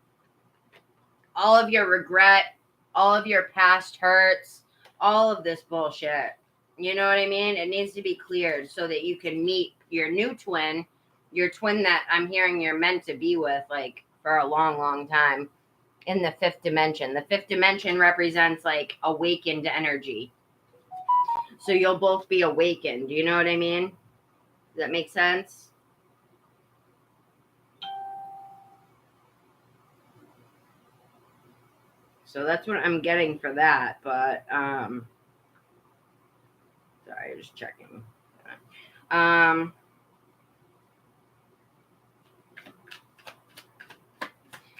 All of your regret, all of your past hurts, all of this bullshit. You know what I mean? It needs to be cleared so that you can meet your new twin, your twin that I'm hearing you're meant to be with, like, for a long, long time, in the fifth dimension. The fifth dimension represents, like, awakened energy. So you'll both be awakened. You know what I mean? Does that make sense? So that's what I'm getting for that. But sorry, just checking.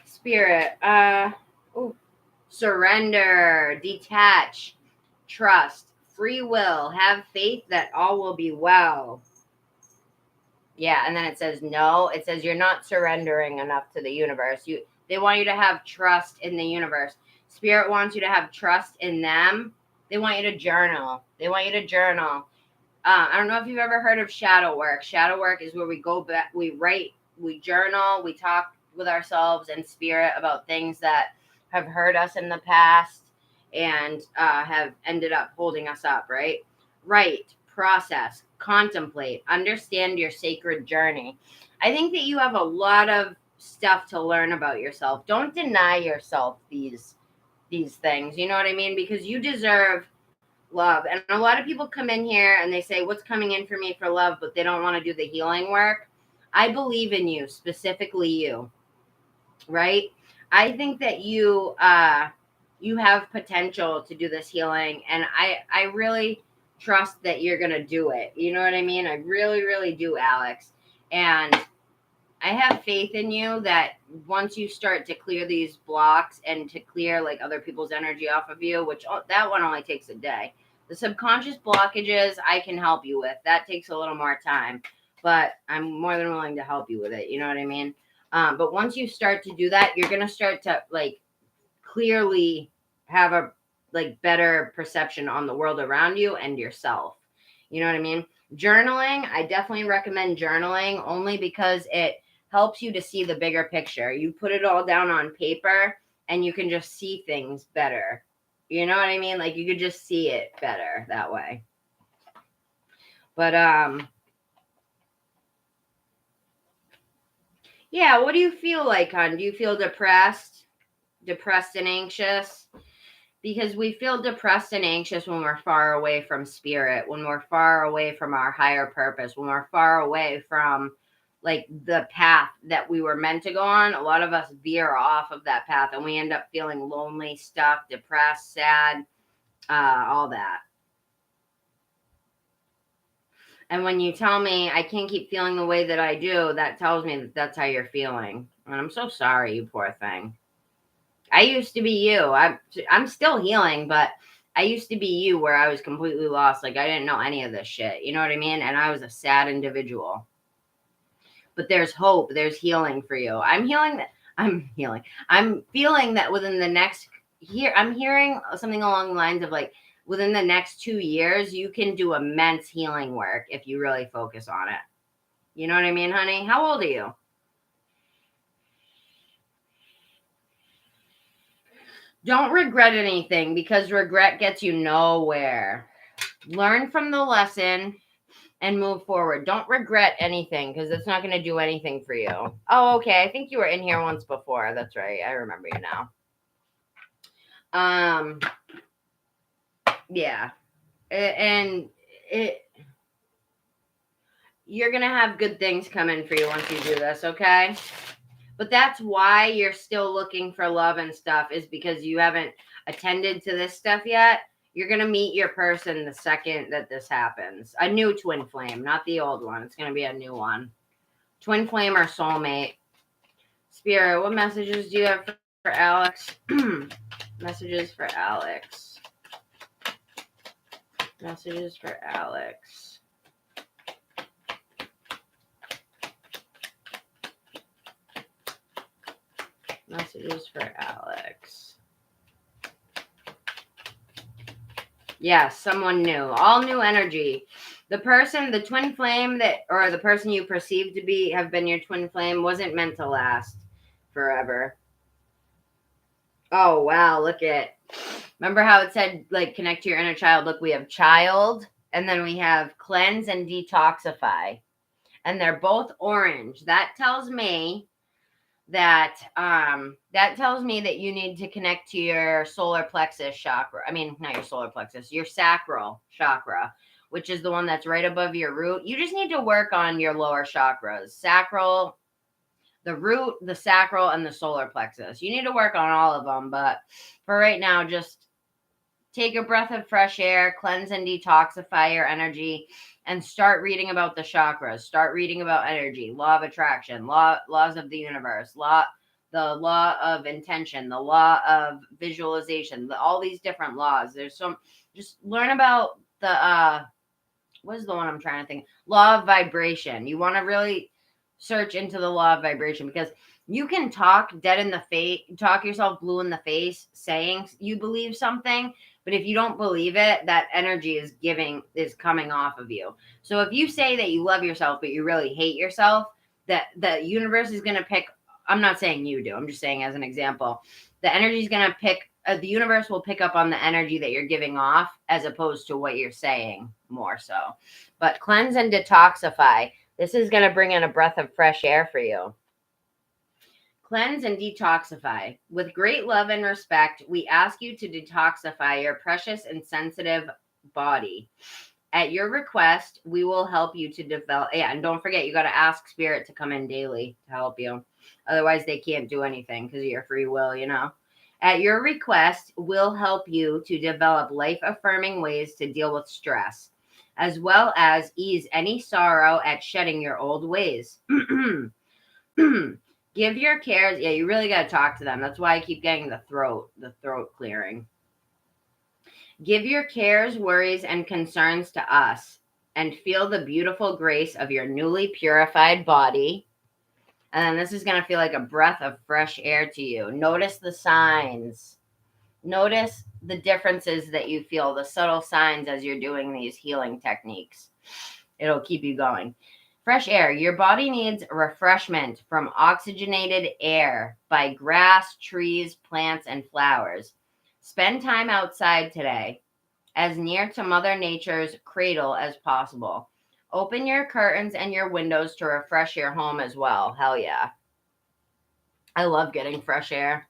Spirit, surrender, detach, trust, free will, have faith that all will be well. Yeah, and then it says no. It says you're not surrendering enough to the universe. They want you to have trust in the universe. Spirit wants you to have trust in them. They want you to journal. I don't know if you've ever heard of shadow work. Shadow work is where we go back, we write, we journal, we talk with ourselves and spirit about things that have hurt us in the past and have ended up holding us up, right? Write, process, contemplate, understand your sacred journey. I think that you have a lot of stuff to learn about yourself. Don't deny yourself these things. You know what I mean? Because you deserve love. And a lot of people come in here and they say, what's coming in for me for love, but they don't want to do the healing work. I believe in you, specifically you, right? I think that you have potential to do this healing, and I really trust that you're going to do it. You know what I mean? I really, really do, Alex. And I have faith in you that once you start to clear these blocks and to clear like other people's energy off of you, which that one only takes a day. The subconscious blockages I can help you with. That takes a little more time, but I'm more than willing to help you with it. You know what I mean? But once you start to do that, you're going to start to like clearly have a like better perception on the world around you and yourself. You know what I mean? Journaling, I definitely recommend journaling only because it helps you to see the bigger picture. You put it all down on paper and you can just see things better. You know what I mean? Like you could just see it better that way. But yeah, what do you feel like, hon? Do you feel depressed and anxious? Because we feel depressed and anxious when we're far away from spirit, when we're far away from our higher purpose, when we're far away from like the path that we were meant to go on. A lot of us veer off of that path and we end up feeling lonely, stuck, depressed, sad, all that. And when you tell me I can't keep feeling the way that I do, that tells me that that's how you're feeling. And I'm so sorry, you poor thing. I used to be you. I'm still healing, but I used to be you where I was completely lost. Like I didn't know any of this shit. You know what I mean? And I was a sad individual. But there's hope. There's healing for you. I'm feeling that within the next year, I'm hearing something along the lines of like within the next 2 years, you can do immense healing work if you really focus on it. You know what I mean, honey? How old are you? Don't regret anything because regret gets you nowhere. Learn from the lesson and move forward. Don't regret anything because it's not going to do anything for you. Oh, okay. I think you were in here once before. That's right. I remember you now. Yeah. You're going to have good things coming for you once you do this, okay? But that's why you're still looking for love and stuff is because you haven't attended to this stuff yet. You're going to meet your person the second that this happens. A new twin flame, not the old one. It's going to be a new one. Twin flame or soulmate. Spirit, what messages do you have for Alex? Messages for Alex. Messages for Alex. Messages for Alex. Yes, someone new. All new energy. The person, the twin flame or the person you perceive to have been your twin flame wasn't meant to last forever. Oh, wow. Look at, remember how it said, like, connect to your inner child? Look, we have child, and then we have cleanse and detoxify. And they're both orange. That tells me that you need to connect to your solar plexus chakra. I mean, not your solar plexus, your sacral chakra, which is the one that's right above your root. You just need to work on your lower chakras. Sacral, the root, the sacral, and the solar plexus. You need to work on all of them, but for right now, just take a breath of fresh air, cleanse and detoxify your energy, and start reading about the chakras. Start reading about energy, law of attraction, laws of the universe, the law of intention, the law of visualization, all these different laws. There's some, just learn about the, what is the one I'm trying to think? Law of vibration. You want to really search into the law of vibration, because you can talk dead in the face, talk yourself blue in the face, saying you believe something, but if you don't believe it, that energy is coming off of you. So if you say that you love yourself, but you really hate yourself, that the universe is going to pick, I'm not saying you do, I'm just saying as an example, the energy is going to pick, the universe will pick up on the energy that you're giving off as opposed to what you're saying more so. But cleanse and detoxify. This is going to bring in a breath of fresh air for you. Cleanse and detoxify. With great love and respect, we ask you to detoxify your precious and sensitive body. At your request, we will help you to develop. Yeah, and don't forget, you got to ask Spirit to come in daily to help you. Otherwise, they can't do anything because of your free will, you know. At your request, we'll help you to develop life-affirming ways to deal with stress, as well as ease any sorrow at shedding your old ways. Give your cares. Yeah, you really got to talk to them. That's why I keep getting the throat clearing. Give your cares, worries, and concerns to us, and feel the beautiful grace of your newly purified body. And then this is going to feel like a breath of fresh air to you. Notice the signs. Notice the differences that you feel, the subtle signs as you're doing these healing techniques. It'll keep you going. Fresh air. Your body needs refreshment from oxygenated air by grass, trees, plants, and flowers. Spend time outside today, as near to Mother Nature's cradle as possible. Open your curtains and your windows to refresh your home as well. Hell yeah. I love getting fresh air.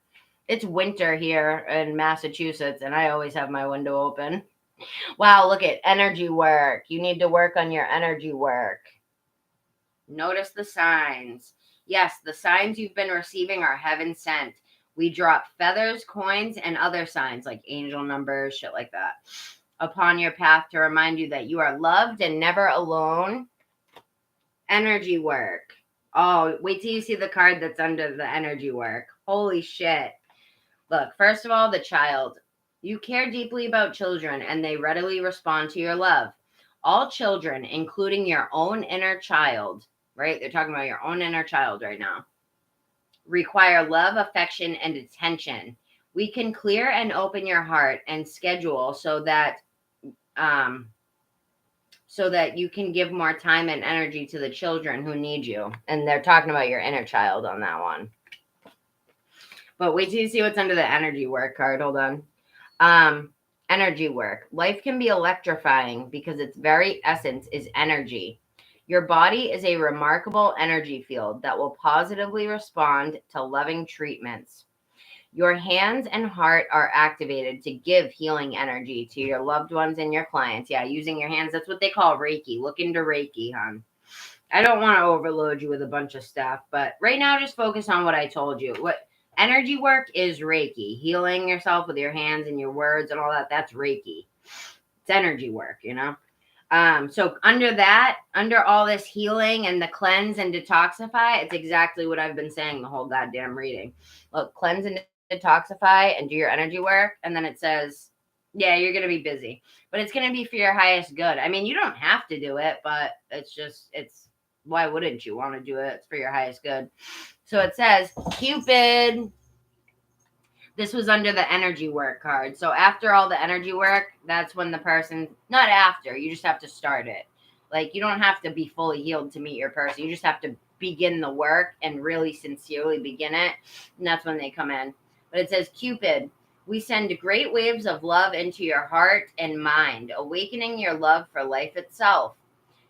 It's winter here in Massachusetts, and I always have my window open. Wow, look at energy work. You need to work on your energy work. Notice the signs. Yes, the signs you've been receiving are heaven sent. We drop feathers, coins, and other signs like angel numbers, shit like that, upon your path to remind you that you are loved and never alone. Energy work. Oh, wait till you see the card that's under the energy work. Holy shit. Look, first of all, the child. You care deeply about children, and they readily respond to your love. All children, including your own inner child, right? They're talking about your own inner child right now, require love, affection, and attention. We can clear and open your heart and schedule so that you can give more time and energy to the children who need you. And they're talking about your inner child on that one. But wait till you see what's under the energy work card. Hold on. Energy work. Life can be electrifying because its very essence is energy. Your body is a remarkable energy field that will positively respond to loving treatments. Your hands and heart are activated to give healing energy to your loved ones and your clients. Yeah, using your hands. That's what they call Reiki. Look into Reiki, hon. I don't want to overload you with a bunch of stuff, but right now just focus on what I told you. What energy work is Reiki. Healing yourself with your hands and your words and all that, that's Reiki. It's energy work, you know? So under all this healing and the cleanse and detoxify, it's exactly what I've been saying the whole goddamn reading. Look, cleanse and detoxify and do your energy work. And then it says, yeah, you're going to be busy, but it's going to be for your highest good. I mean, you don't have to do it, but why wouldn't you want to do it? It's for your highest good. So it says, Cupid. This was under the energy work card. So after all the energy work, that's when the person, not after, you just have to start it. Like, you don't have to be fully healed to meet your person. You just have to begin the work and really sincerely begin it. And that's when they come in. But it says, Cupid, we send great waves of love into your heart and mind, awakening your love for life itself.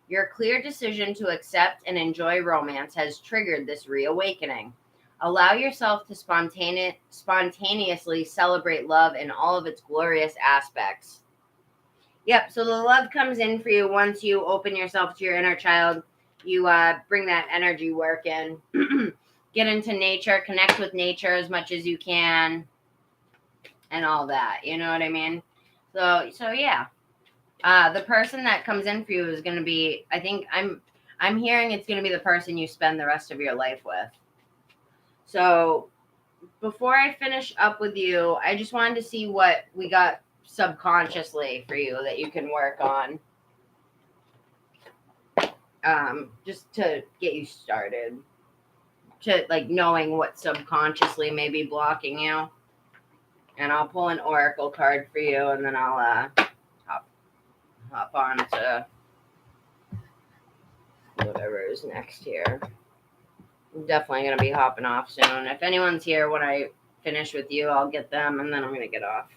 Your clear decision to accept and enjoy romance has triggered this reawakening. Allow yourself to spontaneously celebrate love in all of its glorious aspects. Yep, so the love comes in for you once you open yourself to your inner child. You bring that energy work in. get into nature, connect with nature as much as you can, and all that. You know what I mean? So yeah. The person that comes in for you is going to be, I think I'm hearing it's going to be the person you spend the rest of your life with. So before I finish up with you, I just wanted to see what we got subconsciously for you that you can work on. Just to get you started. To like knowing what subconsciously may be blocking you. And I'll pull an oracle card for you, and then I'll hop on to whatever is next here. I'm definitely going to be hopping off soon. If anyone's here when I finish with you, I'll get them, and then I'm going to get off.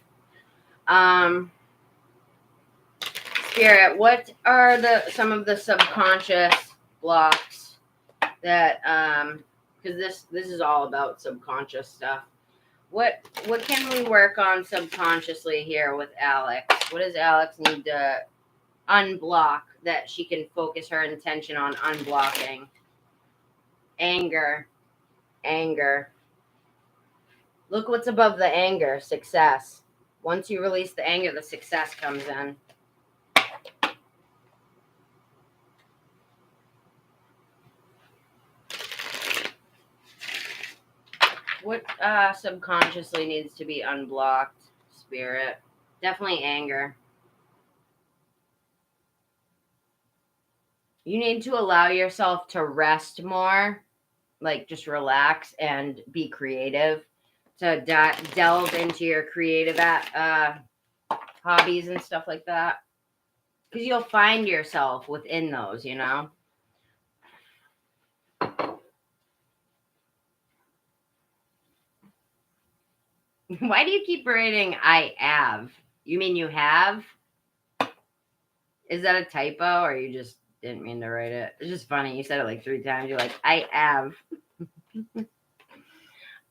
Spirit, what are some of the subconscious blocks that, because this is all about subconscious stuff. What can we work on subconsciously here with Alex? What does Alex need to unblock that she can focus her intention on unblocking? Anger. Look what's above the anger. Success. Once you release the anger, the success comes in. What subconsciously needs to be unblocked, Spirit? Definitely anger. You need to allow yourself to rest more, like just relax and be creative, to delve into your creative hobbies and stuff like that. Because you'll find yourself within those, you know? Why do you keep writing I have? You mean you have? Is that a typo or you just didn't mean to write it? It's just funny. You said it like 3 times. You're like, I have.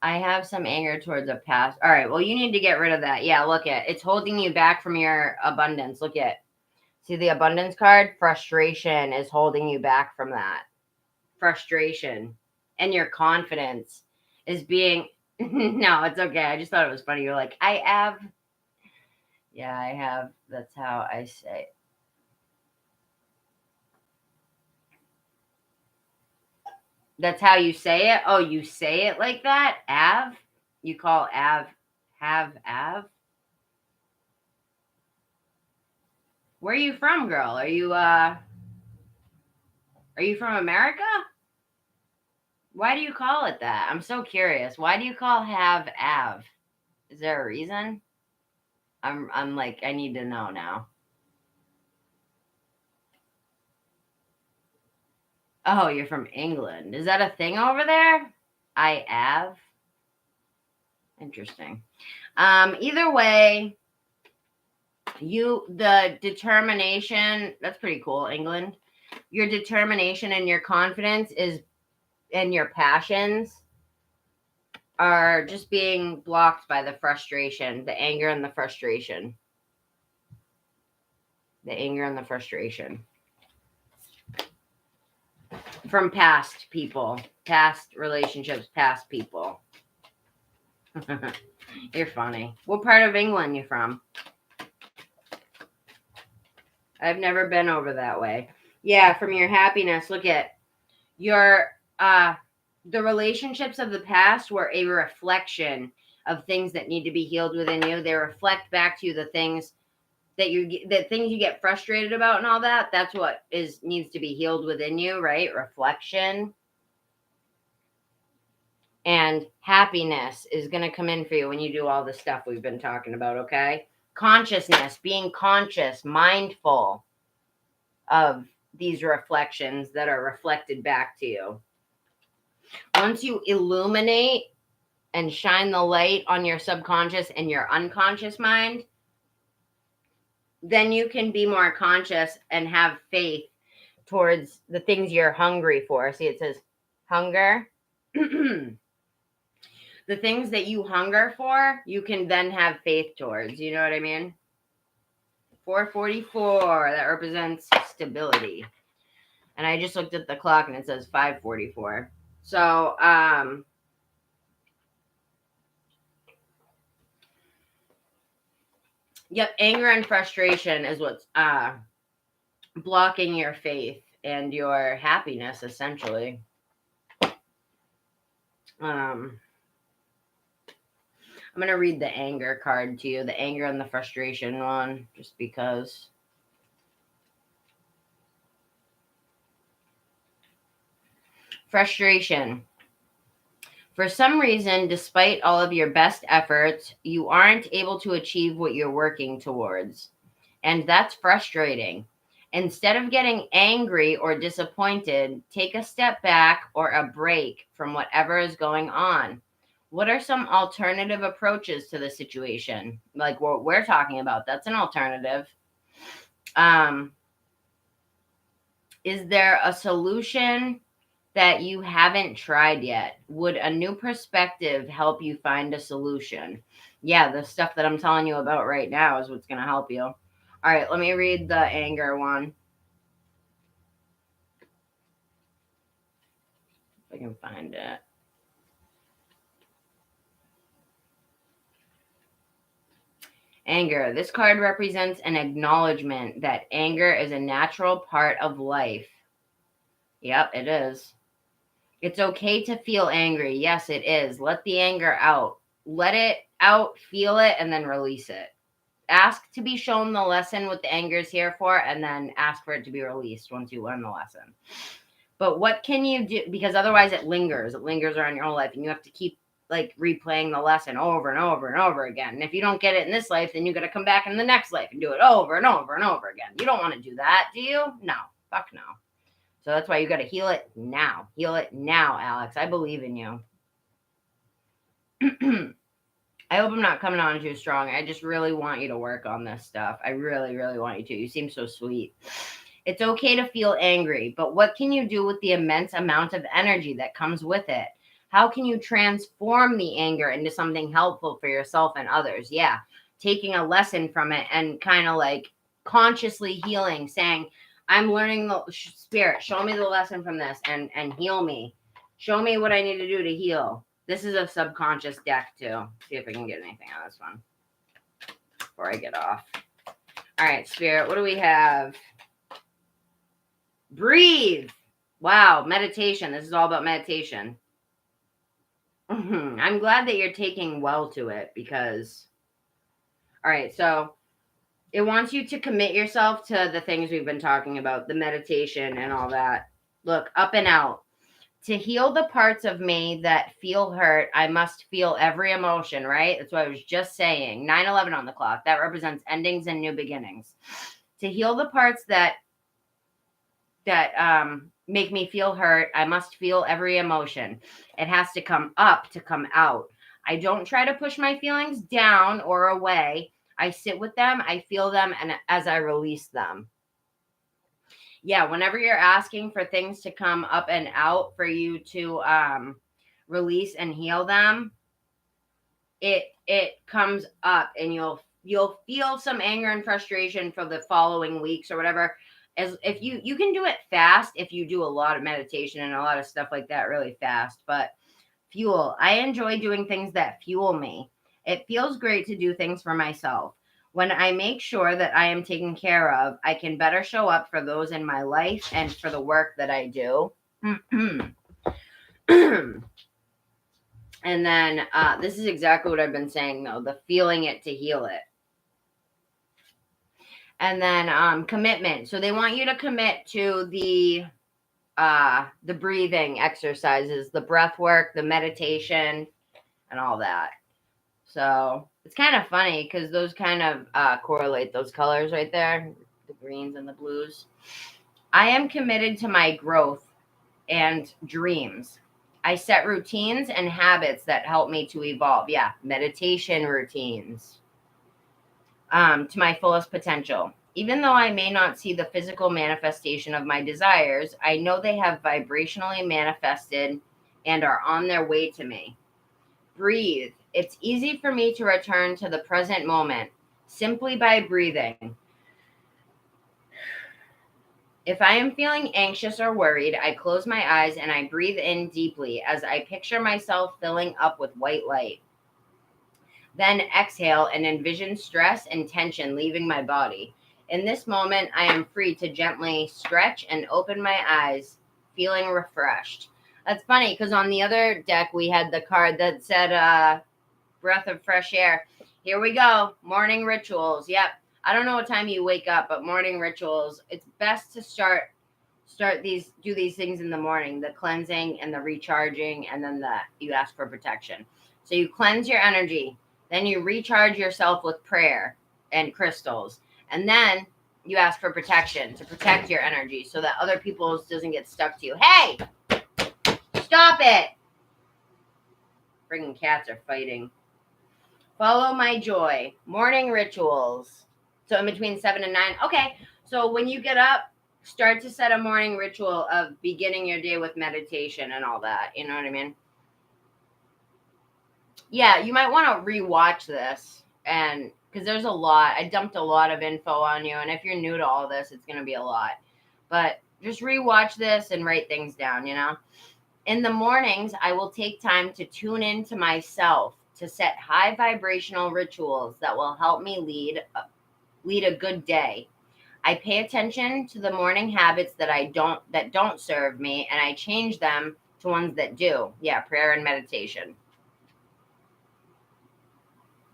I have some anger towards a past. All right. Well, you need to get rid of that. Yeah, look at it's holding you back from your abundance. Look at see the abundance card? Frustration is holding you back from that. Frustration. And your confidence is being no, it's okay. I just thought it was funny. You're like, I have. Yeah, I have. That's how I say. That's how you say it? Oh, you say it like that? Av? You call Av have Av? Where are you from, girl? Are you from America? Why do you call it that? I'm so curious. Why do you call have Av? Is there a reason? I'm like, I need to know now. Oh, you're from England. Is that a thing over there? I have. Interesting. Either way, the determination, that's pretty cool, England. Your determination and your confidence and your passions are just being blocked by the frustration, the anger and the frustration. The anger and the frustration. From past people, past relationships, past people. You're funny. What part of England you from? I've never been over that way. Yeah, from your happiness. Look at your the relationships of the past were a reflection of things that need to be healed within you. They reflect back to you the things that you get frustrated about and all that. That's what needs to be healed within you, right? Reflection. And happiness is going to come in for you when you do all the stuff we've been talking about, okay? Consciousness, being conscious, mindful of these reflections that are reflected back to you. Once you illuminate and shine the light on your subconscious and your unconscious mind, then you can be more conscious and have faith towards the things you're hungry for. See, it says hunger. The things that you hunger for, you can then have faith towards. You know what I mean? 444, that represents stability. And I just looked at the clock and it says 544. So, yep, anger and frustration is what's blocking your faith and your happiness, essentially. I'm going to read the anger card to you, the anger and the frustration one, just because. Frustration. For some reason, despite all of your best efforts, you aren't able to achieve what you're working towards. And that's frustrating. Instead of getting angry or disappointed, take a step back or a break from whatever is going on. What are some alternative approaches to the situation? Like what we're talking about, that's an alternative. Is there a solution that you haven't tried yet? Would a new perspective help you find a solution? Yeah, the stuff that I'm telling you about right now is what's going to help you. All right, let me read the anger one. If I can find it. Anger. This card represents an acknowledgement that anger is a natural part of life. Yep, it is. It's okay to feel angry. Yes, it is. Let the anger out. Let it out, feel it, and then release it. Ask to be shown the lesson what the anger is here for, and then ask for it to be released once you learn the lesson. But what can you do? Because otherwise it lingers. It lingers around your whole life, and you have to keep like replaying the lesson over and over and over again. And if you don't get it in this life, then you got to come back in the next life and do it over and over and over again. You don't want to do that, do you? No. Fuck no. So that's why you got to heal it now. Heal it now, Alex. I believe in you. I hope I'm not coming on too strong. I just really want you to work on this stuff. I really, really want you to. You seem so sweet. It's okay to feel angry, but what can you do with the immense amount of energy that comes with it? How can you transform the anger into something helpful for yourself and others? Yeah, taking a lesson from it and kind of like consciously healing, saying, I'm learning the spirit. Show me the lesson from this and heal me. Show me what I need to do to heal. This is a subconscious deck too. See if I can get anything on this one before I get off. All right, Spirit, what do we have? Breathe. Wow, meditation. This is all about meditation. I'm glad that you're taking well to it because, all right, so it wants you to commit yourself to the things we've been talking about, the meditation and all that. Look, up and out. To heal the parts of me that feel hurt, I must feel every emotion, right? That's what I was just saying. 9/11 on the clock. That represents endings and new beginnings. To heal the parts that make me feel hurt, I must feel every emotion. It has to come up to come out. I don't try to push my feelings down or away. I sit with them, I feel them, and as I release them. Yeah, whenever you're asking for things to come up and out for you to release and heal them, it comes up and you'll feel some anger and frustration for the following weeks or whatever. As if you can do it fast if you do a lot of meditation and a lot of stuff like that really fast. But fuel. I enjoy doing things that fuel me. It feels great to do things for myself. When I make sure that I am taken care of, I can better show up for those in my life and for the work that I do. And then this is exactly what I've been saying, though, the feeling it to heal it. And then commitment. So they want you to commit to the breathing exercises, the breath work, the meditation, and all that. So it's kind of funny because those kind of correlate, those colors right there, the greens and the blues. I am committed to my growth and dreams. I set routines and habits that help me to evolve. Yeah, meditation routines to my fullest potential. Even though I may not see the physical manifestation of my desires, I know they have vibrationally manifested and are on their way to me. Breathe. It's easy for me to return to the present moment simply by breathing. If I am feeling anxious or worried, I close my eyes and I breathe in deeply as I picture myself filling up with white light. Then exhale and envision stress and tension leaving my body. In this moment, I am free to gently stretch and open my eyes, feeling refreshed. That's funny because on the other deck, we had the card that said, breath of fresh air. Here we go. Morning rituals. Yep. I don't know what time you wake up, but morning rituals. It's best to do these things in the morning, the cleansing and the recharging, and then you ask for protection. So you cleanse your energy, then you recharge yourself with prayer and crystals, and then you ask for protection to protect your energy so that other people's doesn't get stuck to you. Hey, stop it. Friggin' cats are fighting. Follow my joy. Morning rituals. So in between 7 and 9. Okay. So when you get up, start to set a morning ritual of beginning your day with meditation and all that. You know what I mean? Yeah, you might want to rewatch this, and because there's a lot. I dumped a lot of info on you, and if you're new to all this, it's going to be a lot. But just rewatch this and write things down, you know? In the mornings, I will take time to tune into myself to set high vibrational rituals that will help me lead a good day. I pay attention to the morning habits that don't serve me, and I change them to ones that do. Yeah, prayer and meditation.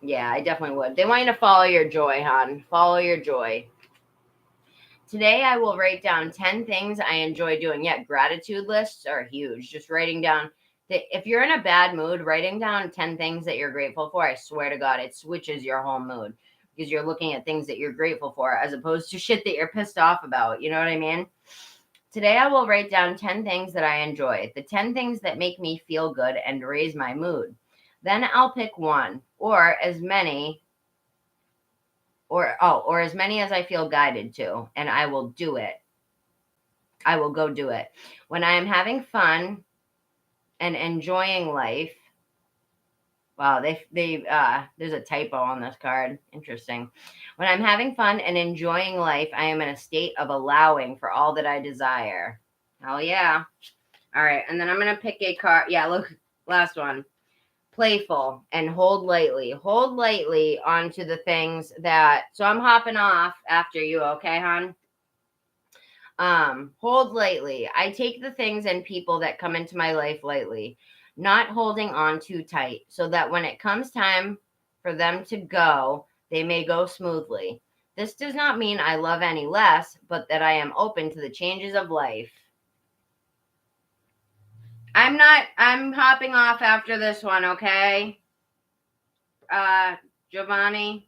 Yeah, I definitely would. They want you to follow your joy, hon. Follow your joy. Today, I will write down 10 things I enjoy doing. Yeah, gratitude lists are huge. Just writing down if you're in a bad mood, writing down 10 things that you're grateful for, I swear to God, it switches your whole mood because you're looking at things that you're grateful for as opposed to shit that you're pissed off about. You know what I mean? Today, I will write down 10 things that I enjoy, the 10 things that make me feel good and raise my mood. Then I'll pick one or as many or as many as I feel guided to, and I will do it. I will go do it. When I am having fun and enjoying life. Wow, there's a typo on this card. Interesting. When I'm having fun and enjoying life, I am in a state of allowing for all that I desire. Hell yeah. All right, and then I'm going to pick a card. Yeah, look, last one. Playful and hold lightly. Hold lightly onto the things that, so I'm hopping off after you, okay, hon? Hold lightly. I take the things and people that come into my life lightly, not holding on too tight, so that when it comes time for them to go, they may go smoothly. This does not mean I love any less, but that I am open to the changes of life. I'm hopping off after this one, okay? Giovanni,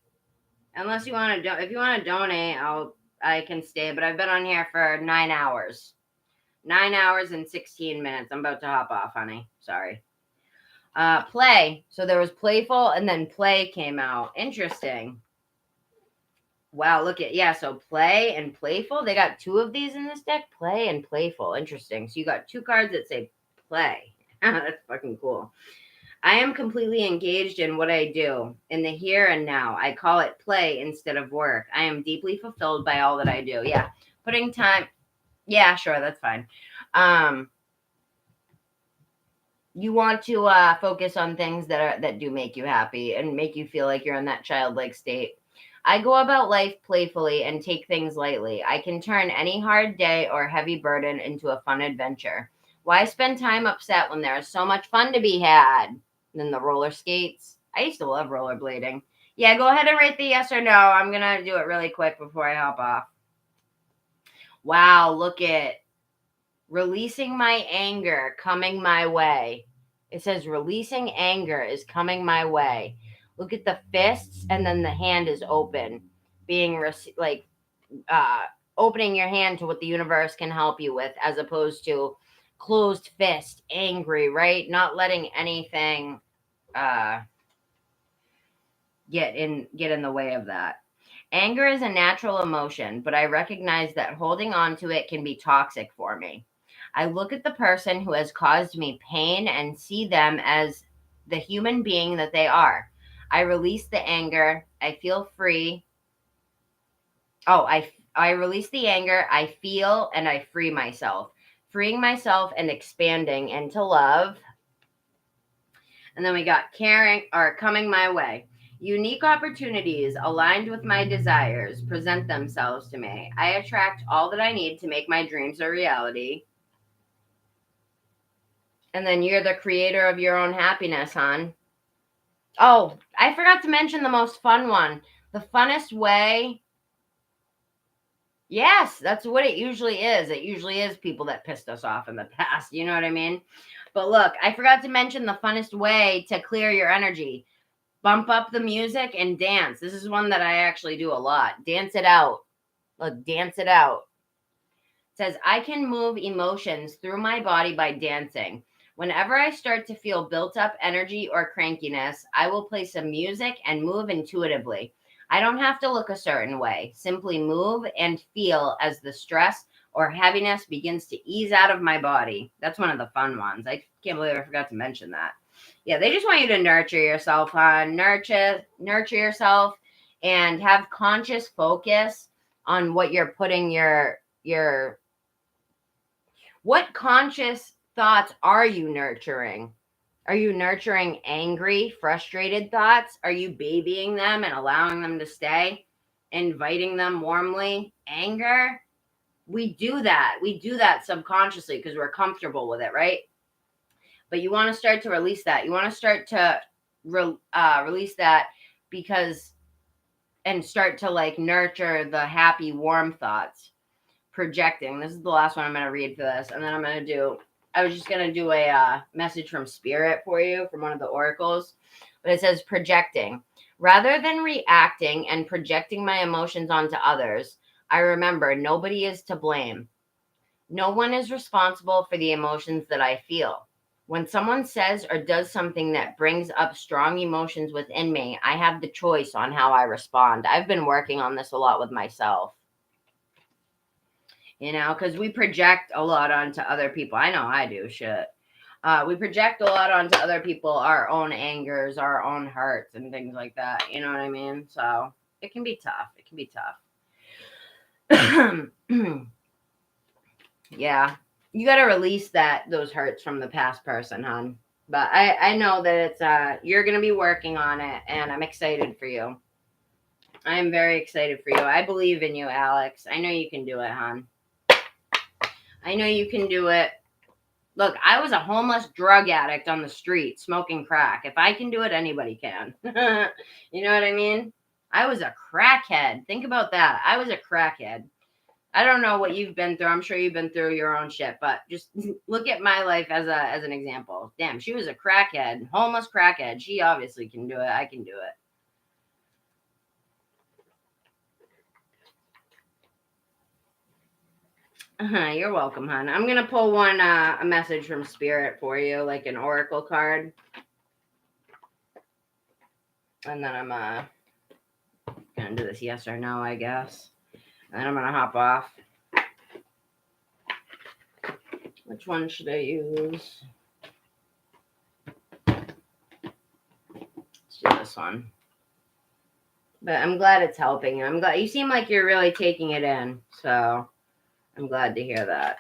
unless you want to, if you want to donate, I can stay, but I've been on here for 9 hours. 9 hours and 16 minutes. I'm about to hop off, honey. Sorry. Play. So there was playful and then play came out. Interesting. Wow, look at, yeah, so play and playful. They got 2 of these in this deck. Play and playful. Interesting. So you got 2 cards that say play. That's fucking cool. I am completely engaged in what I do in the here and now. I call it play instead of work. I am deeply fulfilled by all that I do. Yeah. Putting time. Yeah, sure. That's fine. You want to focus on things that do make you happy and make you feel like you're in that childlike state. I go about life playfully and take things lightly. I can turn any hard day or heavy burden into a fun adventure. Why spend time upset when there is so much fun to be had? And then the roller skates. I used to love rollerblading. Yeah, go ahead and write the yes or no. I'm going to do it really quick before I hop off. Wow, look at releasing my anger coming my way. It says releasing anger is coming my way. Look at the fists, and then the hand is open, being opening your hand to what the universe can help you with, as opposed to closed fist, angry, right? Not letting anything get in the way of that. Anger is a natural emotion, but I recognize that holding on to it can be toxic for me. I look at the person who has caused me pain and see them as the human being that they are. I release the anger. I feel free. Oh, I release the anger, I feel, and I free myself. Freeing myself and expanding into love. And then we got caring or coming my way. Unique opportunities aligned with my desires present themselves to me. I attract all that I need to make my dreams a reality. And then you're the creator of your own happiness, hon. Oh, I forgot to mention the most fun one. The funnest way. Yes, that's what it usually is. It usually is people that pissed us off in the past. You know what I mean? But look, I forgot to mention the funnest way to clear your energy. Bump up the music and dance. This is one that I actually do a lot. Dance it out. Look, dance it out. It says, I can move emotions through my body by dancing. Whenever I start to feel built up energy or crankiness, I will play some music and move intuitively. I don't have to look a certain way. Simply move and feel as the stress or heaviness begins to ease out of my body. That's one of the fun ones. I can't believe I forgot to mention that. Yeah, they just want you to nurture yourself, hon. Nurture yourself and have conscious focus on what you're putting your what conscious thoughts are you nurturing? Are you nurturing angry, frustrated thoughts? Are you babying them and allowing them to stay? Inviting them warmly? Anger? We do that. We do that subconsciously because we're comfortable with it, right? But you want to start to release that. You want to start to release that and start to like nurture the happy, warm thoughts. Projecting. This is the last one I'm going to read for this. And then I was just going to do a message from Spirit for you from one of the oracles. But it says projecting. Rather than reacting and projecting my emotions onto others, I remember nobody is to blame. No one is responsible for the emotions that I feel. When someone says or does something that brings up strong emotions within me, I have the choice on how I respond. I've been working on this a lot with myself. You know, because we project a lot onto other people. I know I do, shit. We project a lot onto other people, our own angers, our own hurts, and things like that. You know what I mean? So it can be tough. It can be tough. Yeah. You got to release those hurts from the past person, hon. But I know that it's, you're going to be working on it, and I'm excited for you. I'm very excited for you. I believe in you, Alex. I know you can do it, hon. I know you can do it. Look, I was a homeless drug addict on the street smoking crack. If I can do it, anybody can. You know what I mean? I was a crackhead. Think about that. I was a crackhead. I don't know what you've been through. I'm sure you've been through your own shit, but just look at my life as an example. Damn, she was a crackhead, homeless crackhead. She obviously can do it. I can do it. You're welcome, hon. I'm going to pull a message from Spirit for you, like an oracle card. And then I'm going to do this yes or no, I guess. And then I'm going to hop off. Which one should I use? Let's do this one. But I'm glad it's helping you. I'm glad you seem like you're really taking it in. So I'm glad to hear that.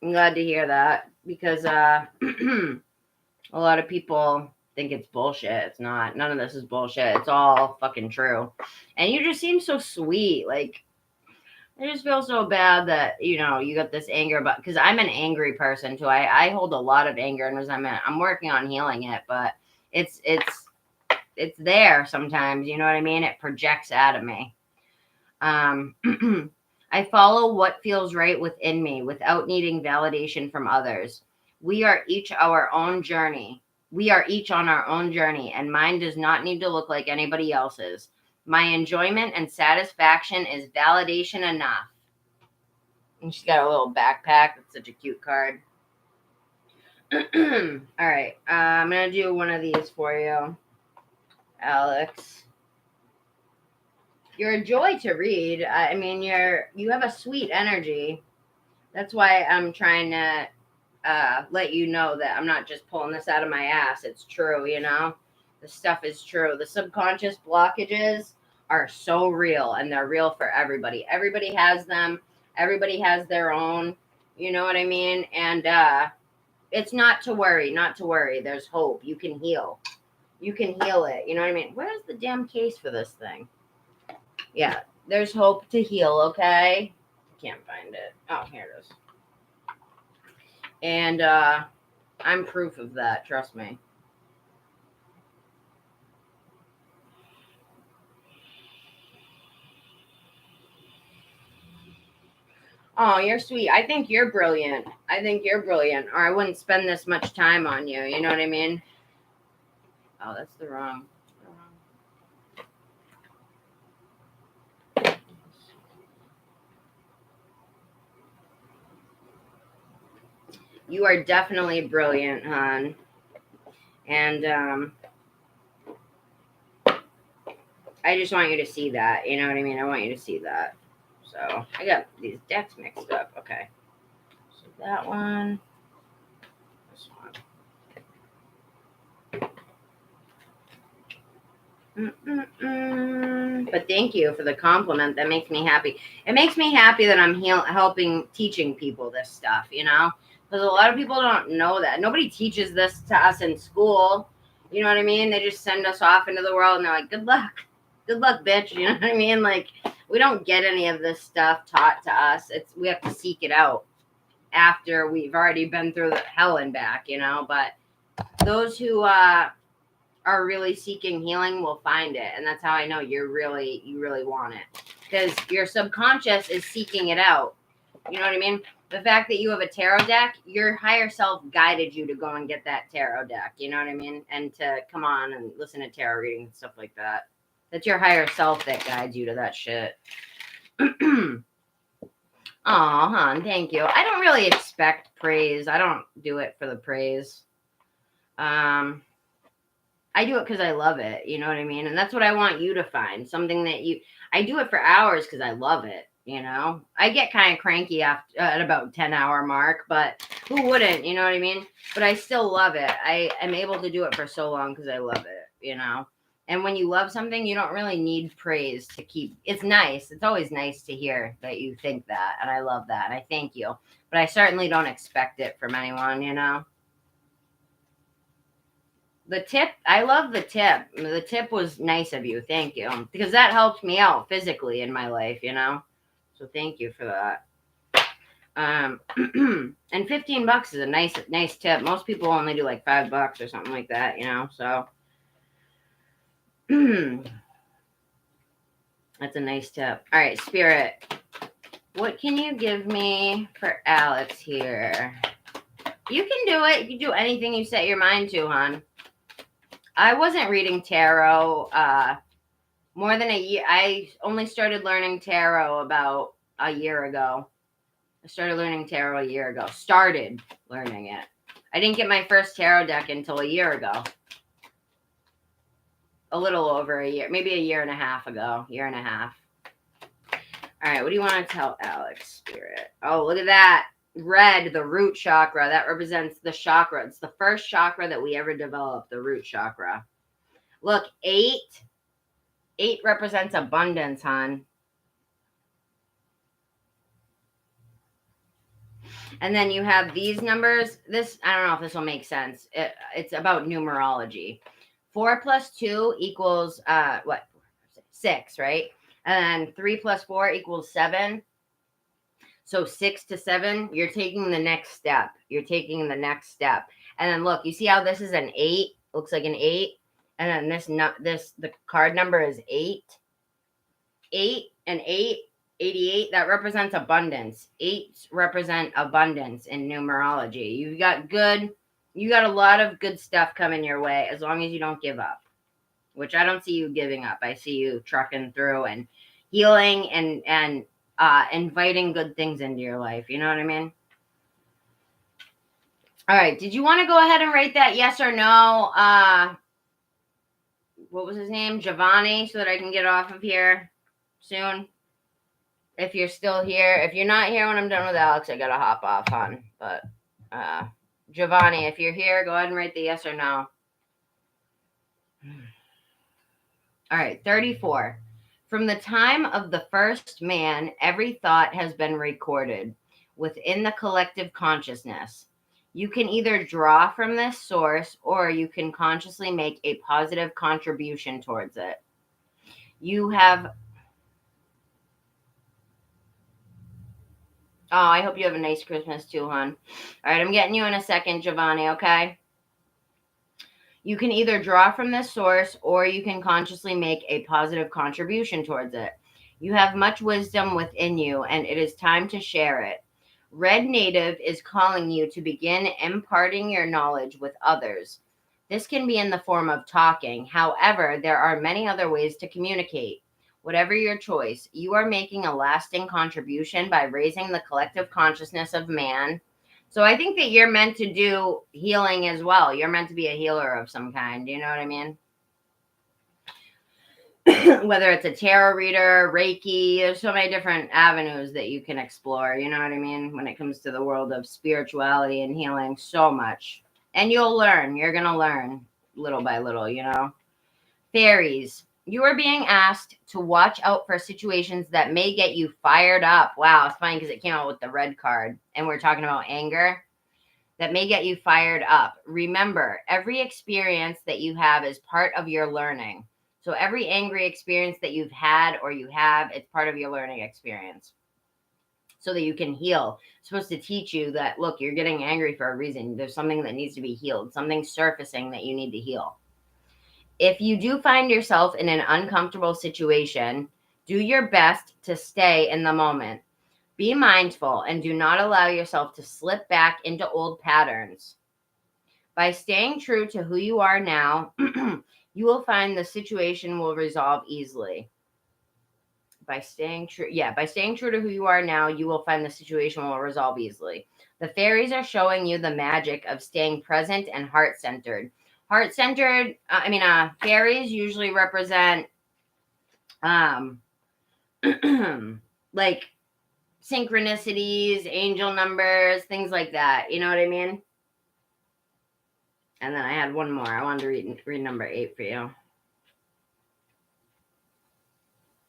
I'm glad to hear that because a lot of people think it's bullshit. It's not. None of this is bullshit. It's all fucking true. And you just seem so sweet. Like, I just feel so bad that, you know, you got this anger, but because I'm an angry person too. I hold a lot of anger and resentment. I'm working on healing it, but it's there sometimes. You know what I mean? It projects out of me. I follow what feels right within me without needing validation from others. We are each our own journey. We are each on our own journey, and mine does not need to look like anybody else's. My enjoyment and satisfaction is validation enough. And she's got a little backpack. That's such a cute card. All right. I'm going to do one of these for you, Alex. You're a joy to read. I mean, you have a sweet energy. That's why I'm trying to let you know that I'm not just pulling this out of my ass. It's true, you know? The stuff is true. The subconscious blockages are so real, and they're real for everybody. Everybody has them. Everybody has their own, you know what I mean? And it's not to worry, not to worry. There's hope. You can heal. You can heal it. You know what I mean? Where's the damn case for this thing? Yeah, there's hope to heal, okay? Can't find it. Oh, here it is. And I'm proof of that, trust me. Oh, you're sweet. I think you're brilliant. I think you're brilliant. Or I wouldn't spend this much time on you. You know what I mean? Oh, that's the wrong. You are definitely brilliant, hon. And I just want you to see that. You know what I mean? I want you to see that. So I got these decks mixed up. Okay. So that one. This one. But thank you for the compliment. That makes me happy. It makes me happy that I'm helping teaching people this stuff, you know, because a lot of people don't know that. Nobody teaches this to us in school. You know what I mean? They just send us off into the world and they're like, good luck, bitch. You know what I mean? Like, we don't get any of this stuff taught to us. We have to seek it out after we've already been through the hell and back, you know. But those who are really seeking healing will find it. And that's how I know you really want it, because your subconscious is seeking it out. You know what I mean? The fact that you have a tarot deck, your higher self guided you to go and get that tarot deck. You know what I mean? And to come on and listen to tarot readings and stuff like that. That's your higher self that guides you to that shit. Oh, hon, thank you. I don't really expect praise. I don't do it for the praise. I do it because I love it. You know what I mean? And that's what I want you to find. Something that I do it for hours because I love it. You know, I get kind of cranky after at about 10-hour mark, but who wouldn't? You know what I mean? But I still love it. I am able to do it for so long because I love it, you know? And when you love something, you don't really need praise to keep. It's nice. It's always nice to hear that you think that. And I love that. And I thank you. But I certainly don't expect it from anyone, you know? The tip, I love the tip. The tip was nice of you. Thank you. Because that helped me out physically in my life, you know? So thank you for that. And $15 is a nice tip. Most people only do like $5 or something like that, you know? So that's a nice tip. All right, Spirit. What can you give me for Alex here? You can do it. You can do anything you set your mind to, hon. I wasn't reading tarot more than a year. I only started learning tarot about a year ago. I started learning tarot a year ago. Started learning it. I didn't get my first tarot deck until a year ago. A little over a year. Maybe a year and a half ago. Year and a half. All right. What do you want to tell Alex, Spirit? Oh, look at that. Red, the root chakra. That represents the chakra. It's the first chakra that we ever developed, the root chakra. Look, 8. 8 represents abundance, hon. And then you have these numbers. This, I don't know if this will make sense. It's about numerology. 4 plus 2 equals, 6, right? And then 3 plus 4 equals 7. So 6 to 7, you're taking the next step. You're taking the next step. And then look, you see how this is an 8? Looks like an 8. And then the card number is 8. 8 and 8, 88, that represents abundance. 8s represent abundance in numerology. You got a lot of good stuff coming your way as long as you don't give up, which I don't see you giving up. I see you trucking through and healing and inviting good things into your life. You know what I mean? All right. Did you want to go ahead and write that yes or no? What was his name? Giovanni, so that I can get off of here soon. If you're still here. If you're not here when I'm done with Alex, I gotta hop off, hon. But Giovanni, if you're here, go ahead and write the yes or no. All right, 34. From the time of the first man, every thought has been recorded within the collective consciousness. You can either draw from this source or you can consciously make a positive contribution towards it. You have... Oh, I hope you have a nice Christmas too, hon. All right, I'm getting you in a second, Giovanni, okay? You can either draw from this source or you can consciously make a positive contribution towards it. You have much wisdom within you, and it is time to share it. Red Native is calling you to begin imparting your knowledge with others. This can be in the form of talking. However, there are many other ways to communicate. Whatever your choice, you are making a lasting contribution by raising the collective consciousness of man. So I think that you're meant to do healing as well. You're meant to be a healer of some kind. Do you know what I mean? Whether it's a tarot reader, Reiki, there's so many different avenues that you can explore. You know what I mean? When it comes to the world of spirituality and healing, so much. And you'll learn. You're going to learn little by little, you know? Fairies. You are being asked to watch out for situations that may get you fired up. Wow, it's funny because it came out with the red card. And we're talking about anger. That may get you fired up. Remember, every experience that you have is part of your learning. So every angry experience that you've had or you have, it's part of your learning experience. So that you can heal. It's supposed to teach you that, look, you're getting angry for a reason. There's something that needs to be healed. Something surfacing that you need to heal. If you do find yourself in an uncomfortable situation, do your best to stay in the moment. Be mindful and do not allow yourself to slip back into old patterns. By staying true to who you are now, you will find the situation will resolve easily. By staying true to who you are now, you will find the situation will resolve easily. The fairies are showing you the magic of staying present and heart-centered. Heart-centered, fairies usually represent like synchronicities, angel numbers, things like that. You know what I mean? And then I had one more. I wanted to read number 8 for you.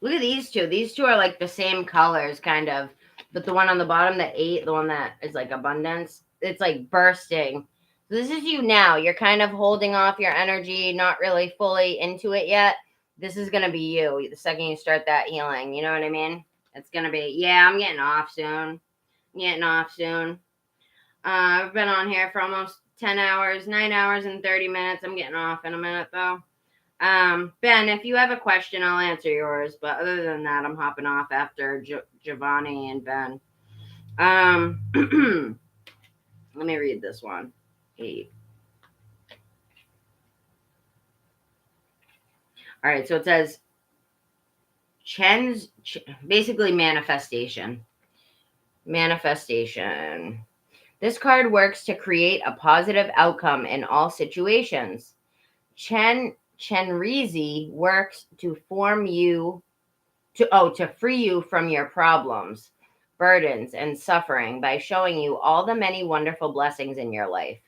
Look at these two. These two are like the same colors, kind of. But the one on the bottom, the 8, the one that is like abundance, it's like bursting. So this is you now. You're kind of holding off your energy, not really fully into it yet. This is going to be you the second you start that healing. You know what I mean? It's going to be, yeah, I'm getting off soon. I've been on here for almost 10 hours, 9 hours and 30 minutes. I'm getting off in a minute, though. Ben, if you have a question, I'll answer yours. But other than that, I'm hopping off after Giovanni and Ben. Let me read this one. 8. All right, so it says, basically manifestation. Manifestation. This card works to create a positive outcome in all situations. Chenrezig works to free you from your problems, burdens, and suffering by showing you all the many wonderful blessings in your life.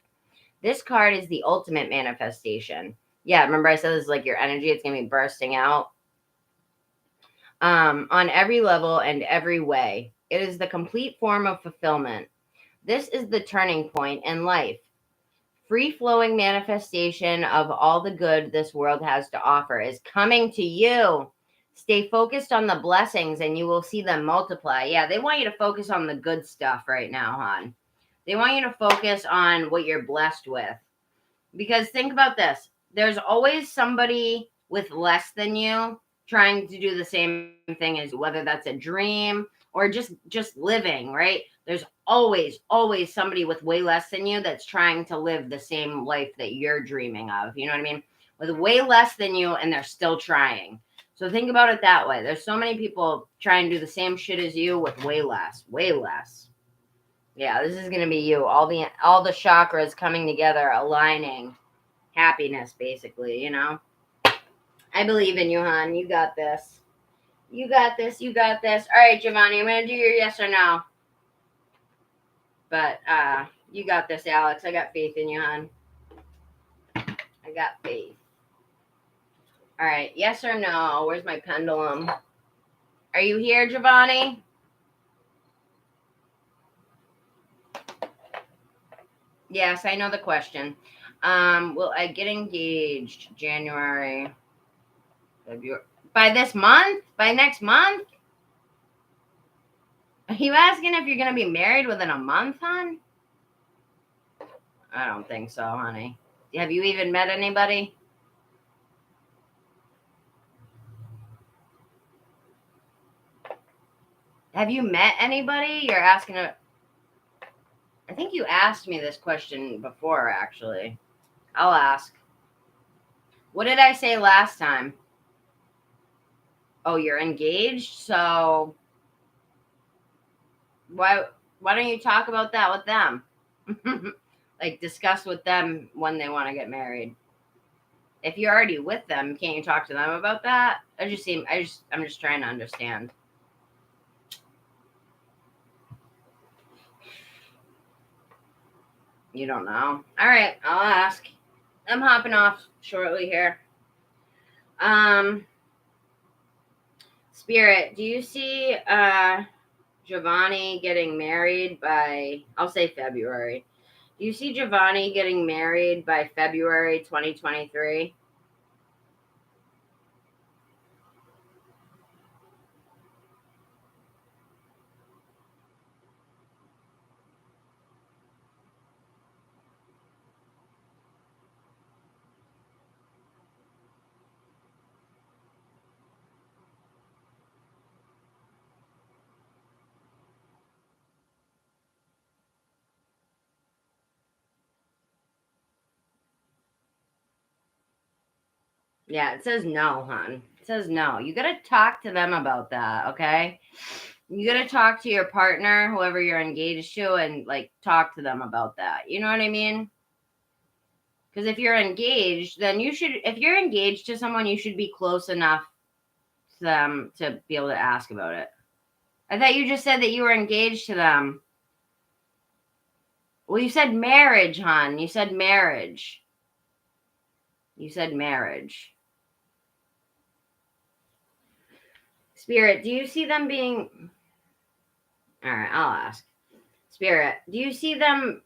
This card is the ultimate manifestation. Yeah, remember I said this is like your energy. It's going to be bursting out. On every level and every way. It is the complete form of fulfillment. This is the turning point in life. Free-flowing manifestation of all the good this world has to offer is coming to you. Stay focused on the blessings and you will see them multiply. Yeah, they want you to focus on the good stuff right now, hon. They want you to focus on what you're blessed with. Because think about this. There's always somebody with less than you trying to do the same thing as, whether that's a dream or just living, right? There's always somebody with way less than you that's trying to live the same life that you're dreaming of. You know what I mean? With way less than you, and they're still trying. So think about it that way. There's so many people trying to do the same shit as you with way less. Yeah, this is going to be you. All the chakras coming together, aligning. Happiness, basically, you know? I believe in you, hon. You got this. You got this. All right, Giovanni, I'm going to do your yes or no. But you got this, Alex. I got faith in you, hon. I got faith. All right. Yes or no? Where's my pendulum? Are you here, Giovanni? Yes, I know the question. Will I get engaged January, February? By this month? By next month? Are you asking if you're going to be married within a month, hon? I don't think so, honey. Have you even met anybody? Have you met anybody? You're asking I think you asked me this question before, actually. I'll ask. What did I say last time? Oh, you're engaged? So why don't you talk about that with them? Like discuss with them when they want to get married. If you're already with them, can't you talk to them about that? I'm just trying to understand. You don't know? All right, I'll ask. I'm hopping off shortly here. Spirit, do you see Giovanni getting married by, I'll say February. Do you see Giovanni getting married by February 2023? Yeah, it says no, hon. It says no. You got to talk to them about that, okay? You got to talk to your partner, whoever you're engaged to, and like talk to them about that. You know what I mean? Because if you're engaged, then if you're engaged to someone, you should be close enough to them to be able to ask about it. I thought you just said that you were engaged to them. Well, you said marriage, hon. You said marriage. You said marriage. Spirit, do you see them being... All right, I'll ask. Spirit, do you see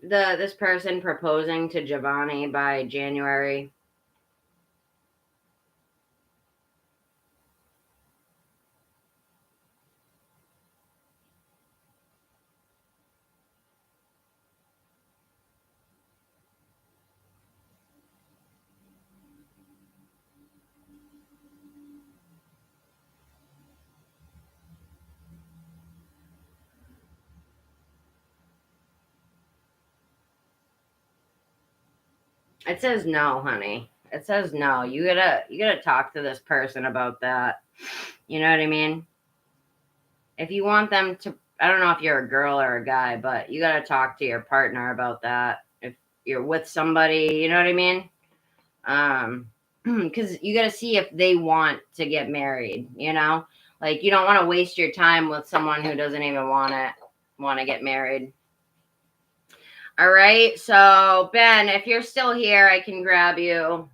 this person proposing to Giovanni by January? It says no, honey. It says no. You gotta talk to this person about that. You know what I mean? If you want them to, I don't know if you're a girl or a guy, but you gotta talk to your partner about that. If you're with somebody, you know what I mean? Because you gotta see if they want to get married. You know, like you don't want to waste your time with someone who doesn't even want to get married. All right, so Ben, if you're still here, I can grab you.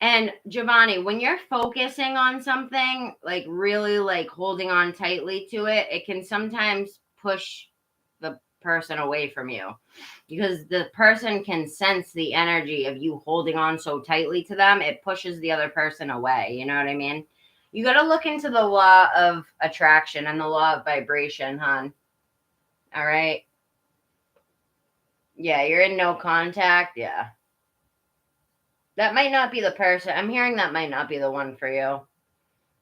And Giovanni, when you're focusing on something, like really like holding on tightly to it, it can sometimes push the person away from you because the person can sense the energy of you holding on so tightly to them. It pushes the other person away. You know what I mean? You got to look into the law of attraction and the law of vibration, hon. All right. Yeah, you're in no contact. Yeah. That might not be the person. I'm hearing that might not be the one for you.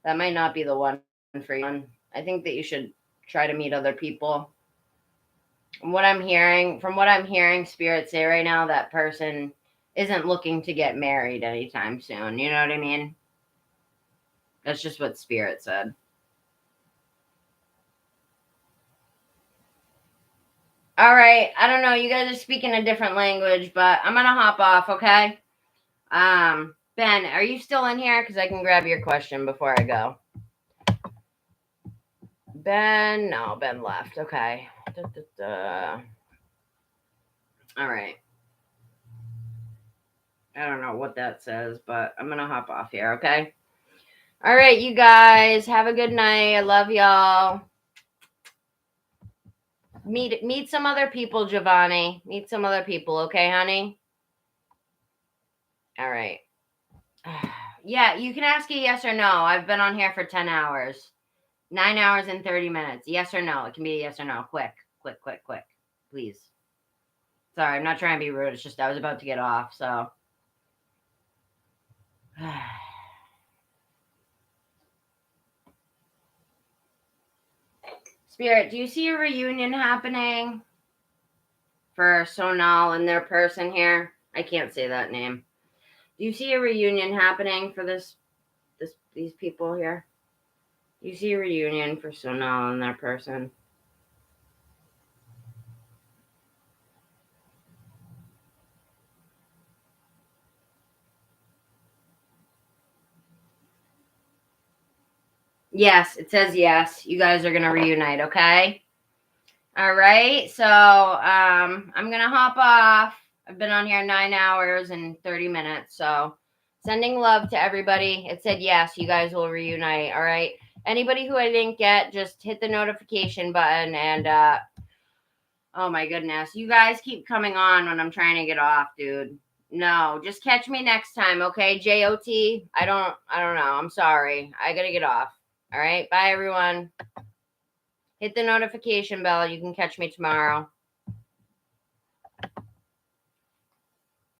That might not be the one for you. I think that you should try to meet other people. From what I'm hearing, Spirit say right now, that person isn't looking to get married anytime soon. You know what I mean? That's just what Spirit said. All right. I don't know. You guys are speaking a different language, but I'm going to hop off, okay? Ben, are you still in here? Because I can grab your question before I go. Ben, no, Ben left. Okay. All right. I don't know what that says, but I'm going to hop off here, okay? All right, you guys, have a good night. I love y'all. Meet some other people, Giovanni. Meet some other people, okay, honey? All right. Yeah, you can ask a yes or no. I've been on here for 10 hours. 9 hours and 30 minutes. Yes or no. It can be a yes or no. Quick. Please. Sorry, I'm not trying to be rude. It's just I was about to get off, so. Spirit, do you see a reunion happening for Sonal and their person here? I can't say that name. Do you see a reunion happening for these people here? Do you see a reunion for Sonal and their person? Yes, it says yes. You guys are gonna reunite, okay? All right. So I'm gonna hop off. I've been on here 9 hours and 30 minutes. So sending love to everybody. It said yes, you guys will reunite. All right. Anybody who I didn't get, just hit the notification button and oh my goodness. You guys keep coming on when I'm trying to get off, dude. No, just catch me next time, okay? JOT. I don't know. I'm sorry. I gotta get off. All right. Bye everyone. Hit the notification bell. You can catch me tomorrow.